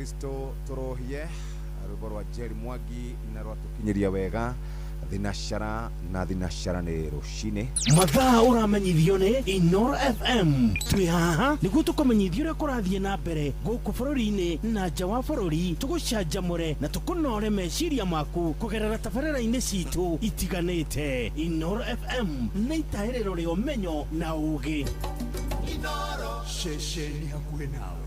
Kristo torohie rwimbo rwa Jerry Mwangi na rwatukinyiria wega thinashara na thinashara ni rucine mathaa uramenyithio ni Inoro FM twi haha niguo tukumenyithio ria kurathie na mbere guku bururi-ini na nja wa bururi tugucanjamure na tukunore meciria maku kugerera tabarĩra-inĩ citu itiganĩte. Inoro FM nĩ itaĩrĩro rĩa ũmenyo na ũũgĩ. Inoro ceceni hakuhĩ nawe.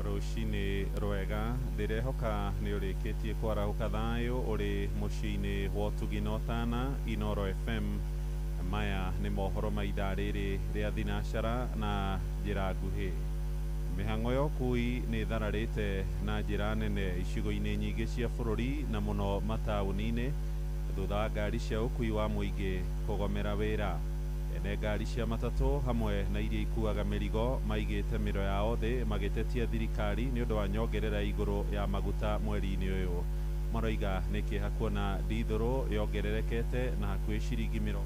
Rucini rwega ndirehoka ni urikitie kwarahuka thayo uri muciini wa Tuginotana Inoro FM. Maya ni mohoro ma ithaa riri ria thinashara na njira nguhi. Mihang'o ya ukui ni thararite na njira nene icigo-ini nyingi cia bururi na muno mataũni-ini thutha wa ngari cia ukui wa muingi kugomera wira. Ene ngari cia matatu hamwe na iria ikuaga mirigo maigite miro yao thi magitetia thirikari ni undu wa nyongerera iguru ya maguta mweri-ini uyu. Maroiga ni kiha kuona dithuru yongererekete na hakuhi ciringi miro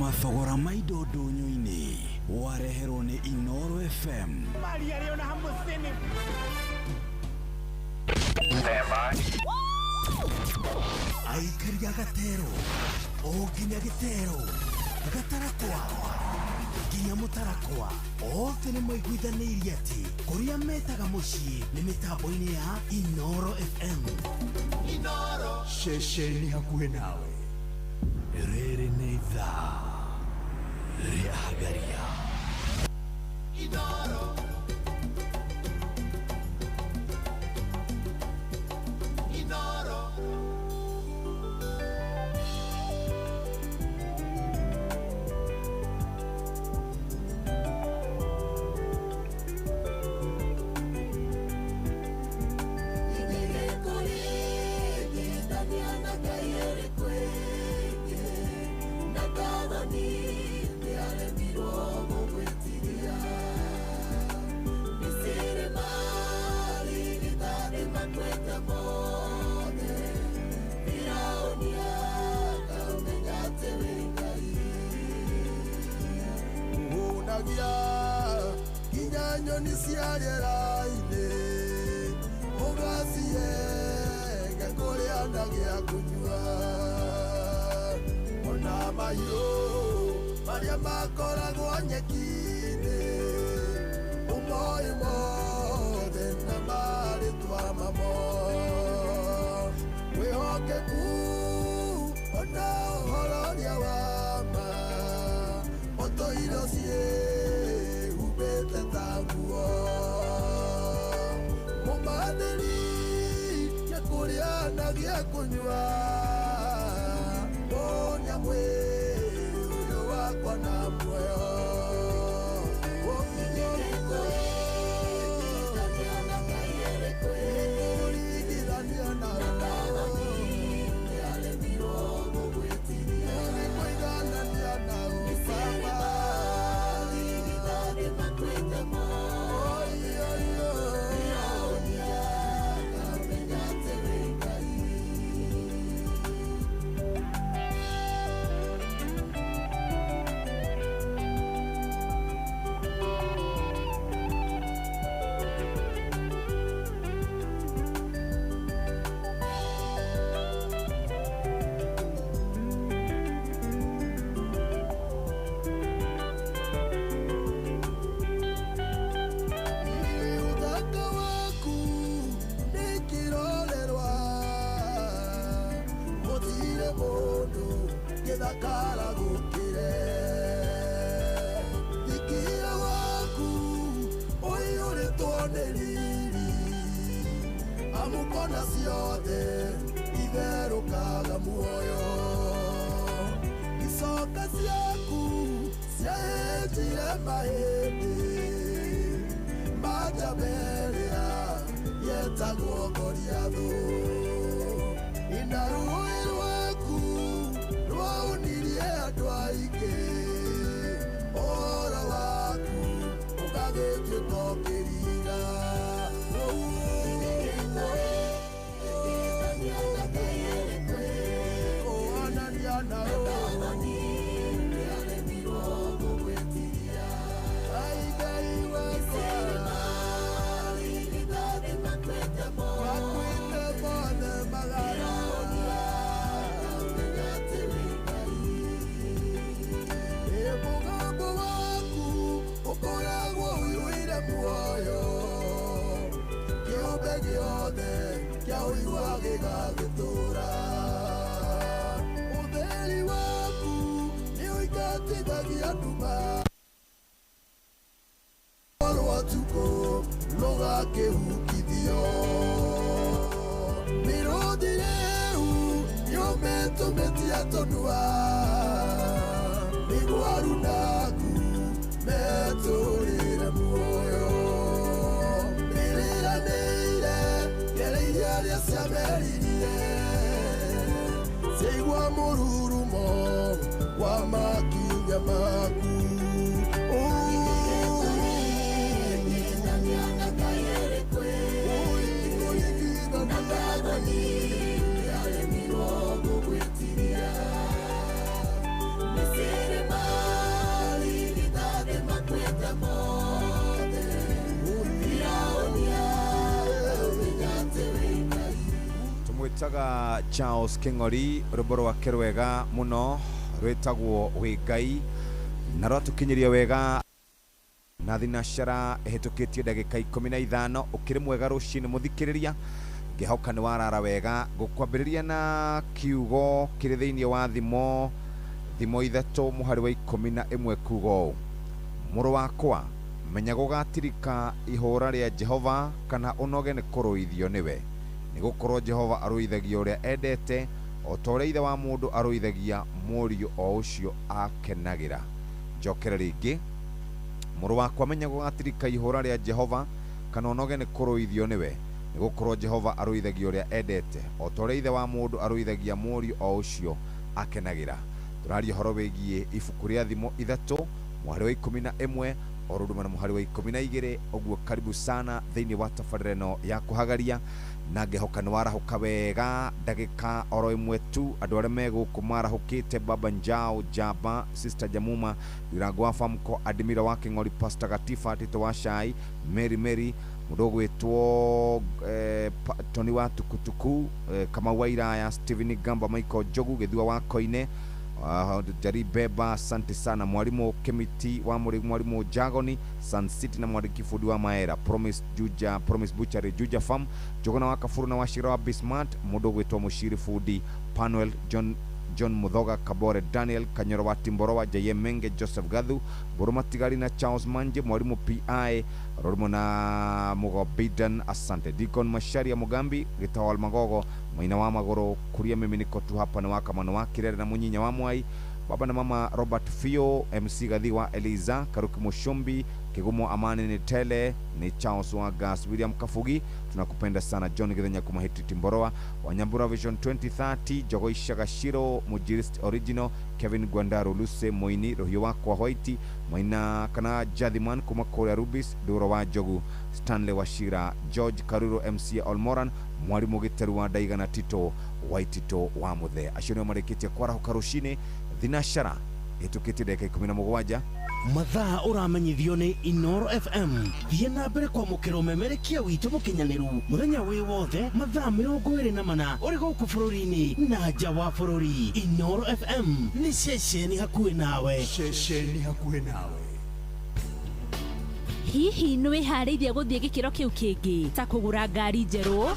mathogora maido ndonyo-ini wareherwo ni Inoro FM. Maria Leona Hamosini. Aikaria gatero oginya gitero gatarakwa nginya mutarakwa othe nĩ maiguithanĩirie atĩ kũrĩa metaga mũciĩ nĩ mĩtambo-inĩ ya Inoro FM. Inoro ceceni hakuhĩ nawe. Rĩrĩ nĩ ithaa rĩa Hagaria. Inoro Inoro nyoni ciarĩra-inĩ ũgacie ngakũrĩa na gĩa kũnyua ona mahiũ marĩa makoragwo nyeki-inĩ ũmoĩ mothe na marĩtwa mamo wĩhokeku ona ũhoro ũrĩa wa ma ũtũire ũciĩ Mumadiri ya kuria na gĩa kũnyua Onya mwe uyo wakwa na muoyo Amukona ciothe itherũkaga muoyo icoka ciaku ciahĩnjire mahĩndĩ ma Jabelia yetagwo Goliathũ ina rũĩ rwaku rwaunirie andũ aingĩ ũhoro waku ũgagĩtuĩka kĩriga Utheri waku nĩ ũingatithagia nduma rwa tukũ rũgakĩhukithio mĩrũthi rĩu yũmĩtũmĩtia tũnua mĩgwaru naku metũrĩre muoyo mĩrĩranĩire gereire arĩa ciameririe ciaigua mũrurumo wa makinya maku Misiri Twaga Charles King'ori ruboro wa kerwega muno rwetagwo Wigai na rwatukinyiria wega na thinashara ehitukitie ndagika 15 ukiri mwega rucini muthikiriria ngihoka ni warara wega gukwambiriria na kiugo kiri thiini wa thimo ithatu muhari wa 11 kugo muru wakwa menya gugatirika ihura ria Jehova kana unoge ni kuruithio niwe ni gukorwo Jehova aruithagia uria endete o tore ithe wa mundu aruithagia murio o ucio akenagira njokere ringi muru wakwa menya gugatirika ihura ria Jehova kana unoge ni kuruithio niwe ni gukorwo Jehova aruithagia uria endete o tore ithe wa mundu aruithagia murio o ucio akenagira turaria horo wigie ibuku ria thimo ithatu muhari wa 11 oruduma na muhari wa 12 ogwo karibu sana thiini wa tafarira no ya kuhagaria na ngehoka ni warahuka wega ndagika oro imwe tu andu aria meguku marahukite baba njao jaba sister jamuma iragwa famko admira wa King'ori pastor Gatifa Tito wa Shai Mary mudogo wetwo Tony wa tukutuku kama waira ya Steven Gamba Michael Jogu githua wa Koine Jari Beba asante sana mwalimu Kemiti wa mwalimu Jagoni Sun City na mwalimu Kifudi wa Maera Promise Butchery Juja Farm Jogona wa Kafuru na washira wa Bismart mudogo wetu Mushiri Fudi Panuel John Mudhoga Kabore Daniel Kanyoro wa Timboro wa Jayemenge Joseph Gadhu Buruma Tigari na Charles Manje mwalimu PI Rorimo na Mugo Bidan asante Deacon Mashari ya Mugambi Gitawal Magogo Maina wa Magoro kuria mimi niko tu hapa na waka mano wa Kirere na Munyinya wa Mwai baba na mama Robert Fio MC Gadhi wa Eliza Karuki Mushombi Kigumo Amani ni Tele ni Charles wa Gas William Kafugi tunakupenda sana John Githenya kumahiti Timboroa Wanyambura Vision 2030 Jogo Ishagashiro Mujirist Original Kevin Gwandaro Luse Moini Rohio wako wa Hoiti Maina kana Jadhiman kumakore Rubis Duro wa Jogu Stanley Washira George Karuro MC Olmoran mwalimu Giteru wa Daiga na Tito Waitito wa Muthe ashoni wa marikiti kwara hukarushine thinashara etukiti dakika 17 mathaa uramenyithio ni Inoro FM thie na mbere kwa mukiro memerekia witu mukinyaniru muthenya wi wothe mathaa 24 uri guku bururi-ini na nja wa bururi Inoro FM ni ceceni hakuhi nawe hihi nĩ wĩharĩirie gũthiĩ gĩkĩro kĩu kĩngĩ ta kũgũra ngari njerũ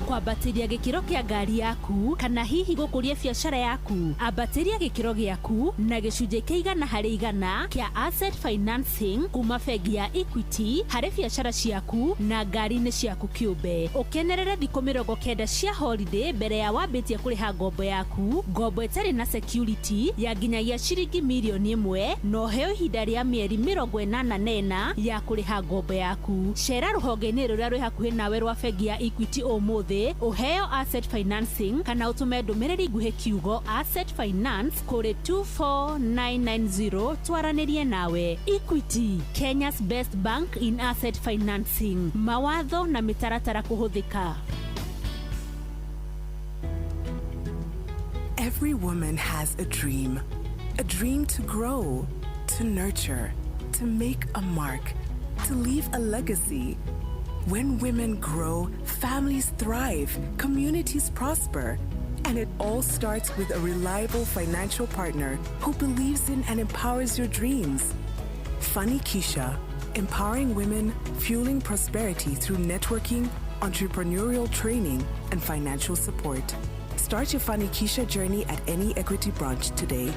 kwambatĩria gĩkĩro kĩa ngari yaku kana hihi gũkũria biacara yaku ambatĩria gĩkĩro gĩaku na gĩcunjĩ kĩa 100% kĩa asset financing kuma bengi ya Equity harĩ biacara ciaku na ngari-inĩ ciaku kĩũmbe ũkenerere thikũ 90 cia holiday mbere ya wambĩtie kũrĩha ngombo yaku ngombo ĩtarĩ na security ya nginyagia ciringi mirioni 1 no ũheo ihinda rĩa mĩeri 84 ya kũrĩha ngombo yaku cera rũhonge-inĩ rũrĩa rwĩ hakuhĩ nawe rwa bengi ya Equity ũmũthĩ uheo asset financing kana utume ndũmĩrĩri nguhĩ kiugo asset finance kũrĩ 24990 twaranirie nawe Equity Kenya's best bank in asset financing mawatho na mĩtaratara kũhũthĩka. Every woman has a dream to grow, to nurture, to make a mark, to leave a legacy. When women grow, families thrive, communities prosper, and it all starts with a reliable financial partner who believes in and empowers your dreams. Funny Keisha, empowering women, fueling prosperity through networking, entrepreneurial training, and financial support. Start your Funny Keisha journey at any Equity branch today.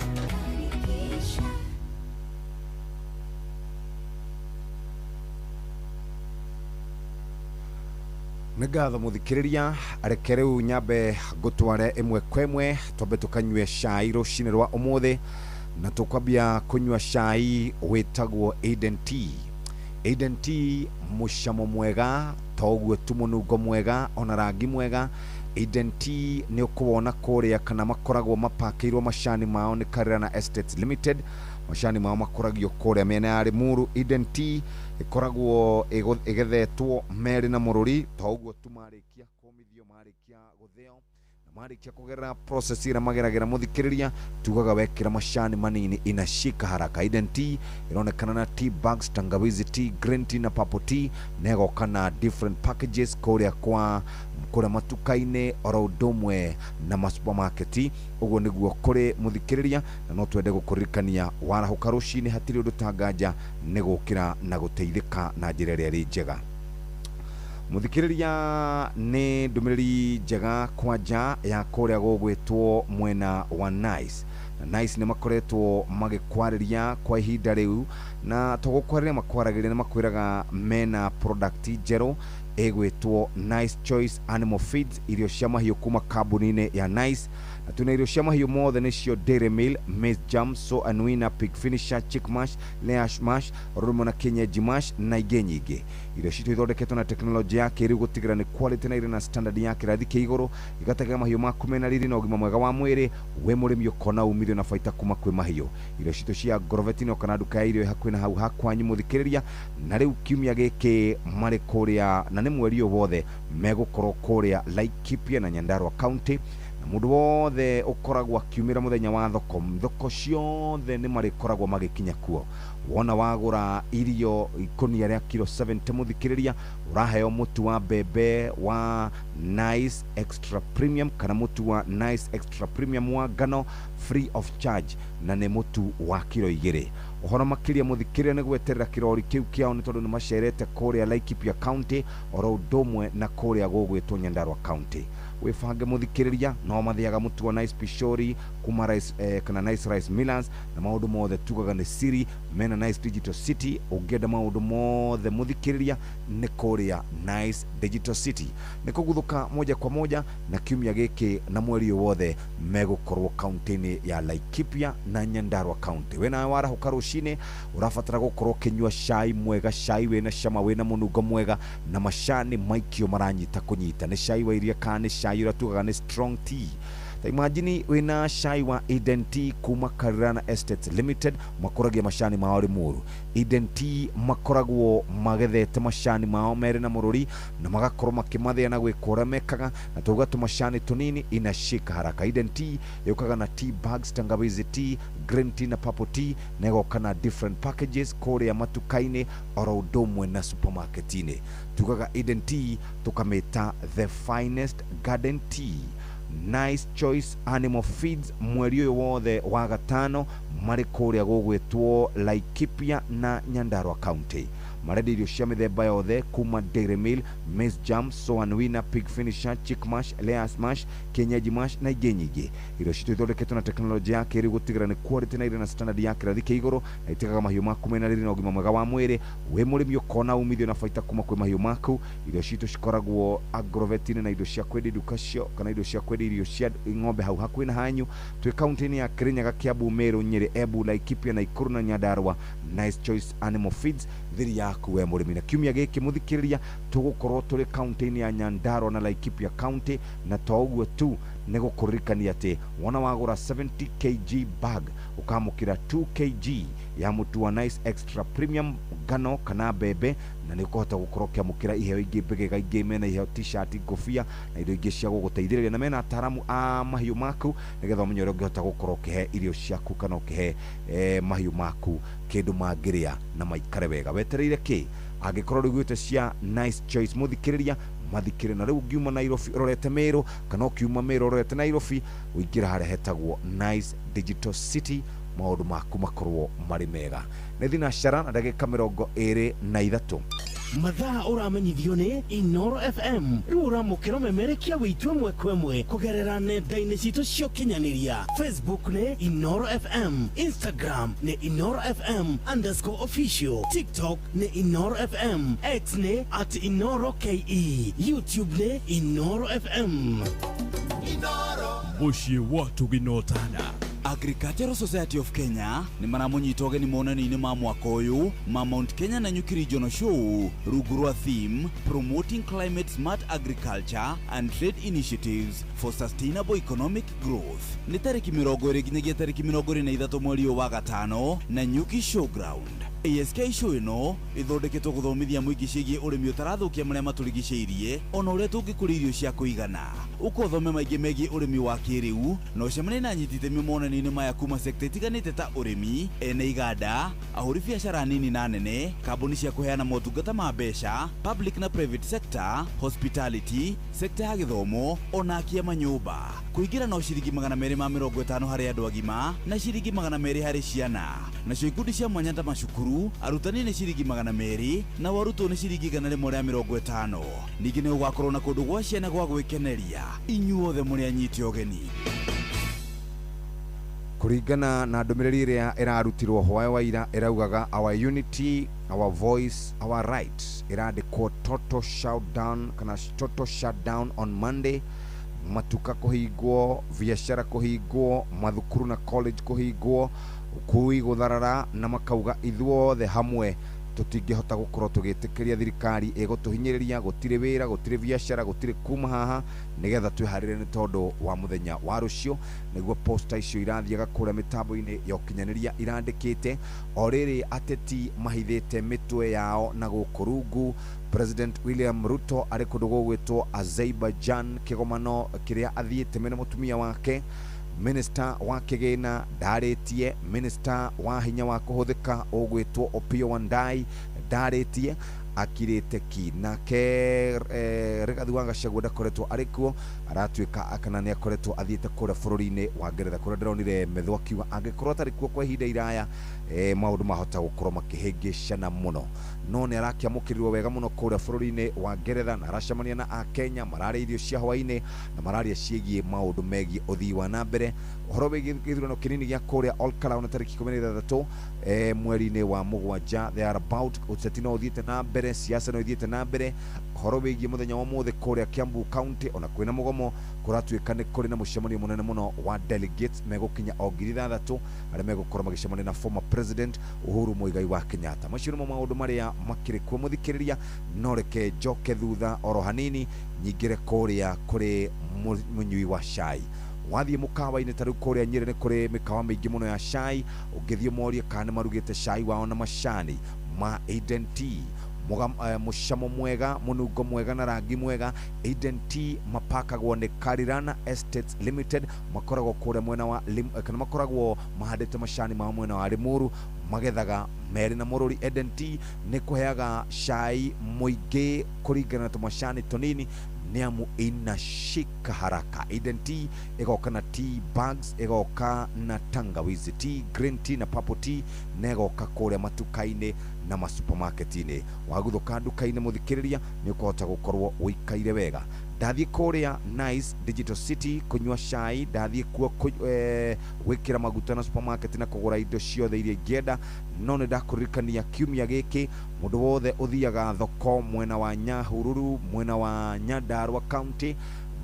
Ngatho muthikiriria arekereu nyambe gutware imwe kwemwe twambe tukanywe cai rucini rwa umuthi na tukwambia kunywa cai witagwo Eden Tea mucamo mwega toguo tumunungo mwega ona rangi mwega Eden Tea ni ukubona kuria kana makoragwo mapakiirwo macani mao ni Karana Estates Limited macani mao makoragio kuria mena ya Limuru Eden Tea ikoragwo igethetwo meri na mururi toguo tumarikia komithio marikia gutheo na marikia kugerera process ira mageragera muthikiriria tugaga wekira macani manini inashika haraka Eden Tea ironekana na tea bags tangawizi tea green tea na purple tea nego kana different packages kuria kwa kura matukaine oro domwe na masupermarket ugo niguo kuri muthikiriria na no twende gukuririkania warahuka rucini hatiri undu tangaja nigukira na guteithika na njira iria ri njega muthikiriria ni ndumiriri njega kwanja ya kuria gugwitwo mwena wa Nice na Nice ni makoretwo magikwariria kwa ihinda riu na tugukwarira makwaragiria na makwiraga mena product njeru egwitwo Nice Choice Animal Feeds irio cia mahiũ kuma kambuni-inĩ ya Nice na tuna irio cia mahiũ mothe nĩcio Dairy Meal, Maize Jam, So and Winner, Pig Finisher, Chick Mash, Layer Mash, Romo na Kienyeji Mash na ingĩ nyingĩ. Irio citũ ithondeketwo na teknolojĩ ya kĩrĩu gũtigĩrĩra nĩ quality na irĩ na standard ya kĩrathi kĩa igũrũ igategaga mahiũ maku mena riri na ũgima mwega wa mwĩrĩ we mũrĩmi ũkona umithio na baita kuma kwĩ mahiũ. Irio citũ cia Grovetino kana nduka ya irio hakuhĩ na hau hakwanyu mũthikĩrĩria na rĩu kiumia gĩkĩ marĩ kũrĩa na nĩ mweri wothe megũkorwo kũrĩa Laikipia na Nyandarua County na mundu wothe ukoragwo akiumira muthenya wa thoko ciothe ni marikoragwo magikinya kuo wona wagura irio ikonia ria kilo 70 muthikiriria uraheo mutu wa bebe wa Nice Extra Premium kana mutu wa Nice Extra Premium wa ngano free of charge na ne mutu wa kilo 2 uhoro makiria muthikiriria ni gweterera kirori kiu kiao ni tondu ni macerete kuria Laikipia County oro domwe na kuria gugwitwo Nyandarua County wefange muthikiriria no mathiaga mutu wa Nice Pishori kuma rice kana Nice Rice Millers na maundu mothe tugaga ni siri mena Nice Digital City ungenda maundu mothe muthikiriria ni kuria Nice Digital City ni kuguthuka moja kwa moja na kiumia giki na mweri wothe megukorwo county-ini ya Laikipia na Nyandarua County wena warahuka rucini urafatara gukorwo kinyua cai mwega cai wena cama wena munungo mwega na macani maikio maranyita kunyita ni cai wa iria kana cai uratugaga ni strong tea ta imagine wena cai wa Eden Tea kuma Karirana Estates Limited makoragia macani mao Limuru. Eden Tea makoragwo magethete macani mao mere na mururi na magakorwo makimathia na gwikora mekaga na tugatu macani tunini inashika haraka. Eden Tea yukaga na tea bags, tangawizi tea, green tea na purple tea na yoka na different packages kuria matukaini oro domwe na supermarketini. Tugaga Eden Tea tukameta the finest garden tea. Nice Choice Animal Feeds mweri wothe wa gatano mari kuria gugwitwo Laikipia na Nyandarua County. Maredi irio cia mithemba yothe kuma Dairy Meal, Maize Jam, So and Winner, Pig Finisher, Chick Mash, Layer Mash, Kienyeji Mash na ingĩ nyingĩ. Irio citũ ithondeketwo na teknolojĩ ya kĩrĩu gũtigĩrĩra nĩ quality na irĩ na standard ya kĩrathi kĩa igũrũ na itegaga mahiũ maku mena riri na ũgima mwega wa mwĩrĩ we mũrĩmi ũkona umithio na baita kuma kwĩ mahiũ maku. Irio citũ cikoragwo Agrovetini na indo cia kwendia duka cio kana indo cia kwendia irio cia ng'ombe hau hakuhĩ na hanyu twĩ county-inĩ ya Kirinyaga, Kiambu, Meru, Nyeri, Embu, Laikipia na Ikuru na Nyandarua. Nice Choice Animal Feeds thiri yaku we mũrĩmi na kiumia gĩkĩ muthikiriria tugukorwo turi county-inĩ ya Nyandarua na Laikipia County na to ũguo tu nĩ gũkũririkania atĩ wona wagũra 70 kg bag ukamũkĩra 2 kg ya mutu wa Nice Extra Premium ngano kana bebe na nĩ ũkũhota gũkorwo ũkĩamũkĩra iheo ingĩ mbegega ingĩ mena iheo t-shirt, ngobia na indo ingĩ cia gũgũteithĩrĩria na mena ataramu a mahiũ maku nĩgetha ũmenye ũrĩa ũngĩhota gũkorwo ũkĩhe irio ciaku kana ũkĩhe mahiũ maku kĩndũ mangĩrĩa na maikare wega. Wetereire kĩ angĩkorwo rĩugĩte cia Nice Choice muthikiriria mathikire na rĩu ngiuma Nairobi urorete Meru kana ukiuma Meru urorete Nairobi uingĩra harĩa hetagwo Nice Digital City maũndũ maku makorwo marĩ mega. Nĩ thinacara na ndagĩka 23 mathaa uramenyithio ni Inoro FM rĩu uramũkĩra memerekia wĩtwe mwekwe kugerera nenda-inĩ citũ cia ũkinyanĩria. Facebook ni Inoro FM, Instagram ni Inoro FM_official, TikTok ni Inoro FM, X ni @InoroKE, YouTube ni Inoro FM. Bushi watu ginotana Agricultural Society of Kenya ni maramunyita ũgeni monani-inĩ ma mwaka ũyũ ma Mount Kenya na Nyuki Regional Show rungu rwa theme Promoting Climate Smart Agriculture and Trade Initiatives for Sustainable Economic Growth. Nĩ tarĩki 20 nginyagia tarĩki 23 mweri wa gatano na Nyuki Showground. ASK show ino ithondeketwo guthomithia muingi ciĩgiĩ ũrĩmi ũtarathukia marĩa matũrigicĩirie ona ũrĩa tũngĩkũria irio cia kũigana. Ũkothome maingĩ megiĩ ũrĩmi wa kĩrĩu na ũcemanie na anyiti itemi monanio-inĩ maya kuma sekta itiganĩte ta ũrĩmi, ene iganda, ahũri biacara nini na nene, kambuni cia kũheana motungata ma mbeca, public na private sector, hospitality, sekta ya gĩthomo ona akia manyũmba. Kũingĩra no ciringi 250 harĩ andũ agima na ciringi 200 harĩ ciana. Nacio ikundi cia mwanya ta macukuru, arutani nĩ ciringi 200 na arutwo nĩ ciringi 150. Ningĩ nĩ ũgakorwo na kũndũ gwa ciana gwa gwĩkeneria. Inyuothe mũrĩ anyiti ũgeni. Kuringana na ndũmĩrĩri ĩrĩa ĩrarutirwo hwaĩ wa ira ĩraugaga our unity, our voice, our rights, ĩrandĩkwo total shutdown kana total shutdown on Monday. Matuka kũhingwo, biacara kũhingwo, mathukuru na college kũhingwo, ukui gũtharara, na makauga ithuothe hamwe tutingĩhota gũkorwo tũgĩtĩkĩria thirikari ĩgũtũhinyĩrĩria, gũtirĩ wĩra, gũtirĩ biacara, gũtirĩ kuma haha, nĩgetha twĩharĩre nĩ tondũ wa mũthenya wa rũciũ. Nĩguo posta icio irathiaga kũrĩa mĩtambo-inĩ ya ũkinyanĩria irandĩkĩte. O rĩrĩ ateti mahithĩte mĩtwe yao na gũkũ rungu. President William Ruto arĩ kũndũ gũgwĩtwo Azerbaijan, kĩgomano kĩrĩa athiĩte mena mũtumia wake. Minister wa kĩgĩna ndarĩtie, minister wa hinya wa kũhũthĩka ũgwĩtwo Opiyo Wandayi ndarĩtie, akirĩte ki. Nake Rigathi wa Gachagua ndakoretwo arĩ kuo, aratuĩka kana nĩ akoretwo athiĩte kũrĩa bũrũri-inĩ wa Ngeretha, kũrĩa ndĩronire Methu akiuga angĩkorwo atarĩ kuo kwa ihinda iraya maũndũ mahota gũkorwo makĩhĩngĩcana mũno. No nĩ arakĩamũkĩrirwo wega mũno kũrĩa bũrũri-inĩ wa Ngeretha na aracemania na Akenya, mararĩa irio cia hwaĩ-inĩ na mararia ciĩgiĩ maũndũ megiĩ ũthii wa na mbere. Ũhoro wĩgiĩ gĩthurano kĩnini gĩa kũrĩa Olkalau na tarĩki 16 mweri-inĩ wa mũgwanja, they are about ũteti no ũthiĩte na mbere, siasa no ithiĩte na mbere. Ũhoro wĩgiĩ mũthenya wa mũthĩ kũrĩa Kiambu County ona kwĩna mũgomo, kũratuĩka nĩ kũrĩ na mũcemanio mũnene mũno wa delegates megũkinya o 6,000 arĩa megũkorwo magĩcemania na former president Uhuru Muigai wa Kenyatta. Macio nĩmo maũndũ marĩa makĩrĩ kuo mũthikĩrĩria, no reke njoke thutha oro hanini nyingĩre kũrĩa kũrĩ mũnyui wa cai. Wathiĩ mũkawa-inĩ ta rĩu kũrĩa Nyĩrĩ nĩ kũrĩ mĩkawa mĩingĩ mũno ya cai, ũngĩthiĩ morie kana nĩ marugĩte cai wao na macani ma Eden Tea, mũcamo mwega, mũnungo mwega na rangi mwega. Eden Tea mapakagwo nĩ Karirana Estates Limited, makoragwo kũrĩa mwena wa kana makoragwo mahandĩte macani ma mwena wa Limuru, magethaga merĩ na mũrũri. Eden Tea nĩ kũheaga cai mũingĩ kũringana na tũmacani tũnini, nĩamu inashika haraka. Eden Tea ĩgoka na tea bags, ĩgoka na tangawizi tea, green tea na purple tea, na ĩgoka kũrĩa matuka-inĩ na masupermarket-inĩ. Waguthũka nduka-inĩ mũthikĩrĩria nĩ ũkũhota gũkorwo ũikaire wega. Ndathiĩ kũrĩa Nice Digital City kunyua cai, ndathiĩ kuo gwĩkĩra maguta na supermarket na kũgũra indo ciothe iria ingĩenda. No nĩ ndakũririkania kiumia gĩkĩ mũndũ wothe ũthiaga thoko mwena wa Nyahururu, mwena wa Nyandarua County,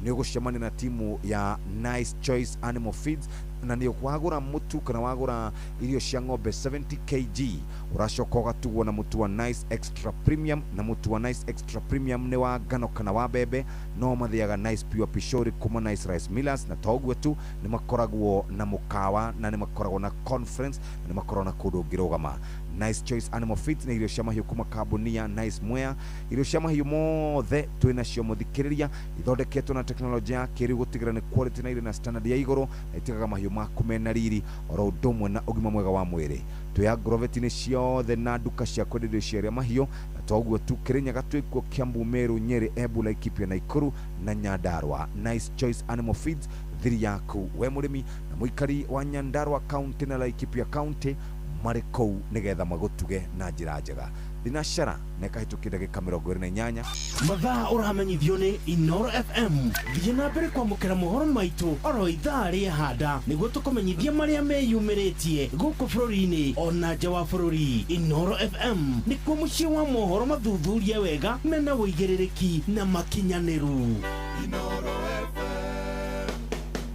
nĩ ũgũcemania na timu ya Nice Choice Animal Feeds, na nĩ wagũra mũtu kana wagũra irio cia ng'ombe 70 kg ũracoka ũgatugwo na mũtu wa Nice Extra Premium, na mũtu wa Nice Extra Premium nĩ wa ngano kana wa mbembe, no mathĩaga Nice Pure Pishori kuma Nice Rice Millers, na toguo tu nĩ makoragwo na mũkawa na nĩ makoragwo na conference na nĩ makoragwo na kũndũ ũngĩrũgama. Nice Choice Animal Feeds nĩ irio cia mahiũ kuma kambuni ya Nice Mwea. Irio cia mahiũ mothe twĩna cio mũthikĩrĩria, ithondeketwo na teknolojĩ ya kĩrĩu gũtigĩrĩra nĩ quality na irĩ na standard ya igũrũ, na itigaga mahiũ maku mena riri oro ũndũ ũmwe na ũgima mwega wa mwĩrĩ. Twĩ Agrovet-inĩ ciothe na nduka cia kwendia irio cia mahiũ, na toguo tu Kĩrĩnyaga twĩkuo Kiambu, Meru, Nyeri, Embu, Laikipia, Nakuru na Nyandarua. Nice Choice Animal Feeds, thiri yaku we mũrĩmi na mũikari wa Nyandarua County na Laikipia County marĩ kũu nĩgetha magũtuge na njĩra njega. Thinashara na ĩkahĩtũkia ndagĩka 28. Mathaa ũramenyithio nĩ Inooro FM. Thiĩ na mbere kwamũkĩra mohoro maitũ oro ithaa rĩa handa nĩguo tũkũmenyithia marĩa meyumĩrĩtie gũkũ bũrũri-inĩ ona nja wa bũrũri. Inooro FM nĩkuo mũciĩ wa mohoro mathuthurie wega mena wũigĩrĩrĩki na makinyanĩru. Inooro FM.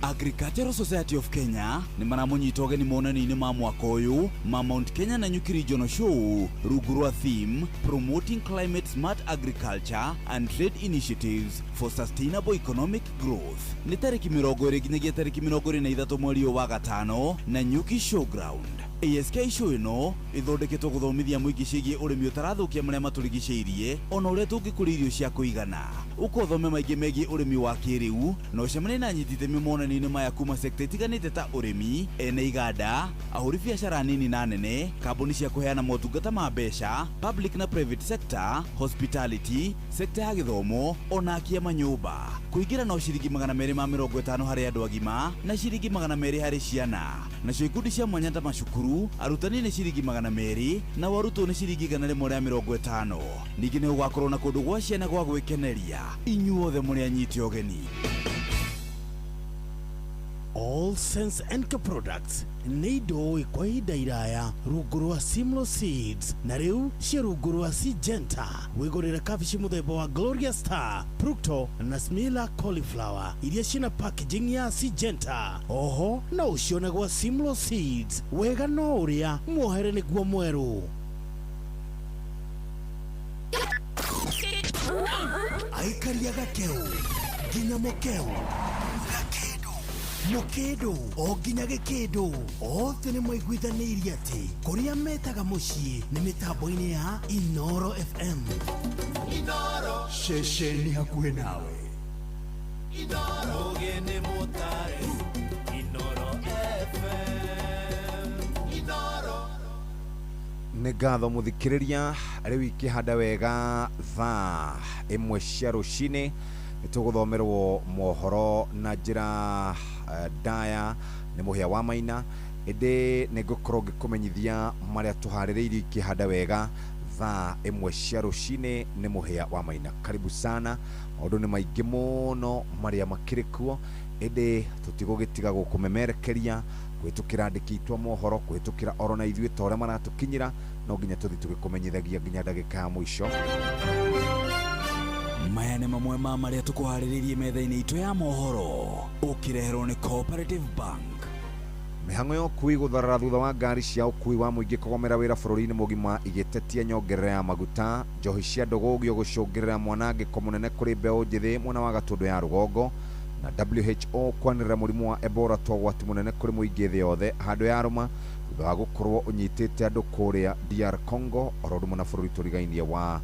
Agricultural Society of Kenya nĩ maramũnyita ũgeni monanio-inĩ ma mwaka ũyũ ma Mount Kenya na Nyuki Regional Show rungu rwa theme Promoting Climate Smart Agriculture and Trade Initiatives for Sustainable Economic Growth. Nĩ tarĩki 20 nginyagia tarĩki 23 mweri wa gatano na Nyuki Showground. ASK show ino ithondeketwo guthomithia muingi ciĩgiĩ ũrĩmi ũtarathukia marĩa matũrigicĩirie ona ũrĩa tũngĩkũria irio cia kũigana. Ũkothome maingĩ megiĩ ũrĩmi wa kĩrĩu na ũcemanie na anyiti itemi monani-inĩ maya kuma sekta itiganĩte ta ũrĩmi, ene iganda, ahũri biacara nini na nene, kambuni cia kũheana motungata ma mbeca, public na private sector, hospitality, sekta ya gĩthomo ona akia manyũmba. Kũingĩra no ciringi 250 harĩ andũ agima na ciringi 200 harĩ ciana. Nacio ikundi cia mwanya ta macukuru, arutani nĩ ciringi 200 na arutwo nĩ ciringi 150. Ningĩ nĩ ũgakorwo na kũndũ gwa ciana gwa gwĩkeneria. Inyuothe mũrĩ anyiti ũgeni. All Sense Enka Products nĩ indo kwa ihinda iraya rungu rwa Simlo Seeds na rĩu cia rungu rwa Syngenta. Wĩgũrĩre kabici mũthemba wa Gloria Star, Procto na Smila Cauliflower iria ciĩna packaging ya Syngenta. Oho no ũcione gwa Simlo Seeds. Wega no ũrĩa muohere nĩguo mwerũ. Aikaria gakeu nginya mũkeu Mokedo o nginya gĩkĩndũ othe nĩ maiguithanĩirie atĩ kũrĩa metaga mũciĩ nĩ mĩtambo-inĩ ya Inoro FM. Inoro ceceni hakuhĩ nawe. Inoro gene motare Inoro FM. Inoro nĩ ngatho mũthikĩrĩria rĩu ikĩhanda wega thaa ĩmwe cia rũcinĩ nĩtũgũthomerwo mohoro na njĩra ndaya nĩ mũhĩa wa Maina. Ĩndĩ nĩngũkorwo ngĩkũmenyithia marĩa tũharĩrĩirie ikĩhanda wega thaa ĩmwe cia rũcinĩ nĩ mũhĩa wa Maina. Karibu sana. Maũndũ nĩ maingĩ mũno marĩa makĩrĩ kuo, ĩndĩ tũtigũgĩtiga gũkũmemerekeria kwĩtũkĩra andĩki aitũ a mohoro, kwĩtũkĩra oro na ithuĩ ta ũrĩa maratũkinyĩra, no nginya tũthiĩ tũgĩkũmenyithagia nginya ndagĩka ya mũico. Maya nĩ mamwe ma marĩa tũkũharĩrĩirie metha-inĩ itũ ya mohoro, ũkĩreherwo nĩ Cooperative Bank. Mĩhang'o ya ũkui gũtharara thutha wa ngari cia ũkui wa mũingĩ kũgomera wĩra bũrũri-inĩ mũgima igĩtetia nyongerera ya maguta, njohi cia ndũgũgio gũcũngĩrĩra mwanangĩko mũnene kũrĩ mbeũ njĩthĩ mwena wa Gatũndũ ya rũgongo, na WHO kwanĩrĩra mũrimũ wa Ebola ta ũgwati mũnene kũrĩ mũingĩ thĩ yothe handũ ya rũma thutha wa gũkorwo ũnyitĩte andũ kũrĩa DR Congo oro ũndũ ũmwe na bũrũri tũrigainie wa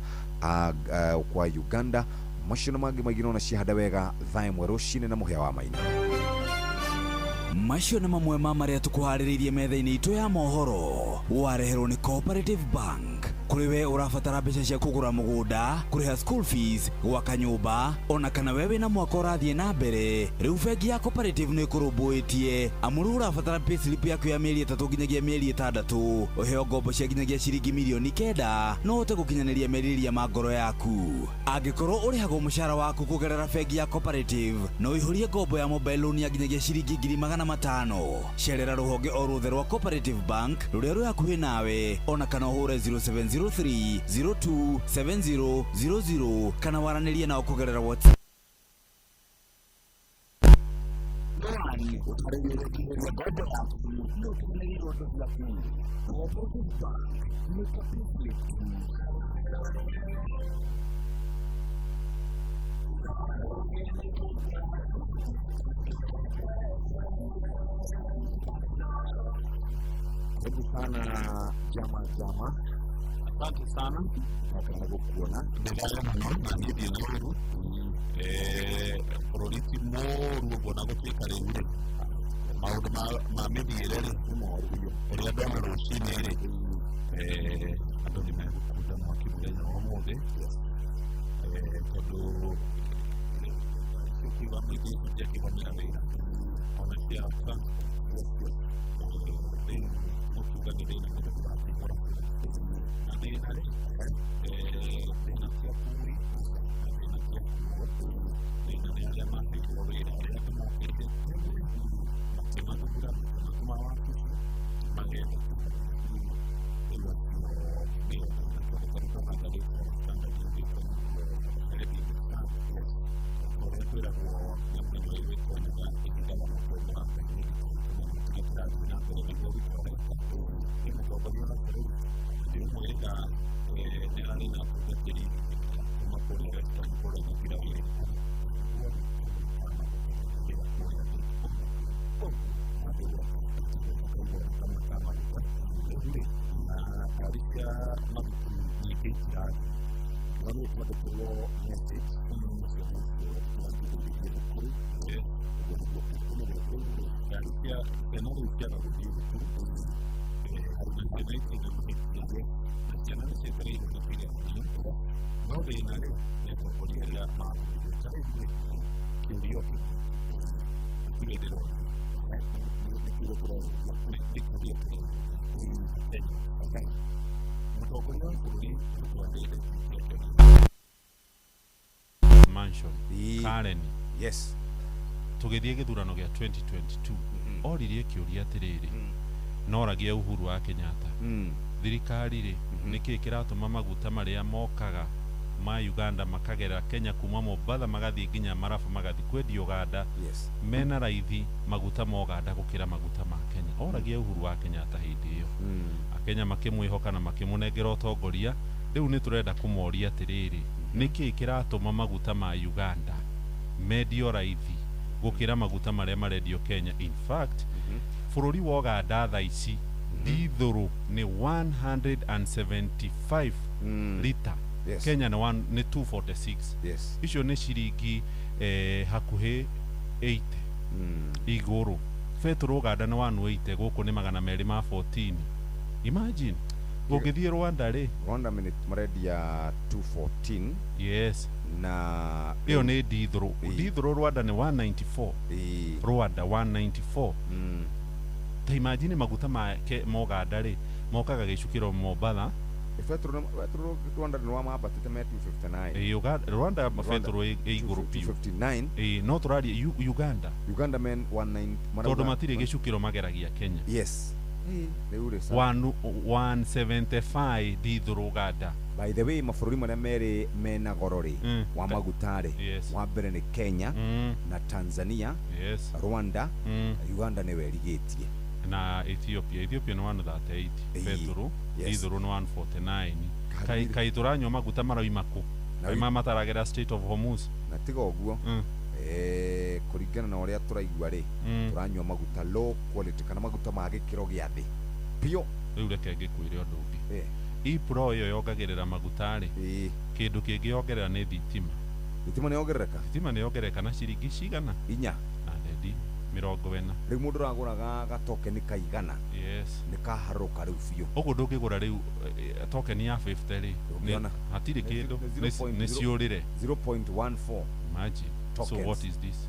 kwa Uganda. Macio na mangĩ maingĩ na ciahanda wega thaa ĩmwe rũcinĩ na mũhĩa wa Maina. Macio nĩ mamwe ma marĩa tũkũharĩrĩirie metha-inĩ itũ ya mohoro, wareherwo nĩ Cooperative Bank. Kũrĩ we ũrabatara mbeca cia kũgũra mũgũnda, kũrĩha school fees, gwaka nyũmba, ona kana we wĩna mwaka ũrathiĩ na mbere, rĩu bengi ya Cooperative nĩ ĩkũrũmbũĩtie amu rĩu ũrabatara payslip yaku ya mĩeri 3 nginyagia mĩeri 6, ũheo ngombo cia nginyagia ciringi mirioni 9 no ũhote gũkinyanĩria merirĩria ma ngoro yaku. Angĩkorwo ũrĩhagwo mũcara waku kũgerera bengi ya Cooperative, no ũihũrie ngombo ya mobile loan ya nginyagia ciringi 500,000. Cerera rũhonge o ruothe rwa Cooperative Bank rũrĩa rwĩ hakuhĩ nawe, ona kana ũhũre 0703027000 kana waranĩrie nao kũgerera WhatsApp. Sana jama. Asante sana. Nataka kuona. Polisi moru bona gutwika rĩu maũndũ ma mĩthiĩre rĩ ũrĩa ndona rũcinĩ rĩ andũ nĩ megũkunda mwaki mũthenya wa ũmũthĩ tondũ kiuga mũingĩ gũtiakĩhomera wĩra ona ciaca mũtuganĩre na mũndũ ũrakĩhora na thĩna rĩ thĩna cia kũri na thĩna cia kuo thĩna nĩ arĩa makĩhwo wĩra arĩa tũmokĩte makĩmathura matuma wabici magenda ya mabuku ni keitira wani kwa message kama sio ya tenor izquierda de Dios argumentalmente de nacional se trae de la no de nada de proponer la más que Dios que de lo mansion Karen yes tugithie githurano gia 2022 oririe kiuria atiriri noragia Uhuru wa Kenyatta thirikari ri niki kiratuma maguta maria mokaga ma Uganda makagera Kenya kuma Mombasa magathi nginya Marafa magathi kwendi Uganda mena raithi maguta ma Uganda gukira maguta ma Kenya oragia Uhuru wa Kenyatta hindi iyo akenya makimwihoka na makimunengera utongoria riu ni turenda kumoria atiriri niki kiratuma maguta ma Uganda medio raithi gukira maguta maria marendio Kenya. In fact bururi wa Uganda thaa ici dithuru ni 175 liter Kenya ni 246 icio ni ciringi hakuhi 80 iguru petro Uganda ni 180 guku ni 214 imagine gugithie Rwanda ri Rwanda marendia 214 yes na iyo ni dithuru Rwanda ni 194 Rwanda 194 ta imagine maguta ma Uganda ri mokaga gicukiro Mombasa petro Rwanda ni wamabatite 259 Rwanda petro iguru piu 259 no turari Uganda men 19 todo matire gicukiro mageragia Kenya yes 175 dithuru Uganda. By the way mafururi maria meri mena gorori wa magutare wa mbere ni Kenya na Tanzania Rwanda Uganda ni werigetie na Ethiopia ni 138 petro dithuru ni 149 kai turanyo maguta maraimako na mataragera State of Hormuz na tigo guo kurigana na uria turaigwa ri turanywa maguta low quality kana maguta ma gikiro gia thi pio riu reke ngikwire undu ungi ipro yo yongagirira maguta ri kindu kingi yongerera ni thitima ni yongereka na ciringi cigana inya na dedi 40 riu mundu raguraga gatoke ni kaigana ni kaharuka riu biu ugu ndungigura riu token ya 50 ri hatiri kindu ni ciurire 0.14 imagine tokens. So what is this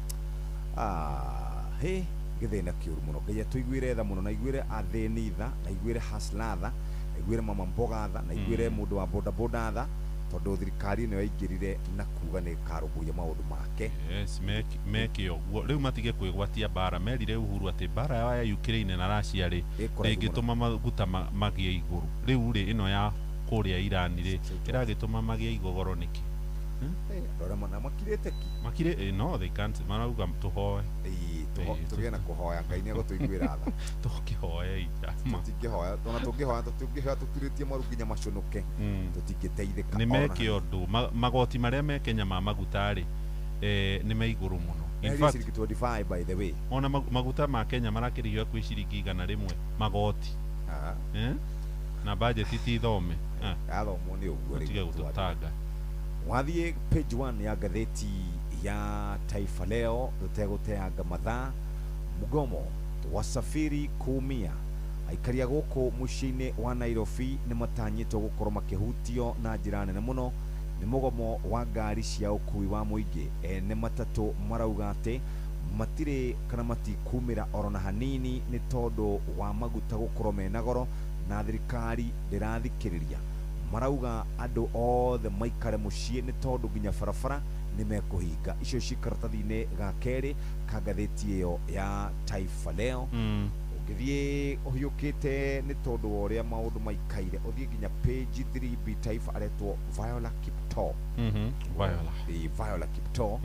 hey githina kiuru muno ngai tuiguire tha muno na iguire athini tha na iguire haslatha na iguire mama mboga tha na iguire mundu wa boda boda tha tondu thirikari no yaingirire na kuga ni karubuya maundu make make oguo riu matige kwigwatia bara merire Uhuru ati bara ya Ukraine na Russia ri ingituma maguta magie iguru riu ri ino ya kuria Iran ri iragituma magie igogoro niki rora mana makirete ki makire no they can't marauga tuhoe tugena kuhoya ngai ni agotuiguira tha tukihoya ijama tukihoya tukihoya tutiritie maru nginya maconoke tutingiteithika ni meke undu magoti maria me Kenya ma maguta ri ni meiguru muno. In fact 25 by the way ona maguta ma Kenya marakiriyo kwi ciringi 100 magoti na budget itithome athomo ni uguo tige gututaga wathie page 1 ya gatheti ya Taifa Leo tuteguteanga mathaa mugomo wasafiri kuumia aikaria guku muciini wa Nairobi ni matanyitwo gukorwo makihutio na njira nene muno ni mugomo wa ngari cia ukui wa muingi ni matatu marauga ati matire kana matikumira orona hanini ni tondu wa maguta gukorwo mena goro na thirikari ndirathikiriria marauga andu othe maikare mucii ni tondu nginya barabara ni mekuhinga icio cikaratathi-ini ga keri ka gatheti iyo ya Taifa Leo ugithie uhiukite ni tondu uria maundu maikaire uthie nginya page 3 Taifa aretwo Viola Kipto Viola Kipto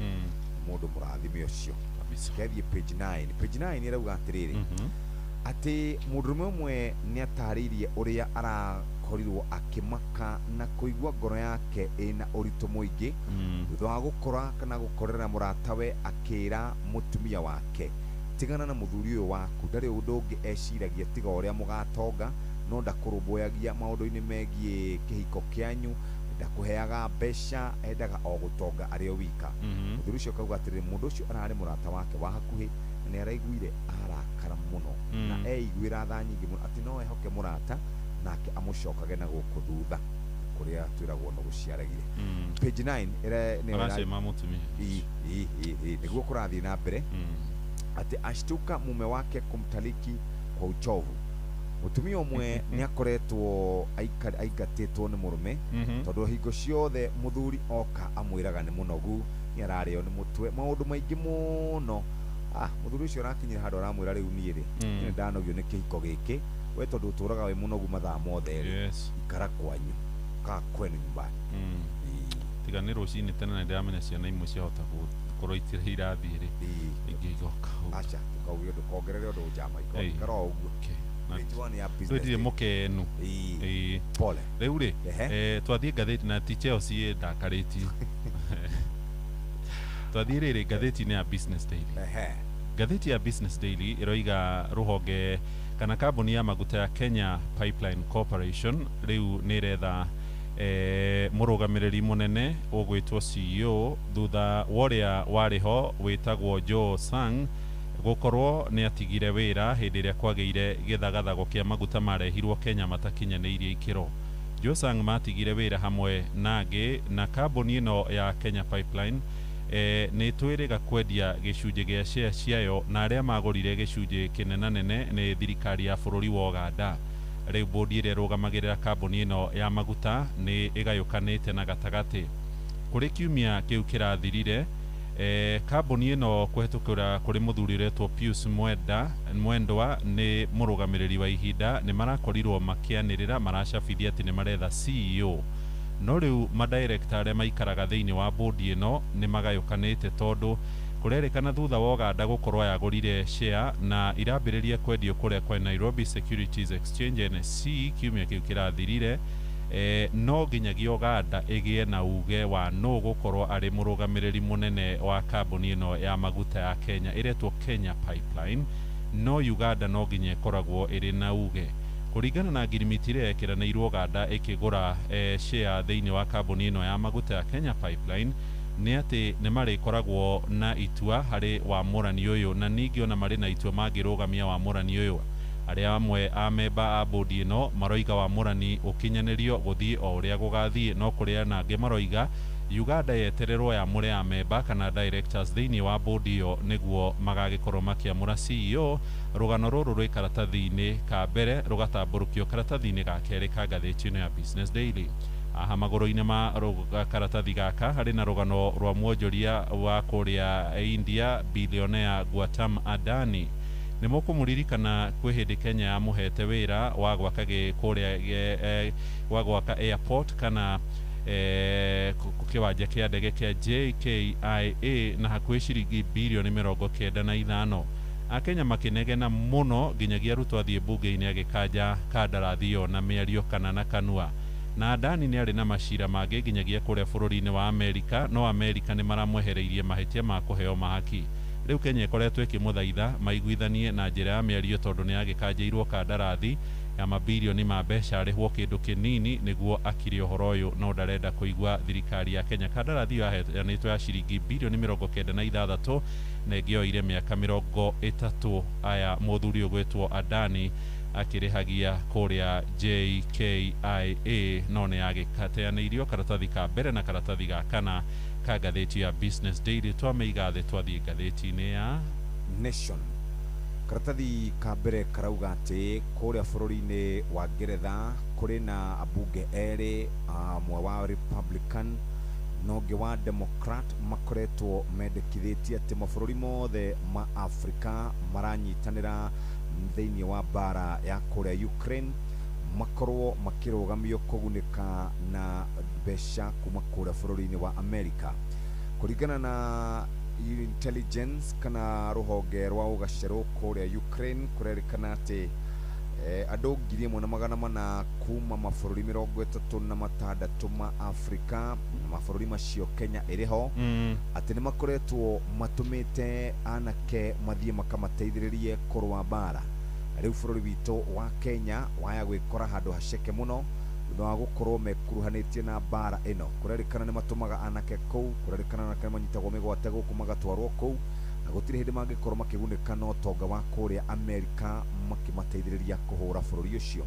mundu murathime ucio gathie page 9 irauga atiriri ati mundu umwe ni ataririe uria arakorirwo akimaka na kuigwa ngoro yake ina urito muingi thutha wa gukora kana gukorera muratawe akira mutumia wake tigana na muthuri uyu waku ndari undu ungi eciragia tiga uria mugatonga no ndakurumbuyagia maundu-ini megie kihiko kianyu ndakuheaga mbeca endaga o gutonga ario wika muthuri ucio kauga atiri mundu ucio arari murata wake wa hakuhi ni araiguire arakara muno na eigwira tha nyingi muno ati no ehoke murata nake amucokage na guku thutha kuria twiragwo no guciaragire page 9 ere ni arasema mutumia niguo kurathi na mbere ati ashtuka mume wake kumtaliki kwa uchovu. Mutumia umwe ni akoretwo aigatitwo ni murume tondu hingo ciothe muthuri oka amwiraga ni munogu ni arario ni mutwe maundu maingi muno. Muthuri ucio arakinyira handu aramwira riu ni ri ni ndanogio ni kihiko giki we tondu uturaga we munogu mathaa mothe ikara kwanyu ka kwenu nyumbani tigani rucini tena na ndiramenya ciana imwe ciahota gukorwo itira irathire ingigoka acha tukauge ndukongerere undu njama ikora uguo twendire mukenu pole riu ri twathie ngatheti na ti Chelsea ndakarĩtio twathie rĩrĩ ngatheti-inĩ ya Business Daily ngatheti ya Business Daily ĩroiga rũhonge kana kambuni ya maguta ya Kenya Pipeline Corporation rĩu nĩ retha mũrũgamĩrĩri mũnene ũgwĩtwo CEO thutha woria wariho wĩtagwo Joe Sang gukorwo ni atigire wira hindi iria kwagĩire gĩthagathago kĩa maguta marehirwo Kenya matakinyanĩirie ikĩro. Joe Sang matigire wira hamwe nangĩ na kambuni ĩno ya Kenya Pipeline nĩ twĩrĩga kwendia gĩcunjĩ gĩa share ciayo na arĩa magũrire gĩcunjĩ kĩnenanene nĩ thirikari ya bũrũri wa Uganda. Rĩu bodi ĩrĩa ĩrũgamagĩrĩra kambuni ĩno ya maguta nĩ ĩgayũkanĩte na gatagatĩ. Kũrĩ kiumia kĩu kĩrathirire kambuni ĩno kũhetũkĩra kũrĩ mũthuri wetwo Pius Mwendwa nĩ mũrũgamĩrĩri wa ihinda nĩ marakorirwo makĩanĩrĩra maracabithia atĩ nĩ maretha CEO. No rĩu madirector arĩa maikaraga thĩinĩ wa bodi ĩno nĩ magayũkanĩte tondũ kũrerĩkana thutha wa Uganda gũkorwo yagũrire share na irambĩrĩria kwendio kũrĩa kwa Nairobi Securities Exchange NSC kiumia kĩu kĩrathirire no nginyagia Uganda ĩgĩe na uge wa no gũkorwo arĩ mũrũgamĩrĩri mũnene wa kambuni ĩno ya maguta ya Kenya ĩretwo Kenya Pipeline no Uganda no nginya ĩkoragwo ĩrĩ na uge. Kũringana na ngirimiti ĩrĩa ĩkĩranĩirwo Uganda ĩkĩgũra share thĩinĩ wa kambuni ĩno ya maguta ya Kenya Pipeline nĩ atĩ nĩ marĩkoragwo na itua harĩ wamũrani ũyũ na ningĩ ona marĩ na itua mangĩrũgamia wamũrani ũyũ. Arĩa amwe a memba a bodi ĩno maroiga wamũrani ũkinyanĩrio gũthiĩ o ũrĩa gũgathiĩ no kũrĩa nangĩ maroiga Uganda yetererwo yamũre ya memba kana directors thĩinĩ wa bodi ĩyo nĩguo magagĩkorwo makĩamũra CEO. Rũgano rũrũ rwĩ karatathi-inĩ ka mbere rũgatambũrũkio karatathi-inĩ ga kerĩ ka ngathĩti-ĩno ya Business Daily. Aha magũrũ-inĩ ma karatathi gaka harĩ na rũgano rwa mwonjoria wa kũrĩa India billionaire Gautam Adani. Nĩ mũkũmũririkana kwĩ hĩndĩ Kenya yamũhete wĩra wa gwaka kũrĩa wa gwaka airport kana kĩwanja kĩa ndege kĩa JKIA na hakuhĩ ciringi bilioni 95. Akenya makĩnegena mũno nginyagia Ruto athiĩ bunge-inĩ agĩkanja kandarathi ĩyo na mĩario kana na kanua. Na Adani nĩ arĩ na macira mangĩ nginyagia kũrĩa bũrũri-inĩ wa Amerika no Amerika nĩ maramwehereirie mahĩtia ma kũheo mahaki. Rĩu Kenya ĩkoretwo ĩkĩmũthaitha maiguithanie na njĩra ya mĩario tondũ nĩ agĩkanjĩirwo kandarathi ya mabilioni ma mbeca arĩhwo kĩndũ kĩnini nĩguo akire ũhoro ũyũ no ndarenda kũigua thirikari ya Kenya. Kandarathi ĩyo yaheanĩtwo ya ciringi bilioni 96 na ĩngĩoire mĩaka 30 aya mũthuri ũgwĩtwo Adani akĩrĩhagia kũrĩa JKIA no nĩ agĩkateanĩirio karatathi ka mbere na karatathi ga kana ka ngathĩti ya Business Daily. Twamĩiga thĩ twathiĩ ngathĩti-inĩ ya Nation. Karatathi ka mbere karauga atĩ kũrĩa bũrũri-inĩ wa Ngeretha kũrĩ na abunge erĩ amwe wa Republican na ũngĩ wa Democrat makoretwo mendekithĩtie atĩ mabũrũri mothe ma Afrika maranyitanĩra thĩinĩ wa bara ya kũrĩa Ukraine makorwo makĩrũgamio kũgunĩka na mbeca kuma kũrĩa bũrũri-inĩ wa Amerika. Kũringana na intelligence kana rũhonge rwa ũgacerũ kũrĩa Ukraine kũrerĩkana atĩ andũ 1,400 kuma mabũrũri 36 ma Afrika na mabũrũri macio Kenya ĩrĩho atĩ nĩ makoretwo matũmĩte anake mathiĩ makamateithĩrĩrie kũrũa bara. riu bururi witũ wa Kenya waya gwĩkora handũ haceke mũno thutha wa gũkorwo mekuruhanĩtie na mbara ĩno. Kũrerĩkana nĩ matũmaga anake kũu, kũrerĩkana anake manyitagwo mĩgwate gũkũ magatwarwo kũu, na gũtirĩ hĩndĩ mangĩkorwo makĩgunĩka na ũtonga wa kũrĩa Amerika makĩmateithĩrĩria kũhũra bũrũri ũcio.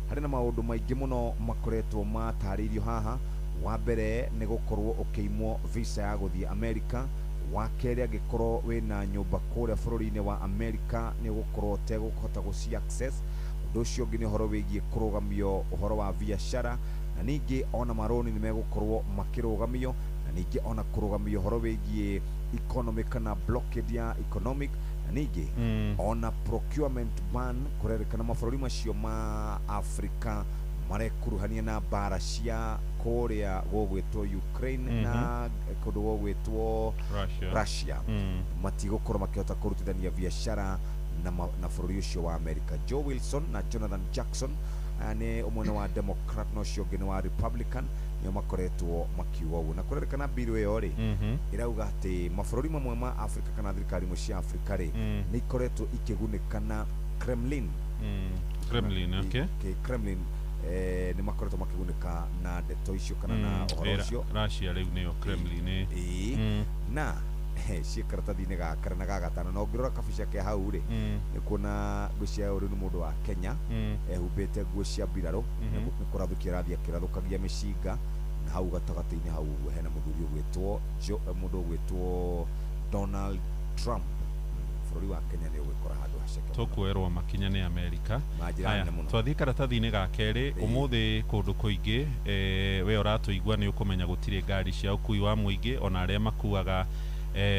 Harĩ na maũndũ maingĩ mũno makoretwo matarĩirio haha. Wa mbere nĩ gũkorwo ũkĩimwo visa ya gũthiĩ Amerika. Wa kerĩ angĩkorwo wĩna nyũmba kũrĩa bũrũri-inĩ wa Amerika nĩ ũgũkorwo ũtegũhota gũci access. Ũndũ ũcio ũngĩ nĩ ũhoro wĩgiĩ kũrũgamio ũhoro wa biacara, na ningĩ ona maroni nĩ megũkorwo makĩrũgamio, na ningĩ ona kũrũgamio ũhoro wĩgiĩ economic kana blockade ya economic, na ningĩ ona procurement ban. Kũrerĩkana mabũrũri macio ma Afrika marekuruhania na mbara cia kũrĩa gũgwĩtwo Ukraine na kũndũ gũgwĩtwo Russia. Matigũkorwo makĩhota kũrutithania biacara na bũrũri ũcio wa Amerika. Joe Wilson na Jonathan Jackson nĩ ũmwe wa Democrat na ũcio ũngĩ nĩ wa Republican nĩo makoretwo makiuga ũguo. Na kũrerĩkana bill ĩyo rĩ ĩrauga atĩ mabũrũri mamwe ma Afrika kana thirikari imwe cia Afrika rĩ nĩ ikoretwo ikĩgunĩka na Kremlin. Kremlin nĩ makoretwo makĩgunĩka na ndeto icio kana na ũhoro ũcio. Russia rĩu nĩyo Kremlin. Na ciĩ karatathi-inĩ gaka na gagatano, na ũngĩrora kabica ke hau rĩ nĩ kuona ngwĩciria ũyũ nĩ mũndũ wa Kenya ehumbĩte nguo cia mbirarũ, nĩ kũrathũkia arathiĩ akĩrathũkagia mĩcinga, na hau gatagatĩ-inĩ hau hena mũndũ ũgwĩtwo Donald Trump. Bũrũri wa Kenya nĩ ũgwĩkora handũ haceke. Tũkwĩrwo makinya nĩ Amerika. Twathiĩ karatathi-inĩ ga kerĩ. Ũmũthĩ kũndũ kũingĩ we ũratũigua nĩ ũkũmenya gũtirĩ ngari cia ũkui wa mũingĩ, ona arĩa makuaga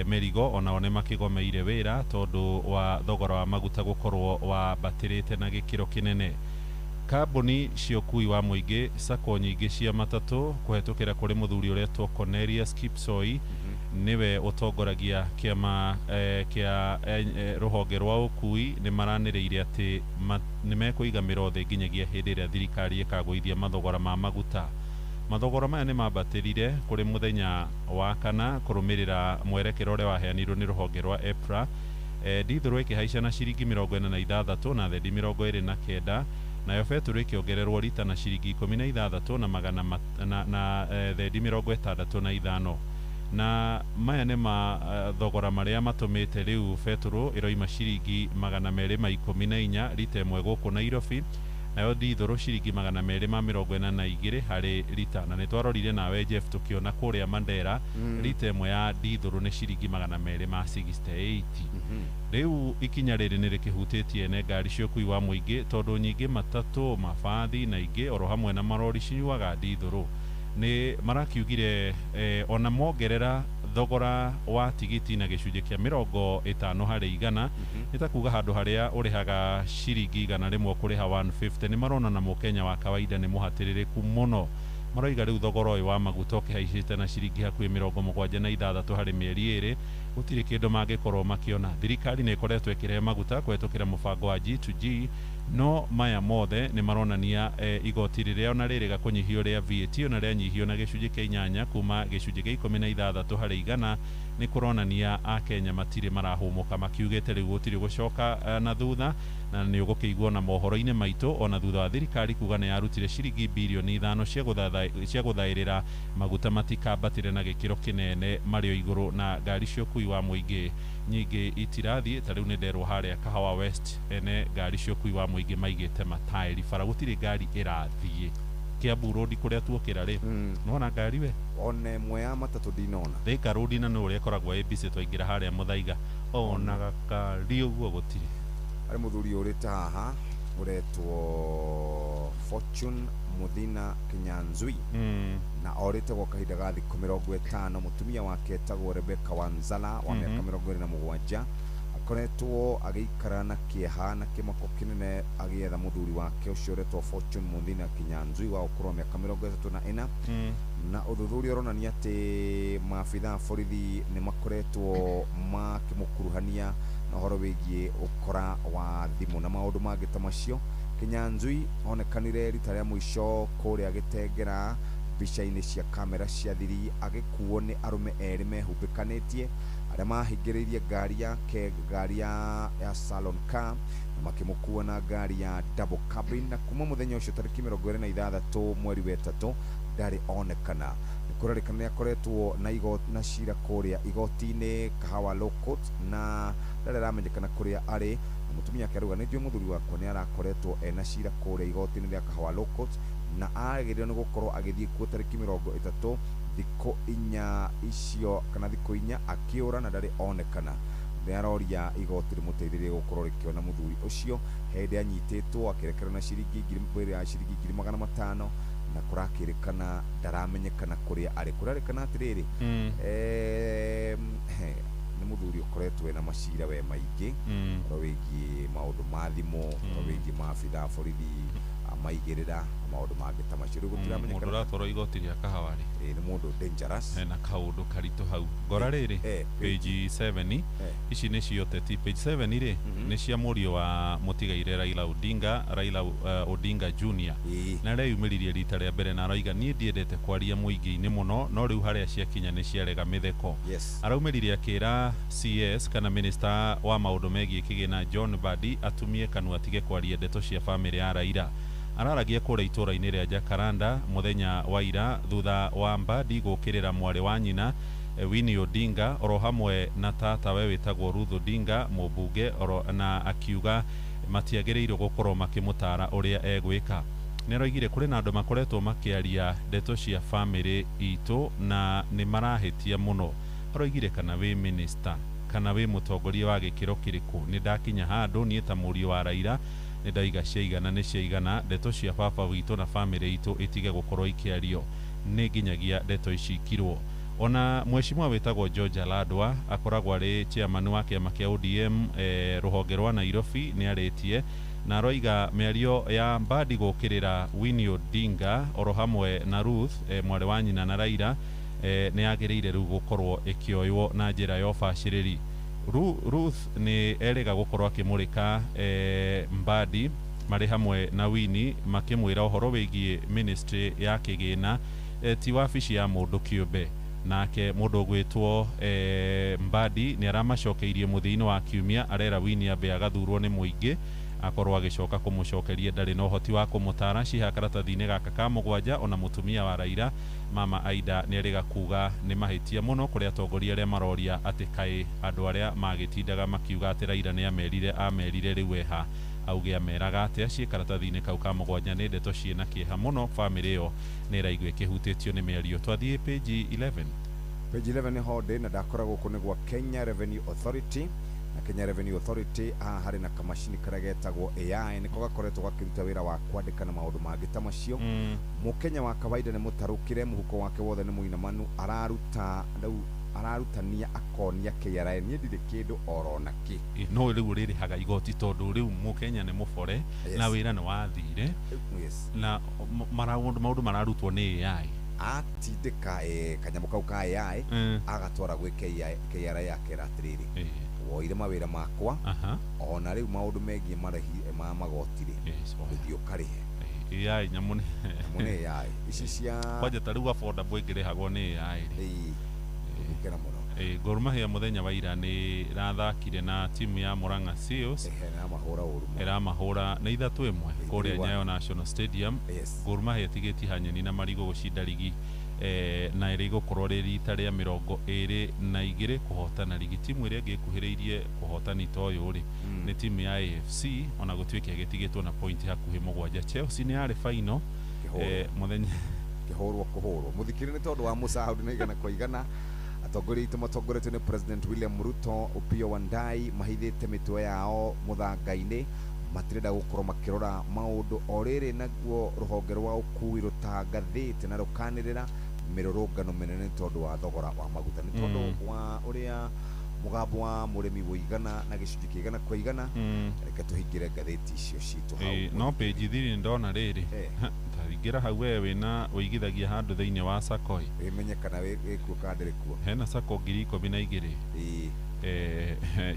mĩrigo onao nĩ makĩgomeire wĩra tondũ wa thogora wa maguta gũkorwo wambatĩrĩte na gĩkĩro kĩnene. Kambuni cia ũkui wa mũingĩ, sako nyingĩ cia matatũ kũhetũkĩra kũrĩ mũthuri ũretwo Cornelius Kipsoi niwe ũtongoragia kĩama kĩa rũhonge rwa ũkui nĩ maranĩrĩire atĩ nĩ mekũiga mĩro thĩ nginyagia hĩndĩ ĩrĩa thirikari ĩkagũithia mathogora ma maguta. Mathogora maya nĩ mambatĩrire kũrĩ mũthenya wa kana kũrũmĩrĩra mwerekero ũrĩa waheanirwo nĩ rũhonge rwa EPRA. Ndithũrũ ĩkĩhaica na ciringi 46 na thendi 29, nayo betũrũ ĩkĩongererwo rita na ciringi 16 na magana na thendi 65. Na maya nĩ mathogora marĩa matũmĩte rĩu betũrũ ĩroima ciringi 214 rita ĩmwe gũkũ Nairobi, nayo ndithũrũ ciringi 242 harĩ rita. Na nĩ twarorire nawe Jeff tũkĩona kũrĩa Mandera rita ĩmwe ya ndithũrũ nĩ ciringi 268. Rĩu ikinya rĩrĩ nĩ rĩkĩhutĩtie ene ngari cia ũkui wa mũingĩ tondũ nyingĩ matatũ, mabathi na ingĩ oro hamwe na marori cinyuaga ndithũrũ. Nĩ marakiugire ona mongerera thogora wa tigiti na gĩcunjĩ kĩa 50 harĩ 100, nĩ ta kuga handũ harĩa ũrĩhaga ciringi 100 kũrĩha 150, nĩ marona na mũkenya wa kawaida nĩ mũhatĩrĩrĩku mũno. Maroiga rĩu thogora ũyũ wa maguta ũkĩhaicĩte na ciringi hakuhĩ 76 harĩ mĩeri 2, gũtirĩ kĩndũ mangĩkorwo makĩona. Thirikari nĩ ĩkoretwo ĩkĩrehe maguta kũhetũkĩra mũbango wa G2G, no maya mothe nĩ maronania igoti rĩrĩa ona rĩrĩga kũnyihio rĩa VAT ona rĩanyihio na gĩcunjĩ kĩa 8 kuma gĩcunjĩ kĩa 16 harĩ 100, nĩ kũronania Akenya matirĩ marahũmũka, makiugĩte rĩu gũtirĩ gũcoka na thutha, na nĩ ũgũkĩiguo na mohoro-inĩ maitũ ona thutha wa thirikari kuga nĩ yarutire ciringi birioni 5 cia gũthaĩrĩra maguta matikambatĩre na gĩkĩro kĩnene marĩ o igũrũ, na ngari cia ũkui wa mũingĩ nyingĩ itirathiĩ. Ta rĩu nĩ nderwo harĩa Kahawa West ene ngari cia ũkui wa mũingĩ maigĩte mataĩri bara, gũtirĩ ngari ĩrathiĩ. Kiambu Road kũrĩa tuokĩra rĩ nona ngari we ona ĩmwe ya matatũ ndinona. Thika Road na nĩ ũrĩa ĩkoragwo ĩmbicĩ twaingĩra harĩa Mũthaiga ona gakari ũguo gũtirĩ. Harĩ mũthuri ũrĩte haha ũretwo Fortune Muthina Kinyanzui na orĩte gwa kahinda ga thikũ 50. Mũtumia wake etagwo Rebecca Wanzala wa mĩaka 27 akoretwo agĩikara na kĩeha na kĩmako kĩnene agĩetha mũthuri wake ũcio ũretwo Fortune Muthina Kinyanzui wa ũkũrũ wa mĩaka 34, na ũthuthuria ũronania atĩ maabitha a borithi nĩ makoretwo makĩmũkuruhania na ũhoro wĩgiĩ ũkora wa thimũ na maũndũ mangĩ ta macio. Kinyanzui onekanire rita rĩa mũico kũrĩa Gĩtengera mbica-inĩ cia kamera cia thiri agĩkuo nĩ arũme erĩ mehumbĩkanĩtie arĩa mahingĩrĩirie ngari ya salon car na makĩmũkua na ngari ya double cabin, na kuma mũthenya ũcio tarĩki 26 mweri wa ĩtatũ ndarĩ onekana. Nĩkũrerĩkana nĩakoretwo na cira kũrĩa igoti-inĩ Kahawa Law Court na ndarĩ aramenyekana kũrĩa arĩ. Mũtumia akĩruga nĩnjũĩ mũthuri wakwa nĩarakoretwo ena cira kũrĩa igoti-inĩ rĩa Kahawa Law Court na agĩrĩirwo nĩ gũkorwo agĩthiĩ kuo tarĩki 30 thikũ 4 icio kana thikũ 4 akĩũra na ndarĩ onekana. Nĩaroria igoti rĩmũteithĩrĩrie gũkorwo rĩkĩona mũthuri ũcio hĩndĩ anyitĩtwo akĩrekerwo na ciringi 500 na kũrakĩrĩkana ndaramenyekana kũrĩa arĩ. Kũrerĩkana atĩrĩrĩ nĩ mũthuri ũkoretwo ena macira we maingĩ wĩgiĩ maũndũ ma thimũ, wĩgiĩ maabitha a borithi amaigĩrĩra maũndũ mangĩ ta macio. Rĩu gũtiramenyekana mũndũ ũratwarwo igoti rĩa Kahawa rĩ nĩ mũndũ dangerous na kaũndũ karitũ hau. Ngora rĩrĩ page 7 ici nĩ cio teti. Page 7 rĩ nĩ cia mũriũ wa mũtigaire Raila Odinga Junior na areyumĩririe rita rĩa mbere na aroiga niĩ ndiendete kwaria mũingĩ-inĩ mũno no rĩu harĩa ciakinya nĩ ciarega mĩtheko. Araumĩririe akĩra CS kana minister wa maũndũ megiĩ kĩgĩna John Mbadi atumie kanua atige kwaria ndeto cia bamĩrĩ ya Raila. Araragia kũrĩa itũra-inĩ rĩa Jacaranda mũthenya wa ira thutha wa Mbadi gũkĩrĩra mwarĩ wa nyina Winnie Odinga oro hamwe na tata we wĩtagwo Ruth Odinga mũmbunge na akiuga matiagĩrĩirwo gũkorwo makĩmũtara ũrĩa egwĩka. Nĩaroigire kũrĩ na andũ makoretwo makĩaria ndeto cia bamĩrĩ itũ na nĩ marahĩtia mũno. Aroigire kana wĩ minister kana wĩ mũtongoria wa gĩkĩro kĩrĩkũ nĩ ndakinya handũ niĩ ta mũriũ wa Raila nĩ ndaiga ciaigana nĩ ciaigana ndeto cia baba witũ na bamĩrĩ itũ itige gũkorwo ikĩario nĩ nginyagia ndeto ici ikirwo. Ona mheshimiwa wĩtagwo George Aladwa akoragwo arĩ chairman wa kĩama kĩa ODM rũhonge rwa Nairobi nĩarĩtie na aroiga mĩario ya Mbadi gũkĩrĩra Winnie Odinga oro hamwe na Ruth mwarĩ wa nyina na Raila nĩyagĩrĩire rĩu gũkorwo ĩkĩoywo na njĩra ya ũbacĩrĩri. Ruth nĩ erĩga gũkorwo akĩmũrĩka Mbadi marĩ hamwe na Winnie makĩmwĩra ũhoro wĩgiĩ ministry ya kĩgĩna ti wabici ya mũndũ kĩũmbe. Nake mũndũ gwĩtwo Mbadi nĩ aramacokeirie mũthia-inĩ wa kiumia arera Winnie ambe agathurwo nĩ mũingĩ akorwo agĩcoka kũmũcokeria ndarĩ na ũhoti wa kũmũtara ciha karatathi-inĩ gaka ka mũgwanja. Ona mũtumia wa Raila Mama Aida nĩarĩga kuga nĩ mahĩtia mũno kũrĩ atongoria arĩa maroria atĩ kaĩ andũ arĩa magĩtindaga makiuga atĩ Raila nĩ amerire rĩu eha auge ameraga atĩ aciĩ karatathi-inĩ kau ka mũgwanja nĩ ndeto ciĩna kĩeha mũno. Bamĩrĩ ĩyo nĩ ĩraigua ĩkĩhutĩtio nĩ mĩario. Twathiĩ page 11. Page 11 nĩ honde na ndakoragwo gũkũ nĩ gwa Kenya Revenue Authority na Kenya Revenue Authority harĩ na kamacini karĩa getagwo AI nĩko gakoretwo gakĩruta wĩra wa kwandĩka na maũndũ mangĩ ta macio. Mũkenya wa kawaida nĩ mũtarũkĩre mũhuko wake wothe nĩ mũinamanu ararutania akonia KRA niĩ ndirĩ kĩndũ oro nakĩ no rĩu rĩrĩhaga igoti tondũ rĩu Mũkenya nĩ mũbore na wĩra nĩ wathire na maũndũ mararutwo nĩ AI atindĩka kanyamũ kau ka AI agatwara gwĩ KRA yake atĩrĩrĩ woire mawĩra makwa ona rĩu maũndũ megiĩ marĩhi ma magoti-rĩ gũthiĩ ũkarĩhe AI nyamũ nĩ AI ici cia kwanja ta rĩu affordable ĩngĩrĩhagwo nĩ AI gũkena mũno. Gor Mahia mũthenya wa ira nĩ rathakire na timu ya Murang'a Seals ĩramahũra na 3-1 kũrĩa Nyayo National Stadium. Gor Mahia ĩtigĩtie hanyeni na marigũ gũcinda ligi na ĩrĩ gũkorwo rĩ rita rĩa 22 kũhotana ligi. Timu ĩrĩa ĩngĩkuhĩrĩirie kũhotani ta ũyũ rĩ nĩ timu ya AFC ona gũtuĩka ĩgĩtigĩtwo na point hakuhĩ mũgwanja. Chelsea nĩ yarĩ final mũthenya kĩhũrwo mũthikĩrĩ nĩ tondũ wa mũcahudi na igana kwa igana. Atongoria itũ matongoretio nĩ President William Ruto, Opiyo Wandayi mahithĩte mĩtwe yao mũthanga-inĩ matirenda gũkorwo makĩrora maũndũ o rĩrĩ naguo rũhonge rwa ũkui rũtangathĩte na rũkanĩrĩra mĩrũrũngano mĩnene tondũ wa thogora wa maguta nĩ tondũ wa ũrĩa mũgambo wa mũrĩmi wũigana na gĩcunjĩ kĩa igana kwa igana. Reke tũhingĩre ngathĩti icio citũ hau no page 3 ndona rĩrĩ ingĩra hau we wĩna ũigithagia handũ thĩinĩ wa sacco ĩmenye kana wĩkuo kana ndĩrĩ kuo. Hena sacco 12,000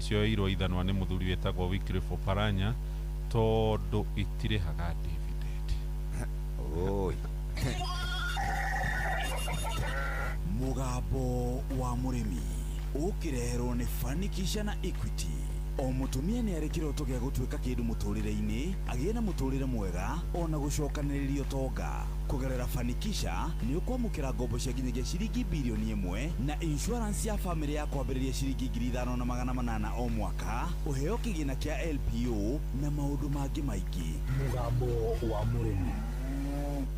cioirwo ithanwa nĩ mũthuri wĩtagwo Wycliffe Oparanya tondũ itirĩhaga dividend. mugambo wa murimi ukireherwo ni Fanikisha na Equity. O mutumia ni ari kiroto gia gutuika kindu muturire-ini, agie na muturire mwega ona gucokaniririo tonga. Kugerera Fanikisha ni ukwamukira ngombo cia nginyagia ciringi bilioni 1 na insurance ya family ya kwambiriria ciringi 5,800 o mwaka, uheo kigina kia LPO na maundu mangi maingi. Mugambo wa murimi.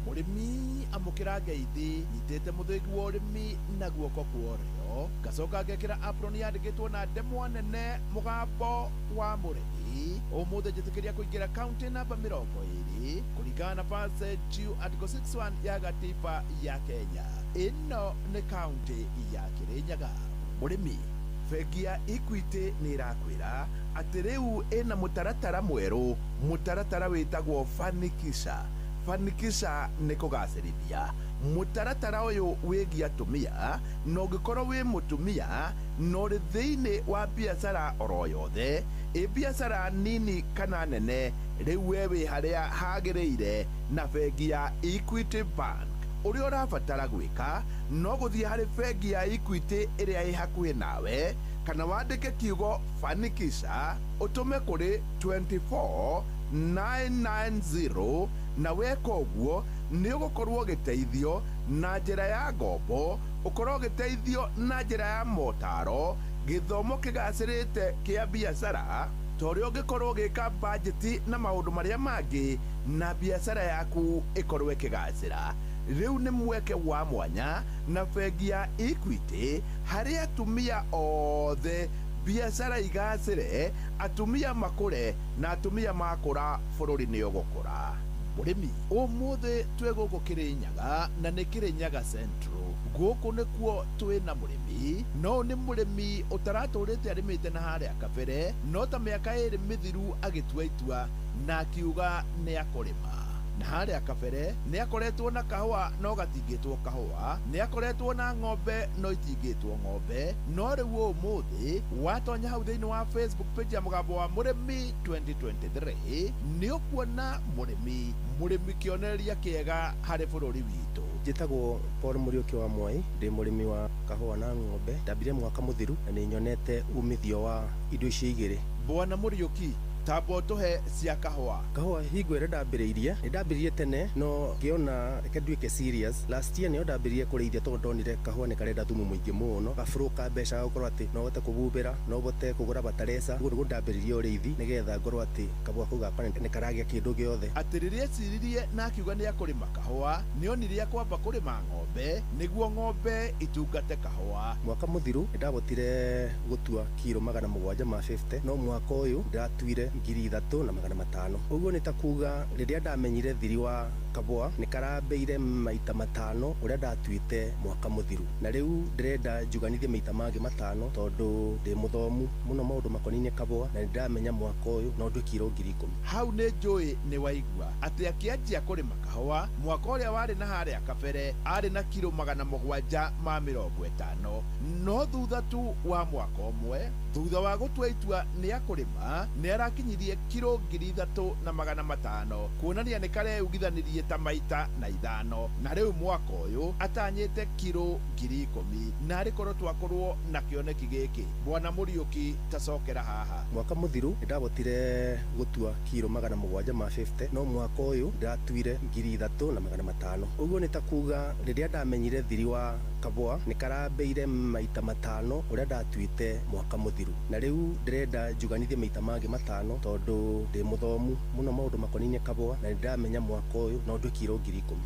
Murimi amukira ngeithi nyitete muthigi wa urimi na guoko kuorio gacoka ngekira apron yandikitwo na ndemwa nene mugambo wa murimi umuthi njitikiria kuingira county namba 20 kuringana na verse article 61 ya gatiba ya Kenya. Ino ni county ya Kirinyaga. Murimi, bengi ya Equity ni irakwira ati riu ina mutaratara mweru, mutaratara witagwo Fanikisha. Fanikisha ni kugacirithia mutaratara uyu wigia atumia no gikorwo wi mutumia no ri thiini wa biacara oro yothe biacara nini kana nene riu we wi haria hagiriire na bengi ya Equity Bank. Uria urabatara gwika no guthie hari bengi ya Equity iria i hakuhi nawe kana wandike kiugo Fanikisha utume kuri 24990 na weka uguo ni ugukorwo giteithio na njira ya ngombo, ukorwo giteithio na njira ya motaro, githomo kigacirite kia biacara, torio gikorwo gika budget na maundu maria mangi na biacara yaku ikorwo ikigacira. Riu ni mweke wa mwanya na bengi ya Equity hari atumia othe biacara igacire, atumia makure na atumia makura bururi ni ugukura. Murimi, umuthi twe guku Kirinyaga na ni Kirinyaga Central. Guku nikuo twina murimi, no ni murimi utaraturite arimite na haria kabere, no ta miaka iri mithiru agitua itua na akiuga ni akurima. Na haria kabere ni akoretwo na kahua no gatingitwo kahua, ni akoretwo na ng'ombe no itingitwo ng'ombe, no riu umuthi watonya hau thiini wa Facebook page ya mugambo wa murimi 2023 ni ukuona murimi kionereria kiega hari bururi witu. Njitagwo Paul Muriuki wa Mwai, ndi murimi wa kahua na ng'ombe. Ndambire mwaka muthiru na ni nyonete umithio wa indo ici igiri. Bwana Muriuki, tambo tuhe cia kahua hingo ira ndambiririe tene no ngiona kedwike serious. Last year nio ndambiririe kurithia tondu ndonire kahua ni karenda thumu muingi muno, gaburuka mbeca gukorwo ati no bote kububira, no bote kugura bataresa. Guo ndambiririe urithi nigetha ngorwo ati kahua kau gakwa ni karagia kindu giothe. Atiririe ciririe na akiuga ni akurima kahua, nionirie kwamba kurima ng'ombe niguo ng'ombe itungate kahua. Mwaka muthiru ndabotire gutua kilo 750, no mwaka uyu ndatwire 3,500. Uguo ni takuga riria ndamenyire thiri wa kabua ni karambeire maita 5 uria ndatwite mwaka muthiru, na riu ndirenda njuganithie maita mangi 5 tondu ndi muthomu muno maundu makoninie kabua na ndamenya mwaka uyu no ndwe kilo 10,000. Hau ni njui ni waigua ati akianjia kurima kahua mwaka uria wari na haria kabere ari na kilo 750, no thutha tu wa mwaka umwe thutha wa gutua itua ni akurima ni arakinyirie kilo 3,500, kuonania ni kareugithanirie ta maita na 5, na riu mwaka uyu atanyite kilo 10,000 na arikorwo twakorwo na kioneki giki. Bwana Muriuki, tacokera haha. Mwaka muthiru ndabotire gutua kilo 750, no mwaka uyu ndatwire 3,500. Uguo ni takuga riria ndamenyire thiri wa kabua ni karambeire maita 5 uria ndatwite mwaka muthiru, na riu ndirenda njuganithie maita mangi 5 tondu ndi muthomu muno maundu makoninie kabua na ndamenya mwaka uyu no ndwe kilo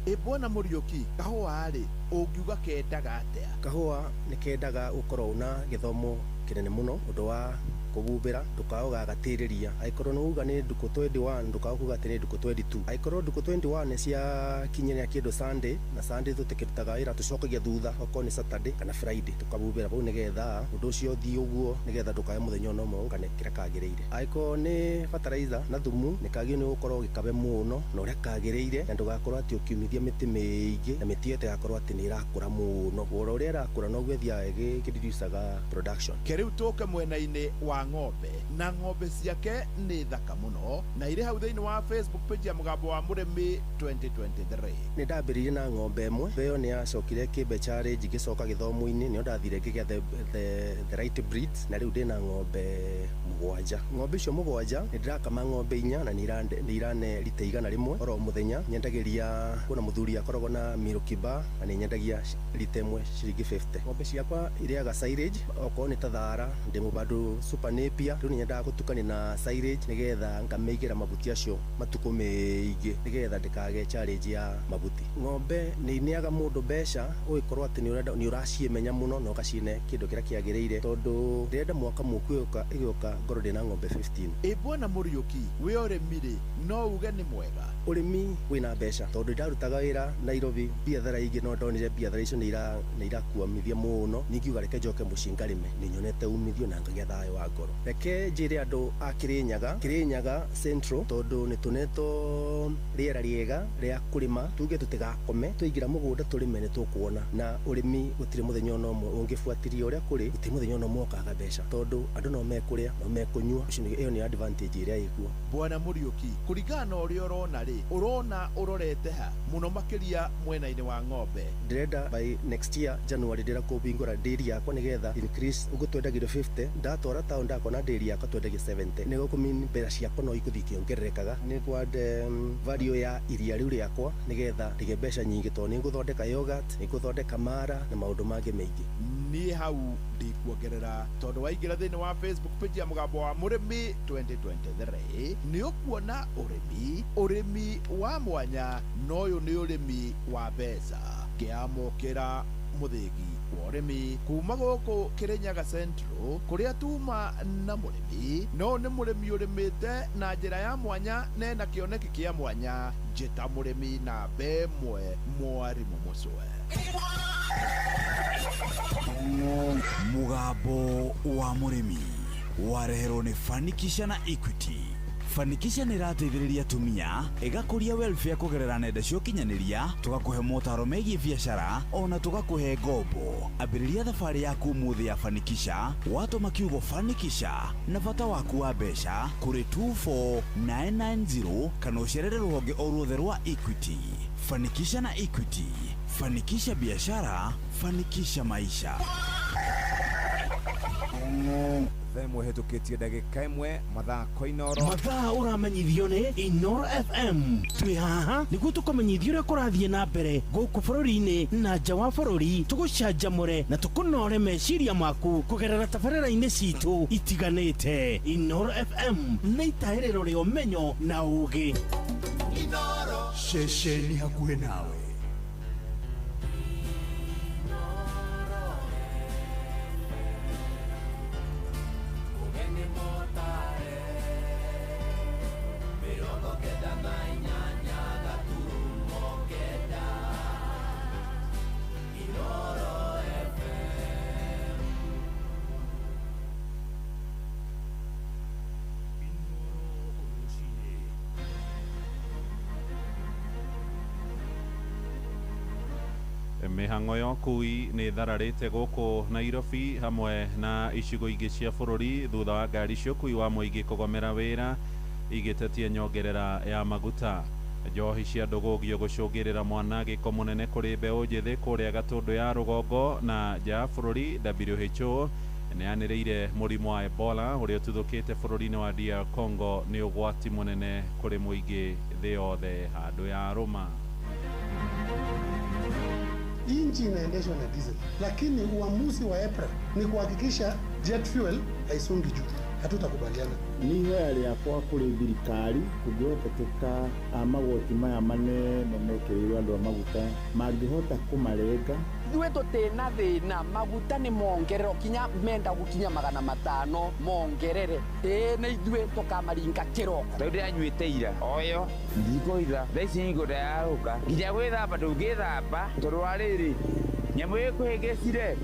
10,000. Bwana Muriuki, kahua ri ungiuga kendaga atia? Kahua ni kendaga ukorwo na githomo kinene muno undu wa kububira ndukauga gatiriria. Aikorwo nuga ni nduku 21 ndukauga ati ni nduku 22. Aikorwo nduku 21 cia kinyenya kindu Sunday na Sunday tutikirutaga ira tucokagia thutha oko ni Saturday kana Friday tukabubira bau nigetha undu ucio thi uguo nigetha ndukae muthenya no mo kana kira kagiriire. Aikorwo ni fertilizer na thumu ni kagio ni ukorwo gikabe muno na uria kagiriire na ndugakorwo ati ukiumithia miti miingi na miti yote gakorwo ati ni irakura muno. Uria irakura no gwethia gikireducaga production. Keriu tuke mwena-ini wa wa ng'ombe na ng'ombe ciake nĩ thaka mũno na irĩ hau thĩinĩ wa Facebook page ya Mũgambo wa Mũrĩmi 2023. Nĩ ndambĩrĩirie na ng'ombe ĩmwe ĩyo nĩ yacokire kĩmbe challenge ngĩcoka gĩthomo-inĩ nĩyo ndathire ngĩgĩa the right breeds na rĩu ndĩna ng'ombe mũgwanja. Ng'ombe icio mũgwanja nĩ ndĩrakama ng'ombe 4 na nĩ irane lita 100 oro mũthenya. Nyendagĩria kuna mũthuri akoragwo na milk bar na nĩ nyendagia lita 1 ciringi 50. Ng'ombe ciakwa irĩaga silage okorwo nĩ ta thara ndĩmũ bado super napier rĩu nĩ nyendaga gũtukania na silage nĩgetha ngamĩigĩra mabuti acio matukũ maingĩ nĩgetha ndĩkage challenge ya mabuti. Ng'ombe nĩ ineaga mũndũ mbeca ũgĩkorwo atĩ nĩ ũraciĩmenya mũno na ũgaciĩne kĩndũ kĩrĩa kĩagĩrĩire tondũ ndĩrenda mwaka mũku ĩgĩũka ngorwo ndĩna ng'ombe 15. Bwana Mũriũki wĩ ũrĩmi-rĩ no uge nĩ mwega? Ũrĩmi wĩna mbeca tondũ ndarutaga wĩra Nairobi biathara ingĩ no ndonire biathara icio nĩ irakuamithia mũno ningiuga reke njoke mũciĩ ngarĩme nĩ nyonete umithio na ngagĩa thayũ wa ngoro. Reke njĩre andũ a Kĩrĩnyaga Central tondũ nĩ tũnetwo rĩera rĩega rĩa kũrĩma tuge tũtigakome tũingĩra mũgũnda tũrĩme nĩ tũkuona na ũrĩmi gũtirĩ mũthenya ona ũmwe ũngĩbuatĩria ũrĩa kũrĩ gũtirĩ mũthenya ona ũmwe ũkaga mbeca tondũ andũ no mekũrĩa no mekũnyua ĩyo nĩ advantage ĩrĩa ĩkuo. Bwana Mũriũki kũringana na ũrĩa ũrona ũrorete ha mũno makĩria mwena-inĩ wa ng'ombe? Ndĩrenda by next year January ndĩra kũbingũra dairy yakwa nĩgetha increase ũguo twendagĩrio 50 ndatwara town ndakona dairy yakwa twendagia 70 nĩguo kũmini mbeca ciakwa no ikũthiĩ ikĩongererekaga nĩguo value ya iria rĩu rĩakwa nĩgetha rĩgĩe mbeca nyingĩ tondũ nĩ ngũthondeka yogurt nĩ ngũthondeka mara na maũndũ mangĩ maingĩ. Niĩ hau ndikuongerera tondũ waingĩra thĩinĩ wa Facebook page ya Mũgambo wa Mũrĩmi 2023 nĩ ũkuona ũrĩmi wa mwanya no ũyũ nĩ ũrĩmi wa mbeca ngĩamũkĩra mũthĩgi wa ũrĩmi kuma gũkũ Kĩrĩnyaga Central kũrĩa tuma na mũrĩmi no nĩ mũrĩmi ũrĩmĩte na njĩra ya mwanya na kĩoneki kĩa mwanya njĩta mũrĩmi na mbemwe Mwarimũ Mũcwe. Mũgambo wa Mũrĩmi wareherwo nĩ Fanikisha na Equity. Fanikisha nĩ ĩrateithĩrĩria atumia ĩgakũria welfare kũgerera nenda cia ũkinyanĩria tũgakũhe motaro megiĩ biacara ona tũgakũhe ngombo. Ambĩrĩria thabarĩ yaku ũmũthĩ ya Fanikisha watũma kiugo Fanikisha na bata waku wa mbeca kũrĩ 24990 kana ũcerere rũhonge o ruothe rwa Equity. Fanikisha na Equity, fanikisha biashara, fanikisha maisha. Themwe hetũkĩtie ndagĩka ĩmwe mathako Inoro. Mathaa ũramenyithio nĩ Inoro FM. Twĩ haha nĩguo tũkũmenyithia ũrĩa kũrathiĩ na mbere gũkũ bũrũri-inĩ na nja wa bũrũri tũgũcanjamũre na tũkũnore meciria maku kũgerera tabarĩra-inĩ citũ itiganĩte. Inoro FM nĩ itaĩrĩro rĩa ũmenyo na ũũgĩ. Inoro ceceni hakuhĩ nawe. Mĩhang'o ya ũkui nĩ thararĩte gũkũ Nairobi hamwe na icigo ingĩ cia bũrũri thutha wa ngari cia ũkui wa mũingĩ kũgomera wĩra igĩtetia nyongerera ya maguta. Njohi cia ndũgũgio gũcũngĩrĩra mwanangĩko mũnene kũrĩ mbeũ njĩthĩ kũrĩa Gatũndũ ya rũgongo na nja ya bũrũri. WHO nĩyanĩrĩire mũrimũ wa Ebola ũrĩa ũtuthũkĩte bũrũri-inĩ wa DR Congo nĩ ũgwati mũnene kũrĩ mũingĩ thĩ yothe handũ ya Roma. Nchi inaendeshwa na diesel, lakini uamuzi wa EPRA ni kuhakikisha jet fuel haisongi juu. Hatutakubaliana. Ni hoya rĩakwa kũrĩ thirikari kũngĩhotekeka magoti maya manene mekĩrĩirwo andũ a maguta mangĩhota kũmarenga. Ithuĩ tũtĩna thĩna, maguta nĩ mongerero kinya menda gũkinya 500 mongerere. Na ithuĩ tũkamaringa kĩroko. Tondũ ndĩranyuĩte ira oyo ndikũitha thaa ici nĩngũndayarũka nginya gwĩthamba ndũngĩthamba tondũ wa rĩrĩ nyamũ ĩkũhĩngĩcire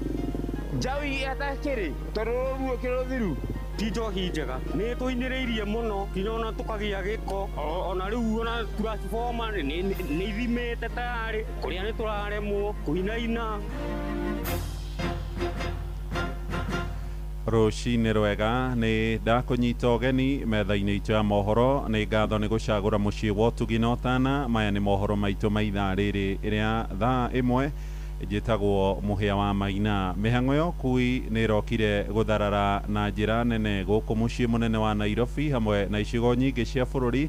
njaũ atakĩrĩ tondũ ruo kĩrũthiru ti njohi njega nĩ tũinĩrĩirie mũno kinya ona tũkagĩa gĩko ona rĩu ona transformer nĩ ithimĩte tayarĩ kũrĩa nĩ tũraremwo kũinaina. Rũcinĩ rwega nĩ ndakũnyita ũgeni metha-inĩ itũ ya mohoro nĩ ngatho nĩ gũcagũra mũciĩ wa ũtugi na ũtana. Maya nĩ mohoro maitũ ma ithaa rĩrĩ rĩa thaa ĩmwe njĩtagwo Mũhĩa wa Maina. Mĩhang'o ya ũkui nĩ ĩrokire gũtharara na njĩra nene gũkũ mũciĩ mũnene wa Nairobi hamwe na icigo nyingĩ cia bũrũri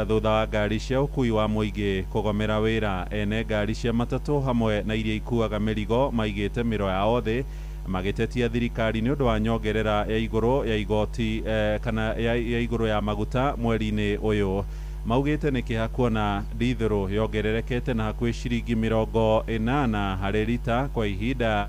thutha wa ngari cia ũkui wa mũingĩ kũgomera wĩra. Ene ngari cia matatũ hamwe na iria ikuaga mĩrigo maigĩte mĩro yao thĩ magĩtetia thirikari nĩ ũndũ wa nyongerera ya igũrũ ya igoti kana ya igũrũ ya maguta mweri-inĩ ũyũ. Maugĩte nĩ kĩha kuona ndithũrũ yongererekete na hakuhĩ ciringi 80 harĩ rita kwa ihinda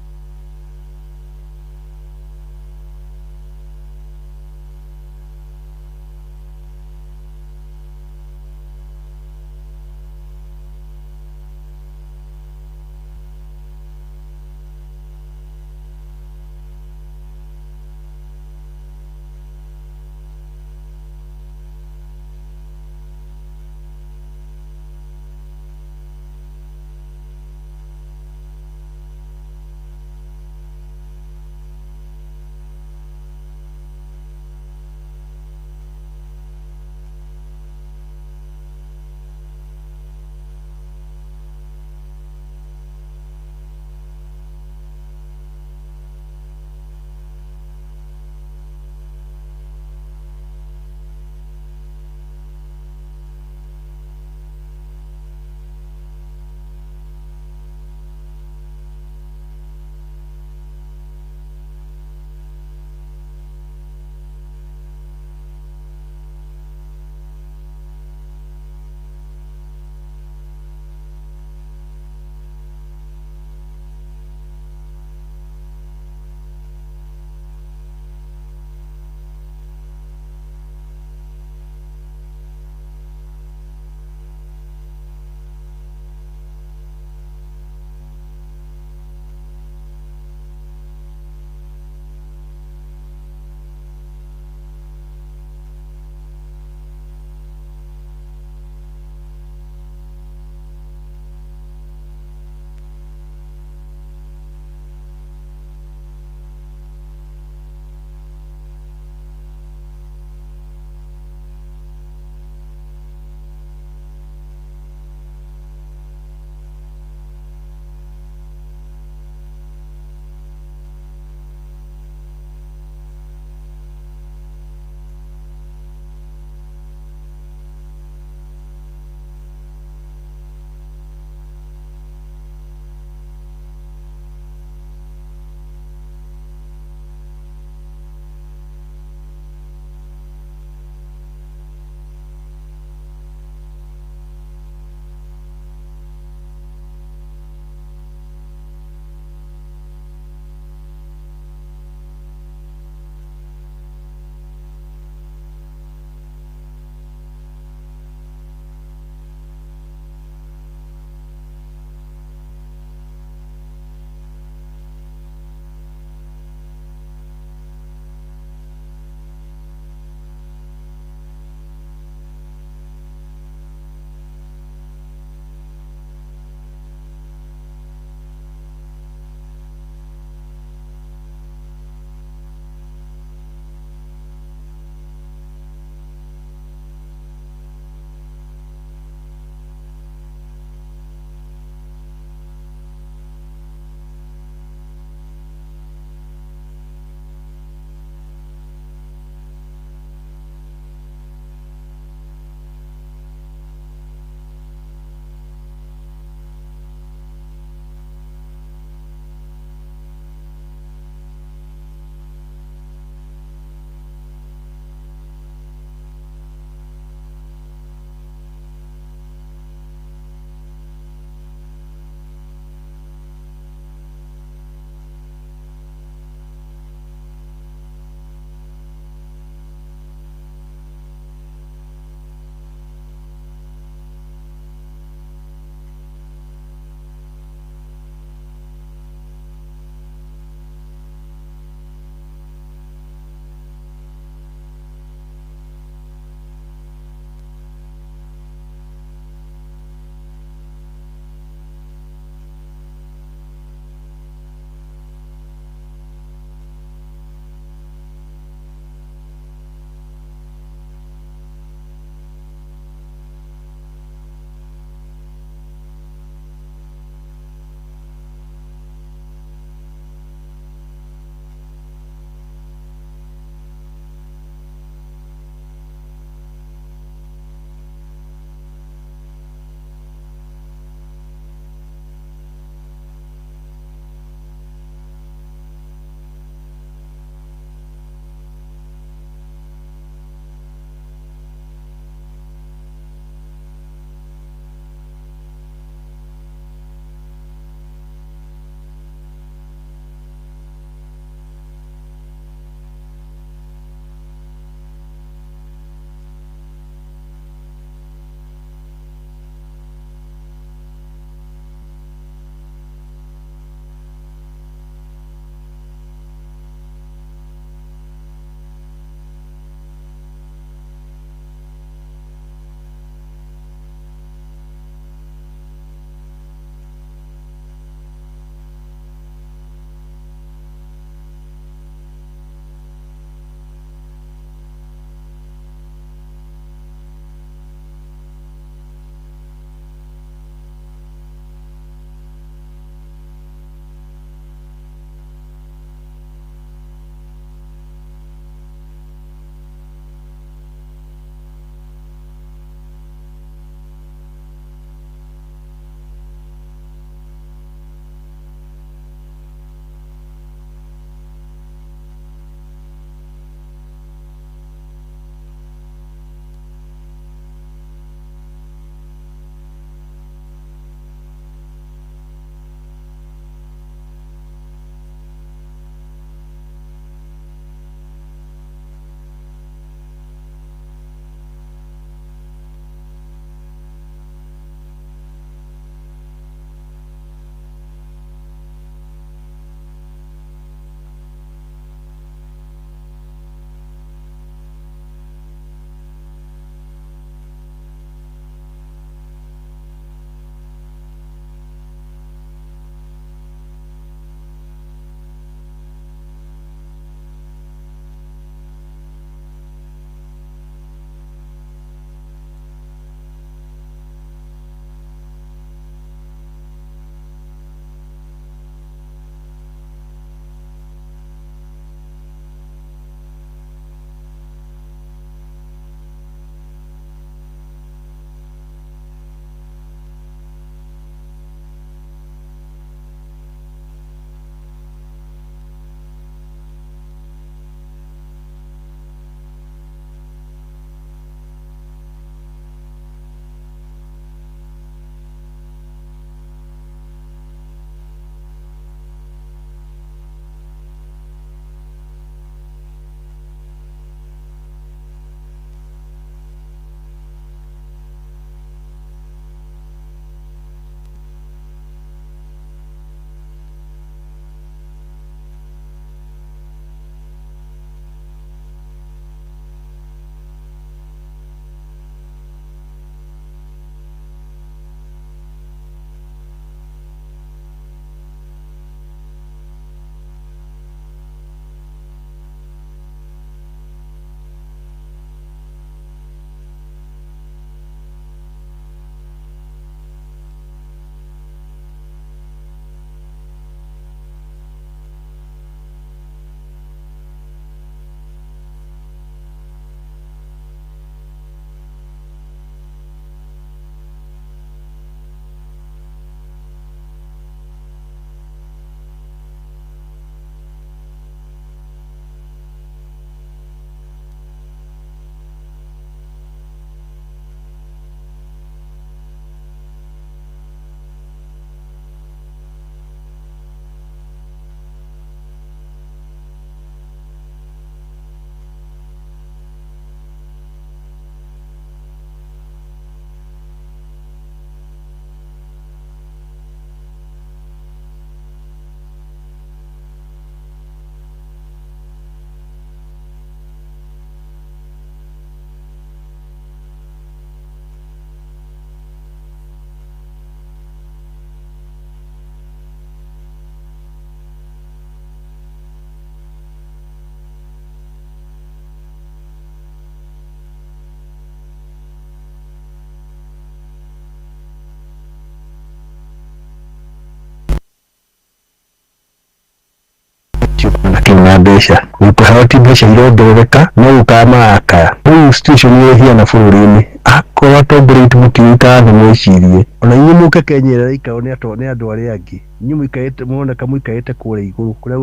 mbeca gũkaheo ti mbeca irongerereka no gũkama akaya rĩu situation ĩrĩa ĩhiana bũrũri-inĩ akorwo atongoria mũkĩnyita thĩ mwĩcirie ona inyuĩ mũke Kenya ĩikaro nĩ andũ arĩa angĩ inyuĩ mũikarĩte muoneka mũikarĩte kũrĩa igũrũ kũrĩa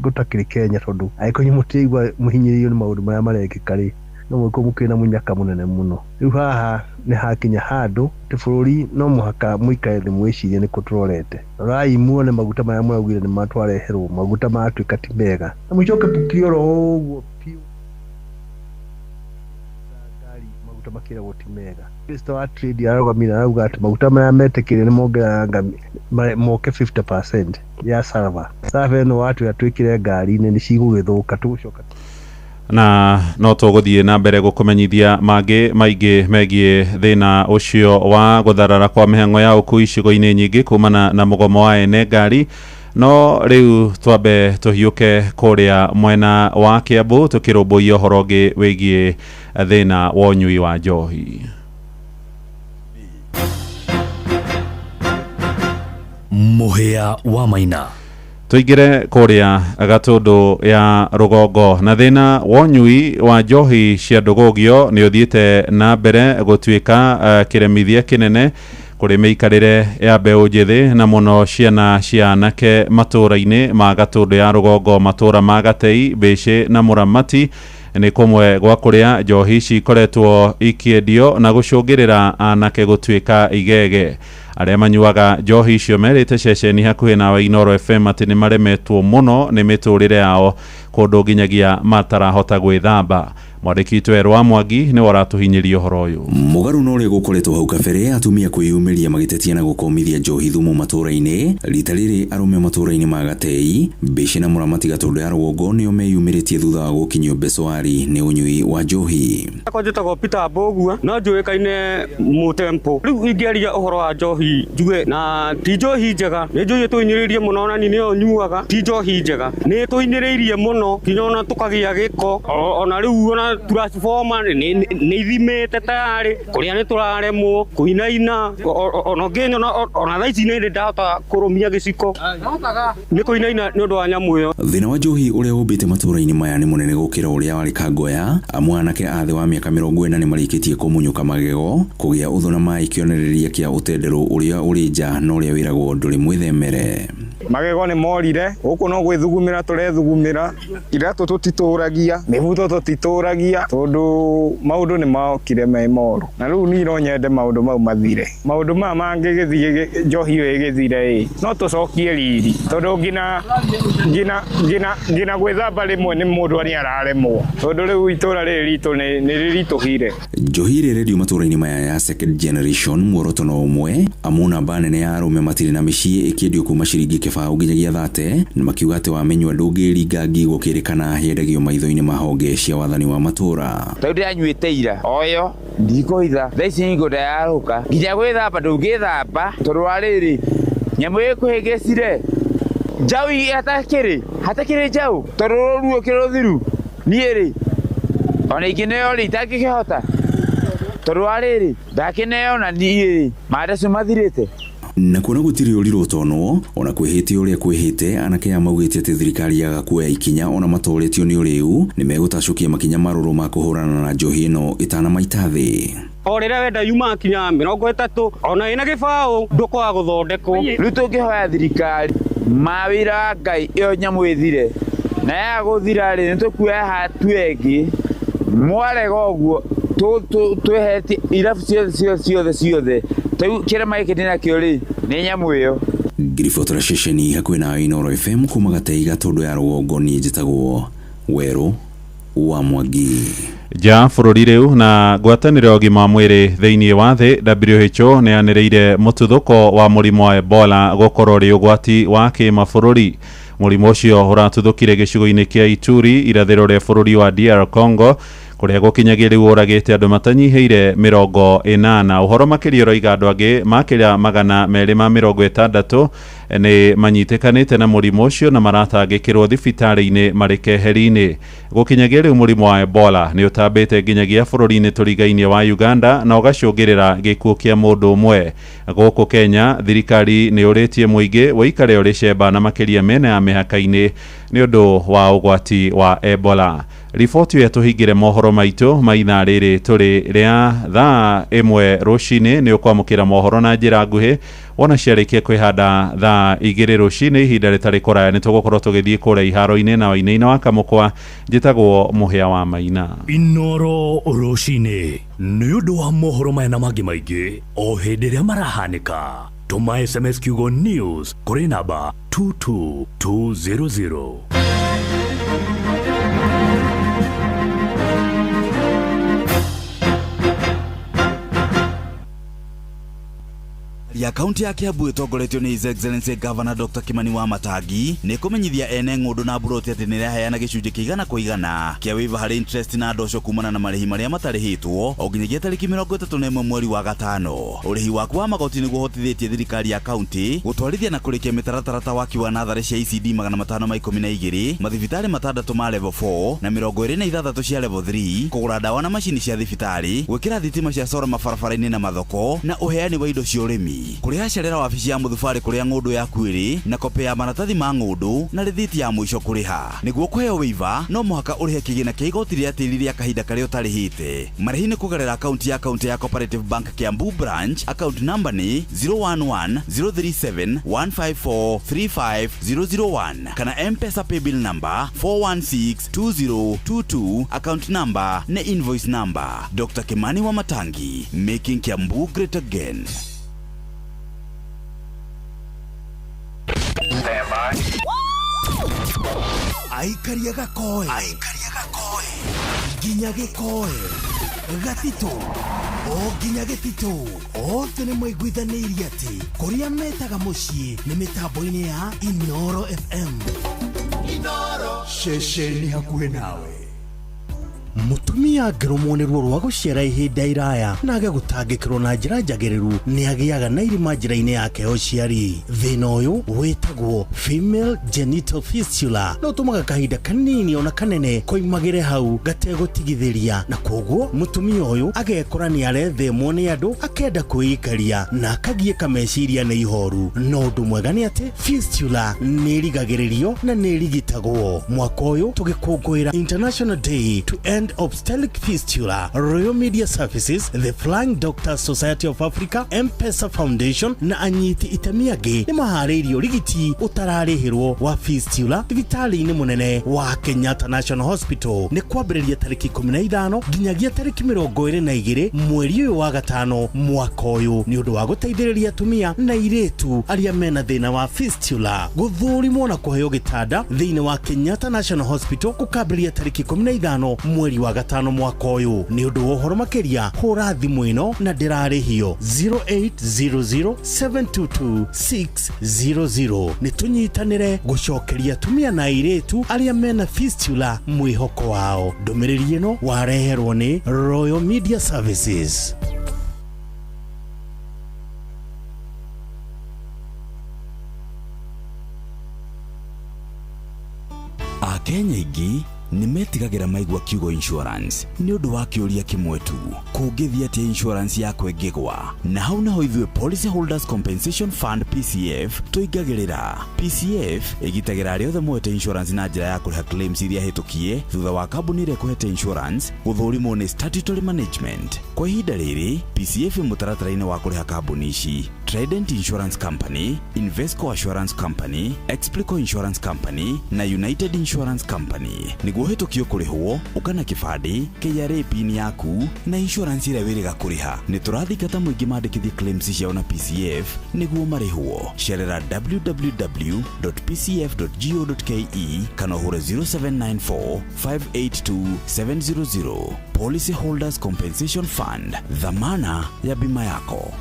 gũtakĩrĩ Kenya tondũ angĩkorwo inyuĩ mũtiraigua mũhinyĩrĩirio nĩ maũndũ marĩa marekĩka rĩ no mũkorwo mũkĩrĩ na mũnyaka mũnene mũno rĩu haha nĩ hakinya handũ tĩ bũrũri no mũhaka mũikare thĩ mwĩcirie nĩkũ tũrorete rorai muone maguta marĩa mũraugire nĩ matwareherwo maguta matuĩka ti mega na mũcoke tukioro ũguo piũ ngari maguta makĩragwo ti mega Minister wa Trade araugamira arauga atĩ maguta marĩa metĩkĩre nĩ mongeranga moke 50% ya salva ĩno watu yatwĩkire ngari-inĩ nĩ cigũgĩthũka tũgũcoka na no tũgũthiĩ na mbere gũkũmenyithia mangĩ maingĩ megiĩ thĩna ũcio wa gũtharara kwa mĩhang'o ya ũkui icigo-inĩ nyingĩ kumana na mũgomo wa ene ngari no rĩu twambe tũhiũke kũrĩa mwena wa Kiambu tũkĩrũmbũiya ũhoro ũngĩ wĩgiĩ thĩna wa ũnyui wa njohi. Mũhĩa wa Maina. Tuigire kũrĩa Gatũndũ ya rũgongo na thĩna wa ũnyui wa njohi cia ndũgũgio nĩ ũthiĩte na mbere gũtuĩka kĩremithia kĩnene kũrĩ mĩikarĩre ya mbeũ njĩthĩ na mũno ciana cia anake matũũra-inĩ ma Gatũndũ ya rũgongo matũũra ma Gatei, Mbĩcĩ na Mũramati nĩ kũmwe gwa kũrĩa njohi ici ikoretwo ikĩendio na gũcũngĩrĩra anake gũtuĩka igege. Arĩa manyuaga njohi icio merĩte ceceni hakuhĩ na Inooro FM atĩ nĩ maremetwo mũno nĩ mĩtũrĩre yao kũndũ nginyagia matarahota gwĩthamba. Mwandĩki witũ Erwa Mwangi nĩ waratũhinyĩria ũhoro ũyũ. Mũgarũ na ũrĩa gũkoretwo hau kabere atumia kwĩyumĩria magĩtetia na gũkomithia njohi thumu matũũra-inĩ, rita rĩrĩ arũme matũũra-inĩ ma Gatei, Mbĩcĩ na Mũramati Gatũndũ ya rũgongo nĩo meyumĩrĩtie thutha wa gũkinyio Beswari nĩ ũnyui wa njohi. Akwa njĩtagwo Peter Mbũgua no njũĩkaine Mũtempo. Rĩu ingĩaria ũhoro wa njohi njuge na ti njohi njega, nĩ njohi tũhinyĩrĩirie mũno na nĩyo nyuaga, ti njohi njega, nĩ tũhinyĩrĩirie mũno nginya ona tũkagĩa gĩko ona rĩu ona transformer nĩ ithimĩte tayarĩ kũrĩa nĩ tũraremwo kũinaina ona nginya ona thaa ici nĩ ndahota kũrũmia gĩciko nĩ kũinaina nĩ ũndũ wa nyamũ ĩyo. Thĩna wa njohi ũrĩa ũmbĩte matũũra-inĩ maya nĩ mũnene gũkĩra ũrĩa warĩ Kangoya. Amwe anake a thĩ wa mĩaka 40 nĩ marĩkĩtie kũmunyũka magego, kũgĩa ũthũ na mai kĩonereria kĩa ũtenderũ ũrĩa ũrĩ nja na ũrĩa wĩragwo ndũrĩ mwĩthemere. Magego nĩ morire gũkũ no gwĩthugumĩra tũrethugumĩra, iratũ tũtitũragia, mĩbuto tũtitũragia tondũ maũndũ nĩ mokire me moru na rĩu niĩ no nyende maũndũ mau mathire. Maũndũ maya mangĩgĩthiĩ njohi ĩyo ĩgĩthire no tũcokie riri tondũ ngina gwĩthamba rĩmwe nĩ mũndũ nĩ araremwo tondũ rĩu itũra rĩrĩ ritũ nĩ rĩritũhire. Njohi ĩrĩa ĩrendio matũũra-inĩ maya ya second generation muoroto no ũmwe, amu namba nene ya arũme matirĩ na mĩciĩ ĩkĩendio kuma ciringi kĩbaũ nginyagia 30 na makiuga atĩ wamenywa ndũngĩringa ngi gũkĩrĩkana yendagio maitho-inĩ ma honge cia wathani wa matũũra. Tondũ anyuĩte ira oyo ndikũitha thaa ici ngũnda yarũka nginya gwĩthamba ndũngĩthamba tondũ wa rĩrĩ nyamũ ĩkũhĩngĩcire njaũ hatakĩrĩ njaũ tondũ ruo kĩrũthiru niĩ rĩ ona ingĩneo rĩ itangĩkĩhota tondũ wa rĩrĩ ndakĩneo na niĩ rĩ mandecu mathirĩte. Na kuona gũtirĩ ũrirũ ũtonwo ona kwĩhĩte ũrĩa kwĩhĩte, anake aya maugĩte atĩ thirikari yaga kuoya ikinya ona matũrĩtio nĩ ũrĩu nĩ megũtacũkia makinya marũrũ ma kũhũrana na njohi ĩno ĩtanamaita thĩ. O rĩrĩa wenda yuma kinya 30 ona ĩna gĩbaũ ndũkwaga gũthondekwo. Rĩu tũngĩhoya thirikari mawĩra Ngai ĩyo nyamũ ĩthire na ya gũthira rĩ nĩ tũkuoya hatu ĩngĩ mwarega ũguo twĩhetie irabu ciothe tau kĩrema gĩkĩ ndĩnakĩo rĩ nĩ nyamũ ĩyo. Ngiribotora ceceni hakuhĩ na Inooro FM kuma Gatei Gatũndũ ya rũgongo niĩ njĩtagwo Werũ wa Mwangi. Ja bũrũri rĩu na ngwatanĩro ũgima wa mwĩrĩ thĩinĩ wa thĩ WHO nĩ yanĩrĩire mũtuthũko wa mũrimũ wa Ebola gũkorwo rĩ ũgwati wa kĩmabũrũri. Mũrimũ ũcio ũratuthũkire gĩcigo-inĩ kĩa Ituri irathĩro rĩa bũrũri wa DR Congo kuria gukinyagia riu uragite andu matanyiheire 80 uhoro makiria roiga andu angi makiria 260 ni manyitikanite na murimu ucio na maratangikirwo thibitari-ini marikeheri-ini gukinyagia riu murimu wa Ebola ni utambite nginyagia bururi-ini turigainie wa Uganda na ugacungirira gikuo kia mundu umwe guku Kenya. Thirikari ni uritie muingi waikare uri cemba na makiria mena ya mihaka-ini ni undu wa ugwati wa Ebola. Riboti ya tuhingire mohoro maitu maitha riri turi ria thaa 1 rucini ni ukwamukira mohoro na njira nguhi wona ciarikia kwihanda thaa 2 rucini ihinda ritari kuraya ni tugukorwo tugithie kuria iharo-ini na waina-ini wa Kamukwa. Njitagwo Muhia wa Maina. Inoro rucini ni undu wa mohoro maya na mangi maingi o hindi ria marahanika. Tuma SMS kiugo news kuri namba 22200. ya kaunti ya Kiambu itongoretio ni His Excellency Governor Dr. Kimani wa Matangi ni kumenyithia ene ng'undu na buroti ati niraheana gicunji kiigana kwa igana kia waiva hari interest na ndoco kumana na marihi maria matarihitwo o nginyagia tariki 31 mweri wa gatano. Urihi waku wa magoti niguo hotithitie thirikari ya kaunti gutwarithia na kurikia mitaratara ta waki wa nathari cia ECD 512 mathibitari matandatu ma level 4 na 26 cia level 3 kugura dawa na mashini cia thibitari gwikira thitima cia solar mabarabara-ini na mathoko na uheani wa indo cia urimi kuria cerera wabici ya muthubari kuria ng'undu yaku iri na kopi ya maratathi ma ng'undu na rithiti ya mwisho kuriha niguo kuheo waiva no muhaka urihe kigina kia igoti ria tiri ria kahinda karia utarihite. Marihi ni kugerera akaunti ya Cooperative Bank Kiambu branch. Account number ni 011-037-154-35001 kana M-Pesa paybill number 4162022. Account number ne invoice number. Dr. Kimani wa Matangi, making Kiambu great again. Aikaria gakoe nginya gikoe gatito o nginya gitito othe nĩ maiguithanirie ati kuria metaga mucii nĩ mitambo-ini ya Inoro FM. Inoro ceceni hakuhe nawe. Mutumia ngĩrũmwo nĩ ruo rwa gũciara ihinda iraya na age gũtangĩkĩrwo na njĩra njagĩrĩru nĩ agĩaga na irima njĩra-inĩ yake ya ũciari. Thĩna ũyũ wĩtagwo female genital fistula no ũtũmaga kahinda kanini ona kanene koimagĩre hau gategũtigithĩria, na koguo mũtumia ũyũ agekora nĩ arethemwo nĩ andũ akenda kwĩikaria na akagiĩka meciria nĩ ihoru. No ũndũ mwega nĩ atĩ fistula nĩ ĩrigagĩrĩrio na nĩ ĩrigitagwo. Mwaka ũyũ tũgĩkũngũĩra International Day to End Obstetric Fistula, Royal Media Services, the Flying Doctors Society of Africa, M-Pesa Foundation na anyiti itemi angĩ nĩ maharĩirie ũrigiti ũtararĩhĩrwo wa fistula thibitarĩ-inĩ mũnene wa Kenyatta National Hospital. Nĩ kwambĩrĩria tariki 15 nginyagia tariki 22 mweri ũyũ wa gatano mwaka ũyũ nĩ ũndũ wa gũteithĩrĩria atumia na airĩtu arĩa mena thĩna wa fistula. Gũthũrimwo na kũheo gĩtanda thĩinĩ wa Kenyatta National Hospital gũkambĩrĩria tariki 15 mweri wa gatano mwaka ũyũ. Nĩ ũndũ wa ũhoro makĩria hũra thimũ ĩno na ndĩrarĩhio 0800722600. Nĩ tũnyitanĩre gũcokeria atumia na airĩtu arĩa mena fistula mwĩhoko wao. Ndũmĩrĩri ĩno wareherwo nĩ Royal Media Services. Akenya ingi nimetigagira maigwa kiugo insurance ni undu wa kiuria kimwe tu kungithia ati insurance yako ingigwa na hau naho ithuĩ Policy Holders Compensation Fund PCF tuingagirira. PCF igitagira aria othe mwete insurance na njira ya kuriha claims iria hitukie thutha wa kambuni iria kuhete insurance guthurimwo ni statutory management. Kwa ihinda riri PCF mutaratara-ini wa kuriha kambuni ici Trident Insurance Company, Invesco Assurance Company, Explico Insurance Company na United Insurance Company. Niguo hitukio kurihwo ukana kibandi KRA pin yaku na insurance ira wiriga kuriha. Ni turathingata muingi mandikithie claims ciao na PCF niguo marihwo. Cerera www.pcf.go.ke kana hure 0794 582 700. Policy Holders Compensation Fund, dhamana ya bima yako.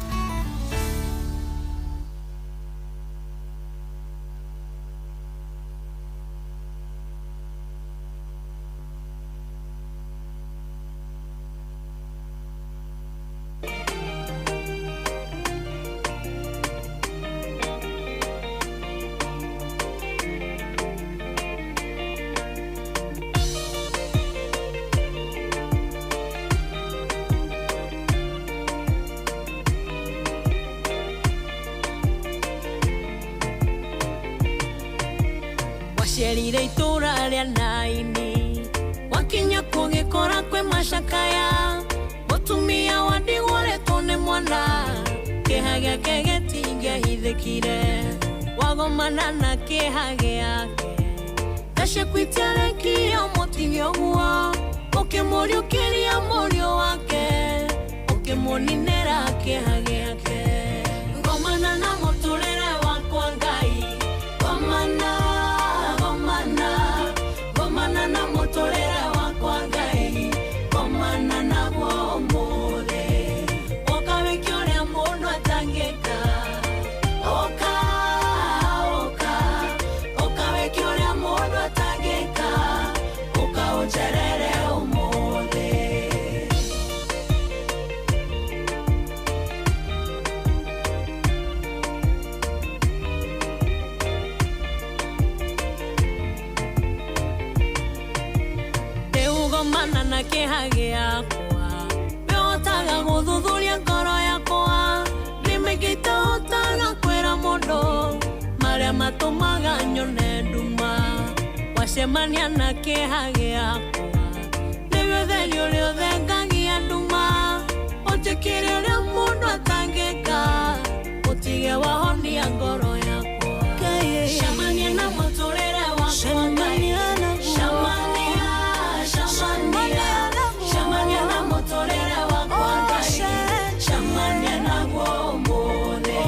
waciarire itura ria Naini wakinya kugikora kwe macakaya mutumia wa ndigũrĩtwo nĩ mwana kĩeha gĩake gĩtingĩahithĩkire wagomana na kĩeha gĩake ndacekwitia rekio mũtige ũguo ũkĩmũriũkĩria mũriũ wake ũkĩmũninĩra kĩeha gĩake ngomana na mũtũrĩre wakwa Ngai ngomana na mũtũrĩre wakwa Ngai ngomana naguo ũmũthĩ ũkawĩkia ũrĩa mũndũ atangĩka ũkawĩkia ũrĩa mũndũ atangĩka ũkaũnjerere ũmũthĩ. Ndĩugomana na kĩeha gĩakwa nĩhotaga gũthuthuria ngoro yakwa nĩmĩngĩte hotaga kwĩra mũndũ marĩa matũmaga nyone nduma wacemania na kĩeha gĩakwa nĩwe ũtheri ũrĩa ũthengagia nduma ũnjĩkĩre ũrĩa mũndũ atangĩka ũtige wahonia ngoro yakwa cemania na mũtũrĩre wakwa Ngai cemania na mũtũrĩre wakwa Ngai cemania naguo ũmũthĩ.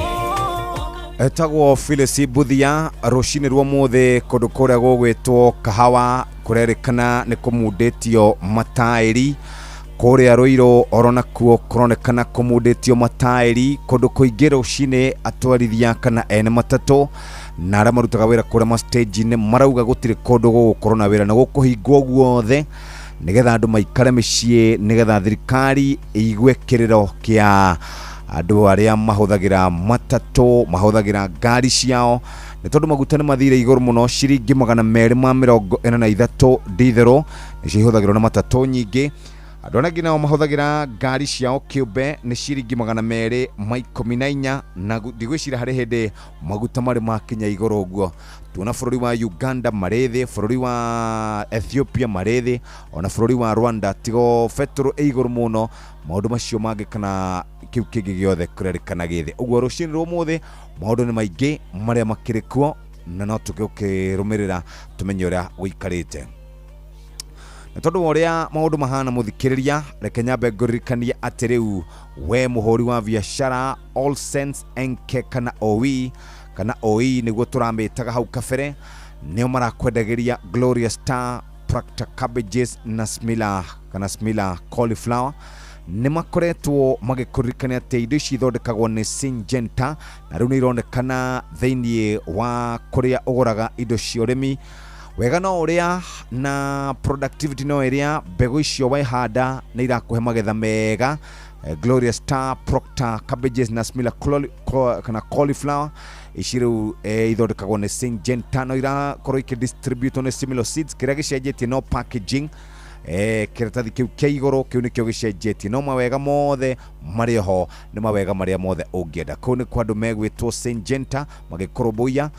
Etagwo Phyllis Buthia rũcinĩ rwa mũthĩ kũndũ kũrĩa gũgwĩtwo Kahawa kũrerĩkana nĩ kũmundĩtio mataĩri kũrĩa Rũirũ orona kuo kũronekana kũmundĩtio mataĩri kũndũ kũingĩ rũcinĩ atwarithia kana ene matatũ na arĩa marutaga wĩra kũrĩa ma-stage-inĩ marauga gũtirĩ kũndũ gũgũkorwo na wĩra na gũkũhingwo guothe nĩgetha andũ maikare mĩciĩ nĩgetha thirikari ĩigue kĩrĩro kĩa andũ arĩa mahũthagĩra matatũ mahũthagĩra ngari ciao nĩ tondũ maguta nĩ mathire igũrũ mũno ciringi 243 nditherũ nĩcio ihũthagĩrwo na matatũ nyingĩ andũ arĩa angĩ nao mahũthagĩra ngari ciao kĩũmbe nĩ ciringi 214 na ndigwĩciria harĩ hĩndĩ maguta marĩ makinya igũrũ ũguo tuona bũrũri wa Uganda marĩ thĩ bũrũri wa Ethiopia marĩ thĩ ona bũrũri wa Rwanda tigo petrol ĩ igũrũ mũno maũndũ macio mangĩ kana kĩu kĩngĩ gĩothe kũrerĩkana gĩthĩ ũguo rũcinĩ rwa ũmũthĩ maũndũ nĩ maingĩ marĩa makĩrĩ kuo na no tũkĩrũmĩrĩra tũmenye ũrĩa gũikarĩte. Na tondũ ũrĩa maũndũ mahana mũthikĩrĩria reke nyambe ngũririkanie atĩ rĩu we mũhũri wa biacara All Sense NK kana OE nĩguo tũramĩtaga hau kabere nĩo marakwendagĩria Glorious Star Proctor Cabbages na Smila Cauliflower nĩ makoretwo magĩkũririkania atĩ indo ici ithondekagwo nĩ Syngenta na rĩu nĩ ironekana thĩinĩ wa kũrĩa ũgũraga indo cia ũrĩmi wega no ũrĩa na productivity no ĩrĩa mbegũ icio waihanda nĩ irakũhe magetha mega Glorious Star Proctor Cabbages na Smila Cauliflower ici rĩu ithondekagwo nĩ Syngenta no irakorwo ikĩdistributwo nĩ Similo Seeds kĩrĩa gĩcenjetie no packaging kĩratathi kĩu kĩa igũrũ kĩu nĩkĩo gĩcenjetie no mawega mothe marĩ ho nĩ mawega marĩa mothe ũngĩenda kũu nĩ kwa andũ megwĩtwo Syngenta magĩkũrũmbũiya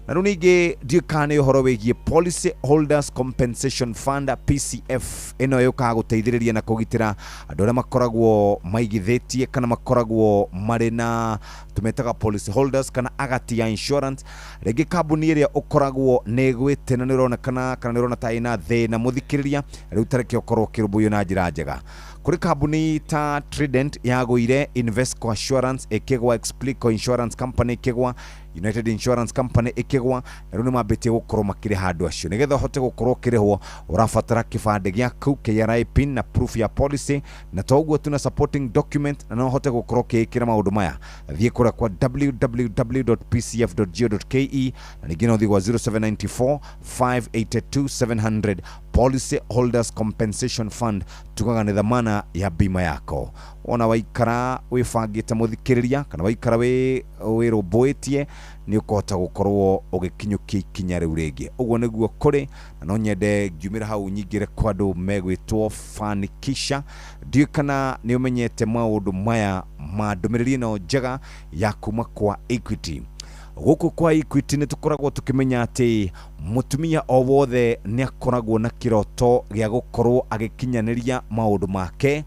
na rĩu ningĩ ndiũĩ kana nĩ ũhoro wĩgiĩ Policy Holders Compensation Fund PCF ĩno yũkaga gũteithĩrĩria na kũgitĩra andũ arĩa makoragwo maigithĩtie kana makoragwo marĩ na tũmetaga policy holders kana agati ya insurance rĩngĩ kambuni ĩrĩa ũkoragwo nĩ ĩgwĩte na nĩ ũronekana kana nĩ ũrona ta ĩna thĩna mũthikĩrĩria rĩu tareke ũkorwo ũkĩrũmbũiyo na njĩra njega kuri kambuni ta Trident yagũire Invesco Assurance ĩkĩgwa Explico Insurance Company ĩkĩgwa United Insurance Company ĩkĩgwa na rĩu nĩ mambĩtie gũkorwo makĩrĩ handũ acio nĩgetha ũhote gũkorwo ũkĩrĩhwo ũrabatara kĩbandĩ gĩaku KRA pin na proof ya policy na to ũguo tuna supporting document na no ũhote gũkorwo ũkĩĩkĩra maũndũ maya thiĩ kũrĩa kwa www.pcf.go.ke na ningĩ no thiĩ kwa 0794 582 700 Policy Holders Compensation Fund tugaga nĩ dhamana ya bima yako ona waikara wĩbangĩte mũthikĩrĩria kana waikara wĩrũmbũĩtie nĩ ũkũhota gũkorwo ũgĩkinyũkia ikinya rĩu rĩngĩ ũguo nĩguo kũrĩ na no nyende ngiumĩra hau nyingĩre kwa andũ megwĩtwo Fanikisha ndiũĩ kana nĩ ũmenyete maũndũ maya ma ndũmĩrĩri ĩno njega ya kuma kwa Equity guku kwa Equity ni tukoragwo tukimenya ati mutumia o wothe ni akoragwo na kiroto gya gukorwo agikinyaniria maundu make,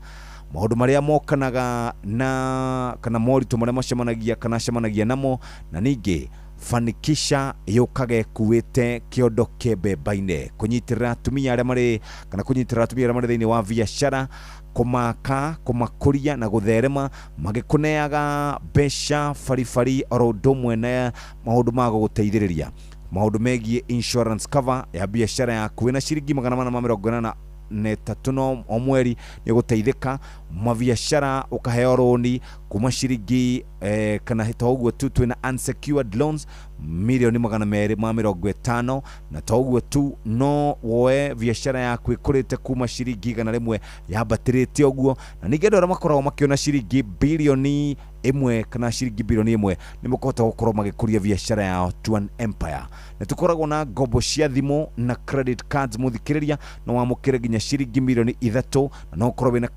maundu maria mokanaga na kana moritu maria macemanagia kana acemanagia namo, na ningi fanikisha yukage kuwete kiondo kebembaine kunyitirira atumia aria mari kana kunyitirira atumia aria mari thiini wa biashara, kumaka kumakuria na gutherema magikuneaga besha farifari oro ndomwe na maundu ma guteithiriria maundu megie insurance cover ya biashara yaku na ciringi 483 o mweri ni guteithika mabiashara ukaheo roni kuma ciringi kana hita uguo tu twina unsecured loans milioni 250 na to uguo tu no woe biashara yaku ikurite kuma ciringi gana rimwe yambatirite uguo, na ningendo ra makoragwo makiona ciringi bilioni imwe kana ciringi bilioni imwe ni mukohota gukorwo magikuria biashara yao to an empire. Na tukoragwo na ngombo cia thimu na credit cards muthikiriria no wamukire ginya ciringi milioni 3 na no ukorwo na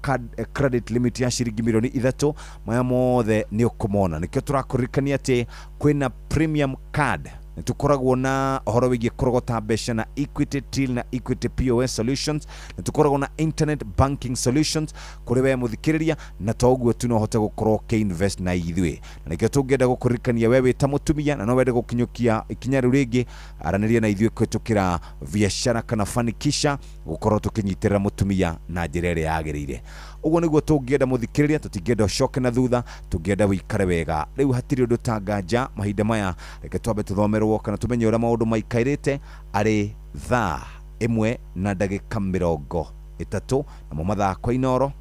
credit limit ya ciringi milioni 3 maya mothe ni ukumona. Nikio turakurikania ati kwina premium card tukoragwo na ohoro wigie kurogota mbeca na Equity Till na Equity POS Solutions, na tukoragwo na internet banking solutions kuri we muthikiriria, na to uguo tu no hote gukorwo ke invest na ithwe. Na nikio tungenda gukurikania wewe ta mutumia na no wende gukinyukia ikinya riu ringi araniria na ithwe kwitukira biashara kana fanikisha gukorwo tukinyitirira mutumia na njira iria yagirire. Uguo niguo tungenda muthikiriria, tutingenda ucoke na thutha, tungenda wikare wega. Riu hatiri undu tanganja mahinda maya reke twambe tuthomerwo kana tumenye ura maundu maikairite ari thaa 1:30 na mathako Inoro.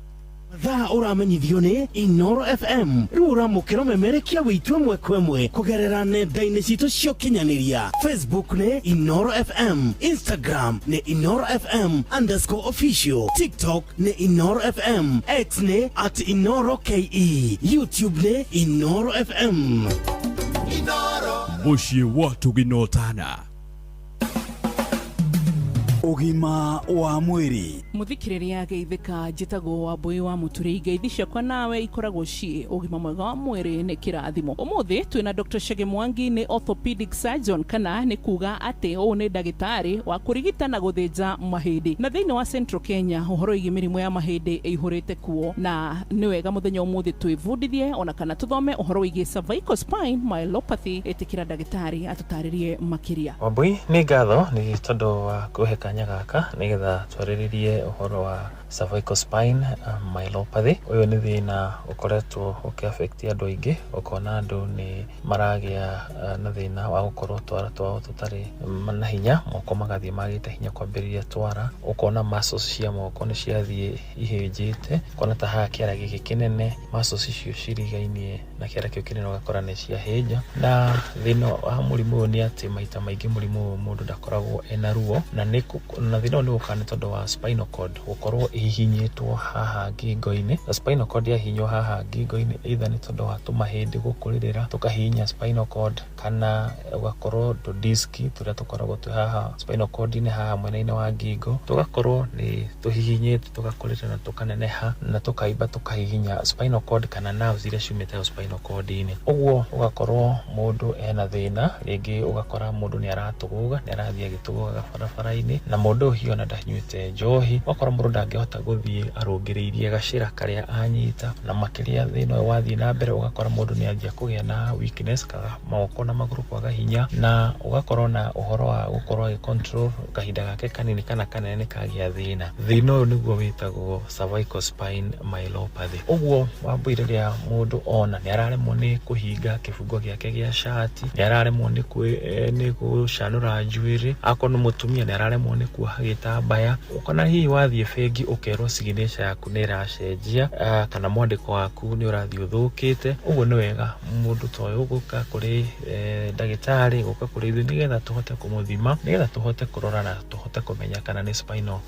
Thaa uramenyithio ni Inoro FM. Riu uramukira memerekia witwe mwekwemwe kugerera nenda-ini citu cio kinyaniria. Facebook ni Inoro FM, Instagram ni Inoro FM _official, TikTok ni Inoro FM, X ni @InoroKE, YouTube ni Inoro FM. Inoro muciĩ watu ginotana ugima wa mwiri muthikiriria geithika njitagwo wa Mbui wa Muturi. Ngeithicia kwa nawe ikoragwo ci ugima mwega wa mwiri ni kirathimo. Umuthi twina Dr. Chege Mwangi ni orthopedic surgeon kana ni kuga ati o ni ndagitari wa kurigita na guthinja mahindi na thiini wa Central Kenya. Uhoro igi mirimo ya mahindi ihurite kuo na ni wega muthenya umuthi twivundithie ona kana tuthome uhoro igi cervical spine myelopathy etikira ndagitari atutaririe makiria. Mbui ni ngatho ni tondu wa kuheka gaka nigetha twariririe uhoro wa cervical spine myelopathy. Uyu ni thina ukoretwo ukiaffect andu aingi, ukona andu ni maragia na thina wa gukorwo twara twao tutari na hinya, moko magathie magite hinya kwambiriria twara, ukona muscles cia moko ni ciathie ihinjite, ukona ta ha kiara giki kinene muscles icio cirigainie na kiara kiu kinene ugakora ni cia hinja. Na thina wa murimu ni ati maita maingi murimu mundu ndakoragwo ena ruo na na thina ni ukane tondu wa spinal cord gukorwo ihinyitwo haha ngingo-ini. Na spinal cord ya hinyo haha ngingo-ini either ni tondu wa tumahindi gukuririra tukahinya spinal cord, kana ugakorwo tu diski turia tukoragwo tu haha spinal cord ni haha mwena-ini wa ngingo tugakorwo ni tuhihinyite tugakurira na tukaneneha na tukaimba tukahihinya spinal cord kana nerves iria ciumite spinal cord-ini. Uguo ugakorwo mundu ena thina, ringi ugakora mundu ni aratuguga ni arathie agituguga barabara-ini na mundu hiyo na ndanyuite njohi, wakora mundu ndangihota guthie arungiriirie gacira karia anyita, na makiria thina wathie na mbere ugakora mundu ni anjia kugia na weakness ka moko na maguru kwaga hinya, na ugakorwo na uhoro wa gukorwo control kahinda gake kanini kana kanene kagia thina. Thina uyu niguo witagwo cervical spine myelopathy. Uguo wambiriria mundu ona ni araremwo ni kuhinga kifungo giake gia shati, ni araremwo ni gucanura njuiri, akorwo mutumia ni araremwo ni kuoha gitambaya, ukona hihi wathie bengi ukerwo signature yaku ni iracenjia kana mwandiko waku ni urathie uthukite. Uguo ni wega mundu toyo guka kuri ndagitari, guka kuri ithu nigetha tuhote kumuthima, nigetha tuhote kurora na tuhote kumenya kana ni spinal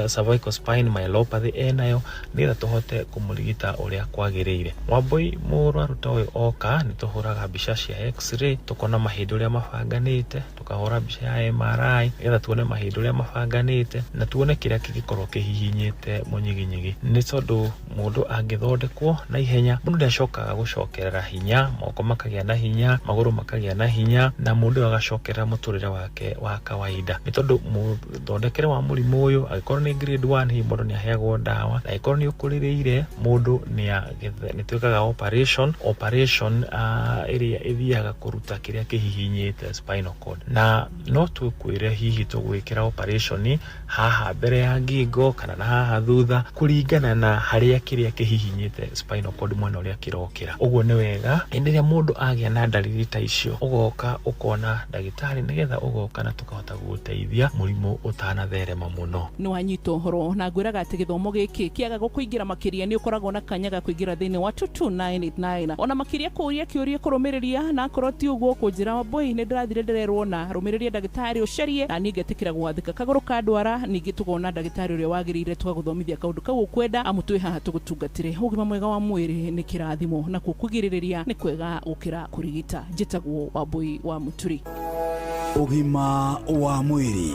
cervical spine myelopathy enayo, nigetha tuhote kumurigita uria kwagiriire. Wambui murwaru toyo oka ni tuhuraga mbica cia x-ray, tukona mahindi uria mabanganite, tukahura mbica ya MRI nigetha tuone mahindi uria mabanganite na tuone kiria kigikorwo kihihinyite munyiginyigi ni tondu mundu angithondekwo na ihenya mundu ndacokaga gucokerera hinya moko makagia na hinya maguru makagia na hinya na mundu agacokerera muturire wake wa kawaida ni tondu muthondekere wa murimu uyu agikorwo ni grade 1 hi mundu ni aheagwo ndawa na agikorwo ni ukuririire mundu ni twikaga operation iria ithiaga kuruta kiria kihihinyite spinal cord na no tukwire hihi tugwikira operation haha mbere ya ngingo kana na haha thutha kuringana na haria kiria kihihinyite spinal cord mwena uria kirokira uguo ni wega enderia mundu agia na dalili ta icio ugoka ukona ndagitari nigetha ugoka na tukahota guteithia murimu utanatherema muno ni wanyito horo na ngwiraga ati githomo giki kiaga gukuingira makiria ni ukoragwo na kanyaga kuingira thiini wa 22989 ona makiria kuria kiuria kurumiriria na koroti uguo kunjira boy ni ndirathire ndirerwo na rumiriria ndagitari ucarie na ningetikira gwathika kaguru ka ndwara ningi tugona ndagitari uria wagirire tugaguthomithia kaundu kau ukwenda amutwe haha tugutungatire ugima mwega wa mwiri ni kirathimo na kukugiririria ni kwega gukira kurigita njitagwo wa boy wa Muturi ugima wa mwiri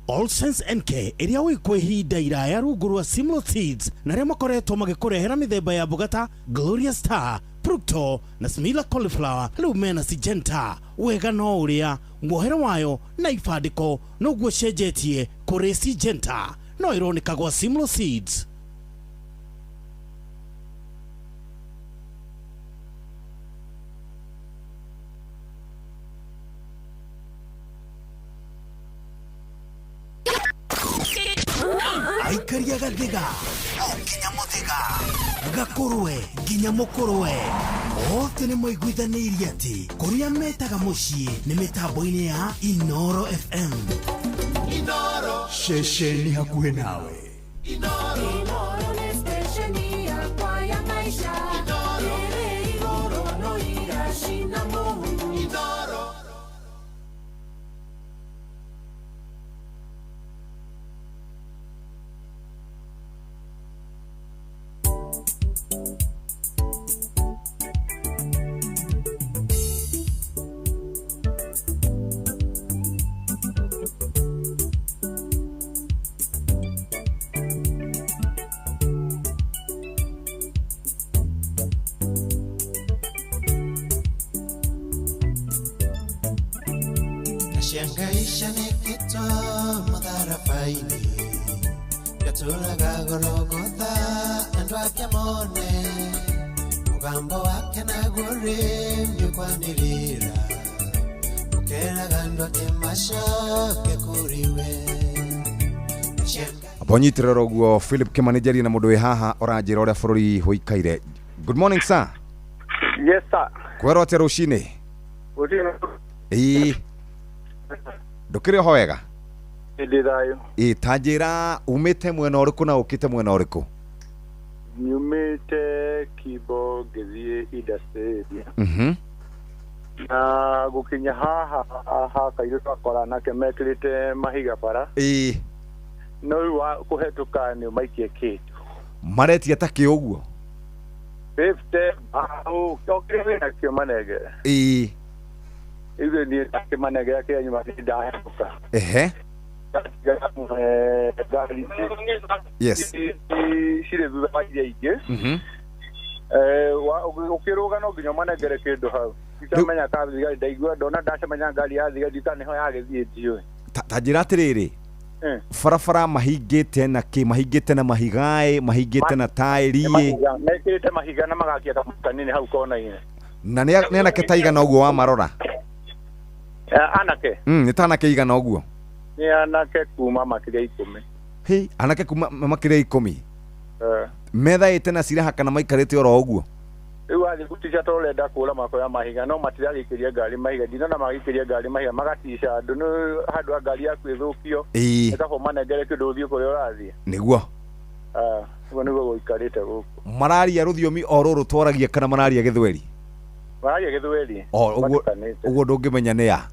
All Sense NK iria wikwe hinda iraya rungu rwa Simlo Seeds na ria makoretwo magikurehera mithemba ya bugata Gloria Star, Fructo na Smila Cauliflower riu mena Syngenta wega no uria mwohero wayo na ifandiko no guo cenjetie kuri Syngenta no ironika gwa Simlo Seeds. Aikaria Gadiga, Nginya Muthiga, Gakurwe, Nginya Mukurwe. Othe nĩ maiguithanirie atĩ kũrĩa metaga mũciĩ nĩ mĩtambo-inĩ ya Inoro FM. Inoro, ceceni hakuhĩ nawe. Inoro nĩ stesheni yakwa ya maisha. Ĩrĩ igũrũ no iracina mũhu. Inoro. Shangaisha nikitwa madharafaini Gatulaga gorogotha Andwa kiamone Mugambo wake na gure Mjukwanirira Ukera gandwa kimasha Kekuriwe abonyitirero guo Philip Kimanijeri na mundu wi haha oranjira uria bururi huikaire. Good morning sir. Yes sir. Kwero atia rucini? Ndukire ho wega? Ndithayo. Tanjira umite mwena uriku na ukite mwena uriku? Nyumite Kibo ngithie Industry. Na gukinya haha kairu twakora nake mekirite mahiga bara. No wa kuhetuka ni maikie kitu. Mareti atake uguo? 50 okire na kimanege. Iwe ni kimanege yake ya nyuma ndahetuka. Yes. Shire vibaje ige. Ukiruga no nginya manegere kindu hau. Ikamenya kazi gari ndaigua ndona ndacemenya ngari ya thigari kana ho yagithie jiwe. Tanjira atiriri. Farafara mahingite na ki mahingite na mahigae mahingite na tairi mekirite mahiga na magakia kanini hau kona-ini na ni anake taigana uguo wa marora anake ni tanake igana uguo ni anake kuma makiria 10 anake kuma makiria 10 methaite na ciraha kana maikarite oro uguo riu athi gutisha torenda kula mako ya mahiga no matiragikiria ngari mahiga ndina na magikiria ngari mahiga magatisha andu no handu ngari yaku ithukio ikaho manengere kindu uthio kuri urathie niguo uguo niguo guikarite guku mararia ruthiomi oruru twaragia kana mararia githweri uguo ndungimenya ni ya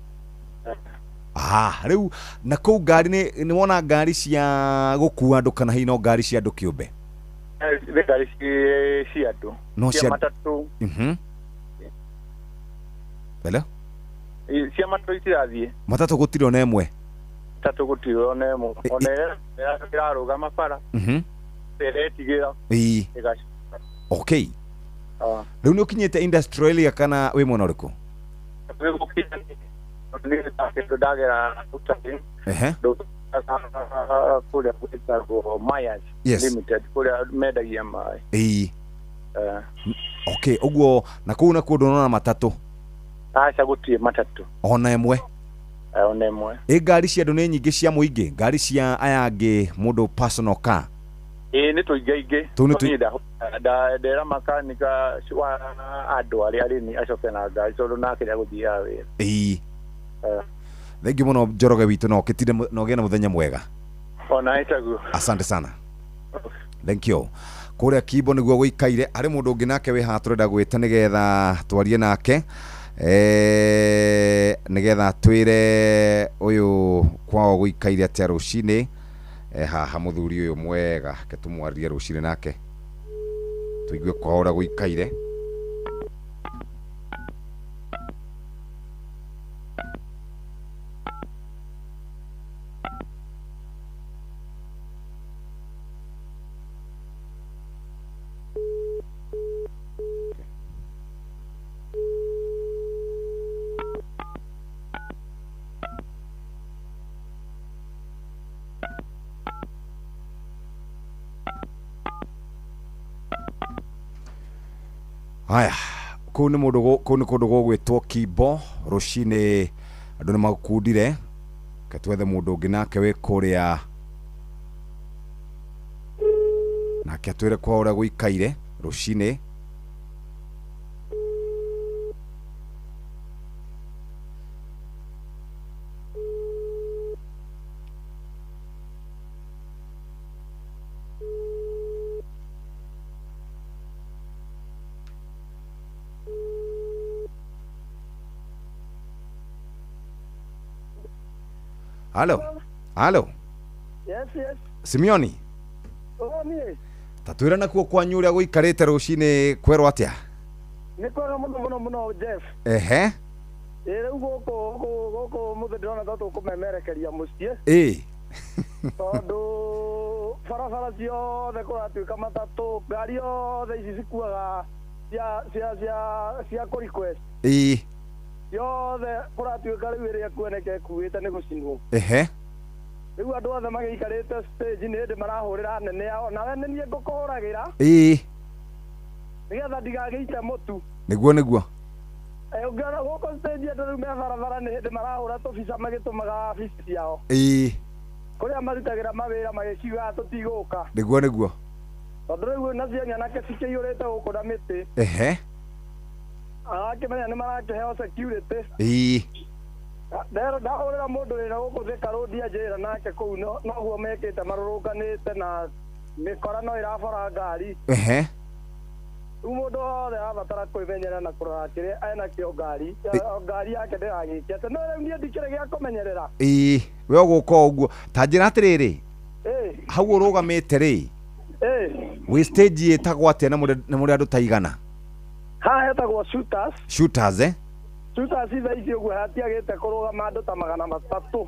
riu na kuu ngari ni wona ngari cia gukua andu kana hino ngari cia andu kiumbe ngari cia andu no cia matatu Hello cia matatu itirathiĩ matatu gũtirĩ ona ĩmwe matatu gũtirĩ ona ĩmwe ona ĩrarũgama bara ĩretigĩra ĩgacoka. Okay, rĩu nĩ ũkinyĩte industrial area kana wĩ mwena ũrĩkũ? ndagera utani kũrĩa gwĩtagwo Myers Limited kũrĩa mendagia maĩ. Okay, ũguo na kũu na kũndũ nona matatũ? Aca gũtirĩ matatũ ona ĩmwe? Ona ĩmwe. Ngari cia andũ nĩ nyingĩ cia mũingĩ, ngari cia aya angĩ mũndũ personal car? Nĩ tũingĩ ndera makanika wa andũ arĩa arĩmi acoke na ngari tondũ nake nĩagũthiaga wĩra. Thengi mũno Njoroge witũ, no ũkĩtinde na ũgĩe na mũthenya mwega. Ona ĩtaguo. Asante sana. Thank you. Kũrĩa Kimbo nĩguo gũikaire, harĩ mũndũ ũngĩ nake wĩ haha tũrenda gwĩta nĩgetha twarie nake nĩgetha twĩre ũyũ kwao gũikaire atĩa rũcinĩ. Haha mũthuri ũyũ mwega ke tũmwarĩrie rũcinĩ nake tũigue kwao ũrĩa gũikaire. Haya, kũu nĩ kũndũ gũgwĩtwo Kimbo rũcinĩ, andũ nĩ magũkundire, ke twethe mũndũ ũngĩ nake wĩ kũrĩa nake atwĩre kwao ũrĩa gũikaire rũcinĩ. Halo. Yes. Simeoni. Tatwĩra nakuo kwanyu ũrĩa gũikarĩte rũcinĩ kwerwo atĩa? Nĩ kwega mũno Jeff. Rĩu gũkũ mũthĩ ndĩrona ta tũkũmemerekeria mũciĩ. Tondũ barabara ciothe kũratuĩka matatũ, ngari yothe ici cikuaga cia kũ-request. Yothe kũratuĩka rĩu ĩrĩa kuoneka ĩkuĩte nĩ gũcinwo. Rĩu andũ othe magĩikarĩte stage nĩ hĩndĩ marahũrĩra nene ao, nawe nĩ niĩ ngũkũhũragĩra nĩgetha ndigagĩite mũtu. Nĩguo ũngĩona gũkũ stage andũ rĩu me barabara nĩ hĩndĩ marahũra tũbica magĩtũmaga wabici ciao kũrĩa marutagĩra mawĩra magĩkiugaga tũtigũka. Nĩguo tondũ rĩu nacio nyanake cikĩiyũrĩte gũkũ na mĩtĩ agakĩmenya nĩ marakĩheo security. Ndahũrĩra mũndũ wĩra gũkũ Thika Road anjĩra nake kũu noguo mekĩte marũrũnganĩte na mĩkora no ĩrabora ngari. Rĩu mũndũ wothe arabatara kwĩmenyerera na kũrora kĩrĩa enakĩo ngari yake ndĩragĩkia atĩ no rĩu niĩ ndikĩrĩ gĩa kũmenyerera. We ũgũka ũguo ta njĩra atĩrĩrĩ, hau ũrũgamĩte rĩ wĩ stage ĩtagwo atĩa na mũrĩ andũ ta igana? Haha hetagwo Shooters. Shooters Shooters thaa ici ũguo hatiagĩte kũrũgama andũ ta 300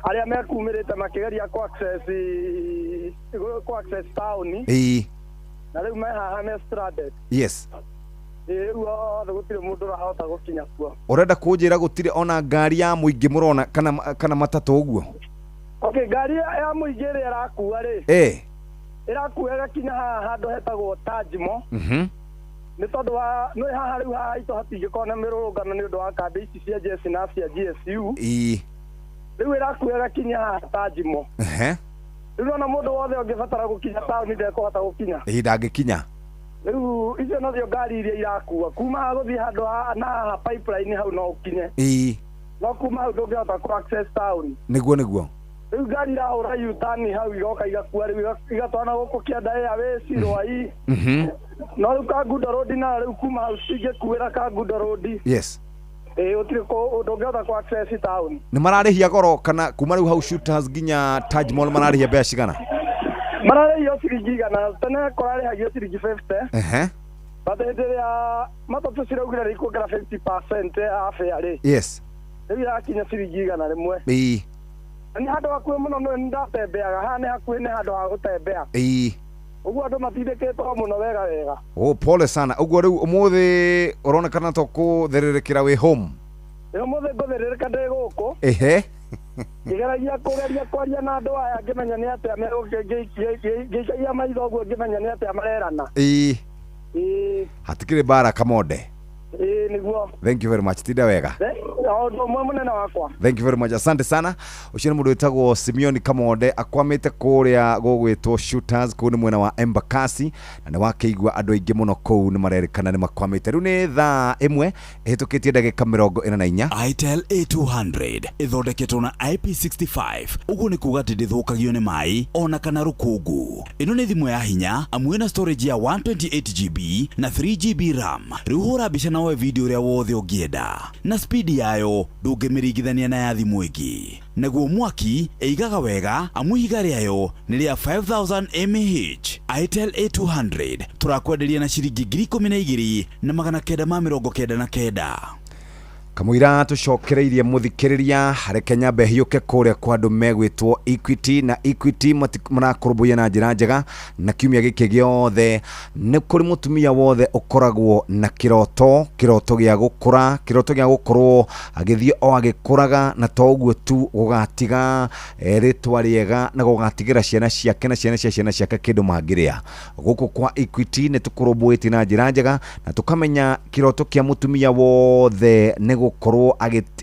arĩa mekumĩrĩte makĩgeria ku access town. Na rĩu me haha me stranded. Rĩu othe gũtirĩ mũndũ ũrahota gũkinya kuo. Ũrenda kũnjĩra gũtirĩ ona ngari ya mũingĩ mũrona kana matatũ ũguo? Ngari ya mũingĩ ĩrĩa ĩrakua rĩ ĩrakua ĩgakinya haha handũ hetagwo Tajmo. Nĩ tondũ nĩ haha rĩu haha itũ hatingĩkorwo na mĩrũrũngano nĩ ũndũ wa kambĩ ici cia jeshi na cia GSU. Rĩu ĩrakua ĩgakinya haha Tajmo. Rĩu ona mũndũ wothe ũngĩbatara gũkinya taũni ndekũhota gũkinya. Ndangĩkinya. Rĩu icio nocio ngari iria irakua kuma haha gũthiĩ handũ na haha pipeline hau no ũkinye. No kuma hau ndũngĩhota ku access town. Nĩguo rĩu ngari irahũra U-turn hau igoka igakua rĩu igatwarana gũkũ Kĩanda Airways Rwai. No rĩu Kangundo Road na rĩu kuma hau cingĩkuĩra Kangundo Road. Ũtirĩ ndũngĩhota ku access town. Nĩ mararĩhia goro kana kuma rĩu hau Shooters nginya Taj Mall mararĩhia mbeca cigana? Mararĩhio ciringi igana, tene kũrarĩhagio ciringi 50. Bateteria matatu ciraugira rikuongerera 50% ya fare. Yes. Riu yakinya ciringi igana rimwe. Ii. Ni handu hakuhi muno no ndatembeaga haha ni hakuhi ni handu ha gutembea. Ii. Uguo andu matindikitwo muno wega. Pole sana. Uguo riu umuthi uronekana to kuthererekera wi home. Umuthi ngutherereka ndi guku. Ehe. Ngeragia kugeria kwaria na andu aya ngimenya ni atia ngicagia maitho guo ngimenya ni atia marerana. Ii. Hatikire bara Kamonde. Niguo. Thank you very much. Tida wega. Thank you very much. Asante sana. Ucine mundu witagwo Simeon Kamonde akwamite kuria gugwitwo Shooters kuni mwena wa Embakasi na ni wakeigwa andu aingi muno kuu ni marerikana ni makwamite. Riu ni thaa imwe ihitukitie ndagika 44. Itel A200 ithondeketwo na IP65. Uguo ni kuga ati ndithukagio ni mai ona kana rukungu. Ino ni thimu ya hinya amwe na storage ya 128GB na 3GB RAM. Riu hura bica nawe video ria wothe ungienda na speed yayo ndungimirigithania na ya thimu ingi. Naguo mwaki eigaga wega amu ihiga riayo ni ria 5000 mAh. Itel A200 turakwenderia na ciringi 12,000 na 999. Kamwira tucokereirie muthikiriria reke nyambe hiuke kuria kwa andu megwitwo Equity na Equity marakurubuya na njira njega na kiumia giki giothe ni kuri mutumia wothe ukoragwo na kiroto gia gukura kiroto gia gukorwo agithie o agikuraga na toguo tu gugatiga ritwa riega na gugatigira ciana ciake na ciana ciake kindu mangiria guku kwa Equity ni tukurubuite na njira njega na tukamenya kiroto kia mutumia wothe ni gukorwo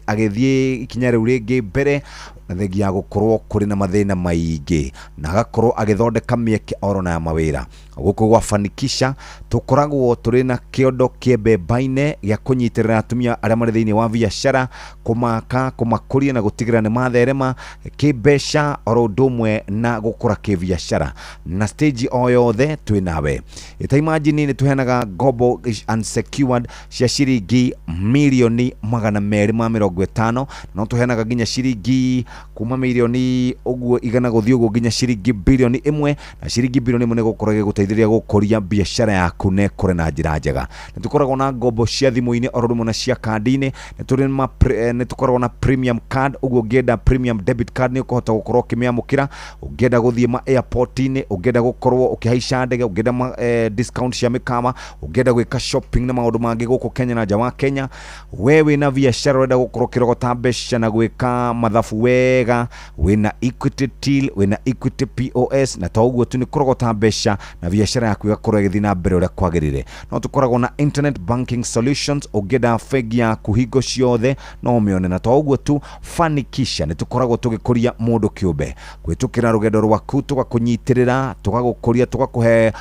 agithie ikinya riu ringi mbere na thengia gukorwo kuri na mathina maingi na agakorwo agithondeka mieke oro na mawira guku gwafanikisha tukoragwo turi na kiondo kiembembaine gia kunyitirira atumia aria mari thiini wa biashara kumaka kumakuria na gutigira ni matherema kibesha oro ndumwe na gukura kibiashara na stage o yothe twi nawe ita imagine ni tuhenaga ngombo unsecured cia ciringi milioni 250 no tuhenaga ginya ciringi kuma milioni uguo igana guthii uguo ginya ciringi bilioni 1 na ciringi bilioni 1 gukorage guteithĩrĩria gukuria biashara yaku ne kure na njira njega. Nitukoragwo na ngombo cia thimu-ini oro rumwe na cia kandi-ini nitukoragwo na premium card uguo ngienda premium debit card ni ukuhota gukorwo ukimiamukira ungienda guthii ma airport-ini ungienda gukorwo ukihaica ndege ungienda discount cia mikama ungienda gwika shopping na maundu mangi guku Kenya na nja wa Kenya wewe na biashara urenda gukorwo kirogota mbeca na gwika mathabu wega wina Equity Till wina Equity POS na toguo tu ni kurogota mbeca na biashara yaku igakorwo igithii na mbere uria kwagirire. No tukoragwo na internet banking solutions ungeda fegi ya kuhingo ciothe no mione na toguo tu fanikisha ni tukoragwo tugikuria mundu kiumbe gwitukira rugendo rwaku tugakunyitirira tugagukuria tugakuhe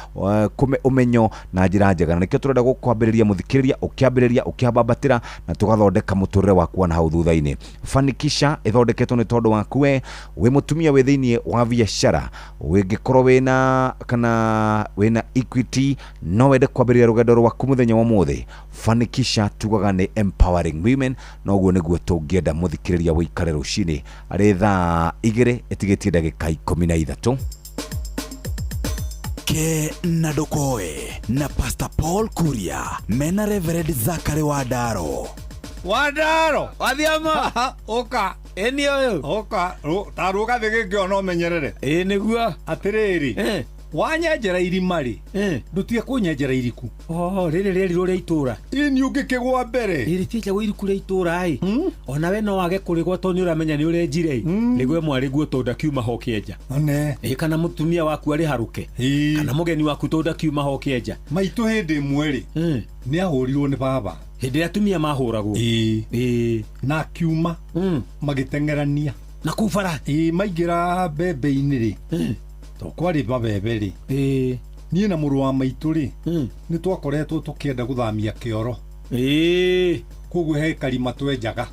umenyo na njira njega na nikio turenda gukwambiriria muthikiriria ukiambiriria ukiabambatira na tugathondeka muturire waku na hau thutha-ini. Fanikisha ithondeketwo ni tondu waku we mutumia we thiini wa biashara wingikorwo wina kana wina Equity no wende kwambiriria rugendo rwaku muthenya wa muthi Fanikisha tugaga ni empowering women no guo niguo tungienda muthikiriria wikare rucini ari thaa 2 itigitie ndagika 13 ke na dokoe na Pastor Paul Kuria mena Reverend Zachary Wadaro wathiama oka eni oyo oka taruka thigike ono menyerere niguo atiriri wanyenjera irima ri ndutie kunyenjera iriku riri riri ruria itura ini ungikigwa mbere riri tiche gwa iriku ria itura ona we no wage kurigwa to ni uramenya ni urenjire nigwe mwari guo tonda kiuma ho kienja kana mutumia waku ari haruke kana mugeni waku tonda kiuma ho kienja maitu hindi mweri ni ahurirwo ni baba hindi atumia mahuragwo na kiuma magitengerania na kubara maingira bebe-ini ri kwari babebe ri nie na muru wa maitu ri ni twakoretwo tukienda guthamia kioro kugu he karima twenjaga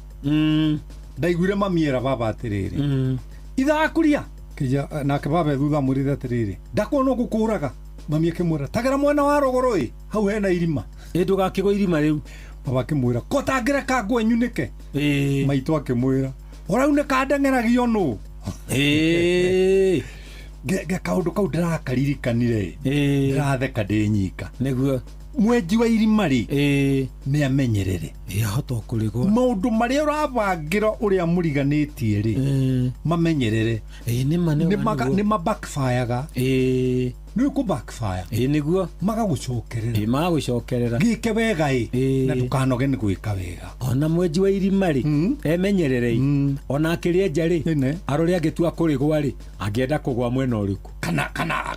ndaiguire mamiera baba atiriri ithakuria kija nake baba thutha murithe atiriri ndakuona gukuraga mami akimwira tagara mwana wa rogoro hau hena irima ndugakigwa irima riu baba akimwira kotangira kangwe nyunike maitu akimwira oraune kandeng'eragio nu ge kaundu kau ndirakaririkanire ndiratheka ndi nyika niguo mwenji wa irimari nĩ amenyerere ahota kũrĩgwo maũndũ marĩa ũrabangira ũrĩa mũriganĩtie rĩ mamenyerere nĩ ma backfire-ga nĩ ku backfire nĩguo magagũcokerera gĩke wega na ndũkanoge nĩ gwĩka wega ona mwenji wa irima emenyerere ona akĩrĩa nja arore agĩtua kũrĩgwa angĩenda kũgwa mwena ũrĩkũ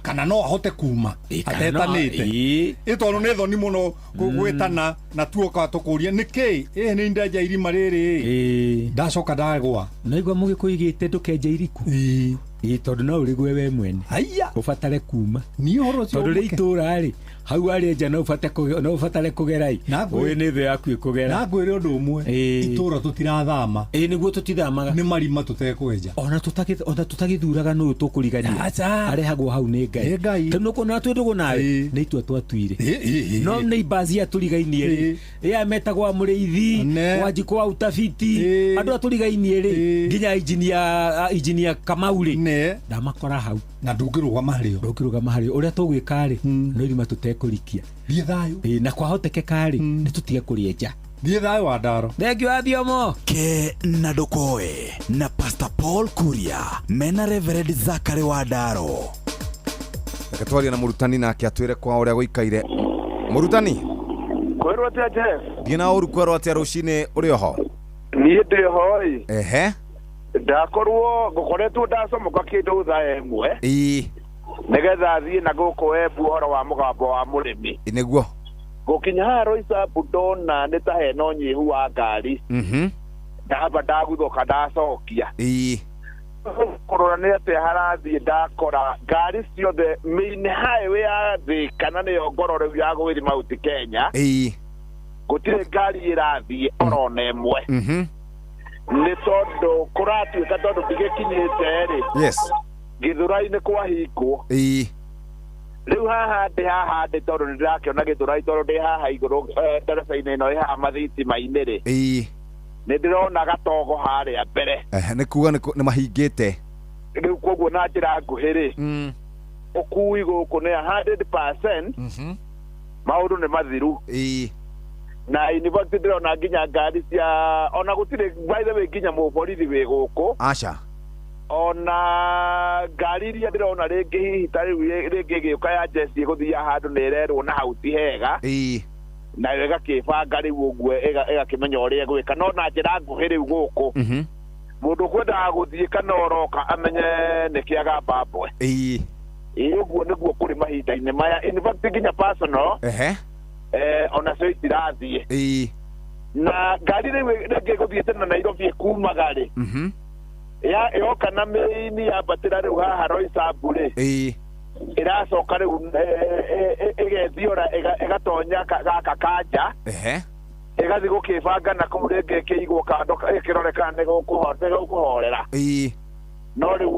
kana no ahote kuma atetanĩte tondũ nĩ thoni mũno gwĩtana na tuoka tũkũria nĩkĩ nĩ ndenja irima rĩrĩ ndacoka ndagwa naigua mũgĩkũigĩte ndũkenja iriku tondũ no ũrĩgwe we mwene ũbatare kuma tondũ rĩ itũra hau arĩ nja no ũbatare kũgera ũyũ nĩ thĩ yaku ĩkũgera na ngwĩre ũndũ ũmwe itũra tũtirathama nĩguo tũtithamaga nĩ marima tũtekwenja ona tũtagĩthuraga nũũ tũkũrigania arehagwo hau nĩ Ngai tondũ ũkona twendũgwo nawe nĩ itua twatuire no nĩ imbazi atũrigainie ĩya metagwo mũrĩithi wanjikũ wa utafiti andũ atũrigainie nginya injinia Kamau ndamakora hau na ndũngĩrũgama harĩo ũrĩa tũgwĩka no irima tũtekũrikia thiĩ thayũ na kwahotekeka nĩ tũtige kũrĩenja thiĩ thayũ wa Ndaro thengio wa thiomo ke na ndokoe na Pastor Paul Kuria mena Reverend Zachary wa Ndaro akatwaria na mũrutani nake atwĩre kwa ũrĩa gũikaire mũrutani kwerwo atĩa Jeff thiĩ na ũru kwerwo atĩa rũcinĩ ũrĩ oho niĩ ndĩ ho ehe ndakorwo ngukoretwo ndacomoka kĩndũ thaa ĩmwe nĩgetha thiĩ na gũkũ Embu ũhoro wa mũgambo wa mũrĩmi nĩguo gũkinya haha Roysambu ndona nĩ ta hena ũnyihu wa ngari ndamba ndaguthoka ndacokia kũrora nĩ atĩ harathiĩ ndakora ngari ciothe main highway ya Thika na nĩyo ngoro rĩu ya gũthiĩ Mount Kenya gũtirĩ ngari ĩrathiĩ orona ĩmwe nĩ tondũ kũratuĩka tondũ ndigĩkinyĩte Gĩthũrai-inĩ kwahingwo rĩu haha ndĩ tondũ nĩ ndĩrakĩona Gĩthũrai tondũ ndĩ haha igũrũ ndereca-inĩ ĩno ĩ haha mathitima-inĩ nĩ ndĩrona gatogo harĩa mbere nĩ kuga nĩ mahingĩte rĩu koguo na njĩra nguhĩ ũkui gũkũ nĩ 100% maũndũ nĩ mathiru na university ndĩrona nginya ngari cia ona gũtirĩ by the way nginya mũborithi wĩ gũkũ aca ona ngari iria ndĩrona rĩngĩ hihi ta rĩu rĩngĩ gĩũka ya jesi gũthiia handũ nĩ ĩrerwo na hau ti hega nayo ĩgakĩbanga rĩu ũguo ĩgakĩmenya ũrĩa gwĩka no na njĩra nguhĩ rĩu gũkũ mũndũ kwendaga gũthiĩ kana ũroka amenye nĩkĩaga mbambwe ũguo nĩguo kũrĩ mahinda-inĩ maya in fact nginya personal ona cio itirathiĩ na ngari rĩu rĩngĩ gũthiĩte na Nairobi ĩkumaga yoka na mĩini yambatĩra rĩu haha Roysambu ĩracoka rĩu ĩgethiora ĩgatonya gaka kanja ĩgathiĩ gũkĩbanga na kũu rĩngĩ ĩkĩigwo kando ĩkĩroreka nĩ gũkũhorera no rĩu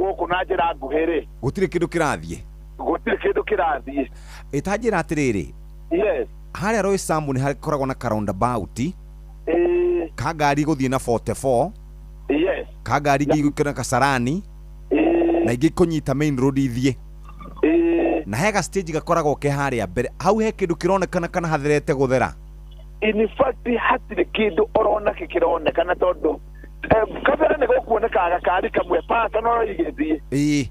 gũkũ na njĩra nguhĩ gũtirĩ kĩndũ kĩrathiĩ ĩtanjĩra atĩrĩrĩ harĩa Roysambu nĩ hakoragwo na roundabout ka ngari gũthiĩ na 44 ka ngari ingĩ na Kasarani na ingĩ kũnyita main road ithiĩ na hega stage gakoragwo ke harĩa mbere hau he kĩndũ kĩronekana kana hatherete gũthera in fact hatirĩ kĩndũ orona kĩronekana tondũ kabere nĩ gũkuonekaga gakari kamwe pasa no igĩthiĩ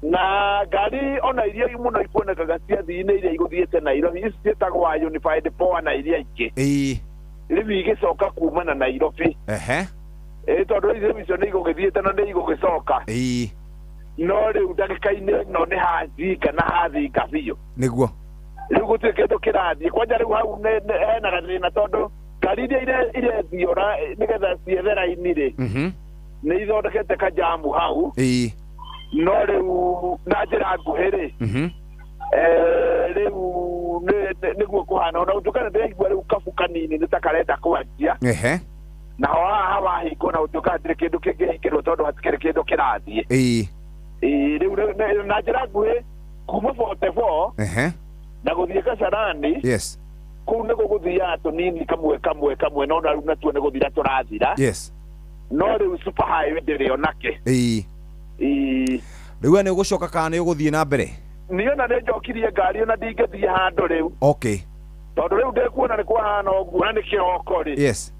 na ngari ona iria mũno ikuonekaga ciathiĩ-inĩ iria igũthiĩte Nairobi ici ciĩtagwo Unified Power na iria ingĩ rĩu igĩcoka kuma na Nairobi tondũ rĩu icio nĩ igũgĩthiĩte na nĩ igũgĩcoka no rĩu ndagĩka-inĩ no nĩ hathinga na hathinga biũ nĩguo rĩu gũtirĩ kĩndũ kĩrathiĩ kwanja rĩu hau hena gathĩna tondũ ngari iria irethiora nĩgetha ciethera-inĩ nĩ ithondekete kajamu hau no rĩu na njĩra nguhĩ rĩu nĩguo kũhana ona ũtuĩka nĩ ndĩraigua rĩu kabu kanini nĩ ta karenda kwanjia naho haha wahingwo na ũtuĩka hatirĩ kĩndũ kĩngĩhingĩrwo tondũ hatikĩrĩ kĩndũ kĩrathiĩ rĩu na njĩra nguhĩ kuma 44 na gũthiĩ Kasarani kũu nĩ gũgũthiaga tũnini kamwe no na rĩu natuo nĩ gũthira tũrathira no rĩu super highway ndĩrĩ onake rĩu nĩ ũgũcoka kana nĩ ũgũthiĩ na mbere niyo na njokirie ngari ona ndingĩthiĩ handũ rĩu. Okay. Tondũ rĩu ndĩkuona nĩ kwahana ũguo na nĩ kĩroko rĩ. Yes.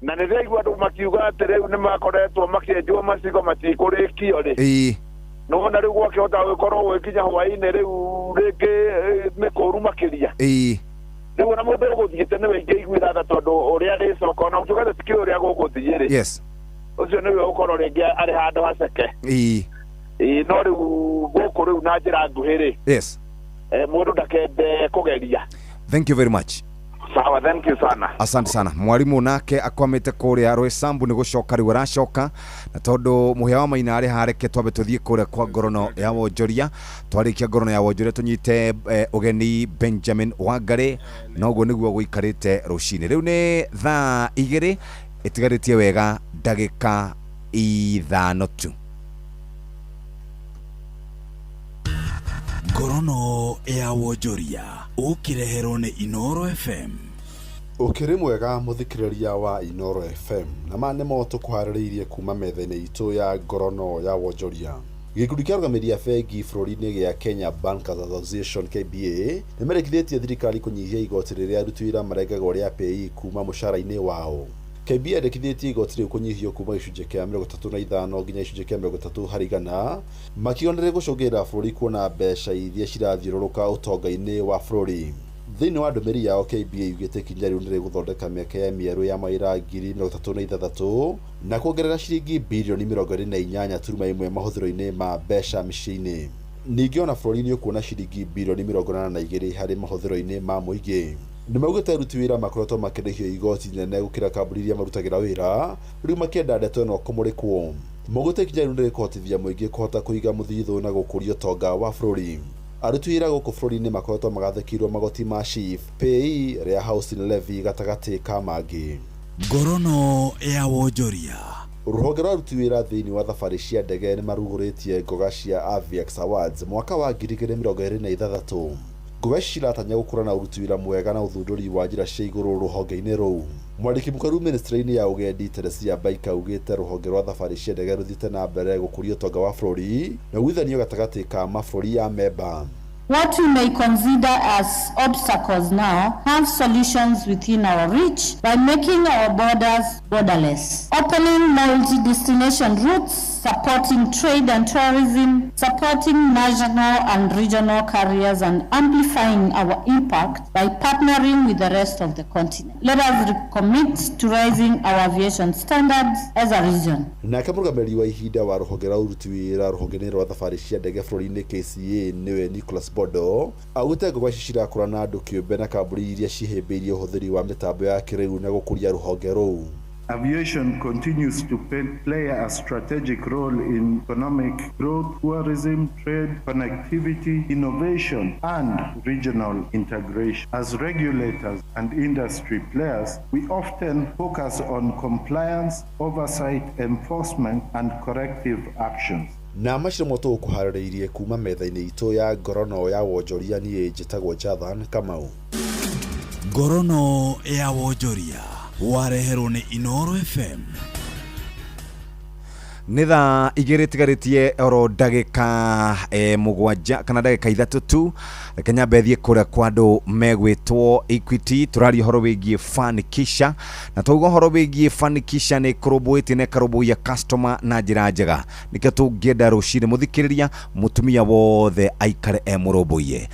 Na nĩ rĩigua andũ makiuga atĩ rĩu nĩ makoretwo makĩenjwo macigo matikũrĩkio rĩ. No na rĩu gwakĩhota gũkorwo gwĩkinya hwaĩ-inĩ rĩu rĩngĩ nĩ kũru makĩria. Rĩu ona mũndũ ũgũthiĩte nĩ wĩingĩ iguithatha tondũ ũrĩa rĩcoka ona ũtuga tikĩ ũrĩa gũgũthiĩ rĩ. Yes. Ũcio nĩwe ũkorwo rĩngĩ arĩ handũ haceke. No rĩu gũkũ rĩu na njĩra nguhĩ rĩ. Yes. Mũndũ ndakende kũgeria. Thank you very much. Sawa, thank you sana. Asante sana. Mwarimu nake akwamite kuria Rwesambu ni gucoka riu aracoka na tondu muhia wa maina ari hareke twabe tuthie kuria kwa ngorono ya wonjoria twarikia ngorono ya wonjoria tunyite ugeni Benjamin Wangari noguo niguo guikarite rucini riu ni thaa 2 itigaritie wega ndagika 5 tu. Ngorono ya wonjoria ukireherwo ni Inoro FM. Ukiri mwega muthikiriria wa Inoro FM na mane mo tukuhaririirie kuma metha-ini itu ya ngorono ya wonjoria. Gikundi kia rũgamĩrĩri bengi bũrũri-inĩ gĩa Kenya Bankers Association KBA nĩ merekithĩtie thirikari kũnyihia igoti rĩrĩa aruti wĩra marengagwo rĩa pay kuma mũcara-inĩ wao. KBA yendekithĩtie igoti rĩu kũnyihio kuma gĩcunjĩ kĩa 35 nginya gĩcunjĩ kĩa 30 harĩ igana makĩonere gũcũngĩrĩra bũrũri kuona mbeca iria cirathiũrũrũka ũtonga-inĩ wa bũrũri. Thĩinĩ wa ndũmĩrĩri yao KBA yugĩte ikinya rĩu nĩ rĩgũthondeka mĩeke ya mĩerũ ya mawĩra 36,000 na kuongerera ciringi birioni 28.1 mahũthĩro-inĩ ma mbeca mĩciĩ-inĩ. Ningĩ ona bũrũri nĩ ũkuona ciringi birioni 82 harĩ mahũthĩro-inĩ ma mũingĩ. Nĩ maugĩte aruti wĩra makoretwo makĩrĩhio igoti inene gũkĩra kambuni iria marutagĩra wĩra rĩu makĩenda ndeto ĩno kũmũrĩkwo. Maugĩte ikinya rĩu nĩ rĩkũhotithia mũingĩ kũhota kũiga mũthithũ na gũkũria ũtonga wa bũrũri. Aruti wĩra gũkũ bũrũri-inĩ makoretwo magathĩkĩirwo magoti ma SHIF, PAYE, rĩa housing levy gatagatĩ ka mangĩ. Ngorono ya wonjoria. Rũhonge rwa aruti wĩra thĩinĩ wa thabarĩ cia ndege nĩ marugũrĩtie ngoga cia Aviax Awards mwaka wa 2026. Ngoga ici ciratanya gũkũra na uruti wĩra mwega na ũthundũri wa njĩra cia igũrũ rũhonge-inĩ rũu. Mwandĩki mũkaru ministry-inĩ ya ũgendi Teresia Baika augĩte rũhonge rwa thabarĩ cia ndege rũthiĩte na mbere gũkũria ũtonga wa bũrũri na ũiguithanio gatagatĩ ka mabũrũri ya memba. What we may consider as obstacles now have solutions within our reach by making our borders borderless, opening multi-destination routes, supporting trade and tourism, supporting national and regional carriers, and amplifying our impact by partnering with the rest of the continent. Let us recommit to raising our aviation standards as a region. Nake mũrũgamĩrĩri wa ihinda wa rũhonge rwa uruti wĩra rũhonge-inĩ rwa thabarĩ cia ndege bũrũri-inĩ KCA nĩwe Nicholas Bodo augĩte ngoga ici cirakũra na andũ kĩũmbe na kambuni iria cihĩmbĩirie ũhũthĩri wa mĩtambo ya kĩrĩu na gũkũria rũhonge rũu. Aviation continues to play a strategic role in economic growth, tourism, trade, connectivity, innovation, and regional integration. As regulators and industry players, we often focus on compliance, oversight, enforcement, and corrective actions. Na macio mo tũkuharĩrĩirie kuma metha-inĩ itũ ya ngorono ya wonjoria niĩ njĩtagwo Jathan Kamau. Ngorono ya wonjoria wareherwo ni Inoro FM. Nĩ thaa 2 itigarĩtie oro ndagĩka 7 kana ndagĩka 3 tu reke nyambe thiĩ kũrĩa kwa andũ megwĩtwo Equity tũraria ũhoro wĩgiĩ Fanikisha na twauga ũhoro wĩgiĩ Fanikisha nĩ kũrũmbũĩtie na ĩkarũmbũiya customer na njĩra njega nĩkĩo tũngĩenda rũciinĩ mũthikĩrĩria mũtumia wothe aikare mũrũmbũiye.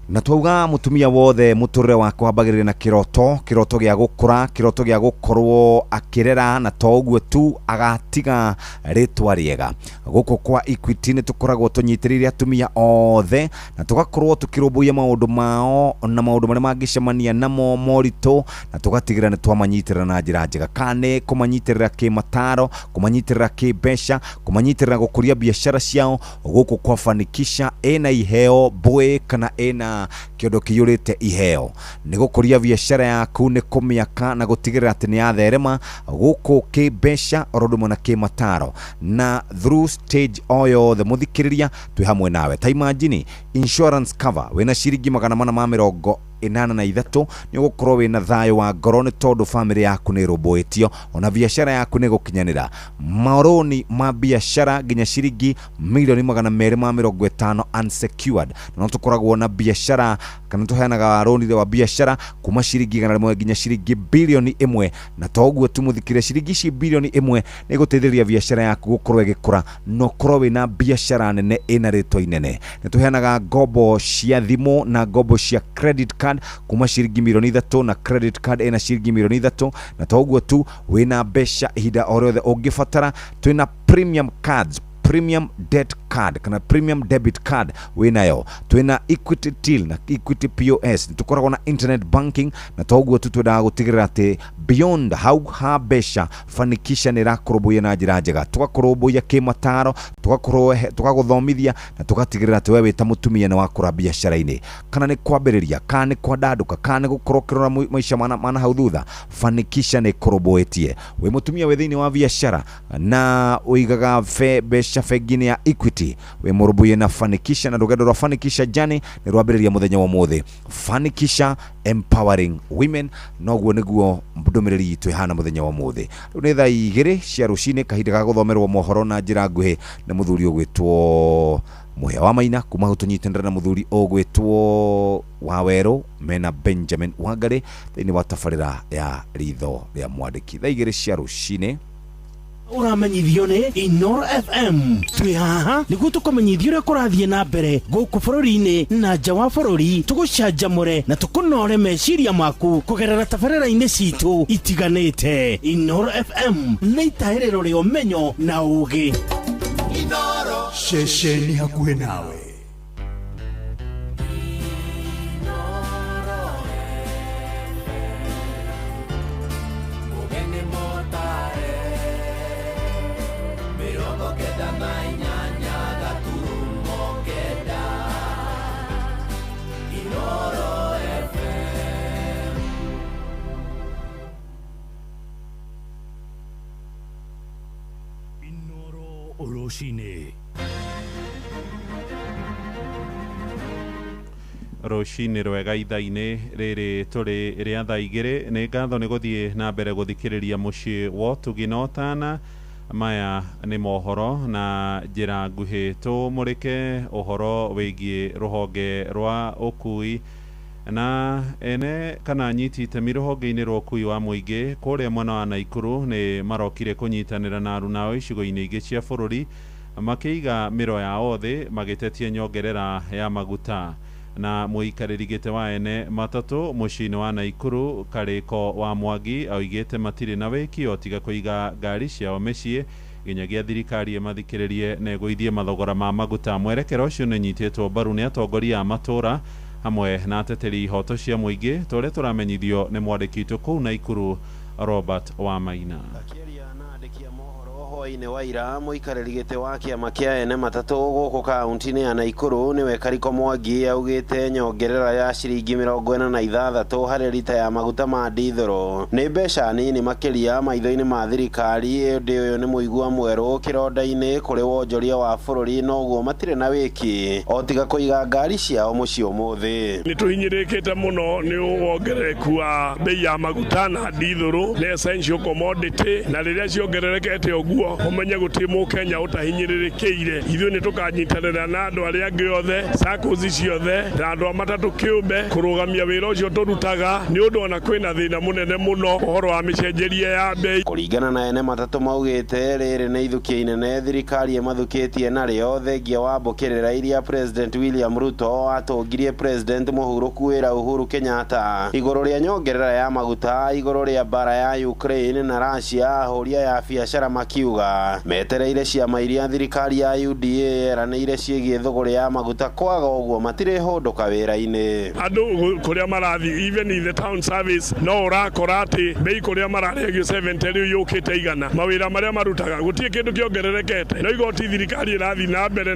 Na twauga mutumia wothe muturire wake wambagĩrĩria na kiroto gĩa gũkũra, kiroto gĩa gũkorwo akirera na to ũguo tu agatiga rĩtwa rĩega. Gũkũ kwa Equity nĩ tũkoragwo tũnyitĩrĩire atumia othe na tũgakorwo tũkĩrũmbũiya maũndũ mao na maũndũ marĩa mangĩcemania namo moritũ na tũgatigĩrĩra nĩ twamanyitĩrĩra na njĩra njega. Kana kũmanyitĩrĩra kĩmataro, kũmanyitĩrĩra kĩmbeca, kũmanyitĩrĩra gũkũria biacara ciao. Gũkũ kwa Fanikisha ena iheo mbũĩ kana ena kĩondo kĩiyũrĩte iheo nĩ gũkũria biacara yaku nĩ kũmĩaka na gũtigĩrĩra atĩ nĩ yatherema gũkũ kĩmbeca oro ũndũ ũmwe na kĩmataro na through stage o yothe mũthikĩrĩria twĩ hamwe nawe. Ta imagine insurance cover wĩna ciringi 450 83 ni gukorwo wina thayo wa ngoro ni tondu family yaku ni roboetio ona biashara yaku ni gukinyanira maroni ma biashara ginya shiringi milioni 250 unsecured no tukoragwo na biashara kana tuheanaga roni wa biashara kuma shiringi 100 ginya shiringi bilioni 1 na toguo tumuthikire shiringi ici bilioni 1 ni guteithĩrĩria biashara yaku gukorwo igikura no korwo wina biashara nene ina ritwa inene ni tuheanaga ngombo cia thimu na ngombo cia credit card kuma shiringi milioni 3 na credit card ina shiringi milioni 3 na toguo tu wina besha ihinda orothe ungibatara twina premium cards premium debt card kana premium debit card winayo twina Equity Till na Equity POS tukoragwo na internet banking na toguo tutwendaga gutigirira ati beyond how ha besha fanikisha ni rakurubuya na njira njega tugakurubuya kimataro tugaguthomithia na tugatigirira ati wewe ta mutumia na wakura biashara-ini kana ni kwambiriria kana ni kwandaduka kana ni gukorokera maisha mana hau thutha fanikisha ni kurubuetie we mutumia we thini wa biashara na uigaga besha fegini ya Equity we murubuye na fanikisha na rugendo rwa fanikisha jani ni rwambiriria muthenya wa mothe fanikisha empowering women noguo niguo ndumiriri itu ihana muthenya wa mothe ni thaa 2 cia rucini kahinda ga guthomerwo mohoro na njira nguhi na muthuri ogwitwo Muhia wa Maina kuma tunyitanira na muthuri ogwitwo Waweru mena Benjamin Wangari thini wa tafarira ya ritho ya mwandiki thaa 2 cia rucini uramenyithio ni Inoro FM twi haha niguo tukomenyithio ria kurathie na mbere guku bururi-ini na nja wa bururi tugucanjamure na tukunore meciria maku kugerera tabarĩra-inĩ citu itiganĩte Inoro FM nĩ itaĩrĩro rĩa ũmenyo na ũũgĩ Inoro ceceni hakuhĩ nawe Roshini rwega ithaa-inĩ rĩrĩ tũrĩ rĩa thaa 2 nĩ ngatho nĩ gũthiĩ na mbere gũthikĩrĩria mũciĩ wa Tuginotana maya nĩ mohoro na njĩra nguhĩ tũmũrĩke ũhoro wĩgiĩ rũhonge rwa ũkui na ene kana nyiti itemi rũhonge-inĩ rwa ũkui wa mũingĩ kũrĩa mwena wa Naikuru nĩ marokire kũnyitanĩra na aruna icigo-inĩ ingĩ cia bũrũri makĩiga mĩro yao thĩ magĩtetia nyongerera ya maguta na muikarĩri gĩtĩ wa ene matatũ mũciĩ-inĩ wa Naikuru Karĩko wa Mwangi oigĩte matirĩ na wĩki tiga kũiga ngari ciao mĩciĩ nginyagia thirikari ĩmathikĩrĩrie na ĩgũithie mathogora ma maguta mwerekero ũcio nĩ nyitĩtwo mbaru nĩ atongoria a matũra hamwe na ateteri ihoto cia mũingĩ tũrĩa tũramenyithio nĩ mwandĩki witũ kũu Naikuru Robert wa Maina hwaĩ-inĩ wa ira mũikarĩri gĩtĩ wa kĩama kĩa ene matatũ gũkũ kaunti-inĩ ya Naikuru nĩwe Kariko Mwangi augĩte nyongerera ya ciringi 46 harĩ lita ya maguta ma dithero nĩ mbeca nini makĩria maitho-inĩ ma thirikari ũndũ ũyũ nĩ mũigua mwerũ kĩronda-inĩ kũrĩ wonjoria wa bũrũri noguo matirĩ na wĩki o tiga kũiga ngari ciao mũciĩ ũmũthĩ nĩ tũhinyĩrĩkĩte mũno nĩ wongerereku wa bei ya maguta na dithero nĩ essential commodity na rĩrĩa ciongererekete ũguo umenye guti Mukenya utahinyĩrĩrĩkĩire ithuĩ nĩ tũkanyitanĩra na andũ arĩa angĩ othe SACCOs ciothe na andũ a matatũ kĩũmbe kũrũgamia wĩra ũcio tũrutaga nĩ ũndũ ona kwĩna thĩna mũnene mũno ũhoro wa mĩcenjerie ya bei kũringana na ene matatũ maugĩte rĩrĩ nĩ ithukio inene thirikari ĩmathukĩtie narĩo thengia wa mbũkĩrĩra iria President William Ruto atongirie President mũhurũku wĩra Uhuru Kenyatta igũrũ rĩa nyongerera ya maguta igũrũ rĩa bara ya Ukraine na Russia horia ya biacara makiuga metereire ciama iria thirikari ya UDA eranĩire ciĩgiĩ thogora ya maguta kwaga ũguo matirĩ hũndũka wĩra-inĩ andũ kũrĩa marathi even in the town service no ũrakora atĩ bei kũrĩa mararĩhagio 70 rĩu yũkĩte igana mawĩra marĩa marutaga gũtirĩ kĩndũ kĩongererekete no igoti thirikari ĩrathiĩ na mbere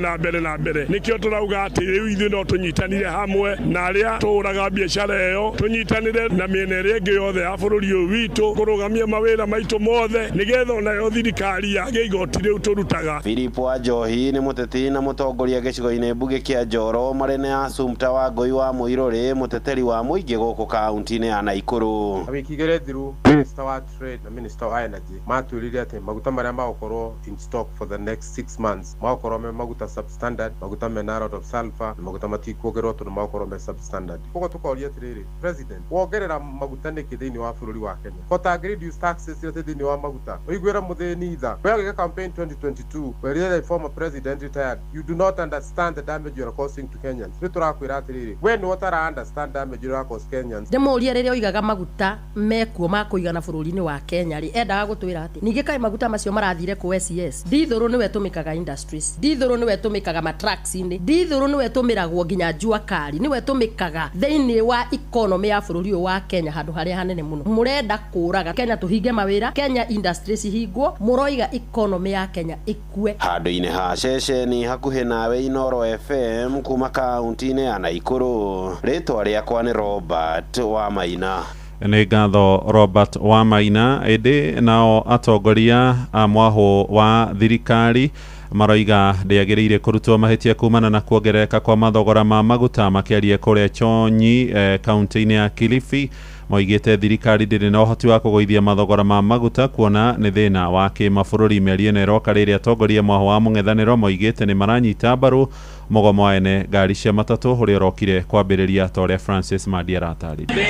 nĩkĩo tũrauga atĩ rĩu ithuĩ no tũnyitanire hamwe na arĩa tũraga biacara ĩyo tũnyitanire na mĩena ĩrĩa ĩngĩ yothe ya bũrũri ũyũ witũ kũrũgamia mawĩra maitũ mothe nĩgetha onayo thirikari ya igoti riu turutaga. Philip Wanjohi ni muteti na mutongoria gicigo-ini mbuge kia Njoro marene ya Assumpta Wangui wa Muiruri muteteri wa muingi guku kaunti-ini ya Naikuru. Abikigere thiru Minister wa Trade na Minister wa Energy matwirire ati maguta maria magukorwo in stock for the next 6 months magukorwo me maguta substandard, maguta mena lot of sulfur, maguta matikuongerwo tu magukorwo me substandard. Koguo tukoria atiriri president wongerera maguta niki thiini wa bururi wa Kenya kota reduce taxes yote thiini wa maguta oigwira muthini tha wega campaign 2022 where the former president retired. You do not understand the damage you are causing to Kenyans. Riturakwira atiriri we no tara understand damage you are causing Kenyans. Demuria riria oigaga maguta mekuo makuigana bururi-ini wa Kenya ri endaga gutwira ati ningi kai maguta macio marathire ku SES dithuru niwe tumikaga industries, dithuru niwe tumikaga matracks-ini, dithuru niwe tumiragwo nginya jua kari, niwe tumikaga thiini wa economy ya bururi wa Kenya handu haria hanene muno. Murenda kuraga Kenya tuhinge mawira, Kenya industries hingwo, muroiga economy ya Kenya ikue. Handu-ini ha ceceni hakuhi nawe Inoro FM kuma kaunti-ini ya Naikuru. Ritwa riakwa ni Robert Wamaina. Nĩ ngatho Robert Wamaina. Ĩndĩ nao atongoria a mwaho wa thirikari maroiga ndĩagĩrĩire kũrutwo mahĩtia kumana na kuongerereka kwa mathogora ma maguta makĩaria kũrĩa Chonyi kaunti-inĩ ya Kilifi. Moigĩte thirikari ndĩrĩ na ũhoti wa kũgũithia mathogora ma maguta kuona nĩ thĩna wa kĩmabũrũri mĩeri ĩno ĩroka rĩrĩa atongoria mwaho wa mũng'ethanĩro moigĩte nĩ maranyita mbaru mũgomo wa ene ngari cia matatũ ũrĩa ũrokire kwambĩrĩria ta ũrĩa Francis Madi aratarĩria.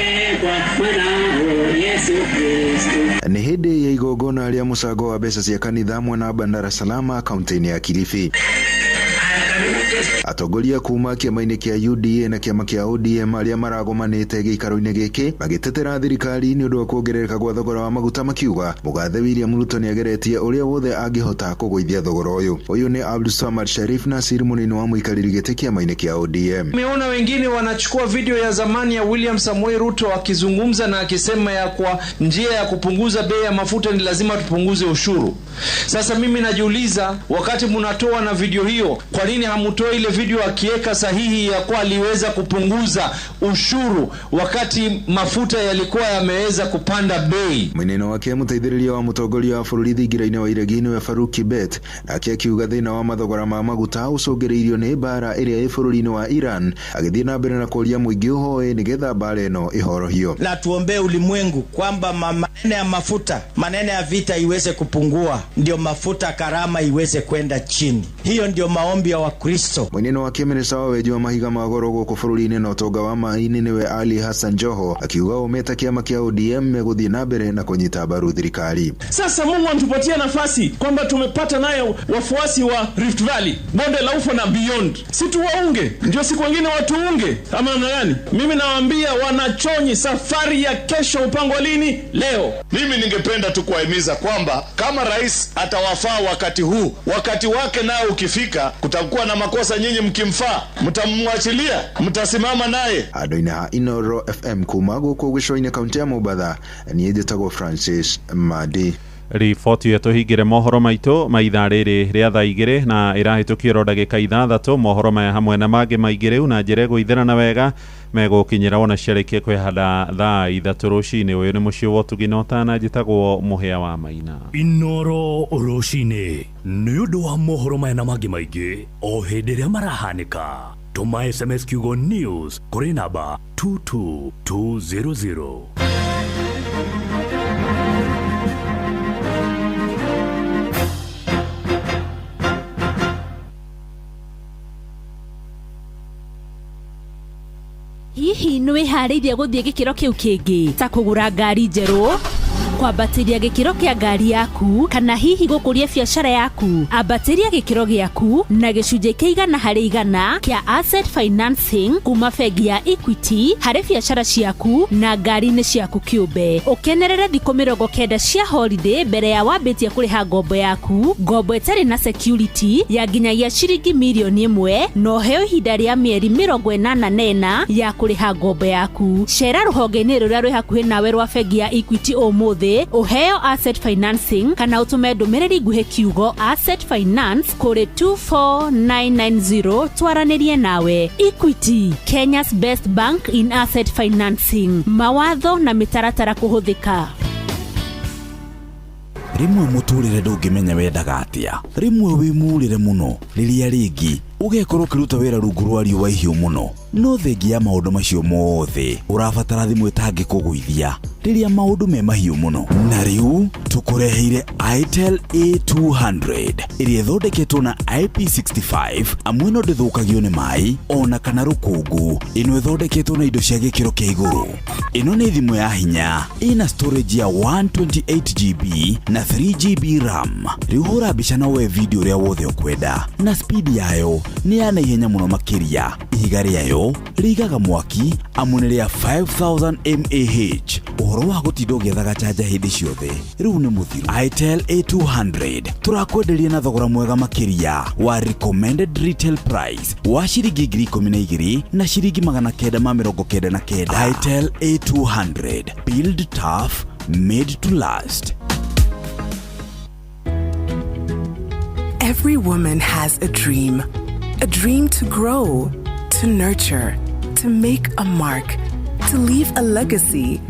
Nĩ hĩndĩ ya igongona rĩa mũcango wa mbeca cia kanitha mwena wa Bandari Salama kaunti-inĩ ya Kilifi. Atongoria kuma kĩama-inĩ kĩa UDA na kĩama kĩa ODM arĩa maragomanĩte gĩikaro-inĩ gĩkĩ magĩtetera thirikari nĩ ũndũ wa kuongerereka gwa thogora wa maguta makiuga mũgathe William Ruto nĩ ageretie ũrĩa wothe angĩhota kũgũithia thogora ũyũ. Ũyũ nĩ Abdulsamad Sharif Nasir mũnini wa mũikarĩri gĩtĩ kĩama-inĩ kĩa ODM. Nimeona wengine wanachukua video ya zamani ya William Samoei Ruto akizungumza na akisema ya kwa njia ya kupunguza bei ya mafuta ni lazima tupunguze ushuru. Sasa mimi najiuliza wakati mnatoa na video hiyo, kwa nini hamutoi ile video akiweka sahihi ya kwa aliweza kupunguza ushuru wakati mafuta yalikuwa yameweza kupanda bei? Mweneno wake mũteithĩrĩria wa mũtongoria wa bũrũri thingira-inĩ wa iregi we Faruk Kibet nake akiuga thĩna wa mathogora ma maguta ũcũngĩrĩirio nĩ mbara ĩrĩa ĩ bũrũri-inĩ wa Iran, agĩthiĩ na mbere na kũria mũingĩ ũhoe nĩgetha mbara ĩno ĩhorohio. Na tuombee ulimwengu kwamba maneno ya mafuta, maneno ya vita iweze kupungua, ndio mafuta karama iweze kwenda chini. Hiyo ndio maombi ya Wakristo. Mweneno wake minista wa weji wa mahiga ma goro gũkũ bũrũri-inĩ na ũtonga wa maĩ-inĩ nĩwe Ali Hassan Joho akiuga umeta kĩama kĩa ODM megũthiĩ na mbere na kũnyita mbaru thirikari. Sasa Mungu anatupatia nafasi kwamba tumepata nayo wafuasi wa Rift Valley, bonde la ufa na beyond. Si tuwaunge, ndio siku wengine watuunge ama namna gani? Mimi nawaambia wanachonyi, safari ya kesho upangwa lini? Leo. Mimi ningependa tu kuwahimiza kwamba kama rais atawafaa wakati huu, wakati wake nao ukifika, kutakuwa na makosa nyinyi mkimfaa, mtamwachilia, mtasimama naye. Andũ-inĩ ha Inoro FM kuma gũkũ gĩcũa-inĩ kaunti ya Mombatha, niĩ njĩtagwo Francis Madi. Riboti yetu hingire mohoro maitũ ma ithaa rĩrĩ rĩa thaa igĩrĩ na ĩrahĩtũkio ro ndagĩka ithathatũ. Mohoro maya hamwe na mangĩ maingĩ rĩu na njĩra gũithĩrana wega megũkinyĩra wona ciarĩkia kwĩhanda thaa ithatũ rũcinĩ. Ũyũ nĩ mũciĩ wa Ũtugi na Ũtana, njĩtagwo Mũhĩa wa Maina. Inoro rũcinĩ nĩ ũndũ wa mohoro maya na mangĩ maingĩ o hĩndĩ ĩrĩa marahanĩka. Tũma SMS kiugo news kũrĩ namba 22200. Hihi nĩ wĩharĩirie gũthiĩ gĩkĩro kĩu kĩngĩ ta kũgũra ngari njerũ, kwambatĩria gĩkĩro kĩa ngari yaku, kana hihi gũkũria biacara yaku? Ambatĩria gĩkĩro gĩaku na gĩcunjĩ kĩa 100% kĩa asset financing kuma bengi ya Equity harĩ biacara ciaku na ngari-inĩ ciaku kĩũmbe. Ũkenerere thikũ 90 cia holiday mbere ya wambĩtie kũrĩha ngombo yaku, ngombo ĩtarĩ na security ya nginyagia ciringi mirioni 1 no heo ihinda rĩa mĩeri 84 ya kũrĩha ngombo yaku. Cera rũhonge-inĩ rũrĩa rwĩ hakuhĩ nawe rwa bengi ya Equity ũmũthĩ uheo asset financing kana ũtũme ndũmĩrĩri nguhĩ kiugo asset finance kũrĩ 24990 twaranĩrie nawe. Equity, Kenya's best bank in asset financing. Mawatho na mĩtaratara kũhũthĩka. rimwe muturire ndungimenya wendaga atia, rimwe wimurire muno riria ringi ugekorwo kiruta wira rungu rwa riũa ihiũ muno. No thengi ya maũndũ macio mothe ũrabatara thimũ ĩtangĩkũgũithia rĩrĩa maũndũ me mahiũ muno. Na rĩu tũkũreheire Itel A200 ĩrĩa ĩthondeketwo na IP65 amwe no ndĩthũkagio nĩ maĩ ona kana rũkũngũ. Ĩno ĩthondeketwo na indo cia gĩkĩro kĩa igũrũ. Ĩno nĩ thimũ ya hinya ĩna storage ya 128GB na 3GB RAM. Rĩu hũra mbica na woe video ũrĩa wothe ũkwenda, na speed yayo nĩ ya naihenya mũno makĩria. Ihiga rĩayo rĩigaga mwaki amune rĩa 5000 mAh. Ũhoro wa gũtinda ũgĩethaga chanja hĩndĩ ciothe rĩu nĩ mũthiru. Itel A200 tũrakwenderia na thogora mwega makĩria wa recommended retail price wa ciringi 12,000 na ciringi 999. Itel A200, build tough, made to last. Every woman has a dream to grow, to nurture, to make a mark, to leave a legacy.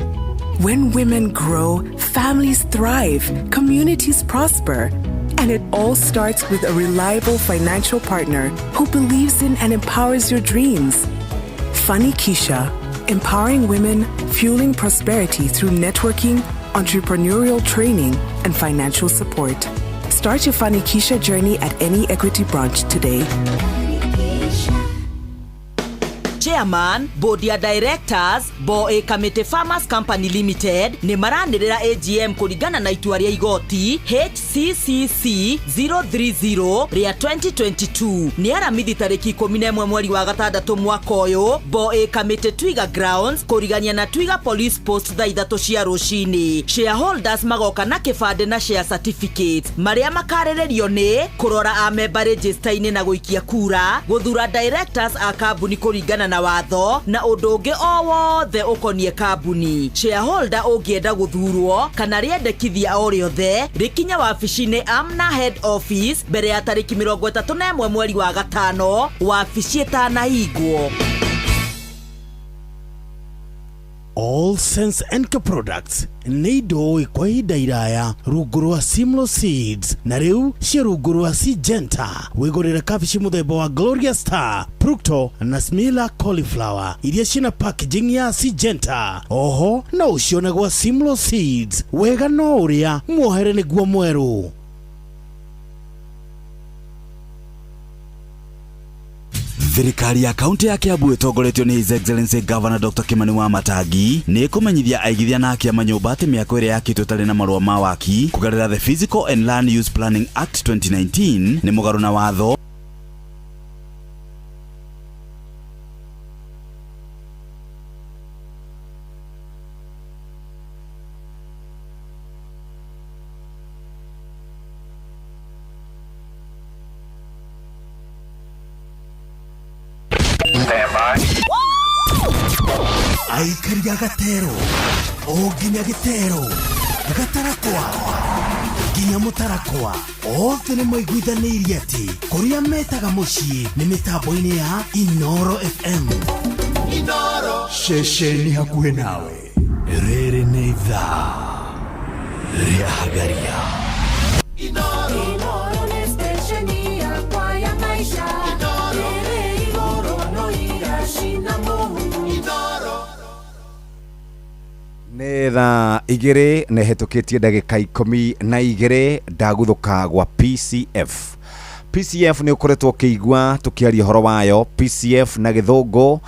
When women grow, families thrive, communities prosper. And it all starts with a reliable financial partner who believes in and empowers your dreams. Funny Keisha, empowering women, fueling prosperity through networking, entrepreneurial training, and financial support. Start your Funny Keisha journey at any Equity branch today. Chairman, Board ya Directors, Boe Kamete Farmers Company Limited, ni maranirira AGM kuringana na itua ria igoti HCCC 030 ria 2022. Ni aramithi tariki 11 mweri wa gatandatu mwaka uyu, Boe Kamete Twiga Grounds kurigania na Twiga Police Post thaa 3 cia rucini. Shareholders magoka na kibande na share certificates maria makarererio ni kurora a member register-ini na guikia kura, guthura directors a kambuni kuringana na watho na undu ungi o wothe ukonie kambuni. Shareholder ungienda guthurwo kana riendekithia o riothe rikinya wabici-ini Amna Head Office mbere ya tariki 31 mweri wa gatano wabici itanahingwo. All Sense Enka Products neido kwa ihinda iraya rungu rwa Simlo Seeds na riu cia rungu rwa Syngenta. Wigurire kabici muthemba wa Gloria Star, Procto na Smila Cauliflower iria cina packaging ya Syngenta. Oho no ucione gwa Simlo Seeds. Wega no uria muohere niguo mweru. Thirikari ya kaunti ya Kiambu itongoretio ni His Excellency Governor Dr. Kimani Wamatangi ni kumenyithia aigithia na akia manyumba ati miako ĩrĩa yakĩtwo ĩtarĩ na marũa ma waki kugerera the Physical and Land Use Planning Act 2019 ni mũgarũ na watho Aikaria Gatero, Oginya Gitero, Gatarakwa, Ginya Mutarakwa, othe nĩ maiguithanirie ati kuria metaga mucii nĩ mitambo-ini ya Inoro FM. Inoro shesheni hakuhe nawe. Rĩrĩ nĩ ithaa rĩa Hagaria. Inoro nĩ stesheni yakwa ya maisha. Rĩrĩ igũrũ no iracina mũhu. Nĩ thaa igĩrĩ na hetũkĩtie ndagĩka 12 ndagũthũka gwa PCF. PCF nĩ ũkoretwo ũkĩigua tũkĩaria horo wayo. PCF na gĩthũngũ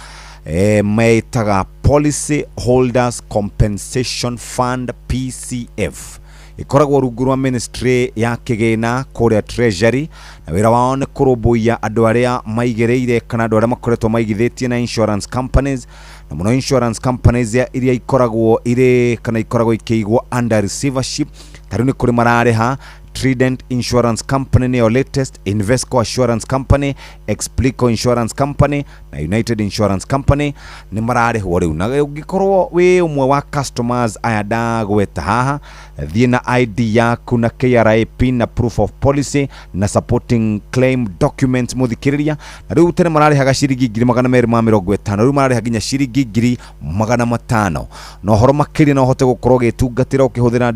metaga Policy Holders Compensation Fund PCF. Ikoragwo rungu rwa ministry ya kĩgĩna kũrĩa treasury, na wĩra wao nĩ kũrũmbũiya andũ arĩa maigĩrĩire kana andũ arĩa makoretwo maigithĩtie na insurance companies, na mũno insurance companies iria ikoragwo irĩ kana ikoragwo ikĩigwo under receivership. Tarĩu nĩ kũrĩ mararĩha Trident Insurance Company nĩyo latest, Invesco Assurance Company, Explico Insurance Company na United Insurance Company nĩ mararĩhwo rĩu. Na ũngĩkorwo wĩ ũmwe wa customers aya ndagweta haha, thiĩ na ID yaku na KRA pin na proof of policy na supporting claim documents muthikiriria. Na rĩu tene mararĩhaga ciringi 250, rĩu mararĩha nginya ciringi 500. Na ũhoro makĩria no ũhote gũkorwo gĩtungatĩra ũkĩhũthĩra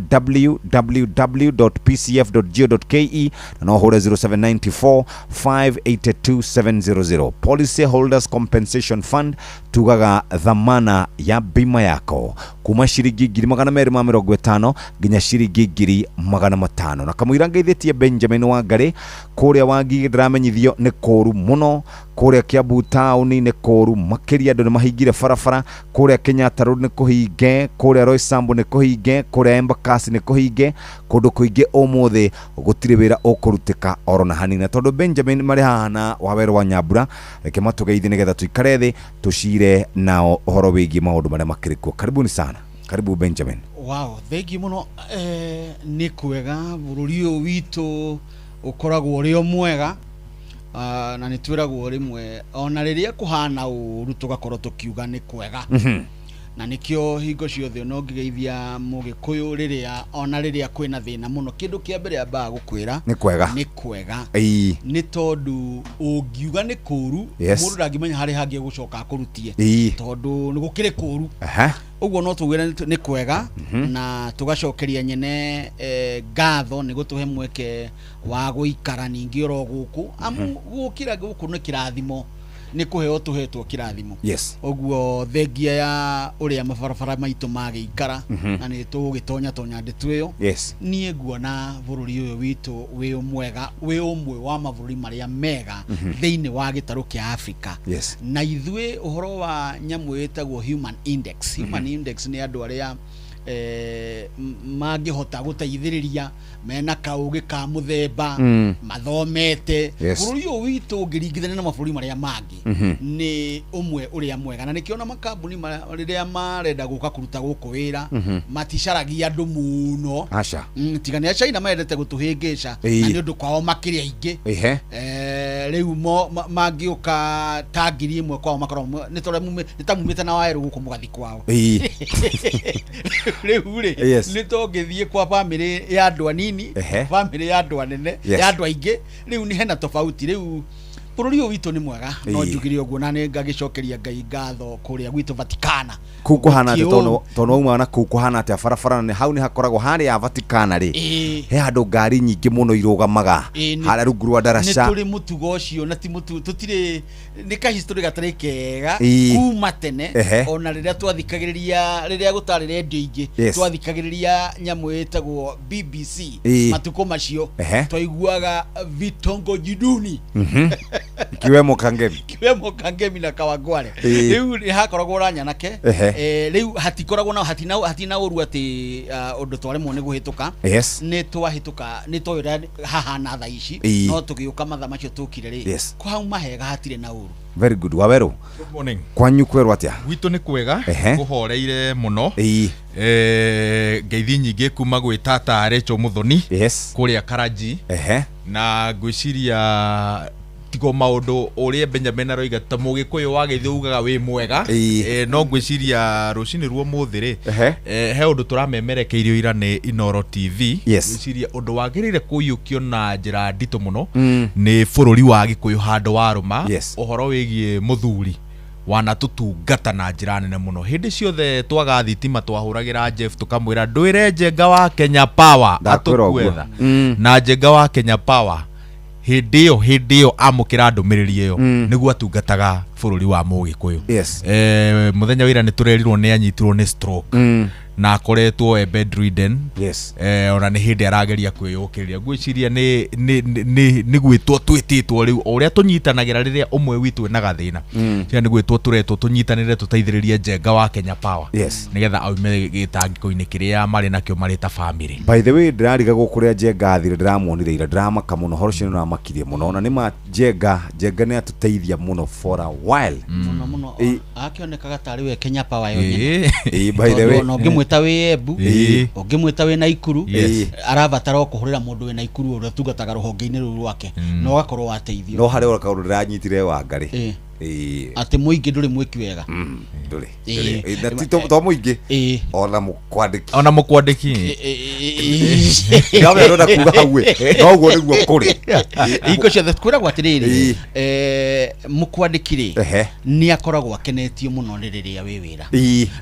www.pcf.go.ke na no ũhũre 0794 582 700. Policy Holders Compensation Fund, tugaga dhamana ya bima yako kuma ciringi 250 nginya ciringi 500. Na kamũira ngeithĩtie Benjamin Wangari kũrĩa Wangigĩ ndiramenyithio nĩ kũru mũno, kũrĩa Kiambu town nĩ kũru makĩria, andũ nĩ mahingire barabara, kũrĩa Kenyatta Road nĩ kũhinge, kũrĩa Roysambu nĩ kũhinge, kũrĩa Embakasi nĩ kũhinge, kũndũ kũingĩ ũmũthĩ gũtirĩ wĩra ũkũrutĩka oro na hanini. Tondũ Benjamin marĩ haha na Waweru wa Nyambura, reke matũgeithie nĩgetha tũikare thĩ tũcire nao ũhoro wĩgiĩ maũndũ marĩa makĩrĩ kuo. Karibuni sana. Karibu Benjamin. Wow, thengi muno. Nĩ kwega bũrũri ũyũ witũ ũkoragwo ũrĩ o mwega, na nĩ twĩragwo rĩmwe ona rĩrĩa kũhana ũru tũgakorwo tũkiuga nĩ kwega. Na nikio hingo ciothe no ngigeithia Mũgĩkũyũ rĩrĩa ona rĩrĩa kwĩna thĩna mũno, kĩndũ kĩa mbere ambaga gũkwĩra nĩ kwega. Nĩ tondũ ũngiuga nĩ kũru, mũndũ ndangĩmenya harĩ hangĩ gũcoka kũrutie, tondũ nĩ gũkĩrĩ kũru. Ũguo no tugwĩre nĩ kwega na tugacokeria nyene ngatho nĩ gũtũhe mweke wa gũikara ningĩ oro gũkũ, amu gũkĩra gũkũ nĩ kĩrathimo, nĩ kũheo tũhetwo kĩrathimo. Ũguo thengia ya ũrĩa mabarabara maitũ magĩikara na nĩ tũgĩtonya ndeto ĩyo, niĩ nguona bũrũri ũyũ witũ wĩ mwega, wĩ ũmwe wa mabũrũri marĩa mega thĩinĩ wa gĩtarũ kĩa Africa. Na ithuĩ ũhoro wa nyamũ ĩtagwo human index, human index nĩ andũ arĩa mangĩhota gũteithĩrĩria mena kaũgĩ ka mũthemba, mathomete. Bũrũri ũyũ witũ ũngĩringithania na mabũrũri marĩa mangĩ nĩ ũmwe ũrĩa mwega, na nĩkĩo na makambuni rĩrĩa marenda gũka kũruta gũkũ wĩra maticaragia andũ mũno, tiga nĩ China marendete gũtũhĩngĩca na nĩ ũndũ kwao makĩrĩ aingĩ. Rĩu mangĩũka ta 1,000 kwao makorwo nĩ ta mumĩte na Waweru gũkũ mũgathi kwao. Rĩu nĩ tũngĩthiĩ kwa bamĩrĩ ya andũ anini, bamĩrĩ ya andũ anene, ya andũ aingĩ, rĩu nĩ hena tofauti. Rĩu bũrũri ũyũ witũ nĩ mwega, no njugire ũguo na nĩ ngagĩcokeria Ngai ngatho kũrĩa gwitũ Vatikana. Kũu kũhana atĩ tondũ wauma na kũu kũhana atĩ barabara nĩ hau nĩ hakoragwo harĩa Vatikana rĩ, he handũ ngari nyingĩ mũno irũgamaga harĩa rungu rwa ndaraca. Nĩ tũrĩ mũtugo ũcio na ti mũtugo, tũtirĩ nĩ ka history gatarĩ kega kuma tene, ona rĩrĩa twathikagĩrĩria rĩrĩa gũtarĩ redio ingĩ twathikagĩrĩria nyamũ ĩtagwo BBC matukũ macio, twaiguaga Vitongoji Duni Kiwemo Kangemi na Kawangware. Rĩu nĩ hakoragwo Ranyanake, rĩu hatikoragwo na hatina ũru atĩ ũndũ twaremwo nĩ gũhĩtũka, nĩ twahĩtũka, nĩ twoyora hahana thaa ici, no tũgĩũka mathaa macio tũkire rĩ, kwauma hega hatirĩ na ũru. Very good. Waweru, good morning. Kwanyu kwerwo atia? Gwitũ nĩ kwega, kũhoreire mũno. Ngeithi nyingĩ kuma gwĩ tata Rachel Muthoni kũrĩa Karaji, na ngwĩciria tigo maũndũ ũrĩa Benjamin aroiga ta Mũgĩkũyũ wa Gĩthĩ ugaga wĩ mwega, no ngwĩciria rũcinĩ ruo mũthĩ rĩ, he ũndũ tũramemerekeirio ira nĩ Inoro TV, ngwĩciria ũndũ wagĩrĩire kũiyũkio na njĩra nditũ mũno nĩ bũrũri wa Gĩkũyũ handũ wa rũma, ũhoro wĩgiĩ mũthuri wanatũtungata na njĩra nene mũno. Hĩndĩ ciothe twaga thitima twahũragĩra Jeff tũkamwĩra ndwĩre Njenga wa Kenya Power atũkwetha, na Njenga wa Kenya Power hĩndĩ ĩyo amũkĩra ndũmĩrĩri ĩyo nĩguo atungataga bũrũri wa Mũgĩkũyũ. Mũthenya wĩra nĩ tũrerirwo nĩ anyitirwo nĩ stroke na akoretwo bedridden, ona nĩ hĩndĩ arageria kwĩyũkĩrĩria. Ngwĩciria nĩ gwĩtwo twĩtĩtwo rĩu ũrĩa tũnyitanagĩra rĩrĩa ũmwe witũ ena gathĩna, cia nĩ gwĩtwo tũretwo tũnyitanĩre tũteithĩrĩrie Njenga wa Kenya Power nĩgetha aume gĩtangĩko-inĩ kĩrĩa marĩ nakĩo marĩ ta family. By the way, ndĩrariga gũkũrĩa Njenga athire, ndĩramuonire ira, ndĩramaka mũno, horo cio nĩramakirie mũno, ona nĩma Njenga nĩ atũteithia mũno for a while. muno akionekaga tari we Kenya Power yonye by the way no ngimwita we Embu ngimwita we Naikuru arabatara kuhurira mundu we Naikuru uria tungataga ruhonge-ini ru rwake no gakorwo wateithio no hari ora kaundu ranyitire Wangari ati muingi nduri mwiki wega nduri to muingi ona mukwandiki ngawe ronda kuga hawe no guo niguo kuri iko cia kwira gwatiriri mukwandikire ni akoragwo akenetio muno riria we wira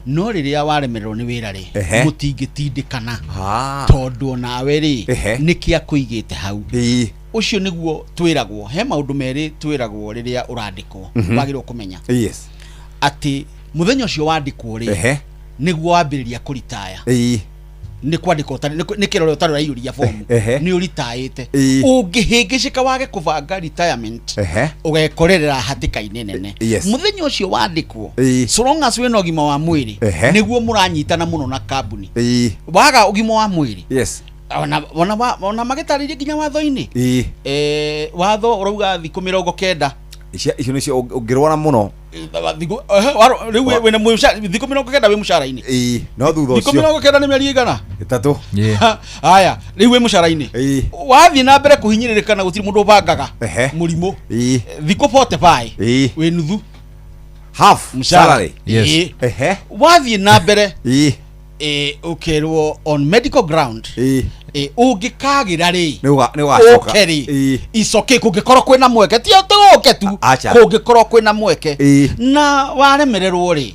no riria waremererwo ni wira ri mutingitindikana tondu nawe ri niki akuigite hau ucio niguo twiragwo he maundu meri twiragwo riria urandikwo wagirwo kumenya ati muthenya ucio wandikwo ri niguo wambiriria kuritaya ni kwandikwo ni kirore utari raiyuria form ni uritaite ungihingicika wage kubanga retirement ugekorerera hatika-ini nene muthenya ucio wandikwo so long as we no gima wa mwiri niguo muranyitana muno na kambuni waga ugima wa mwiri ona magitaririe nginya watho-ini watho urauga thiku 90 icio nicio ungirwara muno riu wena mushara thiku 90 we mushara-ini no thutha ucio thiku 90 ni mieri igana 3 haya riu we mushara-ini wathie na mbere kuhinyiririka na gutiri mundu bangaga murimu thiku 45 we nuthu half salary wathie na mbere ukerwo on medical ground ungikagira ri ni wacoka icoke kungikorwo kwina mweke ti oke tu kungikorwo kwina mweke na waremererwo ri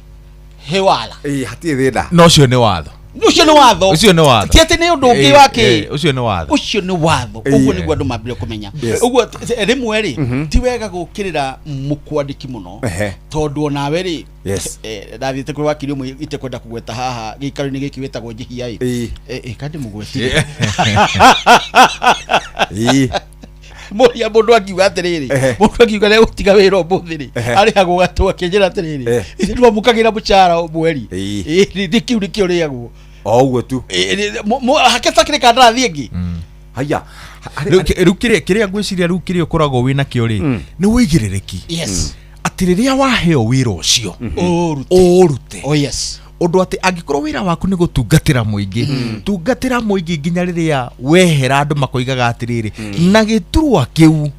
hewala hatie thina no cio ni watho ucio ni watho tiete ni undu ungi wake ucio ni watho uguo niguo andu mambire kumenya uguo rimwe ri ti wega gukirira mukwandiki muno tondu onawe ri ndathite kuri wakiri umwe ite kwenda kugweta haha gikaro-ini giki wetagwo njihia kandi mugwetire moria mundu akiuga atiriri mundu akiuga ni gutiga wira umuthiri ari hago gatwa kinjira atiriri ndio mukagira mucara mweri ndikiu ndikio riagwo uguo tu haketa kire kandarathi ingi haya riu kiria ngwiciria riu kiria ukoragwo wina kio ri ni wigiririki ati riria waheo wira ucio urute undu ati angikorwo wira waku ni gutungatira muingi tungatira muingi nginya riria wehera andu makoigaga atiriri na giturwa kiu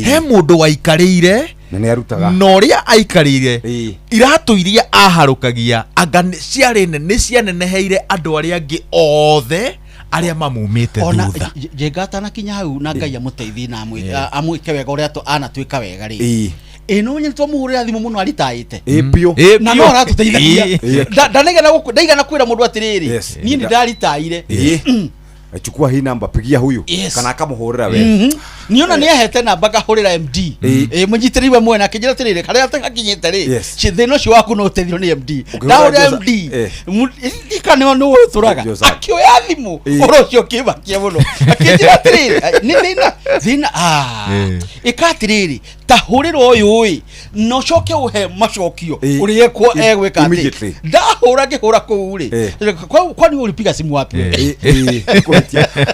he mundu waikarire ni arutaga no ria aikarire iratu iria aharukagia anga ciari nene cianeneheire andu aria angi othe aria mamumite thutha jengata na kinya hau na Ngai amuteithie na amwike wega uria anatwika wega ri no nyine twamuhurira thimu muno aritaite pio na no aratuteithagia ndaigana kwira mundu atiriri ni ndaritaire chukua hii namba pigia huyu kana akamuhurira we niona ni ahete namba gahurira MD munyitiriwe mwena kinjira tiriri karia atakinyite ri cithino cio waku no tethiro ni MD ndahurira MD ikane no uturaga akioya thimu urocio kibakia muno akinjira tiriri ni thina ikatiriri tahuriro uyu no coke uhe macokio uriye ko egwika ati ndahura ngihura ku ri kwani ulipiga simu wapi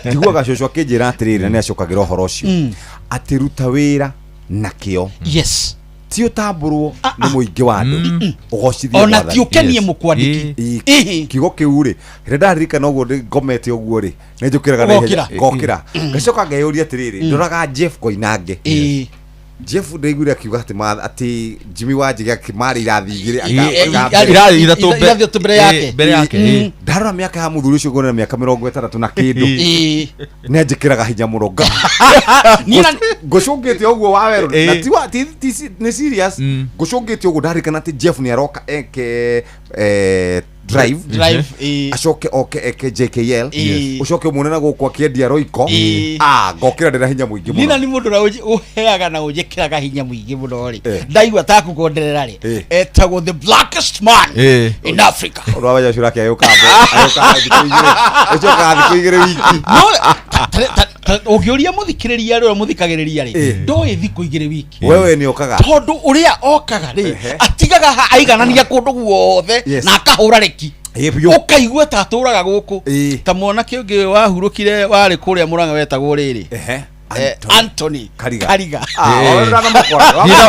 tiguaga cocwa kinjira atiriri ni acokagira horo ucio atiruta wira na kio ti utamburwo ni muingi wa andu ugocithia ona ti ukenie mukwandiki kigo kiu ri ndarika no guo ngomete uguo ri ni njukiraga na ngokira ngacoka ngeyuria atiriri ndoraga Jeff Koinange Jeff ndeiguire akiuga ati Jimmy Wanjiga kimari irathigire irathi mbere yake ndarora miaka ya muthuri ucio ngona miaka 60 na kindu ne njikiraga hinya muronga ngucungite uguo waweru na ti ni serious ngucungite uguo ndarikana ati Jeff ni aroka eke drive acoke eke JKL ucoke umunena gukwa kiendia roiko ngokira ndira hinya muingi muno nina ni mundu ra uheaga na ujikiraga hinya muingi muno ri ndaigua ta kugonderera ri etagwo the blackest man in Africa urabaja shura kia yuka kuigire wiki ugiuria muthikiriria ri muthikagiriria ri ndoi thiku igire wiki wewe ni okaga tondu uria okaga ri atigaga aiganania kundu guothe na akahura reki ukaigua ta aturaga guku ta mwana kiungi wahurukire wari kuria Murang'a wetagwo riri Anthony Kariga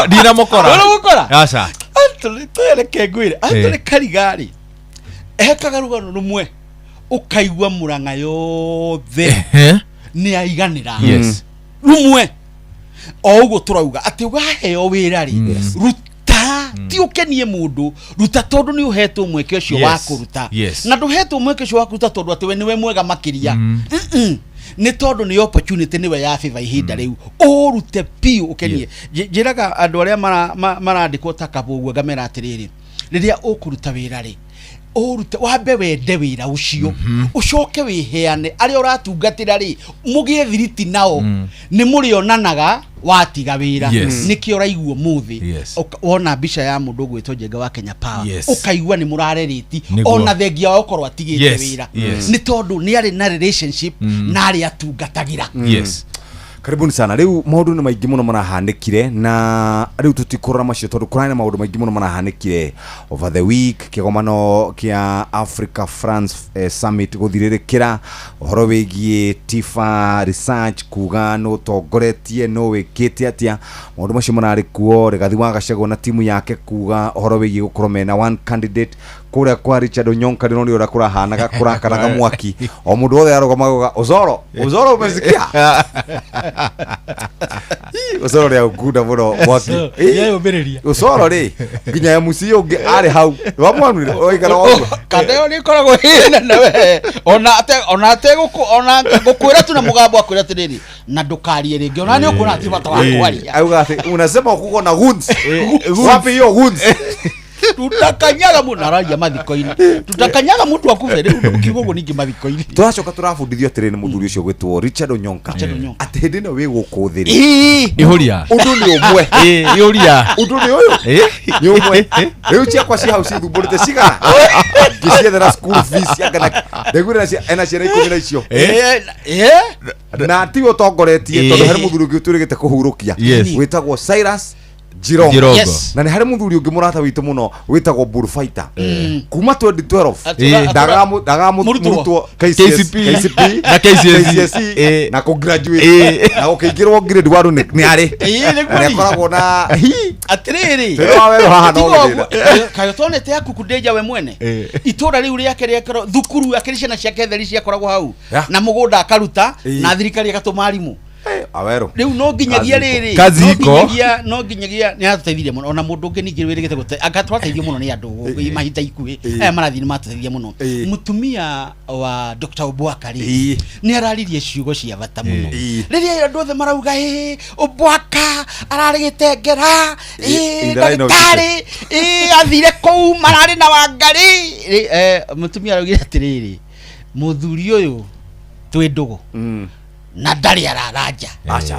dina mukora acha Anthony tweleke ngwire Anthony Karigari ekaga rugano rumwe ukaigwa Murang'a yothe ni aiganira rumwe oguo turauga ati waheo wira ri ruta ti ukenie mundu ruta tondu ni uhetwo mweke ucio wa kuruta na nduhetwo mweke ucio wa kuruta tondu ati we niwe mwega makiria ni tondu ni opportunity niwe ya favor ihinda riu urute piu ukenie njiraga andu aria marandikwo takabuguo ngamera atiriri riria ukuruta wira ri urute wambe wende wira ucio ucoke wiheane aria uratungatira ri mugie thiriti nao ni murionanaga watiga wira nikio raiguo muthi wona mbica ya mundu gwitwo Njenga wa Kenya Power ukaigua ni murareriti ona thengia okorwo atigite wira ni tondu ni ari na relationship na ari atungatagira. Karibuni sana. Riu maundu ni maingi muno marahanikire na riu tutikurana macio tondu kurana maundu maingi muno marahanikire over the week. Kigomano kia Africa France Summit guthiririkira uhoro wigie Tifa Research kuga no tongoretie no wikite atia maundu macio marari kuo Rigathi wa Gachagua na timu yake kuga uhoro wigie gukorwo mena one candidate kuria kwa Richard Onyonka ndino ni urakura hanaga kurakanaga mwaki o mundu wothe arogomaga Ozoro umesikia Ozoro ria guda muno mwaki yeye obereria Ozoro ri ginya ya mucio ungi ari hau wamwanire oigara wako kadeo ni koragwo hina nawe ona ate gukwira tu na mugambo akwira atiriri na ndukarie ringi ona ni ukuna ati bata wa kwaria auga ati unasema kuko na guns wapi hiyo guns tutakanyaga mundu araja mathiko-ini tutakanyaga mundu akuve riu ukiugo ningi mathiko-ini turacoka turabundithio atiriri muthuri ucio gwitwo Richard Onyonka ati hindi no wi gukuthiri ihuria undu ni umwe ihuria undu ni uyu ni umwe riu ciakwa ci hau cithumburite ciga ngiciethera school fees yakana ndegwira ena ciana ikumi na icio na ti utongoretie tondu hari muthuri ungi uturigite kuhurukia witagwo Cyrus Jirongo na ni hari muthuri ungi murata witu muno witagwo Bullfighter kuma 2012 dagamu murutwo KCP na KCSE na ko graduate na ukingirwo grade 1 ni ari ni koragwo na atiriri wewe haha no kayo tonete yaku kudeja we mwene itora riu riake riakero thukuru akirisha na ciake theri ciakoragwo hau na mugunda akaruta na thirikari akatumarimu awero riu no nginyagia riri no nginyagia ni atuteithirie muno ona mundu ungi ningi wirigite gute agatwateithia muno ni andu mahita ikui aya marathi ni mateithia muno mutumia wa Dr. Obwakari ni araririe ciugo cia bata muno riria andu othe marauga Obwaka ararigite ngera ndagitari athire kou marari na Wangari mutumia araugire atiriri muthuri uyu twi ndugu na ndari araraja acha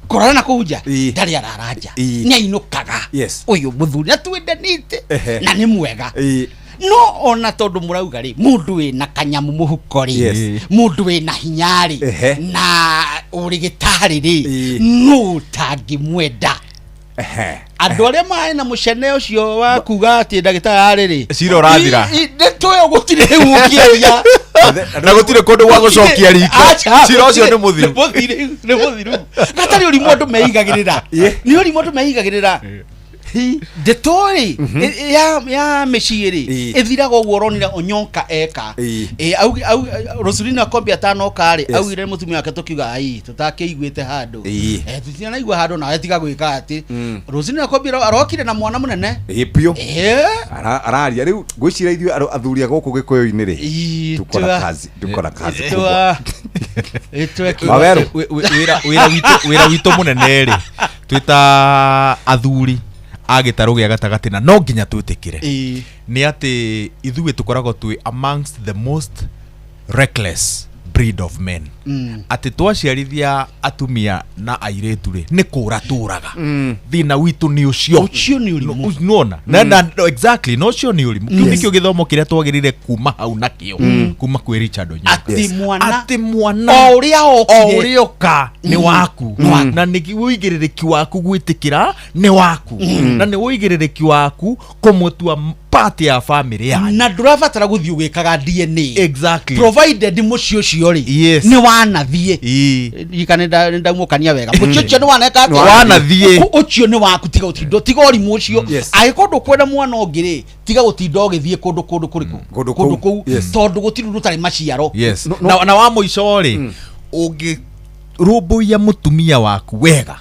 korana na kuja ndari araraja ni ainukaga uyu muthuri atwendanite na ni mwega no ona tondu murauga ri mundu we na kanyamu muhuko ri mundu we na hinyari na urigitari ri no tangi mwenda andu aria mai na mucene ucio wa kuga ati ndagitari ri ciro rathira nitoyo gutire ukiria na gutire kondu wa gucokia riko ciro ucio ni muthiru gatari uri mundu meigagirira ni uri mundu meigagirira detori ya meshiri ethiraga uguo ronira Onyonka eka au Roselina Kombi atano kari au ire mutumia wake tukiuga ai tutakeiguite handu tutina igwa handu na etiga gwika ati Roselina Kombi arokire na mwana munene pio araria riu gwicira ithu athuria guku gikoyo-ini ri tukora kazi Mawero wira wito munene ri twita athuri agitaru gia gatagati na no nginya twitikire ni ati ithuĩ tukoragwo twi amongst the most reckless breed of men ati twaciarithia atumia na airetu ri ni kuraturaga thina witu ni ucio ni urimu nona na exactly no cio ni urimu nikio githomo kiria twagirire kuma hau nakio kuma kwi Richard Onyonka ati mwana uria oka ni waku na ni uigiririki waku gwitikira ni waku na ni uigiririki waku kumutua part ya family ya na ndurabatara guthii ugikaga DNA exactly provided mucio cio ri yes. ni wanathie ikanenda ndamukania wega mucio cio ni waneka ati wanathie ucio ni waku tiga utindo tiga orimu ucio agikondo kwenda mwana ongire tiga gutinda ugithie kundu kuriku kundu kou tondu gutiru rutari maciaro na wa muico ri ungi rumbuia mutumia waku wega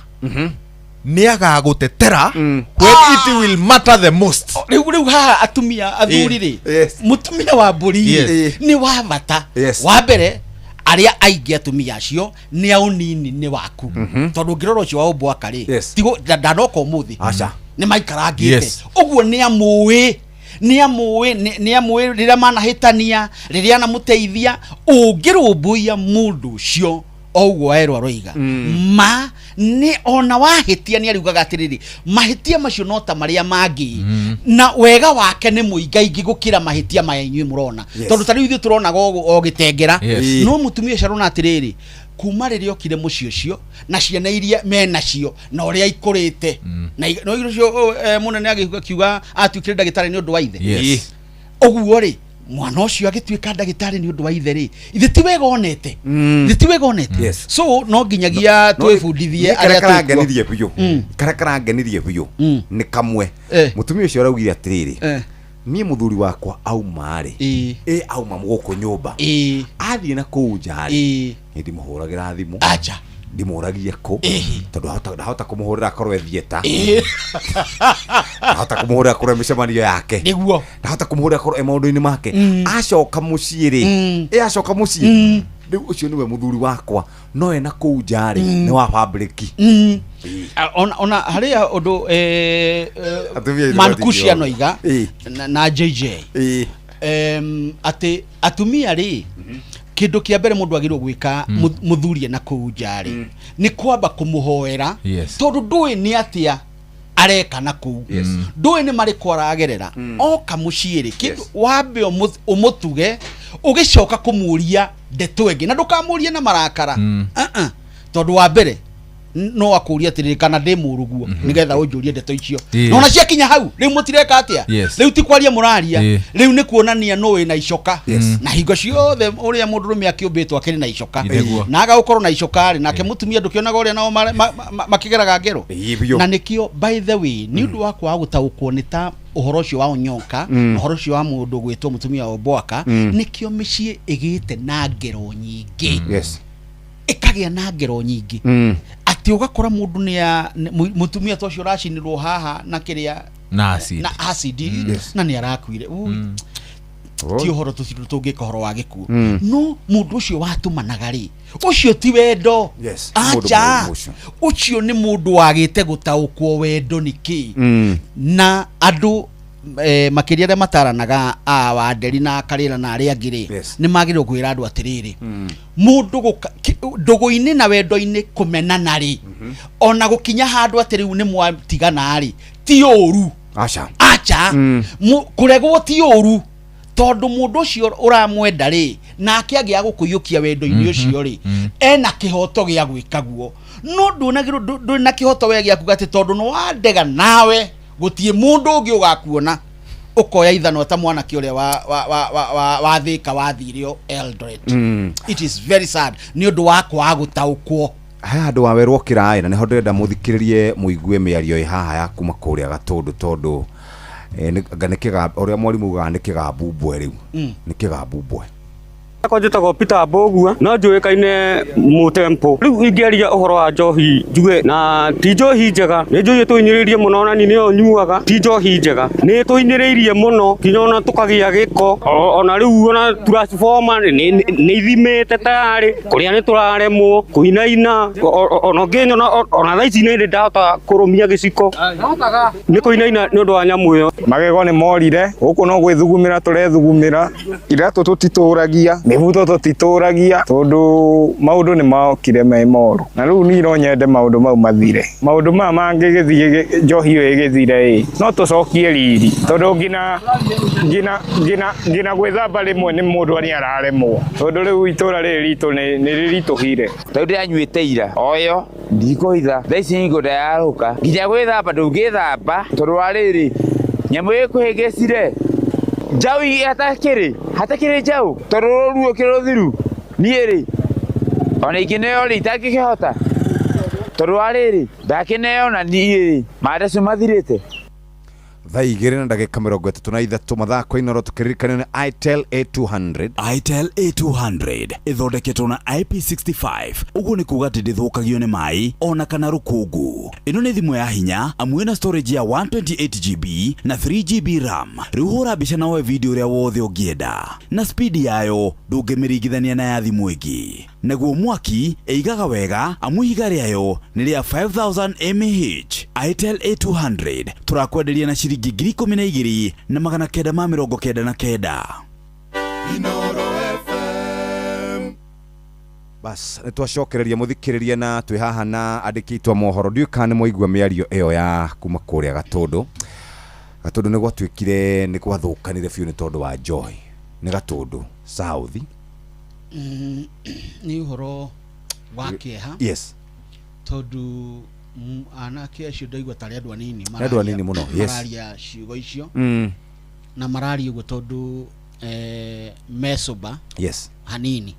ni agagutetera when it will matter the most. Riu ha atumia athuri ri mutumia wa mburi ni wa bata wa mbere aria aingi atumia acio ni aunini ni waku tondu ngiroro cio wa ubwaka ri tigo ndanoko muthi ni maikarangite uguo ni amui riria manahitania riria namuteithia ungirumbuia mundu cio oguo erwa roiga ma ni ona wahitia ni ariugaga atiriri mahitia macio nota maria mangi na wega wake ni muingaingi gukira mahitia maya inyui murona tondu tari ithu turona go gitengera no mutumia sharona atiriri kuma riria okire mucio cio na ciana iria mena cio na uria ikurite na no icio munene agikiuga atuikire ndagitari ni undu wa ithe oguo ri mwana ucio agituika ndagitari ni undu wa ithe ri ithe ti wega onete so no nginyagia twifundithie aria karangenirie biyo karangenirie biyo ni kamwe mutumia ucio araugire atiriri nie muthuri wakwa auma ri auma muguku nyumba athie na kuu njari ndi muhuragira thimu acha ndimuragie ko tondu hota kumuhurira korwo ethieta hota kumuhurira korwo micemanio yake niguo hota kumuhurira korwo maundu-ini make acoka mucii ri acoka mucii riu ucio niwe muthuri wakwa no ena kuu njari ni wa fabric ona haria undu Mankushi anoiga na JJ ati atumia ri kindu kia mbere mundu agirwo gwika muthurie na kuu njari ni kwamba kumuhoera tondu ndui ni atia areka na kuu ndui ni mari kwaragerera oka muciiri kindu wambe umutuge ugicoka kumuria ndeto engi na ndukamurie na marakara tondu wa mbere no akuria atiriri kana ndi muruguo nigetha unjurie ndeto icio nona cia kinya hau riu mutireka atia riu ti kwaria muraria riu ni kuonania no wina icoka na hingo ciothe uria mundu rume akiumbitwo akiri na icoka na agaukorwo na icoka ri nake mutumia ndukionaga uria nao makigeraga ngero na nikio by the way ni undu wakwa gutaukwo ni ta uhoro cio wa unyoka uhoro cio wa mundu gwitwo mutumia wa Bwaka nikio micii igite na ngero nyingi ikagia na ngero nyingi ati ugakora mundu ni mutumia tocio racinirwo haha na kiria na acid na ni arakuire ti uhoro tungika horo wa gikuo no mundu ucio watumanaga ri ucio ti wendo acha ucio ni mundu wagite gutaukwo wendo niki na andu makiria aria mataranaga Wanderi na Karira na aria angiri ni magirwo kwira andu atiriri mundu ndugu-ini na wendo-ini kumenana ri ona gukinya handu atiriu ni mwatigana ri ti uru acha kuregwo ti uru tondu mundu ucio uramwenda ri nake agia gukuyukia wendo-ini ucio ri ena kihoto gia gwikaguo no ndunagirwo nduna kihoto we gia kugati tondu no wandega nawe gutie mundu ungi ugakuona ukoya ithano ta mwana kiuria wa thika wathirio Eldoret it is very sad ni undu wakwa agutaukwo ha andu wawerwo kirai na niho ndenda muthikiririe muigue miario haha ya kuma kuria Gatundu tondu nganikiga uria mwarimu uga nikiga bumbwe riu nikiga bumbwe ko njitagwo Peter Mbogua no njuikaine Mutempo riu ingieria uhoro wa njohi njuge na ti njohi njega ni njuge tuinyiririe muno na ni nio nyuaga ti njohi njega ni tuinyiririe muno kinya ona tukagia giko ona riu ona transforma ni ithimete tayari kuria ni turaremwo kuinaina ona nginya ona thaici ni ndahota kurumia giciko ni kuinaina ni undu wa nyamu iyo magego ni morire guku no gwithugumira turethugumira iratu tutituragia mibuto tutituragia tondu maundu ni maokire me moru na riu ni ro nyende maundu mau mathire maundu ma mangigithie njohi iyo igithire no tucokie riri tondu ngina gwithamba rimwe ni mundu ani araremwo tondu riu itura riri ritu ni rirituhire tondu anyuite ira oyo ndikoitha thaici ngunda yaruka nginya gwithamba ndungithamba tondu wa riri nyamu ikuhigicire Jau hatakiri jau tororo kiro thiru nieri ona ikineo ri takikihota torwariri ndakineo na nieri mara sumathirite thaa igĩrĩ na ndagĩka 33 mathako inoro tukĩririkanio nĩ itel A200. itel A200 ĩthondeketwo na IP65. Ũguo nĩ kuuga atĩ ndĩthũkagio nĩ maĩ ona kana rũkũngũ. Ĩno nĩ thimũ ya hinya amwe na storage ya 128GB na 3GB RAM. Rĩu hũra mbica na woe video ũrĩa wothe ũngĩenda. Na speed yayo ndũngĩmĩringithania na ya thimũ ĩngĩ. Naguo mwaki ĩigaga wega amu ihiga rĩayo nĩ rĩa 5000 mAh. itel A200 tũrakwenderia na ciringi 12,000 na 999. Inoro FM. Bas nĩtwacokereria mũthikĩrĩria na twĩ haha na andĩki a mohoro. Ndiũĩ kana nĩ mwaigua mĩario ĩyo ya kuma kũrĩa Gatũndũ. Gatũndũ nĩ gwatuĩkire nĩ gwathũkanire biũ nĩ tondũ wa njohi. Nĩ Gatũndũ South. Nĩ ũhoro wa kĩeha. Yes. Tondũ anake acio ndaigua tarĩ andũ anini mũno. Yes. Mararia ciugo icio. Na mararia ũguo tondũ mesoba. Yes. Hanini.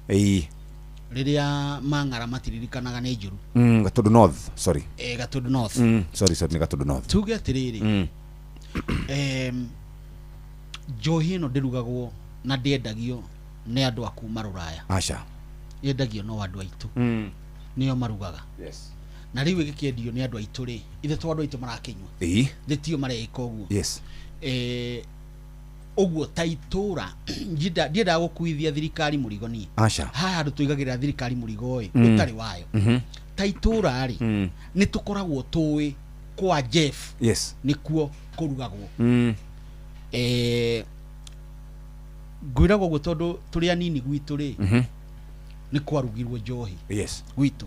Rĩrĩa mang'ara matiririkanaga nĩ njũru. Gatũndũ North, sorry. Gatũndũ North. Sorry, nĩ Gatũndũ North. Tuge atĩrĩrĩ. Njohi ĩno ndĩrugagwo na ndĩendagio nĩ andũ a kuma Rũraya. Aca. Yendagio no andũ aitũ. Nĩo marugaga. Yes. Na rĩu gĩkĩendio nĩ andũ aitũ rĩ, ithe to andũ aitũ marakĩnyua. Thĩtio mareka ũguo. Yes. Ũguo ta itũra ndiendaga gũkuithia thirikari mũrigo niĩ. Aca. Haha andũ tũigagĩrĩra thirikari mũrigo ũtarĩ wayo. Ta itũra rĩ, nĩ tũkoragwo tũĩ kwa Jeff. Yes. Nĩkuo kũrugagwo. Ngwĩragwo ũguo tondũ tũrĩ anini gwitũ rĩ, nĩ kwarugirwo njohi. Yes. Gwitũ.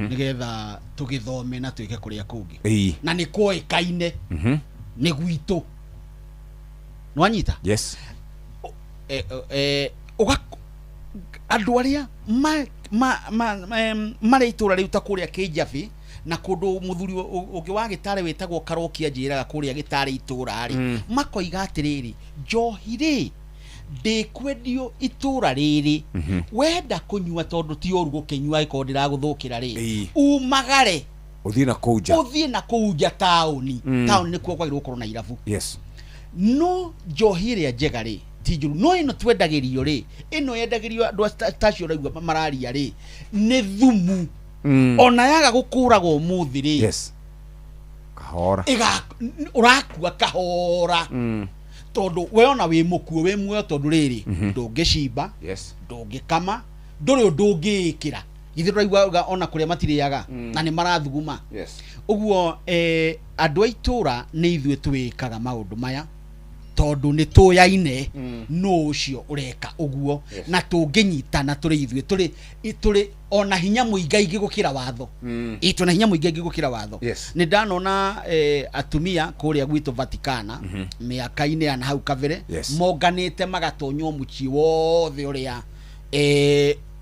Nigetha tugithome na twike kuria kungi na ni kuoikaine ni gwitũ nwanyita. Yes. Andu aria mari itura riu ta kuria Kijabi na kundu muthuri ungi wa Gitare wetagwo Karokia njiraga kuria Gitare itura ri makoiga atiriri njohi ri ndikwendio itura riri wenda kunyua tondu ti oru gukinyua iko ndiraguthukira ri umagare uthie na kuja tauni tauni nikuo kwagirwo korwo na irabu. Yes. No njohi ria njega ri ti njuru no ino twendagirio ri ino yendagirio andu tacio raigua mararia ri ni thumu ona yaga gukuragwo umuthi ri. Yes. Kahora urakua kahora tondu we ona wi mukuo we muoyo tondu riri ndungicimba. Yes. Ndungikama nduri ndungikira ithe turaigua ona kuria matiriaga na ni marathuguma. Yes. Uguo andu aitura ni ithuĩ twikaga maundu maya tondu ni tuyaine no ucio ureka uguo na tunginyitana turi ithuĩ turi ona hinya muingaingi gukira watho. Ituna hinya muingaingi gukira watho. Yes. Ni ndanona atumia kuria gwitu Vatikana miaka-ini ya hau kabere monganite magatonywo muci wothe uria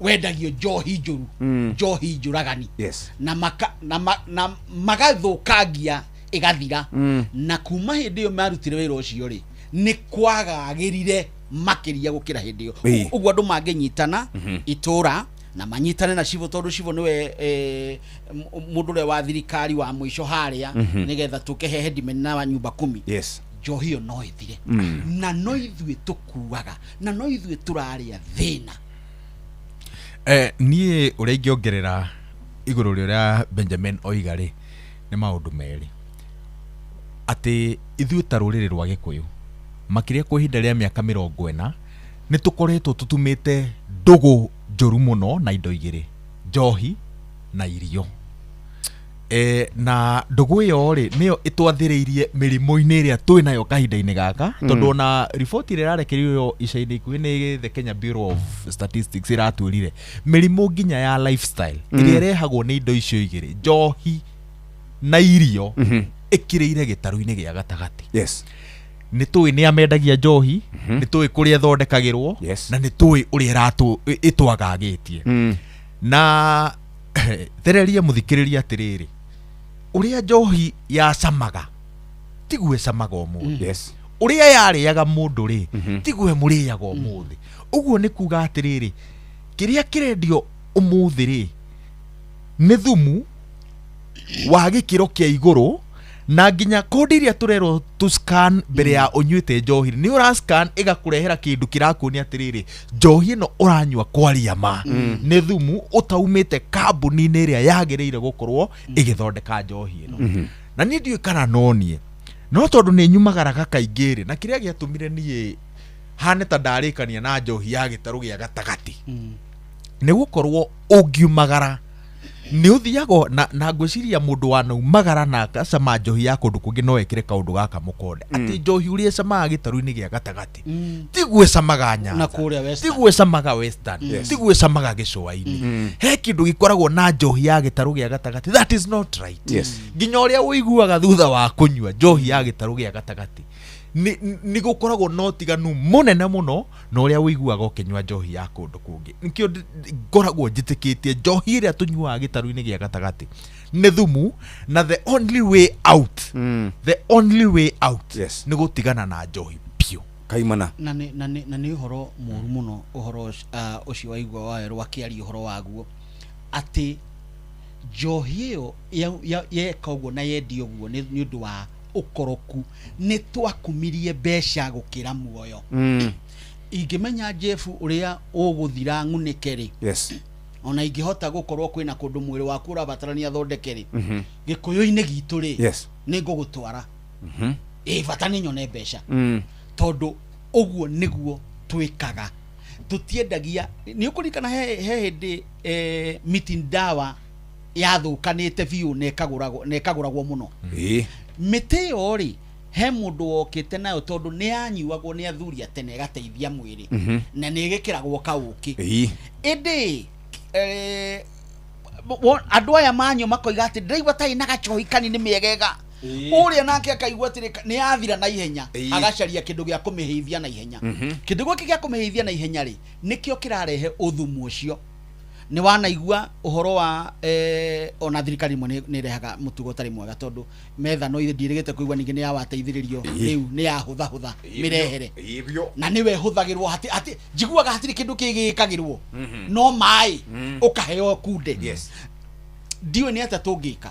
wendagio njohi njuru njohi njuragani. Yes. na magathukangia igathira na kuma hindi iyo marutire wira ucio ri ni kwagagirire makiria gukira hindi iyo. Uguo andu manginyitana itura na manyitane na cibo tondu cibo niwe mundu ule wa thirikari wa mwisho haria nigetha tukehe headman na wa nyumba 10. Yes. Njohi iyo no ithire na no ithuĩ tukuaga na no ithuĩ turaria thina. Niĩ ũrĩa ingĩongerera igũrũ rĩrĩa Benjamin oiga rĩ nĩ maũndũ merĩ atĩ ithuĩ ta rũrĩrĩ rwa Gĩkũyũ makĩria kwa ihinda rĩa mĩaka 40 nĩ tũkoretwo tũtumĩte ndũgũ njũru mũno na indo igĩrĩ njohi na irio. Na ndũgũ ĩyo rĩ nĩyo ĩtwathĩrĩirie mĩrimũ-inĩ ĩrĩa twĩ nayo kahinda-inĩ gaka tondũ ona riboti ĩrĩa ĩrarekereirio ica-inĩ ikuhĩ nĩ the Kenya Bureau of Statistics ĩratwĩrire mĩrimũ nginya ya lifestyle ĩrĩa ĩrehagwo nĩ indo icio igĩrĩ njohi na irio ĩkĩrĩire gĩtarũ-inĩ gĩa gatagatĩ. Yes. Nĩ tũĩ nĩ amendagia njohi nĩ tũĩ kũrĩa thondekagĩrwo na nĩ tũĩ ũrĩa ĩtwagagĩtie na thereria mũthikĩrĩria atĩrĩrĩ ũrĩa njohi ya camaga tiguo camaga ũmũthĩ. Yes. uria yarĩaga mũndũ rĩ tiguo mũrĩaga ũmũthĩ ũguo nĩ kuga atĩrĩrĩ kĩrĩa kĩrendio ũmũthĩ rĩ nĩ thumu wa gĩkĩro kĩa igũrũ na nginya kodi iria tũrerwo tu scan mbere ya ũnyuĩte njohi nĩ ũra scan ĩgakũrehera kĩndũ kĩrakuonia atĩrĩrĩ njohi ĩno ũranyua kwaria ma nĩ thumu ũtaumĩte kambuni-inĩ ĩrĩa yagĩrĩire gũkorwo ĩgĩthondeka njohi ĩno na niĩ ndiũĩ kana nonie no tondũ nĩ nyumagaraga kaingĩ rĩ na kĩrĩa gĩatũmire niĩ hane ta ndarĩkania na njohi ya gĩtarũ gĩa gatagatĩ nĩ gũkorwo ũngiumagara nĩ ũthiaga na ngwĩciria mũndũ wanaumagara na acama njohi ya kũndũ kũngĩ no ekĩre kaũndũ gaka mũkonde atĩ njohi ũrĩa ĩcamaga gĩtarũ-inĩ gĩa gatagatĩ tiguo ĩcamaga Nyanza tiguo ĩcamaga Western tiguo ĩcamaga gĩcũa-inĩ he kĩndũ gĩkoragwo na njohi ya gĩtarũ gĩa gatagatĩ that is not right nginya ũrĩa ũiguaga thutha wa kũnyua njohi ya gĩtarũ gĩa gatagatĩ nĩ gũkoragwo no tiganu mũnene mũno na ũrĩa ũiguaga ũkĩnyua njohi ya kũndũ kũngĩ nikĩo ngoragwo njĩtĩkĩtie njohi ĩrĩa tũnyuaga gĩtarũ-inĩ gĩa gatagatĩ nĩ thumu na the only way out nĩ gũtigana na njohi biũ kaimana na nĩ ũhoro mũru mũno ũhoro ũcio waigua wawe rwakĩaria ũhoro waguo atĩ njohi ĩyo yeka ũguo na yendio ũguo nĩ ũndũ wa ukoroku nĩ twakumirie mbeca gũkĩra muoyo ingĩmenya Jeff ũrĩa ũgũthira ng'unĩke rĩ ona ingĩhota gũkorwo kwĩna kũndũ mwĩrĩ waku ũrabatarania thondeke rĩ gĩkũyũ-inĩ gitũ rĩ nĩ ngũgũtwara bata nĩ nyone mbeca tondũ ũguo nĩguo twĩkaga tũtiendagia nĩ ũkũririkana he hĩndĩ meeting dawa yathũkanĩte biũ na ĩkagũragwo mũno mĩtĩ ĩyo rĩ he mũndũ wokĩte nayo tondũ nĩ yanyuagwo nĩ athuri atene ĩgateithia mwĩrĩ na nĩ ĩgĩkĩragwo kaũkĩ ĩndĩ andũ aya manyo makoiga atĩ ndĩraigua ta ĩna gacohi kanini mĩegega ũrĩa nake akaigua atĩ nĩ yathira na ihenya agacaria kĩndũ gĩa kũmĩhĩithia na ihenya kĩndũ gĩkĩ gĩa kũmĩhĩithia na ihenya rĩ nĩkĩo kĩrarehe ũthumu ũcio nĩ wanaigua ũhoro wa ona thirikari imwe nĩ rehaga mũtugo ũtarĩ mwega tondũ metha no ndirĩgĩte kũigua ningĩ nĩ yawateithĩrĩrio rĩu nĩ yahũthahũtha mĩrehere na nĩwe hũthagĩrwo atĩ njiguaga hatirĩ kĩndũ kĩgĩkagĩrwo no maĩ ũkaheo kunde ndiũĩ nĩ atĩa tũngĩka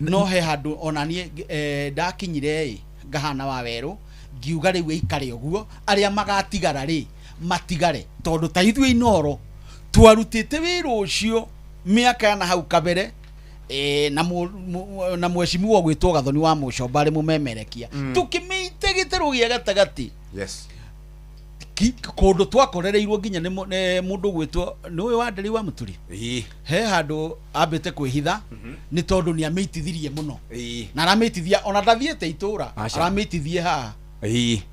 no he handũ ona niĩ ndakinyire ngahana wa werũ ngiuga rĩu ĩikare ũguo arĩa magatigara rĩ matigare tondũ ta ithuĩ Inoro twarutĩte wĩra ũcio mĩaka ya na hau kabere na mweshimiwa gwĩtwo Gathoni wa Mũcomba arĩ mũmemerekia tũkĩmĩite gĩtarũ gĩa gatagatĩ kũndũ twakorereirwo nginya nĩ mũndũ gwĩtwo nĩwe wa Nderi wa Mũturi he handũ ambĩte kwĩhitha nĩ tondũ nĩ amĩitithirie mũno na aramĩitithia ona ndathiĩte itũra aramĩitithie haha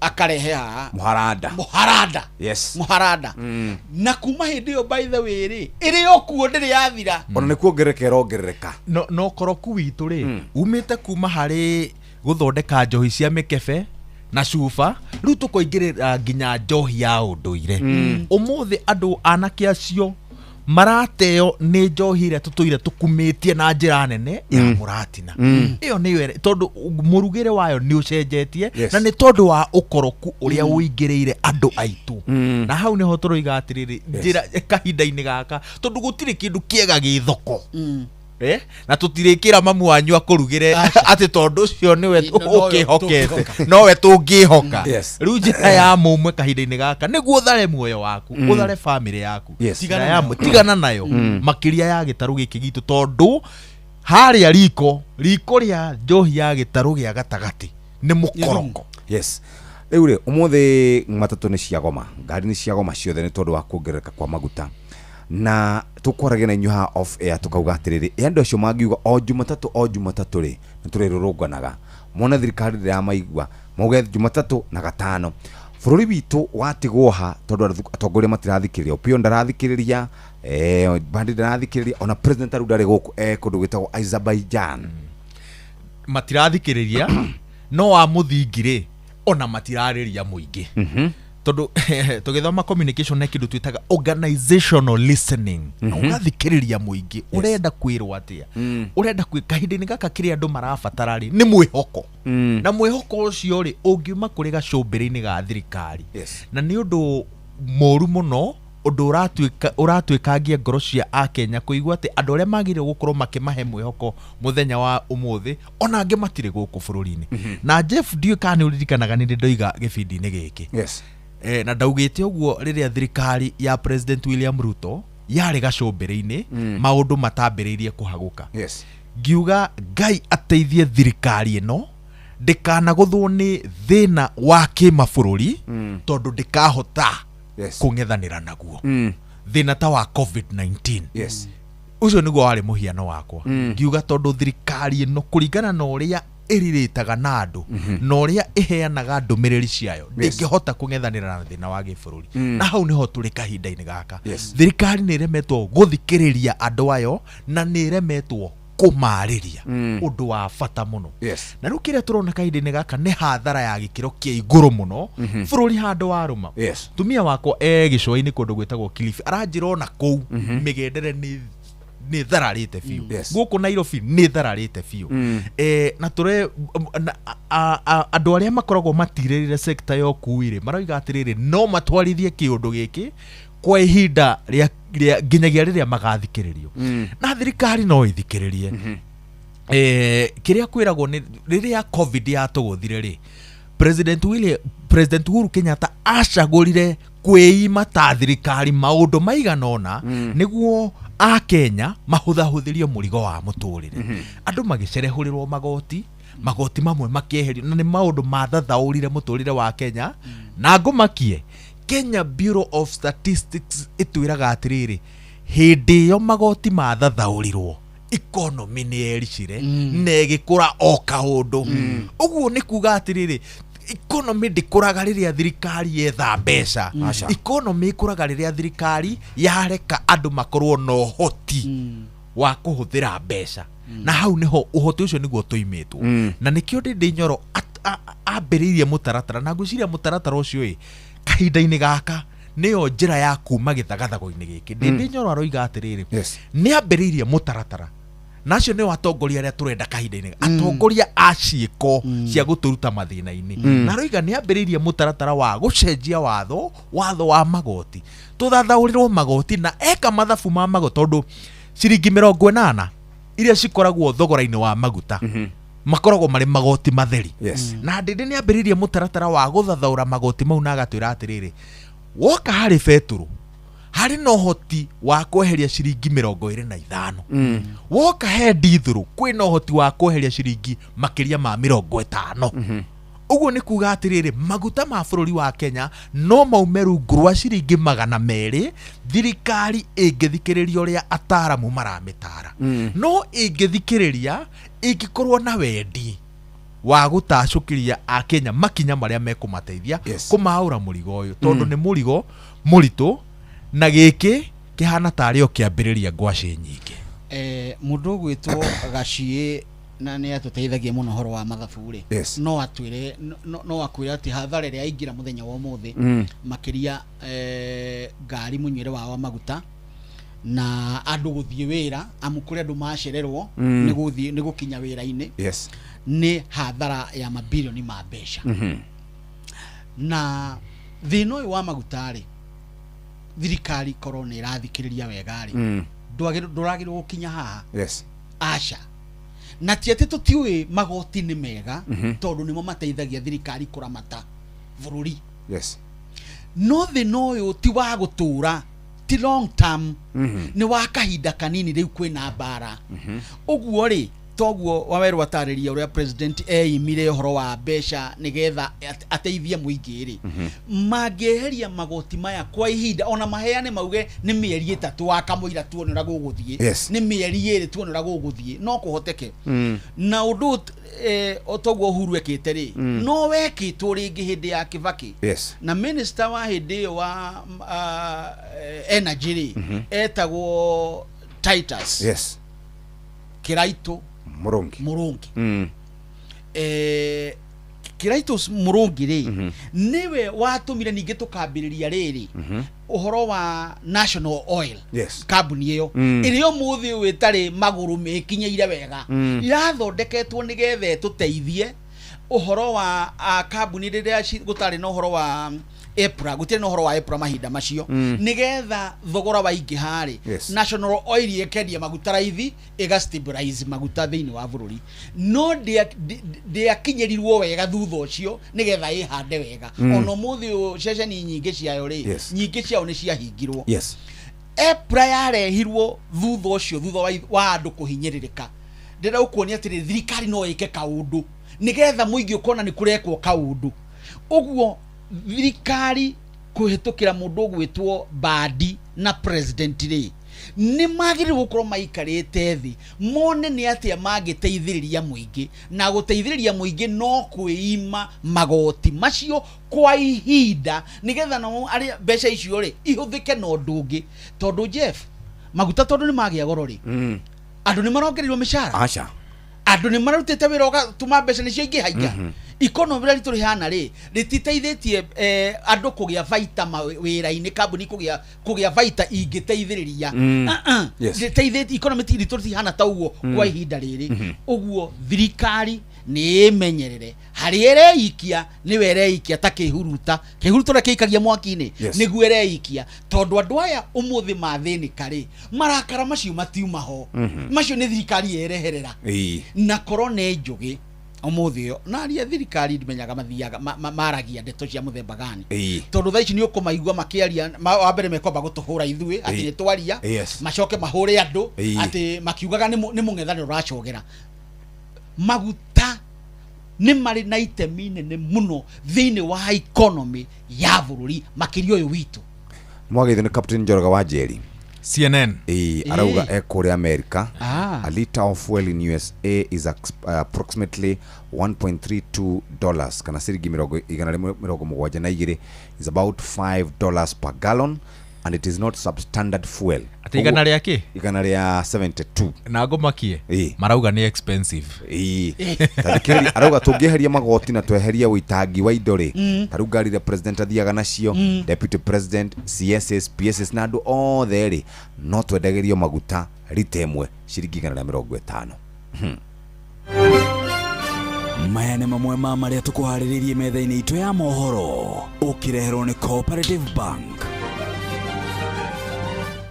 akarehe haha Mũharanda na kuma hĩndĩ ĩyo by the way rĩ ĩrĩ okuo ndĩrĩ yathira ona nĩ kuongereka ĩrongerereka no koroku witũ rĩ umĩte kuma harĩ gũthondeka njohi cia mĩkebe na cuba rĩu tũkoingĩrĩra nginya njohi ya ũndũire ũmũthĩ andũ anake acio marateo nĩ njohi ĩrĩa tũtũire tũkumĩtie na njĩra nene ya mũratina ĩyo nĩyo tondũ mũrugĩre wayo nĩ ũcenjetie na nĩ tondũ wa ũkoroku ũrĩa ũingĩrĩire andũ aitũ na hau nĩho tũroiga atĩrĩrĩ njĩra kahinda-inĩ gaka tondũ gũtirĩ kĩndũ kĩega gĩ thoko na tũtirĩkĩra mamu wanyu akũrugĩre atĩ tondũ ũcio nĩwe ũkĩhokete nowe tũngĩhoka rĩu njĩra ya mũmwe kahinda-inĩ gaka nĩguo ũthare muoyo waku ũthare bamĩrĩ yaku tigana nayo makĩria ya gĩtarũ gĩkĩ gitũ tondũ harĩa riko rĩa njohi ya gĩtarũ gĩa gatagatĩ nĩ mũkoroko rĩu rĩ ũmũthĩ matatũ nĩ ciagoma ngari nĩ ciagoma ciothe nĩ tondũ wa kuongerereka kwa maguta na tukwaragia na inyuha off air tukauga atiriri andũ acio mangiuga o Jumatatũ rĩ nĩ tũrĩrũrũnganaga mona thirikari ya maigua mauge Jumatatũ na gatano bũrũri witũ watigwo ha tondũ atongoria matirathikĩrĩria Opiyo ndarathikĩrĩria Bandi ndarathikĩrĩria ona president arĩa ndarĩ gũkũ kũndũ gwĩtagwo Azerbaijan matirathikĩrĩria no wa mũthingi rĩ ona matirarĩria mũingĩ tondu tugithoma communication na kindu twitaga organizational listening ugathikiriria muingi urenda kwirwo atia urenda kahinda-ini gaka kiri andu marabatara ri ni mwihoko na mwihoko ucio ri ungiuma kuri gacumbiri-ini ga thirikari na ni undu moru muno undu uratwikangia ngoro cia Akenya kuigua ati andu aria magire gukorwo makimahe mwihoko muthenya wa umuthi ona angi matire guku bururi-ini na Jeff ndiu kana uririkanaga ni ndoiga gibindi-ini giki na ndaugite uguo riria thirikari ya President William Ruto yari gacumbiri-ini maundu matambiriirie kuhaguka ngiuga Ngai ateithie thirikari ino ndikana guthwo ni thina wa kimabũrũri tondu ndikahota kung'ethanira naguo thina ta wa COVID-19 ucio niguo wari muhiano wakwa ngiuga tondu thirikari ino kuringana na uria iriritaga na andu na uria iheanaga ndumiriri ciayo ndingihota kung'ethanira na thina wa gibũrũri na hau niho turi kahinda-ini gaka thirikari ni iremetwo guthikiriria andu ayo na ni iremetwo kumariria undu wa bata muno na riu kiria turona kahinda-ini gaka ni hathara ya gikiro kia iguru muno bururi handu waruma tumia wakwa gicua-ini kundu gwitagwo Kilifi aranjirona kuu migendere ni thararite biu guku Nairobi ni thararite biu na ture andu aria makoragwo matirĩrĩire sector yo kuire maroiga atiriri no matwarithie kiundu giki kwa ihinda ria nginyagia riria magathikiririo na thirikari no ithikiririe kiria kwiragwo ni riria COVID yatuguthire ri President Uhuru Kenyatta acagurire kwĩima ta thirikari maundu maiganona niguo Akenya mahuthahuthirio murigo wa muturire andu magicerehurirwo magoti mamwe makieherio na ni maundu mathathaurire muturire wa Kenya na ngumakie Kenya Bureau of Statistics itwiraga atiriri hindi yo magoti mathathaurirwo economy ni ericire na igikura o kaundu uguo ni kuga atiriri economy ndikuraga riria thirikari yetha mbeca economy ikuraga riria thirikari yareka andu makorwo no hoti wa kuhuthira mbeca na hau niho uhoti ucio niguo tuimitwo na nikio ndi nyoro ambiririe mutaratara na nguciria mutaratara ucio kahinda-ini gaka niyo njira ya kuma githagathago-ini giki ndi nyoro aroiga atiriri ni ambiririe mutaratara nacio ni watongoria aria turenda kahinda-ini atongoria aciiko cia guturuta mathina-ini na roiga ni ambiririe mutaratara wa gucenjia watho wa magoti tuthathaurirwo magoti na eka mathabu ma magoti tondu ciringi 80 iria cikoragwo thogora-ini wa maguta makoragwo mari magoti matheri na ndindi ni ambiririe mutaratara wa guthathaura magoti mau na agatwira atiriri woka hari beturu hari no hoti wa kweheria ciringi 25 woka he ndithuru kwi no hoti wa kweheria ciringi makiria ma 50 uguo ni kuga atiriri maguta ma bururi wa Kenya no maume rungu rwa ciringi 200 thirikari ingithikiriria uria ataramu maramitara no ingithikiriria igikorwo na wendi wa gutacukiria Akenya makinya maria mekumateithia kumaura murigo uyu tondu ni murigo muritu na giki kihana tario kiambiriria ngwaci nyingi mundu gwitwo Gacie na ni atuteithagia muno horo wa mathabu ri no atwire no akwira ati hathara ria ingira muthenya wa umuthi makiria ngari munywire wa maguta na andu guthie wira amukure andu macererwo ni gukinya wira-ini ni hathara ya mabilioni ma mbeca na thina uyu wa maguta ri thirikari korona irathikiriria wega ri nduragirwo gukinya haha aca na tiete tutiwe magoti ni mega tondu nimo mateithagia thirikari kuramata bururi no thina uyu ti wa gutura ti long term ni wa kahinda kanini riu kwina bara uguo ri toguo wawerwo atariria uria president imire horo wa mbeca nigetha ateithie muingi ri mangieheria magoti maya kwa ihinda ona maheane mauge ni mieri 3 wakamuira tuone ura guguthie ni mieri 2 tuone ura guguthie no kuhoteke na undu otoguo Uhuru ekite ri no wekitwo ringi hindi ya Kibaki na minister wa hindi wa energy ri etagwo Titus Kiraitu Murungi Kiraitus Murungi ri niwe watumire ninge tukambiriria riri uhoro wa National Oil kambuni iyo irio muthi witari maguru mekinyeire wega irathondeketwo nigethe tuteithie uhoro wa kambuni riria gutari no uhoro wa Epra gutire no horo wa Epra mahinda macio nigetha thogora wa ingihari National Oil yekendia maguta raithi ega stabilize maguta thiini wa bururi no de akinyerirwo wega thutha ucio nigetha ihande wega ono muthi ceceni nyingi ciayo ri nyingi ciao ni ciahingirwo Epra yarehirwo thutha ucio thutha wa andu kuhinyiririka ndira ukuonia atiri thirikari no ike kaundu nigetha muingi ukona ni kurekwo kaundu uguo thirikari kuhitukira mundu gwitwo Badi na president ri ni magiri gukorwo maikarite thi mone ni atia magiteithiriria muingi na guteithiriria muingi no kuima magoti macio kwa ihinda nigetha no ari besha icio ri ihuthike no ndungi tondu Jeff maguta tondu ni magia goro ri andu ni marongerirwo mishara acha andu ni marutite wira ugatuma besha ni cio ingi haiga ikonomi rari turi hana ri rititeithĩtie andu kugia baita wira-ini kambuni kugia baita ingiteithĩrĩria rititeithĩtie ikonomi turi hana ta uguo kwa ihinda riri uguo thirikari ni imenyerere hari ereikia ni wereikia ta kihuruta na kiikagia mwaki-ini niguo ereikia tondu andu aya umuthi mathinika ri marakara macio matiuma ho macio ni thirikari yereherera na korona njugi umuthio na aria thirikari ndimenyaga mathiaga maragia ndeto cia muthemba gani tondu thaici ni ukumaigua makiaria wa mbere mekomba gutuhura ithuĩ ati ni twaria macoke mahure andu ati makiugaga ni mung'ethaniro racogera maguta ni mari na itemi nene muno thiini wa economy ya bururi makirio uyu witu mwagithio ni Captain Njoroge wa Njeri CNN arauga ekore America a liter of fuel in USA is approximately $1.32 kana ciringi 172 is about $5 per gallon and it is not substandard fuel. Atigana ria ki? Igana ria 72. Na ngomakie. Marauga ni expensive. Tadikeri arauga tungeheria magoti na tweheria uitangi wa indo ri. Tarauga ri president athiaga nacio, deputy president, CSS, PSS na andu othe ri no twendagerio maguta ritemwe ciringi 150. Maya nĩ mamwe ma marĩa tũkũharĩrĩirie metha-inĩ itũ ya mohoro ũkĩreherwo nĩ Cooperative Bank.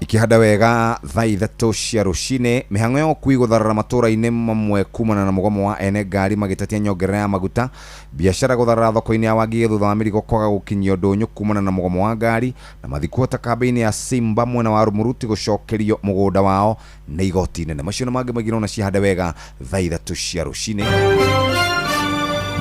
Ikihada wega thaa ithatu cia rucini mihango ya ukui gutharara matura-ini mamwe kumana na mugomo wa ene ngari magitatia nyongerera ya maguta biashara gutharara thoko-ini ya Wangige thutha wa mirigo kwaga gukinyio ndunyu kumana na mugomo wa ngari na mathikuota kambi-ini ya Simba mwena wa Rumuruti gucokerio mugunda wao na igoti nene macio na mangĩ maingĩ na ciahada wega thaa ithatu cia rucini.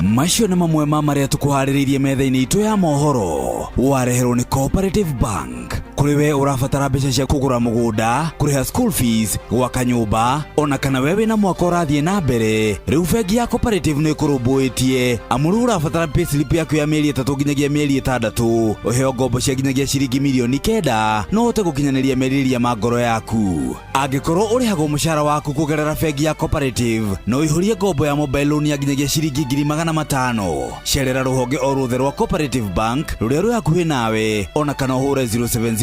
Macio nĩ mamwe ma marĩa tũkũharĩrĩirie metha-inĩ itũ ya mohoro wareherwo nĩ Cooperative Bank. Kuri we urabatara mbeca cia kugura mugunda, kuriha school fees, gwaka nyumba, ona kana wewe na mwaka ũrathiĩ na mbere, riu bengi ya Cooperative nĩ ĩkũrũmbũĩtie amuru urabatara payslip yaku ya mĩeri 3 nginyagia mĩeri 6 ũheo ngombo cia nginyagia ciringi milioni 9 no ũhote gũkinyanĩria merirĩria ma ngoro yaku. Angĩkorwo ũrĩhagwo mũcara waku kũgerera bengi ya Cooperative no ihũrie ngombo ya mobile loan ya nginyagia ciringi 500,000. Cerera rũhonge o ruothe rwa Cooperative Bank rũrĩa rwĩ hakuhĩ nawe, ona kana ũhũre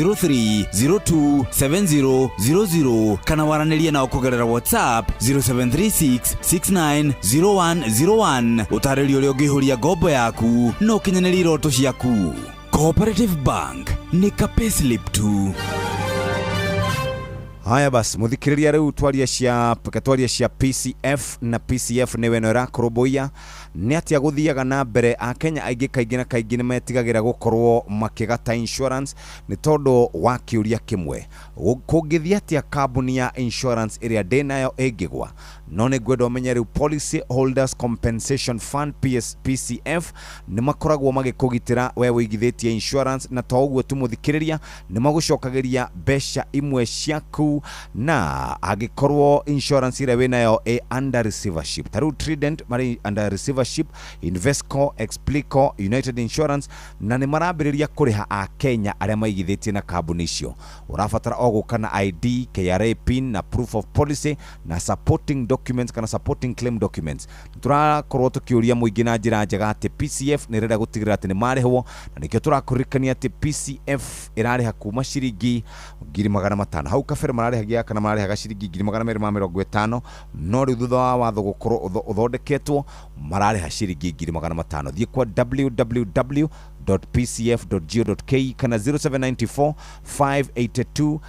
0703027000 kana waranĩrie nao kũgerera WhatsApp 0736690101 ũtarĩrio ũrĩa ũngĩihũria ngombo yaku no ũkinyanĩrie iroto ciaku. Cooperative Bank nĩ ka payslip tu. Haya basi muthikiriria riu twaria cia PCF na PCF niwe no rakurubuia ni atia guthiaga na mbere a Kenya aingĩ kaingĩ na kaingĩ nĩmetigagĩra gukorwo makigata insurance ni tondu wa kiuria kimwe kungithia atia kambuni ya insurance ĩrĩa ndĩnayo ĩngĩgwa no nĩ ngwenda ũmenye riu Policy Holders Compensation Fund PCF nĩ makoragwo magĩkũgitĩra we wĩigithĩtie insurance na to ũguo tu muthikiriria nĩ magũcokagĩria mbeca imwe ciaku yaku na agikorwo insurance ire winayo under receivership. Taru Trident mari under receivership, Invesco, Explico, United Insurance na ni marambiriria kuriha a Kenya aria maigithitie na kambuni icio. Urabatara ogu kana ID, KRA pin na proof of policy na supporting documents kana supporting claim documents. Turakorwo tukiuria muingi na njira njega ati PCF ni renda gutigirira ati ni marihwo na nikio turakurikania ati PCF irariha kuma ciringi 500,000. Hau kabere mararihagia kana mararihaga ciringi 250 no riu thutha wa watho gukorwo uthondeketwo marariha ciringi 500,000. Thie kwa www.pcf.go.ke kana 0794 582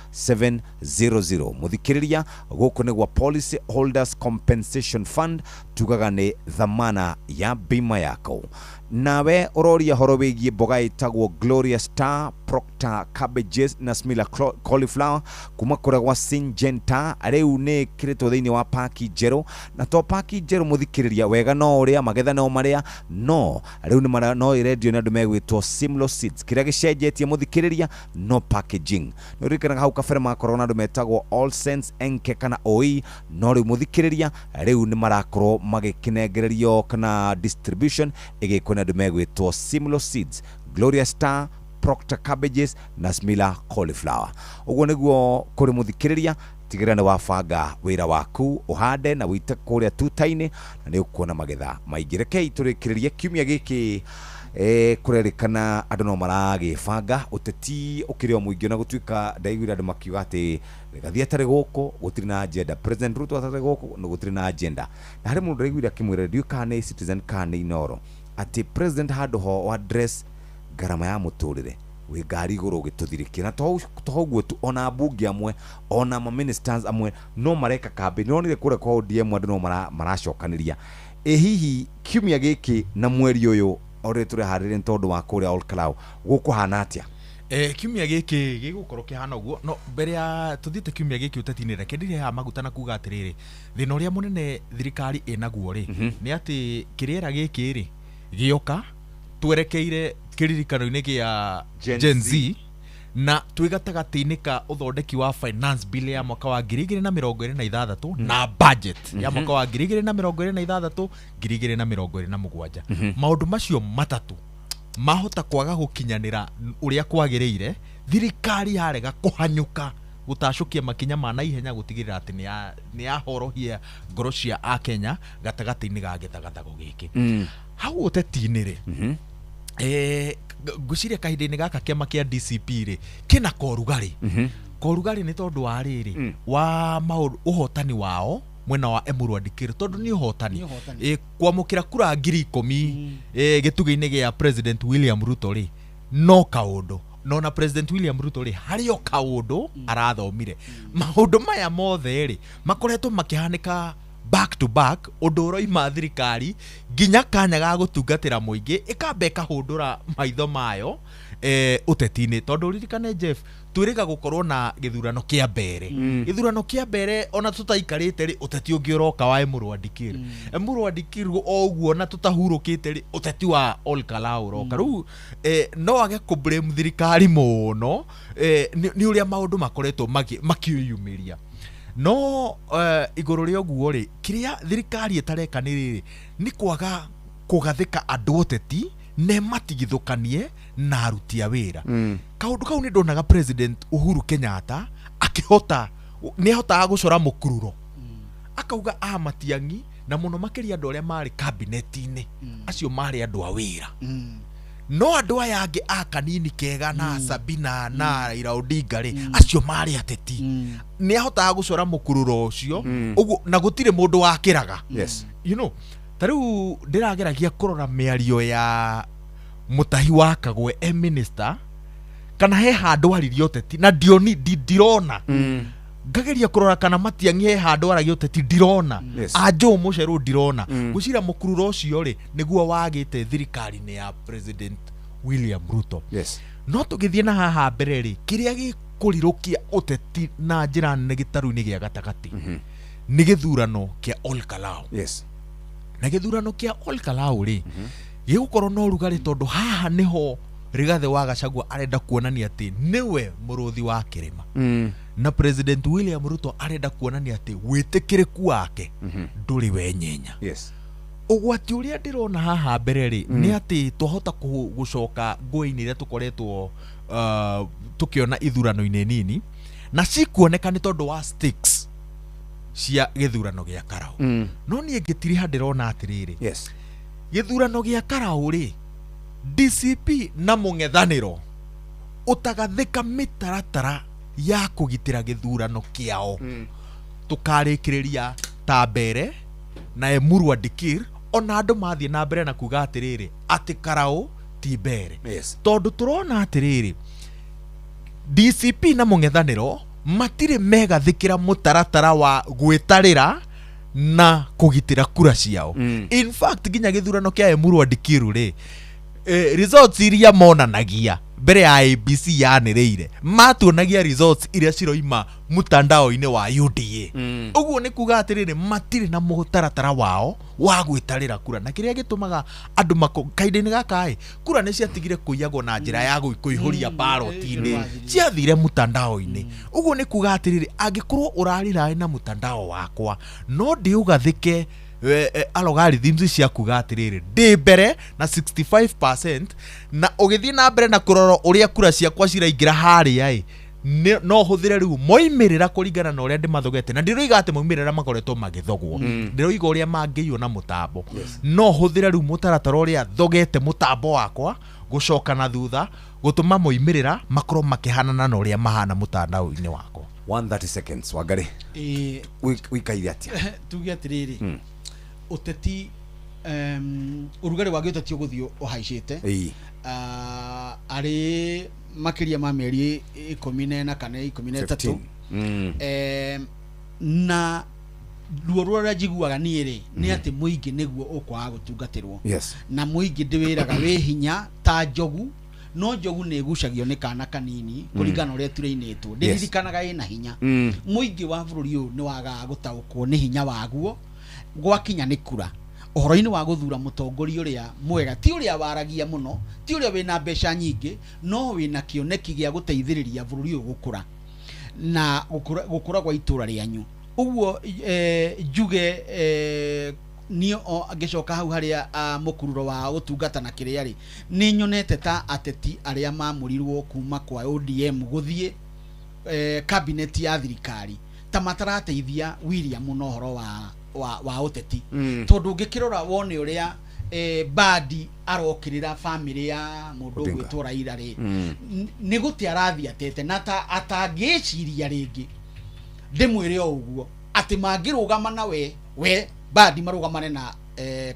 700. Muthikiriria guku ni gwa Policy Holders Compensation Fund, tugaga ni dhamana ya bima yako. Nawe uroria horo wigie mboga itagwo Gloria Star, Proctor Cabbages na Smila Cauliflower kuma kuragwa Syngenta. Riu ni kiritwo thiini wa paki jero na to paki jero muthikiriria wega no uria magetha no maria no riu ni mara no radio na ndume gwitwo Simlo Seeds kiria gicenjetie muthikiriria no packaging no rikana hau kabere makorwo na ndume etagwo All Sense Enke kana OE no riu muthikiriria riu ni marakorwo magikinengererio kana distribution igikona ndume gwitwo Simlo Seeds, Gloria Star, Proctor Cabbages na Smila Cauliflower. Uguo niguo kuri muthikiriria tigira ni wabanga wira waku uhande na wite kuria tutaini na ni ukuona magetha maingi. Rekei turikiririe kiumia giki kurerikana andu no maragibanga uteti ukirio muingi na gutuika ndaiguira andu makiuga ati gathia tare guku gutiri na agenda. President Ruto atare guku no gutiri na agenda na hari mundu ndaiguira kimwira radio kana Citizen kana Inoro ati president handu ho wa address garama ya muturire we ngari iguru gituthirikira toguo tu ona bunge amwe ona ma ministers amwe no mareka campaign no nire kure kwa ODM andu no maracokaniria hihi kiumia giki na mweri uyu ore turi harire ntondu wa kuria Olkalau gukuhana atia? Kiumia giki gigukorwo kihana uguo no mbere ya tuthite kiumia giki utetini reke ndire ha maguta na kuga atiriri thina uria munene thirikari enaguo ri ni ati kiriera giki ri gioka twerekeire kiririkano-ini gia Gen Z na twigatagati-ini ka uthondeki wa finance bill ya mwaka wa 2026 na budget ya mwaka wa 2026 2027. Maundu macio matatu mahota kwaga gukinyanira uria kwagiriire, thirikari yarega kuhanyuka gutacukia makinya ma naihenya gutigirira ati ni ahorohia ngoro cia a Kenya gatagati-ini ga githagathago giki. Hau uteti-ini ri guciria kahinda-ini gaka kiama kia DCP ri kina korugari. Korugari ni tondu wa riri wa maundu uhotani wao mwena wa Emuru Wadikiri tondu ni uhotani kwamukira kura 10,000 gituge-ini gia President William Ruto ri no kaundu no na President William Ruto ri hario kaundu arathomire. Maundu maya mothe ri makoretwo makihanika back to back udoro ima thirikari ginya kanya ga gutungatira muingi ikambeka hundura maitho mayo uteti-ini tondu ririkane Jeff twiriga gukorwo na githurano kia mbere. Githurano kia mbere ona tutaikarite ri uteti ungi uroka wa Emuru Wadikiri. Emuru Wadikiri oguo na tutahurukite ri uteti wa Olkalau uroka. Riu no age ku blame thirikari muno ni uria maundu makoretwo makiyumiria. No iguru ria oguo ri kiria thirikari itareka ni riri ni kwaga kugathika andu oteti ne matigithukanie na aruti a wira. Kaundu kau ni ndonaga President Uhuru Kenyatta akihota ni ahota gucora mukururo akauga Matiang'i na muno makiria andu aria mari cabinet-ini acio mari andu a wira. No andu aya angi a kanini kega na Sabina na Raila Odinga ri acio mari ateti ni ahota gucora mukururo ucio uguo na gutire mundu wakiraga. Yes, you know tariu ndirageragia kurora miario ya Mutahi wa Kagwe minister kana he handu aririo uteti na ndirona ngageria kurora kana Matiang'i he handu aragia uteti ndirona. Anjo muceru ndirona gucira mukururo ucio ri niguo wagite thirikari-ini ya President William Ruto. Yes, no tugithie na haha mbere ri kiria gikurirukia uteti na njira nene gitaru-ini gia gatagati ni githurano kia Olkalau. Yes, na githurano kia Olkalau ri gigukorwo no rugari tondu haha niho Rigathi wa Gachagua arenda kuonania ati niwe muruthi wa kirima na President William Ruto arenda kuonania ati witikiriku wake nduri wenyenya. Yes. Ugwati uria ndirona haha mbere ri ni ati twahota gucoka ngui-ini iria tukoretwo tukiona ithurano-ini nini na cikuoneka ni tondu wa stakes cia githurano gia Karau. No nie ngitiri handirona atiriri. Yes. Githurano gia Karau ri DCP na mung'ethaniro utagathika mitaratara ya kugitira githurano kiao tukarikiriria ta mbere na Emurwa Dikir ona andu mathie na mbere na kuga atiriri ati Karau ti mbere. Yes. Tondu turona atiriri DCP na mung'ethaniro matire megathikira mutaratara wa gwitarira na kugitira kura ciao. In fact ginya githurano kia Emurwa Dikiru ri results iria monanagia mbere ya ABC yaniriire matuonagia results iria ciroima mutandao-ini wa UDA. Uguo ni kuga atiriri matire na mutaratara wao wa gwitarira kura na kiria gitumaga andu kainde-ini gaka kura ni ciatigire kuiyagwo na njira ya kuihuria ballot-ini ciathire mutandao-ini. Uguo ni kuga atiriri angikorwo urarira na mutandao wakwa no ndiugathike algorithms cia kuga atiriri ndi mbere na 65% na ugithie na mbere na kuroro uria kura ciakwa ciraingira haria no huthire riu moimirira kuringana na uria ndimathogete na ndiroiga ati moimirira makoretwo magithogwo ndiroiga uria mangiyo na mutambo no huthire riu mutaratara uria thogete mutambo wakwa gucoka na thutha gutuma moimirira makorwo makihanana na uria mahana mutandao-ini wakwa. 130 seconds Wangari. Wikaire atia tuge atiriri uteti urugari wa gitati guthio uhaicite ari makiria ma meri 14 kana 13 na ruo rwa jiguaga niiri ni ati muingi niguo ukwaga gutungatirwo. Yes. Na muingi ndiwiraga wi hinya ta njogu no njogu ni gucagio ni kana kanini kuringana uria tureinetwo ndiririkanaga ina hinya muingi wa bururi uyu ni waga gutaukwo ni hinya waguo gwakinya ni kura uhoro-ini wa guthura mutongoria uria mwega ti uria waragia muno ti uria wina mbeca nyingi no wina kioneki gia guteithiriria bururi uyu gukura na gukura kwa itura rianyu. Uguo njuge nio agicoka hau haria mukururo wa utungata na kiria ri ni nyonete ta ateti aria mamurirwo kuma kwa ODM guthie cabinet ya thirikari ta matarateithia William no horo wa uteti tondu ngikirora wone uria badi arokirira family ya mundu gwitwo Raila ri ni guti arathia tete na ta atangiciria ringi ndimwire uguo ati mangirugama na we badi marugamane na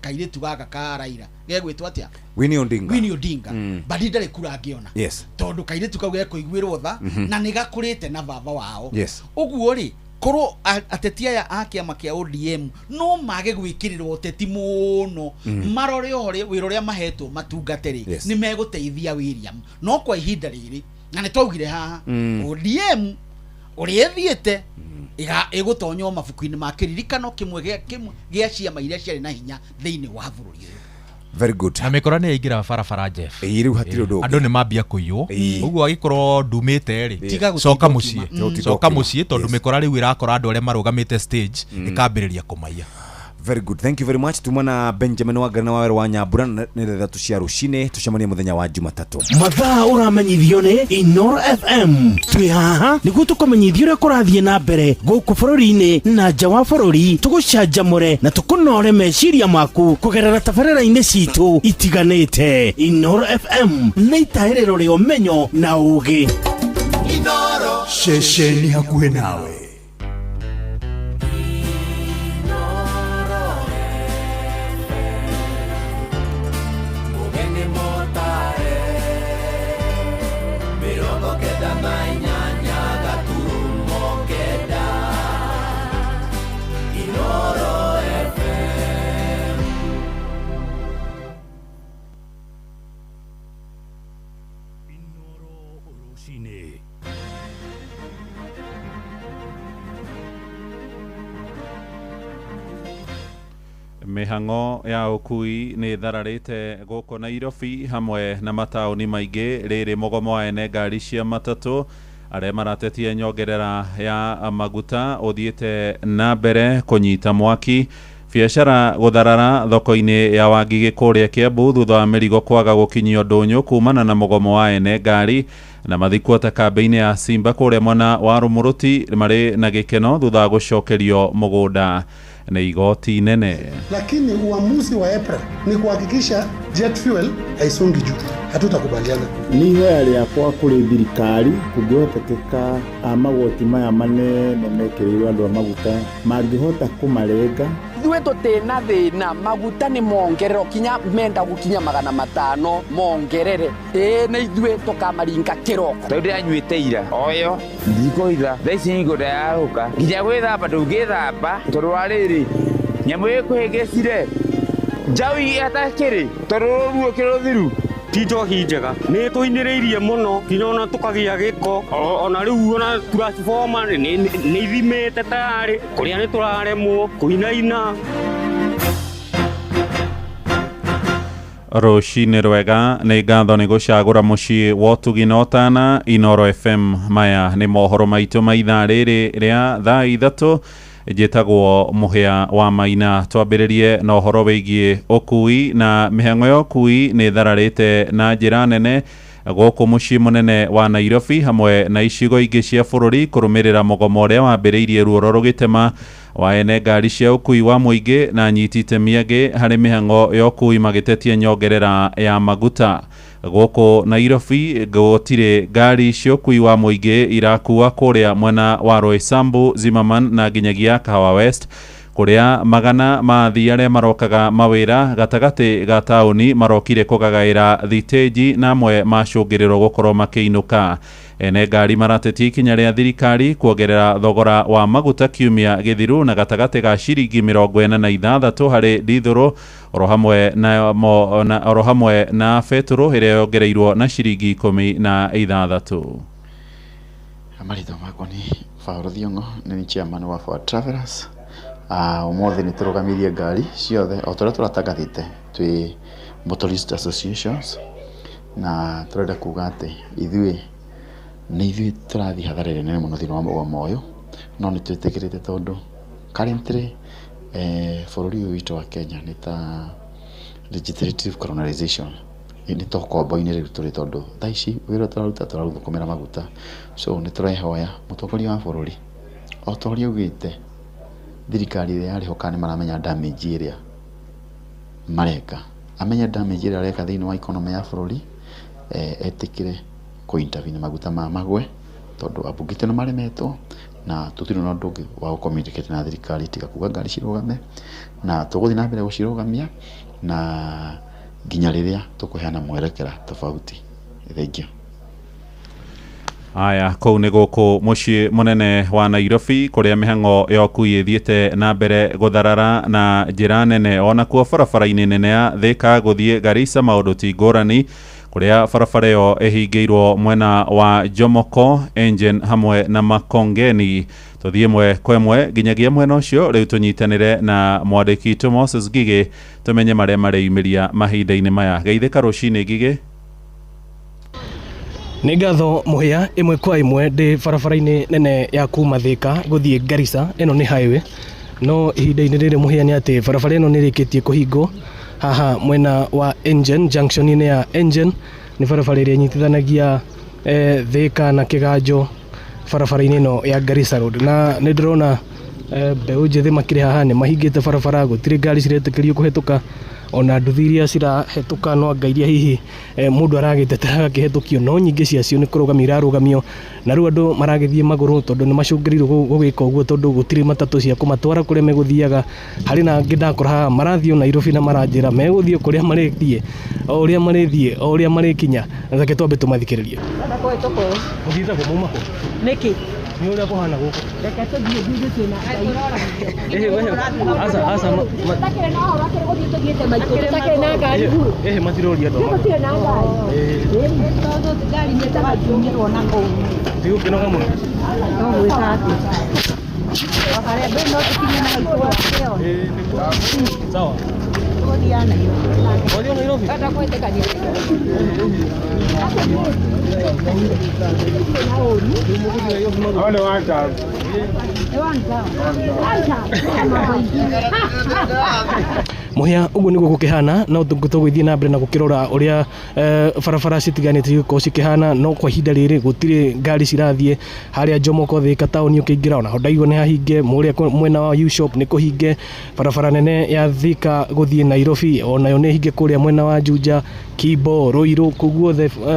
kairitu gaka ka Raila gegwitwo atia Winnie Odinga badi ndari kura angiona tondu kairitu kau gekoiguirwo tha na nigakurite na baba wao. Uguo ri korwo ateti aya a kiama kia ODM no mage gwikirirwo teti muno marore ore wira uria mahetwo matungatiri ni meguteithia William no kwa ihinda riri na nitwaugire haha ODM uri ethiete igutonyo mabuku-ini ma kiririkano kimwe gia ciama iria ciari na hinya thiini wa bururi. Very good. Na mikora ni ingira barabara Jeff. Riu hatire undu. Andu ni mambia kuiyo. Uguo agikorwo ndumite ri. Coka mucie tondu mikora riu irakora andu aria marugamite stage ikambiriria kumaiya. Very good. Thank you very much. Tumana Benjamin Wangari na Waweru wa Nyambura nĩ tha tucia rucine tucemanie muthenya wa Jumatatu. Mathaa uramenyithio ni Inoro FM. Twi haha niguo tukumenyithio uria kurathie na mbere guku bururi-ini na nja wa bururi tugucanjamure na tukunore meciria maku kugerera tabarĩra-inĩ citu itiganĩte. Inoro FM nĩ itahĩrĩro rĩa ũmenyo na ũũgĩ. Inoro ceceni hakuhĩ nawe. Mihango ya ukui nĩ thararĩte gũkũ Nairobi hamwe na mataũni maingĩ rĩrĩ mũgomo wa ene ngari cia matatũ arĩa maratetia nyongerera ya maguta ũthiĩte na mbere kũnyita mwaki. Biacara gũtharara thoko-inĩ ya Wangigĩ kũrĩa Kiambu thutha wa mĩrigo kwaga gũkinyio ndũnyũ kumana na mũgomo wa ene ngari, na mathikuota kambĩ-inĩ ya Simba kũrĩa mwena wa Rũmũrũti marĩ na gĩkeno thutha wa gũcokerio mũgũnda na igoti nene. Lakini uamuzi wa April ni kuhakikisha jet fuel haisongi juu. Hatutakubaliana. Ni ihoya rĩakwa kũrĩ thirikari kũngĩhotekeka magoti maya manene mekĩrĩirwo andũ a maguta mangĩhota kũmarenga. Ithuĩ tũtĩna thĩna, maguta nĩ mongerero kinya menda gũkinya 500 mongerere. Na ithuĩ tũkamaringa kĩroko. Tondũ anyuĩte ira oyo ndikũitha thaa ici ngũnda yarũka nginya gwĩthamba ndũngĩthamba tondũ wa rĩrĩ nyamũ ĩkũhĩngĩcire njaui atakĩrĩ tondũ ruo kĩrũthiru ti njohi njega nĩ tũinĩrĩirie mũno kinya ona tũkagĩa gĩko ona rĩu ona transformer nĩ ithimĩte tayarĩ kũrĩa nĩ tũraremwo kũinaina. Rũcinĩ rwega, nĩ ngatho nĩ gũcagũra mũciĩ wa ũtugi na ũtana Inooro FM. Maya nĩ mohoro maitũ ma ithaa rĩrĩ rĩa thaa ithatũ, njĩtagwo Mũhĩa wa Maina. Twambĩrĩrie na ũhoro wĩgiĩ ũkui, na mĩhang'o ya ũkui nĩ thararĩte na njĩra nene gũkũ mũciĩ mũnene wa Nairobi hamwe na icigo ingĩ cia bũrũri kũrũmĩrĩra mũgomo ũrĩa wambĩrĩirie ruoro rũgĩtema wa ene ngari cia ũkui wa mũingĩ na anyiti itemi angĩ harĩ mĩhang'o ya ũkui magĩtetia nyongerera ya maguta. Gũkũ Nairobi gũtirĩ ngari cia ũkui wa mũingĩ irakua kũrĩa mwena wa Roysambu, Zimmerman na nginyagia Kahawa West, kũrĩa magana ma athii arĩa marokaga mawĩra gatagatĩ ga taũni marokire kũgagaĩra thitĩnji na amwe macũngĩrĩrwo gũkorwo makĩinũka. Ene ngari maratetia ikinya rĩa thirikari kuongerera thogora wa maguta kiumia gĩthiru na gatagatĩ ga ciringi 46 harĩ dithũrũ oro hamwe na betũrũ ĩrĩa yongereirwo na ciringi 16. Marĩtwa makwa nĩ Paul Thiong'o, nĩ chairman wa Forward Travellers. Ũmũthĩ nĩ tũrũgamirie ngari ciothe o tũrĩa tũratangathĩte twĩ Motorist Associations, na tũrenda kuga atĩ ithuĩ tũrathiĩ hathara nene mũno thĩinĩ wa mũgomo ũyũ, no nĩ twĩtĩkĩrĩte tondũ currently bũrũri ũyũ witũ wa Kenya nĩ ta legislative colonization, nĩ tũkombo-inĩ rĩu tũrĩ tondũ thaa ici wĩra tũraruta tũrathũkũmĩra maguta. So nĩ tũrehoya mũtongoria wa bũrũri o ta ũrĩa augĩte thirikari ĩrĩa yarĩhoka nĩ maramenya damage ĩrĩa mareka, amenya damage ĩrĩa areka thĩinĩ wa economy ya bũrũri, etĩkĩre kũintervene maguta magwe tondũ ambunge nĩ maremetwo na tũtirĩ na ũndũ ũngĩ wa gũcommunicate na thirikari tiga kuga ngari cirũgame, na tũgũthiĩ na mbere gũcirũgamia na nginya rĩrĩa tũkũheana mwerekera tofauti. Thengiũ. Aya, kũu nĩ gũkũ mũciĩ mũnene wa Nairobi kũrĩa mĩhang'o ya ũkui ĩthiĩte na mbere gũtharara na njĩra nene, ona kuo barabara-inĩ nene ya Thika gũthiĩ Garissa maũndũ ti ngũrani, kũrĩa barabara ĩyo ĩhingĩirwo mwena wa Jomoko, Engen hamwe na Makongeni. Tũthiĩ ĩmwe kwa ĩmwe nginyagia mwena ũcio, rĩu tũnyitanĩre na mwandĩki witũ Moses Ngigĩ tũmenye marĩa mareyumĩria mahinda-inĩ maya. Geithĩka rũcinĩ Ngigĩ. Nĩ ngatho Mũhĩa, ĩmwe kwa ĩmwe ndĩ barabara-inĩ nene ya kuma Thika gũthiĩ Garissa. Ĩno nĩ highway, no ihinda-inĩ rĩrĩ Mũhĩa nĩ atĩ barabara ĩno nĩ ĩrĩkĩtie kũhingwo haha mwena wa Engen, junction-inĩ ya Engen. Nĩ barabara ĩrĩa ĩnyitithanagia Thika na Kĩganjo barabara-inĩ ĩno ya Garissa Road, na nĩ ndĩrona mbeũ njĩthĩ makĩrĩ haha nĩ mahingĩte barabara, gũtirĩ ngari ciretĩkĩrio kũhetũka, ona nduthi iria cirahĩtũka no anga iria hihi mũndũ aragĩtetera gakĩhetũkio, no nyingĩ ciacio nĩ kũrũgamio irarũgamio, na rĩu andũ maragĩthiĩ magũrũ tondũ nĩ macũngĩrĩirwo gũgĩka ũguo tondũ gũtirĩ matatũ cia kũmatwara kũrĩa megũthiaga. Harĩ na angĩ ndakora haha marathiĩ Nairobi na maranjĩra megũthiĩ kũrĩa marĩthiĩ o ũrĩa marĩthiĩ o ũrĩa marĩkinya. Reke twambe tũmathikĩrĩrie. Mũthithagwo mauma kũ? Nĩkĩ? Nĩ ũrĩa kũhana gũkũ. Reke tũthiĩ twĩna matiroria andũ Sawa. Muhia uguo niguo gukihana no tugwithie na mbere na gukirora uria barabara citiganite gukorwo cikihana no kwa ihinda riri gutire ngari cirathie haria Jomoko Thika tauni ukiingira ona Ndaigua ni hahinge muria mwena wa U-Shop ni kuhinge barabara nene ya Thika guthie Nairobi onayo ni hinge kuria mwena wa Juja Kibo Ruiru kuguo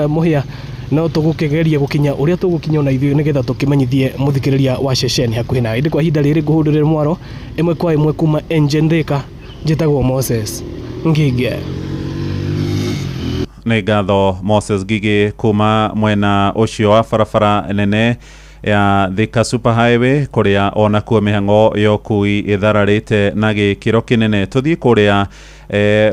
muhia no tugukigeria gukinya uria tugukinya ona ithuĩ nigetha tukimenyithie muthikiriria wa ceceni hakuhi na indi kwa ihinda riri guhundurira mwaro imwe kwa imwe kuma Engine Thika njitagwo Moses Ngige. Nĩ ngatho Moses Ngige kuma mwena ucio wa barabara nene ya Thika Superhighway kuria ona kuo mihango yokui ithararite na gikiro kinene. Tuthii kuria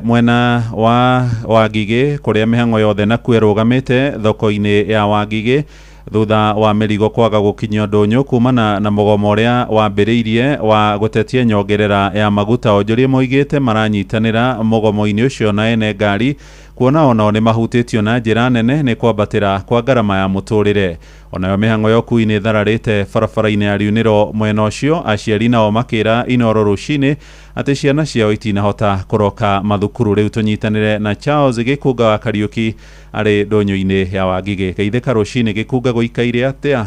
mwena wa Wangige kuria mihango yothe na kwerugamite thoko-ini ya Wangige thutha wa mirigo kwaga gukinyio ndonyo kumana na mugomo uria wambiriirie wa gutetia nyongerera ya maguta. Onjoria moigite maranyitanira mugomo-ini ucio na ene ngari kuona ona ni mahutitio na njira nene ni kwambatira kwa garama ya muturire. Onayo mihango yokui ni thararite barabara-ini ya riuniro mwena ucio, aciari nao makira Inoro rucini ati ciana ciao itinahota kuroka mathukuru. Riu tunyitanire na Charles Gikunga wa Kariuki ari ndonyo-ini ya Wangige. Geithika rucini Gikunga guikaire atia?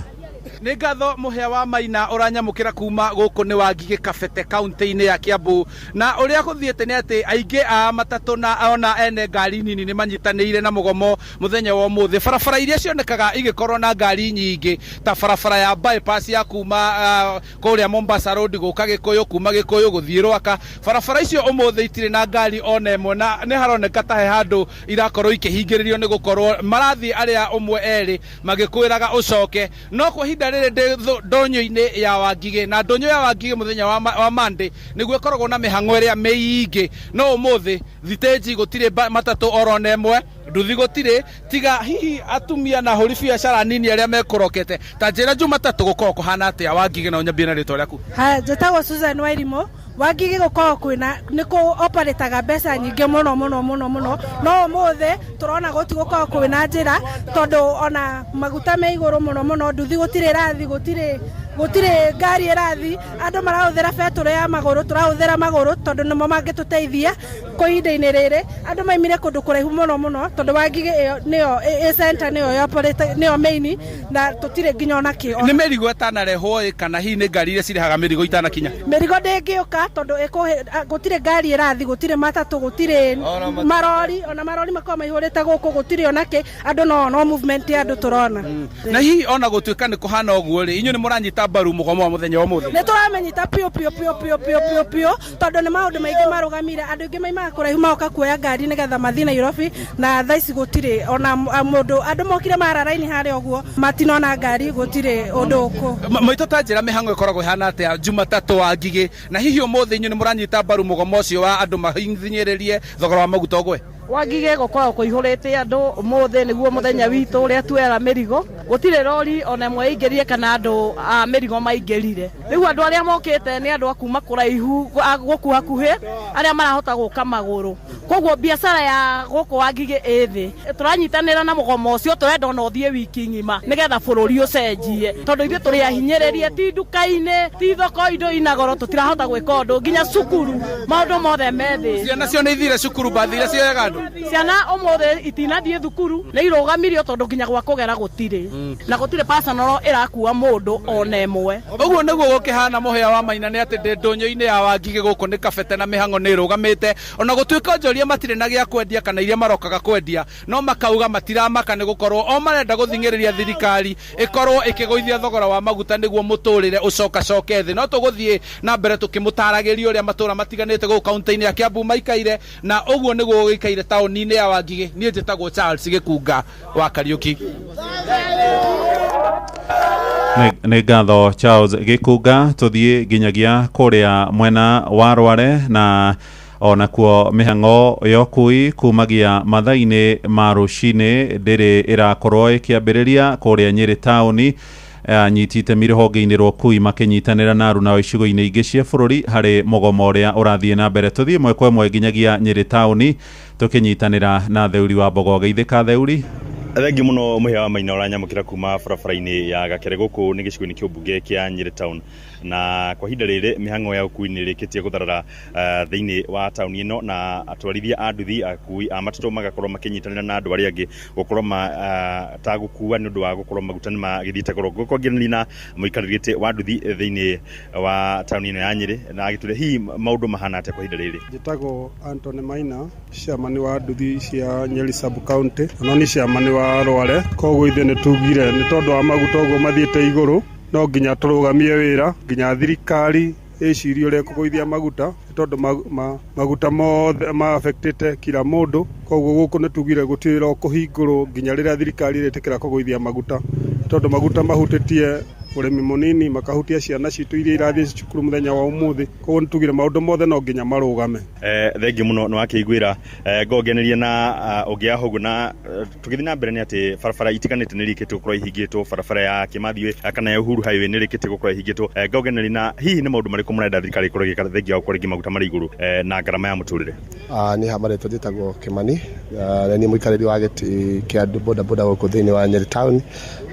Nĩ ngatho Muhia wa Maina uranyamukira kuma guku ni Wangige Kabete kaunti-ini ya Kiambu, na uria guthiete ni ati aingi a matatu na ona ene ngari nini ni manyitanire na mugomo muthenya wa umuthi. Barabara iria cionekaga igikorwo na ngari nyingi ta barabara ya bypass ya kuma kuria Mombasa Road guka Gikuyu, kuma Gikuyu guthii Rwaka. Barabara icio umuthi itire na ngari ona imwe, na ni haroneka ta he handu irakorwo ikihingiririo ni gukorwo marathi aria umwe eri magikwiraga ucoke. No kwa hinda riri ndonyo-ini ya Wangige, na ndonyo ya Wangige muthenya wa Monday niguo ikoragwo na mihango iria miingi, no umuthi thiteji gutire matatu orona imwe nduthi gutire tiga hihi atumia na huri biacara nini aria mekurokete. Ta njira Jumatatu gukorwo kuhana atia Wangige na unyambie na ritwa riaku? Njĩtagwo Susan Wairimu. Wangige gukorwo kwina niku operataga mbeca nyingi muno no umuthi turona gutigukorwo kwina njira tondu ona maguta me iguru muno nduthi gutire rathi gutire ngari irathi, andu marahuthira beturu ya maguru, turahuthira maguru tondu nimo mangituteithia kwa ihinda-ini riri. Andu maimire kundu kuraihu muno tondu Wangige niyo center niyo main na tutire nginya ona kio. Ni mirigo itanarehwo kana hihi ni ngari iria cirehaga mirigo itanakinya? Mirigo ndingiuka tondu gutire ngari irathi, gutire matatu, gutire marori, ona marori makoma maihurite guku gutire onake, andu no movement ya andu turona. Na hihi ona gutuika ni kuhana uguo ri inyu ni muranyita mbaru mugomo wa muthenya wa muthi? Ni turamenyita pio tondu ni maundu maingi marugamire, andu ingi maimaga kuraihu maoka kuoya ngari nigetha mathii Nairobi, na thaici gutire ona mundu, andu mokire mararaini haria uguo matinona ngari, gutire undu uku. Maito ta njira mihango ikoragwo ihana atia Jumatatu Wangige, na hihi umuthi inyu ni muranyita mbaru mugomo ucio wa andu mahinyiririe thogora wa maguta ogwe? Wangige gukoragwo kuihurite andu umuthi niguo muthenya witu uria twera mirigo, gutire rori ona imwe ingirie kana andu a mirigo maingirire. Riu andu aria mokite ni andu akuma kuraihu guku hakuhi aria marahota guka maguru, koguo biacara ya guku Wangige ithi. Turanyitanira na mugomo ucio, turenda ona uthie wiki ngima nigetha bururi ucenjie, tondu ithuĩ turi ahinyiririe, ti nduka-ini, ti thoko, indo ina goro, tutirahota gwika undu nginya cukuru, maundu mothe methi. Ciana cio ni ithire cukuru, bathi iria cioyaga andu? Ciana umuthi itinathie thukuru, ni irugamirio tondu nginya gwa kugera gutire, na gutire personal irakua mundu ona imwe. Uguo niguo gukihana Muhia wa Maina ni ati ndonyo-ini ya Wangige guku ni Kabete na mihango ni irugamite, ona gutuika onjoria matire na gia kwendia kana iria marokaga kwendia, no makauga matiramaka ni gukorwo o marenda guthingiriria thirikari ikorwo ikiguithia thogora wa maguta niguo muturire ucoke thi. No tuguthie na mbere tukimutaragiria uria matura matiganite guku kaunti-ini ya Kiambu maikaire, na uguo niguo gikaire tauni-ini ya Wangige. Nie njitagwo Charles Gikunga wa Kariuki. Nĩ ngatho Charles Gikunga. Tuthie nginyagia kuria mwena wa Rware, na ona kuo mihango yokui kumagia mathaini ma rucini ndiri irakorwo ikiambiriria kuria Nyeri tauni, anyitite mirihonge-ini rwa kui makinyitanira na aruna wa icigo-ini ingi cia bururi hari mugomo uria urathie na mbere. Tuthie mwe kwa mwe nginyagia Nyeri tauni tukinyitanira na Theuri wa Mbogo. Geithika Theuri. Thengi muno muhia wa Maina uranyamukira kuma barabara-ini ya Gakere guku ni gicigo-ini kia mbunge kia Nyeri town, na kwa hinda riri mihango ya ukui ni rikitie gutharara thiini wa tauni ino, na atwarithia a nduthi akui a matatu magakorwo makinyitanira na andu aria angi gukorwo tagukua ni undu wa gukorwo maguta ni magithiite goro gukongerera na muikaririte wa nduthi thiini wa tauni ino ya Nyeri, na agitule hi maundu mahana ate kwa hinda riri. Njitagwo Anthony Maina, chairman wa nduthi cia Nyeri sub county, no ni chairman wa Rware. Koguo ithe ni tugire ni tondu wa maguta uguo mathiite iguru, no nginya turugamie wira nginya thirikari icirie uria kugoithia maguta tondu maguta mothe ma affectite kila mundu. Koguo guku ni tugire gutira kuhingurwo nginya riria thirikari iritikira kugoithia maguta tondu maguta mahutitie urimi munini, makahutia ciana citu iria irathie cukuru muthenya wa umuthi. Koguo ni tugire maundu mothe no nginya marugame. Thengi muno ni wakiiguira ngogeneria na ugia hogu na tugithi na mbere ni ati barabara itiganite ni rikite gukorwo ihingitwo. Barabara ya Kimathi kana ya Uhuru highway ni rikite gukorwo ihingitwo. Ngogeneria na hihi ni maundu mariku murenda thirikari ikorwo igika thengi ya gukorwo maguta mari iguru na garama ya muturire. Ni hamare twitagwo Kimani, ni muikariri wa giti kia boda boda guku thiini wa Nyeri town,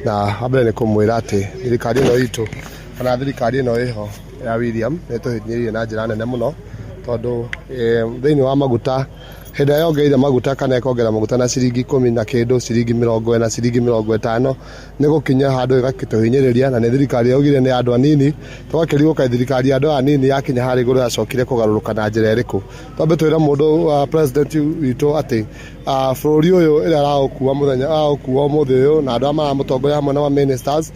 na habere ni kumwira ati thirikari ino itu kana thirikari ino iho ya William ni tuhinyirie na njira nene muno tondu thiini wa maguta henda yongeire maguta kana ikongera maguta na ciringi 10 na kindu ciringi 40 na ciringi 50 ni gukinya handu igakituhinyiriria, na ni thirikari yaugire ni andu anini. Twakiriuka thirikari andu anini yakinya hari iguru yacokire kugaruruka na njira iriku. Twambe twira mundu president witu ati bururi uyu ira araukua muthenya araukua umuthi uyu na andu ama mutongoria hamwe na ministers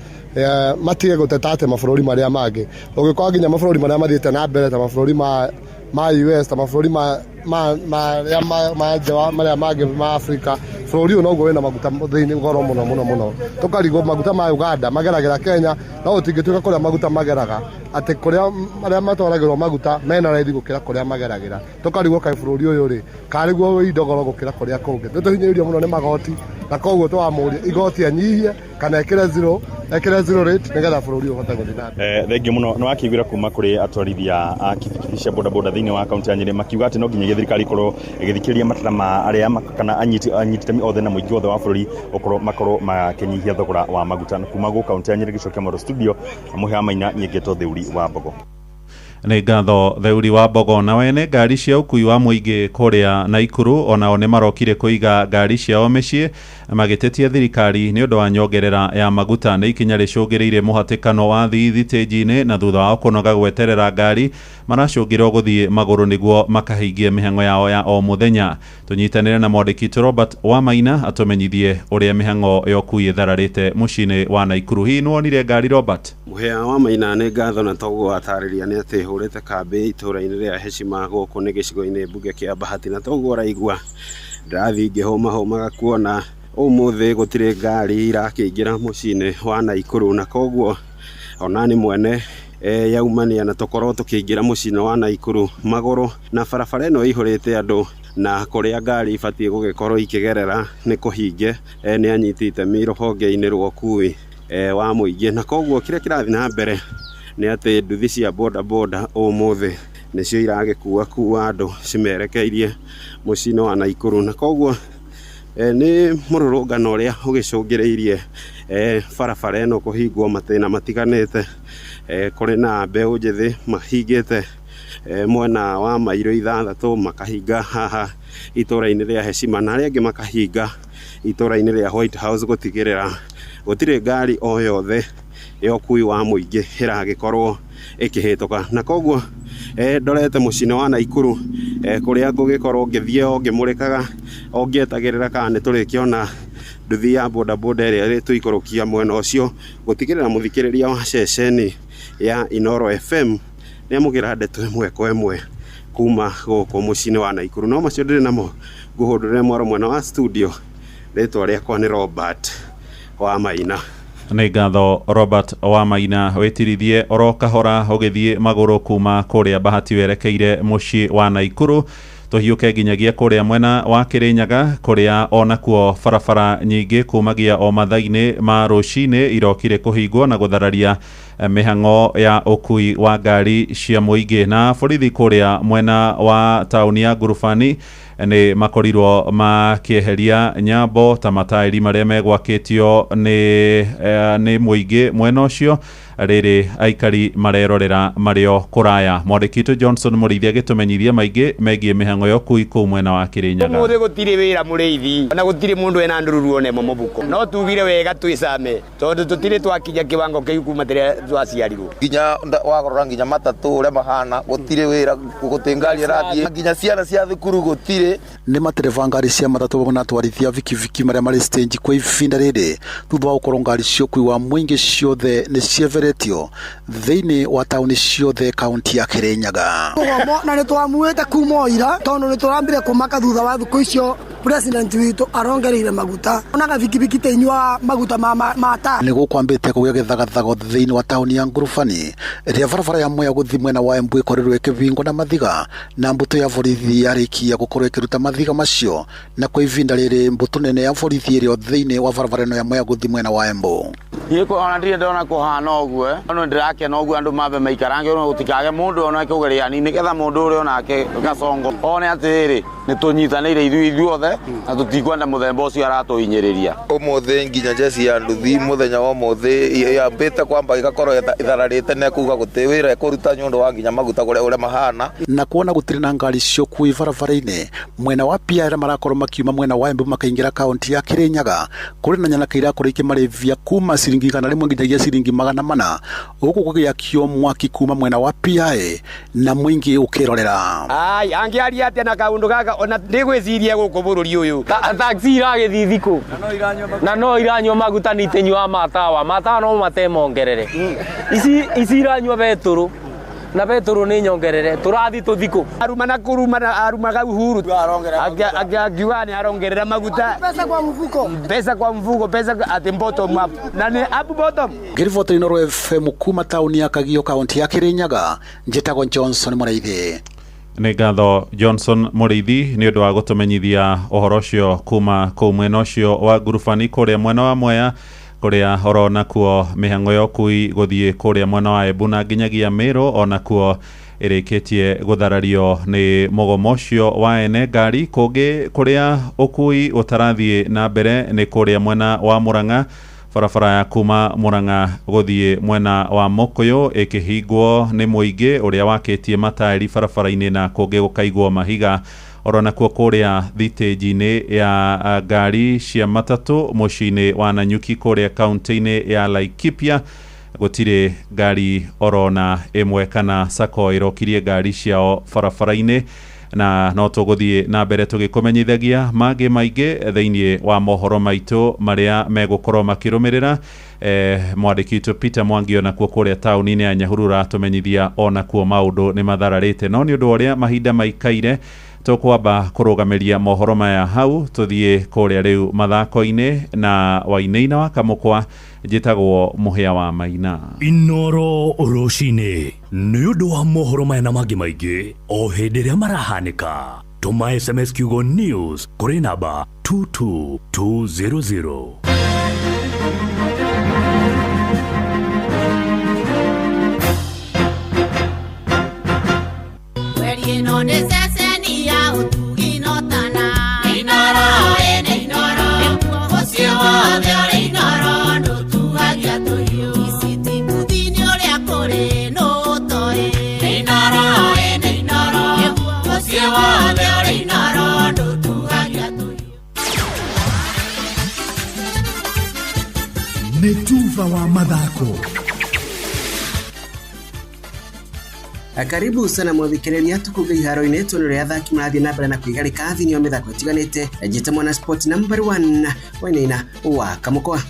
matige guteta ate mabururi maria mangi. Ugikwa nginya mabururi maria mathiite na mbere ta mabururi ma US ta mabururi maria mangi ma Africa, bururi uyu noguo wina maguta thiini goro muno. Tukarigo maguta ma Uganda mageragera Kenya, no utingituika kuria maguta mageraga ati kuria maria matwaragirwo maguta mena raithi gukira kuria mageragira. Tukarigo kai bururi uyu ri kariguo indogoro gukira kuria kungi. Tuhinyiririo muno ni magoti, na koguo twamuria igoti anyihie kana ekire zero rate nigetha bururi uhote guthina. Thengi muno ni wakiiguira kuma kuri atwarithia a kibikibi cia boda boda thiini wa kaunti ya Nyeri makiuga ati no nginya thirikari ikorwo igithikiria matara ma aria kana anyititemi othe na muingi othe wa bururi makorwo makinyihia thogora wa maguta. Kuma gu kaunti ya Nyeri gicokia Moro studio muhia Maina nyegeto Theuri wa Mbogo. Nĩ ngatho Theuri wa Mbogo. Na wene ngari cia ukui wa muingi kuria Naikuru onao nĩ marokire kuiga ngari ciao mĩciĩ magĩtetia thirikari nĩ ũndũ wa nyongerera ya maguta. Nĩ ikinya rĩcũngĩrĩire mũhatĩkano wa thitĩnji-inĩ, na thutha wa kũnoga gweterera ngari maracũngĩrwo gũthiĩ magũrũ nĩguo makahingie mĩhang'o yao ya o mũthenya. Tũnyitanĩre na mwandĩki Robert wa Maina atũmenyithie ũrĩa mĩhang'o ya ũkui ĩthararĩte mũciĩ-inĩ wa Naikuru. Hihi nĩwonire ngari Robert? Muhia wa Maina nĩ ngatho na toguo atarĩria nĩ atĩ hũrĩte kambĩ itũra-inĩ rĩa Heshima gũkũ nĩ gĩcigo-inĩ mbunge kĩa Bahati, na toguo raigua ndathi ngĩhũmaga kuona umuthi gutire ngari irakĩingĩra mũciĩ-inĩ wa Naikuru, na koguo ona ni mwene yaumania na tukorwo tukĩingĩra mũciĩ-inĩ wa Naikuru magũrũ, na barabara ĩno ihũrĩte andũ na kũrĩa ngari ibatie gũgĩkorwo ikĩgerera nĩ kũhinge. Nĩ anyitĩte rũhonge-inĩ rwa ũkui wa mũingĩ, na koguo kĩrĩa kĩrathiĩ na mbere nĩ atĩ nduthi cia boda boda ũmũthĩ nĩcio iragĩkua andũ cimerekeirie mũciĩ-inĩ wa Naikuru, na koguo ni mũrũrũngano ũrĩa ũgĩcũngĩrĩirie barabara ĩno kũhingwo matĩna matiganĩte. Kũrĩ na mbeũ njĩthĩ mahingĩte mwena wa mairo 6 makahinga haha itũra-inĩ rĩa Heshima, na arĩa angĩ makahinga itũra-inĩ rĩa White House gũtigĩrĩra gũtirĩ ngari o yothe ya ũkui wa mũingĩ ĩragĩkorwo ĩkĩhĩtũka. Na koguo ndorete mũciĩ-inĩ wa Naikuru kũrĩa ngũgĩkorwo ngĩthiĩ o ngĩmũrĩkaga o ngĩetagĩrĩra kana nĩ tũrĩkĩona nduthi ya boda boda ĩrĩa ĩtũikũrũkia mwena ũcio, gũtigĩrĩra mũthikĩrĩria wa ceceni ya Inoro FM nĩ amũgĩra ndeto ĩmwe kwa ĩmwe kuma gũkũ mũciĩ-inĩ wa Naikuru. No macio ndĩrĩ namo ngũhũndũrĩre mwaro mwena wa studio. Rĩtwa rĩakwa nĩ Robert wa Maina. Nĩ ngatho Robert wa Maina. Wĩtirithie oro kahora ũgĩthiĩ magũrũ kuma kũrĩa Bahati werekeire mũciĩ wa Naikuru. tuhiuke nginyagia kuria mwena wa Kirinyaga kuria ona kuo barabara nyingi kumagia o mathaini ma rucini irokire kuhingwo na guthararia mihango ya ukui wa ngari cia muingi. Na borithi kuria mwena wa tauni ya Ngurubani ni makorirwo makieheria nyambo ta matairi maria megwakitio ni muingi mwena ucio riri aikari marerorera mario kuraya. Mwandikito Johnson Murithia gitumenyithia maingi megie mihango yo kuiku mwena wa Kirinyaga. Muthe gutire wira muriithi na gutire mundu ena ndururu one momubuko no tugire wega twisame tondu tutire twakinya kiwango kiu kuma tire twaciarirwo nginya wagorora nginya matatu ure mahana gutire wira gutingari rathie nginya ciana cia thukuru gutire ni matereva ngari cia matatu bona twarithia vikiviki maria mari stage kwa ifinda riri thutha wa ukorwo ngari cio kuiwa mwingi ciothe ni cieveretio thiini wa tauni ciothe kaunti ya Kirinyaga. Na nitwamuite kuma ira tondu niturambire kumaka thutha wa thuku icio president witu arongereire maguta onaga vikiviki teinywa maguta mata ni gukwambite kugia githagathago thiini wa tauni ya Ngurubani ria barabara ya Mwea guthi mwena wa Embu ikorirwo ikivingo na mathiga na mbuto ya borithi yarikia gukorwo ikiruta mathiga macio na kwa ivinda riri mbuto nene ya borithi irio thiini wa barabara ino ya Mwea guthi mwena wa Embu. Yeko ona ndire ndona kuhana ogwe ono ndirake no ogwe andu mabe maikarange ono gutikage mundu ono akugeria ni niketha mundu uri onake gacongo one atiri nitunyitanire ithuothe na tutikwenda muthemba ucio aratuinyiriria umuthe nginya jesi ya nduthi muthenya wa muthe yambite kwamba igakorwo ithararite na kuga gutiwira ekuruta nyundu wa nginya maguta ure mahana na kuona gutire na ngari cio kui barabara-ini mwena wa Piara marakorwo makiuma mwena wa Embu makaingira kaunti ya Kirinyaga kuri na nyana kaira kuri kimarevia kuma ciringi kana rimwe nginyagia ciringi 400 guku kugiakio mwaki kuma mwena wa Piae na mwingi ukirorera ai angiaria ate na kaundu gaka ona ndigwiciria guku bururi uyu taxi iragithi thiku na no iranywa maguta nitenywa matawa no matemongerere ici iranywa beturu na beturu ni nyongerere turathi tuthiku aruma na kuruma na aruma ga uhuru agiwani arongerera maguta pesa kwa mfuko pesa at bottom up na ni up bottom. Girivota Inoro FM kuma tauni ya Kagio kaunti ya Kirinyaga njetago Johnson Muriithi. Nĩ ngatho Johnson Muriithi nĩ ũndũ wa gũtũmenyithia ũhoro ũcio kuma kũu mwena ũcio wa Ngurubani kũrĩa mwena wa Mwea kuria orona kuo mihango yo kui guthie kuria mwena wa Embu na nginyagia Meru ona kuo irikitie gutharario ni mugomo ucio wa ene ngari kungi kuria ukui utarathie na mbere ni kuria mwena wa Murang'a barabara ya kuma Murang'a guthie mwena wa Mukuyu ikihingwo ni muingi uria wakitie matairi barabara-ini na kungi gukaigwo mahiga orona kuo kuria thitĩnji-inĩ ya ngari cia matatu muciĩ-inĩ wa Nanyuki kuria kaunti-inĩ ya Laikipia gutire ngari orona imwe kana sako irokirie ngari ciao barabara-inĩ na no tuguthie na mbere tugikumenyithagia mangĩ maingĩ thĩinĩ wa mohoro maitũ marĩa megũkorwo makirumirira mwandĩki witũ Peter Mwangi ona kuo kuria tauni-inĩ ya Nyahurura tumenyithia ona kuo maũndũ nĩ mathararĩte no nĩ ũndũ ũrĩa mahinda maikaire tukwamba kurugamiria mohoro maya hau tuthie kuria riu mathako-ini na Wainaina wa Kamukwa njitagwo Muhia wa Maina. Inoro rucini nĩ ũndũ wa mohoro maya na mangĩ maingĩ o hĩndĩ ĩrĩa marahanĩka tuma SMS kiugo news kuri namba 22200. Netuva wa mathako. Karibu sana mwathikireria tukuge iharo-ini tuno ria athaki marathie na mbere na kwigarika thiini wa mithako itiganite njite mwana sport number 1 Wainaina wa Kamukwa.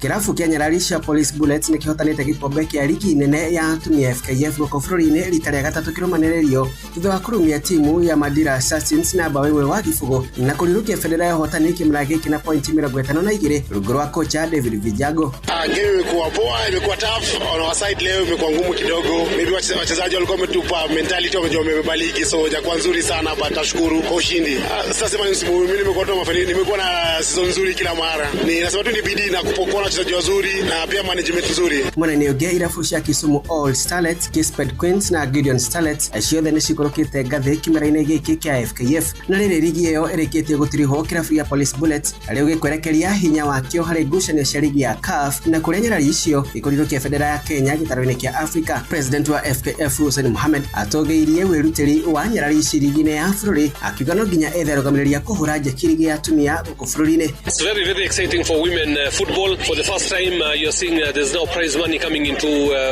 kirafu kia Nyarari Police Bullets ni kihotanite gikombe kia ligi nene ya atumia FKF goko bururi-ini rita ria gatatu kirumanererio thutha wa kurumia timu ya Madira Assassins na bao imwe wa gibugo na kurirukia Federa ya hotani kimera giki na point 52 rungu rwa kocha David Vijago. Game imekuwa poa, imekuwa tough on our side, leo imekuwa ngumu kidogo. Maybe wachezaji walikuwa wametupa mentality, wamejua ligi, so hajakuwa nzuri sana, but tashukuru kwa ushindi. Sasa sema mimi nimekuwa na mafanikio, nimekuwa na season nzuri kila mara. Nasema tu ni bidii na kupokea wachezaji wazuri na pia management nzuri. Mwana ni ogea irafusha Kisumu All Starlets, Kisped Queens na Gideon Starlets aciothe ni cikorokite ngathi kimera-ini giki kia FKF na riri ligi iyo ireketie gutiriho kirafu ya Police Bullets ario gikwerekeria hinya wakio hari ngucanio cia ligi ya CAF na kuria Nyarari icio ikurirukia Federa ya Kenya gitaro-ini kia Africa. President wa FKF Hussein Mohamed atogeirie wirutiri wa Nyarari ici ligi-ini ya bururi akiuga no nginya ethe rugamiria kuhura njeki ligi ya atumia guku bururi-ini. It's very exciting for women football. For the first time you're seeing there's now prize money coming into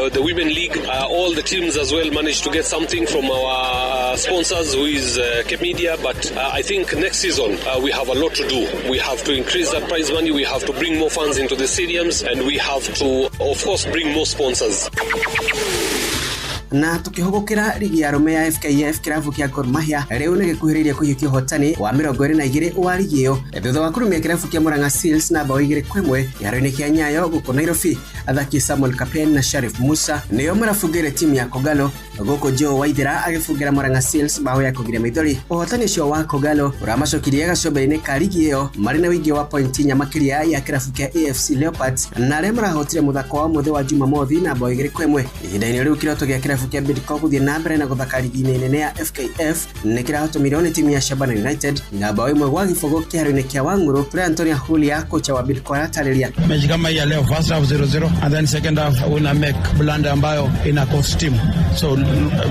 the women league. All the teams as well managed to get something from our sponsors who is Cape Media, but I think next season we have a lot to do. We have to increase that prize money, we have to bring more funds into the stadiums, and we have to of course bring more sponsors. Na tukihogokera ligi ya Rome ya FKF kirafu kia Gor Mahia riu ni gikuhiriria kuhiukia hotani wa 22 wa ligi iyo thutha wa kurumia kirafu kia Murang'a Seals na bao 2-1 yaro-ini kia Nyayo guko Nairobi. Athaki Samuel Kapen na Sharif Musa niyo marafungire timu ya Kogalo guko Joe Waithira agifungira Murang'a Seals bao ya kugiria maithori. Uhotani ucio wa Kogalo uramacokirie gacombe-ini ka ligi iyo mari na wingi wa pointi nyamakiria ya kirafu kia AFC Leopards na aria marahotire muthako wa muthe wa Jumamothi na bao 2-1. Ihinda-ini riu kiroto gia kirafu kia Bidco guthie na mbere na guthaka ligi-ini nene ya FKF ni kirahotomirwo ni timu ya Shabana United na bao imwe gwa gibugo kiharo-ini kia Wanguru. Antonio Hulia kocha wa Bidco atariria mechi kama hii leo first half 0-0 and then second half una make blunder ambayo ina cost team, so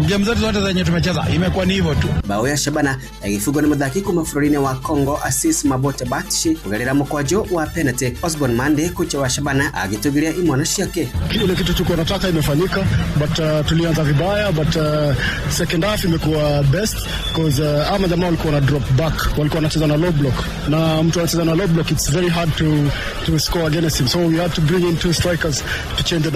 game zetu zote zenye tumecheza imekuwa ni hivyo tu. Bao ya Shabana yagifugwa na muthaki kuma bururi-ini wa Congo Assis Mabote Batshi kugerera mukwajo wa penalty. Osborne Mande kocha wa Shabana agitugiria imwana ciake. Kile kitu tulikuwa tunataka imefanyika, but tulianza vibaya, but second half imekuwa best because ama jamaa walikuwa na drop back, walikuwa wanacheza na low block, na mtu anacheza na low block it's very hard to score against him, so we had to bring in two strikers to change the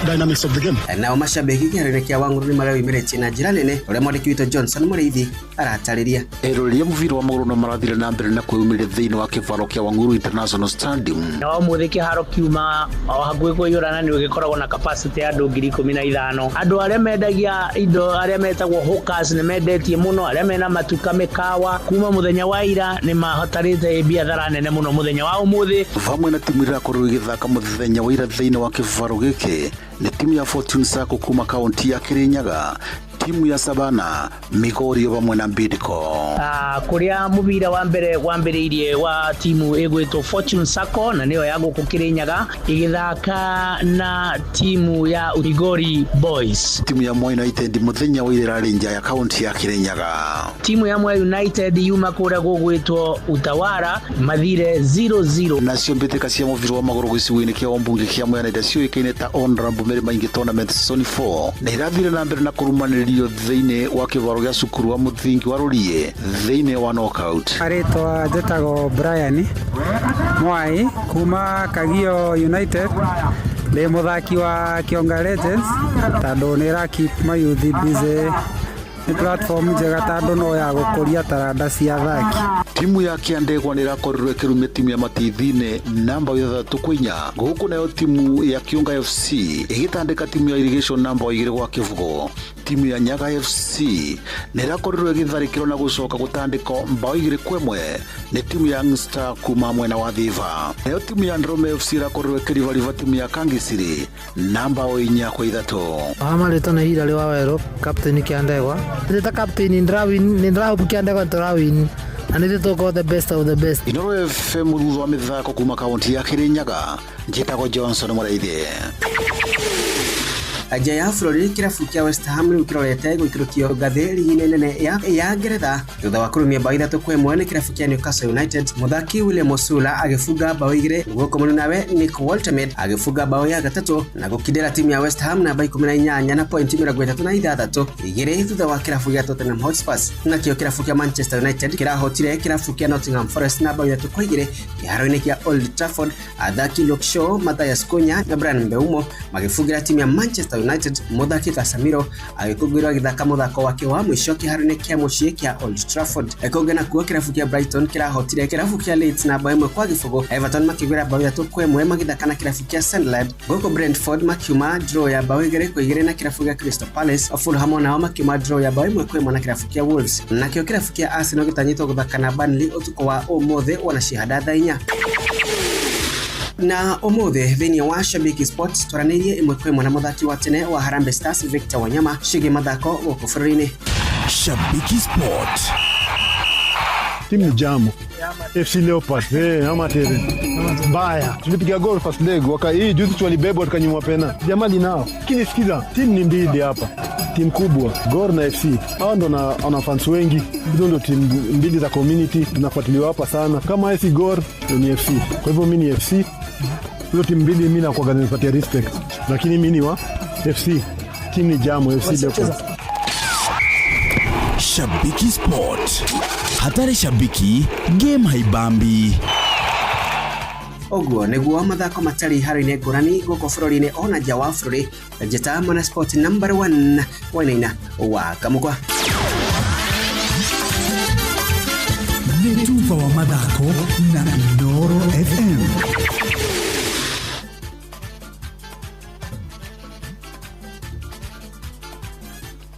dynamics of the game. Na mashabiki kiharo-ini kia Wanguru ni marawi mireti na njira nene uria mwandiki wito Johnson Muriithi aratariria. Eroria muvira wa maguru na marathire na mbere na kwiyumire thiini wa kivaro kia Wanguru International Stadium. Na muthi kiharo kiuma o hakuhi kuiyurana ni ugikoragwo na capacity ya andu 15,000. Andu aria mendagia indo aria metagwo hawkers ni mendetie muno, aria mena matuka mikawa kuma muthenya wa ira ni mahotarite biathara nene muno muthenya wa umuthi. Vamwe na timu irakorwo igithaka muthenya wa ira thiini wa kivaro giki ni timu ya Fortune Sacco kuma kaunti ya Kirinyaga, timu ya Sabana, Migori vamwe na Bidco. Kuria mubira wa mbere wambiriirie wa timu igwitwo Fortune Sacco na niyo ya guku Kirinyaga igithaka na timu ya Migori Boys. Timu ya Moi United muthenya wa ira nja ya kaunti ya Kirinyaga. Timu ya Moi United yuma kuria gugwitwo Utawara mathire 0-0. Nacio mbitĩka cia muvira wa maguru gicigo-ini kia Ombunge kia Moi United ciũĩkaine ta Honorable Mary Maingi Tournament Season 4 na irathire na mbere na kurumanĩrĩrio thiini wa kivaro gia cukuru wa muthingi wa Rurie thiini wa knockout. Aretwa njetago Brian Mwai kuma Kagio United, ndi muthaki wa Kionga Legends tondu nira keep my youth busy. Ni platform njega tondu no ya gukuria taranda cia thaki. Timu ya Kiandegwa ni irakorirwo ikirumia timu ya Matithine namba 3-4 guku nayo timu ya Kiunga FC igitandika timu ya Irrigation namba 2 gwa kivugo. Timu ya Nyaga FC ni irakorirwo igitharikirwo na gucoka gutandiko mbao 2-1 ni timu ya Youngster kuma mwena wa Thiva. Nayo timu ya Ndrome FC irakorirwo ikirivaliva timu ya Kangisiri namba 4-3. Amarito na hira lewa wero captain Kiandegwa. Ndeta captain Ndrawin Kiandegwa Ndrawin. And it is the best of the best. Inoro FM thutha wa mithako kuma kaunti ya Kirinyaga, njitagwo Johnson Muriithi. Aja ya Florida kirabu kia West Ham riu kirorete gwikirukio ngathi ligi nene ya Ngeretha thutha wa kurumia bao 3-1 ni kirabu kia Newcastle United. Muthaki William Osula agifunga bao 2 guko muri nawe Nick Waltermead agifunga bao ya 3 na gukidira timu ya West Ham na bao 18 na point 36 igire thutha wa kirabu kia Tottenham Hotspur. Na kio kirabu kia Manchester United kirahotire kirabu kia Nottingham Forest na bao 3-2 iharo-ini kia Old Trafford. Athaki Luke Shaw, Matthias Cunha na Bryan Mbeumo magifungira timu ya Manchester United. Muthaki Casemiro agikungirwa githaka muthako wake wa mwisho kiharo-ini kia mucii kia Old Trafford. Ekongena kuo kirabu kia Brighton kirahotire kirabu kia Leeds na bao 1-0. Everton makigwira bao 3-1 magithaka na kirabu kia Sunderland. Goko Brentford makiuma draw ya bao 2-2 na kirabu kia Crystal Palace. Fulham nao makiuma draw ya bao 1-1 na kirabu kia Wolves. Na kio kirabu kia Arsenal gitanyitwo guthaka na Burnley utuko wa umothe wana shihada 4. Na umothe thini wa Shabiki Sports twaranirie imwe kwa mwana muthaki wa tene wa Harambee Stars Victor Wanyama shige mathako goko bũrũri-inĩ. Shabiki Sport. Timu ni jamu FC Leopards ama tere mbaya, tulipiga goal first leg hii juzi tulibebwa tukanyimwa pena. Jamali nao kinisikiza, timu ni mbili hapa, timu kubwa Gor na FC, hao ndo na fans wengi, ndo timu mbili za community tunafuatiliwa hapa sana. Kama FC Gor ni FC, kwa hivyo mimi ni FC, hizo timu mbili mimi na kwa nipatia respect, lakini mimi ni wa FC, timu ni jamu FC Leopards. Shabiki Sport. Hatari shabiki, game haibambi. Oguo niguo mathako matari hari-ini ngurani guko bũrũri-inĩ ona nja wa bũrũri. Njĩta Mwana Sport number 1 Wainaina wa Kamukwa. Nĩ tufa wa mathako na Inooro FM.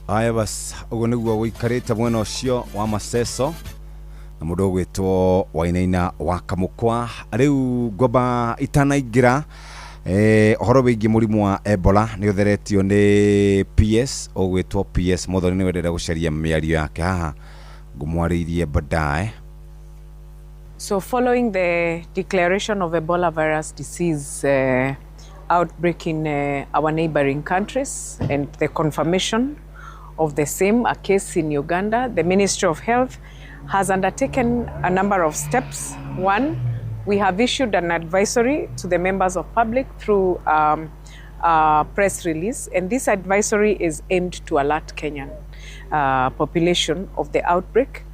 Aya bas, ugo niguo guikarite mwena ucio wa Maceso na mundu ugwitwo Wainaina wa Kamukwa. Riu ngomba itanaingira uhoro wingi murimu wa Ebola ni utheretio ni PS ugwitwo PS Muthoni ni wendere gucaria miario yake haha ngumwaririe badaye. So following the declaration of Ebola virus disease outbreak in our neighboring countries and the confirmation of the same, a case in Uganda, the Ministry of Health has undertaken a number of steps. One, we have issued an advisory to the members of public through a press release, and this advisory is aimed to alert Kenyan population of the outbreak.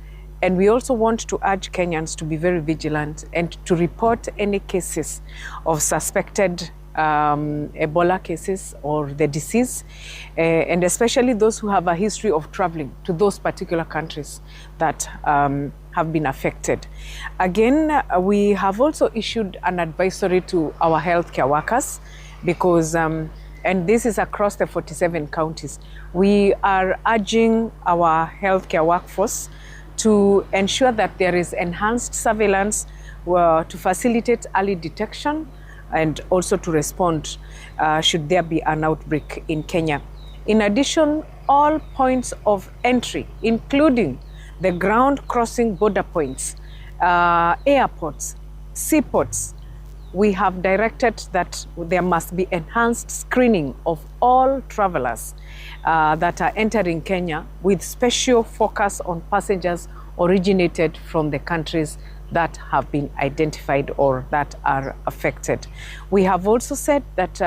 And we also want to urge Kenyans to be very vigilant and to report any cases of suspected Ebola cases or the disease, and especially those who have a history of traveling to those particular countries that have been affected. Again, we have also issued an advisory to our healthcare workers because, and this is across the 47 counties, we are urging our healthcare workforce to ensure that there is enhanced surveillance to facilitate early detection and also to respond should there be an outbreak in Kenya. In addition, all points of entry, including the ground crossing border points, airports, seaports, we have directed that there must be enhanced screening of all travelers that are entering Kenya with special focus on passengers originated from the countries that have been identified or that are affected. We have also said that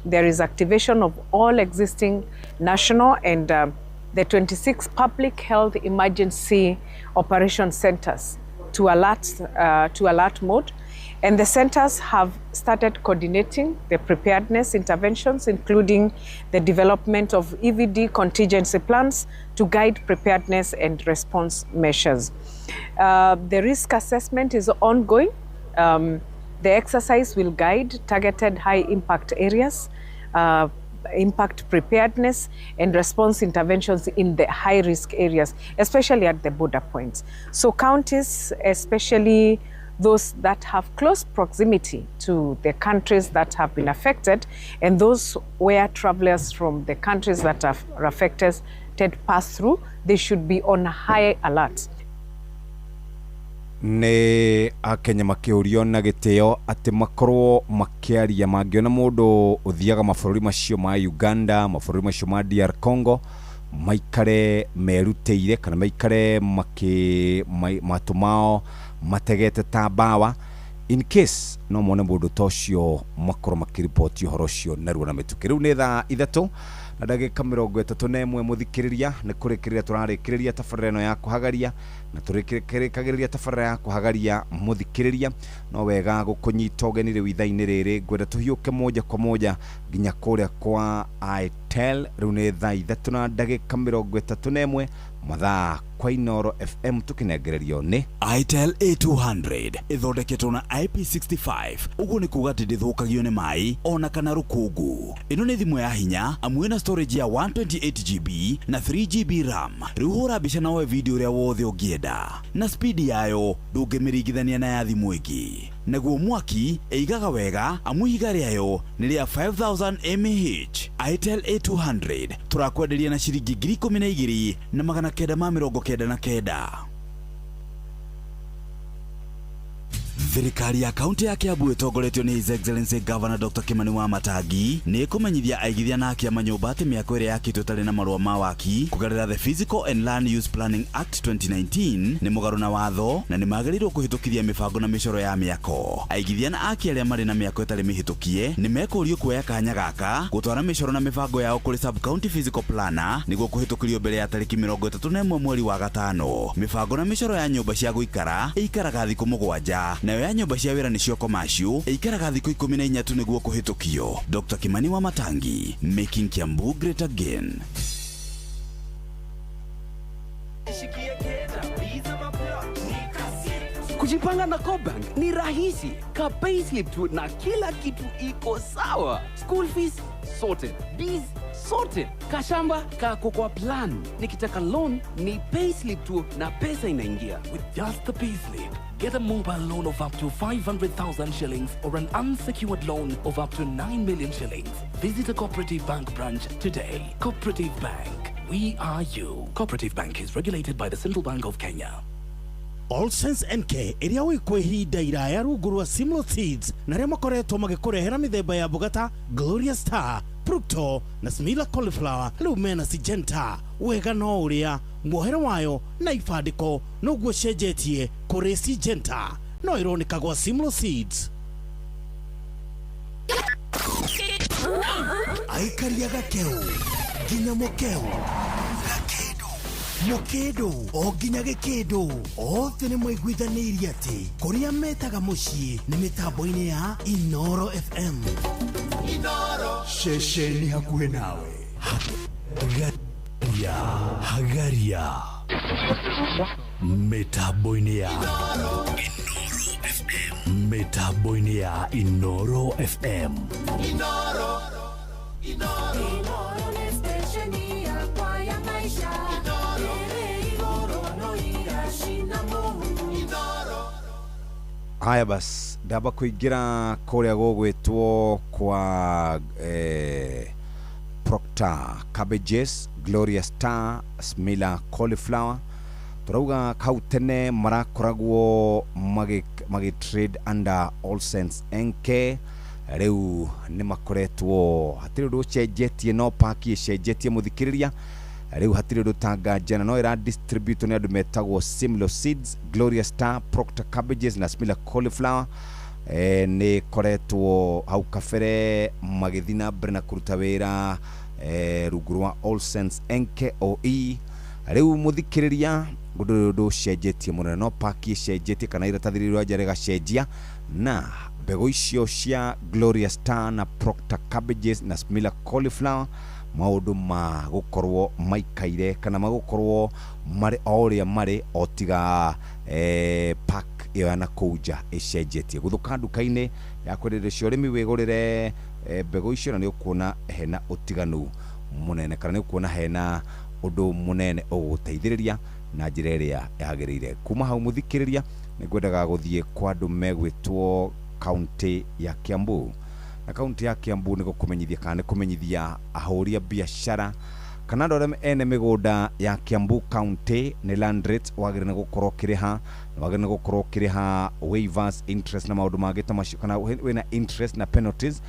there is activation of all existing national and the 26 public health emergency operation centers to alert mode. And the centers have started coordinating the preparedness interventions, including the development of EVD contingency plans to guide preparedness and response measures. The risk assessment is ongoing. The exercise will guide targeted high impact areas, impact preparedness and response interventions in the high risk areas, especially at the border points. So counties, especially those that have close proximity to the countries that have been affected, and those where travelers from the countries that are affected pass through, they should be on high alert. nĩ akenya makĩũrio na gĩtĩo atĩ makorwo makĩaria mangĩona mũndũ ũthiaga mabũrũri macio ma Uganda, mabũrũri macio ma DR Congo, maikare merutĩire kana maikare matũ mao mategete ta mbawa in case no mone mũndũ tocio makorwo makĩripoti ũhoro ũcio narua na mĩtũkĩ. Rĩu nĩ thaa 3 na ndagĩka 31 mũthikĩrĩria nĩ kũrĩkĩrĩria tũrarĩkĩrĩria tabarĩra ĩno ya kũhagaria na tũrĩkĩrĩria tabarĩra ya kũhagaria mũthikĩrĩria. No wega gũkũnyita ũgeni rĩu ithaa-inĩ rĩrĩ, ngwenda tũhiũke moja kwa moja nginya kũrĩa kwa Itel. Rĩu nĩ thaa 3 na ndagĩka 31 mathaa kwa Inoro FM tukinengererio ni Itel A200 ithondeketwo na IP65. Uguo ni kuga ndithũkagio ni mai ona kana rukungu. Ino ni thimu ya hinya amwe na storage ya 128GB na 3GB RAM. Riu hura mbica na oe video uria wothe ungienda, na speed yayo ndũngĩmĩringithania na ya thimu ĩngĩ. Naguo mwaki eigaga wega amu ihiga rĩayo nĩ rĩa 5000 mAh. Itel A200 turakwenderia na ciringi 12,999. Thirikari ya kaunti ya Kiambu itongoretio ni His Excellency Governor Dr. Kimani Wamatangi ni ikumenyithia aigithia na akia manyũmba atĩ mĩako ĩrĩa yakĩtwo ĩtarĩ na marũa ma waki kũgerera the Physical and Land Use Planning Act 2019 nĩ mũgarũ na watho na nĩ magĩrĩirwo kũhĩtũkithia mĩbango na mĩcoro ya mĩako. Aigithia na akia arĩa marĩ na mĩako ĩtarĩ mĩhĩtũkie nĩ mekũrio kuoya kanya gaka gũtwara mĩcoro na mĩbango yao kũrĩ Sub County Physical Planner nĩguo kũhĩtũkĩrio mbere ya tarĩki 31 mweri wa gatano. Mĩbango na mĩcoro ya nyũmba cia gũikara ĩikaraga thikũ 7 nayo ya nyũmba cia wĩra nĩcio commercial ĩikaraga thikũ 14 tu nĩguo kũhĩtũkio. Dr. Kimani Wamatangi, making Kiambu great again. Kujipanga na Cobank ni rahisi. Ka payslip tu na kila kitu iko sawa. School fees sorted, bills sorted, kashamba kako kwa plan. Nikitaka loan ni payslip tu na pesa inaingia. With just the payslip, get a mobile loan of up to 500,000 shillings or an unsecured loan of up to 9 million shillings. Visit a Cooperative Bank branch today. Cooperative Bank, we are you. Cooperative Bank is regulated by the Central Bank of Kenya. All Sense NK iria wikwe hinda iraya rungu rwa Simlo Seeds na ria makoretwo magĩkũrehera mĩthemba ya mboga Gloria Star, Procto na Smila Cauliflower. Rĩu mena Syngenta wega no ũrĩa muohero wayo na ibandĩko noguo cenjetie kũrĩ Syngenta no ironeka gwa Simlo Seeds. Aikaria gakeu nginya mũkeu Mokedo o nginya gĩkĩndũ othe nĩ mwaiguithanĩirie atĩ kũrĩa metaga mũciĩ nĩ mĩtambo-inĩ ya Inoro FM. Inoro ceceni hakuhĩ nawe. Hagaria mĩtambo-inĩ ya mĩtambo-inĩ ya Inoro FM. Inoro ni stesheni yakwa ya maisha. Haya bas, ndaba kũingĩra kũrĩa gũgwĩtwo kwa Procter Cabbages, Gloria Star, Smila Cauliflower. Turauga kau tene marakoragwo trade under All Sense NK. Rĩu nĩ makoretwo hatirĩ ũndũ ũcenjetie no paki ĩcenjetie mũthikĩrĩria. Rĩu hatirĩ ũndũ tangajana no ĩra distribute nĩ andũ metagwo Simlo Seeds, Gloria Star, Procter Cabbages na Smila Cauliflower. Nĩ koretwo hau kabere magĩthiĩ na mbere na kũruta wĩra rungu rwa All Sense NKOE. Rĩu mũthikĩrĩria ũndũ ũcenjetie mũno no paki ĩcenjetie kana iratathi rĩrĩa rĩgacenjia na mbegũ icio cia Gloria Star na Procter Cabbages na Smila Cauliflower maũndũ ma gũkorwo maikaire kana magũkorwo marĩ ũrĩa marĩ otiga pack ĩyo na kũnja ĩcenjetie gũthũka nduka-inĩ ya kwenderia cio ũrĩmi wĩgũrĩre mbegũ icio na nĩ ũkuona hena ũtiganu mũnene kana nĩ ũkuona hena ũndũ mũnene ũgũteithĩrĩria na njĩra ĩrĩa yagĩrĩire. Kuma hau mũthikĩrĩria nĩ ngwendaga gũthiĩ kwa andũ megwĩtwo kaunti ya Kiambu. Na kaunti ya Kiambu nĩ gũkũmenyithia kana nĩ kũmenyithia ahũri a biashara kana ndore ene migunda ya Kiambu County ni land rate wagirina gukorwo kiriha wagirina gukorwo kiriha waivers interest na maundu magita macio kana wina interest na penalties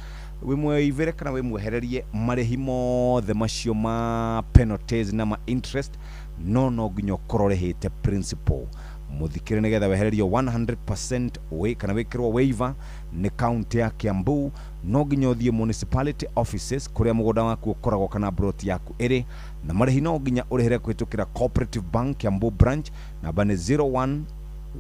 wimwe ivere kana wimwehererie marehi mothe macio ma penalties na ma interest no nginya ukororehete principal muthikire nigetha wehererio 100% we kana wikirwo waiver ni county ya Kiambu no nginya uthie municipality offices kuria mugunda waku ukoragwo kana brot yaku iri na marehi no nginya urehere kwitukira Cooperative Bank Kiambu branch namba ni 01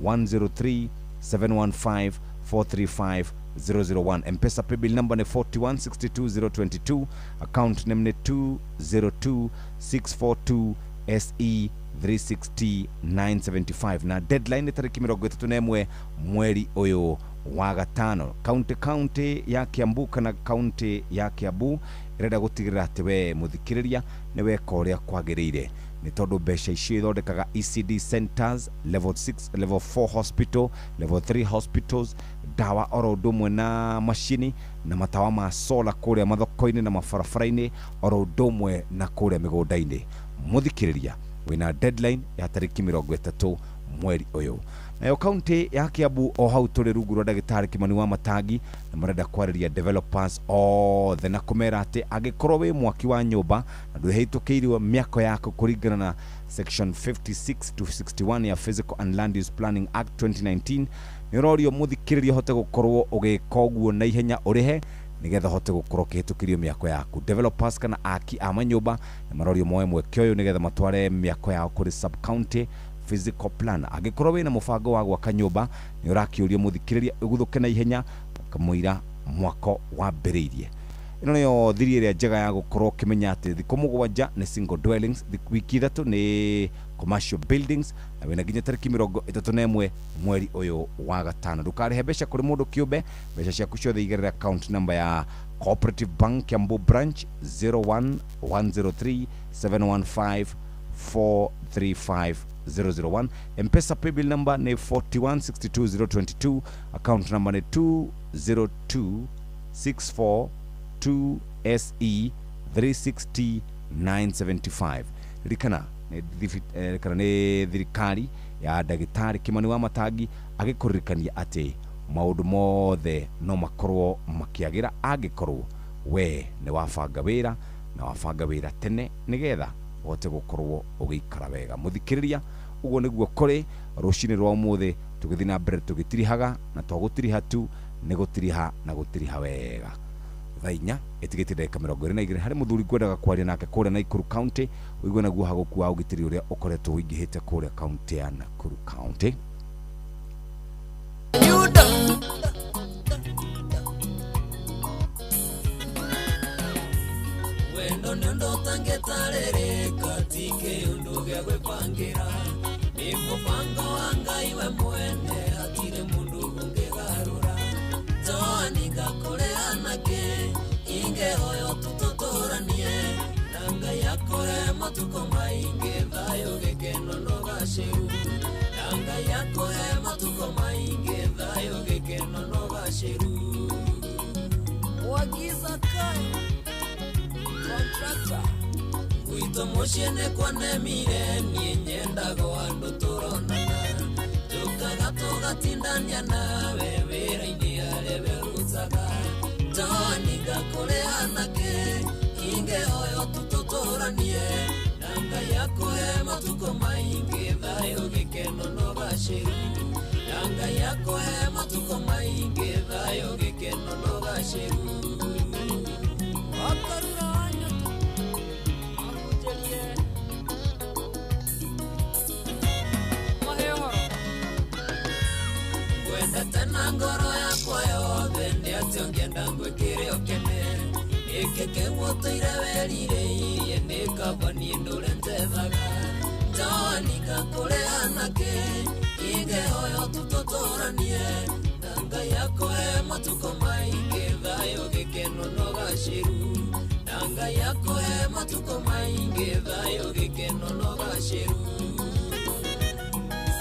103 715 435 001. M-Pesa paybill number ni 4162022. Account name ni 202642 SE 360,975 na deadline ni tariki 31 mweri uyu wa gatano. County ya Kiambu kana county ya Kiambu irenda gutigirira ati we muthikiriria ni weka uria kwagirire ni tondu besha icio ithondekaga ECD centers, level 6 level 4 hospital, level 3 hospitals, dawa oro ndomwe na mashini na matawa ma solar kuria mathoko-ini na mabarabara-ini oro ndomwe na kuria migunda-ini. Muthikiriria wina deadline ya tariki 30 mweri uyu. Nayo county ya Kiambu o hau turi rungu rwa Ndagitari Kimani Wamatangi na marenda kwariria developers othe na kumera ati agikorwo wi mwaki wa nyumba na nduhitukiirwo miako yako kuringana na section 56 to 61 ya Physical and Land Use Planning Act 2019 nirorio muthikiriria hote gukorwo ugika uguo na ihenya urihe nigetha hote gukorwo kihitukirio miako yaku. Developers kana aki amanyumba na marorio moe mweke uyu nigetha matware miako yao kuri sub county physical plan. Agikorwo wina mubango wa gwaka nyumba ni urakiuria muthikiriria uguthuke na ihenya kamuira mwako wa mberirie. Ino niyo thiri iria njega ya gukorwo kimenya ati thiko mugwanja ni single dwellings, wiki ithatu ni commercial buildings na wina nginya tariki 31 mweri uyu wa gatano. Ndukarihe mbeca kuri mundu kiumbe, mbeca ciaku ciothe igerera account number ya Cooperative Bank Kiambu branch 0110315435 M-Pesa paybill number ni 4162022. Account number ni 202642 SE 360,975. Rikana ni thirikari ya Ndagitari Kimani Wamatangi agikurikania ati maundu mothe no makorwo makiagira agikorwo we ni wabanga wira na wabanga wira tene nigetha wote gukorwo ugikara wega. Muthikiriria uguo niguo kuri rucini rwa umuthi tugithina mbere tugitirihaga na twagutiriha tu ni gutiriha na gutiriha wega. Thainya etigiti ndeka 22 hari muthuri kwendaga kwaria nake kuria Nakuru County uigwe naguo hagukuwa ugitiri uria ukoretwo wingihite kuria county ya Nakuru County. Wendo nendo tangetarere katike unduge gwepangira ni mupango wanga iwe mwene hatire mundu ungegarura toni gakore anake inge hoyo tutotoranie nanga yakore matuko mainge thayo gekeno no gashiru nanga yakore matuko mainge thayo gekeno no gashiru wagiza kayo contractor wito moshene kwa nemire nyenda go ando toronana tukaga togatindania nawe wera ini arebe ruzaga toni gakore anake inge hoyo tutotoranie nanga yako matuko mainge thayo gekeno no gashiru nanga yako matuko mainge thayo gekeno no gashiru tena ngoro yakwa yothe ndi ati ongienda ngwikire okene ikeke woteire werire irie nikabani ndure ntethaga toni gakore anake inge hoyo tutotoranie nanga yako matuko mainge thayo gekeno no gashiru nanga yako matuko mainge thayo gekeno no gashiru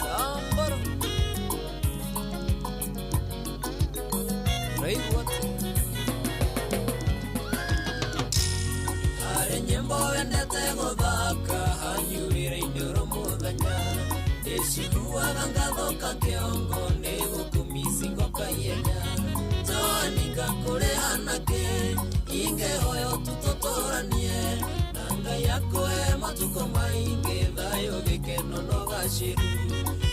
sambaro are nyembo wendete go magangathoka kiongo nigukumisingo kayenya toaninga kure anake ingehoyo tutotoranie nanga yakoe matuko maingi thayo gikeno no gashiru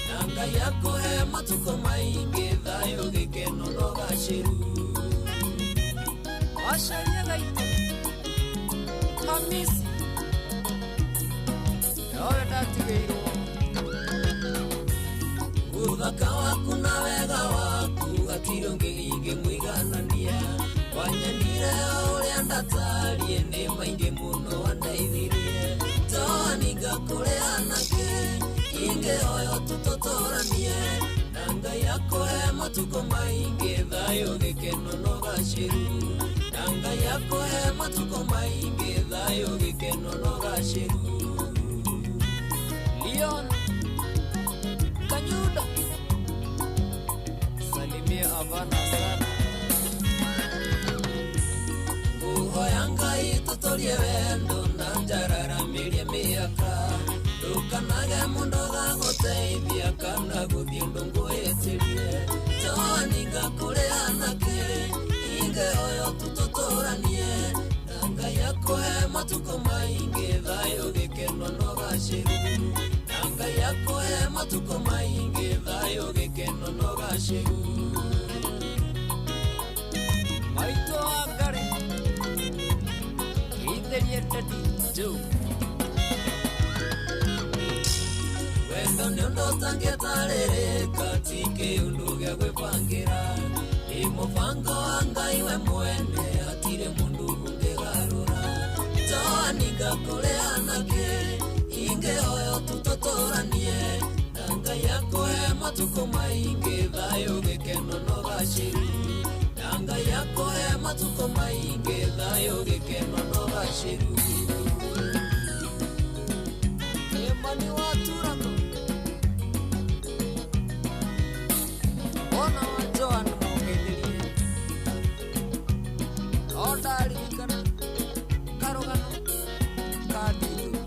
nanga yakoe matuko maingi thayo gikeno no gashiru asharia gaito kamisi yowe tatigeiro uthaka waku na wega waku gatiro ngige mwiganania wanyanire uria ndatarie ni maingi muno wandaithirie toaninga kure anake ingehoyo tutotoranie nanga yakoe matuko maingi thayo gikeno no gashiru nanga yakoe matuko maingi thayo gikeno no gashiru Leon Kanyuda Salimia Havana sana Uhoyanga itutorie wendo na njarara miria miaka Dukanage mundo gagoteithia kana guthie ndungu etirie Toaninga kure anake ingehoyo tutotoranie nanga yakoe matuko maingi thayo gikeno no gashiru nanga yakoe matuko maingi thayo gikeno no gashiru Maito agare Itherie tati Joe Wendo niondo tangetarereka tike undu gya kwipangira Ni mubango wa Ngai we mwene atire mundu ungegarura Toaninga kure anake ingehoyo tutotoranie nanga yakoe matuko maingi thayo gikeno no gashiru nanga yakoe matuko maingi thayo gikeno no gashiru Emani waturano Ona wajoan mongelirie Ondari kana Karogano Kadidu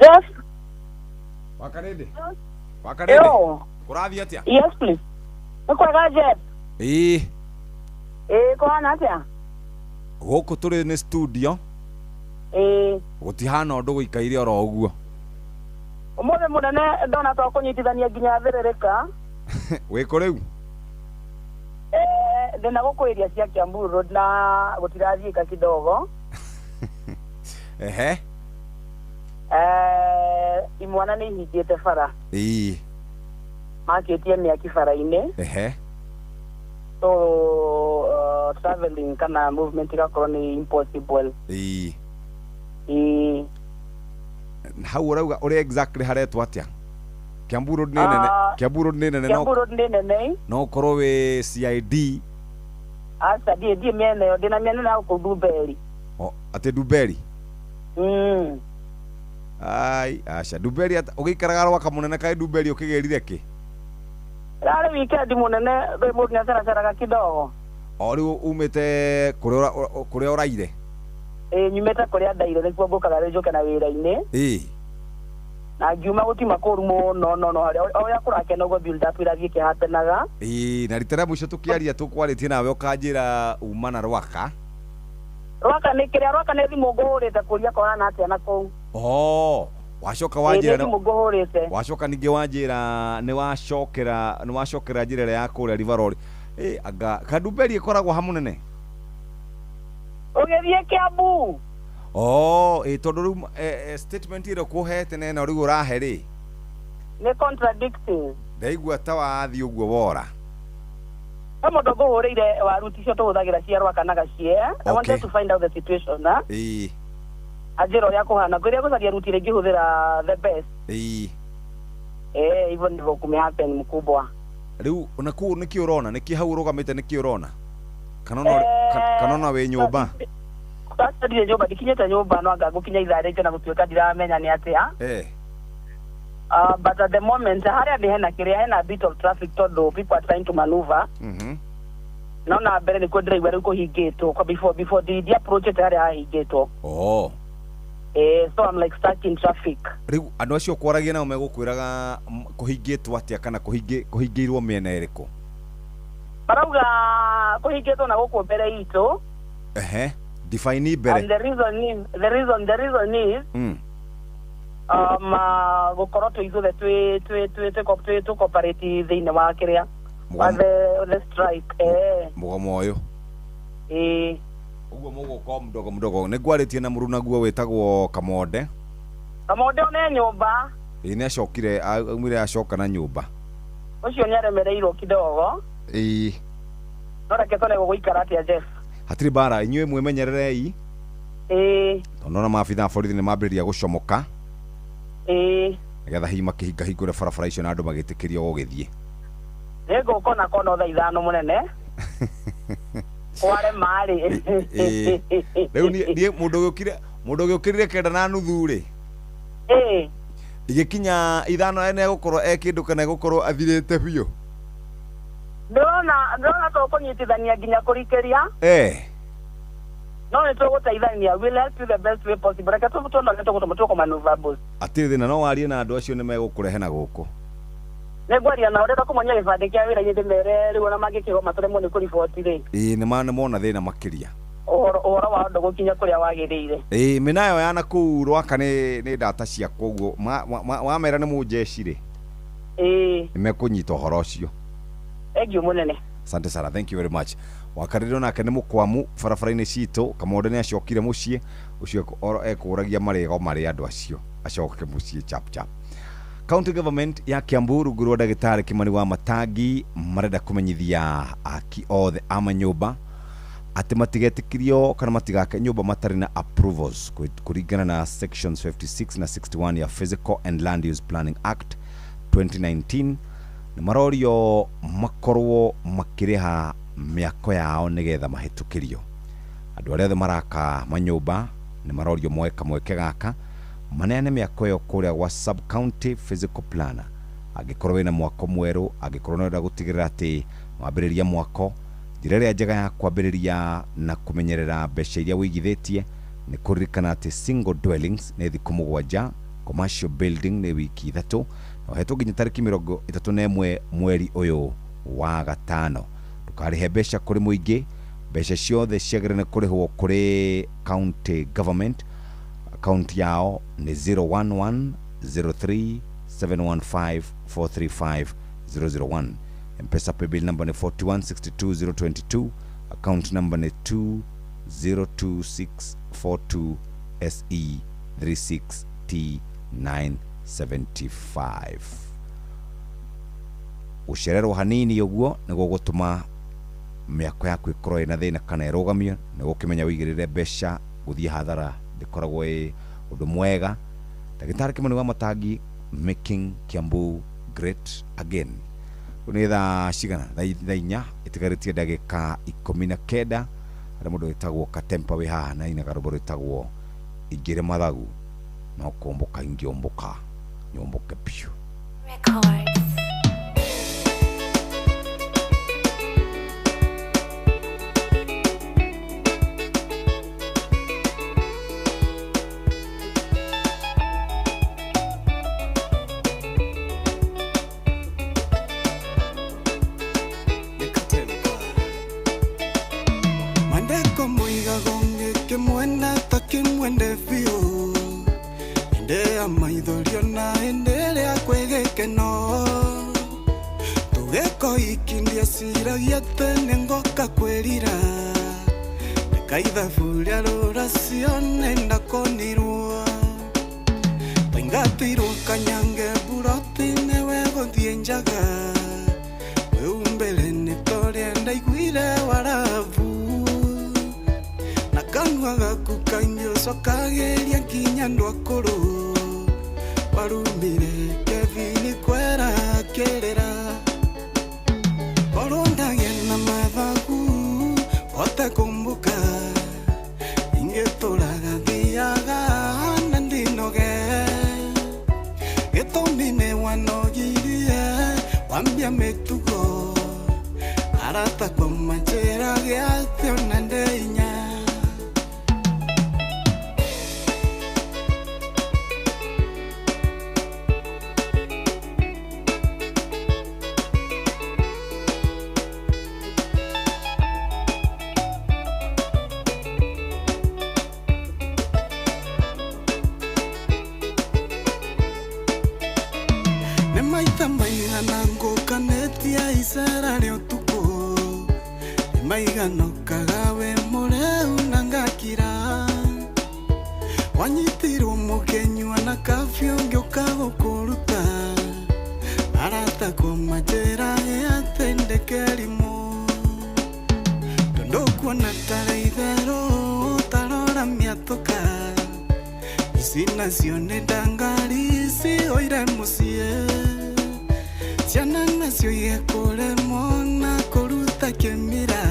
Yes. Wakarede. Wakarede. Kurathi atia? Yes, please. Ukwaga jet. Kwana atia? Guku turi ni studio. Gutihana undu guikaire oro uguo. Umuthe munene ndona to kunyitithania nginya thirereka. Wiko riu? Ndina gukwiria cia Kiambu Road na gutirathiika kidogo. Ehe. Imwana ni hingite bara. Maketie miaki bara-ini. Ehe. So traveling kana movement igakorwo ni impossible. Hau urauga uri exactly haretwo atia? Kiambu Road ni nene. Kiambu Road ni nene. Kiambu Road ni nene. No korwo we CID. Asa die miene yo dina miene na ku Duberi. Ate Duberi. Ai, acha Duberi ugikaraga rwaka munene kai Duberi ukigerire ki? Rare weekend munene be mundu nasara saraga kidogo. Ori umete kuria uraire? Nyumete kuria ndaire nikuo ngukaga rijoke na wira-ini. Na ngiuma gutima kuru muno no oria kurakena uguo build up irathie kihatenaga. Na ritera muico tukiaria tukwaritie nawe ukanjira uma na rwaka. Rwaka ni kiria rwaka ni thimu nguhurite kuria korana atia na kuu. Wacoka wanjira thimu nguhurite. Wacoka ningi wanjira ni wacokera njira ya kuria Riveroli. Anga Kaduberi ikoragwo ha munene. Ugethie Kiambu. Tondu riu statement iro kuhete nene riu urahe ri ni contradicting. Ndaigua ta wathi uguo wora. Mundu nguhurire waruti cio tuhuthagira cia rwaka na gacie. I wanted to find out the situation, ajero ya kuhana kwiria gucaria ruti ringi huthira the best hivyo ndivyo kumehappen mkubwa. Riu unaku niki urona niki hau rugamite niki urona kanona we nyumba sasa ndire nyumba dikinyete nyumba no anga gukinya itharite na gutuika ndiramenya ni atia but at the moment haria ndi hena kiria hena bit of traffic todo people are trying to maneuver naona mbere ni ko driver uko higito kwa before the approach it haria higito so I'm like stuck in traffic. Riu andu acio kwaragia nao megukwiraga kuhingitwo atia kana kuhingiirwo miena iriku barauga kuhingitwo na guku mbere itu define mbere and the reason is gukorwo tuithuothe twi cooperative thiini wa kiria wa the strike mugomo uyu uguo muguko mdogo nigwaritie na murunaguo witagwo Kamonde one nyumba ni acokire aumire acoka na nyumba ucio ni aremereirwo kidogo no reke tone guikara atia Jeff hatiri bara inywe mwemenyererei tonona maabitha borithi ni mambiriria gucomoka nigetha hihi makihinga hingure barabara icio na andu magitikirio gugithie nego na kona thaa ithano munene kware mari riu ni mundu giukirire kenda na nuthu ri igikinya ithano ene gukorwo ekindu kana gukorwo athirite biu ndona to kunyitithania nginya kurikeria no ni tuguteithania will help you the best way possible reke tutono tuko maneuverable atiri thina no warie na andu acio ni megukurehe na guku negwaria na urenda kumunya gibande kia wira nyinde mere riu na magikigo maturemo ni kuriboti ri ni mona thina makiria uhoro wa ndogo kinya kuria wagirire minayo yana ku rwaka ni data cia koguo wa mera ni mujeshi ri nimekunyita uhoro ucio egyo munene asante sana thank you very much wakariro nake ni mukwamu barabara-ini cito Kamonde ni acokire mucii ucio ekuragia marego mari andu acio acoke mucii chap County Government ya Kiambu rungu rwa Ndagĩtarĩ Kimani wa Matangi marenda kumenyithia aki othe ama nyumba ati matigetĩkĩrio kana matigake nyumba matari na approvals kuringana na sections 56 na 61 ya Physical and Land Use Planning Act 2019 na marorio makorwo makiriha miako yao nigetha mahĩtũkĩrio andu arĩa maraka manyumba ni marorio mweke gaka maneane miako yo kuria wa sub county physical planner agikorwo wina mwako mweru agikorwo nenda gutigirira ati mwambiriria mwako njira njega ya kwambiriria na kumenyerera mbeca iria wigithitie ni kuririkana ati single dwellings ni thiku mugwanja commercial building ni wiki 3 na hetwo nginya tariki 31 mweri uyu wa gatano tukarihe mbeca kuri muingi mbeca ciothe ciagirane kurihwo kuri county government account yao ni 01103715435001 M-Pesa paybill number ni 4162022 account number ni 202642 SE36T975 ucererwo hanini uguo niguo gutuma miako yaku ikorwo ina thina kana irugamio niguo kimenya wigirire mbeca guthie hathara ndikoragwo undu mwega Ndagĩtarĩ Kimani wa Matangi making Kiambu great again ni thaa cigana thaa inya itigaritie ndagĩka 19 aria mundu witagwo Katempa wi haha na ina garuboro witagwo Ingire Mathagu no kumbuka ingiombuka nyombuke piu kageria nginya ndwakuru warumire Kevin kwera kerera orondagia na mathagu otakumbuka ingetũraga thiaga na ndinoge gĩtũmi wanogirie wambia mĩtugo arata kwa manjĩra gĩathĩ ona ndeinya isara leo tuko maigano kagawe mureu nangakira wanyitirwo mukenywa na kafyo ngioka gukuruta arata kwa majera yatendekerimu ndokwana taraithero tarora miatoka isina sione dangari si oire musie ciana nacio yekuremwo na kuruta kĩmira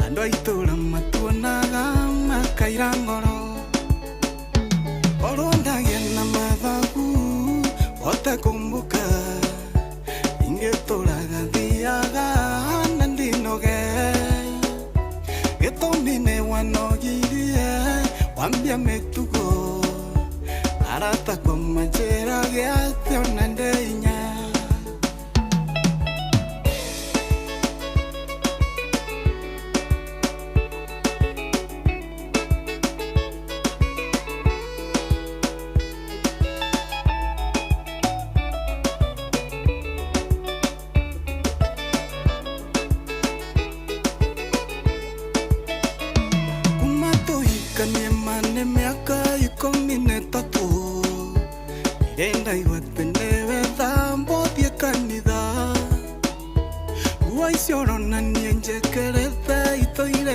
andũ a itũra matuonaga makaira ngoro orondagia na mathagu otakumbuka ingĩtũraga thiaga na ndinoge gĩtũmi wanogirie wambia mĩtugo arata kwa manjĩra gĩathĩ ona ndeinya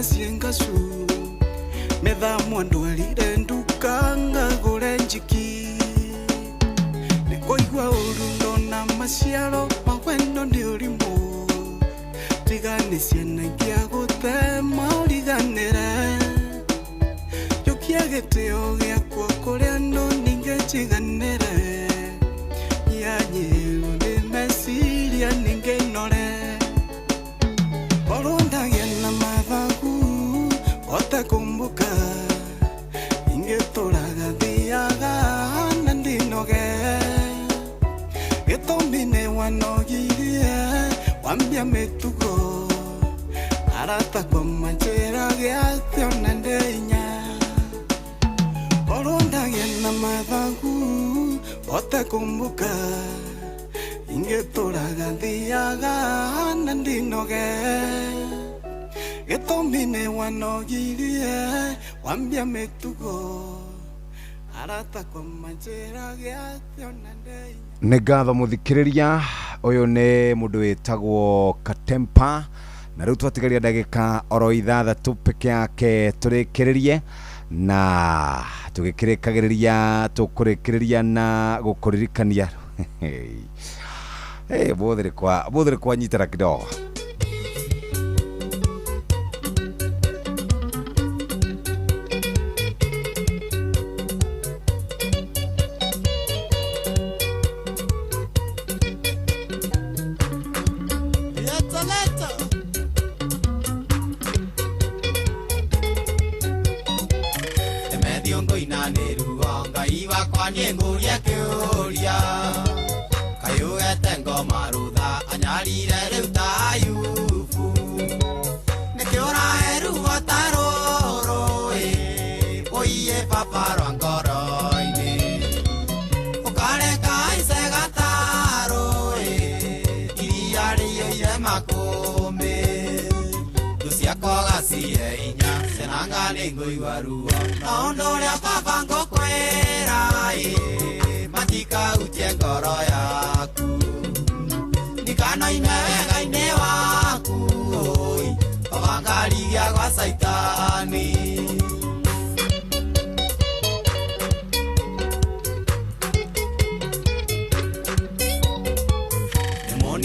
siengasu medha mwandu alire nduka ngagure njiki nekoigwa urundo na maciaro mawendo ndi urimo tigane ciana ingĩa gũtema ũriganĩre njokia gĩtĩo gĩakwa kũrĩ andũ ningĩ njiganĩre yanyĩrwo nĩ meciria ningĩ nore orondagia na mathagu otakumbuka ingĩtũraga thiaga na ndinoge gĩtũmi wanogirie wambia mĩtugo arata kwa manjĩra gĩathĩ ona ndeinya orondagia na mathagu otakumbuka ingĩtũraga thiaga na ndinoge gĩtũmi wanogirie wambia mĩtugo arata kwa manjĩra gĩathĩ ona ndeinya. Nĩ ngatho mũthikĩrĩria, ũyũ nĩ mũndũ wĩtagwo Katempa, na rĩu twatigaria ndagĩka oro ithathatũ peke yake tũrĩkĩrĩrie, na tũkũrĩkĩrĩria na gũkũririkania bũthĩrĩ kwa nyitara kidogo.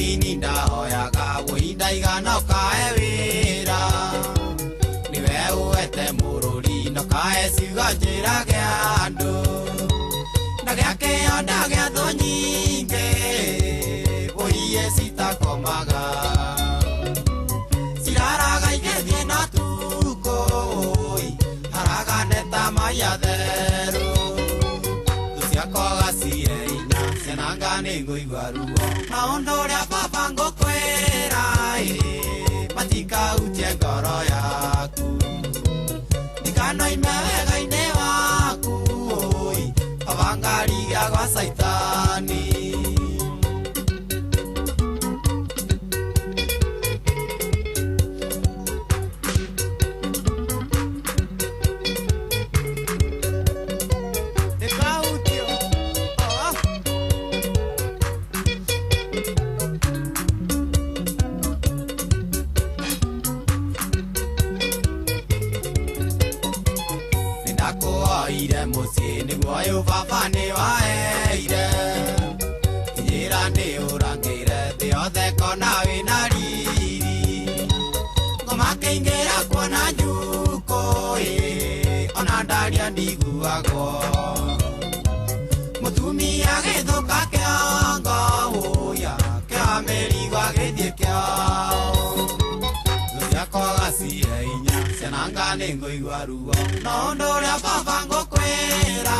kanini ndahoyaga wĩndaiga no kae wĩra nĩwe ũwete mũrũri no kae ciugo njĩra gĩa andũ na gĩakĩo ndagĩathwo nyingĩ ũiye citakomaga ciraraga igĩthiĩ na tuko haragane ta mayatherũ tuciakoga ciĩ inya ciananga nĩ ngũigua ruo maũndũ ũrĩa baba ngũkwĩra matikahutie ngoro yaku ndikanoime wega-inĩ waku baba ngarigia gwa caitani Nĩguo baba nĩ waheire njĩra nĩ ũrangĩire thĩ yothe kona wĩna riri ngoma kĩingĩra kuona njukũ ona ndaria ndiguagwo mũtumia gĩthũka kĩongo ũya kĩa mĩrigo agĩthiĩ kĩao gũciakoga ciĩ inya ciananga nĩ ngũigua ruo no ũndũ ũrĩa baba ngũkwĩra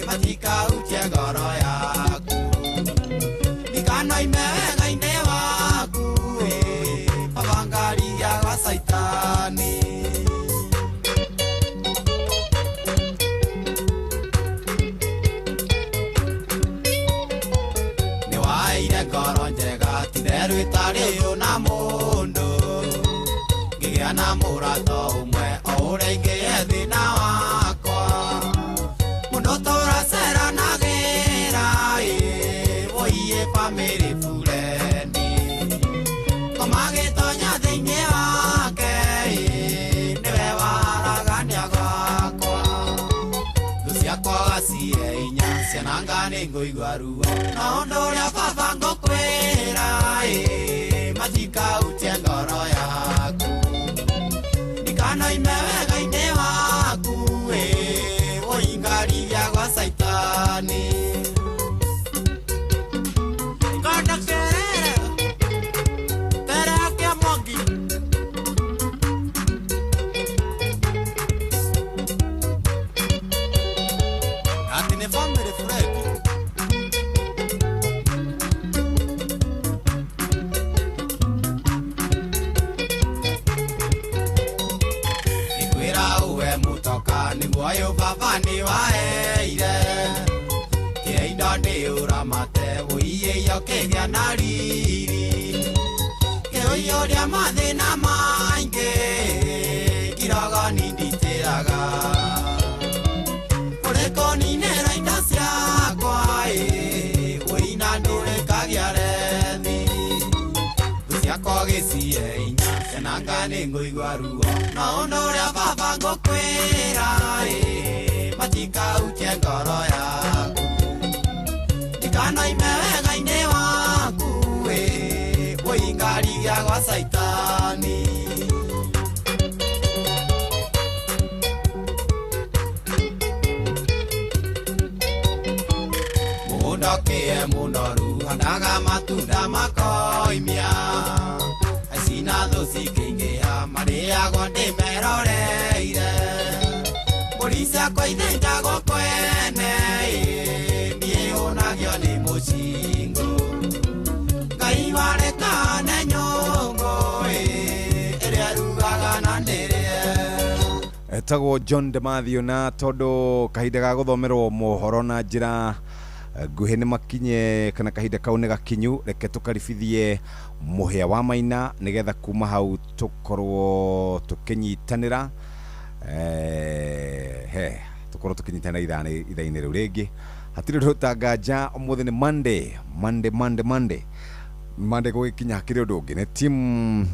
matikahutie ngoro yaku ndikanoime wega-inĩ waku baba ngarigia gwa caitani nĩwaheire ngoro njega titherũ ĩtarĩ na mũndũ ngĩgĩa na mũrato ũmwe o ũrĩa ingĩhe thĩna wakwa mũndũ tũraceranagĩra woiye bamĩrĩ bureni komagĩtonya thĩinĩ wake nĩwe waragania gwakwa thũ ciakwaga ciĩ inya ciananga nĩ ngũigua ruo no ũndũ ũrĩa baba ngũkwĩra matikahutie ngoro yaku ndikanoime wega-inĩ waku woingarigia gwa caitani ngondo kerere terere kĩa Mwangi ati nĩ bamĩrĩ bureki nĩguo ũyũ baba nĩ waheire kĩrĩa indo nĩ ũramate wũiyĩio kĩgĩa na riri kĩũiyũria mathĩna maingĩ kirogoni nditĩraga ũrĩkũninĩra indo ciakwa wũina ndũrĩkagĩa rethi thũ ciakwa gĩciĩ inya ciananga nĩ ngũigua ruo no ũndũ ũrĩa baba ngũkwĩra matikahutie ngoro yaku ndikanoime wega-inĩ waku woingarigia gwa caitani mũndũ kĩe mũnoru handaga matunda makoimia acina thũ cikĩingĩha marĩagwo ndĩmeroreire mbũri ciakwa ithĩnjagwo kwene niĩ hũnagio nĩ mũcingo Ngai warekane nyũngũ ĩrĩa rugaga na ndĩrĩe etagwo John Demathio na tondu kahinda ga guthomerwo mohoro na njira nguhi ni makinye kana kahinda kau ni gakinyu reke tukaribithie muhia wa Maina nigetha kuma hau tukorwo tukinyitanira tukorwo tukinyitanira ithaini riu ringi hatiri rutanganja umuthi ni Monday mande gũgĩkinya hakĩrĩ ũndũ ũngĩ nĩ timu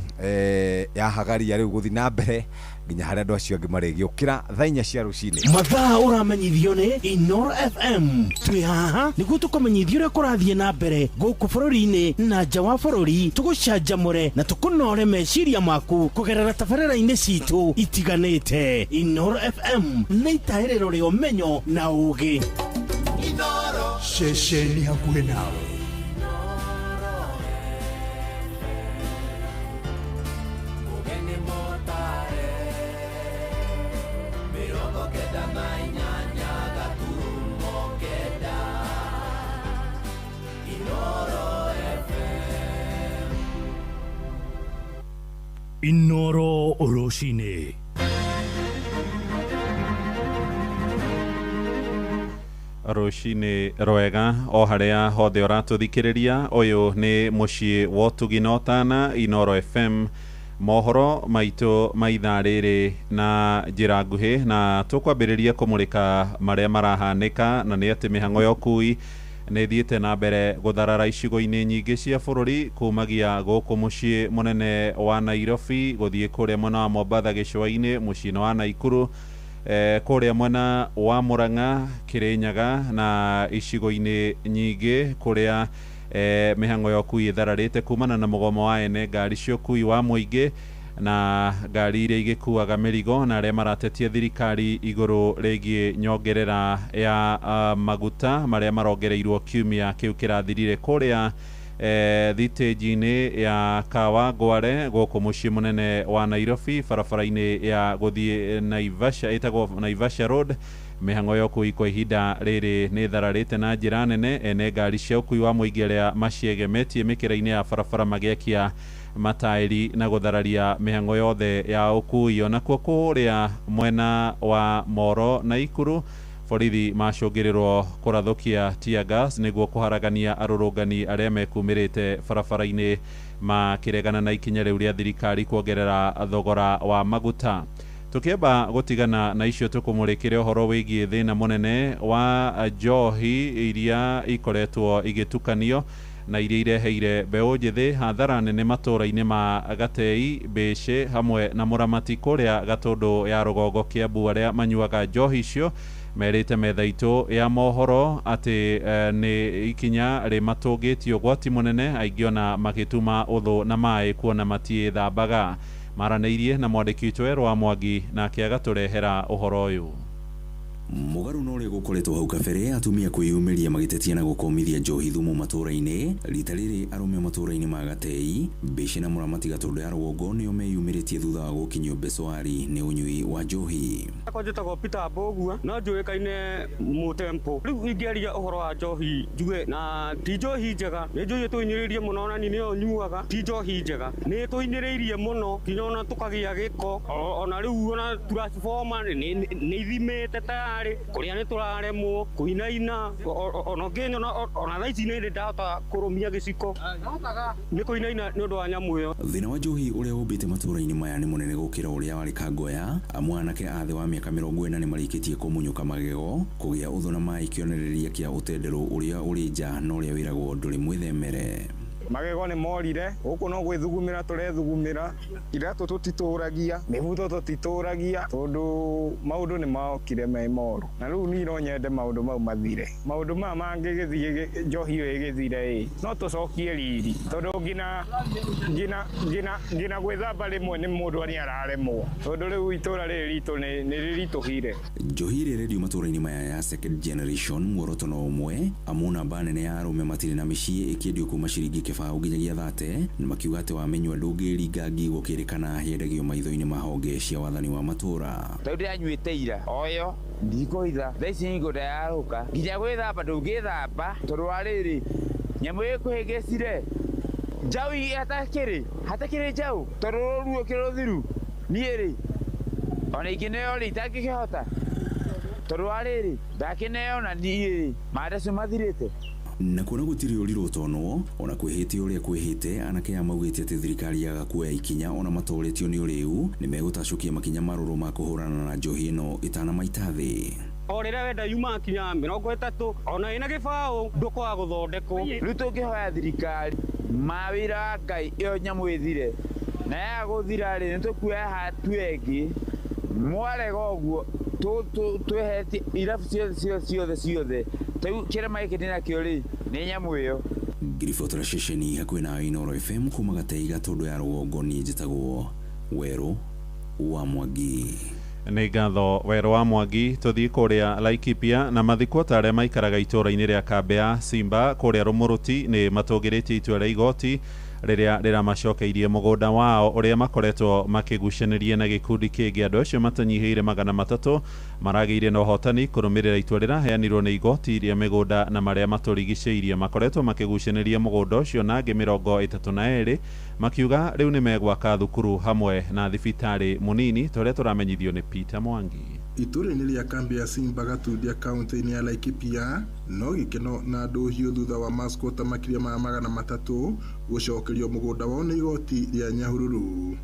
ya hagaria rĩu gũthi na mbere nginya harĩa andũ acio angĩ marĩgĩũkĩra thaa 4 cia rũcinĩ. Mathaa ũramenyithio nĩ Inoro FM. Twĩ haha nĩguo tũkũmenyithia ũrĩa kũrathiĩ na mbere gũkũ bũrũri-inĩ na nja wa bũrũri, tũgũcanjamũre na tũkũnore meciria maku kũgerera tabarĩra-inĩ citũ itiganĩte. Inoro FM nĩ itaĩrĩro rĩa ũmenyo na ũũgĩ. Inoro ceceni hakuhĩ nawe. Inoro Oroshine. Rũcinĩ rwega o harĩa hothe ũratũthikĩrĩria. Ũyũ nĩ mũciĩ wa ũtugi na ũtana, Inoro FM, mohoro maitũ ma ithaa rĩrĩ na njĩra nguhĩ, na tũkwambĩrĩria kũmũrĩka marĩa marahanĩka, na nĩ atĩ mĩhang'o ya ũkui nĩ thiĩte na mbere gũtharara icigo-inĩ nyingĩ cia bũrũri, kumagia gũkũ mũciĩ mũnene wa Nairobi gũthiĩ kũrĩa mwena wa Mombasa gĩcũa-inĩ, mũciĩ wa Naikuru, kũrĩa mwena wa Murang'a, Kĩrĩnyaga na icigo-inĩ nyingĩ kũrĩa mĩhang'o ya ũkui ĩthararĩte kumana na mũgomo wa ene ngari cia ũkui wa mũingĩ na ngari iria igĩkuaga mĩrigo na arĩa maratetia thirikari igũrũ rĩgiĩ nyongerera ya maguta marĩa marongereirwo kiumia kĩu kĩrathirire kũrĩa thitĩnji-inĩ ya Kawangware gũkũ mũciĩ mũnene wa Nairobi, barabara-inĩ ya gũthiĩ Naivasha, ĩtagwo Naivasha Road. Mĩhang'o ya ũkui kwa ihinda rĩrĩ nĩ thararĩte na njĩra nene, ene ngari cia ũkui wa mũingĩ arĩa maciegemetie mĩkĩra-inĩ ya barabara magĩakia mataĩri na gũthararia mĩhang'o yothe ya ũkui. Onakuo kũrĩa mwena wa Moro na Ikuru, borithi macũngĩrĩrwo kũrathũkia tear gas nĩguo kũharagania arũrũngani arĩa mekumĩrĩte barabara-inĩ makĩregana na ikinya rĩu rĩa thirikari kuongerera thogora wa maguta. Tukiamba gutigana na icio tukumurikire uhoro wigie thina munene wa njohi iria ikoretwo igitukanio na iria ireheire mbeũ njĩthĩ hathara nene matũra-inĩ ma Gatei, Mbĩcĩ hamwe na Mũramati kũrĩa Gatũndũ ya rũgongo Kiambu arĩa manyuaga njohi icio merĩte metha itũ ya mohoro atĩ nĩ ikinya rĩmatũngĩtio ũgwati mũnene, aingĩ ona magĩtuma ũthũ na maĩ kuona matiĩthambaga. Maranĩirie na mwandĩki witũ Erwa Mwangi nake agatũrehera ũhoro ũyũ. Mũgarũ na ũrĩa gũkoretwo hau kabere, atumia kwĩyumĩria magĩtetia na gũkomithia njohi thumu matũra-inĩ, rita rĩrĩ arũme matũra-inĩ ma Gatei, Mbĩcĩ na Mũramati Gatũndũ ya rũgongo nĩo meyumĩrĩtie thutha wa gũkinyio Becwari nĩ ũnyui wa njohi. Njĩtagwo Peter Mbũgua no njũĩkaine Mũtempo. Rĩu ingĩaria ũhoro wa njohi njuge na ti njohi njega, nĩ njohi tũhinyĩrĩirie mũno na nĩyo nyuaga, ti njohi njega, nĩ tũhinyĩrĩirie mũno nginya ona tũkagĩa gĩko, ona rĩu ona transformer nĩ ithimĩte ta kuria ni turaremwo kuinaina ona nginya ona thaici nĩ ndahota kũrũmia gĩciko nĩ kuinaina nĩ ũndũ wa nyamũ ĩyo. Thĩna wa njohi ũrĩa ũmbĩte matũra-inĩ maya nĩ mũnene gũkĩra ũrĩa warĩ Kangoya. Amwe anake a thĩ wa mĩaka 40 nĩ marĩkĩtie kũmunyũka magego, kũgĩa ũthũ na maĩ kĩonereria kĩa ũtenderũ ũrĩa ũrĩ nja na ũrĩa wĩragwo ndũrĩ mwĩthemere. Magego nĩ morire, gũkũ no gwĩthugumĩra tũrethugumĩra, iratũ tũtitũragia, mĩbutho tũtitũragia, tondũ maũndũ nĩ mokire me moru. Na rĩu niĩ no nyende maũndũ mau mathire. Maũndũ maya mangĩgĩthiĩ njohi ĩyo ĩgĩthire no tũcokie riri, tondũ ngina gwĩthamba rĩmwe nĩ mũndũ nĩ araremwo, tondũ rĩu itũra rĩrĩ ritũ nĩ rĩritũhire. Njohi ĩrĩa ĩrendio matũra-inĩ maya ya second generation, muoroto no ũmwe, amu namba nene ya arũme matirĩ na mĩciĩ ĩkĩendio kuma ciringi kĩbaũ nginyagia 30, na makiuga atĩ wamenywa ndũngĩringa ngi gũkĩrĩkana yendagio maitho-inĩ ma honge cia wathani wa matũra. Tondũ ndĩranyuĩte ira oyo ndikũitha thaa ici ngũnda yarũka nginya gwĩthamba ndũngĩthamba tondũ wa rĩrĩ nyamũ ĩkũhĩngĩcire njaũ hatakĩrĩ njaũ tondũ ruo kĩrũthiru niĩ rĩ ona ingĩneo rĩ itangĩkĩhota tondũ wa rĩrĩ ndakĩneo na niĩ rĩ mandacu mathirĩte. Na kuona gũtirĩ ũrirũ tono ona kwĩhĩte ũrĩa kwĩhĩte, anake aya maugĩte atĩ thirikari yaga kuoya ikinya ona matoretio nĩ ũrĩu nĩ megũtacũkia makinya marũrũ ma kũhũrana na njohi ĩno ĩtanamaita thĩ. O rĩrĩa wenda yuma kinya 30 ona ĩna gĩbaũ ndũkwaga gũthondekwo. Rĩu tũngĩhoya thirikari mawira Ngai iyo nyamu ithire na yaguthira ri nitukuoya hatu engi mwarega uguo tweheti irabu ciothe tau kirema giki ndinakio ri ni nyamu iyo. Ngirifotora ceceni hakuhĩ na Inooro FM kuma Gatei Gatundu ya rũgongo niĩ njĩtagwo Werũ wa Mwangi. Nĩ ngatho Werũ wa Mwangi. Tũthiĩ kũrĩa Laikipia na mathiko ta arĩa maikaraga itũũra-inĩ rĩa kambĩ ya Simba kũrĩa Rũmũrũti nĩ matũgĩrĩtie itua rĩa igoti rĩrĩa rĩramacokeirie mũgũnda wao ũrĩa makoretwo makĩgucanĩria na gĩkundi kĩngĩ. Andũ acio matanyihĩire 300 maragĩire na ũhotani kũrũmĩrĩra itua rĩraheanirwo nĩ igoti rĩa mĩgũnda na marĩa matũrigicĩirie. Makoretwo makĩgucanĩria mũgũnda ũcio na angĩ 32 makiuga rĩu nĩ megwaka thukuru hamwe na thibitarĩ mũnini. Tũrĩa tũramenyithio nĩ Peter Mwangi. Itũũra-inĩ rĩa kambĩ ya Simba Gatundu kaunti-inĩ ya Laikipia no gĩkeno na ndũhiũ thutha wa maskota makĩria ma 300 gũcokerio mũgũnda wao nĩ igoti rĩa Nyahururu.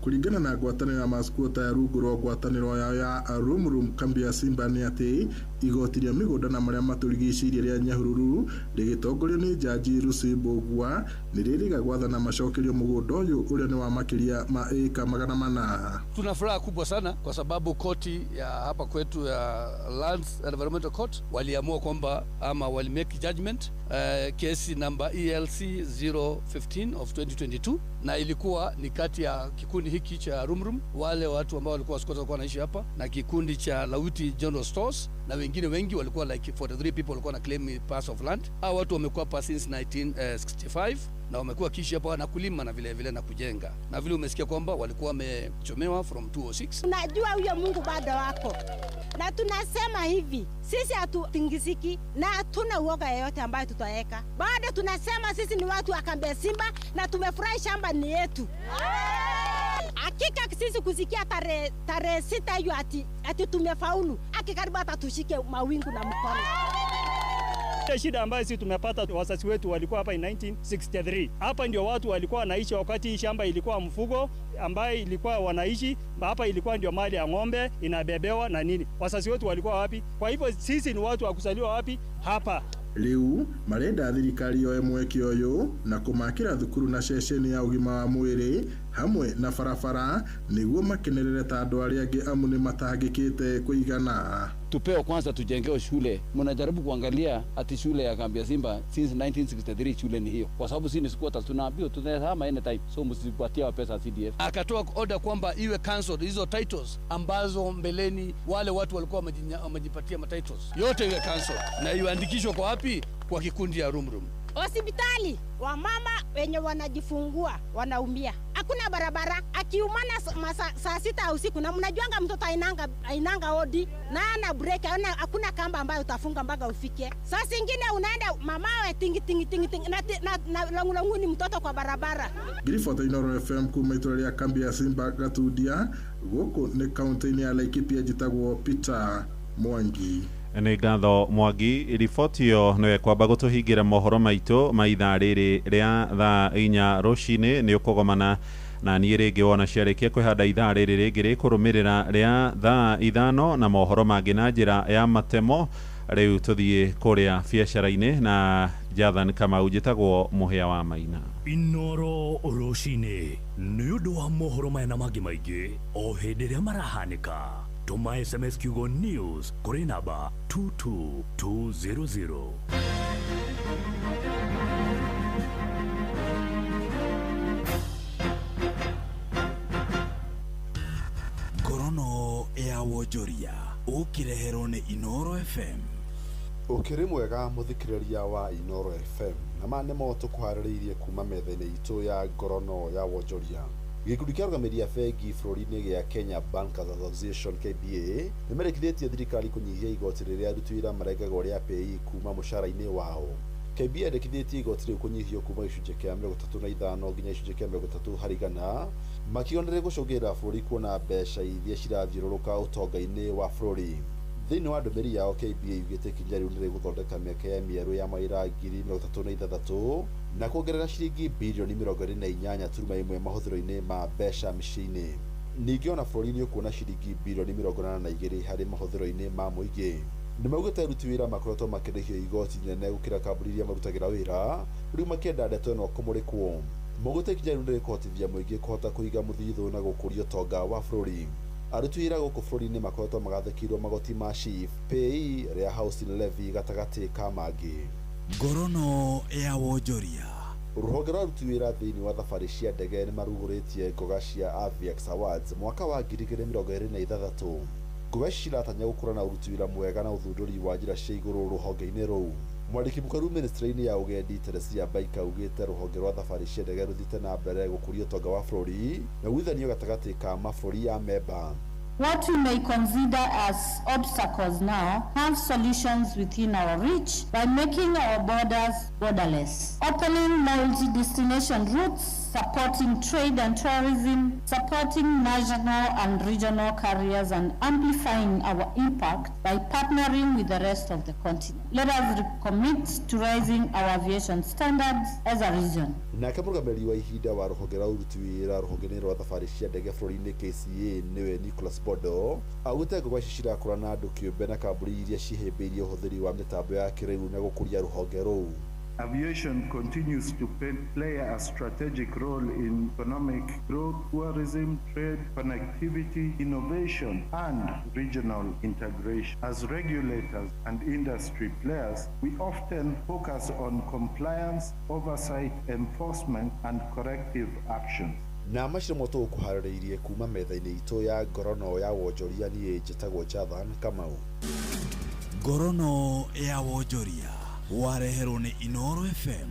Kũringana na ngwatanĩro ya maskota ya rungu rwa ngwatanĩro yao ya Rumurum kambĩ ya Simba nĩ atĩ igoti rĩa mĩgũnda na marĩa matũrigicĩirie rĩa Nyahururu rĩgĩtongorio nĩ Jaji Lucy Mbũgua nĩ rĩrĩga gwathana macokerio mũgũnda ũyũ ũrĩa nĩ wa makĩria ma ĩka 400. Tuna furaha kubwa sana kwa sababu koti ya hapa kwetu ya Lands and Environmental Court waliamua kwamba ama wali make judgment kesi namba ELC 015 of 2022 na ilikuwa ni kati ya kikundi hiki cha Rumurum, wale watu ambao walikuwa Skota walikuwa wanaishi hapa, na kikundi cha Lauti General Stores, na wengine wengi walikuwa like 43 people walikuwa na claim parts of land. Hao watu wamekuwa hapa since 1965 na wamekuwa kishi hapa na kulima na vile na kujenga, na vile umesikia kwamba walikuwa wamechomewa from 206. Unajua huyo Mungu bado wako, na tunasema hivi, sisi hatutingiziki na hatuna uoga yoyote ambayo tutaweka. Bado tunasema sisi ni watu wa kambĩ Simba na tumefurahi shamba ni yetu. Hakika sisi kusikia tarehe 6 hiyo ati tumefaulu, hakikaribu hata tushike mawingu na mkono. Shida ambayo sisi tumepata, wazazi wetu walikuwa hapa in 1963. Hapa ndio watu walikuwa wanaishi wakati shamba ilikuwa mfugo ambayo ilikuwa wanaishi hapa, ilikuwa ndio mali ya ng'ombe inabebewa na nini. Wazazi wetu walikuwa wapi? Kwa hivyo sisi ni watu wa kusaliwa wapi? Hapa. Riu marenda thirikari yoe mweke ũyũ na kũmakĩra thukuru na ceceni ya ũgima wa mwĩrĩ hamwe na barabara nĩguo makenerere ta andũ arĩa angĩ amu nĩ matangĩkĩte kũigana. Tupeo kwanza tujengewe shule. Mnajaribu kuangalia ati shule ya kambĩ Simba since 1963 shule ni hiyo. Kwa sababu sisi ni squatters tunaambiwa tunahama anytime. So msipatia pesa CDF. Akatoa order kwamba iwe cancelled hizo titles ambazo mbeleni wale watu walikuwa wamejipatia titles. Yote iwe cancelled na iandikishwe kwa wapi? Kwa kikundi ya Rumurum. Hospitali wa mama wenye wanajifungua wanaumia, hakuna barabara, akiumana saa 6 usiku, na mnajuanga mtoto ainanga odi na ana break, hakuna kamba ambayo utafunga mpaka ufike. Saa zingine unaenda mamawe tingi na langulanguni mtoto kwa barabara. Ngiribota Inooro FM kuma itũũra rĩa kambĩ ya Simba Gatundu gũkũ nĩ kaunti-inĩ ya Laikipia njĩtagwo Peter Mwangi. Nĩ ngatho Mwangi. Riboti ĩyo no ekwamba gũtũhingĩra mohoro maitũ ma ithaa rĩrĩ rĩa thaa 4 rũcinĩ. Nĩ ũkũgomana na niĩ rĩngĩ wona ciarĩkia kwĩhanda ithaa rĩrĩ rĩngĩ rĩkũrũmĩrĩra rĩa thaa 5 na mohoro mangĩ na njĩra ya matemo. Rĩu tũthiĩ kũrĩa biacara-inĩ na Jathan Kamau njĩtagwo mũhĩa wa Maina. Inooro rũcinĩ nĩ ũndũ wa mohoro maya na mangĩ maingĩ o hĩndĩ ĩrĩa marahanĩka. Tuma SMS kiugo news kuri namba 22200. Ngorono ya wonjoria ukireherwo nĩ Inooro FM. Ukiri mwega muthikiriria wa Inooro FM na mane mo tukuharĩrĩirie kuma metha-inĩ itũ ya ngorono ya wonjoria. Gĩkundi kĩa arũgamĩrĩri a bengi bũrũri-inĩ gĩa Kenya Bankers Association KBA nĩ merĩkithĩtie thirikari kũnyihia igoti rĩrĩa aruti wĩra marengagwo rĩa PAYE kuma mũcara-inĩ wao. KBA yarĩkithĩtie igoti rĩu kũnyihio kuma gĩcunjĩ kĩa 35 nginya gĩcunjĩ kĩa 30%, makiuga nĩ rĩgũcũngĩrĩra bũrũri kuona mbeca iria cirathiũrũrũka ũtonga-inĩ wa bũrũri. Thĩinĩ wa ndũmĩrĩri yao KBA yugĩte ikinya rĩu nĩ rĩgũthondeka mĩaka ya mĩerũ ya mawĩra 36,000 na kuongerera ciringi bilioni 28.1 mahũthĩro-inĩ ma mbeca mĩciĩ-inĩ. Ningĩ ona bũrũri nĩ ũkuona ciringi bilioni 82 harĩ mahũthĩro-inĩ ma mũingĩ. Nimaugite aruti wira makoretwo makirihio igoti nene gukira kambuni iria marutagira wira riu makienda ndeto ino kumurikwo Mogute ikinya riu rikotithia muingi kuhota kuiga muthithu na gukuria utonga wa bururi aruti wira guku bururi-ini makoretwo magathikirwo magoti ma chief pay ria housing levy gatagati ka mangi ngorono ya wonjoria ruhonge rwa aruti wira thiini wa thabari cia ndege ni maruguritie ngoga cia Aviax Awards mwaka wa 2026 ngoga ciratanya gukura na uruti wira mwega na uthunduri wa njira cia iguru ruhonge-ini ruu mwandiki mukaru ministry-ini ya ugendi Teresia Baika ugite ruhonge rwa thabari cia ndege ruthite na mbere gukuria utonga wa bururi na withanio gatagati ka mabũrũri ya memba. What we may consider as obstacles now have solutions within our reach by making our borders borderless, opening multi-destination routes, supporting trade and tourism, supporting national and regional carriers, and amplifying our impact by partnering with the rest of the continent. Let us commit to raising our aviation standards as a region. Nake murugamiri wa ihinda wa ruhonge rwa uruti wira ruhonge-ini rwa thabari cia ndege bũrũri-ini KCA niwe Nicholas Bodo augite ngoga ici cirakũra na andũ kĩũmbe na kambuni iria cihĩmbĩirie ũhũthĩri wa mĩtambo ya kĩrĩu na gũkũria ruhonge rũu. Aviation continues to play a strategic role in economic growth, tourism, trade, connectivity, innovation, and regional integration. As regulators and industry players, we often focus on compliance, oversight, enforcement, and corrective actions. Na macio moto kuharĩrĩirie kuma metha-inĩ itũ ya ngorono ya wonjoria niĩ njĩtagwo Jathan Kamau. Ngorono ya wonjoria wareherwo nĩ Inoro FM.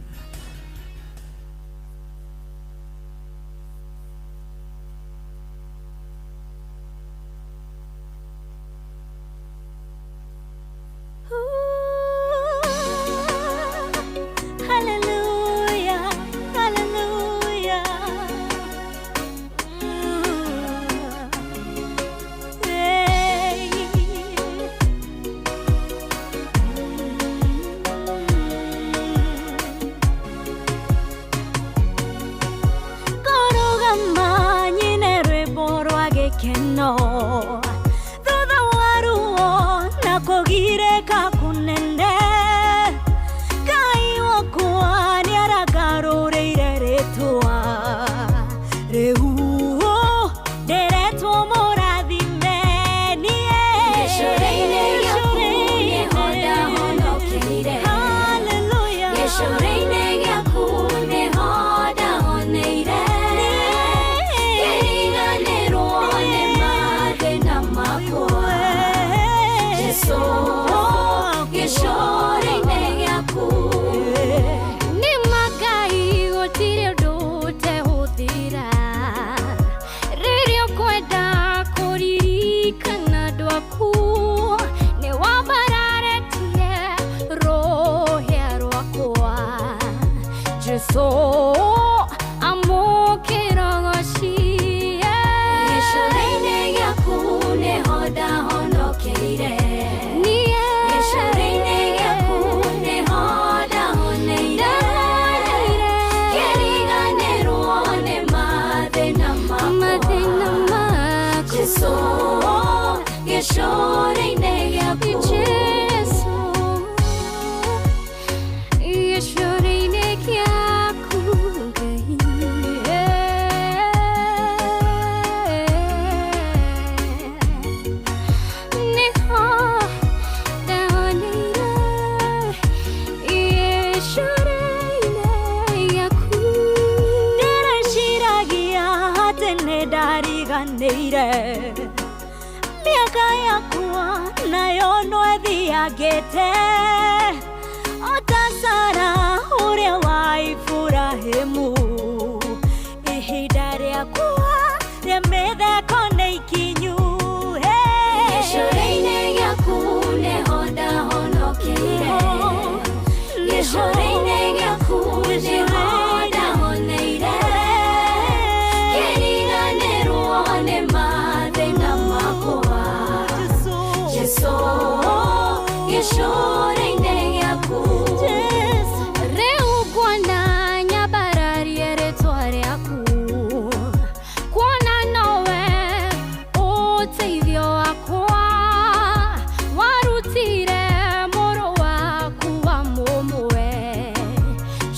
You're sure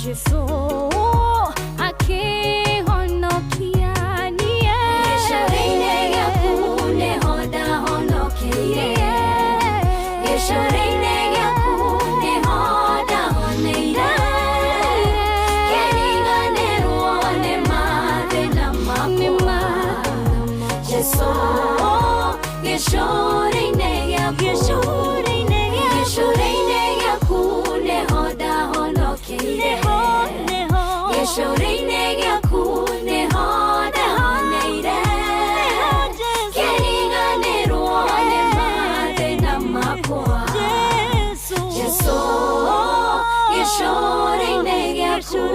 Jesu akihonokia niye Gĩcũrĩ-inĩ gĩaku nĩho ndahonokeire Gĩcũrĩ-inĩ gĩaku nĩho ndahoneire Kĩriganĩrwo nĩ mathĩna makwa Jesu Gĩcũrĩ-inĩ gĩaku Gĩcũrĩ-inĩ gĩaku nĩho ndahonokeire Gĩcũrĩ-inĩ gĩaku nĩho ndahoneire Kĩriganĩrwo nĩ mathĩna makwa Jesu Gĩcũrĩ-inĩ gĩaku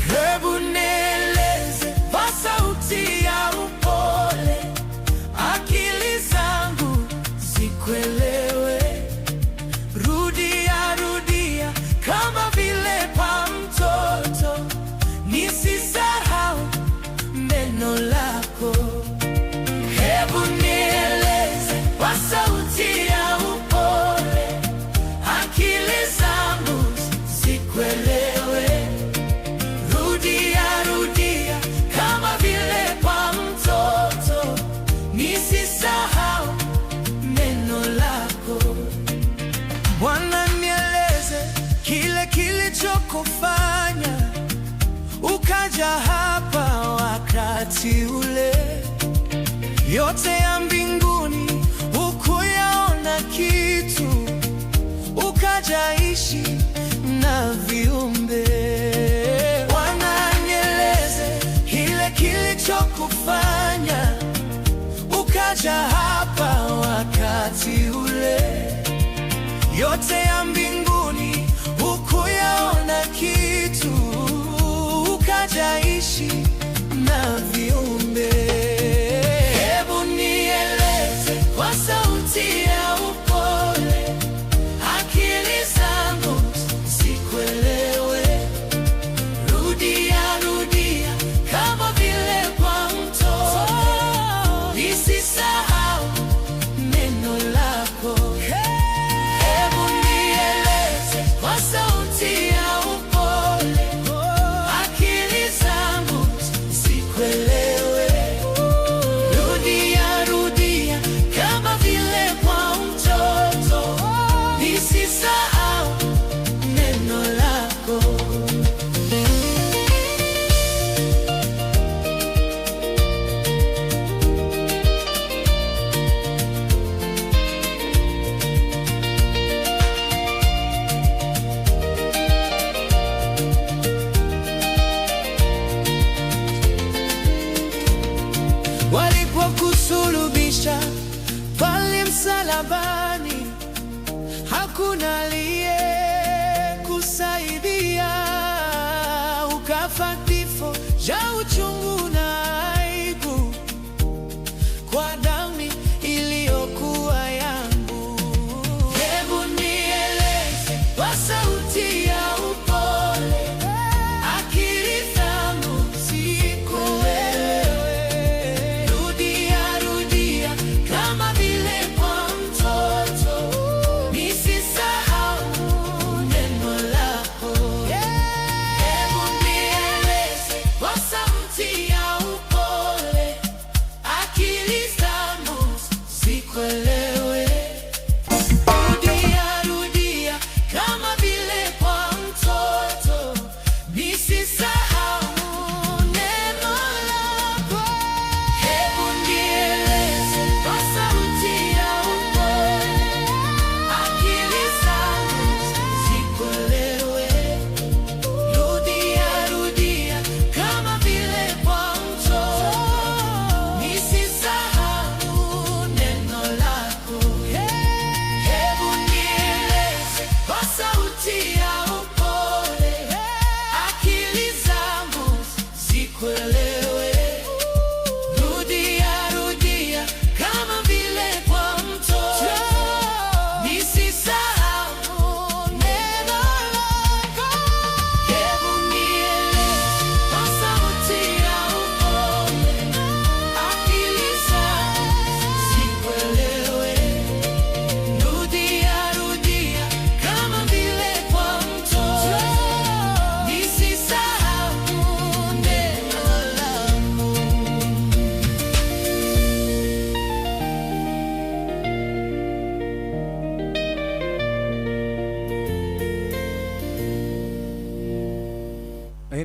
Hebu nieleze kwa sauti ya upole, akili zangu zikuelewe. Rudia rudia kama vile pa mtoto, nisisahau neno lako. Hebu nieleze kwa sauti ya upole, akili zangu zikuelewe. Rudia rudia kama vile kwa mtoto, nisisahau neno lako. Bwana nieleze kile kilichokufanya ukaja hapa wakati ule. Yote ya mbinguni hukuyaona kitu, ukaja ishi na viumbe. Bwana nieleze kile kilichokufanya ukaja hapa wakati ule. Yote ya mbinguni hukuyaona kitu, ukaja ishi na viumbe. Hebu nieleze kwa sauti ya upole, akili zangu zikuelewe. Rudia rudia kama vile kwa mtoto, nisisahau neno lako. Hebu nieleze kwa sauti ya upole, akili zangu zikuelewe. Rudia rudia kama vile kwa mtoto, nisisahau neno lako. Walipokusulubisha pale msalabani, hakuna aliyekusaidia, ukafa kifo cha uchungu na aibu kwa damu iliyokuwa yangu. Hebu nieleze kwa sauti ya upole, akili zangu zikuelewe. Rudia rudia kama vile kwa mtoto, nisisahau neno lako. Hebu nieleze kwa sauti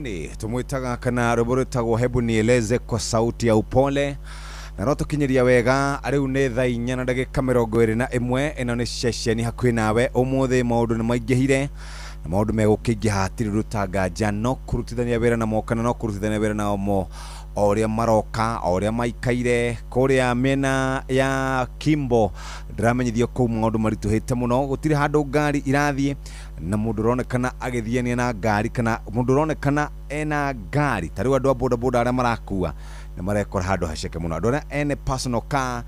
Nini tumwitaga kana rũbũrĩtagwo hebu nieleze kwa sauti ya upole na no tukinyiria wega ariu ni thaa 4 na ndagĩka 21 ĩno nĩ ceceni hakuhĩ nawe ũmũthĩ maũndũ nĩ maingĩhire na maũndũ megũkĩingĩha hatirĩ rũtanganja no kũrutithania wĩra na moko na no kũrutithania wĩra na omo oria maroka oria maikaire kuria mena ya Kimbo ndiramenyithio kũu maũndũ maritũhĩte mũno gũtirĩ handũ ngari irathie na mũndũ ronekana agĩthiania na ngari kana mũndũ ronekana ena ngari tarĩu andũ a boda boda arĩa marakua nĩ marekora handũ haceke mũno andũ arĩa ene personal car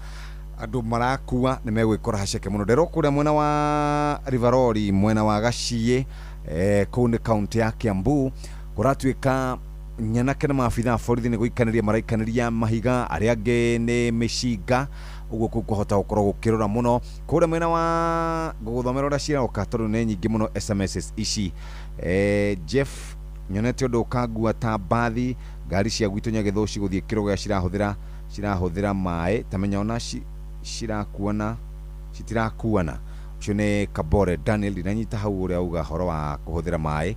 andũ marakua nĩ megwĩkora haceke mũno nderwo kũrĩa mwena wa Riverori mwena wa Gaciĩ kũu nĩ kaunti ya Kiambu kũratuĩka nyanake na maabitha borithi nĩ gũikanĩria maraikanĩria mahiga arĩa angĩ nĩ mĩcinga ũguo kũhota gũkorwo gũkĩrora mũno kũrĩa mwena wa gũthomera ũrĩa ciroka tondũ nĩ nyingĩ mũno SMS ici Jeff nyonete ũndũ ũkangua ta mbathi ngari cia gwitũ Nyagĩthũci gũthiĩ kĩrũga cirahũthĩra maĩ tamenya ona citirakuana ũcio nĩ Kabore Daniel ndinanyita hau ũrĩa auga horo wa kũhũthĩra maĩ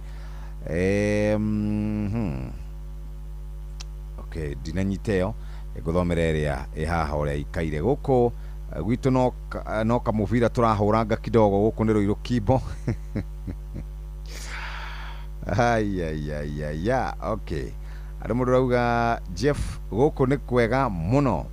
okay ndinanyiteo ngũthomera ĩrĩa haha ũrĩa ikaire gũkũ gwitũ no kamũbira tũrahũranga kidogo gũkũ nĩ Rũirũ Kimbo ya okay andũ mũndũ rauga Jeff gũkũ nĩ kwega mũno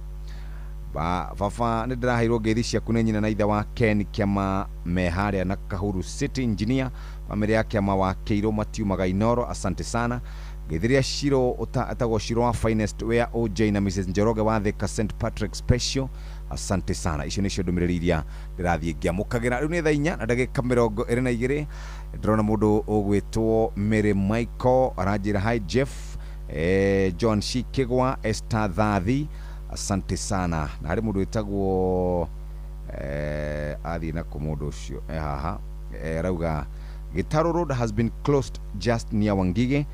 baba nĩ ndĩraheirwo ngeithi ciaku nĩ nyina na ithe wa Ken Kĩama me harĩa na Kahuru City Engineer famĩlĩ ya Kĩama wa Kĩirũ matiumaga Inoro asante sana Githiria Shiro atagwo Shiro wa Finest where OJ na Mrs Njoroge wa Thika St Patrick Special asante sana icio nĩcio ndũmĩrĩri iria ndĩrathiĩ ngĩamũkagĩra rĩu nĩ thaa 4 na ndagĩka 22 ndĩrona mũndũ ũgwĩtwo Mary Michael aranjĩra hi Jeff John Shikigwa Esther Thathi asante sana na harĩ mũndũ wĩtagwo athiĩ na kũmũndũ ũcio haha rauga Gitaru Road has been closed just near Wangige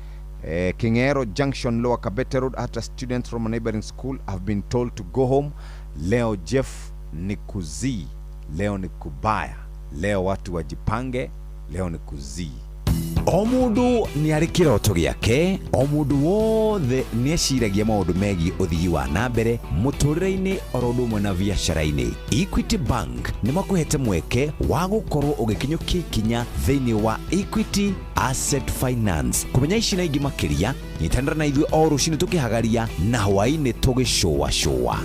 Kingero Junction Lower Kabete Road after students from a neighboring school have been told to go home. Leo Jeff ni kuzi, leo ni kubaya, leo watu wajipange, leo ni kuzi. O mundu ni ari kiroto giake, o mundu wothe ni eciragia maundu megi uthii wa nambere muturire-ini oro ndumwe na biacara-ini. Equity Bank ni makuhete mweke wa gukorwo ugikinyukia ikinya thiini wa Equity Asset Finance. Kumenya ici na ingi makiria nyitanira na ithuĩ o rucini tukihagaria na hwaĩ-inĩ tugicũa.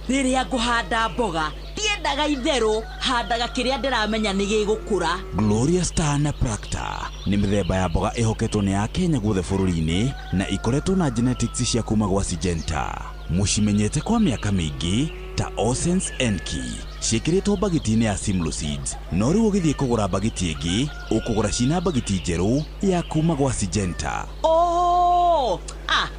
Rĩrĩa ngũhanda mboga ndiendaga itherũ handaga kĩrĩa ndĩramenya nĩ gĩgũkũra. Gloria Star na Practa nĩ mĩthemba ya mboga ĩhoketwo nĩ ya Kenya guothe bũrũri-inĩ na ikoretwo na genetics cia kuma gwa Syngenta. Mũcimenyete kwa mĩaka mĩingĩ ta Osense Enki ciĩkĩrĩtwo bagiti-inĩ ya Simlo Seeds no rĩu ũgĩthiĩ kũgũra bagiti ĩngĩ ũkũgũra cina bagiti njerũ ya kuma gwa Syngenta.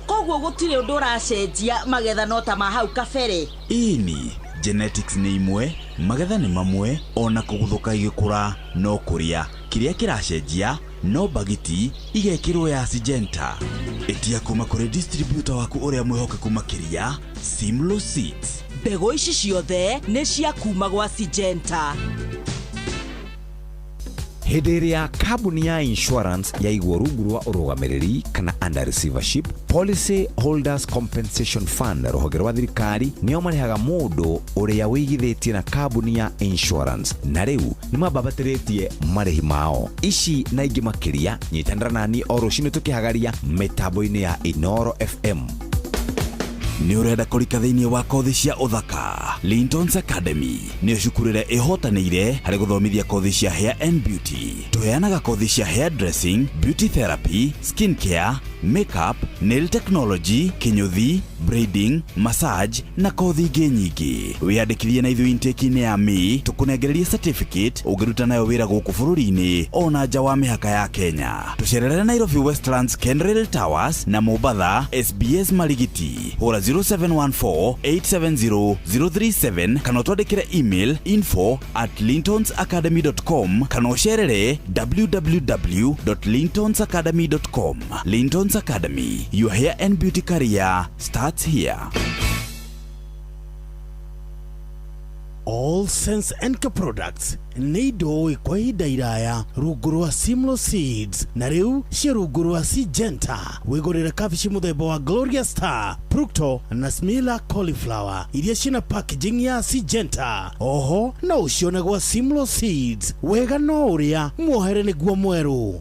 Koguo gũtirĩ ũndũ ũracenjia magetha no ta ma hau kabere. Ini genetics nĩ imwe magetha nĩ mamwe ona kũguthũka igĩkũra no kũrĩa kĩrĩa kĩracenjia no bagiti igekĩrwo ya Syngenta. Etia kuma kũrĩ distributor waku ũrĩa mwĩhokeku makĩria Simlo Seeds. Mbegũ ici ciothe nĩ cia kuma gwa Syngenta. Hĩndĩ ĩrĩa kambuni ya insurance yaigwo rungu rwa ũrũgamĩrĩri kana under receivership, Policy Holders Compensation Fund rũhonge rwa thirikari nĩo marehaga mũndũ ũrĩa wĩigithĩtie na kambuni ya insurance na rĩu nĩ mambabatĩrĩtie marĩhi mao. Ici na ingĩ makĩria nyitanĩra nani o rũcinĩ tukĩhagaria mĩtambo-inĩ ya Inoro FM. Nĩ ũrenda kũrika thĩinĩ wa kothi cia ũthaka Linton's Academy nĩ cukuru ĩrĩa ĩhotanĩire harĩ gũthomithia kothi cia hair and beauty. Tũheanaga kothi cia hair dressing, beauty therapy, skin care, makeup, nail technology, kinyuthi, braiding, massage na kothi ingĩ nyingĩ. Wĩyandĩkithie na ithuĩ intake-inĩ ya May tũkũnengereria certificate ũngĩruta nayo wĩra gũkũ bũrũri-inĩ ona nja wa mĩhaka ya Kenya. Tũcerere Nairobi Westlands Kenrail Towers na Mombasa SBS Marigiti. Hũra 0714-870-037 kana twandĩkĩre email info@lintonsacademy.com kana ũcerere www.lintonsacademy.com. Linton's Academy, your hair and beauty career starts here. All Sense Enka Products nĩ indo kwa ihinda iraya rungu rwa Simlo Seeds na rĩu cia rungu rwa Syngenta. Wĩgũrĩre kabici mũthemba wa Gloria Star, Procto na Smila Cauliflower iria ciĩna packaging ya Syngenta. Oho no ũcione gwa Simlo Seeds. Wega no ũrĩa muohere nĩguo mwerũ.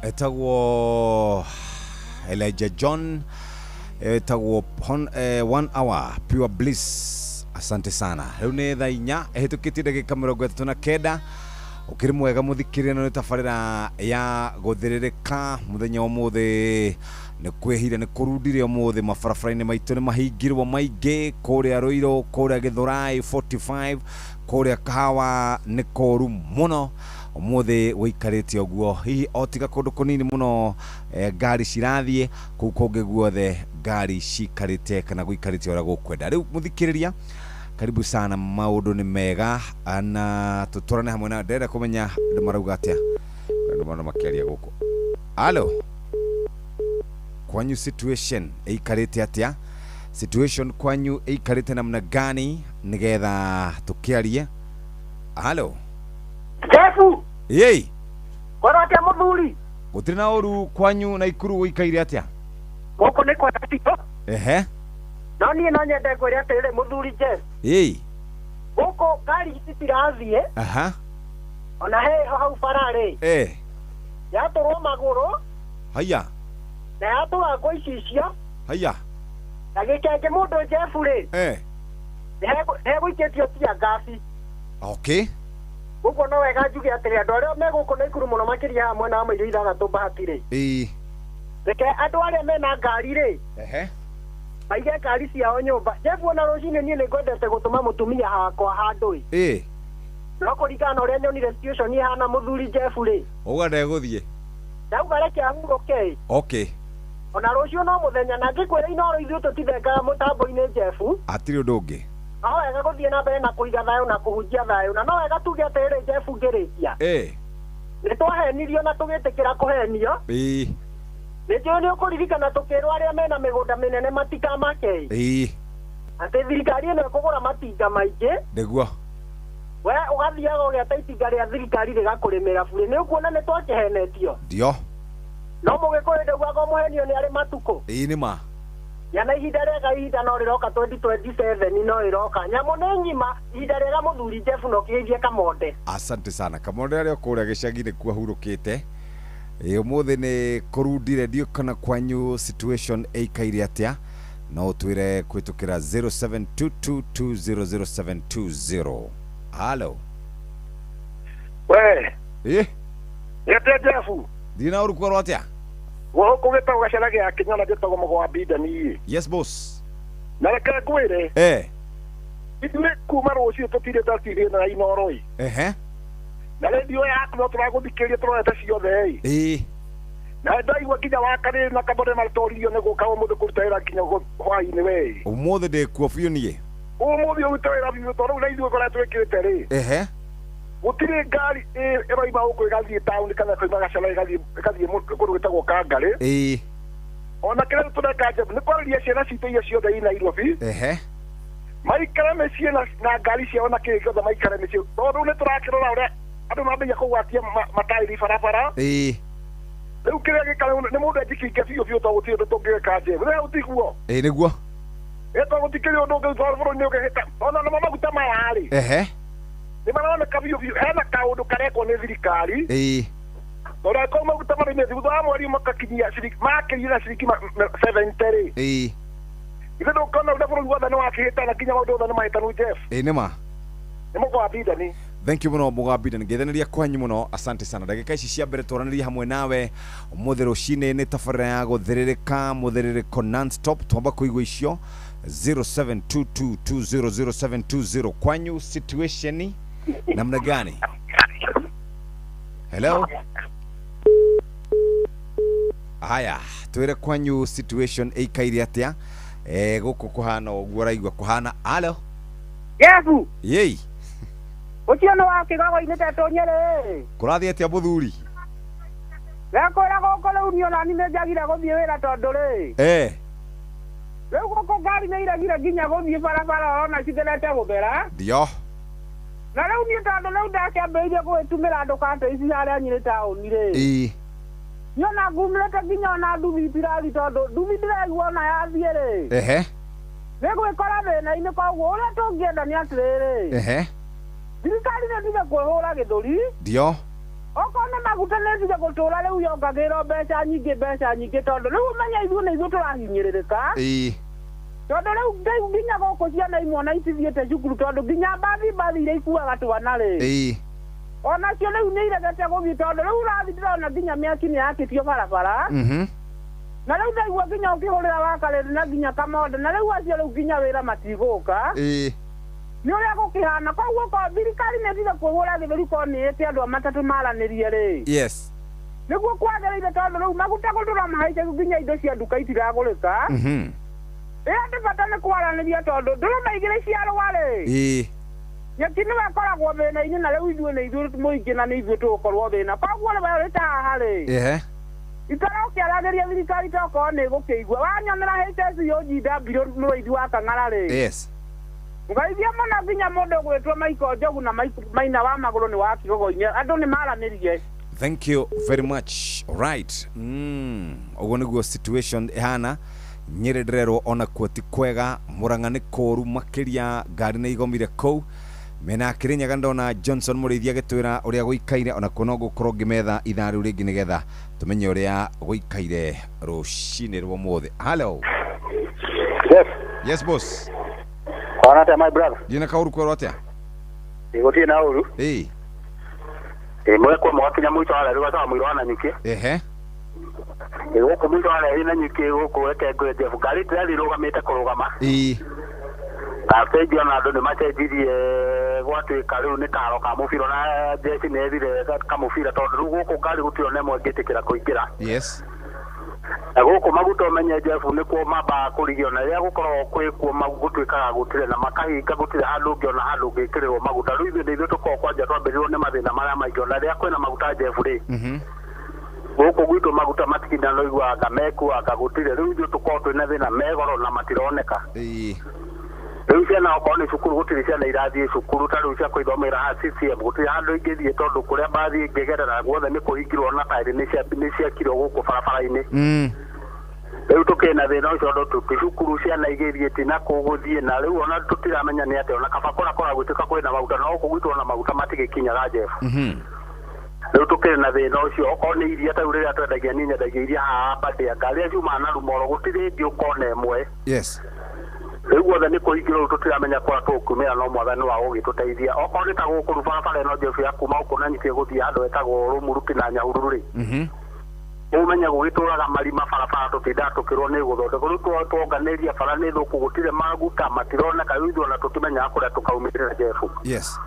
etagwo Elijah John, etagwo 1 hour pure bliss. Asante sana. Riu ni thaa 4 ehitukite ndagika 39 ukiri mwega muthikirire no tafarira ya guthiririka muthenya wa muthi ni kwihire ni kurundire umuthi mabarabara-ini maitu ni mahingirwo maingi kuria Ruiru, kuria Githurai 45, kuria Kahawa ni koru muno umuthi wikarite oguo hihi otiga kundu kunini muno ngari cirathie kuu kungi guothe ngari cikarite kana guikarite ora gukwenda. Riu muthikiriria karibu sana, maundu ni mega ana tuturane hamwe na ndenda kumenya ndu marauga atia ndu mwana makiaria guku. Halo, kwanyu situation ikarite atia? Situation kwanyu ikarite namna gani nigetha tukiarie? Halo Jefu, yei kora atia muthuri? Gutiri na uru kwanyu na Ikuru uikaire atia? Goko ni kwa tatito. Ehe, no nie no nyende kwire atirire muthuri Jeff. yei Goko ngari citirathie. aha, Ona he hau barari. Yaturwo maguru. haya Na yatura ngo icicio. haya Na gikenge mundu Jeff ri. He guiketio tia ngasi. okay. Guko no wega njuge atiri andu aria me guko na Ikuru muno makiria hamwe na mairio ithathatu bahatire. Reke andu aria mena ngari ri. Maige ngari ciao nyumba. Jeff ona rucini nie ni ngwendete gutuma mutumia hakwa handu ri. No kuringana uria nyonire situation ihana muthuri Jeff ri. Uga ndeguthie. Ndauga reke ahuruke. Okay. Ona rucio no muthenya na ngikwira inoro ithu tutithenga mutambo-ini Jeff. Atiri undu ungi. No wega guthie na mbere na kuiga thayo na kuhunjia thayo, na no wega tuge atiriri Jeff ngirikia. Ni twahenirio na tugitikira kuhenio. Nĩnjũĩ nĩ ũkũririkana tukĩrwo arĩa mena mĩgũnda mĩnene matikamake. Atĩ thirikari ĩno ĩkũgũra matinga maingĩ. Nĩguo. We ũgathiaga ũgĩata itinga rĩa thirikari rĩgakũrĩmĩra bure. Nĩ ũkuona nĩ twakĩhenetio. Ndio. No mũgĩkũyũ ndaugaga mũhenio nĩ arĩ matuko. Nĩ ma. Yana ihinda rĩega ihinda no rĩroka 2027 no rĩroka. Nyamũ nĩ ng'ima ihinda rĩega muthuri Jeff no kĩhĩgie Kamonde. Asante sana. Kamonde arĩa kũrĩa gĩcagi-inĩ kuo hurũkĩte. Umuthi ni kurundire ndio kana kwanyu situation ikaire atia? No twire kwitukira 0722200720. Halo. We. Yete Jefu. Dina urukoro atia? Wo kugeta ugacana gya Kenya na gitagwo Mugwa Bida ni. Yes boss. Na reke ngwire ithuĩ kuma rũciũ tũtirĩ ndatirĩ na Inoro na redio yaku no tũragũthikĩria tũrorete ciothe na ndaigua nginya wakarĩ na kabore martoririo nĩ gũka ũmũthĩ kũruta wĩra nginya hwaĩ-inĩ we ũmũthĩ ndĩkuo biũ niĩ ũmũthĩ ũrute wĩra biũ tondũ rĩu na ithuĩ koretwo ĩkĩrĩte rĩ gũtirĩ ngari ĩroima gũkũ ĩgathiĩ taũni kana ĩkoima Gacara ĩgathiĩ kũndũ gwĩtagwo Kangarĩ ona kĩrĩa tũreka Jeff nĩ kwarĩria ciana citũ iria ciothe i Nairobi maikare mĩciĩ na ngari ciao na kĩrĩ gĩothe maikare mĩciĩ tondũ nĩ tũrakĩrora ũrĩa andũ mambĩia kũgwatia mataĩri barabara rĩu kĩrĩa gĩkare nĩ mũndũ enjikinge biũ tondũ gũtirĩ ũndũ tũngĩka Jeff rĩu ũtiguo nĩguo tondũ gũtikĩrĩ ũndũ ũngĩ tondũ bũrũri-inĩ ũgĩhĩta ona namo maguta maya rĩ nĩ maroneka biũ hena kaũndũ karekwo nĩ thirikari tondũ angĩkorwo maguta marĩ thutha wa mweri makakinyia makĩria na ciringi 70 rĩ ithe ndũkona ũrĩa bũrũri wothe nĩ wakĩhĩtana nginya maũndũ othe nĩ mahĩtanu Jeff nĩma nĩ mũgwambindani thank you muno mũgambindani ngeithanĩria kwanyu muno asante sana ndagĩka ici cia mbere twaranĩria hamwe nawe ũmũthĩ rũcinĩ nĩ tabarĩra ya gũthĩrĩrĩka mũthĩrĩrĩko non-stop twamba kũigua icio 0722200720 kwanyu situation namna gani? Hello? Haya, twire kwanyu situation ĩikaire atĩa? Gũkũ kũhana ũguo raigua kũhana. Hello? Yesu. Yei. Ũciona wa kĩgago-inĩ tetũ Nyerĩ. Kũrathiĩ atĩa mũthuri? Wekwĩra gũkũ rĩu niĩ ona nĩ njagire gũthiĩ wĩra tondũ rĩ. Rĩu gũkũ ngari nĩ iregire nginya gũthiĩ barabara ona citherete gũthera. Ndio. Na rĩu niĩ tondũ rĩu ndakĩambĩrĩirie gwĩtumĩra andũ kante ici harĩa Nyerĩ taũni rĩ. Nyona ngumĩrĩte nginya ona nduthi itirathi tondũ nduthi ndĩraigua ona yathiĩ rĩ. Nĩgwĩkora thĩna-inĩ koguo ũrĩa tũngĩenda nĩ atĩrĩrĩ. Thirikari nĩ ndige kwĩhũra gĩthũri. Ndio. Okorwo nĩ maguta nĩ ndige gũtũra rĩu yongagĩrwo mbeca nyingĩ tondũ rĩu ũmenya ithuĩ nĩ ithuĩ tũrahinyĩrĩrĩka. Tondũ rĩu nginya gũkũ ciana imwe na itithiĩte cukuru tondũ nginya mbathi iria ikuaga twana rĩ. Onacio rĩu nĩ iregete gũthiĩ tondũ rĩu ũrathi ndĩrona nginya mĩaki nĩ yakĩtio barabara. Na rĩu ndaigua nginya ũkĩhũrĩra Wakarĩndĩ na nginya Kamonde na rĩu acio rĩu nginya wĩra matigũka. Nĩ ũrĩa gũkĩhana koguo ko thirikari nĩ ndige kwĩhũra gĩthũri ko nĩ ĩte andũ matatũ maranĩrie rĩ. Nĩguo kwagĩrĩire tondũ rĩu maguta gũtũra mahaice nginya indo cia nduka itiragũrĩka. Andũ bata nĩ kwaranĩria tondũ ndũrũme igĩrĩ ciarũa rĩ. Nyeki nĩwe akoragwo thĩna-inĩ na rĩu ithuĩ nĩ ithuĩ mũingĩ na nĩ ithuĩ tũgũkorwo thĩna koguo rĩwe rĩtahaha rĩ. Itarokĩaragĩria thirikari tokorwo nĩ ĩgũkĩigua wanyonera HSUGW mũrũithi wa Kang'ara rĩ. Ngaithia mũno nginya mũndũ gwĩtwo Maiko Njogu na Maina wa Magũrũ nĩ wa Kigogo-inĩ andũ nĩ maranĩrie. Thank you very much. Right. Ũguo nĩguo situation ĩhana. Nyerĩ ndĩrerwo ona kuo ti kwega Mũrang'a nĩ kũũru makĩria ngari nĩ igomire kũu mena Kĩrĩnyaga ndona Johnson mũrĩithia agĩtwĩra ũrĩa gũikaire ona kuo no gũkorwo ngĩmetha ithaa rĩu rĩngĩ nĩgetha tũmenye ũrĩa gũikaire rũcinĩ rwa ũmũthĩ. Hello. Yes boss. Kwana atĩa my brother? Ndina kaũru kwĩrwo atĩa? Gũtirĩ na ũru. Mwekwo mwakinya mũico wa rĩu gataga mũiro wa Nanyuki. Gũkũ mũico wa rĩu Nanyuki gũkũ Ekengwe Jeff ngari tĩrĩ rũgamĩte kũrũgama. Kabeji ona andũ nĩ macenjirie gwatuĩka rĩu nĩ karo ka mũbira na jeci nĩ ethire kamũbira tondũ rĩu gũkũ ngari gũtirĩ ona ĩmwe ĩngĩtĩkĩra kũingĩra. Na gũkũ maguta ũmenye Jeff nĩkuo mamba kũrigio na rĩrĩa gũkorwo kwĩkuo gũtuĩkaga gũtirĩ na makahinga gũtirĩ handũ ũngĩ ona handũ ũngĩkĩrĩrwo maguta rĩu ithuĩ nĩ ithuĩ tũkorwo kwanja twambĩrĩirwo nĩ mathĩna marĩa maingĩ ona rĩrĩa kwĩna maguta Jeff rĩ. Gũkũ gwitũ maguta matikinya no iguaga mekuaga gũtirĩ rĩu ithuĩ tũkorwo twĩna thĩna megoro na matironeka. Rĩu ciana okorwo nĩ cukuru gũtirĩ ciana irathiĩ cukuru ta rĩu cia kwĩthomera ha CCM gũtirĩ handũ ingĩthiĩ tondũ kũrĩa mbathi ingĩgerera guothe nĩ kũhingirwo na taĩri nĩ ciakirwo gũkũ barabara-inĩ. Rĩu tũkĩna thĩna ũcio tondũ cukuru ciana igĩthiĩ ti na kũgũthiĩ na rĩu ona tũtiramenya nĩ atĩa ona kaba kũrakora gwĩtuĩka kwĩna maguta no gũkũ gwitũ ona maguta matigĩkinyaga Jeff. Rĩu tũkĩrĩ na thĩna ũcio okorwo nĩ iria ta rĩu rĩrĩa twendagia niĩ nyendagia iria haha Mbandĩa ngari iria ciumaga na Rumoro gũtirĩ ĩngĩ ũkona ĩmwe. Rĩu guothe nĩ kũhingĩrwo rĩu tũtiramenya kũrĩa tũkumĩra no mwathani wa gũgĩtũteithia okorwo nĩ ta gũkũ barabara ĩno Jeff ya kuma gũkũ Nanyuki gũthiĩ handũ hetagwo Rũmuruki na Nyahururu rĩ. umenya gugituraga marima barabara tutinda tukirwo ni guthondeka riu tuonganiria bara ni thuku gutire maguta matironeka riu na tukimenya kuria tukaumirira Jeff. Yes.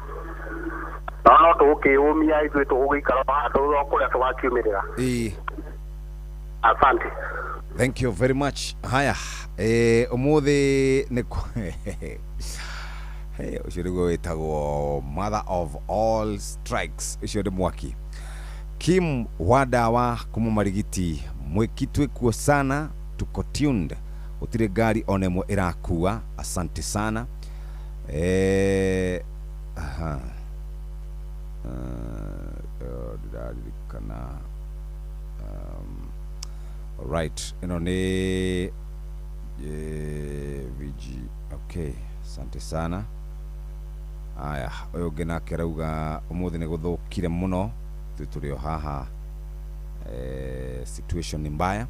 No tukiumia ithu tugikara handu kuria tugakiumirira. Asante. Thank you very much. Haya, umuthi ni ushirigo wetagwo mother of all strikes ucio ndi Mwaki. Kim Wadawa kumumarigiti mwikitwe kuo sana, tuko tuned, utire gari onemwe irakua. Asante sana. Right, ni VG. Okay, asante sana. Aya, uyu ngena kerauga umuthi ni guthukire muno tuturio haha, situation ni mbaya.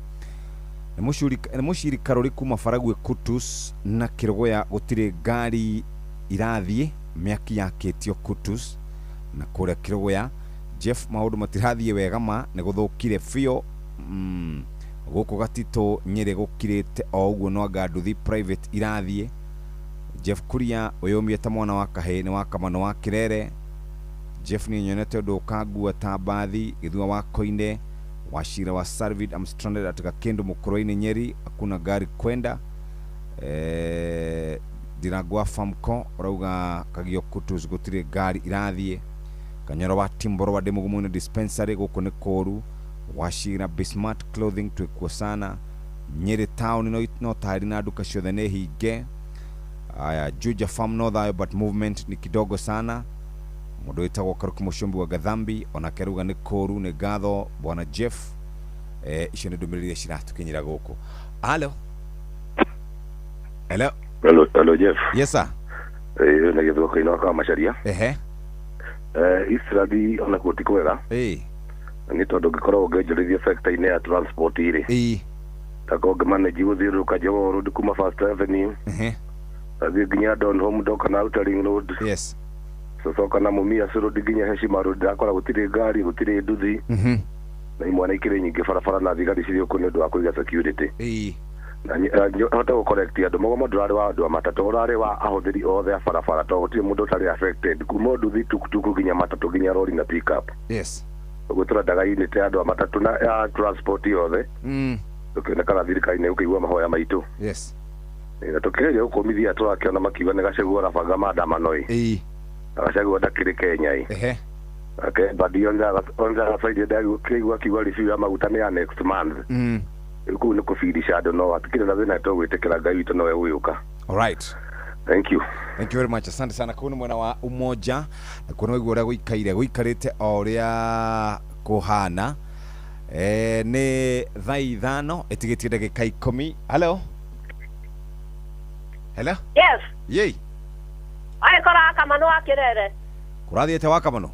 Ni mushiri karori kuma Faragwe Kutus na Kirogoya gutire gari irathie miaki yaketio Kutus na kuria Kirogoya. Jeff maundu matirathie wega ma ni guthukire fio guku Gatito Nyeri gukirite o uguo no ganduthi private irathie. Jeff Kuria uyumie ta mwana wa kahe ni wa kamano wa Kirere. Jeff ni nyonete undu ukagua ta bathi githua wa Koine Washira wa Sarvid. I'm stranded at Kakendo Mukoroini Nyeri, hakuna gari kwenda. Diragwa Famco urauga Kagio Kutus gutire gari irathie. Kanyoro wa Timboro wa Demugumune dispensary guku ni koru. Washira Bismart clothing twikuo sana. Nyeri town no tari na duka ciothe ne hinge. Aya, Juja Farm no thayo but movement ni kidogo sana. Mundu witagwo Karuki Mushumbi wa Gathambi ona keruga ni koru ni gatho bwana Jeff. Icio ni ndumiriri ciratukinyira guku. Hello. Hello Jeff. Yes sir. Na githwa koina kwa Macharia. Israeli ona kutikwega. Ni tondu gikorwo ngejerithia sector ine ya transport iri. Tako gemanage guthiru kajogo road kuma First Avenue. Athi ginya Don Home Dock na Outer Ring Road. Yes. Soka na Mumia road ginya Heshima Road akora gutire gari gutire nduthi. Na imwana ikire nyingi barabara na thigari cirio kuni ndu akuiga security. Na hota go correct andu mogo ndurare wa andu matatu urare wa ahuthiri othe a barabara to gutire mundu tari affected kuma nduthi tukutuku ginya matatu ginya lori na pick up. Yes. Gutura daga unit andu matatu na transport yothe. Tukina kana thirikari-ini ukigua mahoya maitu. Yes. Na tukigeria gukomithia turakiona makiuga ni Gachagua arabanga maandamano Gachagua ndakiri Kenya Okay, but onza saidi ndari ukigua kiuga review ya maguta ni ya next month. Ku ni kufidisha andu no atikire na thina to gwitikira Ngai witu nowe uyuka. All right. Thank you. Thank you very much. Asante sana kuna mwena wa umoja na kuna wigwo ria guikarite o ria kuhana. Ni thaa ithano itigitie ndagika 10. Hello. Hello? Yes. Yei. Ai kora Kamano wa Kirere. Kurathiete wa Kamano.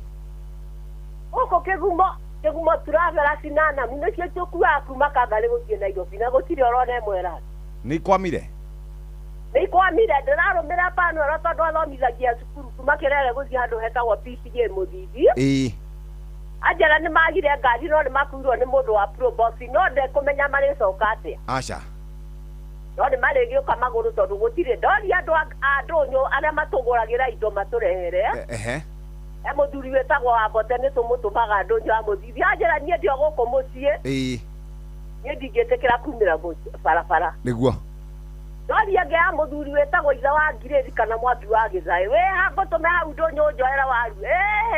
Uko kegumo turavera sinana muno cio tukua kuma Kangari guthie Nairobi na gutire orone mwera. Ni kwamire. Ni kwamire ndirarumira pano ro tondu athomithagia cukuru kuma Kirere guthie handu hetagwo PCA Muthithi. Ajara ni magire ngari no ni makuirwo ni mundu wa pro boss no nde kumenya mari coka atia. Acha. No ni marigio kamaguru tondu gutire ndori andu nyo aria matuguragira indo maturehere. Muthuri wetagwo wa Bote ni tumutumaga andu nyo Muthithi ajara nie ndio guku mucie. Nie ndingitikira kumira barabara. Niguo. Ndori age ya muthuri wetagwo itha wa Ngireri kana Mwambi wa Githai we hango tume hau ndonyo njoera waru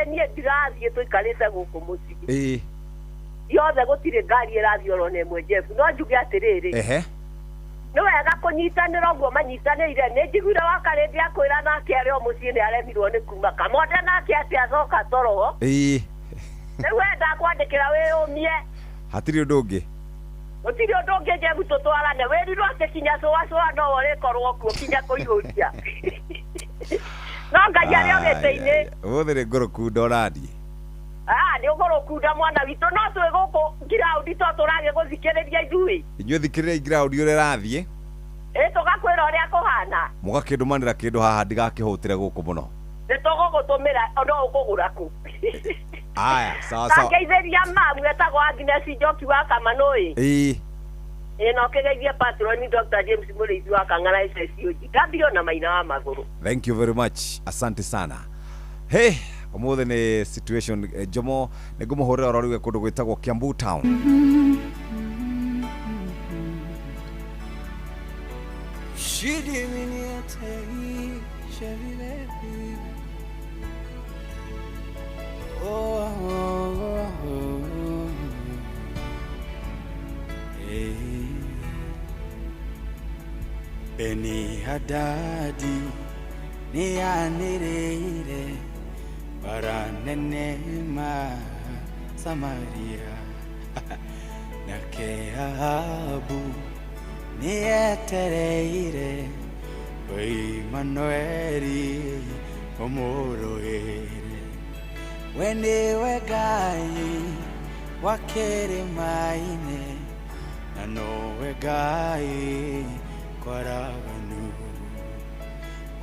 nie ndirathie tuikarite guku mucie. Yothe gutire ngari irathio ro nemwe Jeff no njuge atiriri. No wega kunyitanira uguo manyitanire ni njiguire wakarindi akwira nake ari o mucie ni aremirwo ni kuma kamonde nake ati acoka toro. Ni wenda kwandikira we umie. Hatiri undu ungi. Utiri undu ungi Jeff tutwarane wirirwo ati kinya cwa no urikorwo kuo kinya kuihuria. No Ngai ari ogete-ini. Wothere ngoro kunda urani. Ni ugoro kunda mwana witu no twi guku ground to turage guthikiriria ithui. Inyuĩ thikiriria ground uri rathie. Tugakwira uria kuhana. Mugakindumanira kindu haha ndigakihutire guku muno. Ni tugugutumira no ukugura ku. Aya, sawa sawa. Ngeithĩria mamu etagwo Agnes Njoki wa Kamanũĩ. No kegeithia patron Dr. James Mũrĩithi wa Kang'ara SSOG. Gambio na Maina wa Magũrũ. Thank you very much. Asante sana. Hey, omothe ni situation Jomo nĩngũmũhũrĩra roriwe kũndũ gwĩtagwo Kiambu Town. Beni Hadadi ni anirire baranenema Samaria na Keabu ni etereire Emmanueli omorohere weniwe Ngai wakere maine na nowe Ngai kwaraganu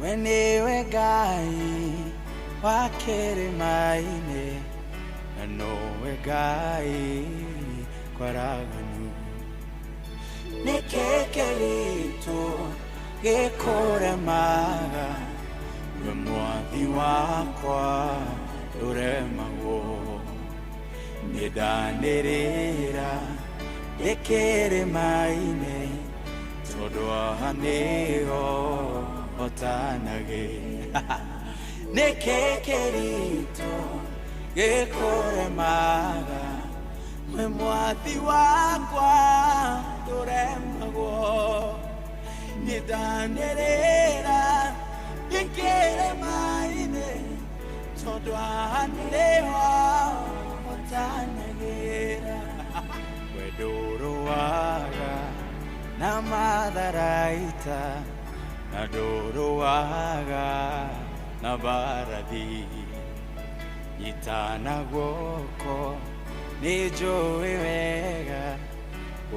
weniwe Ngai wakere maine na nowe Ngai kwaraganu nekekerito gekoremaga we mwathi wakwa uremago nidanirira ekere maine todwahaneo otanage nekekerito gekoremaga we mwathi wakwa uremago nidanirira ekere maine todwahaneo otanagera wedoro waga na madaraita na doro waga na baradhi itana goko nijoe wega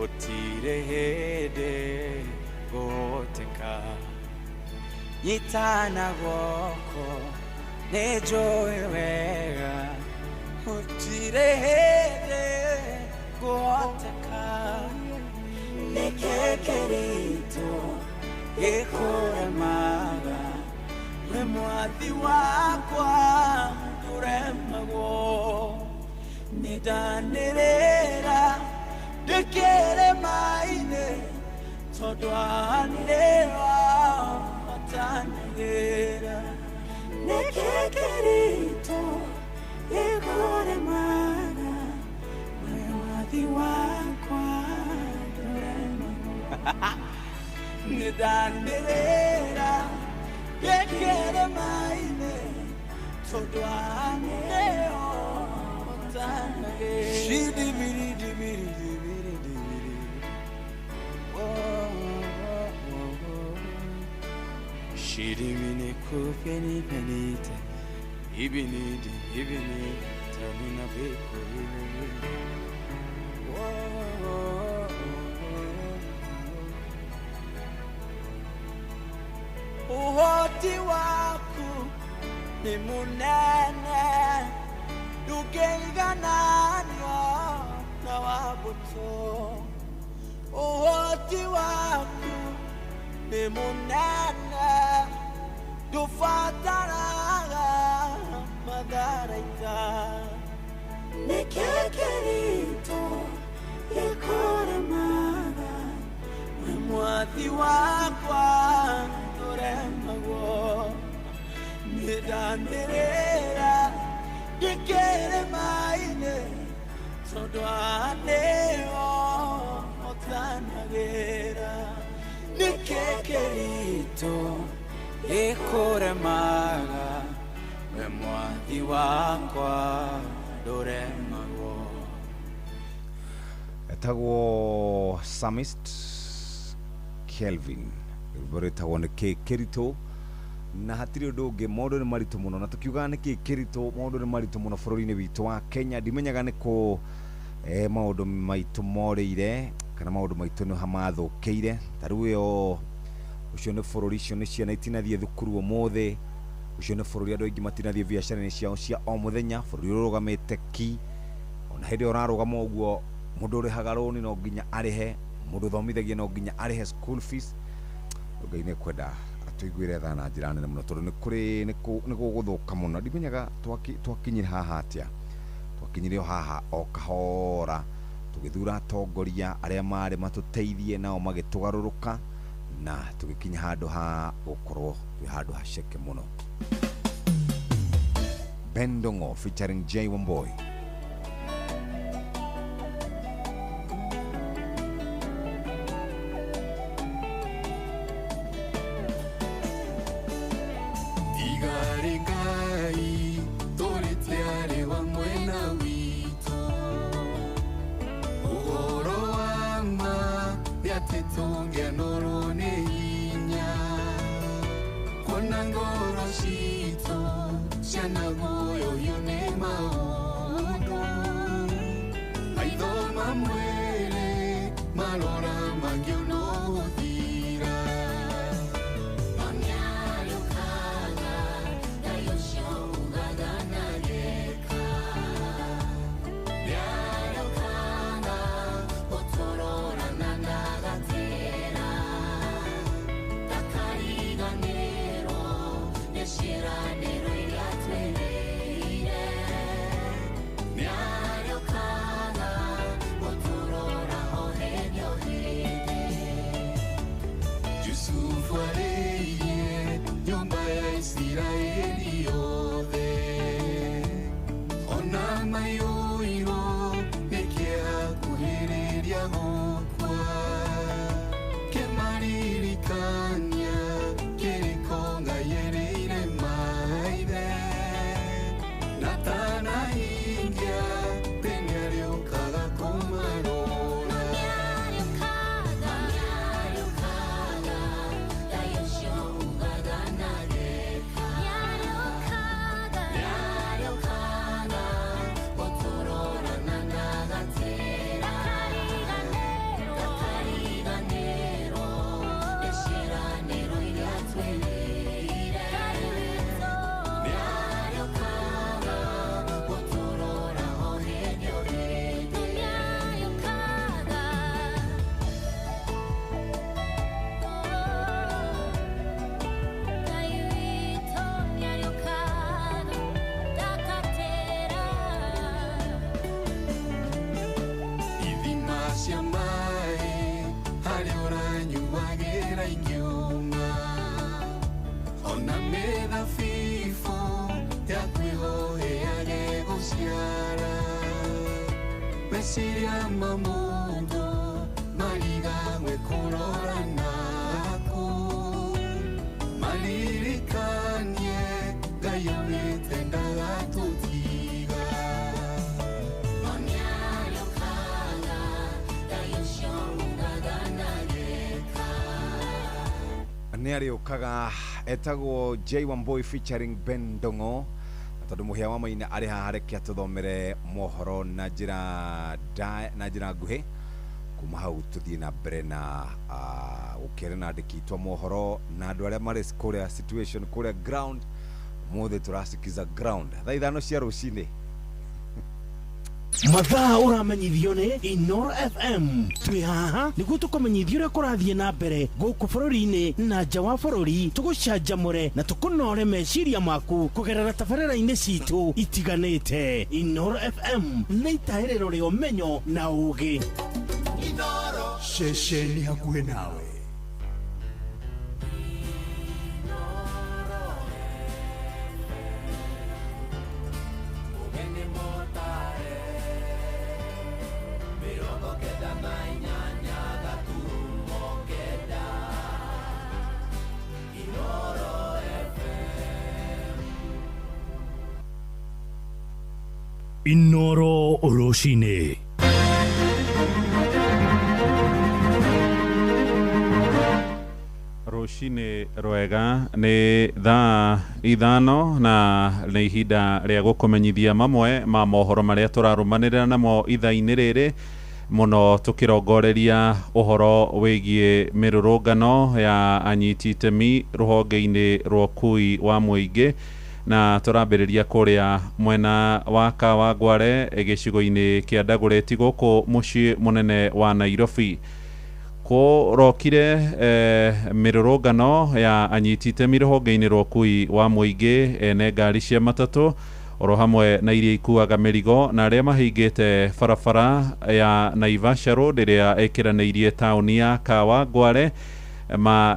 otire hede goteka itana goko nijoe wega otire hede goteka nekekerito ekoremaga we mwathi wakwa uremago nidanirira ndekere maine todwanewa atanagera nekekerito ekoremaga we mwathi wakwa nidanirira gekere maine todwaneo tanage shidibiri dibiri dibiri dibiri shidimine kupeni penite ibinidi ibini tamina beko uhoti waku ni munene ndungeigananio na wabuto uhoti waku ni munene ndufataraga madaraita nekekerito ekoremaga mwathi wakwa uremago nidanirira ndekere maine todwaneo otanagera nekekerito ekoremaga we mwathi wakwa uremago etagwo Psalmist Kelvin rĩtagwo nĩ kĩrito na hatirĩ ũndũ ũngĩ maũndũ nĩ maritũ mũno na tukiuga nĩ kĩrito maũndũ nĩ maritũ mũno bũrũri-inĩ witũ wa Kenya ndimenyaga nĩ kũ maũndũ maitũ morĩire kana maũndũ maitũ nĩ hamathũkĩire ta rĩu ũcio nĩ bũrũri icio nĩ ciana itinathiĩ thukuru ũmũthĩ ucio nĩ bũrũri andũ aingĩ matinathiĩ biacara-inĩ ciao cia o mũthenya, bũrũri ũrũgamĩte ki, ona hĩndĩ ũrarũgama ũguo mũndũ ũrĩhaga rũni no nginya arĩhe, mũndũ thomithagia no nginya arĩhe school fees. Ngai nĩ kwenda tũiguire tha na njĩra nene mũno tondũ nĩ gũgũthũka mũno. Ndimenyaga twakinyire haha atĩa, twakinyire o haha o kahora tũgĩthura atongoria arĩa marĩ matũteithie nao magĩtũgarũrũka na tũgĩkinya handũ ha gũkorwo twĩ handũ haceke mũno. Bendongo featuring J Wamboi. Nĩarĩũkaga etagwo J Wamboi featuring Bendongo, tondũ mũhĩa wa maina arĩ haha reke tũthomere mohoro na njĩra nguhĩ kuma hau tũthiĩ na mbere na gũkĩrĩ na andĩki mohoro na andũ arĩa marĩ kũrĩa situation kũrĩa ground. Mũthĩ tũrasikiza ground thaa ithano cia rũcinĩ. Mathaa ũramenyithio nĩ Inoro FM. Twĩ haha nĩguo tũkũmenyithia ũrĩa kũrathiĩ na mbere gũkũ bũrũri-inĩ na nja wa bũrũri, tũgũcanjamũre na tũkũnore meciria maku kũgerera tabarĩra-inĩ citũ itiganĩte. Inoro FM nĩ itaĩrĩro rĩa ũmenyo na ũũgĩ. Inoro ceceni hakuhĩ nawe. Inoro Oroshine. Roshine rwega nĩ thaa ithano na nĩ ihinda rĩa gũkũmenyithia mamwe ma mohoro marĩa tũrarũmanĩrĩra namo ithaa-inĩ rĩrĩ, muno tukirongoreria uhoro wigie mirurungano ya anyiti itemi ruhonge-ini rwa ukui wa muingi na turambiriria kuria mwena wa Kawangware gicigo-ini kia Dagoretti guku mucii munene wa Nairobi kurokire mirurungano ya anyiti itemi ruhonge-ini rwa ukui wa muingi ene ngari cia matatu oro hamwe na iria ikuaga mirigo na aria mahingite barabara ya Naivasha Road iria ikiraneirie tauni ya Kawangware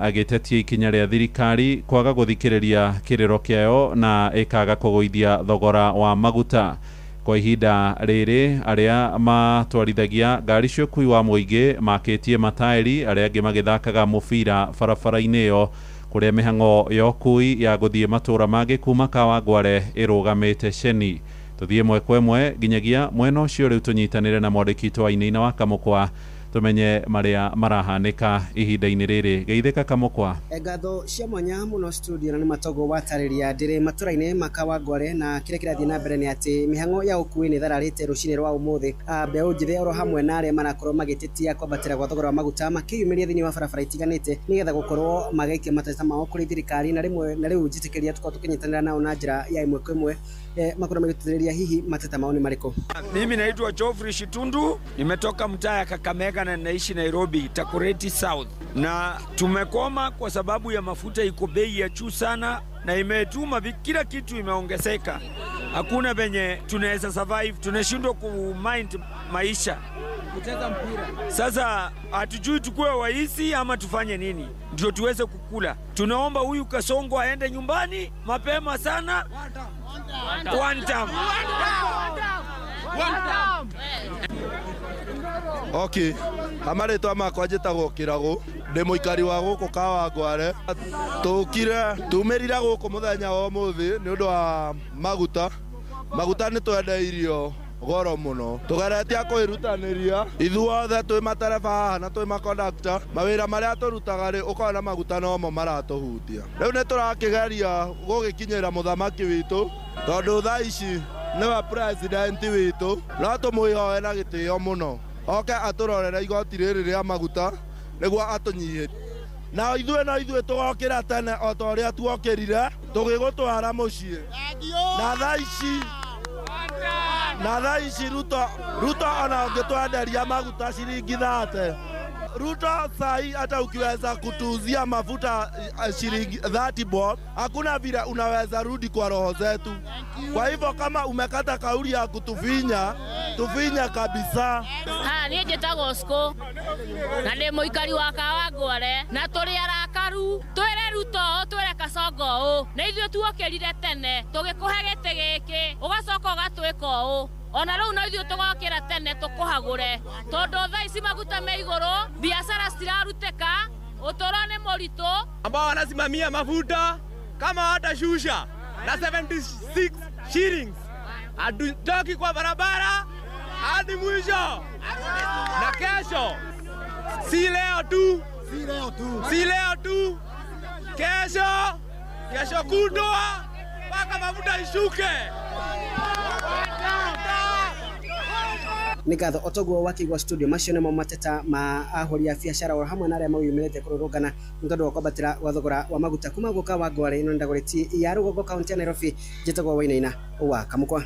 agitetia ikinya ria thirikari kwaga guthikiriria kiriro kiao na ikaga kugoithia thogora wa maguta. Kwa ihinda riri aria matwarithagia ngari cia ukui wa muingi makitie matairi aria angi magithakaga mubira barabara-ini iyo kuria mihango ya ukui ya guthie matura mangi kuma Kawangware irugamite ceni. Tuthie mwe kwa mwe nginyagia mwena ucio riu tunyitanire na mwandiki wa Inaina wa Kamukwa tumenye maria marahanika ihinda-ini riri. Geithika Kamukwa. Ngatho cia mwanya muno studio na ni matogo watariria ndire matura-ini ma Kawangware na kire kirathie na mbere ni ati mihango ya ukui ni thararite rucini rwa umuthi mbeu njithe oro hamwe na aria marakorwo magititia kwambatira gwa thogora wa maguta makiyumiria thiini wa barabara itiganite nigetha gukorwo magaikia mateta mao kuri thirikari na rimwe na riu njitikiria tukorwo tukinyitanira nao na njira ya imwe kwa imwe makorwo magitiriria hihi mateta mao ni mariko. Mimi naitwa Geoffrey Shitundu, nimetoka mtaa ya Kakamega na naishi Nairobi, Dagoretti South, na tumekoma kwa sababu ya mafuta iko bei ya juu sana na imetuma kila kitu imeongezeka. Hakuna venye tunaweza survive, tunashindwa kumind maisha, kucheza mpira. Sasa hatujui tukue waizi ama tufanye nini ndio tuweze kukula. Tunaomba huyu Kasongo aende nyumbani mapema sana. One time. Okay, amaretwa makwa njĩtagwo Kĩrago, ndĩ mũikari wa gũkũ Kawangware. Tũkire tumerira gũkũ mũthenya wa ũmũthĩ nĩ ũndũ wa maguta. Maguta nĩ twendeirio goro muno, tugeretia kwĩrutanĩria ithuothe twĩ matereba haha na twĩ makondakta. Mawĩra marĩa tũrutaga rĩ ũkona maguta nomo maratũhutia. Rĩu nĩ tũrakĩgeria gũgĩkinyĩra mũthamaki witũ tondũ thaa ici nĩwe president witũ, no tũmwĩhoe na gĩtĩo mũno oke atũrorere igoti rĩrĩ rĩa maguta nĩguo atũnyihie. Na ithuĩ tũgokĩra tene o ta ũrĩa tuokĩrire tũgĩgũtwara mũciĩ. Na thaa ici Ruto ona ũngĩtwenderia maguta ciringi 30. Ruto sai hata ukiweza kutuzia mafuta shilingi 30 bob, hakuna vile unaweza rudi kwa roho zetu. Kwa hivyo kama umekata kauli ya kutufinya, tufinya kabisa. Niĩ njĩtagwo Sco na ndĩ mũikari wa Kawangware na tũrĩ arakaru. Twĩre Ruto twĩre Kasongo ũũ, na ithuĩ tuokĩrire tene tũgĩkũhe gĩtĩ gĩkĩ ũgacoka ũgatwĩka ũũ. Ona rĩu no ithuĩ tũgokĩra tene tũkũhagũre tondũ thaa ici maguta me igũrũ, biashara citirarutĩka, ũtũũro nĩ mũritũ. Ambao wanasimamia mafuta kama watashusha na 76 shillings, hatutoki kwa barabara hadi mwisho. Na kesho si leo tu, kesho kutwa mpaka mafuta ishuke. Nĩ ngatho otoguo wakĩigua studio macio nĩmo mateta ma ahũri a biacara o hamwe na arĩa maumĩrĩte kũrũrũngana nĩ tondũ wa kwambatĩra gwa thogora wa maguta kuma gũka Kawangware ĩno nĩ Dagoretti ya rũgongo kaunti ya Nairobi. Njĩtagwo Wainaina wa Kamukwa.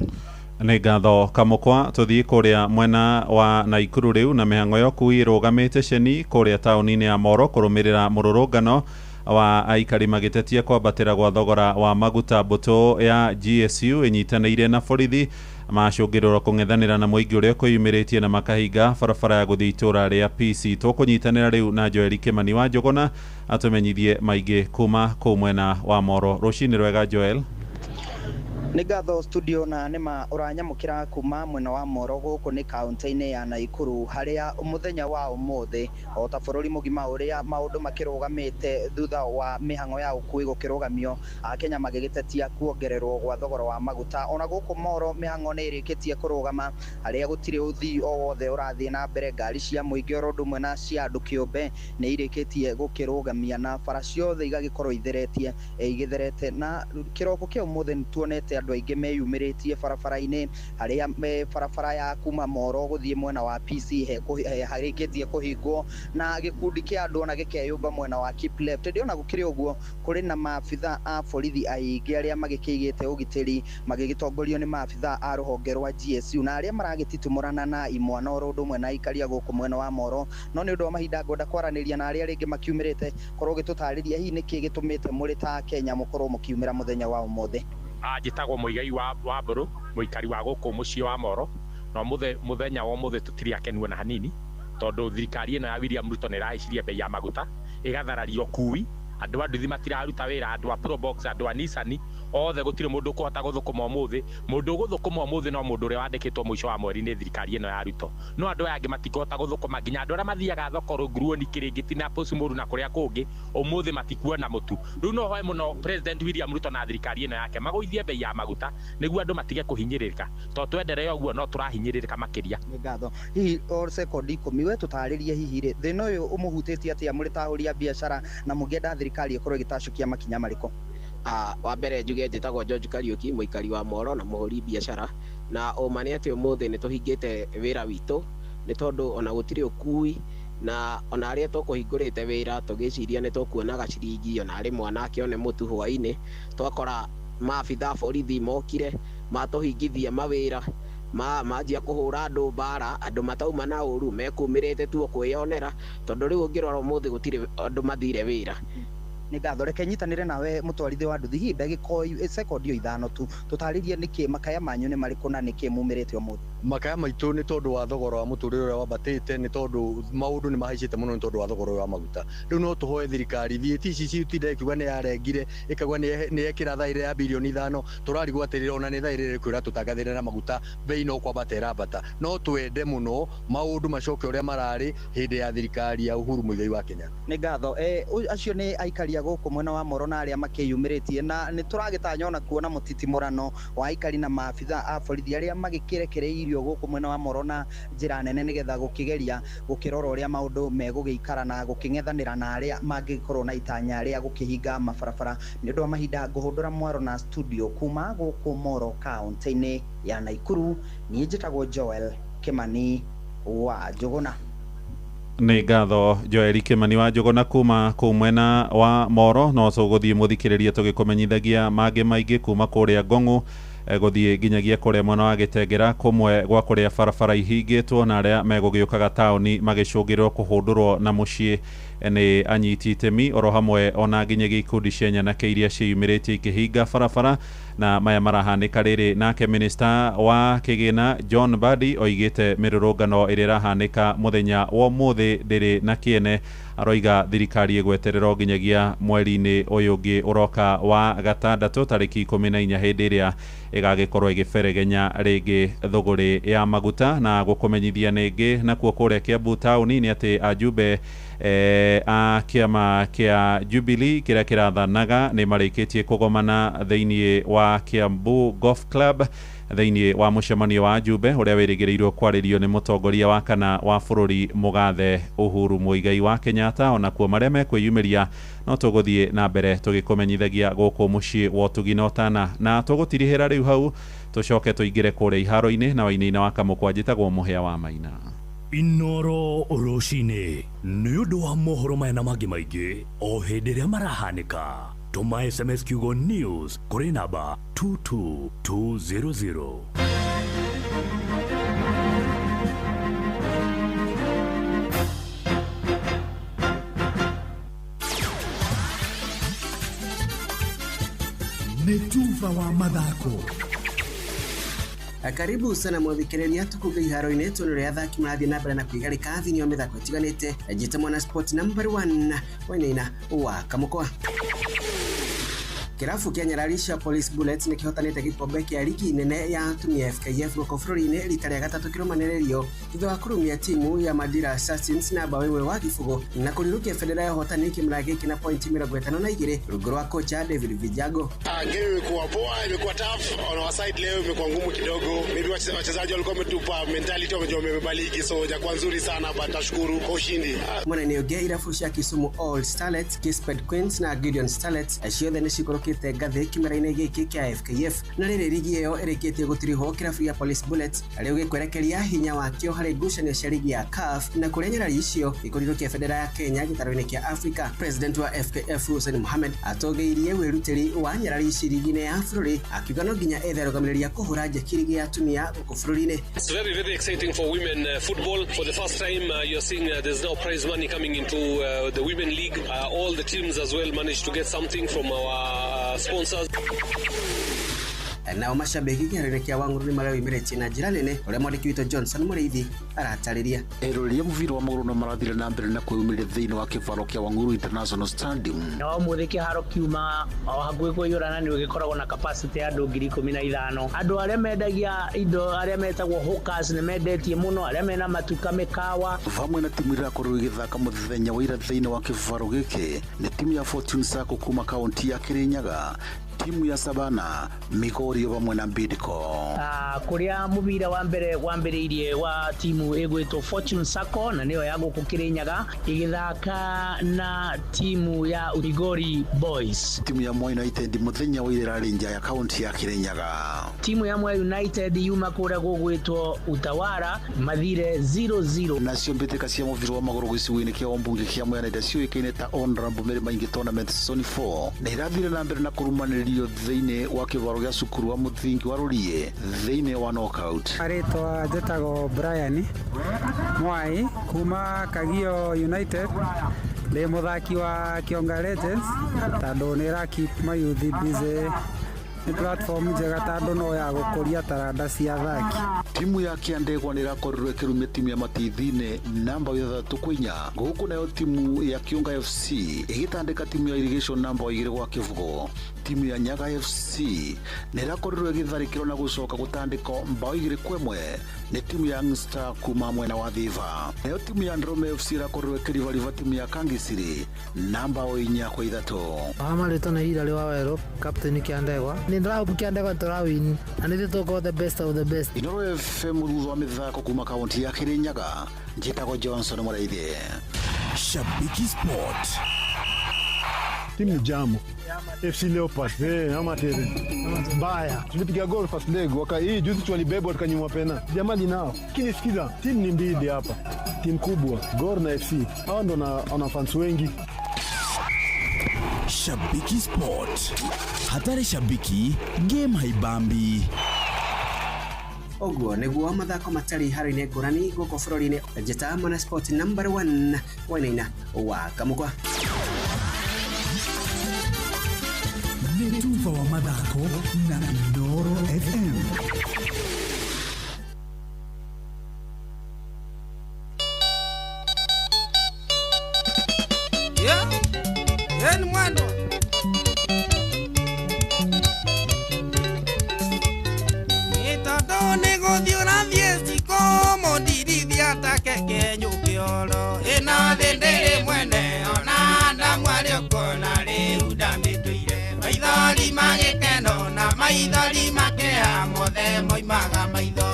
Nĩ ngatho Kamukwa. Tũthiĩ kũrĩa mwena wa Naikuru rĩu na mĩhang'o ya ũkui ĩrũgamĩte ceni kũrĩa taũni-inĩ ya Moro kũrũmĩrĩra mũrũrũngano wa aikari magĩtetia kwambatĩra gwa thogora wa maguta. Mbũtũ ya GSU ĩnyitanĩire na borithi macũngĩrĩrwo kũng'ethanĩra na mũingĩ ũrĩa kwĩyumĩrĩtie na makahinga barabara ya gũthiĩ itũra rĩa PC. Tũkũnyitanĩra rĩu na Joel Kimani wa Njogona atũmenyithie maingĩ kuma kũu mwena wa Moro. Rũcinĩ rwega Joel. Nĩ ngatho studio na nĩma ũranyamũkĩra kuma mwena wa Moro gũkũ nĩ kaunti-inĩ ya Naikuru harĩa mũthenya wa ũmũthĩ o ta bũrũri mũgima ũrĩa maũndũ makĩrũgamĩte thutha wa mĩhang'o ya ũkui gũkĩrũgamio, Akenya magĩgĩtetia kuongererwo gwa thogora wa maguta. Ona gũkũ Moro mĩhang'o nĩ ĩrĩkĩtie kũrũgama harĩa gũtirĩ ũthii o wothe ũrathiĩ na mbere. Ngari cia mũingĩ oro ũndũ ũmwe na cia andũ kĩũmbe nĩ irĩkĩtie gũkĩrũgamia na bara ciothe igagĩkorwo igĩtherete na kĩroko kĩa ũmũthĩ nĩ tuonete andu aingi meyumiritie barabara-ini haria barabara ya kuma Moro guthie mwena wa PC harikitie kuhingwo na gikundi kia andu ona gikeyumba mwena wa Kipleft ndi ona gukiri uguo kuri na maabitha a borithi aingi aria magikigite ugitiri magigitongorio ni maabitha a ruhonge rwa GSU na aria maragititumurana na imwana oro mwena ikaria guku mwena wa Moro no ni undu wa mahinda ngoda kwaraniria na aria ringi makiumirite korwo gitutariria hi niki gitumite muri ta Kenya mukorwo mukiumira muthenya wa umothe njitagwo Muigai wa Mburu muikari wa guku mucii wa Moro no muthenya wa umothe tutiri akenu na hanini tondu thirikari ino ya William Ruto ni raicirie bei ya maguta igatharario kui andu nduthi matiraruta wira andu a Probox andu a Nissan othe gutire mundu kuhota guthukuma umuthi mundu guthukuma umuthi no mundu uri wandikitwo muico wa mweri ni thirikari ino ya Ruto no andu aya angi matikuhota guthukuma nginya andu aria mathiaga thoko Rungruoni Kiringiti na Posumuru na kuria kungi umuthi matikuona mutu riu no hoe muno President William Ruto na thirikari ino yake maguithie bei ya maguta niguo andu matige kuhinyiririka to twendere uguo no turahinyiririka makiria ni ngatho hihi or second 10 we tutaririe hihi ri thina uyu umuhutĩtie atia muri tahuria biashara na mugienda thirikari ikorwo igitacukia makinya mariko wa mbere njuge njĩtagwo George Kariuki muikari wa Moro na muhuri biashara na uma nĩ atĩ ũmũthĩ nĩ tũhingĩte wĩra witũ nĩ tondũ ona gũtirĩ ũkui na ona arĩa tũkũhingũrĩte wĩra tũgĩciria nĩ tũkuonaga ciringi ona arĩ mwanake one mũtu hwaĩ-inĩ twakora maabitha borithi mokire matũhingithia mawĩra manjia kuhura andu mbara andu matauma na uru mekumirite tu kwiyonera tondu riu ngirora umuthi gutire andu mathire wira ni ngatho reke nyitanire nawe mutwarithi wa nduthi ndagiko second yo ithano tu tutaririe niki makaya manyu ni mariku na niki mumirite umuthi makaya maitu ni tondu wa thogora wa muturire uria wabatite ni tondu maundu ni mahaicite muno ni tondu wa thogora wa maguta riu no tuhoe thirikari VAT ici citinde kiuga ni yarengire ikagwa ni yekira thaire ya bilioni 5 turarigwo atirira ona ni thaire kwira tutangathire na maguta bei no kwabatera bata no twende muno maundu macoke uria marari hindi ya thirikari ya Uhuru Muigai wa Kenya ni ngatho acio ni aikari guku mwena wa Moro na aria makiyumiritie na ni turagitanya ona kuona mutitimurano wa aikari na maabitha a borithi aria magikirekereirio guku mwena wa Moro na njira nene nigetha gukigeria gukirora uria maundu megugiikara na guking'ethanira na aria mangikorwo na itanya aria gukihinga mabarabara ni undu wa mahinda nguhundura mwaro na studio kuma guku Moro kaunti-ini ya Naikuru ni njitagwo Joel Kimani wa Njuguna nĩ ngatho Joel Kimani wa Njuguna kuma kũu mwena wa Moro no tũgũthiĩ mũthikĩrĩrie tũgĩkũmenyithagia mangĩ maingĩ kuma kũrĩa Ngong'u gũthiĩ nginyagia kũrĩa mwena wa Gĩtengera kũmwe gwa kũrĩa barabara ihingĩtwo na arĩa megũgĩũkaga taũni magĩcũngĩrĩrwo kũhũndũrwo na mũciĩ nĩ anyiti itemi oro hamwe ona nginyagia ikundi cia nyanake iria ciĩyumĩrĩtie ikĩhinga barabara na maya marahanĩka rĩrĩ nake minista wa kĩgĩna John Mbadi oigĩte mĩrũrũngano ĩrĩa ĩrahanĩka mũthenya wa ũmũthĩ ndĩrĩ na kĩene aroiga thirikari ĩgweterera nginyagia mweri-inĩ ũyũ ũngĩ ũroka wa gatandatũ tarĩki 14 hĩndĩ ĩrĩa ĩgagĩkorwo ĩgĩberegenya rĩngĩ thũgũrĩ ya maguta na gũkũmenyithia nĩngĩ nakuo kũrĩa Kiambu taũni nĩ atĩ ajumbe a kĩama kĩa Jubilee kĩrĩa kĩrathanaga nĩ marĩkĩtie kũgomana thĩinĩ wa Kiambu Golf Club thĩinĩ wa mũcemanio wa ajumbe ũrĩa wĩrĩgĩrĩirwo kwarĩrio nĩ mũtongoria wa kana wa bũrũri mũgathe Uhuru Muigai wa Kenyatta ona kuo marĩa mekwĩyumĩria no tũgũthiĩ na mbere tũgĩkũmenyithagia gũkũ mũciĩ wa Ũtugi na Ũtana na tũgũtirihĩra rĩu hau tũcoke tũingĩre kũrĩa iharo-inĩ na wainaina wa Kamũkwa njĩtagwo Mũhĩa wa Maina Inoro rũcinĩ nĩ ũndũ wa mohoro maya na mangĩ maingĩ o hĩndĩ ĩrĩa marahanĩka tũma SMS kiugo news kũrĩ namba 22200 Metuva wa mathako Karibu sana mwthikĩrĩria tukuge iharo-inĩ tũnũ rĩa athaki marathiĩ na mbere na kwĩgarĩka thĩinĩ wa mĩthako ĩtiganĩte njĩta mwana sport number 1 wainaina wa Kamũkwa Kirafu kia Nyarari Police Bullets nĩ kĩhotanĩte gĩkombe kĩa ligi nene ya atumia FKF gũkũ bũrũri-inĩ rita rĩa gatatũ kĩrũmanĩrĩrio thutha wa kũrumia timu ya Madira Assassins na bao ĩmwe wa gĩbũgũ na kũrirũkia Federa ya ũhotani kĩmera gĩkĩ na pointi 52 rungu rwa kocha David Vijago. Game imekuwa poa, imekuwa tough. On our side leo imekuwa ngumu kidogo. Maybe wachezaji walikuwa wametupa mentality wamejua wamebeba ligi so hajakuwa nzuri sana but tashukuru kwa ushindi. Mwana ni ogea irafu cia Kisumu All Starlets, Kisped Queens na Gideon Starlets ciothe nĩ cikũrũkia macokete ngathĩ kimera-inĩ gĩkĩ kĩa FKF na rĩrĩ ligi ĩyo ĩrĩkĩtie gũtirihwo kĩrabu gĩa Police Bullets rĩu gĩkwerekeria hinya wakĩo harĩ ngucanio cia ligi ya CAF na kũrĩa nyarari icio gĩkorirwo kĩa bendera ya Kenya gĩtaro-inĩ kĩa Africa. President wa FKF Hussein Mohamed atũgĩirie wĩrutĩri wa nyarari ici ligi-inĩ ya bũrũri akiuga no nginya ethe rũgamĩrĩri kũhũra njeki ligi ya atumia gũkũ bũrũri-inĩ. It's very, very exciting for women football. For the first time, you're seeing there's now prize money coming into the Women League. All the teams as well managed to get something from our sponsors. Nao mashabiki kĩharo-inĩ kĩa Wangũrũ nĩ mareyumĩrĩtie na njĩra nene ũrĩa mwandĩki witũ Johnson Mũrĩithi aratarĩria. Eroreri a mũbira wa magũrũ no marathire na mbere na kwĩyumĩria thĩinĩ wa kĩbaro kĩa Wangũrũ International Stadium. Na ũmũthĩ kĩharo kiuma o hakuhĩ kũiyũrana nĩ gĩkoragwo na capacity ya andũ 15,000. Andũ arĩa mendagia indo arĩa metagwo hawkers nĩ mendetie mũno, arĩa mena matuka mĩkawa. Vamwe na timu irakorwo igĩthaka mũthenya wa ira thĩinĩ wa kĩbaro gĩkĩ nĩ timu ya Fortune Sacco kuma kaunti ya Kirinyaga, timu ya Savana, Migori vamwe na Bidco. Kuria mubira wa mbere wambĩrĩirie wa timu ĩgwĩtwo Fortune Sacco na nĩyo ya gũkũ Kirinyaga igĩthaka na timu ya Migori Boys. Timu ya Moi United mũthenya wa ira rĩnja ya kaunti ya Kirinyaga. Timu ya Moi United yuma kũrĩa gũgwĩtwo Utawara mathire 0-0. Nacio mbĩtĩka cia mũbira wa magũrũ gĩcigo-inĩ kĩa Wambunge kĩa Mwea na iria ciũĩkaine ta Honorable Mary Maingi Tournament Zone 4 nĩ irathire na mbere na kũrumanĩrĩrio thĩinĩ wa kĩbaro gĩa cukuru wa mũthingi wa Rũriĩ thĩinĩ wa knockout. Arĩtwa njĩtagwo Brian Mwai kuma Kagio United, ndĩ mũthaki wa Kionga Legends tondũ nĩ ra keep my youth busy. Ni platform njega tondũ no ya gũkũria taranda cia athaki. Timu ya Kĩandegwa nĩ irakorirwo ĩkĩrumia timu ya Matithi-inĩ namba 3 kwa 4. Gũkũ nayo timu ya Kĩunga FC ĩgĩtandĩka timu ya Irrigation namba 2 gwa kĩbũgũ. Timu ya Nyaga FC nĩ irakorirwo ĩgĩtharĩkĩrwo na gũcoka gũtandĩkwo mbao 2 kwa 1 nĩ timu ya Youngstar kuma mwena wa Thiva. Nayo timu ya Ndrome FC irakorirwo ĩkĩrivariva timu ya Kangisiri namba 4 kwa 3. Amarĩtwo nĩ Ira Rĩwa Werũ, captain Kĩandegwa. Nĩ ndĩrahope Kĩandegwa tũrawini na nĩ tũkorwo the best of the best. Inooro FM thutha wa mĩthako kuma kaunti ya Kirinyaga, njĩtagwo Johnson Mũrĩithi. Shabiki Sport. Timu Jamu FC Leopards ama tere baya tulipiga goal first leg hii juzi tulibebwa tukanyimwa pena jamani nao kinisikiza timu ni mbili hapa timu kubwa Gor na FC hao ndo na fans wengi. Shabiki Sport, hatari shabiki game haibambi. Oguo nĩguo mathako matarĩ harĩ-inĩ ngũrani gũkũ bũrũri-inĩ. Njĩta Mwana Sport number 1 Wainaina wa Kamũkwa. Nĩ tufa wa mathako na Inooro FM. En mwendo Itadone gothiora thiesti como dirithia ta keke nyukioro ina thindiri mwene ona ndamwari okona riuda mituire maithori magikeno na maithori makeha mothe moimaga maitho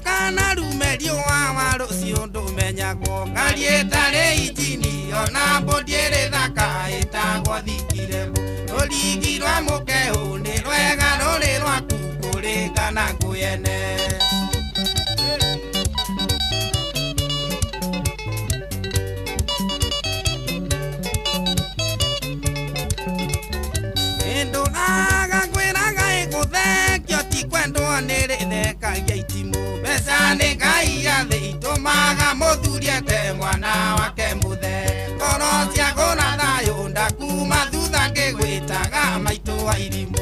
kana rumerio wa warucio ndumenyagwo ngari itari injini ona mbũndi ĩrĩ thaka ĩtagwo thikiremu rũrigi rwa mũkehu nĩ rwega rũrĩ rwaku kũringana ngũyene ndũraga kwĩraga ĩgũthekio ti kwendwo nĩ rĩthekagia itimũ mbeca nĩ ngai yathĩ itũmaga mũthuri ete mwana wake mũthe ngoro cia gũra thayũ ndakuma thutha ngĩgwĩtaga maitũ wa irimũ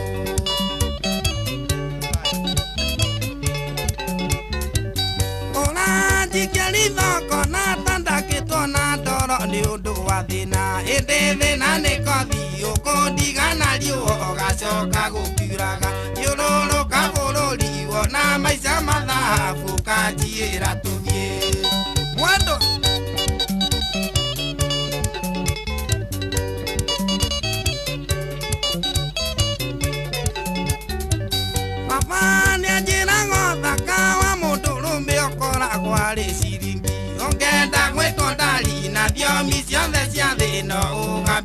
ũranjikia rithoko na tandakĩtwo na ndoro nĩ ũndũ wa thĩna ĩndĩ thĩna nĩ kothi ũkũndigana riũo ũgacoka gũkiuraga thiũrũrũka bũrũri wona maica mathabu kanjiĩra tũthiĩ mwendo baba nĩanjĩraga ũthaka wa mũndũrũme ũkoragwo arĩ ciringi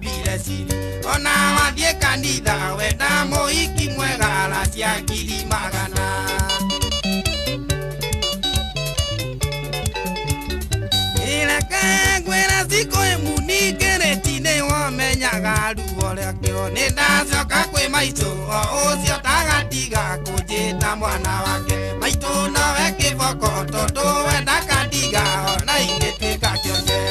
wambire ciri ona wathiĩ kanitha wenda mũhiki mwega aracia ngiri magana ireke ngwĩra cikũ ĩmuni kĩrĩti-inĩ wamenyaga ruo rĩakĩo nĩ ndacoka kwĩ maitũ o ũcio tagatiga kũnjĩta mwana wake maitũ nawe kĩboko tondũ wenda kandiga ona ingĩtuĩka kĩonje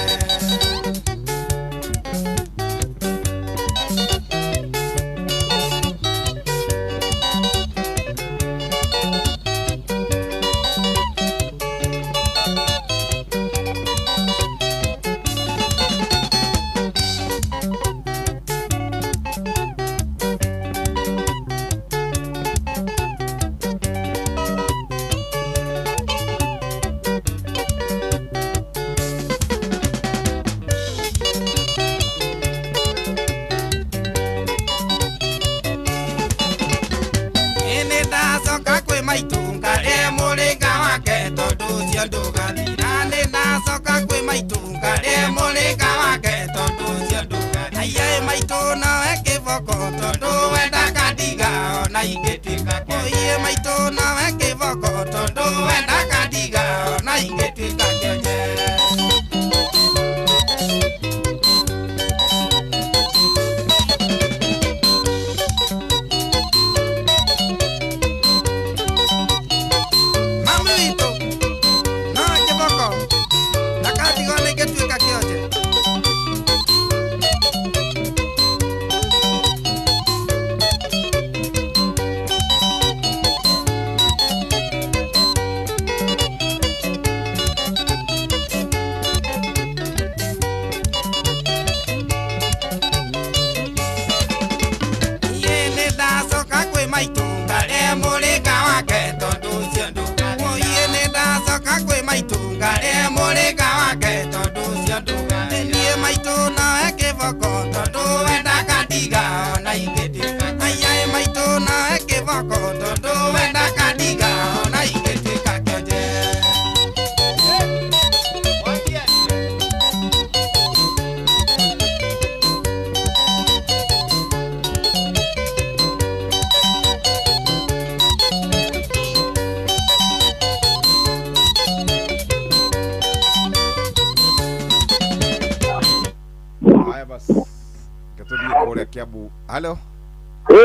Halo.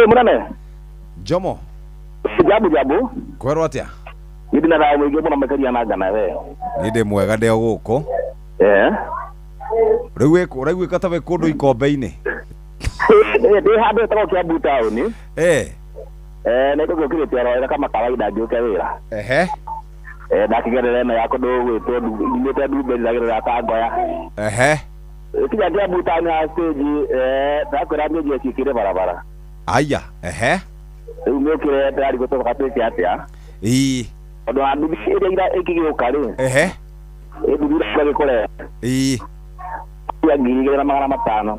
Munane. Jomo. Jabu. Kwero atia? Nidi na rawo mwige muna mekaria na gana we. Nidi mwega ndeo guko. Riu katabe kundu ikombe-ini. Ndi handu tako Kiambu town. Na iko gukirite ro kama kawaida njuke wira. Ndakigerera eno ya kundu gwitwo ndumite ndumbe ndagerera kangoya. Kija Kiambu town na stage ndakwira mbeje cikire barabara. Aya, Riu mukire ndari gutoka twike atia. Ondo andu ire ira ikigiuka ri. Ndubira kwa gikore. Ya ngiri na magana matano.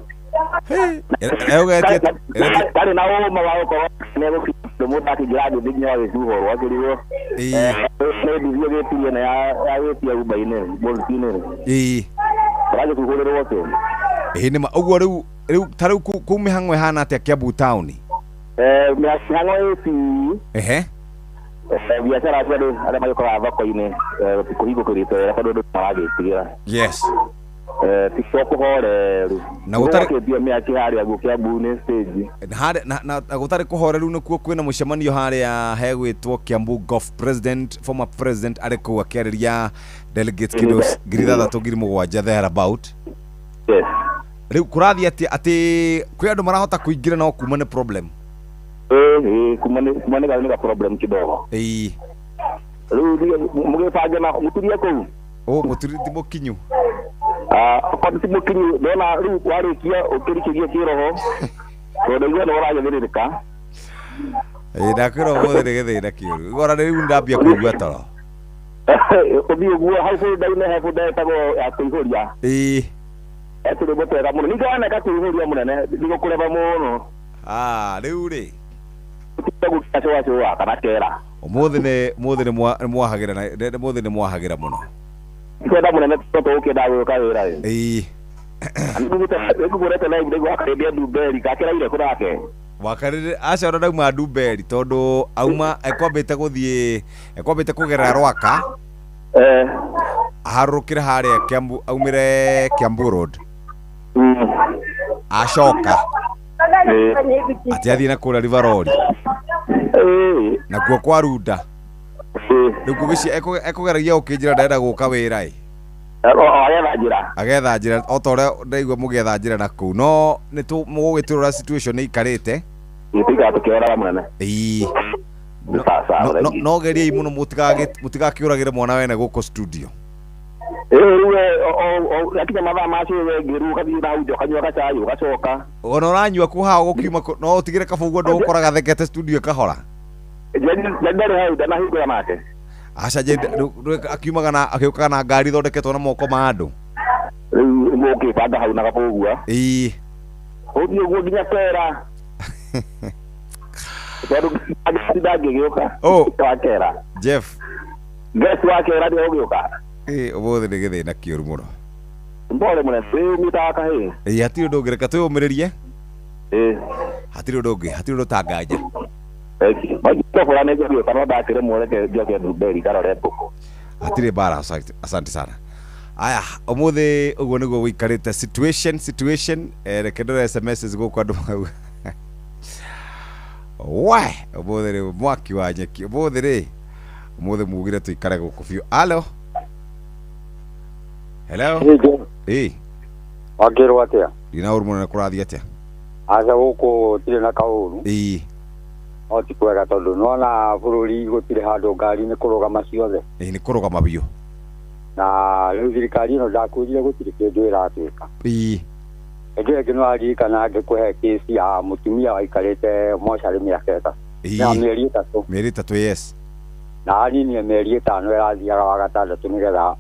Kari na uma wa uko nego kidomo akigira dinyo wa zuho wa kiriwo. Ne divyo getu na ya wetu ya ubaine boltine. Raje kuhorero wote. Ni ma ugo riu taru ku mihangwe hana atia Kiambu town. Mihangwe isi. Biashara bado ada mayo kwa thoko-ini kuhigo kurito kwa ndu maragitigira. Yes. Tisoko horeru na gutari kĩtio mĩaki harĩa Kiambu nĩ stage na gutari kuhoreru nikuo kwina mucemanio harĩa hegwitwo Kiambu Golf President former president ari ku akĩarĩria delegates kidos ngiri 3,700 there about. Yes. Riu kurathi ati kwi andu marahota kuingira no kuma ni problem. Kumane ga problem kidogo. Riu mugĩbanga na muturie kũu. Muturie ti mukinyu. Kwa timukinyu ndona riu warikia ukirikiria kiroho tondu igwe nuragetheririka ndakira mothe nigethira kiuru gora riu ndambia kuigua toro uthi uguo hau ndaine hebu ndetagwo ya kuihuria turi botega muno ningana ka kuihuria munene nigukureba muno riu ri tutagu kacho wa kana kera mothe ni mwahagira muno kwenda munene toto ukenda gwika wira ngurete na ndio wakaribia Duberi gakira ile kurake wakarire acora ndauma Duberi tondu auma ekwambite guthie ekwambite kugera Rwaka harukire haria Kiambu aumire Kiambu Road acoka ati athie na kura River Road na kuo kwa Runda riu kugici ekugeragia ukinjira ndenda guka wira agetha njira o ta uria ndaigua mugetha njira na kuu no ni tu mugitirura situation ni ikarite itiga tukiora munene no geriai muno mutigakiuragire mwana wene guko studio lakini mathaa macio wengiru kathii na ujo kanyua gacai ugacoka ona uranyua ku hao gukiuma no utigire kabugu ndo gukora gathekete studio kahora ndari hau ndana hingo nake aca je akiumaga na akiukaga na ngari thondeketwo na moko ma andu muki panda hau na kabugua uthie guo nginya kera wakera Jeff guess wakera ndio ugiuka ubothe ni githina kiuru muno mbole mune mitaka he hatiri ndungireka tuyumiririe hatiri ndungi hatiri ndutanganja hatiri bara asante sana aya umuthi uguo niguo wikarite situation reke ndore SMS guku andu mau Why? Umuthi mwaki wa nyeki. Umuthi mugire tuikare guku biu. Hello. Hello. Wagirwo atia? Dina urumuna na kurathi atia? Aca guku tire na kauru. O ti kwega tondu nona bururi gutire handu ngari ni kurugama ciothe. Ni kurugama biu. Na riu thirikari ino ndakurire gutire kindu iratwika. Ege gino ari kana ngekuhe kesi ya mutumia waikarite mochari miaka ita. Na mieri itatu. Mieri itatu yes. Na ari ni mieri itano irathiaga wa gatandatu nigetha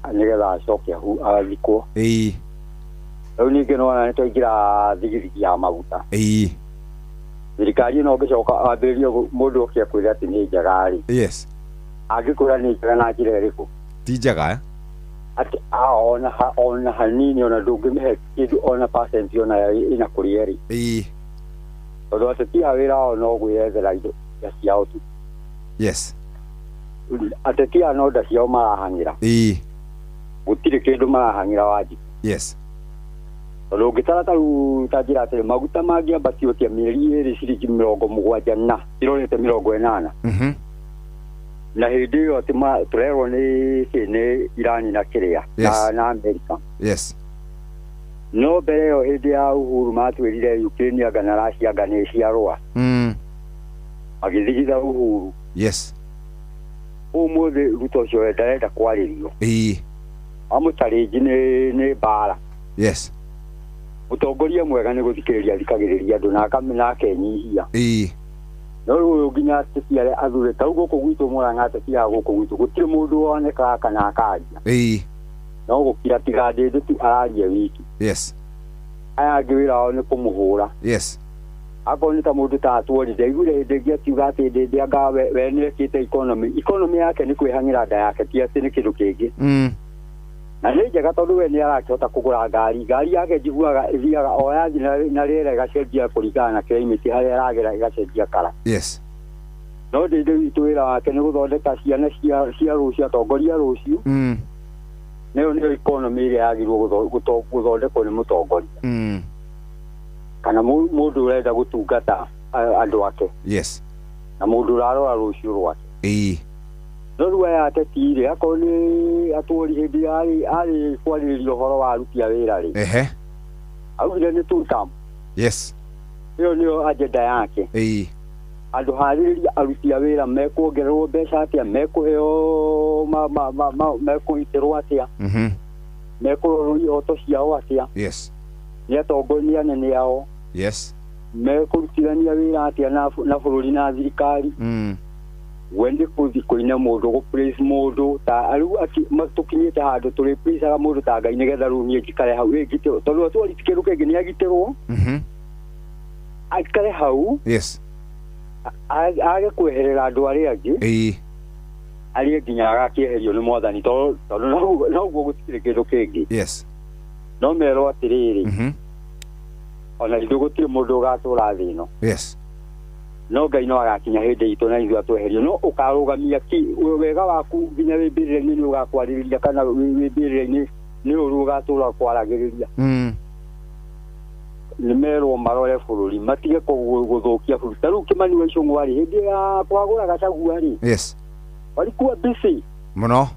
acoke hu agathikwo. Riu ningi nona nitwaingira thigirigi ya maguta. Thirikari ino ngicoka ambirie mundu okia kwira ati ni njega ri. Yes. Angikwira ni njega na njira iriku. Ti njega ati ona hanini ona ndungimihe kindu ona percent ona ina kurieri tondu ateti a wira o no gwiyethera indo ciao tu yes ateti a no nda ciao marahangira gutire kindu marahangira waji yes tondu ngitara taru tajira ati maguta mangiamba tiokia mieri iri ciringi 70 na irorete 80 na hindi yo tima turerwo ni kine Irani na Kiria na Amerika yes no mbere yo hindi ya Uhuru matwirire Ukraine agana Russia agana ciarwa agithigitha Uhuru yes umuthi Ruto cio ndarenda kwaririo amutaringi ni bara yes mutongoria mwega ni guthikiriria thikagiriria andu na akamena kenyihia no uyu nginya ticiare athure tau guku gwitu murangate cia guku gwitu gutire mundu woneka kana akaria no gukira tigande tu ararie wiki yes aya ngiwira ni kumuhura yes akoni ta mundu ta atworire igure hindi ngiatiuga ati ndi anga we ni ekite economy yake ni kwihangira nda yake ti ati ni kindu kingi na ni njega tondu we ni arakihota kugura ngari yake njiguaga ithiaga o yathi na rĩera igacenjia kũringana na climate harĩa ĩragera igacenjia kara yes no ndĩ witũ wĩra wake nĩ gũthondeka ciana cia rũciũ atongoria rũciũ nĩyo economy ĩrĩa yagĩrĩirwo gũthondekwo nĩ mũtongoria kana mũndũ ũrenda gũtungata andũ ake yes na mũndũ ũrarora rũciũ rwake no rĩu aya ateti-rĩ akorwo nĩ atwori hĩndĩ arĩ kwarĩrĩria ũhoro wa aruti a wĩra rĩ augire nĩ two term yes ĩyo nĩyo agenda yake andũ harĩrĩria aruti a wĩra mekuongererwo mbeca atĩa mekũheo mekũgitĩrwo atĩa mekũrorwo ihoto ciao atĩa yes nĩ atongoria anene ao yes mekũrutithania wĩra atĩa na bũrũri na thirikari wende kuthi kuina mundu go praise mundu ta aru matukinyite handu turi praise aga mundu ta ngai nigetha ru nie jikare hau egitiro tondu atu alitikiruke ngi ni agitirwo akare hau yes age kweherera andu ari angi ari nginya agakieherio ni mwathani tondu no guo gutikire kindu kingi yes no merwo atiriri ona ithuĩ gũtirĩ mũndũ ũgatũra thĩ ĩno yes no Ngai no agakinya hĩndĩ itũ na ithuĩ atweherie no ũkarũgamia wega waku nginya wĩmbĩrĩre-inĩ nĩ ũgakwarĩrĩria kana wĩmbĩrĩre-inĩ nĩ ũru ũgatũra kwaragĩrĩria nĩ merwo marore bũrũri matige gũthũkia bũrũri ta rĩu Kĩmani wa Icũng'wa rĩ hĩndĩ ya kwagũra Gachagua rĩ yes walikuwa busy mũno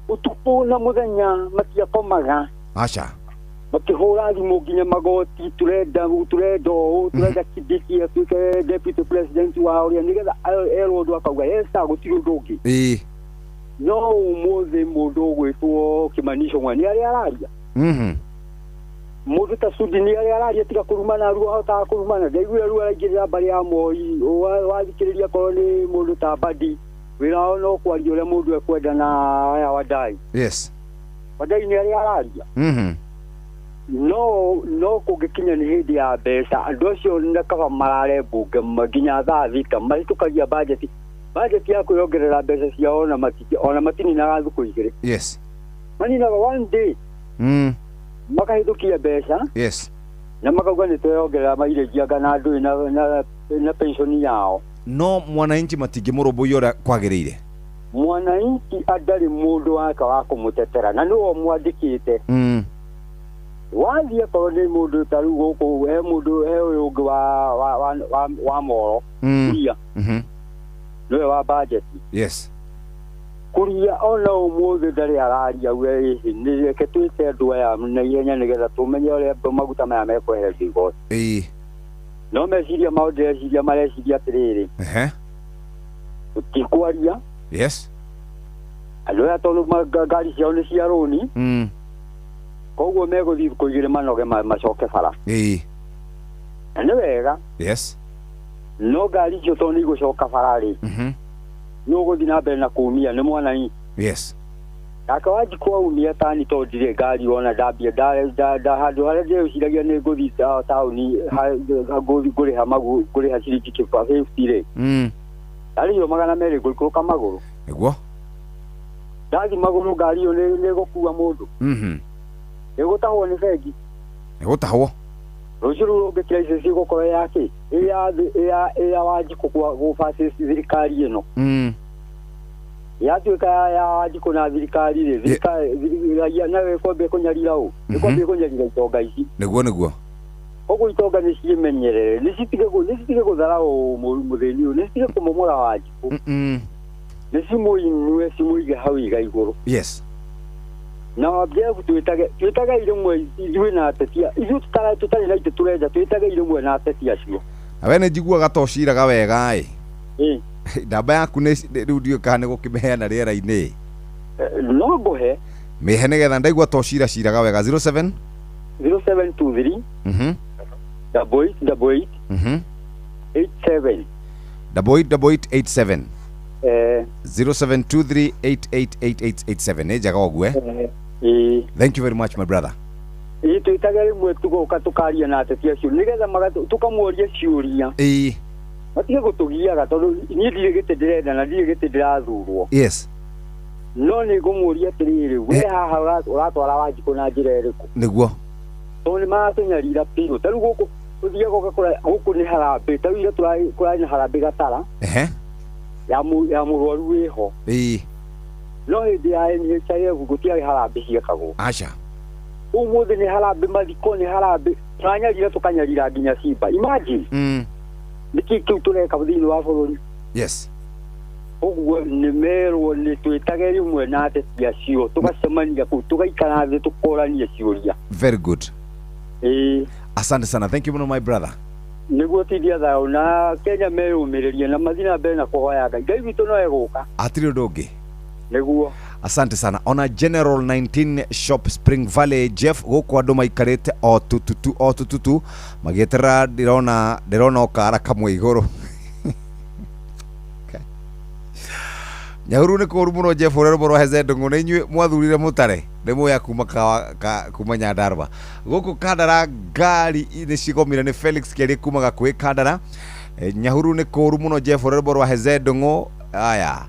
utuku na mũthenya matiakomaga acha makĩhũra thimũ nginya magoti turenda Kibaki atuĩke deputy president wa ũrĩa nĩgetha erwo ũndũ akauga yesa gũtirĩ ũndũ ũngĩ no ũmũthĩ mũndũ ũgwĩtwo Kĩmani Icũng'wa nĩ arĩa araria mũndũ ta Sudi nĩ arĩa araria tiga kũrumana ruo ahotaga kũrumana ndaiguire ruo araingĩrĩra mbarĩ ya Moi wathikĩrĩria korwo nĩ mũndũ ta Badi wĩra wao no kwaria ũrĩa mũndũ ekwenda na aya Wadai yes Wadai nĩ arĩa araria no kũngĩkinya nĩ hĩndĩ ya mbeca andũ acio nĩ kaba marare mbunge nginya thaa thita mahĩtũkagia bajeti ya kwĩongerera mbeca ciao ona matininaga thikũ igĩrĩ yes maninaga one day makahĩtũkia mbeca yes na makauga nĩ tweyongerera mairengianga na andũ na pension yao no mwananchi matingĩmũrũmbũiya ũrĩa kwagĩrĩire mwananchi adarĩ mũndũ wake wa kũmũtetera na nĩwe mwandĩkĩte wathiĩ korwo nĩ mũndũ ta rĩu gũkũ he mũndũ he ũyũ ũngĩ wa Moro Kuria nĩwe wa budget yes Kuria ona ũmũthĩ ndarĩ araria we nĩ reke twĩte andũ aya na ihenya nĩgetha tũmenye ũrĩa maguta maya mekwehererio igoti no meciria maũndũ mareciria atĩrĩrĩ tũtikwaria yes andũ aya tondũ ngari ciao nĩ cia rũni koguo megũthiĩ kũigĩrĩ manoge macoke bara na nĩ wega yes no ngari icio tondũ nĩ igũcoka bara rĩ nĩ ũgũthiĩ na mbere na kuumia nĩ mwananchi yes nake Wanjikũ aumia tani tondũ ndirĩ ngari ona ndambia handũ harĩa ndĩciragia nĩ ngũthiĩ taũni ngũrĩha ciringi 50 rĩ ndarĩhio 200 ngũikũrũka magũrũ nĩguo ndathi magũrũ ngari ĩyo nĩ gũkua mũndũ ĩgũtahwo nĩ bengi ĩgũtahwo rũciũ rũu rũngĩkĩra icio cigũkorwo yake ya Wanjikũ gũbacĩrĩ thirikari ĩno yatuĩka ya Wanjikũ na thirikari rĩ thirikari nawe ĩkwambia kũnyarira ũũ ĩkwambia kũnyarira itonga ici nĩguo koguo itonga nĩ ciĩmenyerere nĩ citige gũtharaũ mũthĩni ũyũ nĩ citige kũmomora Wanjikũ nĩ cimũinue cimũige hau iga igũrũ yes na wabjevu twĩtage irĩmwe ithuĩ na atetia ithuĩ tũtarĩ na itĩ tũrenja twĩtage irĩmwe na atetia acio we nĩ njiguaga tociraga wega namba yaku rĩu ndiũĩ kana nĩ gũkĩmĩheana rĩera-inĩ no ngũhe mĩhe nĩgetha ndaigua tociraga wega 07 0723 88 87 8887 0723 888887 nĩ njaga ũguo thank you very much my brother twĩtage rĩmwe tũgoka tũkaria na ateti acio nĩgetha tũkamuoria ciũria matige gũtũgiaga tondũ niĩ ndirĩ gĩtĩ ndĩrenda na ndirĩ gĩtĩ ndĩrathurwo yes no nĩ ngũmũria atĩrĩrĩ we haha ũratwara Wanjikũ na njĩra ĩrĩkũ nĩguo tondũ nĩ maratũnyarira piũ ta rĩu gũkũ ũthiaga gũkũ nĩ harambĩ ta rĩu ira kũrarĩ na harambĩ Gatara ya mũrwaru wĩho no hĩndĩ ya NHIF gũtiarĩ harambĩ ciekagwo aca ũmũthĩ nĩ harambĩ mathiko nĩ harambĩ tũranyarira tũkanyarira nginya Simba imagine nĩkĩ kĩu tũreka thĩinĩ wa bũrũri yes ũguo nĩ merwo nĩ twĩtage rĩmwe na ateti acio tũgacemania kũu tũgaikara thĩ tũkoranie ciũria very good asante sana thank you muno my brother nĩguo tithia thayũ na Kenya meyũmĩrĩrie na mathiĩ na mbere na kũhoya Ngai witũ no egũka hatirĩ ũndũ ũngĩ nĩguo asante sana ona General 19 Shop Spring Valley Jeff gũkũ andũ maikarĩte o tututu magĩeterera ndĩrona ũkara kamwe igũrũ Nyahuru nĩ kũru mũno Jeff ũrĩa rũmũrwa heze ndũng'ũ nĩ inyuĩ mwathurire mũtare nĩ mũya kuma Nyandarua gũkũ Kandara ngari nĩ cigomire nĩ Felix Kĩarĩ kumaga kwĩ Kandara Nyahuru nĩ kũru mũno Jeff ũrĩa rũmũrwa heze ndũng'ũ aya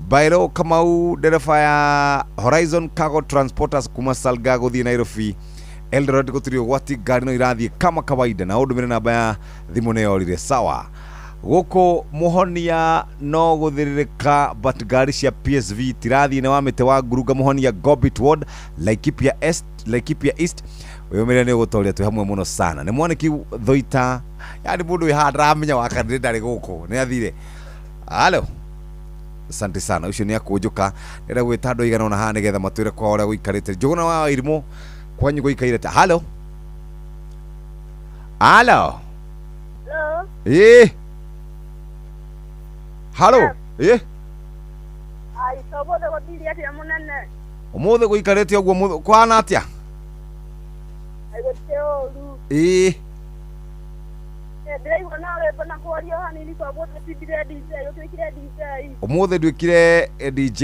Bairo Kamau ndereba ya Horizon Cargo Transporters kuma Salga gũthiĩ Nairobi Eldoret gutiri gwati ngari no irathie kama kawaida na undu mire namba ya thimu ne yorire sawa guko Muhonia no guthiririka but ngari cia PSV tirathie ne wamite wa Nguruga Muhonia Gobit Ward Laikipia East wimire ne gutoria twi hamwe muno sana ne mwaniki Thoita yani mundu wi handramenya wakandire ndari guko ne athire halo asante sana ucio ni akunjuka nira gwita ndo igana ona ha nigetha matwire kwa ora guikarite njuguna wa irimo kwanyu guikairite halo halo halo ai sobode gotiri ati munene omothe guikarite ogwo kwana atia ai goteo Ndĩraigua nawe mbona kwaria hanini kwa gũtũ tindire DJ ũtwĩkire DJ ũmũthĩ ndwĩkire DJ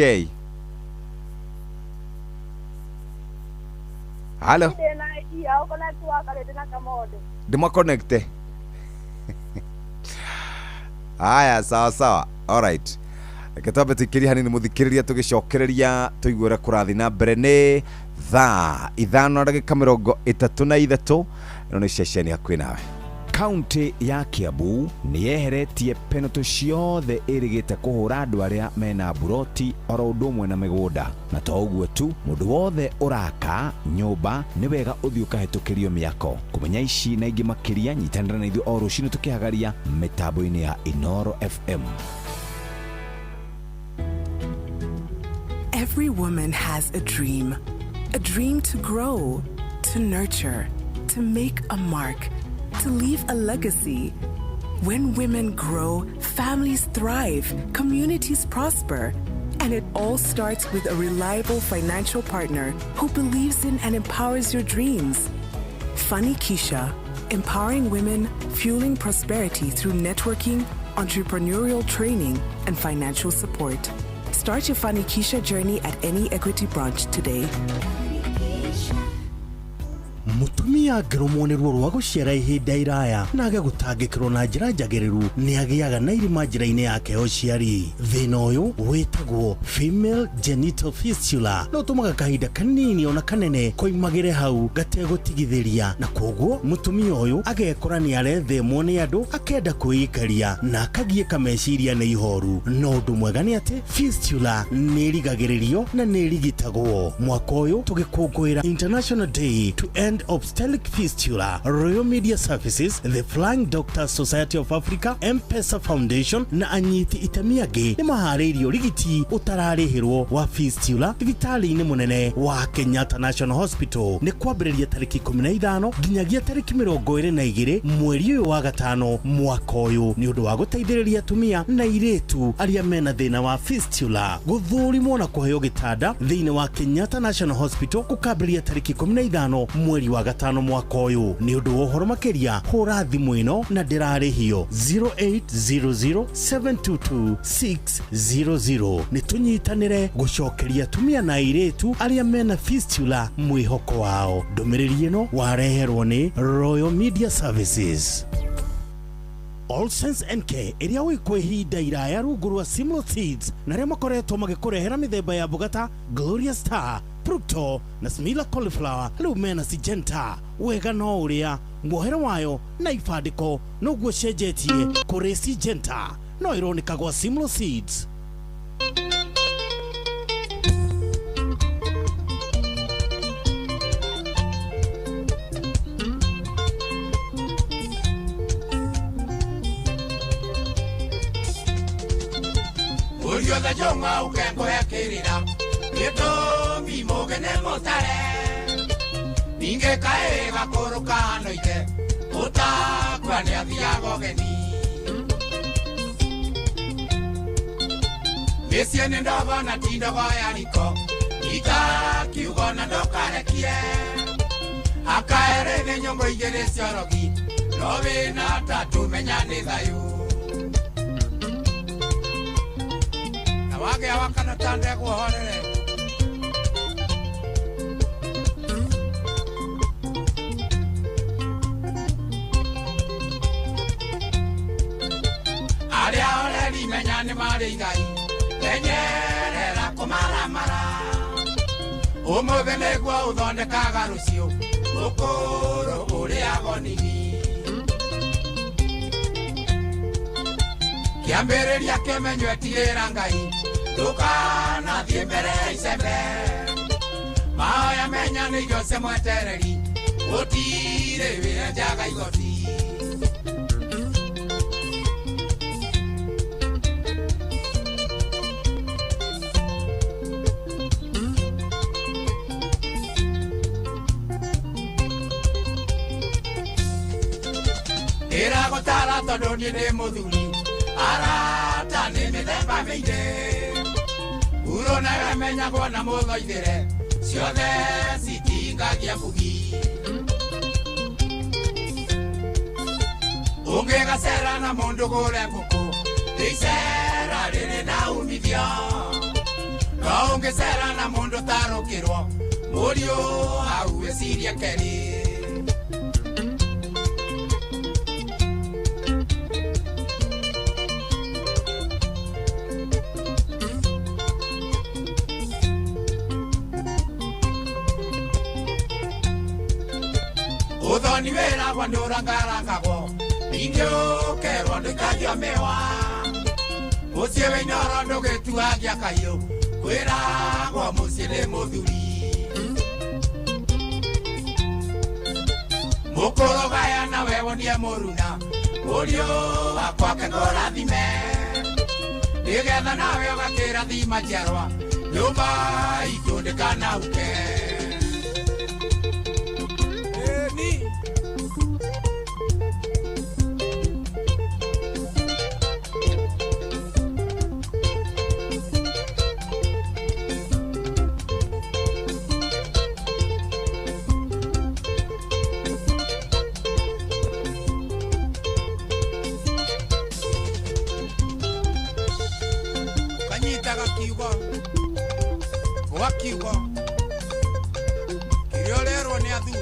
halo ndĩna idea connect wakarĩte na kamodo ndĩma connect aya sawa alright Ketambe tikiri hanini muthikiriria tugicokereria tuiguira kurathi na mbere ni thaa 5:33 no ni ceceni hakuhi nawe Kaunti ya Kiambu ni yeheretie penalty ciothe irigite kuhura andu aria mena buroti oro undu umwe na migunda na to uguo tu mundu wothe uraka nyumba ni wega uthio kahitukirio miako kumenya ici na ingi makiria nyitanira na ithu o rucini tukihagaria mitambo-ini ya Inoro FM. Every woman has a dream to grow, to nurture, to make a mark, to leave a legacy. When women grow, families thrive, communities prosper, and it all starts with a reliable financial partner who believes in and empowers your dreams. Funny Keisha, empowering women, fueling prosperity through networking, entrepreneurial training, and financial support. Start your Funny Keisha journey at any Equity branch today. Mutumia ngĩrũmwo rwa gũciara ihinda iraya na age gũtangĩkĩrwo na njĩra njagĩrĩru nĩ agĩaga na irima njĩra-inĩ yake ya ũciari. Thĩna ũyũ wĩtagwo female genital fistula no ũtũmaga kahinda kanini ona kanene koimagĩre hau gategũtigithĩria, na koguo mũtumia ũyũ agekora nĩ arethemwo nĩ andũ akenda kwĩikaria na akagiĩka meciria nĩ ihoru. No ũndũ mwega nĩ atĩ fistula nĩ ĩrigagĩrĩrio na nĩ ĩrigitagwo. Mwaka ũyũ tũgĩkũngũĩra International Day to End Obstetric Fistula, Royal Media Services, the Flying Doctors Society of Africa, M-Pesa Foundation na anyiti itemi angĩ nĩ maharĩirio rigiti ũtararĩhĩrwo wa fistula thibitarĩ-inĩ mũnene wa Kenyatta National Hospital. Nĩ kwambĩrĩria tarĩki 15 nginyagia tarĩki 22 mweri ũyũ wa gatano mwaka ũyũ nĩ ũndũ wa gũteithĩrĩria atumia na airĩtu arĩa mena thĩna wa fistula. Gũthũrimwo na kũheo gĩtanda thĩinĩ wa Kenyatta National Hospital gũkambĩrĩria tarĩki 15 mweri wa gatano mwaka ũyũ. Nĩ ũndũ wa ũhoro makĩria hũra thimũ ĩno na ndĩrarĩhio 0800722600. Nĩ tũnyitanĩre gũcokeria atumia na airĩtu arĩa mena fistula mwĩhoko wao. Ndũmĩrĩri ĩno wareherwo nĩ Royal Media Services. All Sense NK ĩrĩa wĩ kwa ihinda iraya rungu rwa Simlo Seeds na arĩa makoretwo magĩkũrehera mĩthemba ya mboga Gloria Star, Fructo na Smila Cauliflower rĩu mena Syngenta. Wega no ũrĩa muohero wayo na ibandĩko noguo cenjetie kũrĩ Syngenta no ĩroneka gwa Simlo Seeds. Uriothe jonga ukengohekĩrĩra gĩtũmi mũgene mũtare ninge kaĩ gakũrũka hanoite ũtakua nĩ athiaga ũgeni mĩciĩ nĩ ndogo na ti ndogo ya riko itakiugo na ndokarekie akaere nĩ nyongo igĩrĩ ciorogi no wĩna tatu menya nĩ thayũ wage wakana tande kuhorere aria oreri menya ni mari igai enyerera kumaramara umuthi niguo uthondekaga rucio ukuru uri agonini kiambĩrĩria kĩmenywo etigĩra Ngai ndũkanathiĩ mbere ya icembe mahoya menya nĩ Jose mwetereri gũtirĩ wĩra njaga igoti Iragotara tondũ niĩ nĩ mũthuri arata nĩ mĩthemba mĩingĩ uro nawe menyagwo na mũthoithĩre ciothe citingagia mbugi ũngĩgacera na mũndũ gũre ngũkũ icera rĩrĩ na umithio no ũngĩcera na mũndũ tarũkĩrwo mũriũ hau ĩciria kerĩ Uthoni wera kwa ndurangarangagwo ningĩ ũkerwo ndũikagio mĩwa mũciĩ wĩinoro ndũgĩtuagia kahiũ kwĩragwo mũciĩ nĩ mũthuri mũkũrũgaya nawe wonie mũruna mũriũ wakwake ngũrathime nĩgetha nawe ũgakĩrathima njiarwa nyũmba itũ ndĩkanauke Wakiugo kiriolerwo nĩ athuri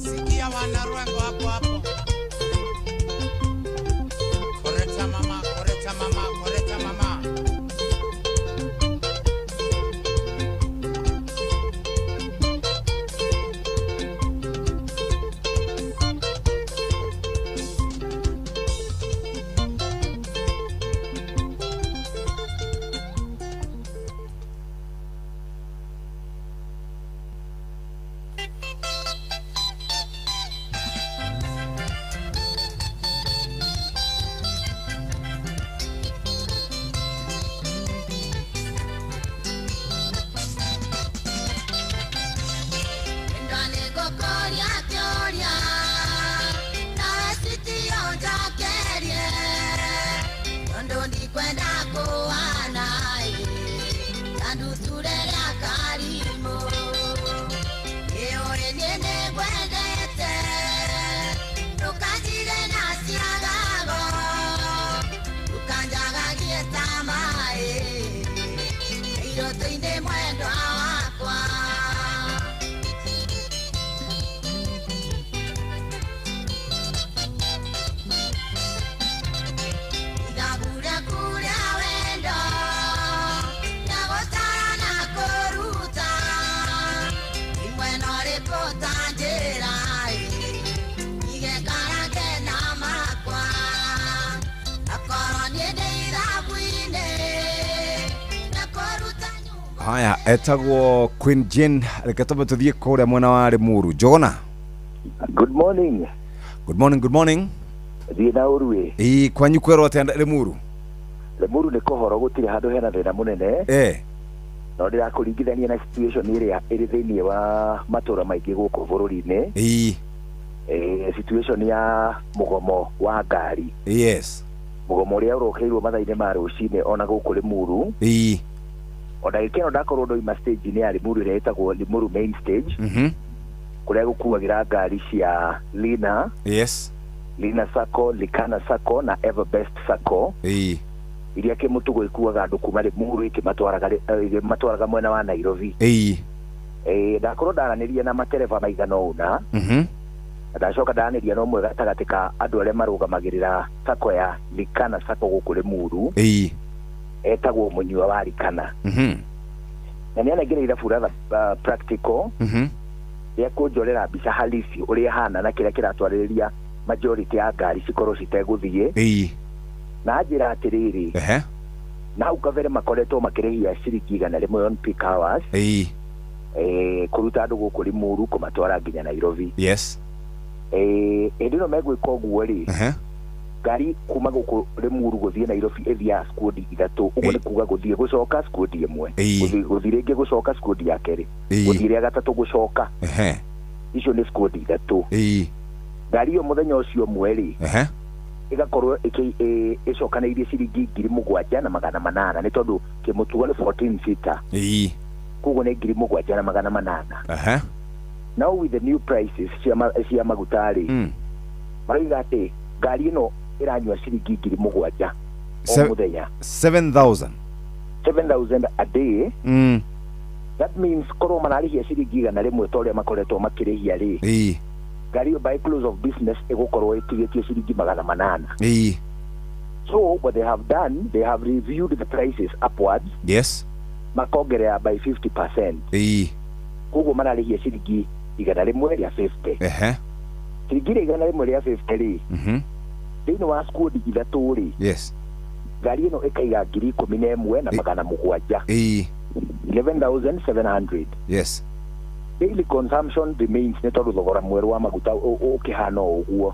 sikia wanaruengo hapo hapo koreta mama Haya, etagwo Queen Jane, reke tũmbe tũthiĩ kũrĩa mwena wa Limuru. Jogona. Good morning. Good morning, good morning. Thiĩ na ũruĩ. Kwanyu kwerwo atĩa Limuru? Limuru nĩ kũhoro gũtirĩ handũ hena thĩna mũnene. No ndĩrakũringithania na situation ĩrĩa ĩrĩ thĩinĩ wa matũra maingĩ gũkũ bũrũri-inĩ. Situation ya mũgomo wa ngari. Yes. Mũgomo ũrĩa ũrokĩirwo mathaa-inĩ ma rũcinĩ ona gũkũ Limuru. Ona gĩkeno ndakorwo ndoima stage-inĩ ya Limuru ĩrĩa ĩtagwo Limuru main stage. Kũrĩa gũkuagĩra ngari cia Lina. Yes. Lina Sacco, Likana Sacco na Everbest Sacco. iria kimutugo ikuaga andu kuma Limuru ikimatwaraga mwena wa Nairobi ndakorwo ndaranirie na matereba maigana ũna ndacoka ndaranirie no mwe gatagati ka andu aria marugamagirira sako ya Likana sako guku Limuru etagwo Munyua wa Likana na nĩ anagereire further practical ya kunjorera mbica halisi uria hana na kiria kiratwarĩrĩria majority ya ngari cikorwo citegũthiĩ na njĩra atiriri na ukavere makoretwo makirihia ciringi 100 on peak hours kuruta andu guku Limuru kumatwara nginya Nairobi ndino megwika ũguo rĩ ngari kuma guku Limuru guthie Nairobi ethia skudi ithatu uguo ni kuga guthie gucoka skudi imwe guthie ringi gucoka skudi ya keri guthie ria gatatu gucoka icio ni skudi ithatu ngari yo muthenya ucio mweri igakorwo icokanĩirie ciringi 7,800 nĩ tondũ kĩmutugo nĩ 14 seater koguo nĩ 7,800 now with the new prices cia maguta rĩ marauga atĩ ngari ĩno iranyua ciringi 7,000 o muthenya 7,000 a day that means korwo mararĩhia ciringi 100 ta ũrĩa makoretwo makĩrĩhia rĩ ngari by close of business igukorwo itigetie ciringi 800 so what they have done, they have reviewed the prices upwards makongerea by 50% koguo mararĩhia ciringi 100 rĩa 50 ciringi 100 rĩa 50 rĩ thĩinĩ wa skudi ithatu rĩ ngari ĩno ĩkaiga 11,700 11,700 daily consumption remains nĩ tondũ thogora mwerũ wa maguta ũkĩhana ũguo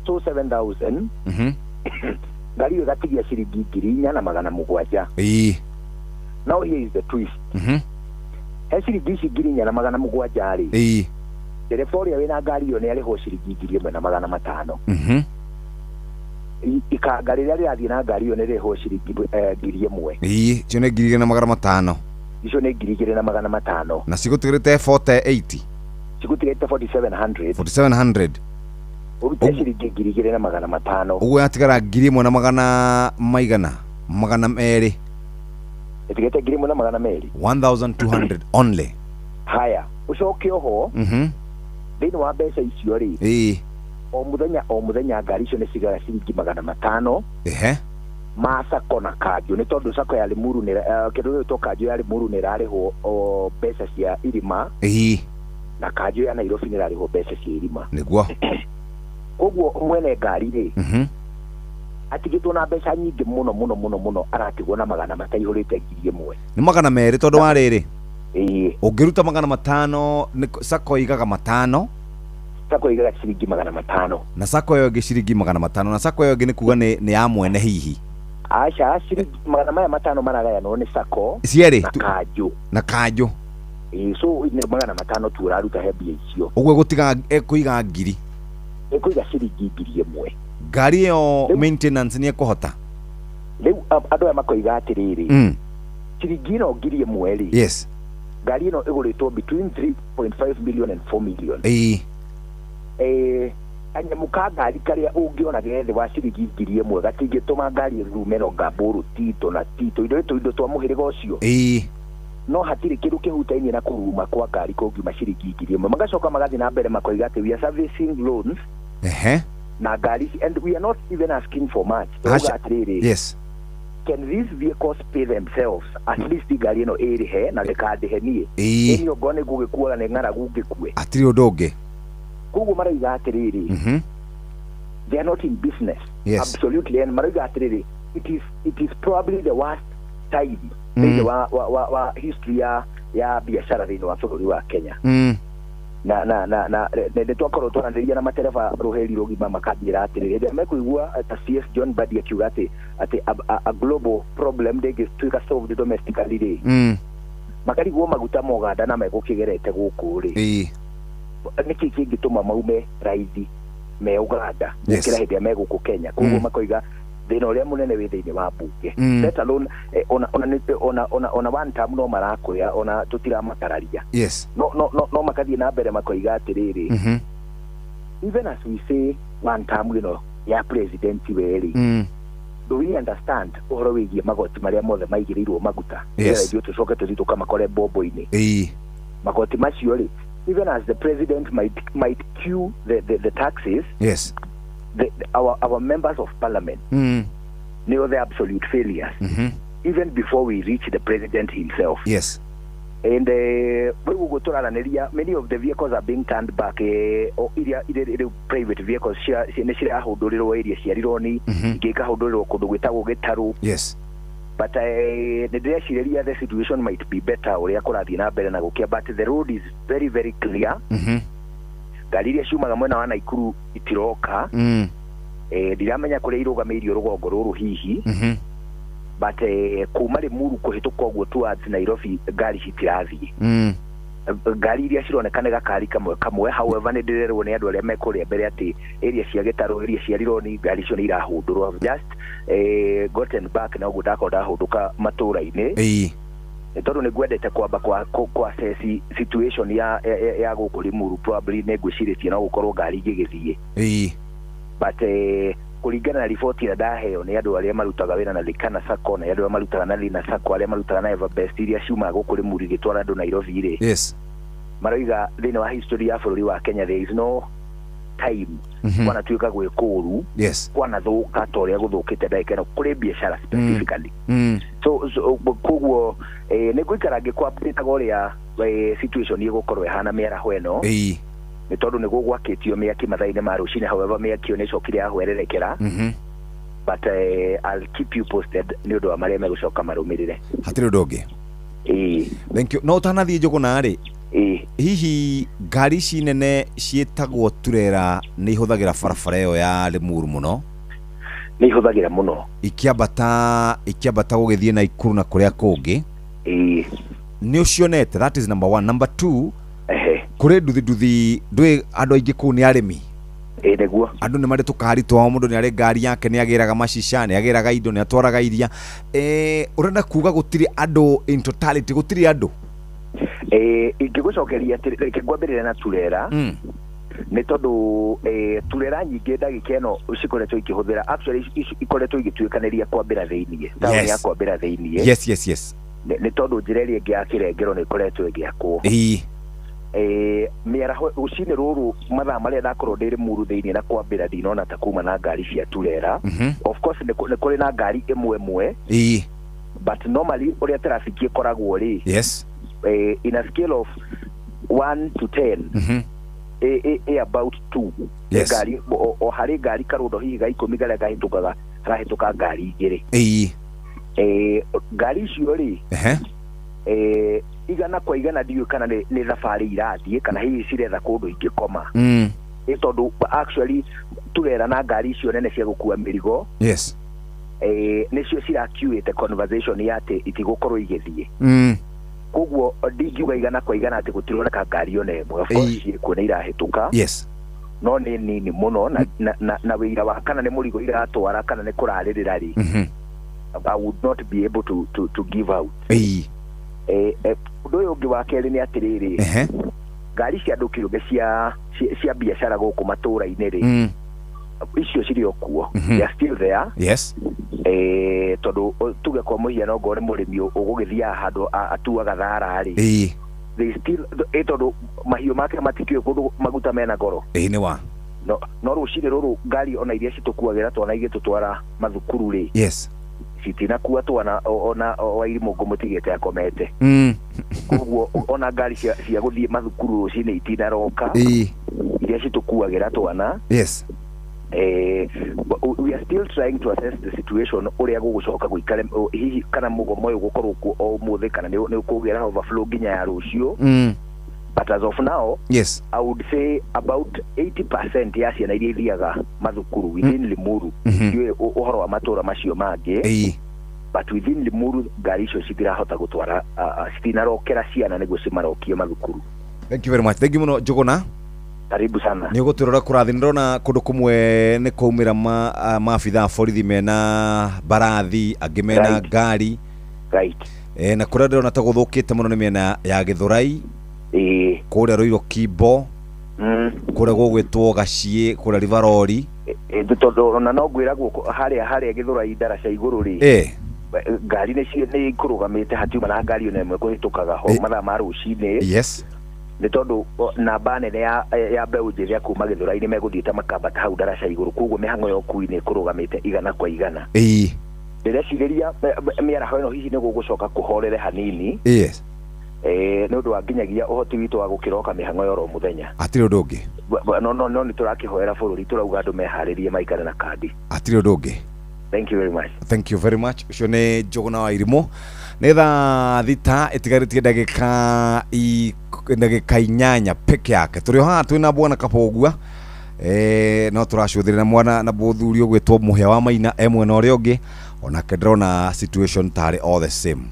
so 7,000 ngari ĩyo ĩgatigia ciringi 4,700 now here is the twist he ciringi ici 4,700 rĩ ndereba ũrĩa wĩna ngari ĩyo nĩ arĩhwo ciringi 1,500 ikanga rĩrĩa rĩrathiĩ na ngari ĩyo nĩ rĩrĩhwo ciringi 1,000 icio nĩ 2,500 icio nĩ 2,500 na cigutigirite 48 cigutigirite 4,700 urute ciringi 2,500 uguo yatigara 1,000 maigana 200 itigete 1,200 1,200 only haya ucoke oho thĩinĩ wa mbeca icio rĩ o muthenya ngari icio nĩ cigara ciringi 500 ma sako na kanjo nĩ tondũ sako ya Limuru nĩ kĩndũ gĩtwo kanjo ya Limuru nĩ rarĩhwo o mbeca cia irima na kanjo ya Nairobi nĩ rarĩhwo mbeca cia irima nĩguo ũguo mwene ngari rĩ atigĩtwo na mbeca nyingĩ mũno aratigwo na 100 mataihũrĩte 1,000 nĩ 200 tondũ wa rĩrĩ ũngĩruta 500 sako igaga 5 sako igaga ciringi 500 na sako ĩyo ĩngĩ ciringi 500 na sako ĩyo ĩngĩ nĩ kuga nĩ ya mwene hihi aca ciringi 500 maragayanwo nĩ sako cierĩ na kanjo so nĩ 500 tu ũraruta he mbia icio ũguo gũtiga kũiga ngiri ĩkũiga ciringi 1,000 ngari ĩyo maintenance nĩ ĩkũhota rĩu andũ aya makoiga atĩrĩrĩ ciringi ĩno 1,000 rĩ ngari ĩno ĩgũrĩtwo between 3.5 million and 4 million kanyamu ka ngari karĩa ũngĩona gethĩ wa ciringi 1,000 gatingĩtũma ngari rumeno ngambũrũ tito na tito indo twa mũhĩrĩga ũcio no hatirĩ kĩndũ kĩhutainie na kũruma kwa ngari kũngiuma ciringi 1,000 magacoka magathiĩ na mbere makoiga atĩ we are servicing loans na ngari and we are not even asking for much yes can these vehicles pay themselves at least ngari ĩno ĩrĩhe na ndĩkandĩhe niĩ ĩno ngone gũgĩkuaga nĩ ng'aragu ngĩkue atirĩ ũndũ ũngĩ koguo marauga atĩrĩrĩ they are not in business absolutely and marauga atĩrĩrĩ it is probably the worst time thĩinĩ wa history ya biashara thĩinĩ wa bũrũri wa Kenya na nĩ twakorwo twaranĩria na matereba rũheri rũgima makambĩra atĩrĩrĩ rĩrĩa mekũigua ta CS John Mbadi akiuga atĩ a global problem ndĩngĩtuĩka solved domestically rĩ makarigwo maguta moganda na megũkĩgerete gũkũ rĩ nĩkĩ kĩngĩtũma maume raithi me Uganda gũkĩra hĩndĩ ĩrĩa megũkũ Kenya koguo makoiga thĩna ũrĩa mũnene wĩ thĩinĩ wa mbunge let alone ona one term no marakwĩa ona tũtiramakararia no makathiĩ na mbere makoiga atĩrĩrĩ even as we say one term ya president weri do we understand uhoro wigie magoti maria mothe maigirirwo maguta ndio tucoke tuthituka makore bobo-ini magoti macio ri even as the president might queue the taxes our members of parliament they are the absolute failures even before we reach the president himself and we will go to many of the vehicles are being turned back or private vehicles share hodoriro area ciarironi igeka hodoriro kundu gwitagwo gitaru but the situation might be better uria kurathi na mbere na gukia but the road is very very clear gari iria ciumaga mwena wa Naikuru itiroka ndiramenya kuria irugamirio rugongo ruru hihi but kuma Limuru kuhituka uguo towards Nairobi gari citirathie gari iria cironekana gakari kamwe however ni ndirerwo ni andu aria mekuria mbere ati area cia Gitaru area cia Rironi gari cio ni irahundurwo just gotten back na uguo ndakonda hunduka matura-ini tondu ni gwendete kwamba kwa assess situation ya guku Limuru probably ne gwiciritie na gukorwo gari igigithie but kuringana na riboti ya ndaheo ni andu aria marutaga wira na Likana Sacco na andu marutaga na Lina Sacco aria marutaga na Everbest iria ciuma guku Limuru gitwara andu Nairobi ri maroiga thini wa history ya bururi wa Kenya there is no time kwana tuika gwikuru kwana thuka toria guthukite ndagika no kuri biashara specifically so koguo ni gwikara ngikwa goria situation igukorwo ihana miara hweno ni tondu ni gugwakitio miaki mathaini ma rucini however miaki ni cokire ahwererekera but I'll keep you posted ni undu wa maria megucoka marumirire hatire undu ungi thank you no utanathie Njuguna ri hihi ngari ici nene cietagwo turera ni ihuthagira barabara iyo ya Limuru muno ni ihuthagira muno ikiambata gugithie Naikuru na kuria kungi ni ucionete that is number 1 number 2 kure nduthi ndwi andu aingi ku ni arimi neguo andu ni mari tukaritwa mundu ni ari ngari yake ni agiraga macisha ni agiraga indo ni atwaraga iria urenda kuga gutiri andu in totality gutiri andu ingigucokeria reke ngwambirire na turera ni tondu turera nyingi ndagika ino cikoretwo ikihuthira actually ikoretwo igituikaniria kwambira thiini tauni ya kwambira thiini yes ni tondu njira iria ingi ya kirengero ni ikoretwo igiakwo miara ucini ruru mathaa maria ndakorwo ndiri Limuru thiini na kwambira ndinona ta kuma na ngari cia turera of course ni kuri na ngari imwe but normally uria traffic ikoragwo ri in a scale of 1 to 10 about 2 ngari o hari ngari karundo hihi ga 10 garia gahitukaga harahituka ngari igiri ngari icio ri igana kwa igana ndiyo kana ni thabari irathie kana hihi ciretha kundu ingikoma tondu actually turera na ngari icio nene cia gukua mirigo nicio cirakiuite conversation yate itigukorwo igithie koguo ndingiuga igana kwa igana ati gutironeka ngari ona imwe of course kuona irahituka no ni nini muno na wira wa kana ni murigo iratwara kana ni kuraririra ri I would not be able to give out undu uyu ungi wa keri ni atiriri ngari cia andu kiumbe cia biashara guku matura-ini ri icio ciri okuo they are still there tondu tuge kwa muhiano ngore murimi ugugithia handu atuaga thara ri they still tondu mahiu make matikio kundu maguta mena goro ni wa no rucini ruru ngari ona iria citukuagira twana igitutwara mathukuru ri citina kuwa twana ona wairimu ngomutigete akomete koguo ona ngari cia guthie mathukuru rucini itina roka iria citukuagira twana we are still trying to assess the situation uria gugucoka guikare hihi kana mugomo uyu gukorwo ku o muthe kana ni kugira overflow ginya ya rucio but as of now I would say about 80% ya ciana iria ithiaga mathukuru within Limuru iwe uhoro wa matura macio mangi but within Limuru ngari icio citirahota gutwara citinarokera ciana niguo cimarokio mathukuru. Thank you very much. Thank you muno Njuguna. Karibu sana. Ni guturora kurathi ndona kundu kumwe ni kuumira maabitha borithi mena barathi angi mena ngari na kuria ndona ta guthukite muno ni mena ya Githurai kuria Ruiru Kimbo kuria gugwitwo Gacii kuria Rivarori Tondu ona no ngwira guko haria githura idaraca iguru ri ngari ni kurugamite hatiuma na ngari ona imwe kuhitukaga ho mathaa ma rucini yes ni tondu namba nene ya mbeu njithi ya kuma githura-ini meguthiite makambata hau daraca iguru koguo mihango yo kui ni kurugamite igana kwa igana ndireciria miaraho ino hihi ni gugucoka kuhorere hanini yes ni undu wa nginyagia uhoti witu wa gukiroka mihango yo ro muthenya atiri undu ungi no ni turakihoera bururi turauga andu meharirie maikare na kandi atiri undu ungi. Thank you very much. Thank you very much. Ucio ni Njuguna wa Irimo. Netha thita itigaritie ndagika 8 peke yake. Turi haha twina bwana Kapogua. No turacuthirira mwana na buthuri ogwetwo Muhia wa Maina emwe na uria ungi ona kedrona situation tari all the same.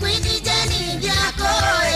Quindi Jenny Giacomo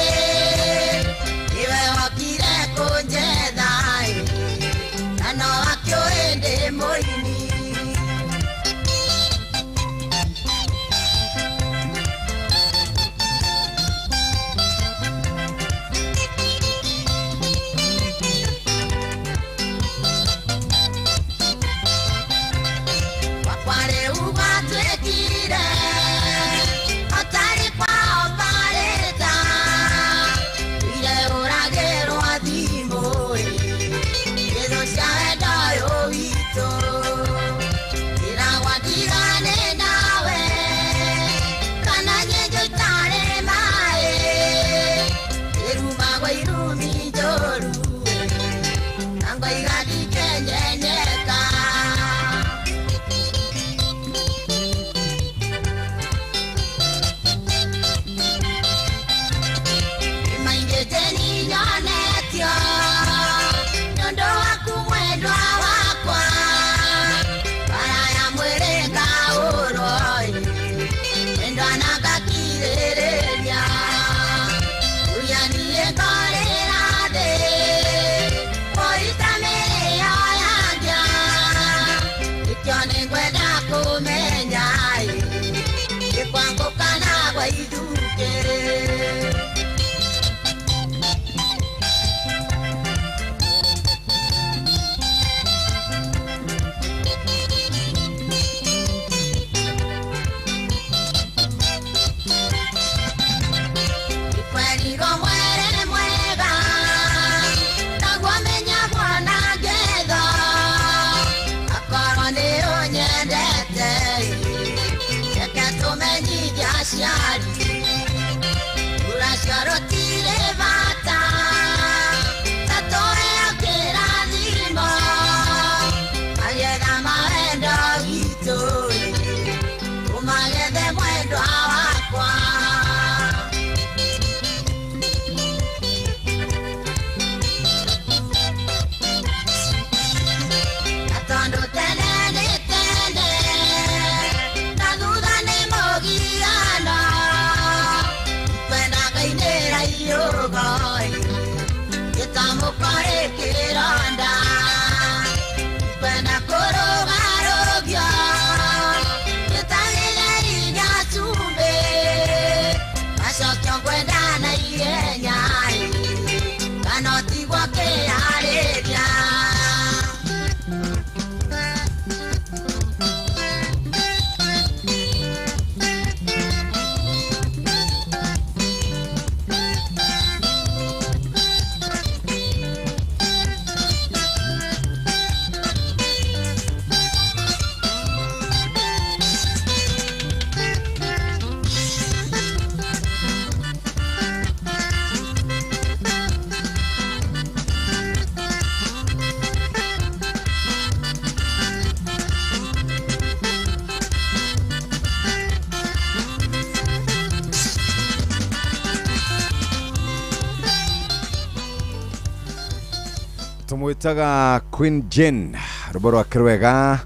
tumwitaga Queen Jane ruboro akirwega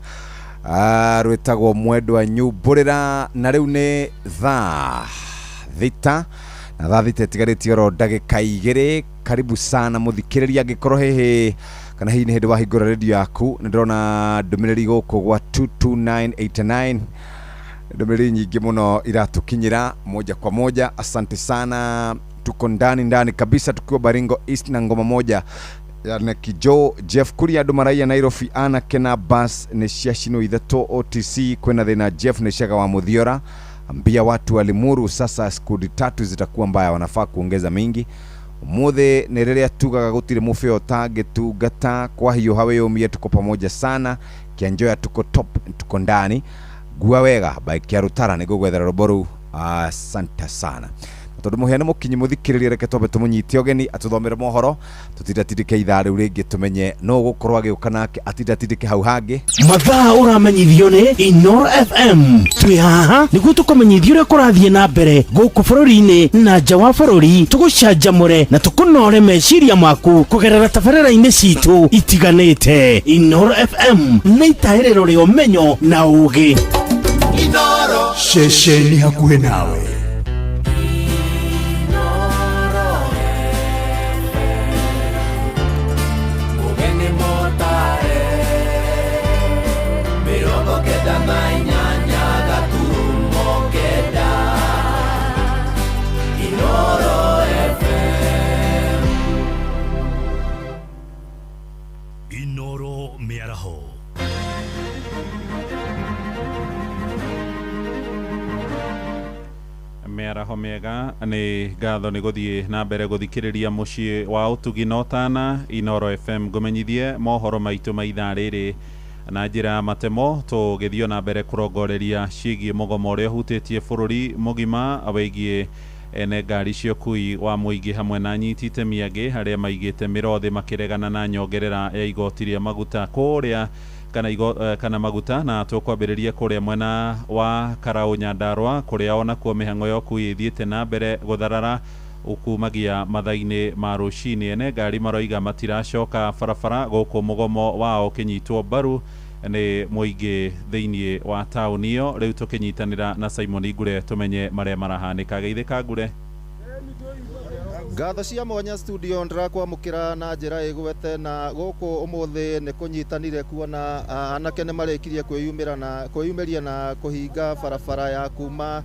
rwitagwo mwendwa nyumburira na riu ni thaa thita na thaa thita itigarĩtie oro ndagĩka igĩrĩ. Karibu sana muthikĩrĩria angĩkorwo hehe kana hihi nĩ hĩndĩ wahingũra redio yaku. Nĩ ndĩrona ndũmĩrĩri gũkũ gwa 22989 ndũmĩrĩri nyingĩ mũno iratukinyĩra moja kwa moja. Asante sana, tuko ndani kabisa tukiwa Baringo East na ngoma moja ya Nekijo Jeff Kuria Dumaraia Nairobi ana kena bus ni ciacino ithatũ OTC kwena thina Jeff ni shaga wa Muthiora. Ambia watu wa Limuru sasa skudi 3 zitakuwa mbaya, wanafaa kuongeza mingi. Umuthe ni riria tugaga gutire mufeo tangĩtungata, kwa hiyo hawe yomie tuko pamoja sana. Kianjoya tuko top, tuko ndani gua wega bike ya Rutara nĩ gũgwethera Roboru. Asante sana. Tondu muhiano mukinyi muthikiriria reke tobe tumunyite ogeni atuthomere mohoro tutidatidike ithaa riu ringi tumenye no gukorwa agiuka nake atidatidike hau hangi mathaa uramenyithio ni Inoro FM. Twi haha niguo tukumenyithio uria kurathie na mbere guku bururi-ini na nja wa bururi, tugucanjamure na tukunore meciria maku kugerera tabarĩra-inĩ citu itiganĩte. Inoro FM nĩ itaĩrĩro rĩa ũmenyo na ũũgĩ. Inoro ceceni hakuhĩ nawe. Mĩaraho mĩega nĩ ngatho nĩ gũthiĩ na mbere gũthikĩrĩria mũciĩ wa ũtugi na ũtana Inoro FM ngũmenyithie mohoro maitũ ma ithaa rĩrĩ na njĩra matemo tũgĩthiĩ na mbere kũrongoreria ciĩgiĩ mũgomo ũrĩa ũhutĩtie bũrũri mũgima wĩgiĩ ene ngari cia ũkui wa mũingĩ hamwe na anyiti itemi angĩ harĩa maigĩte mĩrothi makĩregana na nyongerera ya igoti rĩa maguta kũrĩa kana maguta, na tukwambĩrĩria kũrĩa mwena wa Karaũ Nyandarua kũrĩa ona kuo mĩhang'o ya ũkui ĩthiĩte na mbere gũtharara ukumagia mathaa-inĩ ma rũcinĩ. Ene ngari maroiga matiracoka barabara gũkũ mũgomo wao ũkĩnyitwo mbaru nĩ mũingĩ thĩinĩ wa taũni ĩyo. Rĩu tũkĩnyitanĩra na Simon Ingure tũmenye marĩa marahanĩka. Geithĩka Ngure. Ngatho cia mwanya studio ndirakwamũkĩra na njĩra ĩgwete na gũkũ ũmũthĩ nĩ kũnyitanire kuona anake nĩ marĩkirie kwĩyumĩria na kũhinga barabara ya kuma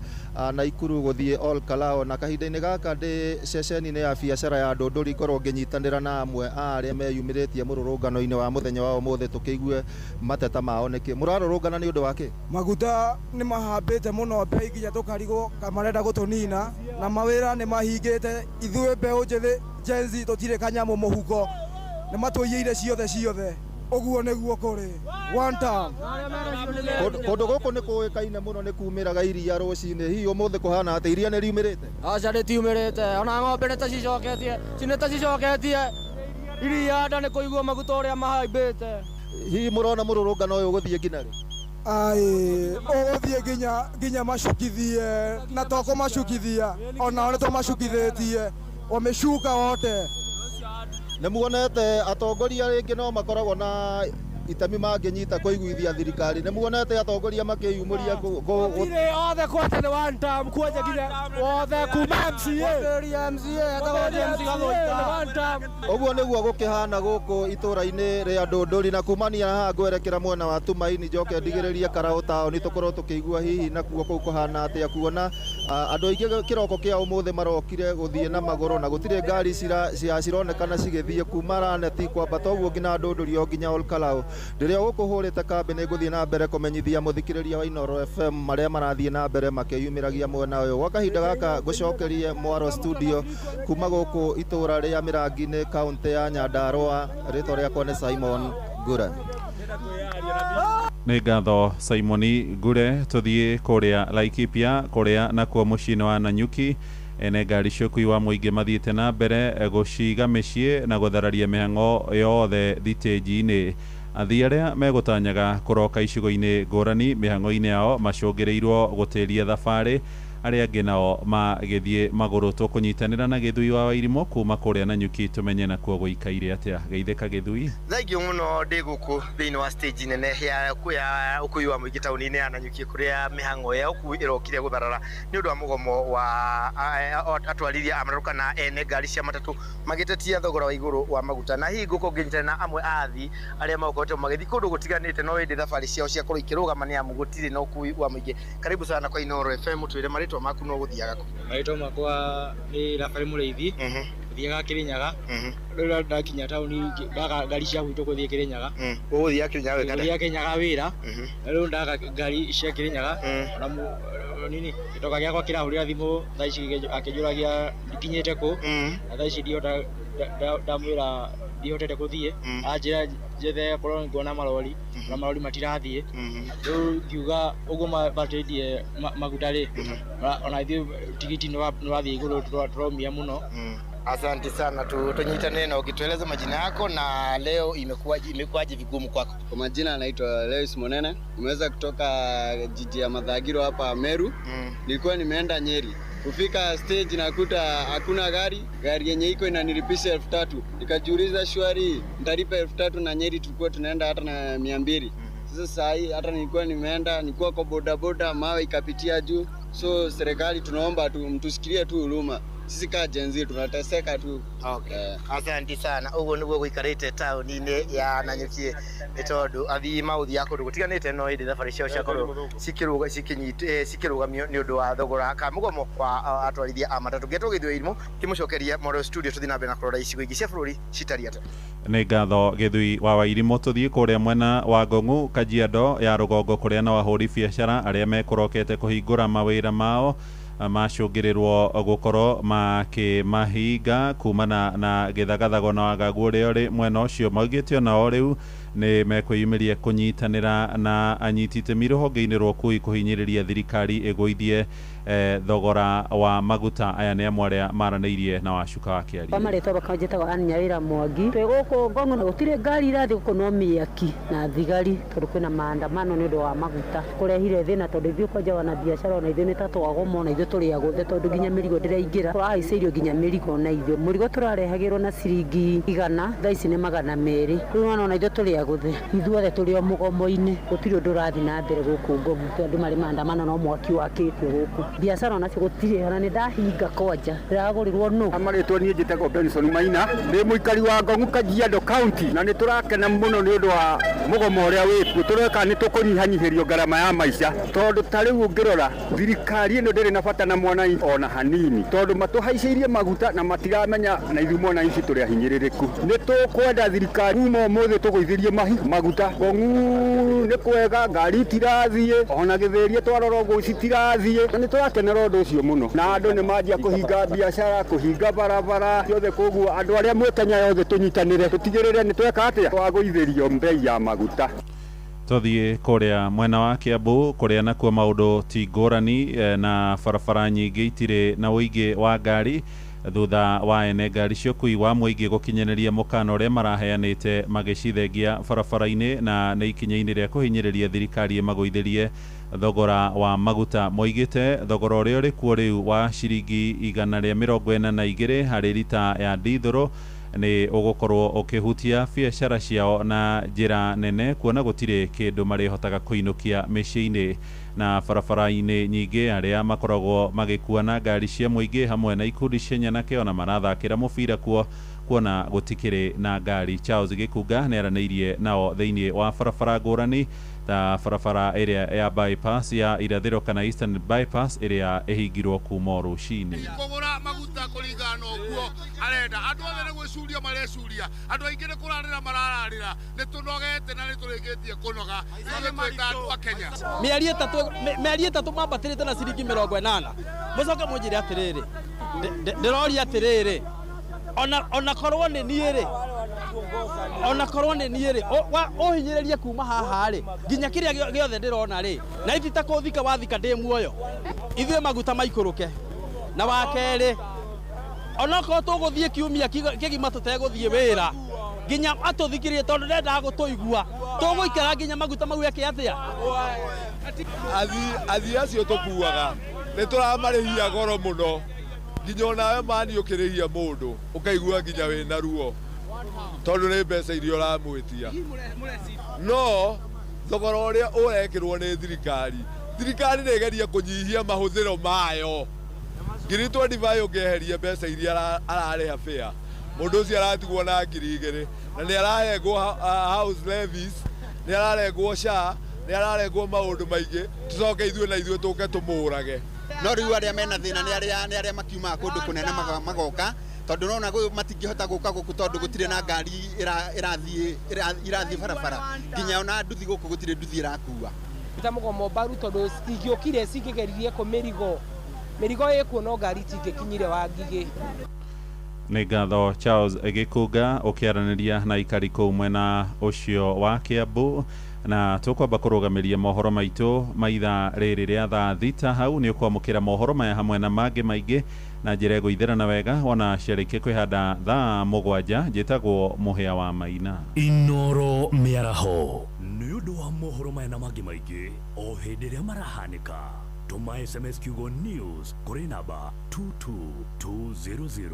Naikuru gũthiĩ Ol Kalou, na kahinda-inĩ gaka ndĩ ceceni-inĩ ya biacara ya Ndũndũri ngorwo ngĩnyitanĩra na amwe arĩa meyumĩrĩtie mũrũrũngano-inĩ wa mũthenya wa ũmũthĩ tũkĩigue mateta mao nĩkĩ mũrarũrũngana nĩ ũndũ wa kĩ. Maguta nĩ mahambĩte mũno bei nginya tũkarigwo marenda gũtũnina na mawĩra nĩ mahingĩte. Ithuĩ mbeũ njĩthĩ Gen Z tũtirĩ kanyamũ mũhuko, nĩ matũiyĩire ciothe Oguo niguo kuri one time kundu guku ni kuikaine muno ni kumiraga iria rucini hihi umuthi kuhana ati iria ni riumirite aca ritiumirite ona ng'ombe ni tacicoketie iria nda ni kuigua maguta uria mahaimbite hihi murona mururungano uyu guthie nginya ri uguthie nginya macukithie na toko macukithia ona ni tumacukithitie wamecuka wote nä muonete atongoria rĩngĩ no makoragwo na itemi mangĩnyita kũiguithia thirikari nĩ muonete atongoria makĩyumũria gũtirĩ othe kwate nĩ one time kuoja nginya othe kuma MCA ũguo nĩguo gũkĩhana gũkũ itũũra-inĩ rĩa Ndũndũri na kumania haha ngwerekera mwena wa Tumaini njoke ndigĩrĩrie Karaũ taũni tũkorwo tũkĩigua hihi nakuo kũu kũhana atĩa kuona andũ aingĩ kĩroko kĩa ũmũthĩ marokire gũthiĩ na magũrũ na gũtirĩ ngari cironekana cigĩthiĩ kuma Raneti kwambata ũguo nginya Ndũndũri o nginya Olkalau rĩrĩa gũkũhũrĩte kambĩ nĩ ngũthiĩ na mbere kũmenyithia mũthikĩrĩria wa Inooro FM marĩa marathiĩ na mbere makĩyumĩragia mwena ũyũ gwa kahinda gaka ngũcokerie Mwaro studio kuma gũkũ itũũra rĩa Mĩrangi-inĩ kaũntĩ ya Nyandarũa rĩtwa rĩakwa nĩ Simon Ngure nĩ ngatho Simoni Ngure tuthiĩ kũrĩa Laikipia kũrĩa nakuo mũciĩ-inĩ wa Nanyuki ene ngari cia ũkui wa mũingĩ mathiĩte na mbere gũciga mĩciĩ na gũthararia mĩhang'o yothe thitĩnji-inĩ athii arĩa megũtanyaga kũroka icigo-inĩ ngũrani mĩhang'o-inĩ yao macũngĩrĩirwo gũtĩria thabarĩ arĩa angĩ nao magĩthiĩ magũrũ tũkũnyitanĩra na Gĩthui wa Wairimũ kuma kũrĩa Nanyuki tũmenye nakuo gũikaire atĩa geithĩka Gĩthui thengiũ mũno ndĩ gũkũ thĩinĩ wa stage nene ya ũkui wa mũingĩ taũni-inĩ ya Nanyuki kũrĩa mĩhang'o ya ũkui ĩrokire gũtharara nĩ ũndũ wa mũgomo wa atwarithia a matatũ kana ene ngari cia matatũ magĩtetia thogora wa igũrũ wa maguta na hihi ngũkũ ngĩnyitana na amwe a athii arĩa makoretwo magĩthiĩ kũndũ gũtiganĩte no ĩndĩ thabarĩ ciao ciakorwo ikĩrũgama nĩ amu gũtirĩ na ũkui wa mũingĩ karibu sana kwa Inooro FM twĩre marĩtwa maku no gũthiaga kũ marĩtwa makwa nĩ Rafael Mũrĩithi gũthiaga Kĩrĩnyaga rĩu ndakinya taũni ndaga ngari cia gwitũ gũthiĩ Kĩrĩnyaga gũthiaga Kĩrĩnyaga gũthiaga Kĩrĩnyaga wĩra rĩu ndaga ngari cia Kĩrĩnyaga na nini gĩtoka gĩakwa kĩrahũrĩra thimũ thaa ici akĩnjũragia ndikinyĩte kũ na thaa ici ndamwĩra ndihotete gũthiĩ anjĩra njethe korwo nguona marori na marori matirathiĩ rĩu ngiuga ũguo matendie maguta rĩ ona ithuĩ tigiti nĩ wathiĩ igũrũ tũraumia mũno. Asante sana, tunyitane na ukitueleza majina yako na leo imekuwaje vigumu kwako? Kwa majina anaitwa Lewis Monene. Nimeweza kutoka jiji ya Mathagiro hapa Meru. Nilikuwa nimeenda Nyeri. Kufika stage nakuta hakuna gari yenye iko inanilipisha 3000. Nikajiuliza shwari nitalipa 3000 na Nyeri tulikuwa tunaenda hata na 200. Sasa saa hii hata nilikuwa kwa bodaboda mawe ikapitia juu. So serikali tunaomba mtusikilie tu huruma. Sisi ka jenzi tunateseka tu. Okay. Asante sana. Ugo niguo guikarite tauni-inĩ ya Nanyuki nĩ tondũ athii mauthi yako gũtiganĩte no ĩndĩ thabarĩ ciao ciakorwo cikĩrũgamio nĩ ũndũ wa thogora ka mũgomo wa atwarithia a matatũ. Ngetwo Gĩthui wa Wairimũ kĩmũcokeria Mwaro studio tũthiĩ na mbere na kũrora icigo ingĩ cia bũrũri citariĩ atĩa. Nĩ ngatho Gĩthui wa Wairimũ tũthiĩ kũrĩa mwena wa Ngong'u Kajiado ya rũgongo kũrĩa na ahũri biacara arĩa mekũrokete kũhingũra mawĩra mao macũngĩrĩrwo gũkorwo makĩmahinga kumana na gĩthagathago na wagagu ũrĩa ũrĩ mwena ũcio maugĩte onao rĩu nĩ mekwĩyumĩria kũnyitanĩra na anyiti itemi rũhonge-inĩ rwa ũkui kũhinyĩrĩria thirikari ĩgũithie thogora wa maguta aya nĩ amwe arĩa maranĩirie na Wacuka wa Kĩaria. Pamarĩtwa bakanjĩtagwo Ann Nyawĩra Mwangi. Twĩ gũkũ Ngong'u na gũtirĩ ngari irathiĩ gũkũ no mĩaki na thigari tondũ kwĩna maandamano nĩ ũndũ wa maguta. Kũrehire thĩna tondũ ithuĩ kwanja wana biacara ona ithuĩ nĩ ta twagoma na ithuĩ tũrĩ agũthe tondũ nginya mĩrigo ndĩraingĩra. Tũrahaicĩirio nginya mĩrigo na ithuĩ. Mũrigo tũrarehagĩrwo na ciringi 100 thaa ici nĩ 200. Rĩu ona ithuĩ tũrĩ agũthe. Ithuothe tũrĩ o mũgomo-inĩ. Gũtirĩ ũndũ ũrathiĩ na mbere gũkũ Ngong'u tondũ marĩ maandamano no mwaki wakĩtio gũkũ. Biacara ona gũtirĩ ona nĩ ndahinga kwanja ndĩragũrĩrwo nũ. Amarĩtwo niĩ njĩtagwo Benson Maina ndĩ mũikari wa Ngong'u Kajiado County na nĩ tũrakena mũno nĩ ũndũ wa mũgomo ũrĩa wĩkuo. Tũreka nĩ tũkũnyihanyihĩrio ngarama ya maica tondũ ta rĩu ũngĩrora thirikari ĩno ndĩrĩ na bata na mwananchi ona hanini tondũ matũhaicĩirie maguta na matiramenya na ithuĩ mwananchi tũrĩ ahinyĩrĩrĩku. Nĩ tũkwenda thirikari kuma ũmũthĩ tũgũithĩrie tũthiĩ maguta Ngong'u nĩ kwega ngari itirathiĩ ona Gĩthĩria twarora ũguo citirathiĩ nĩ tũrakenera ũndũ ũcio mũno na andũ nĩ manjia kũhinga biacara kũhinga barabara ciothe koguo andũ arĩa mwĩ Kenya yothe tũnyitanĩre tũtigĩrĩre nĩ tweka atĩa twagũithĩrio mbei ya maguta. Tũthiĩ kũrĩa mwena wa Kiambu kũrĩa nakuo maũndũ ti ngũrani na barabara nyingĩ itirĩ na ũingĩ wa ngari thutha wa ene ngari cia ũkui wa mũingĩ gũkinyanĩria mũkana ũrĩa maraheanĩte magĩcithengia barabara-inĩ na nĩ ikinya-inĩ rĩa kũhinyĩrĩria thirikari ĩmagũithĩrie thogora wa maguta. Moigĩte thogora ũrĩa ũrĩ kuo rĩu wa ciringi 142 harĩ lita ya ndithũrũ nĩ ũgũkorwo ũkĩhutia biacara ciao na njĩra nene kuona gũtirĩ kĩndũ marĩhotaga kũinũkia mĩciĩ-inĩ na barabara-inĩ nyingĩ arĩa makoragwo magĩkua na ngari cia mũingĩ hamwe na ikundi cia nyanake ona marathakĩra mũbira kuona gũtikĩrĩ na ngari. Charles Gĩkunga nĩ aranĩirie nao thĩinĩ wa barabara ngũrani ta barabara ĩrĩa ya bypass ya irathĩro kana Eastern bypass ĩrĩa ĩhingirwo kuma rũcinĩ. Kũgũra maguta kũringana ũguo arenda andũ othe nĩ gwĩcuria marecuria andũ aingĩ nĩ kũrarĩra marararĩra nĩ tũnogete na nĩ tũrĩkĩtie kũnoga tũgĩtuĩka andũ a Kenya. Mĩeri ĩtatũ mambatĩrĩte na ciringi 80 mũcoke mũnjĩre atĩrĩrĩ ndĩroria atĩrĩrĩ ona korwo nĩ niĩ rĩ ũhinyĩrĩrie kuma haha rĩ nginya kĩrĩa gĩothe ndĩrona rĩ na ithita kũthika wathika ndĩ muoyo ithuĩ maguta maikũrũke na wa kerĩ onakorwo tũgũthiĩ kiumia kĩgima tũtegũthiĩ wĩra nginya atũthikirie tondũ ndendaga gũtũigua tũgũikara nginya maguta mau eke atĩa. Athii acio tũkuaga nĩ tũramarĩhia goro mũno nginya onawe mani ũkĩrĩhia mũndũ ũkaigua nginya wĩna ruo tondũ nĩ mbeca iria ũramwĩtia no thogora ũrĩa ũrekĩrwo nĩ thirikari nĩ ĩgeria kũnyihia mahũthĩro mayo 2025 ũngĩeheria mbeca iria ararĩha fare mũndũ ũcio aratigwo na 2,000 na nĩ arahengwo house levies nĩ ararengwo SHA nĩ ararengwo maũndũ maingĩ tũcoke ithuĩ tũke tũmũrage. No rĩu arĩa mena thĩna nĩ arĩa makiumaga kũndũ kũnene magoka tondũ nona matingĩhota gũka gũkũ tondũ gũtirĩ na ngari irathiĩ barabara nginya ona nduthi gũkũ gũtirĩ nduthi irakua. Ita mũgomo mbaru tondũ citingĩokire cingĩgeririe kũ mĩrigo ĩkuo no ngari itingĩkinyire Wangigĩ. Nĩ ngatho Charles Gĩkunga ũkĩaranĩria na ikari kũu mwena ũcio wa Kiambu na tũkwamba kũrũgamĩria mohoro maitũ maitha rĩrĩ rĩa thaa thita hau nĩ ũkwamũkĩra mohoro maya hamwe na mangĩ maingĩ na njĩra ĩgũithĩrana wega wona ciarĩkia kwĩhanda thaa 7 njĩtagwo Mũhĩa wa Maina. Inoro mĩaraho nĩ ũndũ wa mohoro maya na mangĩ maingĩ o hĩndĩ ĩrĩa marahanĩka tũma SMS kiugo news kũrĩ namba 22200.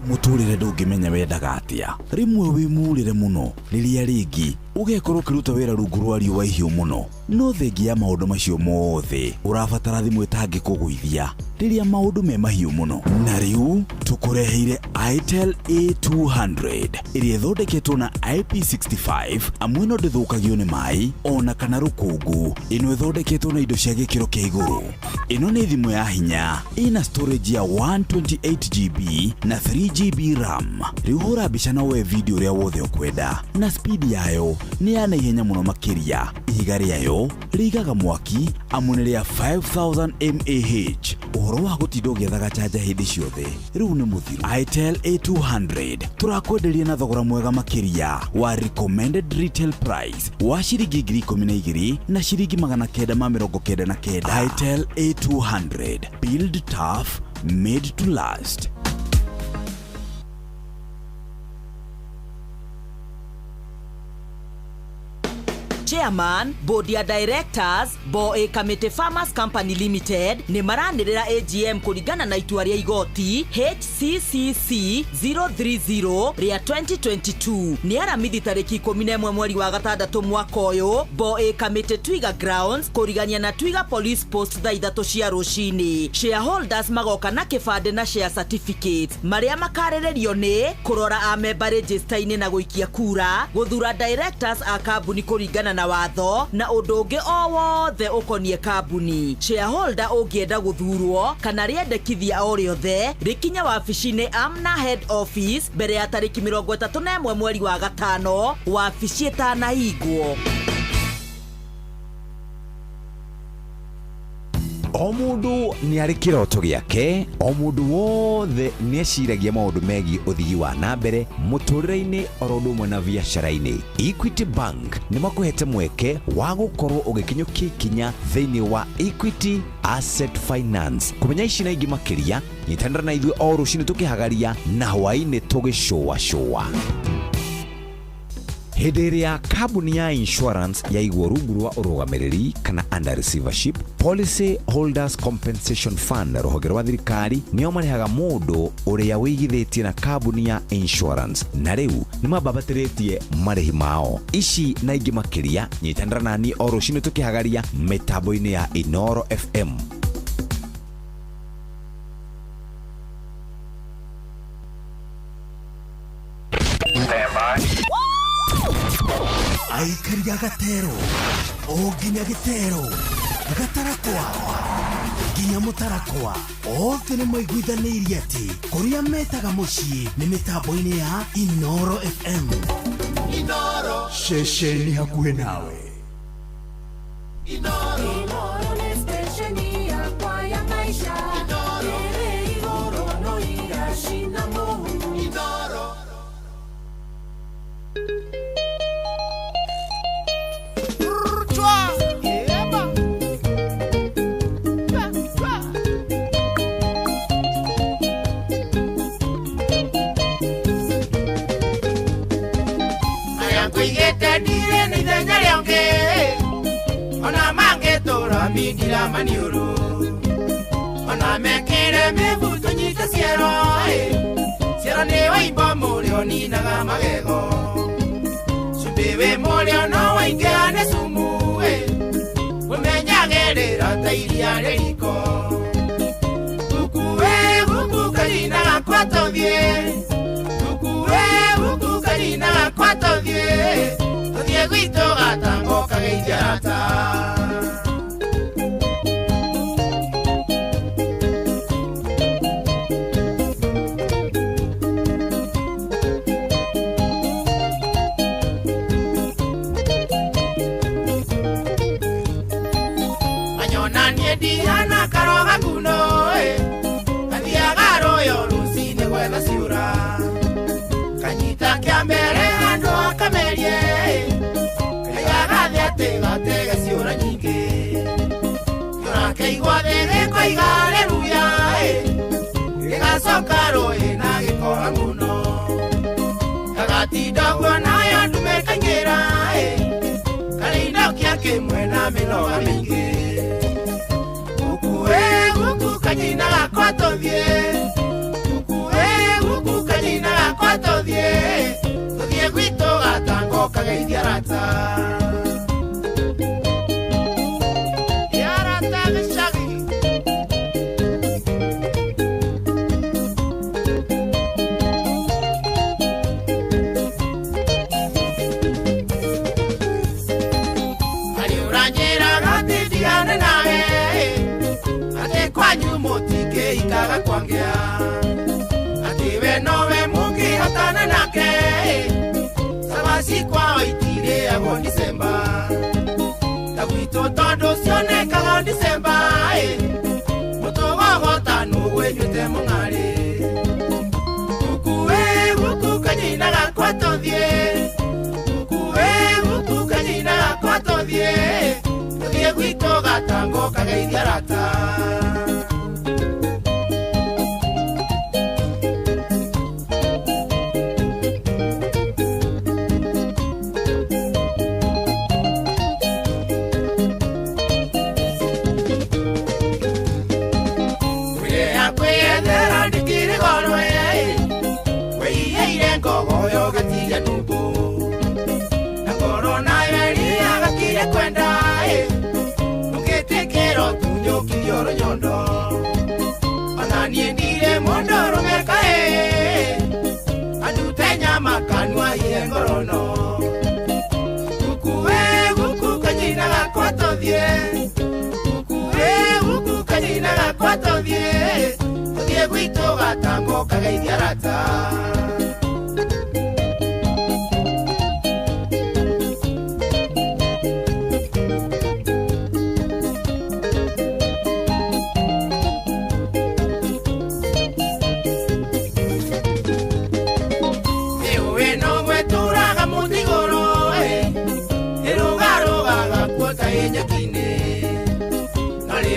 Mũtũrĩre ndũngĩmenya wendaga atĩa rĩmwe wĩmũrĩre mũno rĩrĩa rĩngĩ ũgekorwo ũkĩruta wĩra rungu rwa riũa ihiũ mũno no thengia ya maũndũ macio mothe ũrabatara thimũ ĩtangĩkũgũithia rĩrĩa maũndũ me mahiũ mũno na rĩu tũkũreheire Itel A200 ĩrĩa ĩthondeketwo na IP65 amwe no ndĩthũkagio nĩ maĩ ona kana rũkũngũ. Ĩno ĩthondeketwo na indo cia gĩkĩro kĩa igũrũ. Ĩno nĩ thimũ ya hinya ĩna storage ya 128GB na 3GB RAM. Rĩu hũra mbica na woe video ũrĩa wothe ũkwenda na speed yayo nĩ ya naihenya mũno makĩria. Ihiga rĩayo rĩigaga mwaki amu nĩ rĩa 5000 mAh. Ũhoro wa gũtinda ũgĩethaga charger hĩndĩ ciothe rĩu nĩ mũthiru. Itel A200 tũrakwenderia na thogora mwega makĩria wa recommended retail price wa ciringi 12,000 na ciringi 999. Itel A200 build tough made to last. Chairman, Board ya Directors, BOA Committee Farmers Company Limited ni maranĩrĩra AGM kũringana na itua rĩa igoti HCCC 030 rĩa 2022 nĩ aramithi tarĩki 11 mweri wa gatandatũ mwaka ũyũ BOA Committee Twiga Grounds kũrigania na Twiga Police Post thaa 3 cia rũcinĩ. Shareholders magoka na kĩbandĩ na share certificates marĩa makarĩrĩrio nĩ kũrora amemba register-inĩ na gũikia kura, gũthura directors a kambuni kũringana na watho na ũndũ ũngĩ o wothe ũkoniĩ kambuni. Shareholder ũngĩenda gũthurwo kana rĩendekithia o rĩothe rĩkinya wabici-inĩ Amna Head Office mbere ya tarĩki 31 mweri wa gatano wabici ĩtanahingwo. O mundu ni ari kiroto giake, o mundu wothe ni eciragia maundu megi uthigi wa nambere muturire-ini orodo mwe na biacara-ini. Equity Bank ni makuhete mweke wa gukorwo ugikinyukia ikinya thiini wa Equity Asset Finance. Kumenya ici na ingi makiria nyitandara na ithuĩ o rucini tukihagaria na hwaini tugishowa. Hĩndĩ ĩrĩa kambuni ya insurance yaigwo rungu rwa ũrũgamĩrĩri kana under receivership, Policy Holders Compensation Fund rũhonge rwa thirikari nĩo marehaga mũndũ ũrĩa wĩigithĩtie na kambuni ya insurance, na rĩu nĩmambabatĩrĩtie marĩhi mao. Ici na ingĩ makĩria nyitandara nani o rũcinĩ tukĩhagaria mĩtambo-inĩ ya Inoro FM. Aikaria gatero, o nginya gitero, gatarakwa, nginya mutarakwa, othe nĩ maiguithanĩirie atĩ kũrĩa metaga mũciĩ nĩ mĩtambo-inĩ ya Inoro FM. Inoro, ceceni hakuhĩ nawe. Inoro, Inoro nĩ ceceni yakwa ya maisha. Inoro, igũrũ no igacina mũhu. Inoro. Mindira maniuru ona mekere mebuto nyita ciero ciero ne waimba murio ni naga magego subewe murio no waingane sumu umenyagerera tairia reriko ukuwe kalina kwato vie ukuwe kalina kwato vie odie guito gatango kageijata. Diana karoga kuno Adiagaro yo lusine wena siura Kanyita kiambere ando akamerie Kayaga tega siura nyingi Yora keigwa dege kwa igale ruya Ega sokaro ena gikora kuno Kagati dogwa na ya ndume kanyera Kalina kiake mwena miloga mingi Kanyina kwato vie ukuwe kanyina kwato vie todie guito gatango kageidiarata yarata gishagi ali uranyera gati diane nae kwanyu motike ikaga kwangea atiwe nowe mungi hatana nake sabasi kwa itire abo Disemba tawito tondo sione kaga Disemba mutowa hotanu wenyute mungale ukuwe kanyina kwato die ukuwe kanyina kwato die todie guito gatango kageidiarata. Niendire mondoro mekae adutenya makanwa yengorono ukuwe tuthie tuthie gwitu gatango kageithia rata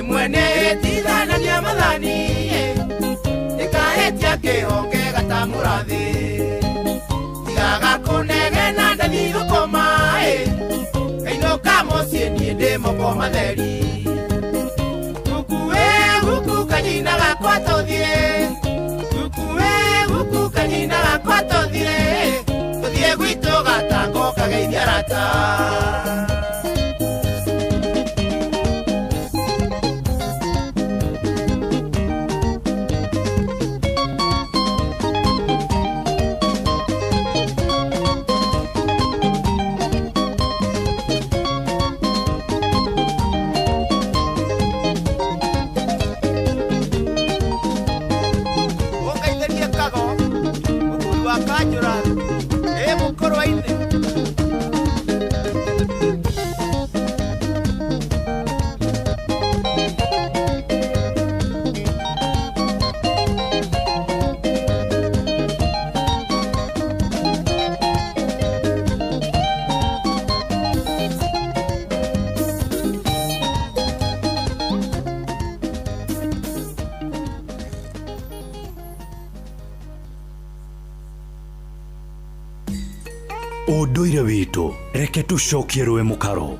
mwene tithana nia mathani ikahetia kihonge gatamurathi tigaga kunegena ndathi gukoma kainoka mucii nie ndi moko matheri gukue guku kanyina gakwa tuthie gukue guku kanyina gakwa tuthie tuthie gwitu gatango kageithia rata Unduire witu reke tucokie rwe mukaro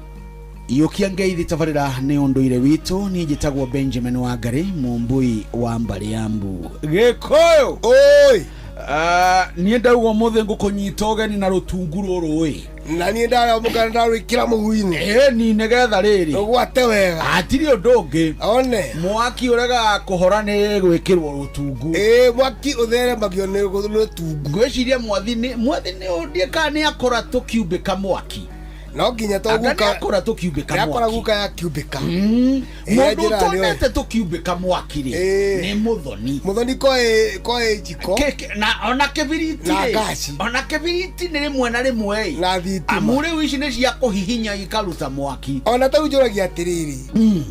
Iyokia ngeithi tabarira ni unduire witu ni njitagwo Benjamin Wangari mumbui wa Mbariambu Gikoyo oi ni ndaugo muthe ngukunyita ugeni na rutungu rurui na ni ndara mukana ndarwikira muguini ni negetha riri ugwate wega atiri ndungi one mwaki urega kuhora ni gwikirwo rutungu mwaki uthere magio ni rutungu gwiciria mwathi ni undie kana akora tukiumbika mwaki no nginya toguka akora tukiumbika mwaki akora guka ya kiumbika mundu tonete tukiumbika mwaki ri ni muthoni koe jiko na ona kibiriti na gasi ona kibiriti ni rimwe na rimwe na thitima amure wici ni cia kuhihinya ikaruta mwaki ona taujuragia atiriri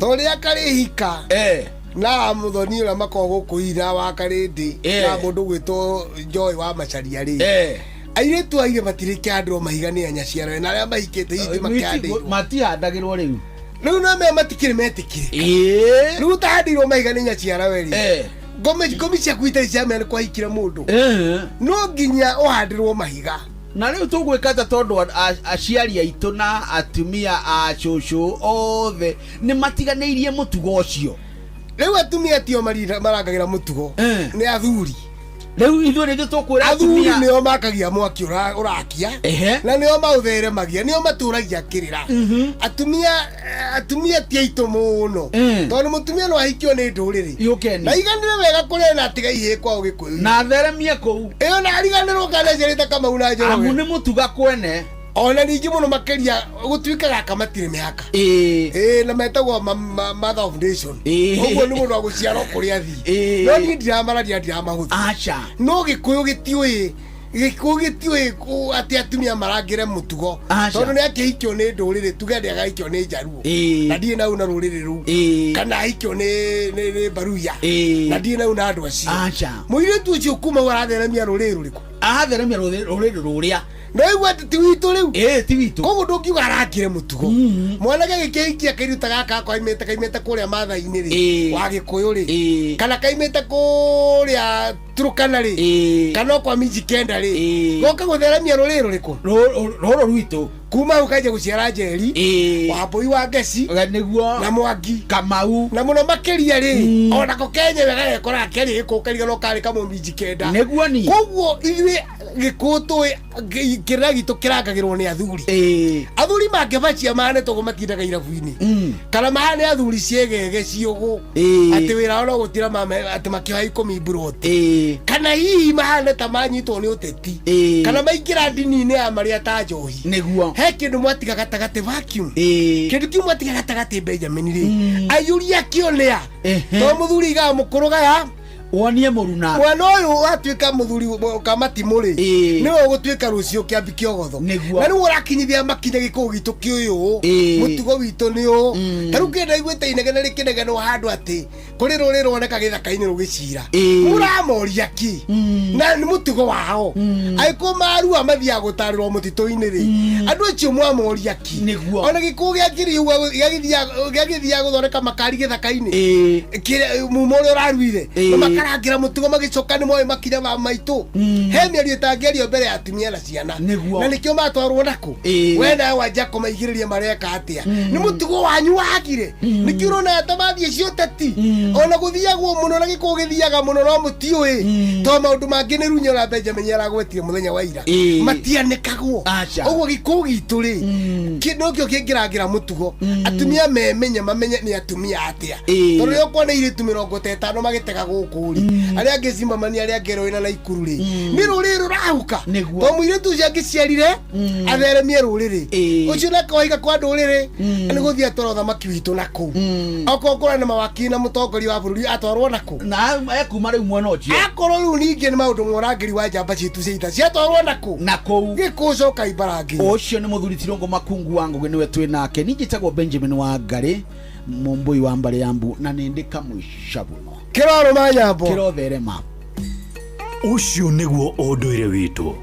tori akari hika na muthoni ura makogo kuira wa karindi na mundu gwitwo Joy wa Macharia ri airetu aire matirike andro mahigania nyaciaro na aria mahikite hithi makiande matihandagirwo riu no me matikire metikire riu tahandirwo mahigania nyaciaro weri gomi cia kuita cia mene kwa hikire mundu no nginya uhandirwo mahiga na riu tugwikata tondu aciari aitu na atumia a cucu othe ni matiganeirie mutugo ucio riu atumia tio marangagira mutugo ni athuri riu ithu ringi tukwira atumia nio makagia mwaki urakia na nio mautheremagia nio maturagia kirira atumia tiaito muno tondu mutumia no ahikio ni nduriri na iganire wega kurena atiga ihe kwa ugikuyu na theremie kuu iyo na ariganirwo kana cerita kama una njoro amu ni mutuga kwene ona ningi muno makeria gutwika gaka matire mihaka na metagwo Mother of Nation ogwo ni mundu wa guciarwo kuria thi no ni ndiramara ndiramahutha acha no gikuyu gitiui ati atumia marangire mutugo tondu ni akihikio ni nduriri tuge ndi agahikio ni njaruo na ndie na una ruriri ru kana ahikio ni Baruya na ndie na una andu acio muiretu ucio kuma waratheremia ruriri ruriku ahatheremia ruriri ruria no igwa ti witu riu ti witu koguo ndungiuga arakire mutugo mwanake gikihikia kairuta gaka kaimete kuria mathaini ri wa gikuyu ri kana kaimete kuria Turukana ri kana kwa Mijikenda ri goka gutheremia ruriri ruriku roro rwitu kuma ukaje guciara Njeri Wambui wa Ngeci niguo na Mwangi Kamau na muno makiria ri ona ko Kenya wega gikora keri gikukariga no kari kamo Mijikenda niguo ni koguo ithuĩ gikutu kirira gitu kirangagirwo ni athuri mangebacia mane togo matindaga irabu-ini kana mane athuri ciegege ciugu ati wira ono gutira mame ati makihai 10 buroti kana hihi mahana ta manyitwo nĩ ũteti kana maingĩra ndini-inĩ ya marĩa ta njohi nĩguo he kĩndũ mwatiga gatagatĩ vacuum kĩndũ kĩu mwatiga gatagatĩ Benjamin rĩ aiyũria kĩonea to mũthuri iga mũkũrũgaya wonie mũruna mwana ũyũ watuĩka mũthuri kamatimũrĩ nĩwe ũgũtuĩka rũciũ kĩambi kĩogotho na rĩu ũrakinyithia makinya gĩkũũ gitũ kĩũyũ mũtugo witũ nĩ ũũ ta rĩu kĩenda iguĩte inegene rĩkĩnegenwo handũ atĩ kũrĩ rũrĩ ruoneka gĩthaka-inĩ rũgĩcira mũramoria ki na nĩ mũtugo wao angĩkorwo marua mathiaga gũtarĩrwo mũtitũ-inĩ rĩ andũ acio mwamoria ki ona gĩkũũ gĩa Kiriu gĩagĩthiaga gũthondeka makari gĩthaka-inĩ muma ũrĩa ũraruire marangira mũtugo magicoka nĩ moe makinya ma maitũ he mĩario ĩtangĩario mbere ya atumia na ciana na nĩkĩo matwarwo nako we nawe wanja kũmaigĩrĩria mareka atĩa nĩ mũtugo wanyu wagire nĩkĩo ũrona ata mathiĩ ciũteti ona gũthiagwo mũno na gĩkũũ gĩthiaga mũno no mũtiũĩ to maũndũ mangĩ nĩ runyora Benjamin aragwetire mũthenya wa ira matianĩkagwo ũguo gĩkũũ gitũ rĩ nĩkĩo kĩngĩrangĩra mũtugo atumia mamenye nĩ atumia atĩa tondũ rĩo kuona irĩtu 50 magĩtega gũkũ arĩa angĩ Zimmerman arĩa angĩ Roina na Ikuru rĩ nĩ rũrĩrĩ rũrahuka to mũirĩtu ũcio angĩciarire atheremie rũrĩrĩ ũcio nako waiga kwa ndũrĩrĩ nĩ gũthiĩ atwara ũthamaki witũ nakũu okorwo kũrĩ na mawakiri na mũtongoria wa bũrũri atwarwo nakũ na ekuma rĩu mwena ũcio akorwo rĩu ningĩ nĩ maũndũ morangĩri wa njamba ciitũ cia ita ciatwarwo nakũu gĩkũũ coka ibarangĩri ũcio nĩ mũthuri Tirũngũ Makungu wa Ngũgĩ nĩwe twĩ nake ningĩ njĩtagwo Benjamin Wangarĩ Mũmbũi wa Mbarĩ ya Mbu na nĩ ndĩ kamũicabuno kĩroro manyambo kĩrotherema ũcio nĩguo ũndũire witũ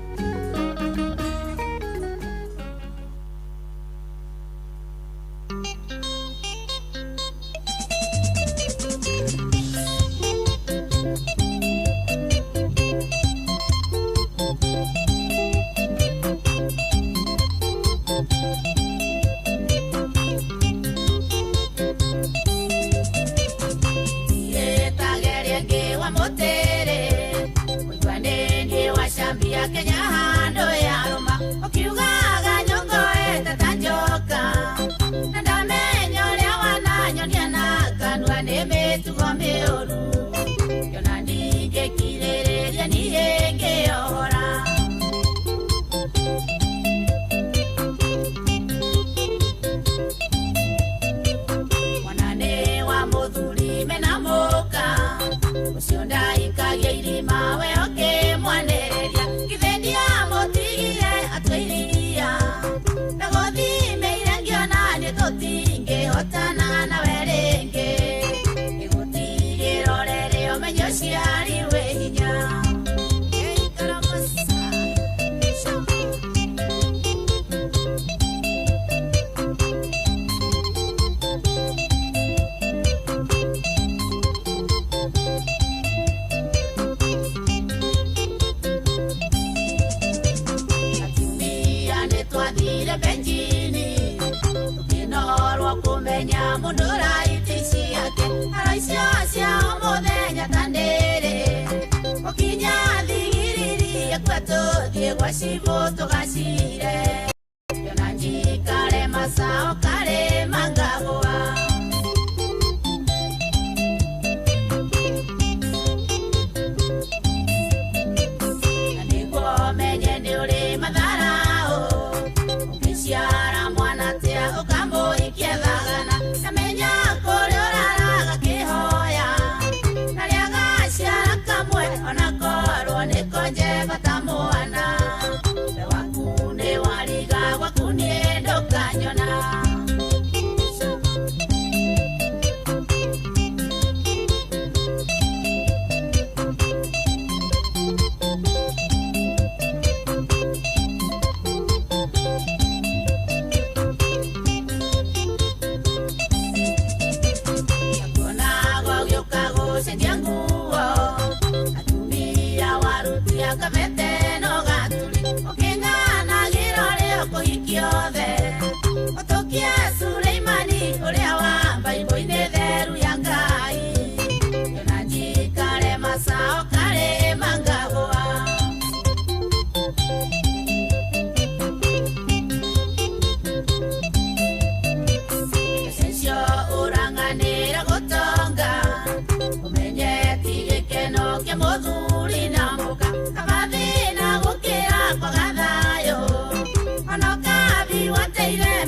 Wakune waliga wakune ndo kanyona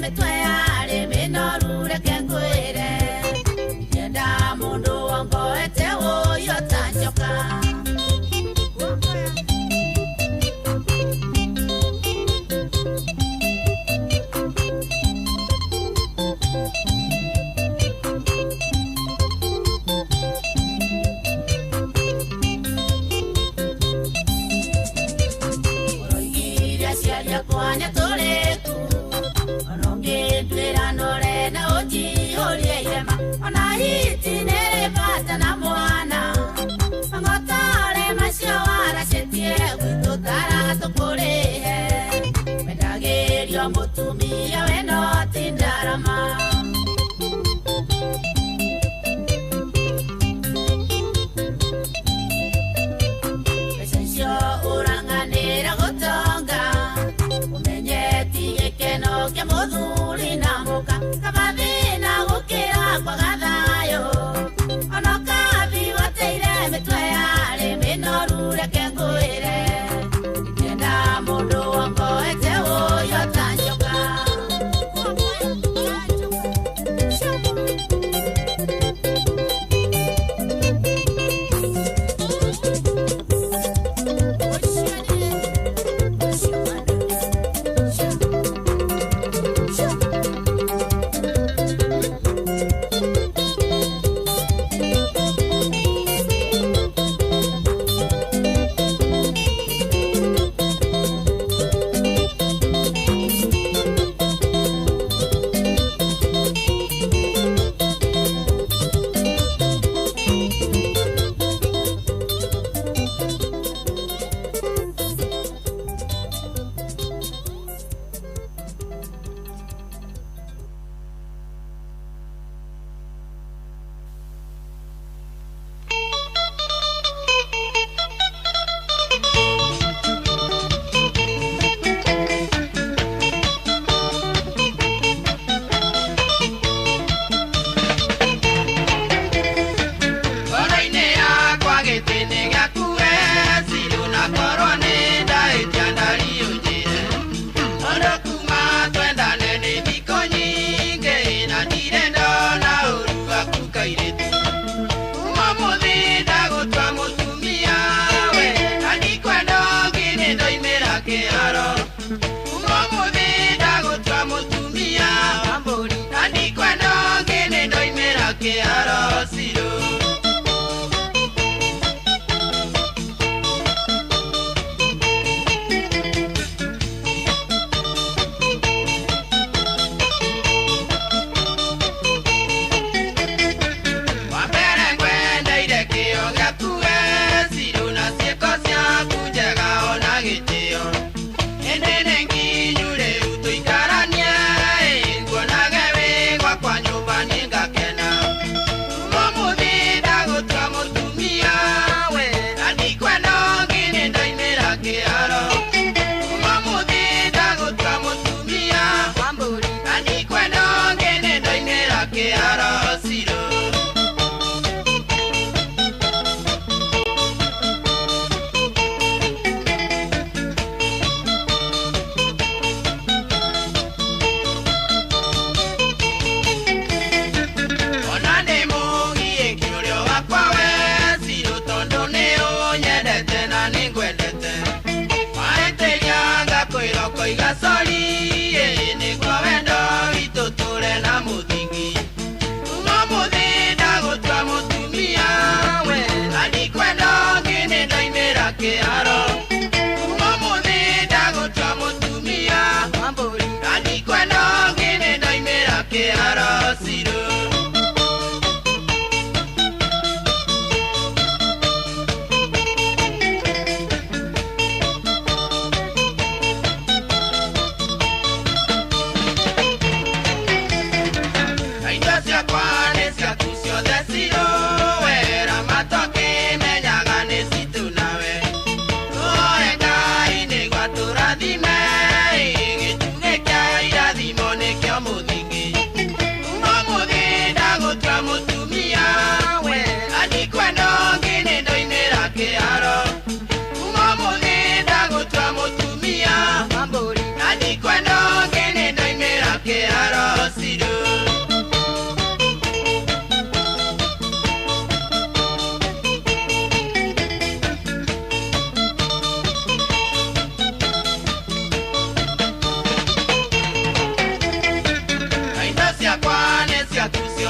mitwe yari minoru reke ngwire yenda mundu wangoete uyo tanjoka Kwanya toleku, anonge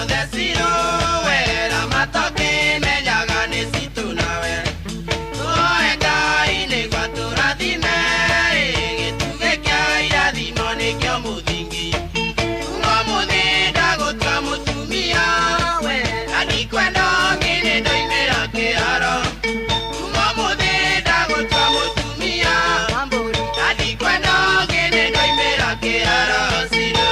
ciothe cirũwera matoke menyaga nĩ citũ nawe tũhoe Ngai nĩguo tũrathime gĩtugĩ kĩa irathimo nĩkĩo mũthingi ũmũthĩ ndagũtua mũtumia we na ndikwenda ngĩrĩ ndoimĩra kĩharo ũmũthĩ ndagũtua mũtumia na ndikwenda ngĩrĩ ndoimĩra kĩharo cirũ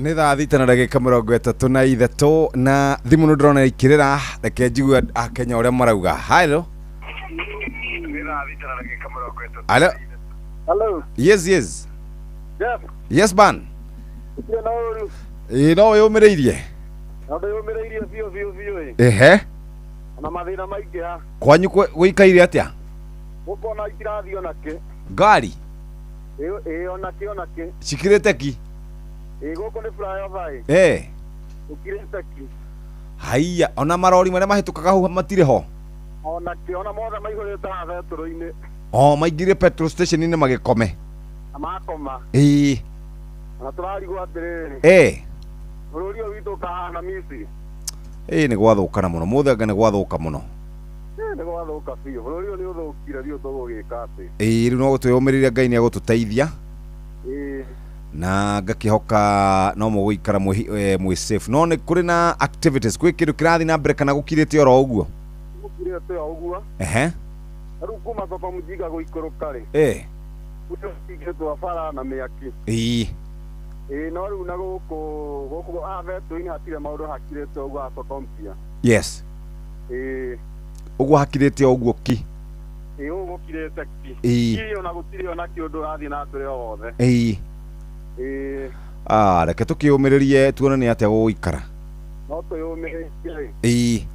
nĩ thaa thita na ndagĩka 33 na thimũ nĩ ndĩrona ikĩrĩra reke njigue akenya ũrĩa marauga. Hello. Hello. Hello. Yes, yes. Jeff. Yes, man. No yũmĩrĩirie. No yũmĩrĩirie biũ. Ehe. Na mathĩna maingĩ ha. Kwanyu gũikaire atĩa? Gũkona itirathi onake. Ngari? Onake. Cikirĩte ki? Gũkũ nĩ flyover. Ũkirĩte ki. Haiya, ona marori marĩa mahĩtũkaga hau matirĩ ho? Ona mothe maihũrĩte haha betũrũ-inĩ. Maingĩrire petrol station-inĩ magĩkome? Makoma. Na tũrarigwo atĩrĩrĩ. Bũrũri ũyũ witũ ũkahana Misiri. Nĩ gwathũkana mũno, mũthanga nĩ gwathũka mũno. Nĩ gwathũka biũ, bũrũri ũyũ nĩ ũthũkire rĩu tũgũgĩka atĩ. Rĩu no gũtwĩyũmĩrĩria Ngai nĩ agũtũteithia. Na ngakĩhoka no mũgũikara mwĩ safe. No nĩ kũrĩ na activities, kwĩ kĩndũ kĩrathiĩ na mbere kana gũkirĩte oro ũguo? Gũkirĩte o ũguo. Rĩu kuma Papa Mujinga gũikũrũka rĩ. Gũtigĩtwo bara na mĩaki. No rĩu na gũkũ betũ-inĩ hatirĩ maũndũ hakirĩte ũguo hacoka mpya. Yes. Ũguo hakirĩte ũguo ki? Ũguo gũkirĩte ki. Ona gũtirĩ ona kĩũndũ ũrathiĩ na mbere o wothe. Reke tũkĩyũmĩrĩrie tuone nĩ atĩa gũgũikara. No twĩyũmĩrĩrie.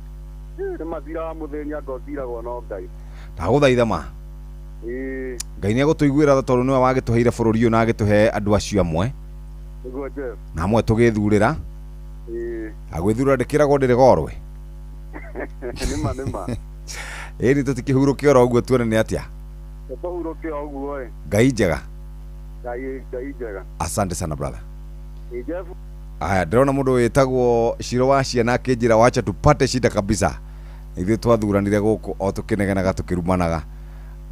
Nĩ mathira wa mũthenya ngociragwo no Ngai. Ndagũthaitha ma. Ngai nĩ agũtũiguĩra tha tondũ nĩwe wagĩtũheire bũrũri ũyũ na agĩtũhe andũ acio amwe. Nĩguo Jeff. Na amwe tũgĩthurĩra. Agwĩthura ndĩkĩragwo ndĩrĩ gorwe. Nĩma. Nĩ tũtikĩhurũke oro ũguo tuone nĩ atĩa. Tũhurũke o ũguo. Ngai njega. Ngai njega. Asante sana brother. Jeff. Aya, ndĩrona mũndũ wĩtagwo Ciro wa ciana akĩnjĩra wacha tupate shida kabisa. Ithuĩ twathuranire gũkũ o tũkĩnegenaga tũkĩrumanaga.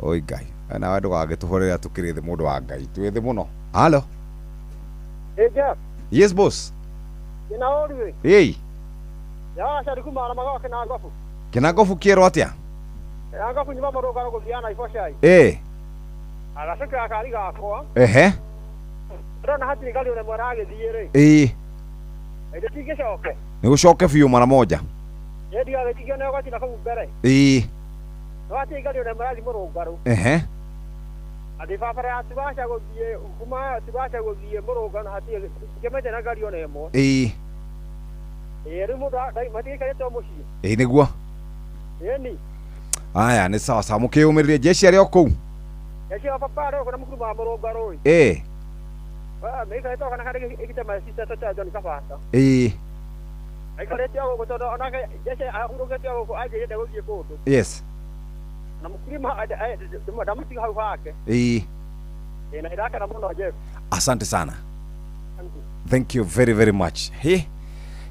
Oi Ngai. Na wendo gagĩtũhorera tũkĩrĩ thĩ mũndũ wa Ngai. Twĩ thĩ mũno. Hello. Jeff. Yes boss. Inaori. Ya shari kuma na magawa kina gofu. Kina gofu kĩerwo atĩa? Gofu nyuma maroga gũthiana iboshai. Agaceka akari gakwa. Ndona hatirĩ gari ũrĩa mwara agĩthiĩ rĩ. Ĩndĩ tingĩcoke. Nĩ gũcoke biũ mara moja. Ndi agĩtigio nĩ ũgati kau mbere. No hatirĩ gari ũrĩa mwara mũrũngarũ. Ati babara ya tibasha gũthiĩ kuma tibasha gũthiĩ mũrũngano hatirĩ kĩmete na gari ona ĩmwe. Rĩu mũndũ matigĩkarĩte o mũciĩ. Nĩguo. Aya nĩ sawa sawa mũkĩyũmĩrĩrie jeshi arĩ o kũu. Jeshi wa papa rĩu kuna mũkuru wa mũrũngarũ. Meikarĩte o kana harĩ ĩgĩtema cita ta John Kabata. Aikarĩte o gũkũ tondũ onake jeshi ahurũkĩte o gũkũ anjĩrĩte gũthiĩ kũndũ. Yes. Na mkulima ndamutiga hau hake. Na irakana mũno Jeff. Asante sana. Thank you very very much.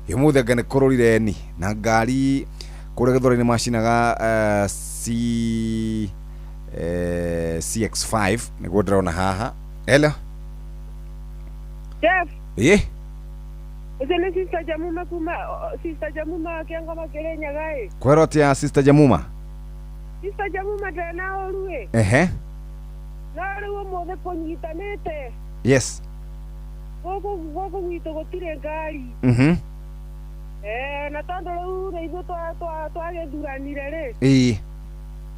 Yomuthe ngane kororire ni na ngari kure githore ni macinaga CX5 niguo ndirona haha. Hello. Chef. Ĩ Sister Jamuma kiangoma Kenya gai. Kwero atia Sister Jamuma? Sister Jamuma ndena oruwe. Na riu mothe kunyitanite. Yes. Goko gwitå gå tirä ngari na tondå rä u rä ithuä twagä thuranire rä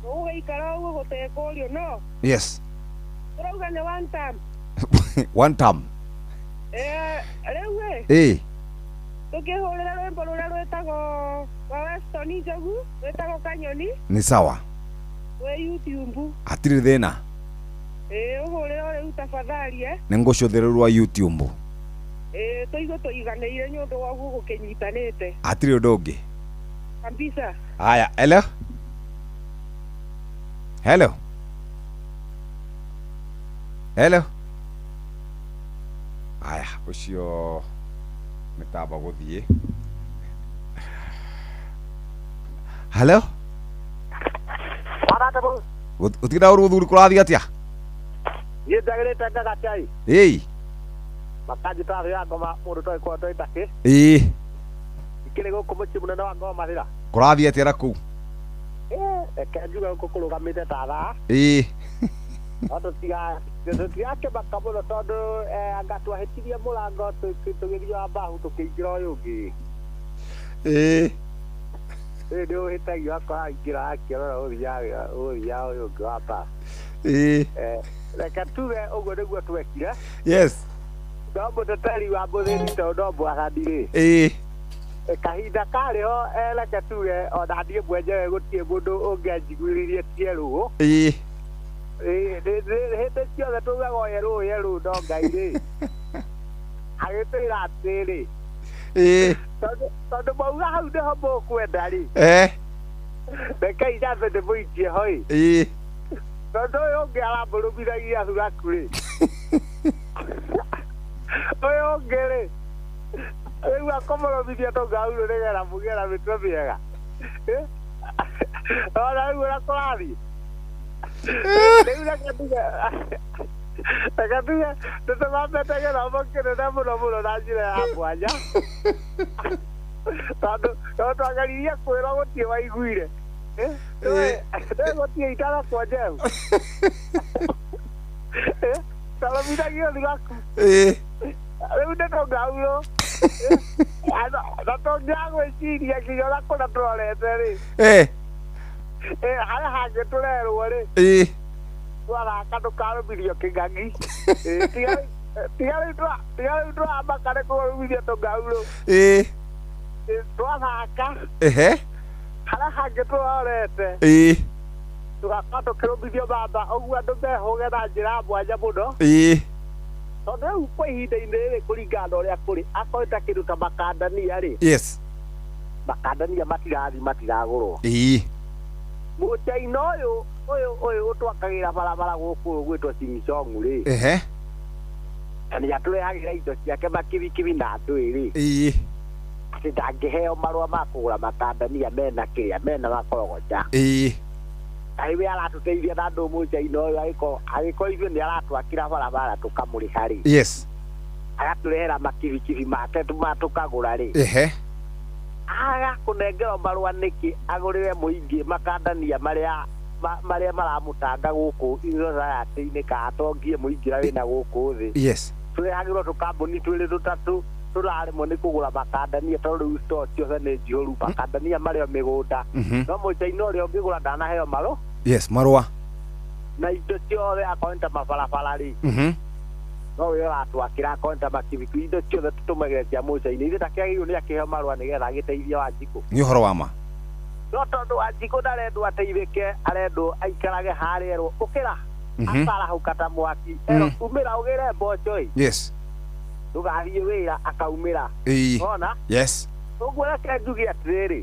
gå gaikara å guo gå tekå rio no yes tå rauga nä one time rä u tå kä hå rä ra rwä mbo rå rä a rwätagwo wa Weston Njogu rwätagwo Kanyoni ni sawa we YouTube atirä thina å hå rä ra rä u tafadhali nä ngå cå rwa YouTube tå iganä ire nä å ndå wa guo gå kä nyitanä te atirä å ndå å ngä kabisa. Aya, hello. Hello. Hello. Aya, ucio metaba guthie. Hello. Arata bo. Utikira uru thuri kurathi atia? Ye dagre tanda gachai. Makaji ta ya ngoma mundu toi kwa toi take. Ikire go kumuchi munene wa ngoma thira. Kurathi atia ra ku? Kenjuga ko kurugamite tara. Ando tiga ke bakamuno tondu agatwahitirie murango tugirio abahu tukiingira uyu ngi. Ndio hitagio akora ingira akirora uthia uyu ngi wapa. Reka tuge uguo niguo twekire. Yes. Ndombo tatari wa muthiri tondu mbwahandire. Kahinda kari ho reke tuge ona ndie mwenyewe gutie mundu ungianjiguiririe tie ruo. Hĩndĩ ciothe tugaga yerũ no Ngai rĩ agĩtwĩra atĩrĩ tondũ mauga hau nĩho mũkwenda rĩ rekei nyambe ndĩmũikie ho ĩ tondũ ũyũ ũngĩ aramũrũmithagia thuraku rĩ ũyũ ũngĩ rĩ rĩu akomũrũmithia tũngaurũ nĩgetha mũgĩe na mĩtwe mĩega ona rĩu ũrĩa kũrathiĩ Akatuga tutamapete na mokere na muno na njira ya mwanya tondu twageririe kwira gutie waiguire gutie itara kwa njeu taramitagio thiraku riu nĩtũngaurwo na tũngĩagwĩciria nginya ũrĩa kũna tũrorete rĩ harĩa hangĩ tũrerwo rĩ twaraka ndũkarũmithio kĩng'ang'i tiga rĩu tũramaka nĩ kũrũmithio tũngaurũ twathaka harĩa hangĩ tũrorete tũgaka tũkĩrũmithio baba ũguo andũ mehũge na njĩra mwanya mũno tondũ rĩu kwa ihinda-inĩ rĩrĩ kũringana na ũrĩa kũrĩ akorĩte kĩndũ ta makandania rĩ makandania matiragũrwo mũcaina ũyũ ũtwakagĩra barabara gũkũ gwĩtwo Sing-Song rĩ na nĩatũrehagĩra indo ciake makibikibi na ndwĩ rĩ atĩ ndangĩheo marũa ma kũgũra makandania mena kĩrĩa mena makorogoca aiwe aratũteithia na andũ mũcaina ũyũ agĩkorwo ithuĩ nĩ aratwakĩra barabara tũkamũrĩha rĩ agatũrehera makibikibi make tũkagũra rĩ agakũnengerwo marũa nĩkĩ agũrĩre mũingĩ makandania marĩa maramũtanga gũkũ society-inĩ kana atongie mũingĩ wĩna gũkũ thĩ tũrehagĩrwo tũkambũni twĩrĩ tũtatũ tũraremwo nĩ kũgũra makandania tondũ rĩu store ciothe nĩ njihũru makandania marĩo mĩgũnda no mũcaina ũrĩa ũngĩgũra ndanaheo marũa na indo ciothe akorwo nĩ ta mabarabara rĩ no wĩ ũratwakĩra akorwo nĩ ta makibikibi indo ciothe tũtũmagĩre cia mũcaina ithe ndakĩagĩrĩirwo nĩ akĩheo marũa nĩgetha agĩteithie Wanjikũ nĩ ũhoro wa ma no tondũ Wanjikũ ndarendwo ateithĩke arendwo aikarage harĩa erwo ũkĩra akarahũka ta mwaki umĩra ũgĩre mboco ndũgathiĩ wĩra akaumĩra ona ũguo reke njuge atĩrĩrĩ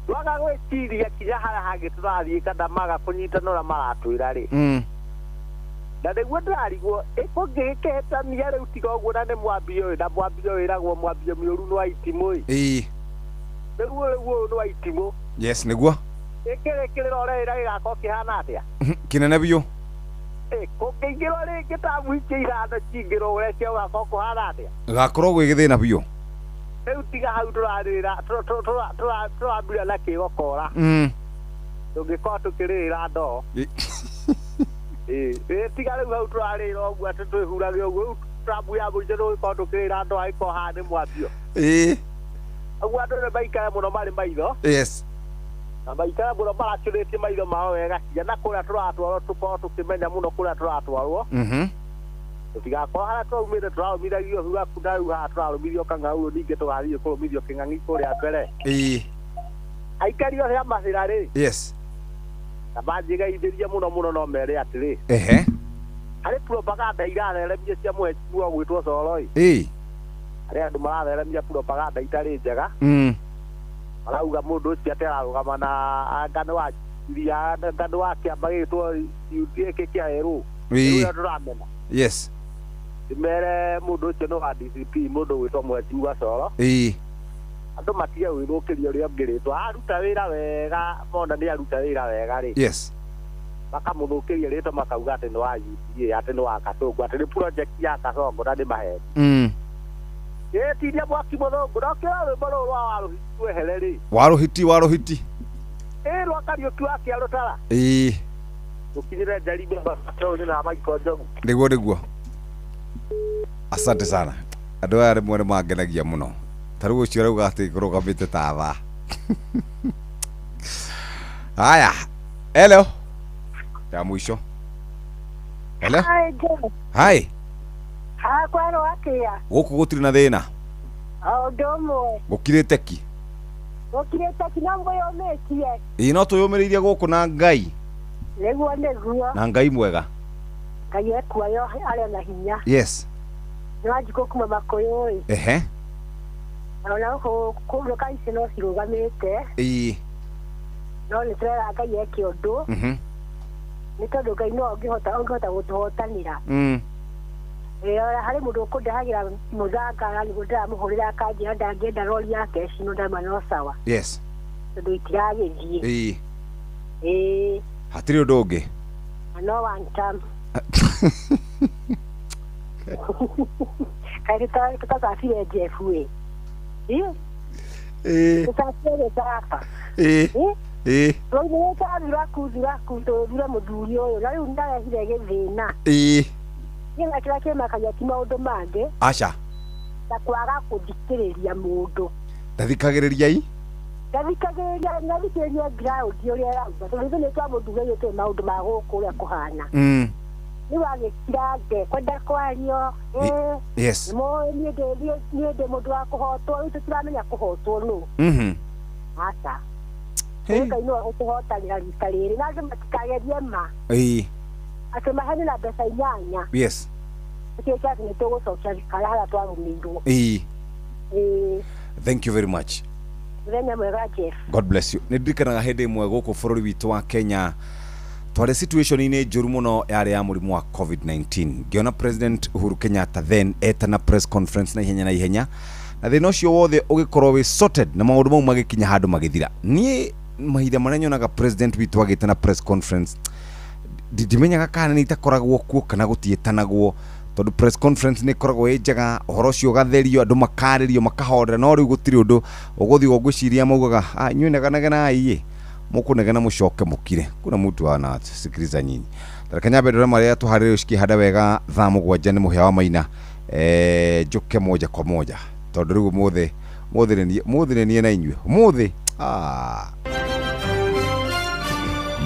twaga gwĩciria kinya harĩa hangĩ tũrathiĩ kana maga kũnyitanĩra maratwĩra rĩ na nĩguo ndĩrarigwo ĩkũngĩgĩkĩhĩtania rĩu tiga ũguo na nĩ mwambio ũyũ na mwambio ũyũ wĩragwo mwambio mĩũru nĩ wa itimũ ĩĩ nĩguo rĩu ũyũ nĩ wa itimũ yes nĩguo ĩkĩrĩkĩrĩra ũrĩa gĩgakorwo kĩhana atĩa kĩnene biũ kũngĩingĩrwo rĩngĩ tamu ingĩ ithano cingĩrwo ũrĩa cio gũgakorwo kũhana atĩa gakorwo gwĩ gĩthĩna biũ rĩu tiga hau tũrarĩra tũrambira na kĩgokora tũngĩkorwo tũkĩrĩra ndoo tiga rĩu hau tũrarĩra ũguo atĩ twĩhurage ũguo rĩu tũrambuya mũingĩ tũgĩkorwo tũkĩrĩra ndoo agĩkorwo haha nĩ mwambio ũguo andũ nĩ maikare mũno marĩ maitho yes na maikare mũno maracũrĩtie maitho mao wega ciana kũrĩa tũratwarwo tũkorwo tũkĩmenya mũno kũrĩa tũratwarwo tũtigakorwo harĩa twaumĩte tũrarũmithagio hugaku na rĩu haha tũrarũmithio kang'aũ ningĩ tũgathiĩ kũrũmithio kĩng'ang'i kũrĩa mbere aikari othe a macĩra rĩ yes na manjĩgeithĩrie mũno no mere atĩrĩ harĩ propaganda iratheremia cia mũheciwa gwĩtwo Soroi harĩ andũ maratheremia propaganda itarĩ njega marauga mũndũ ũcio atĩ ararũgama na ngano wa kĩamba gĩtwo gĩkĩ kĩa Heru rĩrĩa tũramena yes mere mũndũ ũcio nĩ wa DCP mũndũ gwĩtwo Mweciwa Soro andũ matige gwĩthũkĩria ũrĩa ngĩrĩtwo aruta wĩra wega mona nĩ aruta wĩra wega rĩ yes makamũthũkĩria rĩtwa makauga atĩ nĩ wa UDA atĩ nĩ wa Kasongo atĩ nĩ project ya Kasongo na nĩ maheni tiria mwaki mũthũngũ no kĩra rwĩmbo rũrũ rwa warũhiti wehere rĩ warũhiti rwa Kariũki wa Kĩarũtara tũkinyĩre Njaribe Mbatoni na Michael Njogu nĩguo asante sana andũ aya rĩmwe nĩ mangenagia mũno ta rĩu ũcio rauga atĩ kũrũgamĩte ta thaa haya hello ya mwisho hello hi kwaro atia gũkũ gũtirĩ na thĩna ũndũmwe gũkirĩte ki no mwĩyũmĩtie no twĩyũmĩrĩirie gũkũ na Ngai nĩguo na Ngai mwega Ngai ekuoyo arĩa na hinya yes nĩwanjikwo kuma Makũyũ ona kũndũ kaici no cirũgamĩte no nĩ tũrera Ngai eke ũndũ nĩ tondũ Ngai no ũngĩhota gũtũhotanĩra harĩ mũndũ ũkũndehagĩra mũthangara nĩguo ndĩramũhũrĩra akanjĩra ndangĩenda rori yake cino ndama no sawa yes tondũ itiragĩthiĩ hatirĩ ũndũ ũngĩ no one time kaĩ tũtacacire Jeff we tũcacire Safa tũthire thuraku tũthire mũthuri ũyũ na rĩu ndarehire gĩthĩna nĩga kĩrĩa kĩmakagia ti maũndũ mangĩ aca na kwaga gũthikĩrĩria mũndũ ndathikagĩrĩria ngathikĩrĩria ground ũrĩa rauga tondũ ithuĩ nĩ twamũndugĩire maũndũ ma gũkũ ũrĩa kũhana nĩ wagĩkira ndekwenda kwario yes niĩ ndĩ mũndũ wa kũhotwo rĩu tũtiramenya kũhotwo nũ aca Ngai no agũtũhotanĩra rita rĩrĩ na andũ matikagerie ma atĩ maheni na mbeca 8 yes tũkĩĩka atĩ nĩ tũgũcokia gĩkara harĩa twarũmĩirwo thank you very much mũthenya mwega Jeff God bless you nĩ ndirikanaga hĩndĩ ĩmwe gũkũ bũrũri witũ wa Kenya twarĩ situation-inĩ njũru mũno yarĩ ya mũrimũ wa COVID-19 ngĩona President Uhuru Kenyatta then etana press conference na ihenya na thĩna ũcio wothe ũgĩkorwo wĩ sorted na maũndũ mau magĩkinya handũ magĩthira niĩ mahinda marĩa nyonaga president witũ agĩtana press conference ndimenyaga kana nĩ itakoragwo kuo kana gũtiĩtanagwo tondũ press conference nĩ ĩkoragwo ĩ njega ũhoro ũcio ũgatherio andũ makarĩrio makahorera no rĩu gũtirĩ ũndũ ũgũthiĩ gwĩciria maugaga inyuĩ negenagenai mũkũnegena mũcoke mũkire kuna mtu anasikiliza nyinyi Kenya bedora maria tuharĩrĩrio cikĩhanda wega thaa 7 nĩ mũhĩa wa Maina njuke moja kwa moja tondũ rĩu mũthĩ nĩ na inyuĩ mũthĩ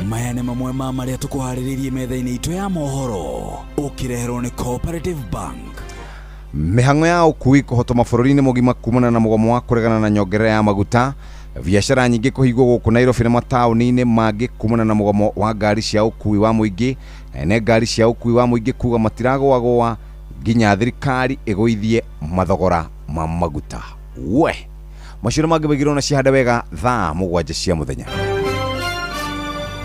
maya nĩ mamwe ma marĩa tũkũharĩrĩirie metha-inĩ itũ ya mohoro ũkĩreherwo nĩ Cooperative Bank. Mĩhang'o ya ũkui kũhotwo mabũrũri-inĩ mũgima kumana na mũgomo wa kũregana na nyongerera ya maguta, biacara nyingĩ kũhingwo gũkũ Nairobi na mataũni-inĩ mangĩ kumana na mũgomo wa ngari cia ũkui wa mũingĩ, ene ngari cia ũkui wa mũingĩ kuga matiragũagũa nginya thirikari ĩgũithie mathogora ma maguta. Maciaro mangĩ maigirwo na cihanda wega thaa 7 cia mũthenya.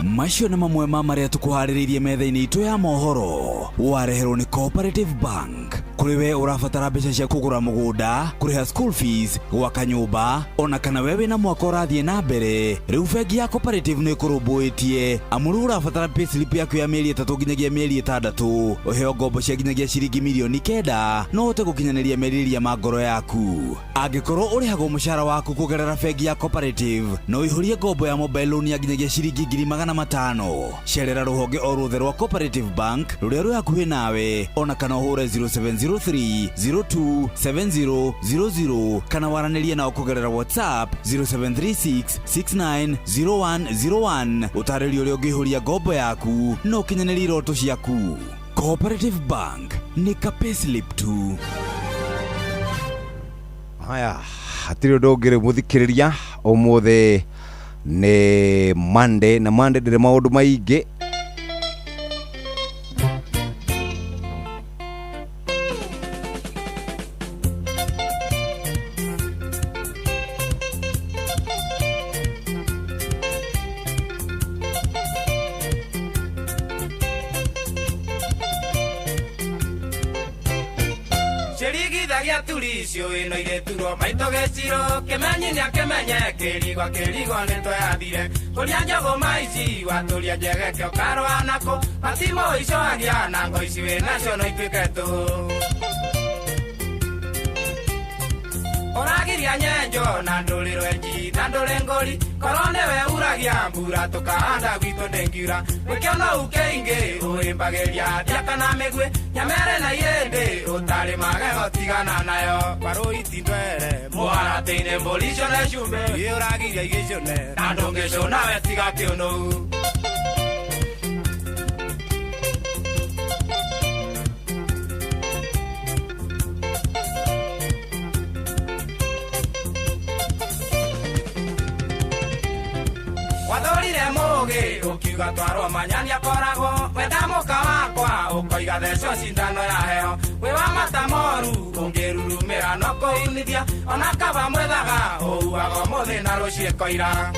macio nĩ mamwe ma marĩa tũkũharĩrĩirie metha-inĩ itũ ya mohoro. Wareherwo nĩ Cooperative Bank. Kũrĩ we ũrabatara mbeca cia kũgũra mũgũnda, kũrĩha school fees, gwaka nyũmba, ona kana we wĩna mwaka ũrathiĩ na mbere, rĩu bengi ya Cooperative nĩ ĩkũrũmbũĩtie. Amuru ũrabatara payslip yaku ya mĩeri 3 nginyagia mĩeri 6, ũheo ngombo cia nginyagia ciringi mirioni 9, no ũhote gũkinyanĩria merirĩria ma ngoro yaku. Angĩkorwo ũrĩhagwo mũcara waku kũgerera bengi ya Cooperative, no ihũrie ngombo ya mobile loan ya nginyagia ciringi 500,000. Cerera rũhonge o ruothe rwa Cooperative Bank rũrĩa rwĩ hakuhĩ nawe, ona kana ũhũre 0703027000 kana waranĩrie nao kũgerera WhatsApp 0736690101 ũtarĩrio ũrĩa ũngĩihũria ngombo yaku no ũkinyanĩrie iroto ciaku. Cooperative Bank nĩ ka payslip tu. Haya, hatirĩ ũndũ ũngĩrĩ mũthikĩrĩria. Ũmũthĩ nĩ Monday, na Monday ndĩrĩ maũndũ maingĩ. Ino ire turo maito geciro kemenyi nya kemenye kerigwa nĩ twathire kuria njogo maici waturia njege kyo karwa nako matimo icio agia na ngo ici we nacio no ituĩke tu oragiria nyenjo na ndũrĩrwo enji na ndũrengori korone we uragia mbura tukahanda gwitũ ndĩngiura wĩkĩono ũkĩingĩ ũrĩmbagĩria ndiakana mĩgwĩ nyamere na yende ũtarĩ magego tigana nayo barũ itindwere mũharatĩ-inĩ mbũri icio nĩ cumbe ĩ ũragiria igĩcione na ndũngĩcũna we tiga kĩũnũu ukiuga twarwo manyani akoragwo wenda mũka wakwa ũkoiga theco cindano ya heo wĩ wa mata moru ũngĩrurumĩra no kũunithia ona kaba mwethaga ũuaga mũthĩ na rũciĩko ira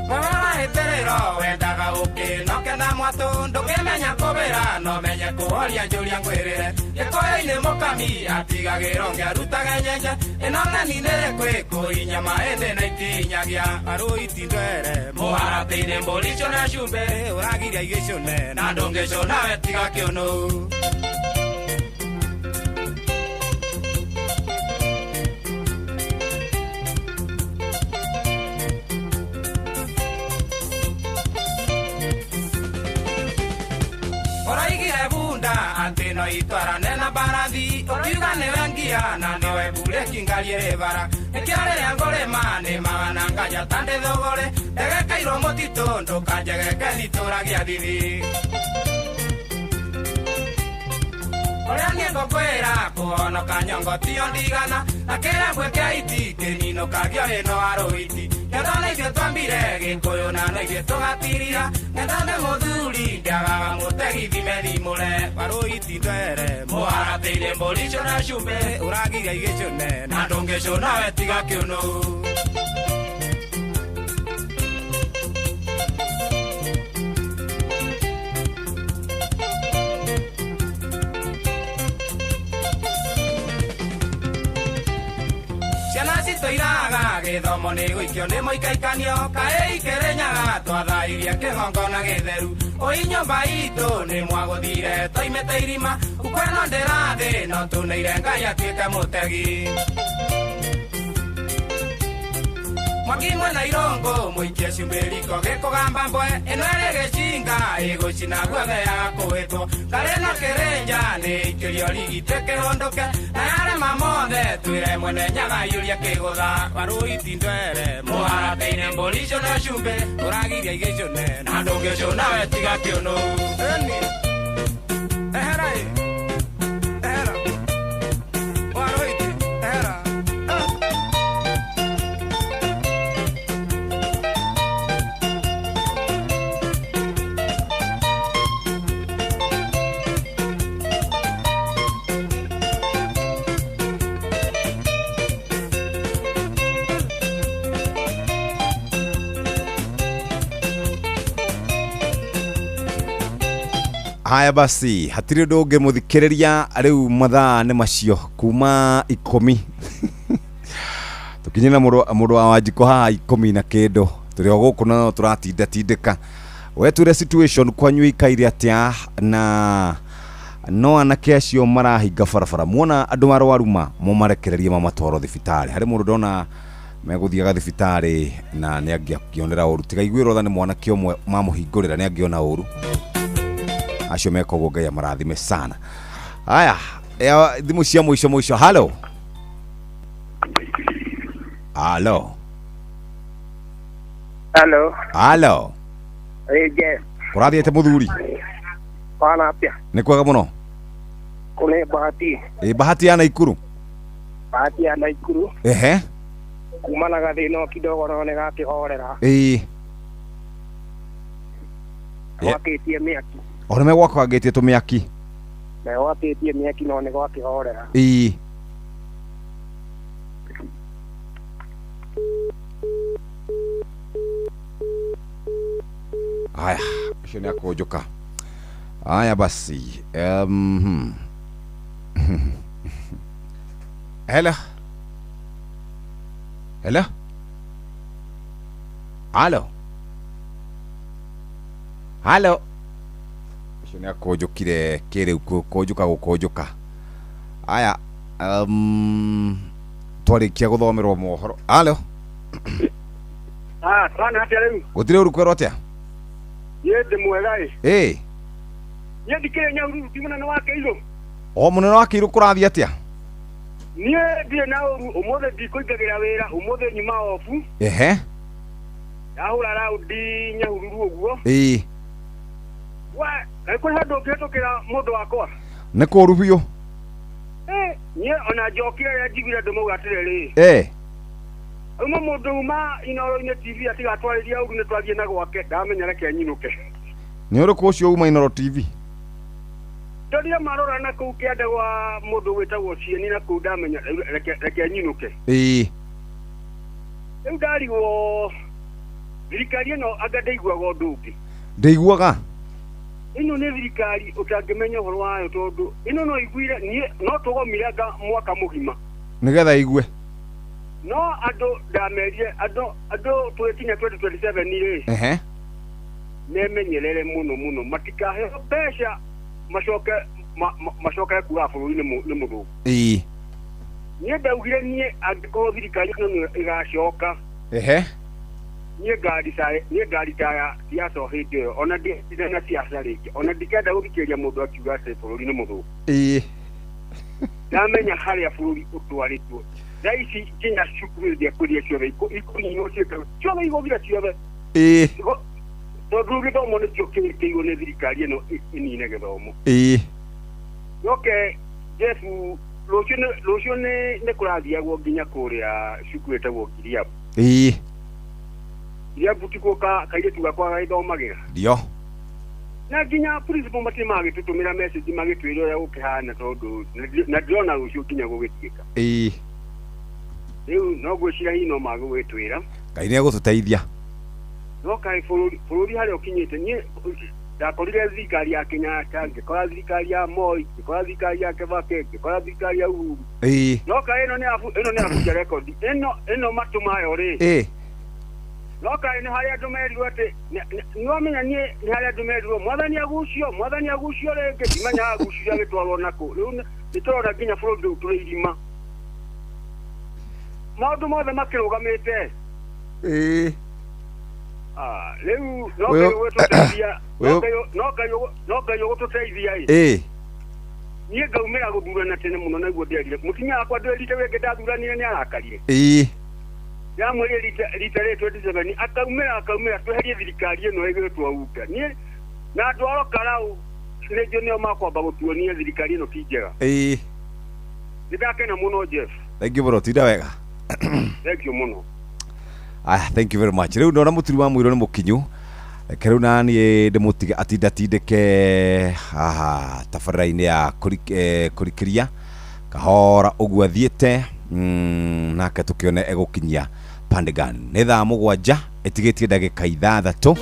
Wawahĩtĩrĩro wendaga ũkĩnoke na mwatũ ndũkĩmenya kũbĩra no menye kũhoria njũria ngwĩrĩre gĩkũyũ-inĩ mũkami atigagĩrwo ngĩarutaga nyenje ĩno ng'eni nĩrĩkwĩ kũinya mahĩndĩ na itinyagia arũ itindwere mũharatĩ-inĩ mbũri icio na cumbĩ ũragiria igĩcũne na ndũngĩcũna we tiga kĩũnũu Antino itwarane na barathi ukiuga niwe ngia na niwe bureki ngarie bara ekiare ya ngorema nĩ magana ngaja tande thogore ndege kairo mũtitũ ndũkanjegeke thitũragia thithi ũrĩa niĩ ngũkwĩra kũhonoka nyongo tio ndigana na kĩrembwe kĩa iti kĩninũkagio ĩno arũiti Ngethana ithuĩ twambire gĩkũyũ na no ithuĩ tũgatirira ngethane mũthuri ndiagaga mũtegi thimethimũre barũ itindwere mũharatĩ-inĩ mbũri icio na cumbĩ ũragiria igĩcũne na ndũngĩcũna we tiga kĩũnũu Toiraga gĩthomo nĩ gũikio nĩ mũikaikanio kaĩ ikĩrĩnyaga twathairie kĩgongona gĩtheru ũi nyũmba itũ nĩ mwagũthire toimĩte irima ukweno ndĩrathĩ no tũnĩire Ngai atuĩke mũtegi Mwaki mwena irongo mũikie cumbĩriko gĩkũgamba mbwe ĩno ĩrĩ gĩcinga ĩgũcina guothe ya kũhĩtwo ngarĩ na kĩrĩnja nĩ ikĩrio rigite kĩhũndũke na yarema mothe twĩre mwene nyaga yũria kĩgũtha barũ itindwere mũharatĩ-inĩ mbũri icio na cumbĩ ũragiria igĩcũne na ndũngĩcũna we tiga kĩũnũu ehera Haya basi, hatiri ndoge muthikiriria riu mathaa ni macio kuma 10 tukinyina mundu wa Wanjiko ha 10 na kendo turi guku no turatinda tindika weture situation kwanyu ikaire atia na no anake acio marahinga barabara muona andu marwaruma mumarekererie mamatwaro thibitari hari mundu ndona meguthiaga thibitari na ni angionera uru tiga igwiro tha ni mwanake omwe mamuhingurira ni angiona uru acio mekogo Ngai amarathime sana. Haya thimu cia mwisho halo Yes. Kurathiete muthuri Bana pia. Ni kwega muno. Kule Bahati. Bahati ya Naikuru. Bahati ya Naikuru. Ehe. Kumana gathino kidogo naone gakihorera. Wakitie miaki. Ora me gwakwa agetie tumiaki. Na wakitie miaki naone gwakihorera. Haya, shoni akojoka. Haya basi. Hello. Shoni akojokire kire gukojoka. Haya, twarikia guthomerwo mohoro. Halo. Sana atia riu. Gutire urukwero atia? Yende mwega Yende Nyaururu timuna no wake izo. O munene wake iru kurathi atia? Nie die na umothe ndikuingagira wira umothe nyuma ofu. Ehe. Yahura raundi Nyahururu uguo. Wa, ko hado ketokera mundu wakwa. Ne ko rubio. Nie ona jokira ya jibira domo gatireri. Uma mundu ma inoro-ine TV atiga twariria uru ne twathie na gwake ndamenya reke nyinuke. Ni uruko ucio uma Inoro TV? Ndoria marora na kuu kianda wa mundu witagwo Cieni na kuu ndamenya reke nyinuke. Riu ndarigwo thirikari ino anga ndaiguaga undu ungi. Ndaiguaga? Ino ni thirikari utangimenya uhoro wayo tondu ino no iguire nie no tugomiraga mwaka mugima. Nigetha igue. No ado damerie ado twetinya 2027 ni nemenyerere muno matikahe besha mashoka kuwa bururi ni mudu nie ndaugire nie angiko thirikari no igashoka nie gari taya siasa hinde ona ndina siasa riki ona ndikenda guthikiria mundu akiuga se bururi ni mudu namenya haria bururi utwaritwo Daisi Kenya shukuru dia kuria chove iko ni no cheka chove iko bila chove to drugi to mo ne choke ke yo ne thirikari no ini ne githomo yoke Jesu loshone ne kurathia go nginya kuria shukuru etagwo Kiriabu Kiriabu tiko kaire tuga kwa gaithomagira dio na nginya principal matima gitutumira message magitwiro ya ukihana tondu na ndona rucio nginya gugitiika Riu no gwicira hino magwitwira Ngai ni agututeithia no kai bururi hari ukinyite nie ndakorire thirikari ya Kenyatta ngikora thirikari ya Moi ngikora thirikari ya Kibaki ngikora thirikari ya Uhuru no kai ino ni afu record ino matumayo ri no kai ni hari andu merirwo ati no menya nie ni hari andu merirwo mwathani agucio renge timanya agucio agitwarwo nako riu nitorona nginya bururi turi irima Maundu mothe makirugamite riu no kayo gututeithia nie ngaumira guthurana tene muno naguo nderire mutinya akwa nderite wenge ndathuranire ni arakarire ya mweri rita 27 akaumira tweherie thirikari ino igwitwo uka nie na ndwaro karau nejo nio makwamba gutuonia thirikari ino ti njega ndakena muno Jeff. Thank you bro, tida wega. Thank you muno. Thank you very much. Riu ndona mutiri wa mwiro ni mukinyu. Keriu nani ndimutiga atindatindike tabarira-ini ya kurikiria kahora uguo athiete nake tukione egukinyia Pandegan nĩ thaa 7 ĩtigĩtie ndagĩka 6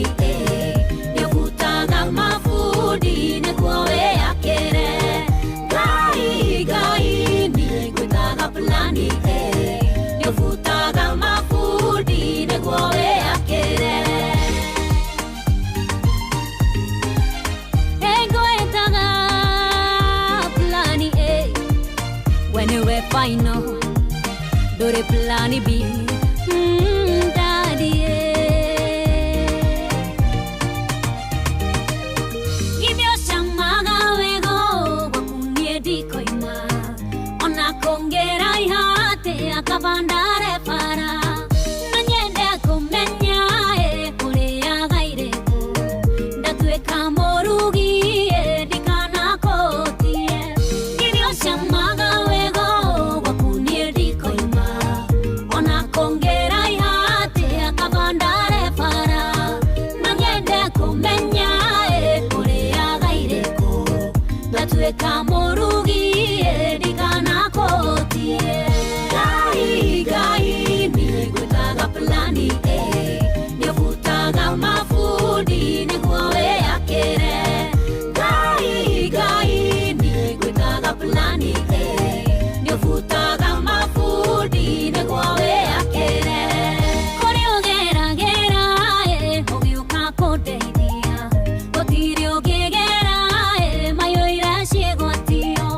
plani nyobutaga mabudi niguo wĩakĩre Ngai niĩ ngwĩtaga plani nyobutaga mabudi niguo wĩakĩre ngwĩtaga plani when we're final ndũrĩ plani B daddy githĩ ũcamaga wego gwaku niĩ ndikoima ona kũngĩra ihate akabandare bara na nyende kũmenya ũrĩaga irĩkũ ndatuĩka mũrugi ndikanakũtie githĩ ũcamaga wego gwaku niĩ ndikoima ona kũngĩra ihate akabandare bara na nyende kũmenya ũrĩaga irĩkũ ndatuĩka mũrugi ndikanakũtie Ngai niĩ ngwĩtaga plani nyobutaga mabudi nĩguo wĩakĩre Ngai niĩ ngwĩtaga plani nyobutaga mabudi nĩguo wĩakĩre kũrĩ ũgeragĩra ũgĩũka kũndeithia gũtirĩ ũngĩgera mayũire ciĩgwatio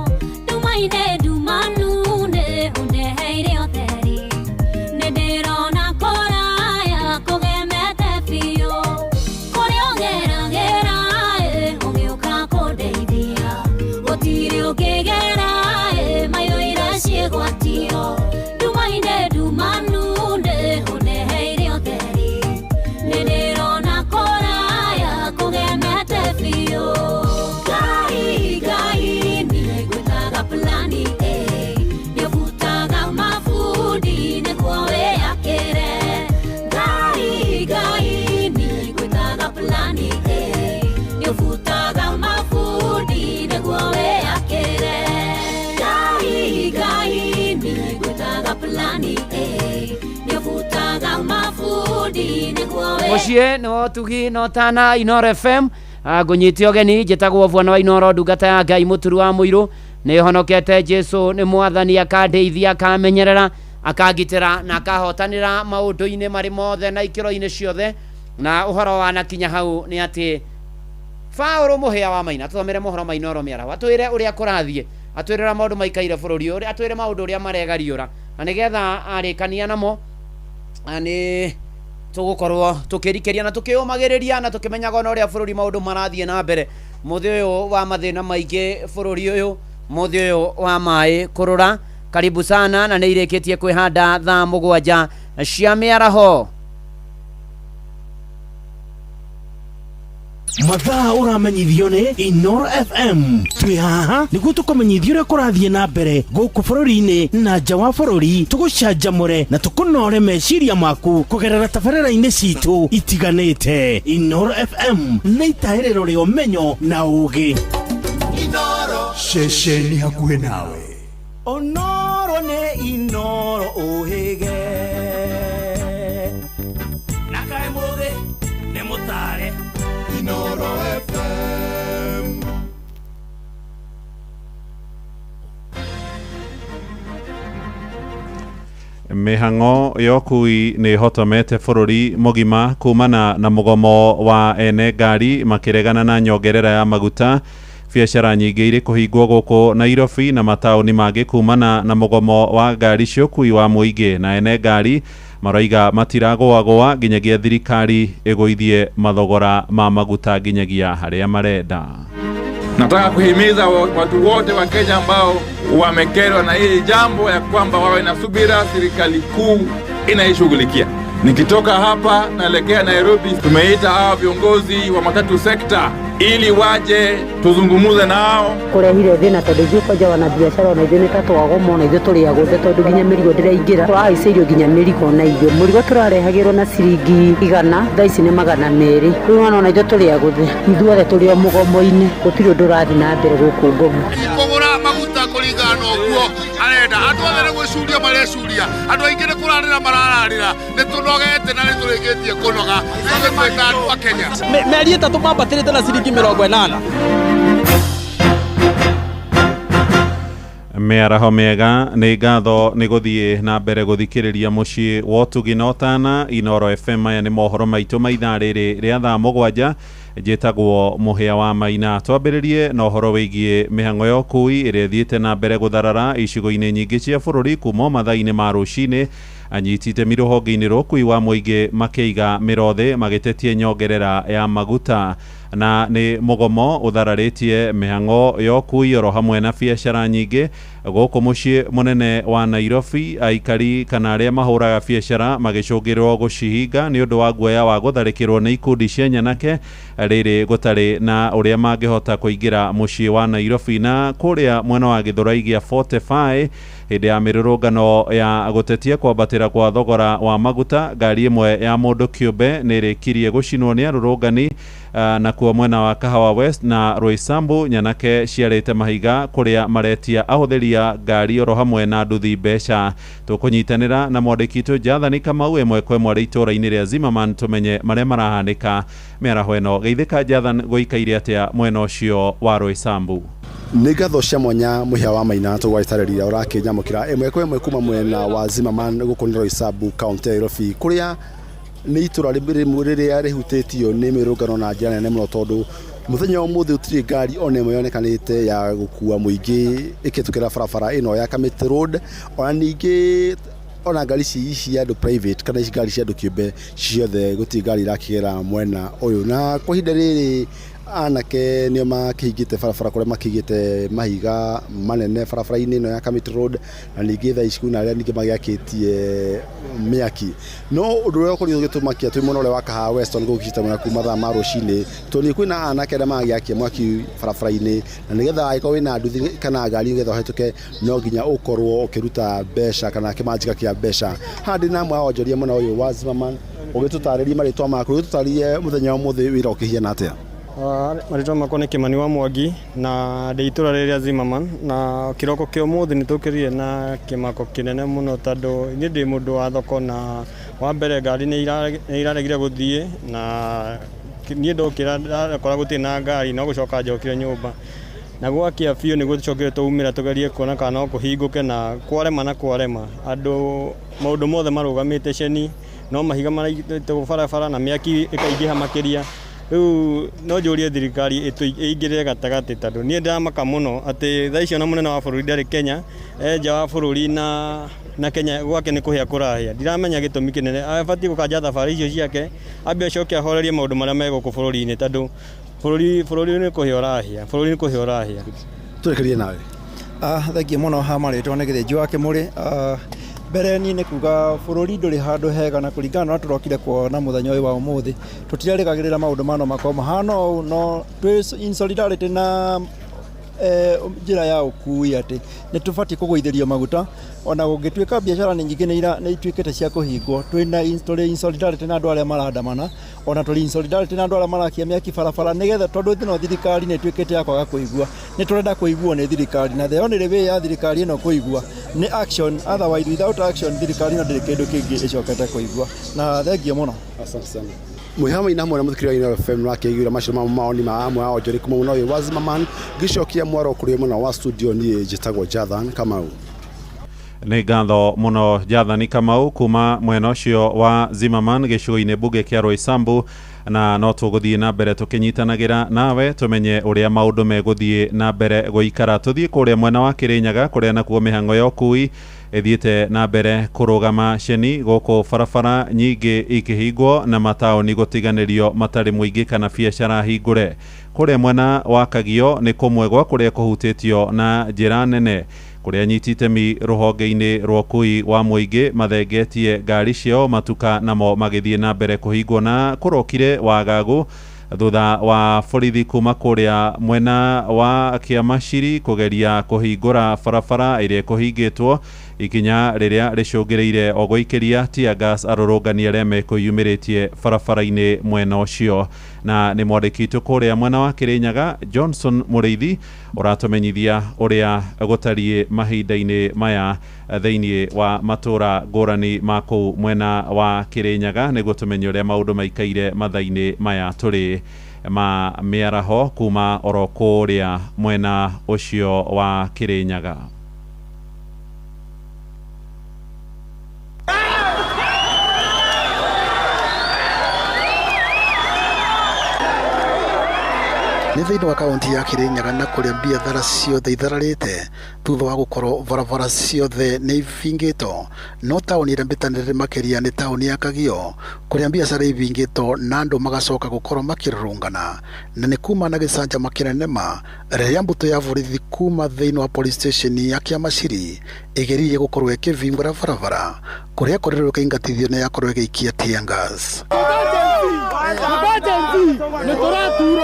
ndumaine ndumanu nĩ ũndeheire ũtheri nĩ ndĩrona kũraya kũgemete biũ kũrĩ ũgeragĩra ũgĩũka kũndeithia gũtirĩ ũngĩgera mayũire ciĩgwatio ndumaine ndumanu nĩ ũndeheire ũtheri nĩ ndĩrona kũraya kũgemete biũ Ngai niĩ ngwĩtaga plani nyobutaga mabudi nĩguo wĩakĩre Ngai niĩ ngwĩtaga plani nyobutaga mabudi nĩguo wĩakĩre Ngai niĩ ngwĩtaga plani nyobutaga mabudi nĩguo Muciĩ no tugi no tana Inoro FM ngũnyite ũgeni njĩtagwo Bwana wa Inoro ndungata ya Ngai mũturu wa mũirũ nĩ honokete Jesu nĩ mwathani akandeithia akamenyerera akangitĩra na akahotanĩra maũndũ-inĩ marĩ mothe na ikĩro-inĩ ciothe na ũhoro wanakinya hau nĩ atĩ Paũlũ mũhĩa wa Maina tũthomere mohoro ma Inoro mĩaraho atwĩre ũrĩa kũrathiĩ atwĩrĩra maũndũ maikaire bũrũri ũrĩa atwĩre maũndũ ũrĩa maregariũra na nĩgetha arĩkania namo nĩ tũgũkorwo tũkĩrikĩria na tũkĩũmagĩrĩria na tũkĩmenyaga ona ũrĩa bũrũri maũndũ marathiĩ na mbere mũthĩ ũyũ wa mathĩna maingĩ bũrũri ũyũ mũthĩ ũyũ wa maĩ kũrũra karibu sana na nĩ irĩkĩtie kwĩhanda thaa 7 cia mĩaraho mathaa ũramenyithio nĩ Inoro FM twĩ haha nĩguo tũkũmenyithia ũrĩa kũrathiĩ na mbere gũkũ bũrũri-inĩ na nja wa bũrũri tũgũcanjamũre na tũkũnore meciria maku kũgerera tabarĩra-inĩ citũ itiganĩte Inoro FM nĩ itaĩrĩro rĩa ũmenyo na ũũgĩ Inoro ceceni hakuhĩ nawe Onoro nĩ Inoro ũhĩge na kaĩ mũthĩ nĩ mũtare Inoro FM mĩhang'o ya ũkui nĩ hotomete bũrũri mũgima kumana na mũgomo wa ene ngari makĩregana na nyongerera ya maguta biacara nyingĩ irĩ kũhingwo gũkũ Nairobi na mataũni mangĩ kumana na mũgomo wa ngari cia ũkui wa mũingĩ na ene ngari maroiga matiragũagũa nginyagia thirikari ĩgũithie mathogora ma maguta nginyagia harĩa marenda. Nataka kuhimiza watu wote wa Kenya ambao wamekerwa na hili jambo ya kwamba wawe na subira, serikali kuu inaishughulikia. Nikitoka hapa naelekea Nairobi, tumeita hawa viongozi wa matatu sekta ili waje tuzungumuze nao. Kũrehire thĩna tondũ ithuĩ kwanja wanabiacara ona ithuĩ nĩ ta twagoma na ithuĩ tũrĩ agũthe tondũ nginya mĩrigo ndĩraingĩra tũrahaica nginya mĩrigo na irio mũrigo tũrarehagĩrwo na ciringi 100 thaa ici nĩ 200 rĩu ona ithuĩ tũrĩ agũthe ithuothe tũrĩ o mũgomo-inĩ gũtirĩ ũndũ ũrathiĩ na mbere gũkũ ngomu kũgũra maguta kũringana ũguo arenda andũ othe nĩ gwĩcuria marecuria andũ aingĩ nĩ kũrarĩra marararĩra tunogete na nitureketie kunoga twita andu a Kenya meri itatu mambatirite na ciringi 80 Mearaho mega nĩ ngatho nĩ gũthiĩ na mbere gũthikĩrĩria mũciĩ wa Ũtugi na Ũtana Inoro FM. Aya nĩ mohoro maitũ ma ithaa rĩrĩ rĩa thaa 7 njĩtagwo Mũhĩa wa Maina. Twambĩrĩrie na ũhoro wĩgiĩ mĩhang'o ya ũkui ĩrĩa ĩthiĩte na mbere gũtharara icigo-inĩ nyingĩ cia bũrũri kuma mathaa-inĩ ma rũcinĩ. Anyiti itemi rũhonge-inĩ rwa ũkui wa mũingĩ makĩiga mĩrothe magĩtetia nyongerera ya maguta na nĩ mũgomo ũthararĩtie mĩhang'o ya ũkui oro hamwe na biacara nyingĩ gũkũ mũciĩ mũnene wa Nairobi. Aikari kana arĩa mahũraga biacara magĩcũngĩrĩrwo gũcihinga nĩ ũndũ wa guoya wa gũtharĩkĩrwo nĩ ikundi cia nyanake rĩrĩ gũtarĩ na ũrĩa mangĩhota kũingĩra mũciĩ wa Nairobi. Na kũrĩa mwena wa Gĩthũrai gĩa 45 hĩndĩ ya mĩrũrũngano ya gũtetia kwambatĩra kwa thogora wa maguta, ngari ĩmwe ya mũndũ kĩũmbe nĩ ĩrĩkirie gũcinwo nĩ arũrũngani na kuo mwena wa Kahawa West na Roysambu. Nyanake ciarĩte mahiga kũrĩa maretia ahũthĩri a ngari oro hamwe na nduthi mbeca. Tũkũnyitanĩra na mwandĩki witũ Jathani Kamau ĩmwe kwa ĩmwe itũra-inĩ rĩa Zimmerman tũmenye marĩa marahanĩka mĩaraho ĩno. Geithĩka Jathan, gũikaire atĩa mwena ũcio wa Roysambu? Nĩ ngatho cia mwanya Mũhĩa wa Maina tũgwaitarĩria ũrakĩnyamũkĩra ĩmwe kwa ĩmwe kuma mwena wa Zimmerman gũkũ nĩ Roysambu kaunti ya Nairobi, kũrĩa nĩ itũra rĩrĩa rĩhutĩtio nĩ mĩrũngano na njĩra nene mũno tondũ mũthenya ũmũthĩ gũtirĩ ngari ona ĩmwe yonekanĩte ya gũkua mũingĩ ĩkĩhĩtũkĩra barabara ĩno ya Kamiti Road. Ona ningĩ ona ngari cia andũ private kana ngari cia andũ kĩũmbe ciothe gũtirĩ ngari irakĩgera mwena ũyũ. Na kwa ihinda rĩrĩ anake nĩo makĩhingĩte barabara kũrĩa makĩigĩte mahiga manene barabara-inĩ ĩno ya Kamiti Road, na ningĩ thaa ici kuna arĩa ningĩ magĩakĩtie mĩaki. No ũndũ ũrĩa ũkorirwo ũgĩtũmakia twĩ mwena ũrĩa wa Kahawa West nĩ gũkĩnyita mwena kuma thaa ma rũcinĩ tondũ kwĩna anake arĩa magĩakia mwaki barabara-inĩ, na nĩgetha angĩkorwo wĩna nduthi kana ngari nĩgetha ũhĩtũke no nginya ũkorwo ũkĩruta mbeca kana kĩmanjĩka kĩa mbeca. Handĩ na amwe onjoria mwena ũyũ wa Zimmerman ũgĩtũtarĩria marĩtwa maku, ũgĩtũtarĩrie mũthenya ũmũthĩ wĩra ũkĩhiana atĩa? Marĩtwa makwa nĩ Kĩmani wa Mwangi na ndĩ itũra rĩrĩa Zimmerman, na kĩroko kĩa ũmũthĩ nĩ tũkĩrire na kĩmako kĩnene mũno tondũ niĩ ndĩ mũndũ wa thoko, na wa mbere ngari nĩ iraregire gũthiĩ na niĩ ndokĩra ndakora gũtirĩ na ngari no gũcoka njokire nyũmba, na gwakia biũ nĩguo tũcokire tũumĩra tũgerie kuona kana no kũhingũke, na kwarema andũ maũndũ mothe marũgamĩte ceni, no mahiga maraitwo barabara na mĩaki ĩkaingĩha makĩria. Rĩu no njũrie thirikari ĩingĩrĩre gatagatĩ tondũ niĩ ndĩramaka mũno atĩ thaa icio na mũnene wa bũrũri ndarĩ Kenya, nja wa bũrũri na Kenya gwake nĩ kũhĩa kũrahĩa. Ndiramenya gĩtũmi kĩnene, abatiĩ gũkanja thabarĩ icio ciake ambe acoke ahorerie maũndũ marĩa me gũkũ bũrũri-inĩ tondũ bũrũri nĩ kũhĩa ũrahĩa. Tũrekerie nawe. Thengiũ mũno ha marĩtwa nĩ Gĩthĩnji wa Kĩmũrĩ. Mbere niĩ nĩ kuga bũrũri ndũrĩ handũ hega, na kũringana na tũrokire kuona mũthenya ũyũ wa ũmũthĩ tũtirerĩgagĩrĩra maũndũ mano makorwo mahana ũũ, no twĩ in solidarity na njĩra ya ũkui atĩ nĩ tũbatiĩ kũgũithĩrio maguta, ona gũngĩtuĩka biacara nyingĩ nĩ ituĩkĩte cia kũhingwo. Tũrĩ in solidarity na andũ arĩa marandamana, ona tũrĩ in solidarity na andũ arĩa marakia mĩaki barabara, nĩgetha tondũ ĩno thirikari nĩ ĩtuĩkĩte ya kwaga kũigua. Nĩ tũrenda kũiguo nĩ thirikari, na the only way ya thirikari ĩno kũigua nĩ action, otherwise without action thirikari ĩno ndĩrĩ kĩndũ kĩngĩ ĩcokete kũigua. Na thengiũ mũno. Asante sana. Mũhĩa wa Maina hamwe na mũthikĩrĩria wa Inoro FM rakĩiguĩra macio maoni ma amwe a onjoria kuma mwena ũyũ wa Zimmerman. Ngĩcokia mwaro kũrĩ mwena wa studio niĩ njĩtagwo Jathan Kamau. Nĩ ngatho mũno Jathani Kamau kuma mwena ũcio wa Zimmerman gĩcigo-inĩ mbunge kĩa Roysambu, na no tũgũthiĩ na mbere tũkĩnyitanagĩra nawe tũmenye ũrĩa maũndũ megũthiĩ na mbere gũikara. Tũthiĩ kũrĩa mwena wa Kĩrĩnyaga kũrĩa nakuo mĩhang'o ya ũkui ĩthiĩte na mbere kũrũgama ceni gũkũ barabara nyingĩ ikĩhingwo na mataũni gũtiganĩrio matarĩ mũingĩ kana biacara hingũre. Kũrĩa mwena wa Kagio nĩ kũmwegwa kũrĩa kũhutĩtio na njĩra nene, kũrĩa anyiti itemi rũhonge-inĩ rwa ũkui wa mũingĩ mathengetie ngari ciao matuka namo magĩthiĩ na mbere kũhingwo, na kũrokire wagagu thutha wa borithi kuma kũrĩa mwena wa Kĩamaciri kũgeria kũhingũra barabara ĩrĩa kũhingĩtwo ikinya riria ricungireire ogoikiria tear gas arorongania aria mekwiyumiritie barabara-ini mwena ucio na ni mwandiki kuria mwena wa Kirinyaga Johnson Mureithi uratumenyithia uria gutarie mahinda-ini maya thiini wa matura ngurani mako mwena wa Kirinyaga niguo tumenye uria maundu maikaire mathaini maya turi ma miaraho kuma oro kuria mwena ucio wa Kirinyaga. Nĩ thĩinĩ wa kaunti ya Kirinyaga na kũrĩa biathara ciothe ithararĩte thutha wa gũkorwo barabara ciothe nĩ ibingĩtwo, no taũni ĩrĩa mbĩtanĩrĩre makĩria nĩ taũni ya Kagio kũrĩa biacara ibingĩtwo na andũ magacoka gũkorwo makĩrũrũngana, na nĩ kuma na gĩcanjama kĩnene ma rĩrĩa mbũtũ ya borithi kuma thĩinĩ wa police station ya Kĩamaciri ĩgeririe gũkorwo ĩkĩbingũra barabara kũrĩa korirwo ĩkĩingatithio nĩ yakorwo ĩgĩikia tear gas.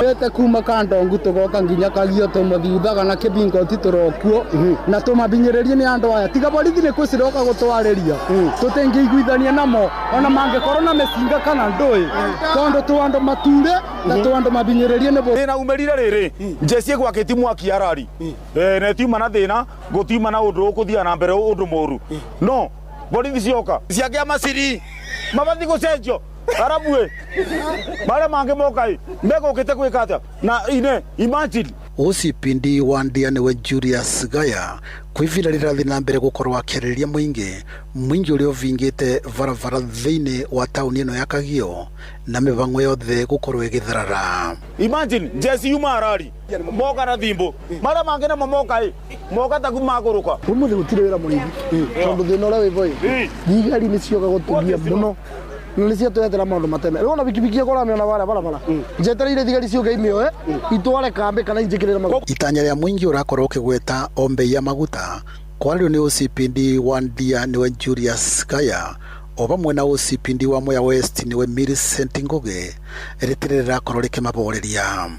Bete kuma Kandongu tugoka nginya Kagio tumuthuthaga na kibingoti turokuo na tumabinyĩrĩrie nĩ andũ aya tiga borithi nĩ kũciroka gũtwarĩria tũtingĩiguithania namo ona mangĩkorwo na mĩcinga kana ndũĩ tondũ tũandũ mature na tũandũ mabinyĩrĩrie nĩ bo na umerire rĩrĩ njeci gwakĩti mwaki arari ne tiuma na thĩna gũtiuma na ũndũ ũkũthia na mbere ũndũ mũru no borithi cioka cia Kĩamaciri mabathi gũcenjio Arabue bare mange mokai meko kete kwikata na ine imagine OCPD wa Ndia niwe Julius Gaya kwivira rirathi na mbere gukorwo akĩarĩrĩria mũingĩ ũrĩa ũvingĩte barabara thĩinĩ wa taũni ĩno ya Kagio na mĩbango yothe gukorwo ĩgĩtharara. Imagine jesi yuma arari moka na thimbo mara mange na mokai moka ta kumagũrũka umuthi gũtirĩ wĩra mũingĩ tondũ thĩna ũrĩa wĩ boy thigari nĩ cioka gũtũgia mũno nilisia tuyetera maundu mateme rona bikibiki yakora miona bara njetereire thigari ciuge imioe itware kambe kana injikirira maguta. Itanya rĩa mũingĩ ũrakorwo ũkĩgweta ombe ya maguta kwario nĩ OCPD wa Ndia niwe Julius Gaya o bamwe na OCPD wa Mwea West niwe Millicent Ngugi rĩtirĩ rĩrakorwo rĩkĩmaboreria.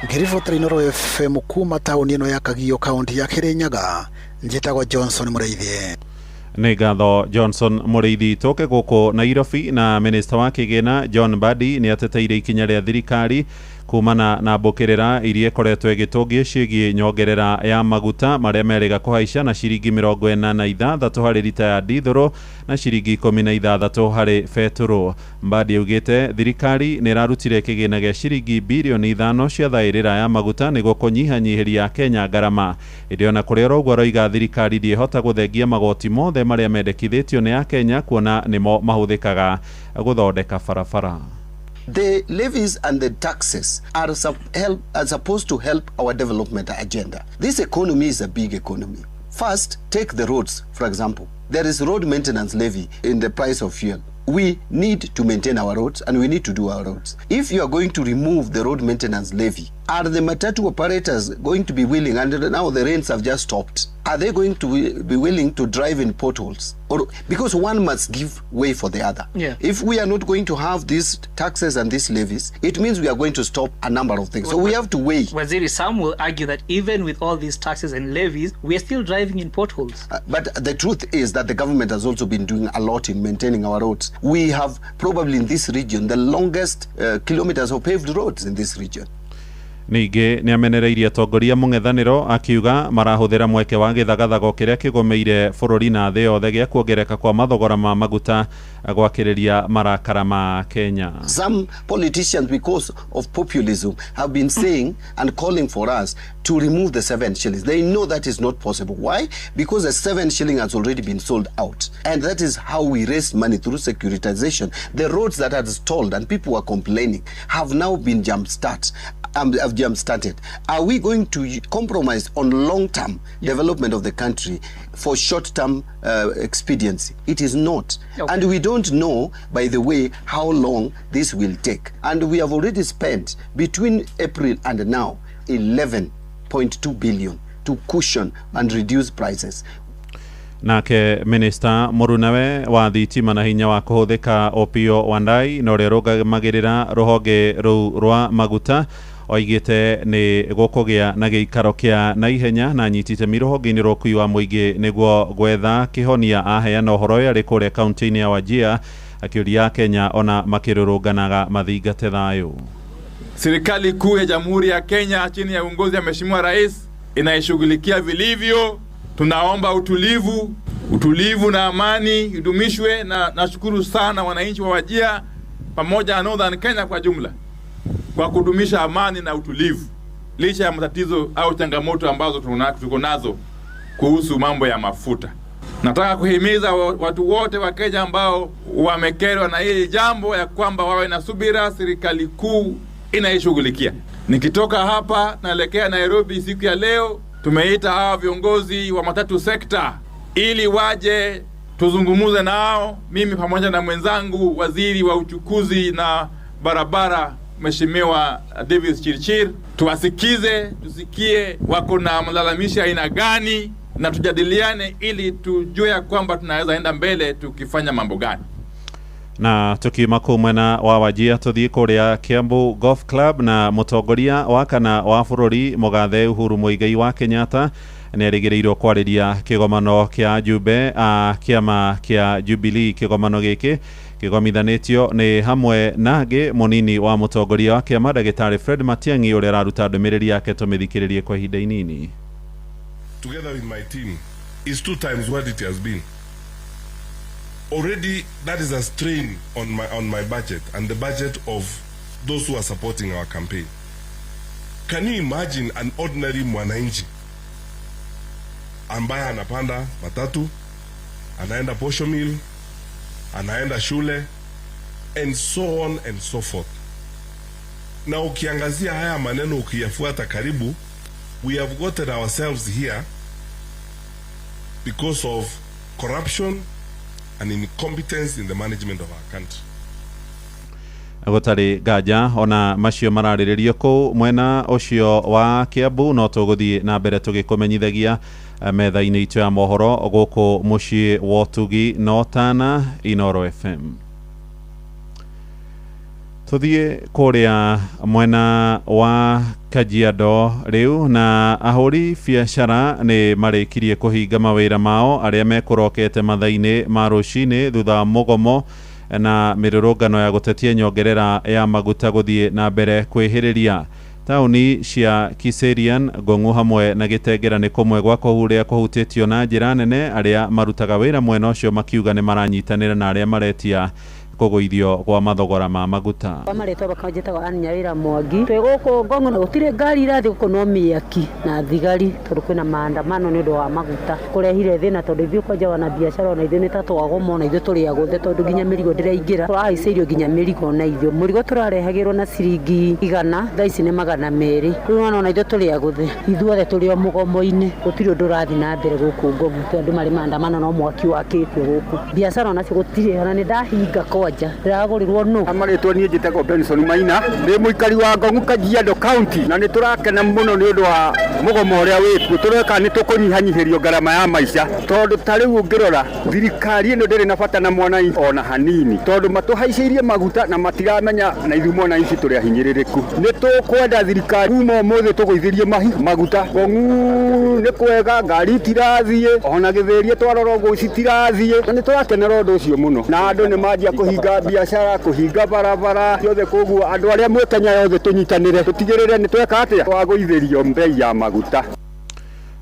Ngiribotera Inooro FM kuma taũni ĩno ya Kagio kaunti ya Kirinyaga njĩtagwo Johnson Mureithi. Nĩ ngatho Johnson Mureithi toke gũkũ Nairobi na Minister wa Kĩgĩna John Mbadi nĩ ateteire ikinya rĩa thirikari kumana na mbũkĩrĩra iria ĩkoretwo ĩgĩtũngio ciĩgiĩ nyongerera ya maguta marĩa merĩga kũhaica na ciringi 46 harĩ lita ya dithũrũ na ciringi 16 harĩ betũrũ. Mbadi augĩte thirikari nĩ ĩrarutire kĩgĩna gĩa ciringi bilioni 5 cia thaĩrĩra ya maguta nĩguo kũnyihanyihĩria Kenya ngarama. Ĩndĩ ona kũrĩ oro ũguo aroiga thirikari ndĩhota gũthengia magoti mothe marĩa mendekithĩtio nĩ Akenya kuona nĩmo mahũthĩkaga gũthondeka barabara. The levies and the taxes are supposed to help our development agenda. This economy is a big economy. First, take the roads, for example. There is road maintenance levy in the price of fuel. We need to maintain our roads and we need to do our roads. If you are going to remove the road maintenance levy, are the matatu operators going to be willing, and now the rains have just stopped, are they going to be willing to drive in potholes? Or because one must give way for the other. Yeah. If we are not going to have these taxes and these levies, it means we are going to stop a number of things. So we have to weigh. Waziri, some will argue that even with all these taxes and levies, we are still driving in potholes. But the truth is that the government has also been doing a lot in maintaining our roads. We have probably in this region the longest kilometers of paved roads in this region. Ningĩ nĩ amenereirie atongoria mũng'ethanĩro akiuga marahũthĩra mweke wa gĩthagathago kĩrĩa kĩgomeire bũrũri na thĩ yothe gĩa kuongereka kwa mathogora ma maguta gwakĩrĩria marakara ma Kenya. Some politicians, because of populism, have been saying and calling for us to remove the 7 shillings. They know that is not possible. Why? Because the 7 shilling has already been sold out. And that is how we raise money through securitization. The roads that had stalled and people were complaining have now been jump-started. Are we going to compromise on long-term development of the country for short-term expediency? It is not. Okay. And we don't know, by the way, how long this will take. And we have already spent, between April and now, 11.2 billion to cushion and reduce prices. Nake Minister Murunawe wa thitima na hinya wa kuhuthika Opiyo Wandayi no rĩrũgamagĩrĩra rũhonge rũu rwa maguta oigite nĩ gũkũgĩa na gĩikaro kĩa naihenya na nyitite rũhonge-inĩ rwa ũkui wa mũingĩ nĩguo gwetha kĩhonia aheana ũhoro ũyũ arĩ kũrĩa kaunti-inĩ ya Wajir, akĩũria Kenya ona makĩrũrũnganaga mathingate thayũ. Serikali kuu ya Jamhuri ya Kenya chini ya uongozi wa Mheshimiwa Rais inaishughulikia vilivyo. Tunaomba utulivu na amani idumishwe, na nashukuru sana wananchi wa Wajir pamoja na Northern Kenya kwa jumla kwa kudumisha amani na utulivu licha ya matatizo au changamoto ambazo tuko nazo kuhusu mambo ya mafuta. Nataka kuhimiza watu wote wa Kenya ambao wamekerwa na hili jambo ya kwamba wawe na subira, serikali kuu inaishughulikia. Nikitoka hapa naelekea Nairobi siku ya leo, tumeita hawa viongozi wa matatu sekta ili waje tuzungumuze nao, mimi pamoja na mwenzangu waziri wa uchukuzi na barabara Mheshimiwa Davis Chirchir, tuwasikize, tusikie wako na malalamishi aina gani na tujadiliane ili tujue ya kwamba tunaweza enda mbele tukifanya mambo gani. Na tukiuma kũ mwena wa Wajir tuthii kũrĩa Kiambu Golf Club na mũtongoria wa kana wa bũrũri Mũgathe Uhuru Muigai wa Kenyatta nĩ erĩgĩrĩirwo kwarĩria kĩgomano kĩa Jumbe kĩama kĩa Jubilee. Kĩgomano gĩkĩ kĩgomithanĩtio nĩ hamwe nangĩ mũnini wa mũtongoria wa kĩama Ndagĩtarĩ Fred Matiang'i ũrĩa araruta ndũmĩrĩri yake tũmĩthikĩrĩrie kwa ihinda inini. Together with my team is 2 times what it has been. Already that is a strain on my budget and the budget of those who are supporting our campaign. Can you imagine an ordinary mwananchi ambaye anapanda matatu, anaenda posho mill, anaenda shule and so on and so forth. Na ukiangazia haya maneno ukiyafuata karibu, we have gotten ourselves here because of corruption and incompetence in the management of our country. Gũtarĩ nganja ona macio mararĩrĩrio kũu mwena ũcio wa Kiambu, no tũgũthiĩ na mbere tũgĩkũmenyithagia metha-inĩ itũ ya mohoro gũkũ mũciĩ wa ũtugi no tana Inoro FM. Tuthiĩ kũrĩa mwena wa Kajiado rĩu, na ahũri biacara nĩ marĩkirie kũhinga mawĩra mao arĩa mekũrokete matha-inĩ ma rũcinĩ thutha wa mũgomo na mĩrũrũngano ya gũtetia nyongerera ya maguta gũthiĩ na mbere kwĩhĩrĩria. Taũni cia Kiserian, Ngong'u hamwe na Gĩtengera nĩ kũmwe gwa kũrĩa kũhutĩtio na njĩra nene, arĩa marutaga wĩra mwena ũcio makiuga nĩ maranyitanĩra na arĩa maretia kũgũithio kwa mathogora ma maguta. Maretwo bakanjĩtagwo Anyawĩra Mwangi. Twĩ gũkũ Ngong'u na gũtirĩ ngari irathi gũkũ no mĩaki na thigari, tondũ kwĩna maandamano nĩ ũndũ wa maguta. Kũrehire thĩna tondũ ithuĩ kwanja wana biacara ona ithuĩ nĩ ta twagoma na ithuĩ tũrĩ agũthe tondũ nginya mĩrigo ndĩraingĩra. Tũrahaica nginya mĩrigo na ithuĩ. Mũrigo tũrarehagĩrwo na ciringi 100, thaa ici nĩ 200. Rĩu ona ithuĩ tũrĩ agũthe. Ithuothe tũrĩ o mũgomo-inĩ. Gũtirĩ ũndũ ũrathi na mbere gũkũ Ngong'u. Tondũ marĩ maandamano no mwaki wakĩtwo gũkũ. Biacara ona gũtirĩ, ona nĩ ndahinga ndĩragũrirwo nũ. Amarĩtwo niĩ njĩtagwo Benson Maina, ndĩ mũikari wa Ngong'u Kajiado County, na nĩ tũrakena mũno nĩ ũndũ wa mũgomo ũrĩa wĩkuo. Tũreka nĩ tũkũnyihanyihĩrio ngarama ya maica, tondũ ta rĩu ũngĩrora thirikari ĩno ndĩrĩ na bata na mwananchi ona hanini, tondũ matũhaicĩirie maguta na matiramenya na ithuĩ mwananchi tũrĩ ahinyĩrĩrĩku. Nĩ tũkwenda thirikari kuma ũmũthĩ tũgũithĩrie maguta. Ngong'u nĩ kwega, ngari itirathiĩ, ona Gĩthĩria twarora ũguo citirathiĩ. Nĩ tũrakenera ũndũ ũcio mũno, na andũ nĩ manjia kũhinga biashara, kuhinga barabara yothe, koguo andu aria mwe Kenya yothe tunyitanire tutigirire ni tweka atia twagũithĩrio mbei ya maguta.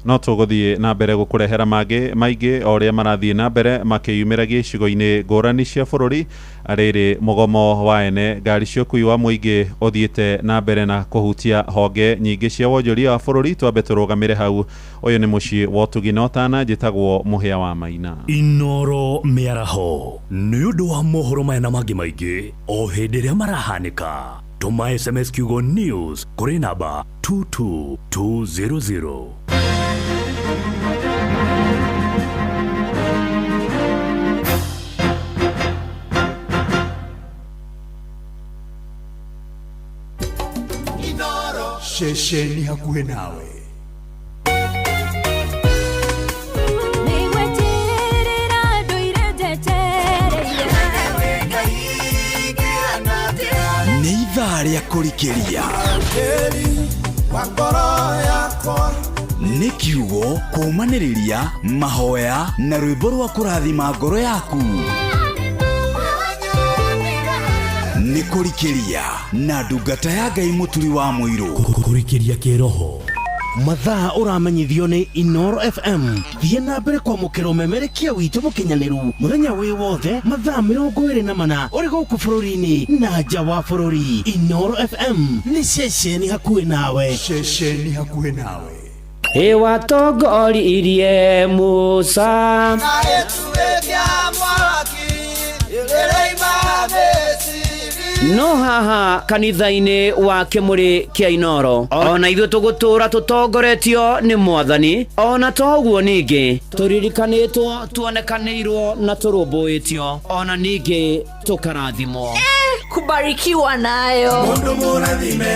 No tũgũthiĩ na mbere gũkũrehera maingĩ o ũrĩa marathiĩ na mbere makĩyumĩragia icigo-inĩ ngũrani cia bũrũri. Rĩrĩ mũgomo wa ene ngari cia ũkui wa mũingĩ ũthiĩte na mbere na kũhutia honge nyingĩ cia wonjoria wa bũrũri. Twambe tũrũgamĩre hau. Ũyũ nĩ mũciĩ wa ũtugi no tana, njĩtagwo Mũhĩa wa Maina. Inoro mĩaraho nĩ ũndũ wa mohoro maya na mangĩ maingĩ o hĩndĩ ĩrĩa marahanĩka. Tũma SMS kiugo news kũrĩ namba 22200. Shesheni hakuhe nawe. Nĩ ithaa harĩa kũrikĩria nĩ kiugo kũmanĩrĩria mahoya na rwĩmbo rwa kũrathima ngoro yaku nĩ kũrikĩria na ndungata ya Ngai mũturi wa mũirũ kũrikĩria kĩroho mathaa ũramenyithio nĩ Inoro FM thiĩ na mbere kwamũkĩra ũmemerekia witũ mũkinyanĩru mũthenya wĩ wothe mathaa 24 ũrĩ gũkũ bũrũri-inĩ na nja wa bũrũri. Inoro FM nĩ ceceni hakuhĩ nawe, ceceni hakuhĩ nawe. Watongoririe Musa no haha kanitha-inĩ wa Kĩmũrĩ kĩa Inoro ona ithuĩ tũgũtũra tũtongoretio nĩ Mwathani, ona toguo ningĩ tũririkanĩtwo tuonekanĩirwo na tũrũmbũĩtio ona ningĩ tũkarathimwo. Kubarikiwa nayo Mundu mũrathime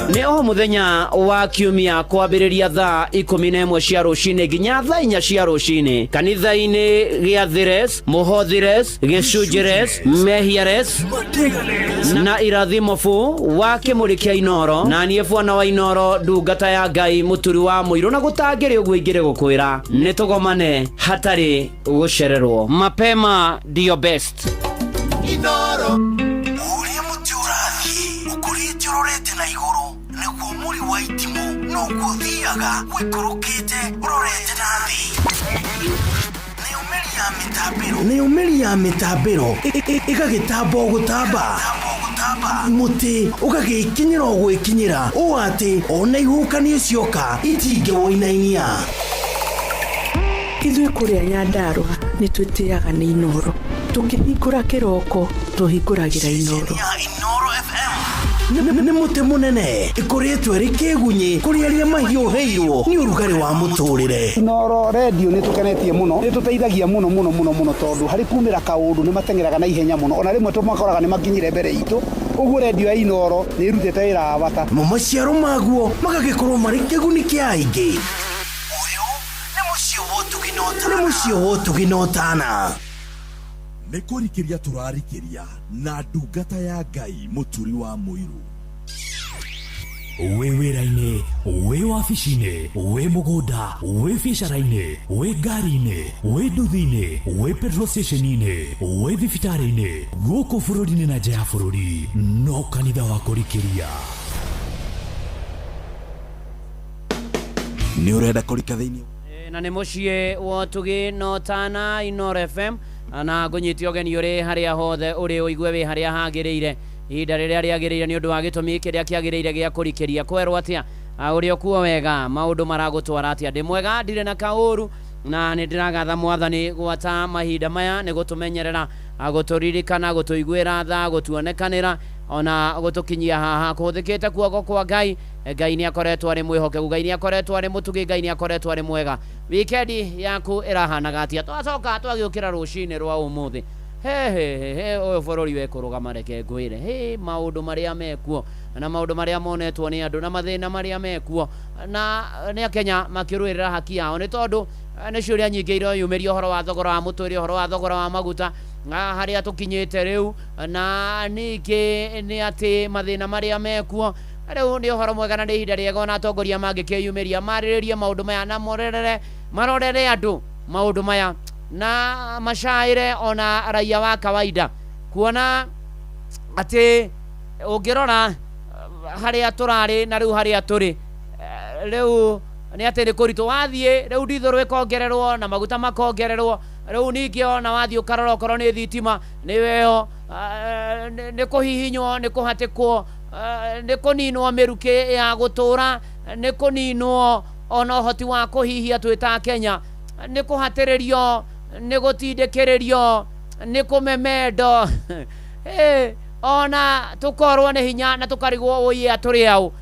nĩ o mũthenya wa kiumia kwambĩrĩria thaa 11 cia rũcinĩ nginya thaa 4 cia rũcinĩ kanitha-inĩ gĩa Thires, Mũhothires, Gĩcunjĩres, Mehiares na Irathimofu wa Kĩmũrĩ kĩa Inoro, na niĩ bwana wa Inoro ndungata ya Ngai mũturi wa mũirũ, na gũtangĩrĩ ũguo ingĩrĩ gũkwĩra nĩ tũgomane hatarĩ gũcererwo. Mapema ndio best. Inoro ũrorete na igũrũ nĩguo mũri wa itimũ no gũthiaga wĩkũrũkĩte ũrorete na thĩ. Nĩ ũmĩri ya mĩtambĩro ĩgagĩtamba gũtamba mũtĩ ũgagĩkinyĩra gwĩkinyĩra ũũ atĩ ona ihukanio cioka itingĩwoinainia. Ithuĩ kũrĩa Nyandarua nĩ twĩtĩaga nĩ Inoro, tũkĩhingũra kĩroko tũhingũragĩra Inoro. Nĩ mũtĩ mũnene ĩkoretwo ĩrĩ kĩgunyi kũrĩ arĩa mahiũhĩirwo nĩ ũrugarĩ wa mũtũrĩre. Inoro radio nĩ tũkenetie mũno, nĩ tũteithagia mũno tondũ harĩ kumĩra kaũndũ nĩ matengeraga na ihenya mũno, ona rĩmwe tũmakoraga nĩ makinyire mbere itũ. Ũguo radio ya Inoro nĩ ĩrutĩte wĩra wa bata, maciaro maguo magagĩkorwo marĩ kĩguni kĩa aingĩ. Ũyũ nĩ mũciĩ wa Ũtugi-Notana. Nĩ kũrikĩria tũrarikĩria na ndungata ya Ngai mũturi wa mũirũ. Wĩ wĩra-inĩ, wĩ wabici-inĩ, wĩ mũgũnda, wĩ biacara-inĩ, wĩ ngari-inĩ, wĩ nduthi-inĩ, wĩ petrol station-inĩ, wĩ thibitarĩ-inĩ, gũkũ bũrũri-inĩ na nja ya bũrũri, no kanitha wa kũrikĩria. Nĩ ũrenda kũrika thĩinĩ na nĩ mũciĩ wa Ũtugi-Notana Inoro FM, na ngũnyitio ũgeni ũrĩ harĩa hothe ũrĩ ũigue wĩ harĩa hagĩrĩire ihinda rĩrĩa rĩagĩrĩire nĩ ũndũ wa gĩtũmi kĩrĩa kĩagĩrĩire gĩa kũrikĩria. Kwerwo atĩa ũrĩ okuo wega, maũndũ maragũtwara atĩa? Ndĩ mwega, ndirĩ na kaũru, na nĩ ndĩragatha Mwathani gwata mahinda maya nĩ gũtũmenyerera, gũtũririkana, gũtũiguĩra tha, gũtuonekanĩra, ona gũtũkinyia haha kũhũthĩkĩte kuoko kwa Ngai. Ngai nĩ akoretwo arĩ mwĩhokeku, Ngai nĩ akoretwo arĩ mũtugi, Ngai nĩ akoretwo arĩ mwega. Wikendi yaku ĩrahanaga atĩa? Twacoka twagĩũkĩra rũcinĩ rwa ũmũthĩ, ũyũ bũrũri wekũrũgama reke ngwĩre, maũndũ marĩa mekuo na maũndũ marĩa monetwo nĩ andũ na mathĩna marĩa mekuo, na nĩ Akenya makĩrũĩrĩra haki yao, nĩ tondũ nĩ ciũria nyingĩ iroyumĩria ũhoro wa thogora wa mũtũrĩre, ũhoro wa thogora wa maguta harĩa tũkinyĩte rĩu, na ningĩ nĩ atĩ mathĩna marĩa mekuo rĩu nĩ ũhoro mwega na nĩ ihinda rĩega ona atongoria mangĩkĩyumĩria marĩrĩrie maũndũ maya na marorere andũ maũndũ maya na macaĩre ona raia wa kawaida, kuona atĩ ũngĩrora harĩa tũrarĩ na rĩu harĩa tũrĩ rĩu nĩ atĩ nĩ kũritũ. Wathiĩ rĩu ndithũrũ ĩkongererwo na maguta makongererwo, rĩu ningĩ ona wathiĩ ũkarora okorwo nĩ thitima nĩ weho, nĩ kũhihinywo, nĩ kũhatĩkwo, nĩ kũninwo mĩrukĩ ya gũtũra, nĩ kũninwo ona ũhoti wa kũhihia twĩ ta Kenya, nĩ kũhatĩrĩrio, nĩ gũtindĩkĩrĩrio, nĩ kũmemendo ona tũkorwo nĩ hinya na tũkarigwo ũiya tũrĩ au,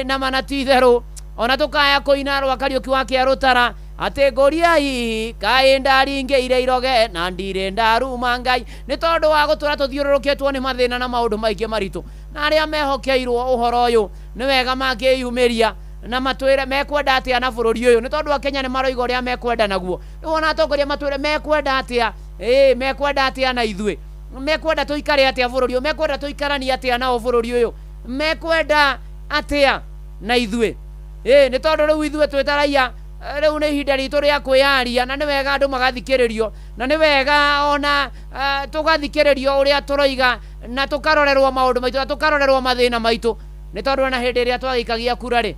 na mana ti itherũ, ona tũkaya kũina rwa Kariũki wa Kĩarũtara atĩ ngũriai kaĩ ndaringĩire iroge na ndirĩ ndaruma Ngai, nĩ tondũ wa gũtũra tũthiũrũrũkĩtwo nĩ mathĩna na maũndũ maingĩ maritũ, na arĩa mehokeirwo ũhoro ũyũ nĩ wega mangĩyumĩria na matwĩre mekwenda atĩa na bũrũri ũyũ, nĩ tondũ Akenya nĩ maroiga ũrĩa mekwenda naguo. Nĩ wona atongoria matwĩre mekwenda atĩa mekwenda atia na ithuĩ, mekwenda tũikare atia bũrũri ũyũ, mekwenda tũikaranie atia nao bũrũri ũyũ, mekwenda atia na ithuĩ. Nĩ tondũ rĩu ithuĩ twĩta raia, rĩu nĩ ihinda ritũ rĩa kwĩyaria, na nĩ wega andũ magathikĩrĩrio, na nĩ wega ona tũgathikĩrĩrio ũrĩa tũroiga, na tũkarorerwo maũndũ maitũ, na tũkarorerwo mathĩna maitũ, nĩ tondũ ona hĩndĩ ĩrĩa twagĩikagia kura rĩ,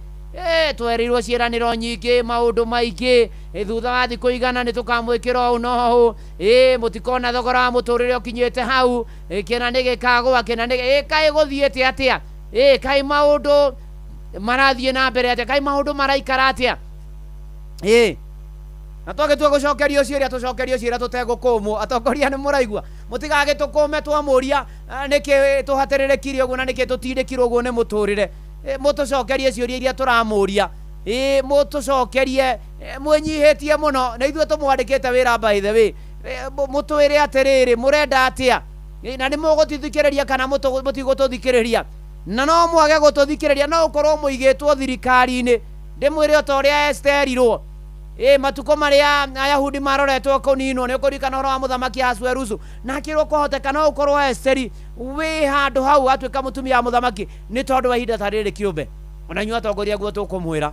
twerirwo ciĩranĩro nyingĩ, maũndũ maingĩ, thutha wa thikũ igana nĩ tũkamwĩkĩra ũũ na ũũ, mũtikona thogora wa mũtũrĩre ũkinyĩte hau, kĩna nĩ gĩkagũa, kĩna nĩ kaĩ gũthiĩte atĩa, kaĩ maũndũ marathiĩ na mbere atĩa, kaĩ maũndũ maraikara atĩa. Na twagĩtua gũcokerio ciũria tũcokerio ciũria tũtegũkũmwo. Atongoria nĩ mũraigua, mũtigagĩtũkũme twamũria nĩkĩ tũhatĩrĩrĩkire ũguo na nĩkĩ tũtindĩkirwo ũguo nĩ mũtũrĩre. Mũtũcokerie ciũria iria tũramũria, mũtũcokerie, mwĩnyihĩtie mũno, na ithuĩ tũmwandĩkĩte wĩra by the way, mũtwĩre atĩrĩrĩ mũrenda atĩa, na nĩ mũgũtũthikĩrĩria kana mũtigũtũthikĩrĩria, na no mwage gũtũthikĩrĩria, no ũkorwo mũigĩtwo thirikari-inĩ. Ndĩmwĩre o ta ũrĩa esterirwo, matukũ marĩa Ayahudi maroretwo kũninwo, nĩ ũkũririkana ũhoro wa mũthamaki Ahasuerusu, na akĩrwo kũhoteka no ũkorwo Esteri wĩ handũ hau atuĩka mũtumia wa mũthamaki, nĩ tondũ wa ihinda ta rĩrĩ kĩũmbe. Ona inyuĩ atongoria guo tũkũmwĩra,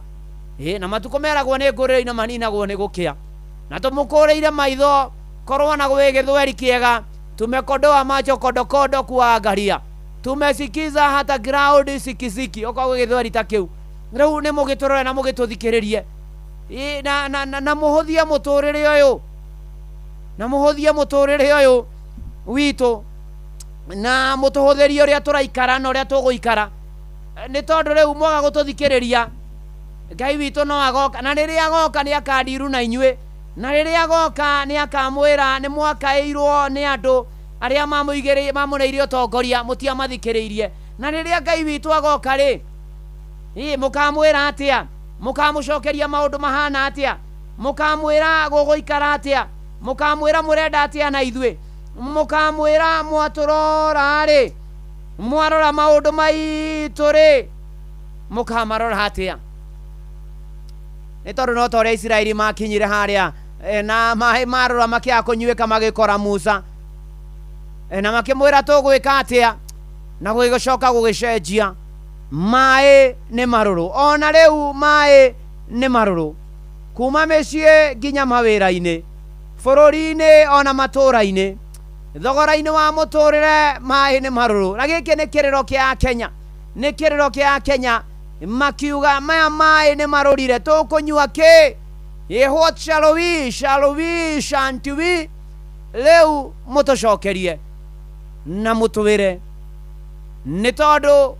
na matukũ meragwo nĩ ngũrĩrĩ na maninagwo nĩ gũkĩa, na tũmũkũrĩire maitho, korwo na gwĩ gĩthweri kĩega, tumekodoa macho kodokodo kuangalia, tumesikiza hata ground sikisiki, okorwo gĩthweri ta kĩu. Rĩu nĩ mũgĩtũrore na mũgĩtũthikĩrĩrie, na mũhũthie mũtũrĩre ũyũ, na mũhũthie mũtũrĩre ũyũ witũ, na mũtũhũthĩrie ũrĩa tũraikara na ũrĩa tũgũikara, nĩ tondũ rĩu mwaga gũtũthikĩrĩria, Ngai witũ no agoka, na rĩrĩa agoka nĩ akandiru na inyuĩ, na rĩrĩa agoka nĩ akamwĩra nĩ mwakaĩirwo nĩ andũ arĩa mamũneire ũtongoria mũtiamathikĩrĩirie. Na rĩrĩa Ngai witũ agoka rĩ, mũkamwĩra atĩa, mũkamũcokeria maũndũ mahana atĩa, mũkamwĩra gũgũikara atĩa, mũkamwĩra mũrenda atĩa na ithuĩ, mũkamwĩra mwatũrora rĩ, mwarora maũndũ maitũ rĩ, mũkamarora atĩa. Nĩ tondũ no ta ũrĩa Isiraeli makinyire harĩa na maĩ marora makĩaga kũnyuĩka magĩkora Musa, na makĩmwĩra tũgwĩka atĩa, na gũgĩcoka gũgĩcenjia, maĩ nĩ marũrũ. Ona rĩu maĩ nĩ marũrũ, kuma mĩciĩ nginya mawĩra-inĩ, bũrũri-inĩ ona matũũra-inĩ, thogora-inĩ wa mũtũrĩre maĩ nĩ marũrũ. Na gĩkĩ nĩ kĩrĩro kĩa Kenya, nĩ kĩrĩro kĩa Kenya, makiuga maya maĩ nĩ marũrire, tũkũnyua kĩ? What shall we, shan't we? Rĩu mũtũcokerie na mũtwĩre, nĩ tondũ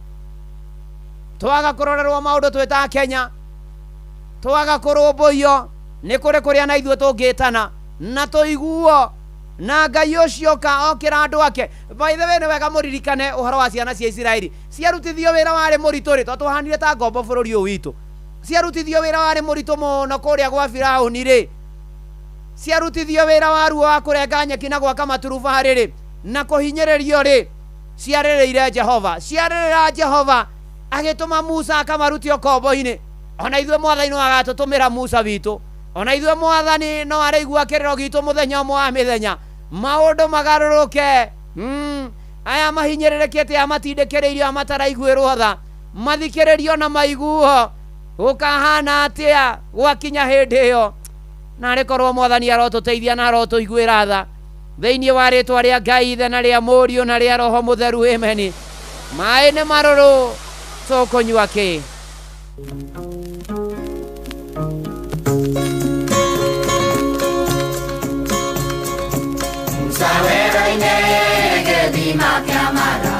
twaga kũrorerwo maũndũ twĩta Kenya, twaga kũrũmbũiyo, nĩ kũrĩ kũrĩa na ithuĩ tũngĩtana na tũiguo, na Ngai ũcio okĩra andũ ake. By the way, nĩ wega mũririkane ũhoro wa ciana cia Isiraeli, ciarutithio wĩra warĩ mũritũ rĩ, tondũ tũhanire ta ngombo bũrũri ũyũ witũ, ciarutithio wĩra warĩ mũritũ mũno kũrĩa gwa Firaũni rĩ, ciarutithio wĩra wa ruo wa kũrenga nyeki na gwaka maturubarĩ rĩ, na kũhinyĩrĩrio rĩ, ciarĩrĩire Jehova, ciarĩrĩra Jehova, agĩtũma Musa akamarutio kombo-inĩ. Ona ithuĩ Mwathani no agatũtũmĩra Musa witũ, ona ithuĩ Mwathani no araigua kĩrĩro gitũ mũthenya ũmwe wa mĩthenya, maũndũ magarũrũke, aya mahinyĩrĩrĩkĩte, aya matindĩkĩrĩirio, aya mataraiguĩrwo tha, mathikĩrĩrio na maiguo, gũkahana atĩa gwakinya hĩndĩ ĩyo. Na rĩkorwo Mwathani arotũteithia na arotũiguĩra tha, thĩinĩ wa rĩtwa rĩa Ngai Ithe na rĩa Mũriũ na rĩa Roho Mũtheru, amen. Maĩ nĩ marũrũ, tũkũnyua kĩ? Musawero-inĩ gĩthima kĩa mara,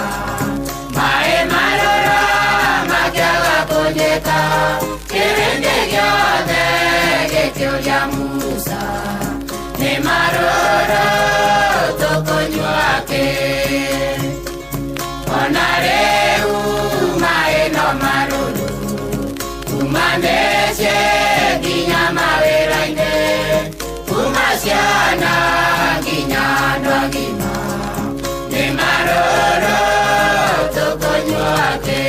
maĩ marũrũ makĩaga kũnjĩka, kĩrĩndĩ gĩothe gĩkĩũria Musa, nĩ marũrũ tũkũnyua kĩ? Ona rĩu maĩ no marũrũ, kuma mĩciĩ nginya mawĩra-inĩ, kuma ciana nginya andũ agima, nĩ marũrũ tũkũnyua kĩ?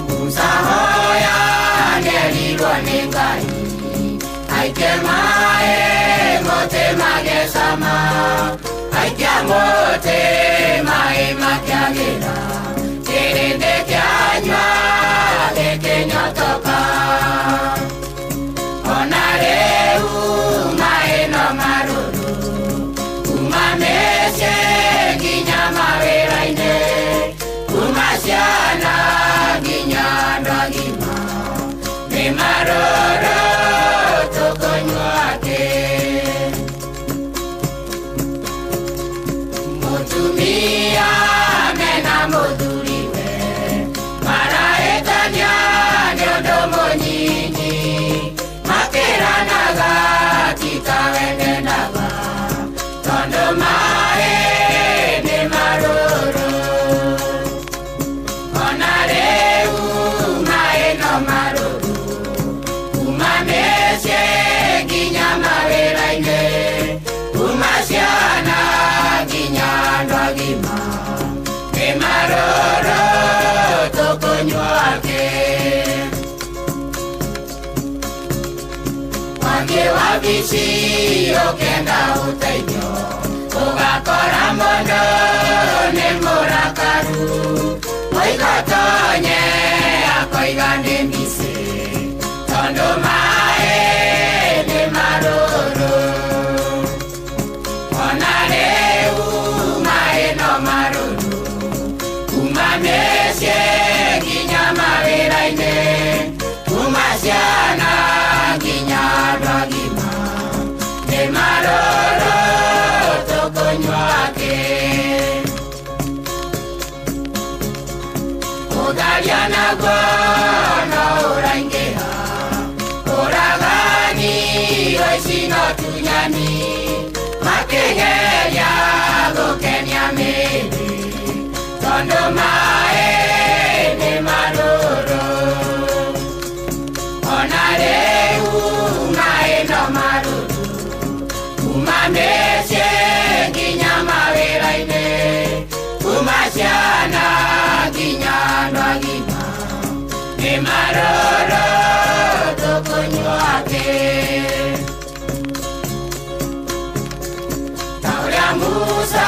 Musa hoya nĩerirwo nĩ Ngai, aike mae mote magesama aikia mote mae makiagira kirinde kianywa gikinyotoka ona rĩu maĩno marũrũ kuma mĩciĩ nginya mawĩra-inĩ kuma ciana nginya andũ agima nĩ marũrũ tũkũnyua kĩ mũtumia mena mũthuriwe maraĩtania nĩ ũndũ mũnyinyi makĩranaga tikawendenaga tondũ maĩ nĩ marũrũ ona rĩu maĩ no marũrũ kuma mĩciĩ nginya mawĩra-inĩ kuma ciana nginya andũ agima nĩ marũrũ tũkũnyua kĩ Wangi wabici ũkenda ũteithio ũgakora mũndũ nĩ mũrakaru mũigatonye akoiga nĩ mbici tondũ maĩ nĩ marũrũ ona rĩu maĩ no marũrũ kuma mĩciĩ nginya mawĩra-inĩ kuma ciana nginya andũ agima nĩ marũrũ tũkũnyua kĩ ũtharia naguo no ũraingĩha ũragani ũici no tunyani makĩgeria gũkenia mĩĩrĩ tondũ maĩ nĩ marũrũ ona rĩu maĩ no marũrũ kuma mĩciĩ nginya mawĩra-inĩ kuma ciana nginya andũ agima nĩ marũrũ tũkũnyua kĩ ta ũrĩa Musa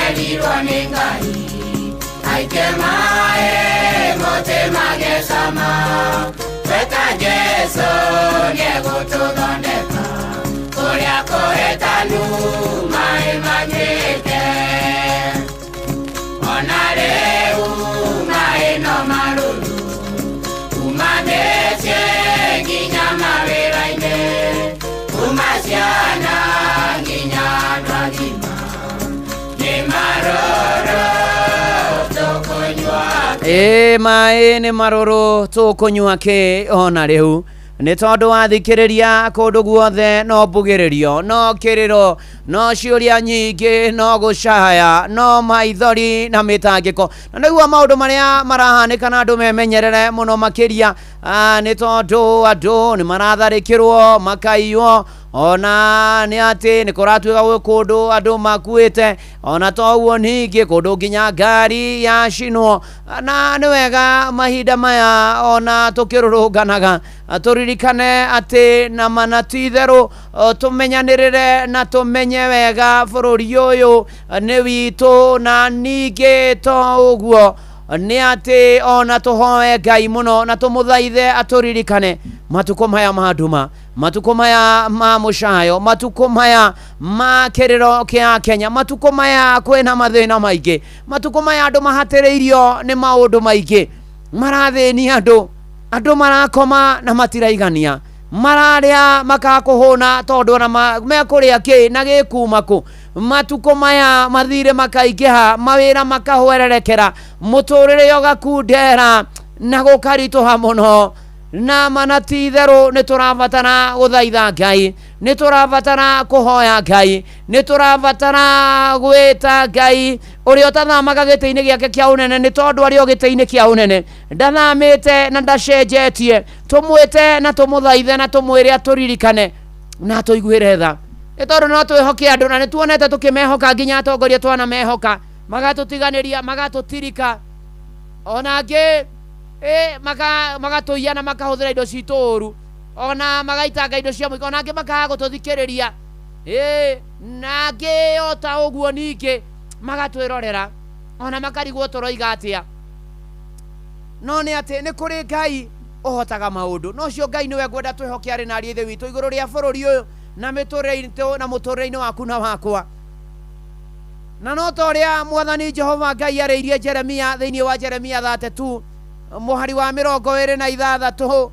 erirwo nĩ Ngai aike maĩ mote magecama tweta Jesu nĩegũtũthondeka kũrĩa kũhetanu maĩ manyuĩke ona rĩu maĩ no marũrũ kuma mĩciĩ nginya mawĩra-inĩ kuma ciana nginya andũ agima nĩ marũrũ tũkũnyua maĩ nĩ marũrũ tũkũnyua kĩ ona rĩu nĩ tondũ wathikĩrĩria kũndũ guothe no mbugĩrĩrio no kĩrĩro no ciũria nyingĩ no gũcaya no maithori na mĩtangĩko na nĩguo maũndũ marĩa marahanĩka na andũ memenyerere mũno makĩria nĩ tondũ andũ nĩ maratharĩkĩrwo makaiywo ona nĩ atĩ nĩ kũratuĩka gwĩ kũndũ andũ makuĩte ona toguo ningĩ kũndũ nginya ngari yacinwo na nĩ wega mahinda maya ona tũkĩrũrũnganaga tũririkane atĩ na mana ti itherũ tũmenyanĩrĩre na tũmenye wega bũrũri ũyũ nĩ witũ na ningĩ to ũguo nĩ atĩ ona tũhoe Ngai mũno na tũmũthaithe atũririkane matukũ maya ma nduma matukũ maya ma mũcayo matukũ maya ma kĩrĩro kĩa Kenya matukũ maya kwĩna mathĩna maingĩ matukũ maya andũ mahatĩrĩirio nĩ maũndũ maingĩ marathĩnia andũ marakoma na matiraigania mararĩa makakũhũna tondũ ona mekũrĩa kĩ na gĩkuma kũ matukũ maya mathire makaingĩha mawĩra makahwererekera mũtũrĩre ũgakundera na gũkaritũha mũno na mana ti itherũ nĩ tũrabatara gũthaitha Ngai nĩ tũrabatara kũhoya Ngai nĩ tũrabatara gwĩta Ngai ũrĩa ũtathamaga gĩtĩ-inĩ gĩake kĩa ũnene nĩ tondũ arĩ o gĩtĩ-inĩ kĩa ũnene ndathamĩte na ndacenjetie tũmwĩte na tũmũthaithe na tũmwĩre atũririkane na tũiguĩre tha nĩ tondũ no twĩhoke andũ na nĩ tuonete tũkĩmehoka nginya atongoria twanamehoka magatũtiganĩria magatũtirika ona angĩ magatũiya na makahũthĩra indo citũ ũru ona magaitanga indo cia mũiko, nangĩ makaga gũtũthikĩrĩria, nangĩ o ta ũguo ningĩ magatwĩrorera ona makarigwo tũroiga atĩa. No nĩ atĩ nĩ kũrĩ Ngai ũhotaga maũndũ, no cio Ngai nĩwe ngwenda twĩhoke arĩ na ariĩ ithe witũ igũrũ rĩa bũrũri ũyũ na mĩtũrĩre-inĩ na mũtũrĩre-inĩ waku na wakwa. Na no ta ũrĩa Mwathani Jehova Ngai arĩirie Jeremia thĩinĩ wa Jeremia 32 mũhari wa 26,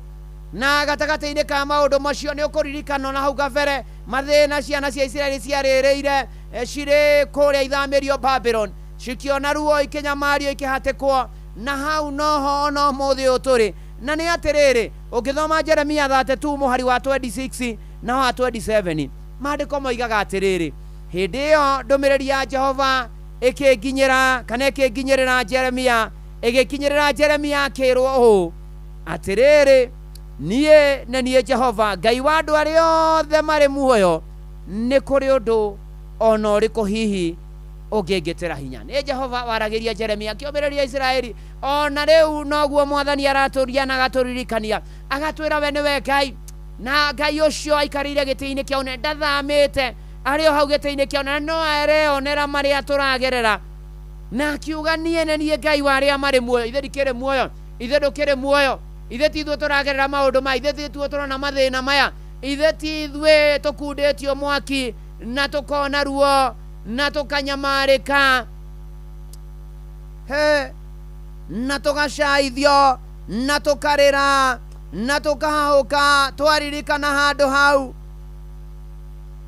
na gatagatĩ-inĩ ka maũndũ macio nĩ ũkũririkana na hau gabere mathĩna ciana cia Isiraeli ciarĩrĩire cirĩ kũrĩa ithamĩrio Babylon, cikiona ruo ikinyamario ikihatĩkwo, na hau noho no mũthĩ ũyũ tũrĩ. Na nĩ atĩrĩrĩ, ũngĩthoma Jeremia 32 mũhari wa 26 na wa 27, maandĩko moigaga atĩrĩrĩ, hĩndĩ ĩyo ndũmĩrĩri ya Jehova ĩkĩnginyĩra kana ĩkĩnginyĩrĩra Jeremia, ĩgĩkinyĩrĩra Jeremia akĩrwo ũũ atĩrĩrĩ, niĩ nĩ niĩ Jehova Ngai wa andũ arĩa othe marĩ muoyo, nĩ kũrĩ ũndũ ona ũrĩkũ hihi ũngĩngĩtĩra hinya. Nĩ Jehova waragĩria Jeremia akĩũmĩrĩria Isiraeli, ona rĩu noguo Mwathani aratũria na agatũririkania, agatwĩra we nĩwe Ngai, na Ngai ũcio aikarĩire gĩtĩ-inĩ kĩa ũnene, ndathamĩte, arĩ o hau gĩtĩ-inĩ kĩa ũnene, no areonera marĩa tũragerera, na akiuga niĩ nĩ niĩ Ngai wa arĩa marĩ muoyo. Ithe ndikĩrĩ muoyo, ithe ndũkĩrĩ muoyo, ithe ti ithuĩ tũragerera maũndũ maya, ithe ti ithuĩ tũrona mathĩna maya, ithe ti ithuĩ tũkundĩtio mwaki na tũkona ruo na tũkanyamarĩka, na tũgacaithio na tũkarĩra na tũkahahũka, twaririkana handũ hau.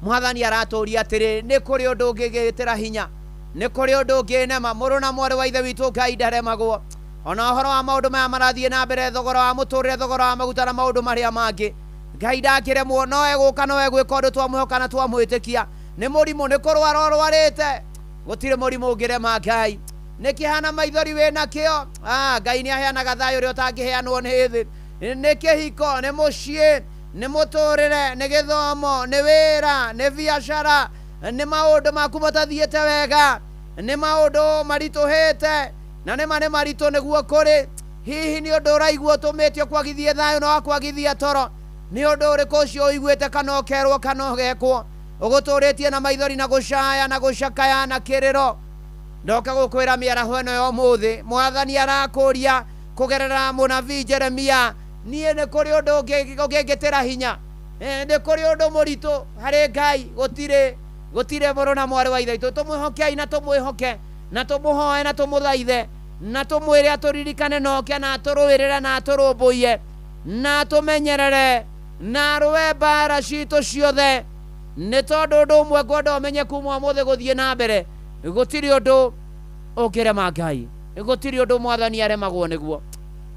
Mwathani aratũria atĩrĩ, nĩ kũrĩ ũndũ ũngĩgĩtĩra hinya, nĩ kũrĩ ũndũ ũngĩnema. Mũrũ na mwarĩ wa ithe witũ Ngai ndaremagwo, ona ũhoro wa maũndũ maya marathiĩ na mbere, thogora wa mũtũrĩre, thogora wa maguta na maũndũ marĩa mangĩ, Ngai ndakĩremwo, no egũka, no egwĩka ũndũ twamwĩhoka na twamwĩtĩkia. Nĩ mũrimũ, nĩ kũrwara ũrwarĩte, gũtirĩ mũrimũ ũngĩrema Ngai. Nĩ kĩhana maithori wĩna kĩo, Ngai nĩ aheanaga thayũ ũrĩa ũtangĩheanwo nĩ thĩ. Nĩ kĩhiko, nĩ mũciĩ, nĩ mũtũrĩre, nĩ gĩthomo, nĩ wĩra, nĩ biacara, nĩ maũndũ maku matathiĩte wega, nĩ maũndũ maritũhĩte, na nĩma nĩ maritũ nĩguo kũrĩ. Hihi nĩ ũndũ ũraigua ũtũmĩtio kwagithie thayũ na wakwagithia toro? Nĩ ũndũ ũrĩkũ ũcio ũiguĩte kana ũkerwo kana ũgekwo ũgũtũrĩtie na maithori na gũcaya na gũcakaya na kĩrĩro? Ndoka gũkwĩra mĩaraho ĩno ya ũmũthĩ, Mwathani arakũria kũgerera mũnabii Jeremia, niĩ nĩ kũrĩ ũndũ ũngĩngĩtĩra hinya, nĩ kũrĩ ũndũ mũritũ harĩ Ngai, gũtirĩ mũrũ na mwarĩ wa ithe witũ. Tũmwĩhokei na tũmwĩhoke na tũmũhoe na tũmũthaithe na tũmwĩre atũririkane noke na atũrũĩrĩre na atũrũmbũiye na atũmenyerere na arũe mbara citũ ciothe, nĩ tondũ ũndũ ũmwe ngwenda ũmenye kuma ũmũthĩ gũthiĩ na mbere, gũtirĩ ũndũ ũngĩrema Ngai, gũtirĩ ũndũ Mwathani aremagwo nĩguo.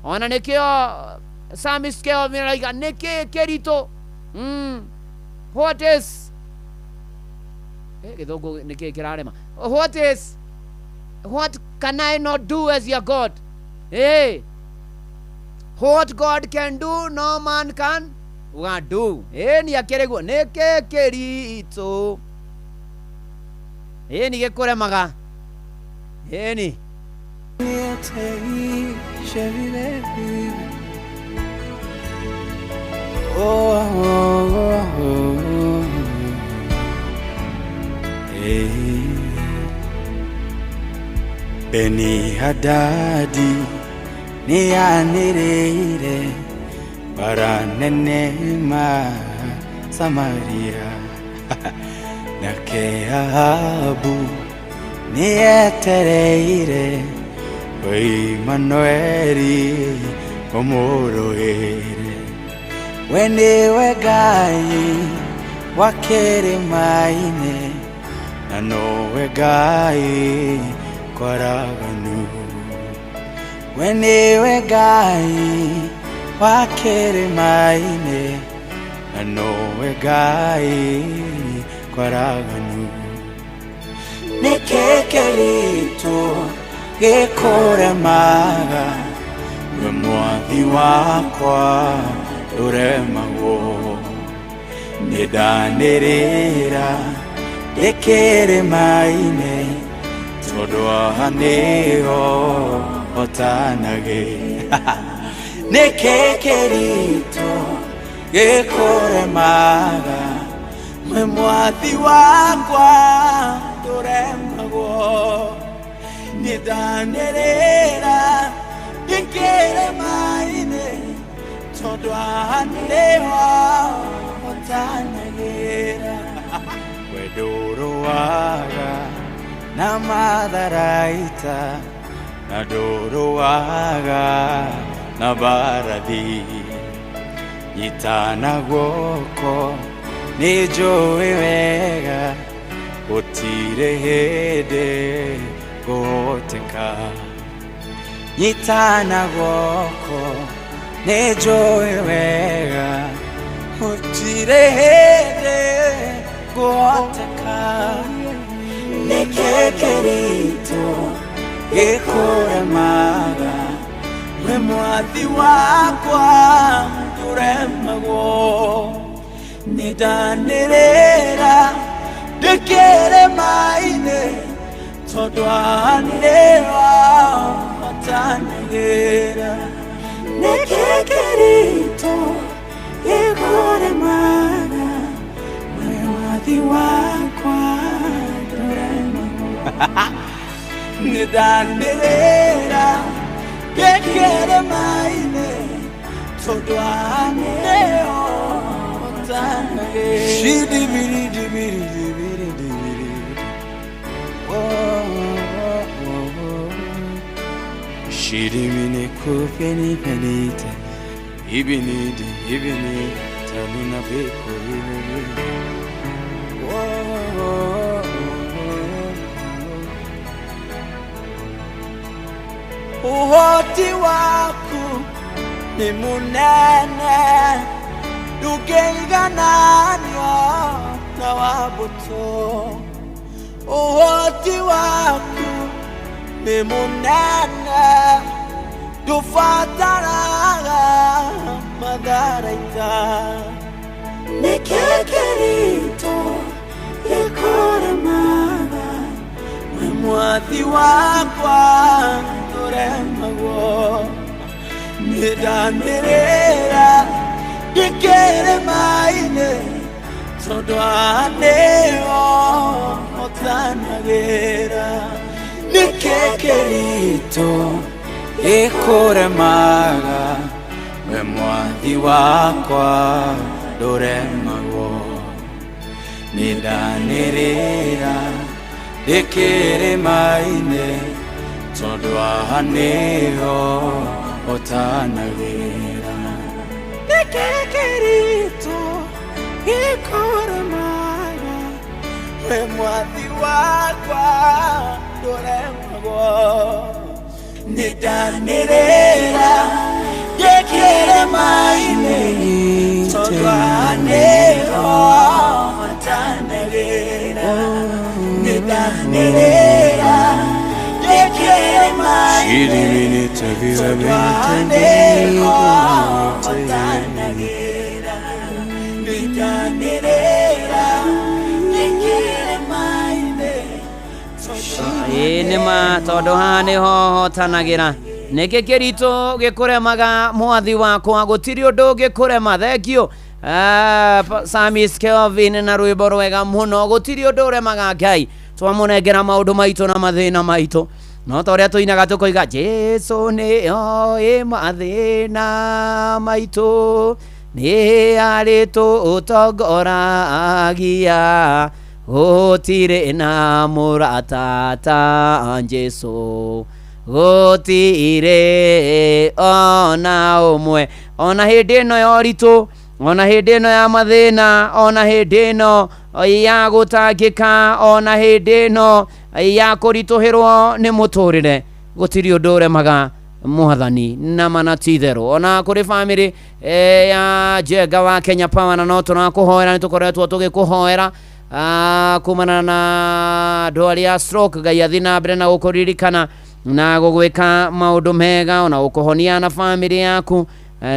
Ona nĩkĩo psalmist kĩo mĩraiga, nĩkĩ kĩritũ, what is gĩthũngũ nĩkĩ kĩrarema, what can I not do as your God? What God can do no man can do. Nĩ akĩrĩguo, nĩkĩ kĩritũ, nĩ gĩkũremaga, nĩ Beni Hadadi ni anĩrĩire bara nene ma Samaria nake Ahabu ni etereire Emmanueli ũmũrũĩre. We nĩwe Ngai wa kĩrĩma-inĩ na nowe Ngai kwaraganu. We nĩwe Ngai wa kĩrĩma-inĩ na nowe Ngai kwaraganu. Nĩkĩ kĩritũ gĩkũremaga, we Mwathi wakwa ndũremagwo. Nĩndanĩrĩra ndĩkĩrĩma-inĩ tondũ haha nĩho hotanagĩ. Nĩkĩ kĩritũ gĩkũremaga mwe mwathi wakwa ndũremagwo nĩ ndanĩrĩra ngĩkĩre maĩ-inĩ tondũ haha nĩho ũtanagĩra we ndũrũaga na matharaita na ndũrũaga na mbarathi nyitana guoko nĩ njũĩ wega gũtirĩ hĩndĩ ngũhoteka nyitana guoko nĩ njũĩ wega gũtirĩ hĩndĩ ngũhoteka nĩkĩ kĩritũ gĩkũremaga we mwathi wakwa ndũremagwo nĩ ndanĩrĩra ndĩkĩre maĩ-inĩ tondũ haha nĩho ũtanagĩra nĩkĩ kĩritũ gĩkũremaga we mwathi wakwa ndũremagwo nĩ ndanĩrĩra ndĩkĩre maĩ-inĩ tondũ haha nĩho Shidimine kupeni penite ibinidi taluna beko uhoti waku ni munene ndũngĩigananio na wabũtũ ũhoti waku nĩ mũnene ndũbataraga matharaita nĩkĩ kĩritũ gĩkũremaga we mwathi wakwa ndũremagwo nĩ ndanĩrĩra ngĩkĩre maĩ-inĩ tondũ haha nĩho ũtanagĩra nĩkĩ kĩritũ gĩkũremaga we mwathi wakwa ndũremagwo nĩ ndanĩrĩra ngĩkĩre maĩ-inĩ tondũ haha nĩho ũtanagĩra nĩkĩ kĩritũ gĩkũremaga we mwathi wakwa ndũremagwo nĩ ndanĩrĩra ngĩkĩre maĩ-inĩ tondũ haha nĩho ũtanagĩra nĩ ndanĩrĩra ngĩkĩre maĩ-inĩ tondũ haha nĩho ũtanagĩra nĩ ndanĩrĩra ngĩkĩre maĩ-inĩ nĩma tondũ haha nĩho hotanagĩra nĩkĩ kĩritũ gĩkũremaga mwathi wakwa gũtirĩ ũndũ ũngĩkũrema thengio Samis Kelvin na rwĩmbo rwega mũno gũtirĩ ũndũ ũremaga Ngai twamũnengera maũndũ maitũ na mathĩna maitũ no ta ũrĩa tũinaga tũkoiga Jesũ nĩ oĩ mathĩna maitũ nĩ arĩ tũtongoragia gũtirĩ na mũrata ta Jesũ gũtirĩ ona ũmwe ona hĩndĩ ĩno ya ũritũ ona hĩndĩ ĩno ya mathĩna ona hĩndĩ ĩno ya gũtangĩka ona hĩndĩ ĩno ya kũritũhĩrwo nĩ mũtũrĩre gũtirĩ ũndũ ũremaga mwathani na mana ti itherũ ona kũrĩ bamĩrĩ ya Njenga wa Kenya Power na no tũrakũhoera nĩ tũkoretwo tũgĩkũhoera kumana na ndwari ya stroke Ngai athiĩ na mbere na gũkũririkana na gũgwĩka maũndũ mega ona gũkũhonia na bamĩrĩ yaku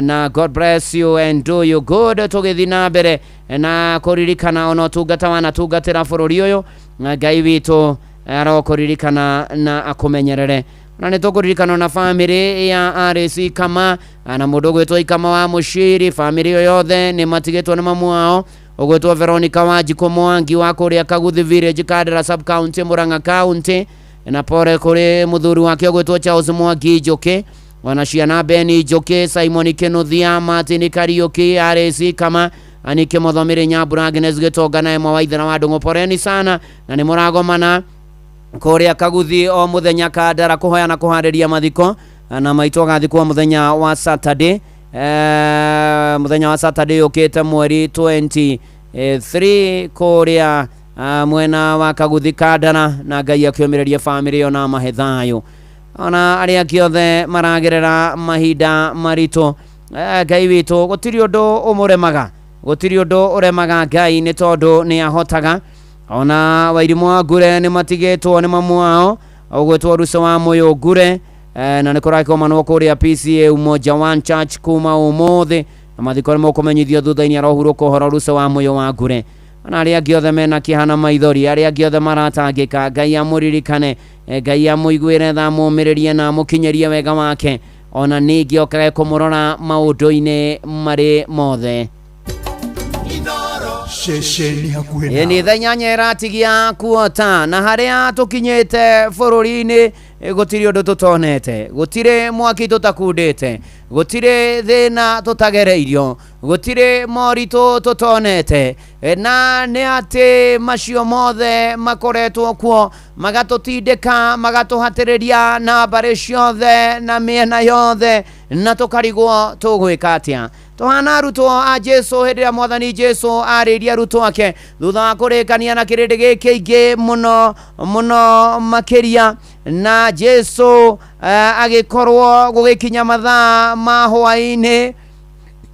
na God bless you and do you good tũgĩthiĩ na mbere na kũririkana ona ũtungata wanatungatĩra bũrũri ũyũ Ngai witũ arokũririkana na akũmenyerere na nitukuririkana na family ya RC Kama na mundu gwitwo Ikama wa Mushiri. Family yo yothe ni matigitwo ni mamu wao ugwitwo Veronica Wanjiku Mwangi wa kuria Kaguthi Village Kandara sub county Murang'a county, na pore kuri muthuri wake ugwitwo Charles Mwangi Njoki, wanaciana Beni Njoki, Simon Kinuthia, Martin Kariuki, RC Kama Anike Muthomire Nyambura, Agnes Gitonga na Emma Waithera wa Ndungu. Poreni sana na ni muragomana kuria Kaguthi o muthenya Kandara kuhoya na kuhariria mathiko, na maitwo gathikwo muthenya wa Saturday. Muthenya wa Saturday ukite mweri 23 kuria mwena wa Kaguthi Kandara, na Ngai akiomereria family yo na mahethayo ona aria kiothe maragerera mahinda marito. Ngai witu gutiri undu umuremaga, gutiri undu uremaga Ngai ni tondu ni ahotaga. Ona Wairimu wa Ngure ni matigitwo ni mamu wao ugwitwo Rusa wa Moyo Ngure, na nikurako manwo kuria PCA Umoja One Church kuma umuthi, na mathiko mo kumenyithio thutha-ini arohuruka horo Rusa wa Moyo wa Ngure. Ona aria giothe mena kihana maithori, aria giothe maratangika, Ngai amuririkane, Ngai amuiguire tha mumiririe na mukinyerie wega wake, ona ningi okage kumurora maundu-ini mari mothe. Shesheni hakuhena Ni thanyanya iratigia kuota, na haria tukinyite bururi-ini gutiri undu tutonete, gutire mwaki tutakundite, gutire thina tutagereirio, gutire moritu tutonete, na ni ati macio mothe makoretwo kuo magatutindika magatuhatiriria na mbari ciothe na miena yothe, na tukarigwo tugwika atia. Tuhana arutwo a Jesu hĩndĩ ĩrĩa Mwathani Jesu arĩria arutwo ake thutha wa kũrĩkania na kĩrĩndĩ gĩkĩ kĩingĩ mũno mũno makĩria, na Jesu agĩkorwo gũgĩkinya mathaa ma hwaĩ-inĩ,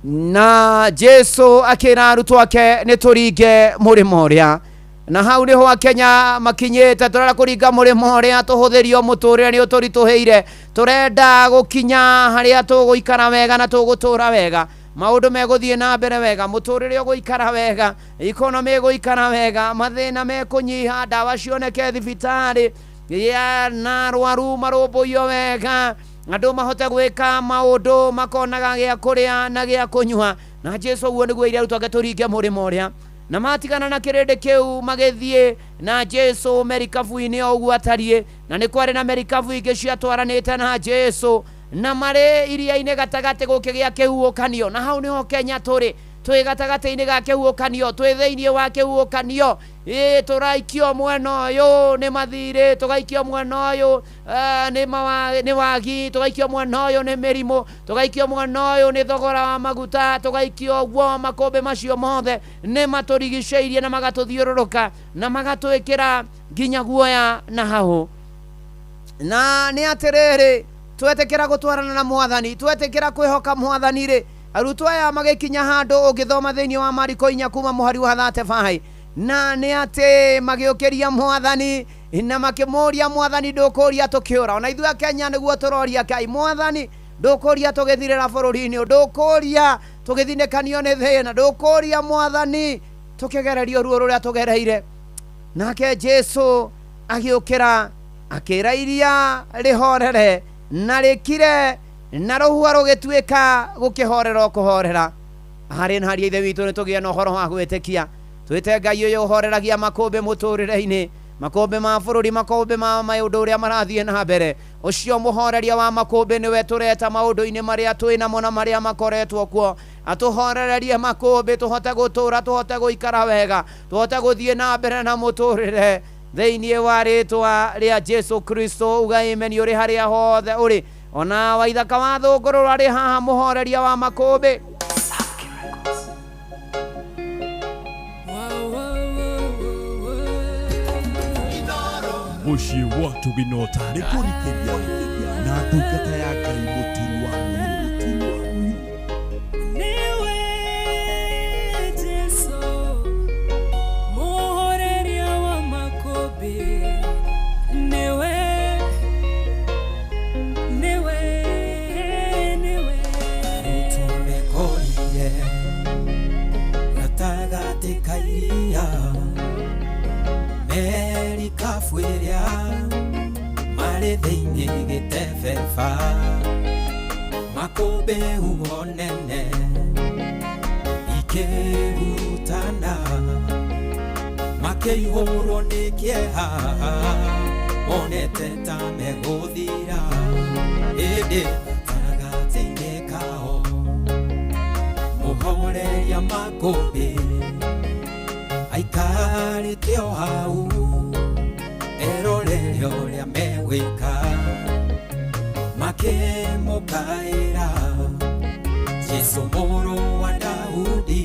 na Jesu akĩra arutwo ake nĩ tũringe mũrĩmo ũrĩa, na hau niho Akenya makinyĩte turara kũringa mũrĩmo ũrĩa tũhũthĩrio mũtũrĩre nĩ ũtũritũhĩire, turenda gũkinya harĩa tũgũikara wega na tũgũtũra wega, maundu meguthie na mbere wega, muturire uguikara wega, economy iguikara wega, mathina mekunyiha, ndawa cioneke thibitari ya na arwaru marumbuio wega, andu mahote gwika maundu makonaga gĩa kũrĩa na gĩa kũnyua. Na Jesu uguo nĩguo ire arutwo ake tũringe mũrĩmo ũrĩa, na matigana na kĩrĩndĩ kĩu magĩthiĩ na Jesu merikabu-inĩ o ũguo atariĩ, na nĩ kwarĩ na merikabu ingĩ ciatwaranĩte na Jesu, na marĩ iria-inĩ gatagatĩ gũkĩgĩa kĩhuhũkanio, na hau nĩho Kenya tũrĩ, twĩ gatagatĩ-inĩ ga kĩhuhũkanio, twĩ thĩinĩ wa kĩhuhũkanio, tũraikio mwena ũyũ nĩ mathirĩ, tũgaikio mwena ũyũ nĩ wagi, tũgaikio mwena ũyũ nĩ mĩrimũ, tũgaikio mwena ũyũ nĩ thogora wa maguta, tũgaikio guo makũmbĩ macio mothe nĩ matũrigicĩirie na magatũthiũrũrũka na magatwĩkĩra nginya guoya na hahũ. Na nĩ atĩrĩrĩ, twetĩkĩra gũtwarana na Mwathani, twetĩkĩra kwĩhoka Mwathani rĩ, arutwo aya magĩkinya handũ ũngĩthoma thĩinĩ wa Mariko 4 kuma mũhari wa 35, na nĩ atĩ magĩũkĩria Mwathani na makĩmũria Mwathani, ndũkũria tũkĩũra. Ona ithuĩ Akenya nĩguo tũroria Ngai, Mwathani ndũkũria tũgĩthirĩra bũrũri-inĩ, ndũkũria tũgĩthinĩkanio nĩ thĩna, ndũkũria Mwathani tũkĩgererio ruo rũrĩa tũgereire. Nake Jesu agĩũkĩra akĩra iria rĩhorere na rĩkire na rũhuha rũgĩtuĩka gũkĩhorera kũhorera. Harĩ na haria ithe witũ nĩ tũgĩa na ũhoro wa gwĩtĩkia, twĩte Ngai ũyũ ũhoreragia makũmbĩ mũtũrĩre-inĩ, makũmbĩ ma bũrũri, makũmbĩ ma maũndũ ũrĩa marathiĩ na mbere. Ũcio mũhoreria wa makũmbĩ nĩwe tũreta maũndũ-inĩ marĩa twĩnamo na marĩa makoretwo kuo, atũhorererie makũmbĩ tũhote gũtũra, tũhote gũikara wega, tũhote gũthiĩ na mbere na mũtũrĩre thĩinĩ wa rĩtwa rĩa Jesu Kristo. Uga amen ũrĩ harĩa hothe ũrĩ, ona waithaka wa thũngũrũra arĩ haha mũhoreria wa makũmbĩ. Muciĩ watu binota nĩ kũrikĩria na ndungata ya Ngai mũturu wa mwĩrĩ. Niwe Jesu mũhoreria wa makũmbĩ, niwe tũrekorire gatagatĩ ka iria merikabu ĩrĩa marĩ thĩinĩ gĩtebeba makũmbĩ huho nene ikĩhurutana makĩihũrwo nĩ kĩeha monete ta megũthira ĩndĩ gatagatĩ-inĩ kao mũhoreria makũmbĩ aikarĩte o hau erorere ũrĩa megwĩka makĩmũkaĩra Jesũ mũrũ wa Daudi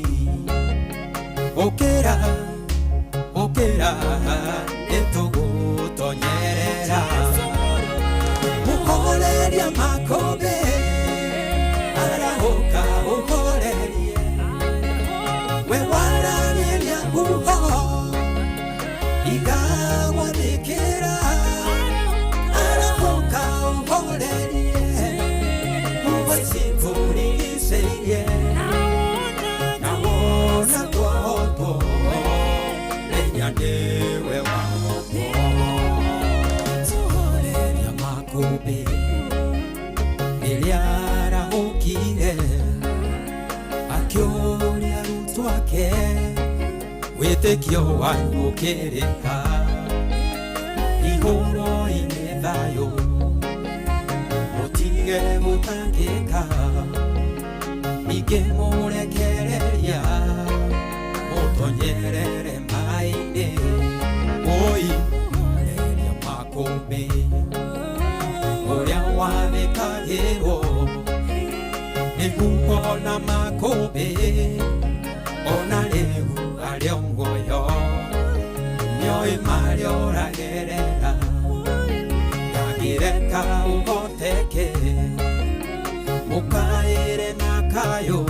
ũkĩra ũkĩra nĩtũgũtonyerera mũhoreria makũmbĩ arahũka ũhorerie we waragĩria huho igagwathĩkĩra arahũka ũhorerie huho ici tũrigicĩirie na wona twahotwo menya nĩwe wahotwo tũhoreria makũmbĩ rĩrĩa arahũkire akĩũria arutwo ake wĩtĩkio wanyu ũkĩrĩka ihũro-inĩ thayũ mũtige gũtangĩka ningĩ mũrekereria mũtonyerere maĩ-inĩ oi mũhoreria makũmbĩ ũrĩa wathĩkagĩrwo nĩguo na makũmbĩ ona rĩu arĩ o muoyo nĩoĩ marĩa ũragerera ndangĩreka ũhoteke mũkaĩre na kayũ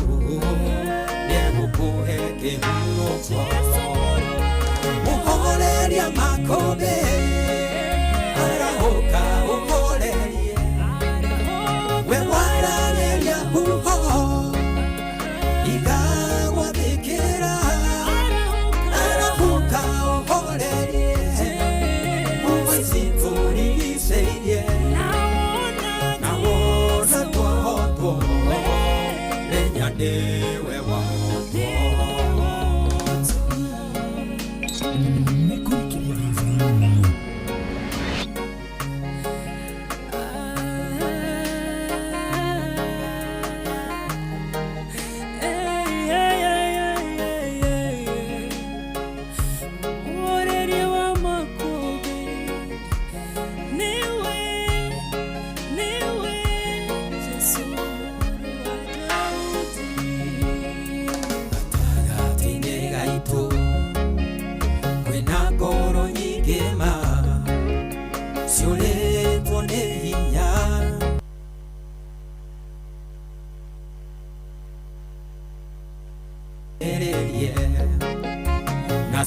nĩegũkũhe kĩhurũko mũhoreria makũmbĩ arahũka ũhorerie we waragĩria huho igagwathĩkĩra arahũka ũhorerie huho ici tũrigicĩirie na wona twahotwo menya nĩwe wahotwo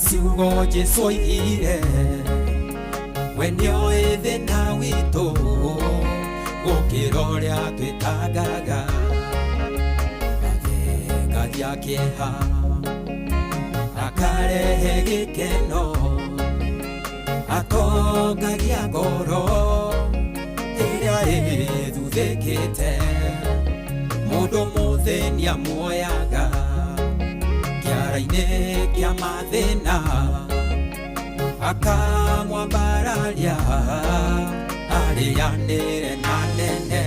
ciugo Jesũ oigire we nĩoĩ thĩna witũ gũkĩra ũrĩa twĩtangaga athĩngagia kĩeha akarehe gĩkeno atongagia ngoro ĩrĩa ĩthuthĩkĩte mũndũ mũthĩnia muoyaga kĩara-inĩ kĩa mathĩna akamwambararia arĩanĩre na nene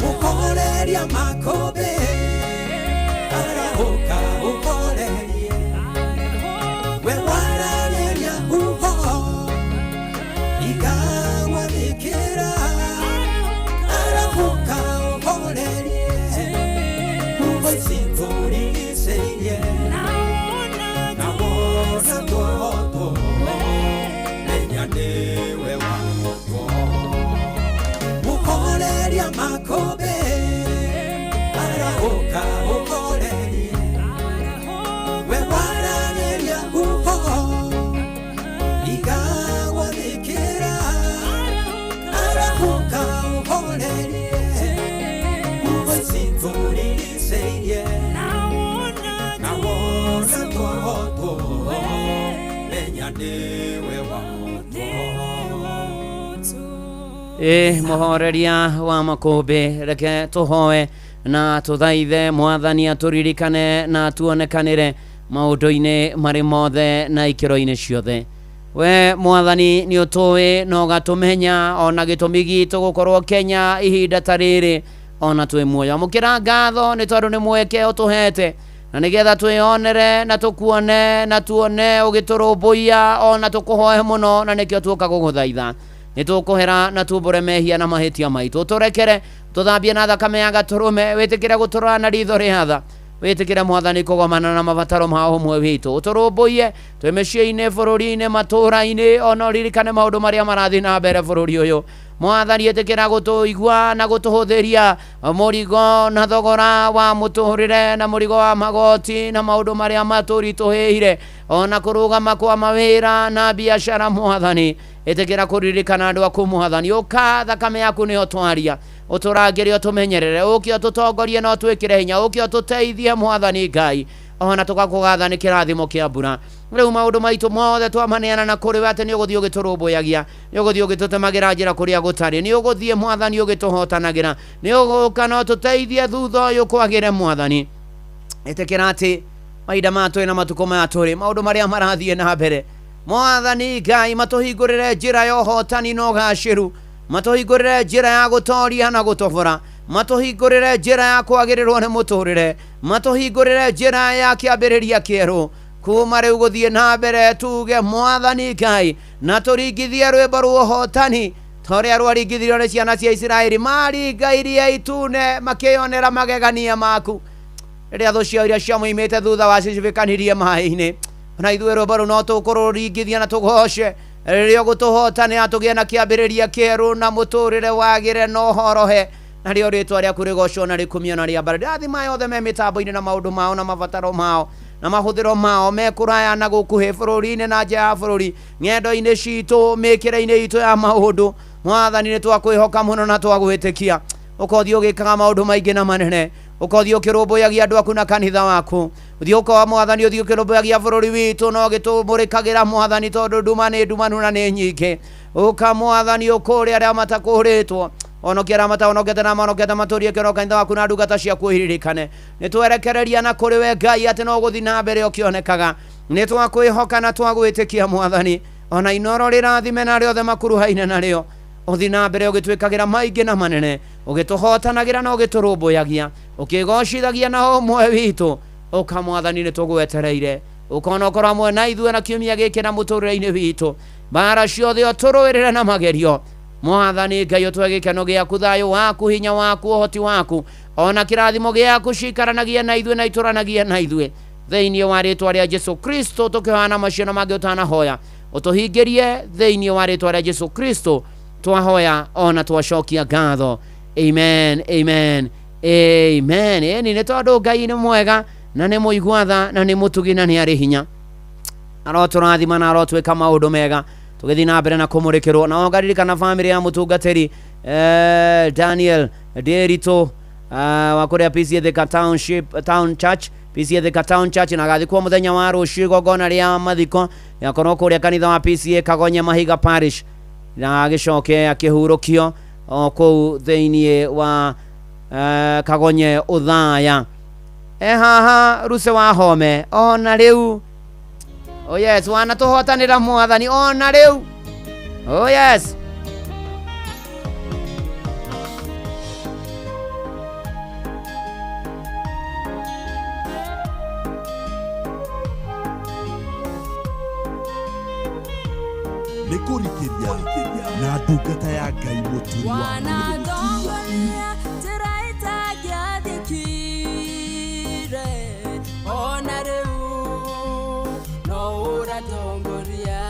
mũhoreria makũmbĩ arahũka ũhorerie we waragĩria huho igagwathĩkĩra arahũka ũhorerie huho ici tũrigicĩirie na wona twahotwo menya nĩwe wahotwo mũhoreria makũmbĩ arahũka ũhorerie we waragĩria huho igagwathĩkĩra arahũka ũhorerie huho ici tũrigicĩirie na wona twahotwo menya nĩwe wahotwo muhoreria wa makumbi reke tuhoe na tuthaithe mwathani aturirikane na tuonekanire maundu-ini mari mothe na ikiro-ini ciothe. We mwathani ni utuwi no gatumenya ona gitumi gitu gukorwo Kenya ihinda tariri ona twi muoyo. Mukira ngatho ni tondu ni mweke utuhete na nigetha twionere na tukuone na tuone ugiturumbuia ona tukuhoe muno na nikio tuka guguthaitha nitukuhera na tumbure mehia na mahitia maitu turekere tuthambie na thakame ya gaturume witikire guturana na ritho riatha witikire mwathani kugomana na mabataro ma umwe witu uturumbuie twi micii-ini bururi-ini matura-ini ona uririkane maundu maria marathi na mbere bururi uyu mwathani etikira gutuigua na gutuhuthiria murigo na thogora wa muturire na murigo wa magoti na maundu maria maturituhire ona kurugama kwa mawira na biashara mwathani etikira kuririkana andu aku mwathani uka thakame yaku ni otwaria uturangire utumenyerere ukio tutongorie no twikire hinya ukio tuteithie mwathani Ngai ona tugakugatha ni kirathimo kia mbura riu maundu maitu mothe twamaneana na kuri we ati ni uguthii ugiturumbuyagia ni uguthii ugitutemagira njira kuria gutari ni uguthii mwathani ugituhotanagira ni uguka no tuteithie thutha uyu kwagire mwathani etekera ati maida matu na matuko maturi maundu maria marathie na mbere mwathani Ngai matuhingurire njira ya uhotani no gaciru matuhingurire njira ya gutoria na gutobora matuhingurire njira ya kwagirirwo ni muturire matuhingurire njira ya kiambiriria kieru kuma riu guthie na mbere tuge mwathani Ngai na turingithie rwimbo rwa uhotani toria rwaringithirio ni ciana cia Israeli maringairie itune makionera magegania maku riria thu ciao iria ciamoimite thutha wacicibikanirie mai-ini na ithuĩ rwimbo rũu no tũkũrũringithia na tũgoce rĩrĩa ũgũtũhotana tũgĩe na kĩambĩrĩria kĩerũ na mũtũrĩre wagĩre na ũhorohe narĩo rĩtwa rĩaku rĩgocwo na rĩkumio na rĩa mbere rathima yothe me mĩtambo-inĩ na maũndũ mao na mabataro mao na mahũthĩro mao me kũraya na gũkuhĩ bũrũri-inĩ na nja ya bũrũri ng'endo-inĩ citũ mĩkĩre-inĩ itũ ya maũndũ mwathani nĩ twakwĩhoka mũno na twagwĩtĩkia ũkothiĩ ũgĩkaga maũndũ maingĩ na manene ũkothiĩ ũkĩrũmbũyagia andũ aku na kanitha waku ũthiĩ ũkoa mwathani ũthiĩ ũkĩrũmbũyagia bũrũri witũ no gĩtũmũrĩkagĩra mwathani tondũ nduma nĩ ndumanu na nĩ nyingĩ ũka mwathani ũkũrĩ arĩa matakũrĩtwo onokia arĩa matahonokete na mahonokete matũrie kĩro kanitha waku na ndungata ciaku iririkane nĩ twerekereria na kũrĩ we Ngai atĩ no gũthiĩ na mbere ũkĩonekaga nĩ twakwĩhoka na twagwĩtĩkia mwathani ona inoro rĩrathime na rĩothe makuruhaine narĩo ũthiĩ na mbere ũgĩtwĩkagĩra maingĩ na manene ũgĩtũhotanagĩra na ũgĩtũrũmbũyagia ũkĩgocithagia na ũmwe witũ ũka mwathani nĩ tũgwetereire ũkona ũkorwo hamwe na ithuĩ na kiumia gĩkĩ na mũtũrĩre-inĩ witũ mbara ciothe ũtũrũĩrĩre na magerio mwathani Ngai ũtũhe gĩkeno gĩaku thayũ waku hinya waku ũhoti waku ona kĩrathimo gĩaku cikaranagia na ithuĩ na itũranagia na ithuĩ thĩinĩ wa rĩtwa rĩa Jesũ Kristo tũkĩhoana macio na mangĩ ũtanahoya ũtũhingĩrie thĩinĩ wa rĩtwa rĩa Jesũ Kristo twahoya ona twacokia ngatho amen amen amen eni nĩ tondũ Ngai nĩ mwega na nĩ mũigua tha na nĩ mũtugi na nĩ arĩ hinya arotũrathima na arotwĩka maũndũ mega tũgĩthiĩ na mbere na kũmũrĩkĩrwo na ongaririkana bamĩrĩ ya mũtungatĩri Daniel Ndĩritũ wa kũrĩa PCA Thika Town Church PCA Thika Town Church na gathikwo mũthenya wa rũciũ igongona rĩa mathiko yakorwo kũrĩa kanitha wa PCA Kagonye Mahiga Parish na agĩcoke akĩhurũkio kũu thĩinĩ wa Kagonye Ũthaya haha Ruse wa Home ona rĩu oh yes wana tũhotanĩra mwathani ona rĩu oh yes nĩ kũrikĩria na ndungata ya Ngai mũturu wa wanadongoria njĩra ĩtangĩathĩkire ona rĩu no ũratongoria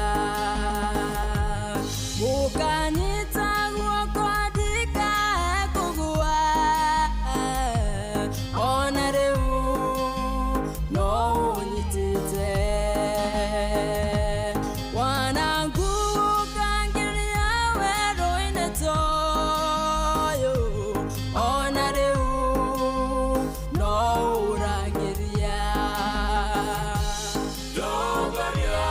ũkanyita guoko ndikae kũgũa ona rĩu no ũnyitĩte wanangu ũkangĩria werũ-inĩ toyũ ona rĩu no ũragĩria tongoria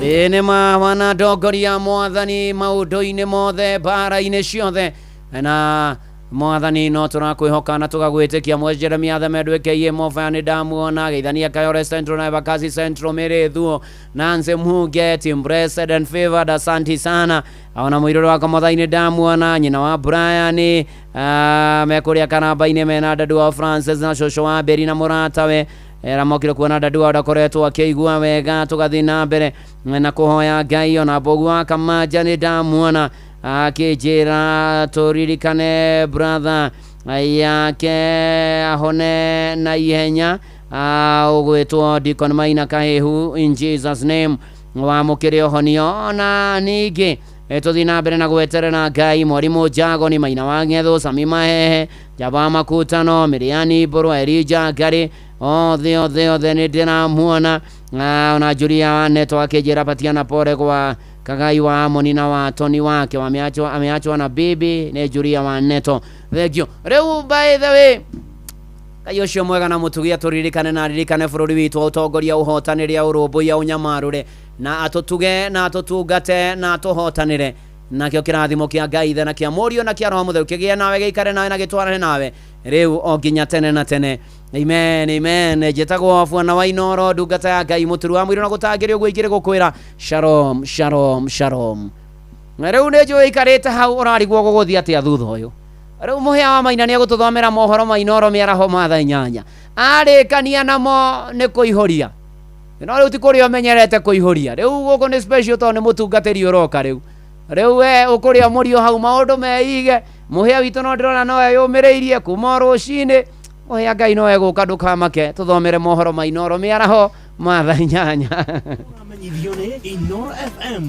nĩ mawana ndongoria mwathani maũndũ-inĩ mothe mbara-inĩ ciothe na mwathani no tũrakwĩhoka na tũgagwĩtĩkia mwe Jeremia Themedwe K.A. Mofa nĩ ndamuona Geithania Kayore Central na Embakasi Central Mĩrĩthuo Nancy Muge Team Blessed and Favored asanti sana ona mũirũrũ wa Kamotha-inĩ ndamuona nyina wa Brian mekũrĩa Karamba-inĩ mena ndadu wa Francis na cũcũ wa Beri na mũratawe ramokire kuona ndadu wa ndakoretwo akĩigua wega tũgathiĩ na mbere na kũhoya Ngai ona Mbogu wa Kamanja nĩ ndamuona akĩnjĩra tũririkane brother yake ahone na ihenya ũgwĩtwo Deacon Maina Kahehu in Jesus name wamũkĩre ũhonio na ningĩ tũthiĩ na mbere na gweterera Ngai mwarimũ Jago ni Maina wa Ng'etho Sami Mahehe Jaba Makutano Miriani Mbũrũ Elija Ngari othe nĩ ndĩramuona ona Julia wa Neto akĩnjĩra patiana pore kwa Kagai wa Amoni na wa Tony wake ameachwa na bibi nĩ Julia wa Neto thegio rĩu by the way Ngai ũcio mwega na mũtugia tũririkane na ririkane bũrũri witũ ũtongoria ũhotanĩre ũrũmbũiya ũnyamarũre na atũtuge na atũtungate na atũhotanĩre nakĩo kĩrathimo kĩa Ngai na kĩa Mũriũ na kĩa Roho Mũtheru kĩgĩe nawe gĩikare nawe na gĩtwarane nawe rĩu o nginya tene na tene amen amen njĩtagwo Bwana wa Inoro ndungata ya Ngai mũturu wa mwĩrĩ na gũtangĩrĩ ũguo ingĩrĩ gũkwĩra shalom shalom shalom rĩu nĩ njũĩ ikarĩte hau ũrarigwo gũgũthiĩ atĩa thutha ũyũ rĩu mũhĩa wa Maina nĩ egũtũthomera mohoro ma Inoro mĩaraho ma thaa 8 arĩkania namo nĩ kũihũria no rĩu ti kũrĩa ũmenyerete kũihũria rĩu gũkũ nĩ special tondũ nĩ mũtungatĩri ũroka rĩu we ũkũrĩa Mũriũ hau maũndũ meige mũhĩa witũ no ndĩrona no yũmĩrĩirie kuma rũcinĩ mũhĩa Ngai no egũka ndũkamake tũthomere mohoro ma Inoro mĩaraho ma thaa 8 Amenyithio nĩ Inoro FM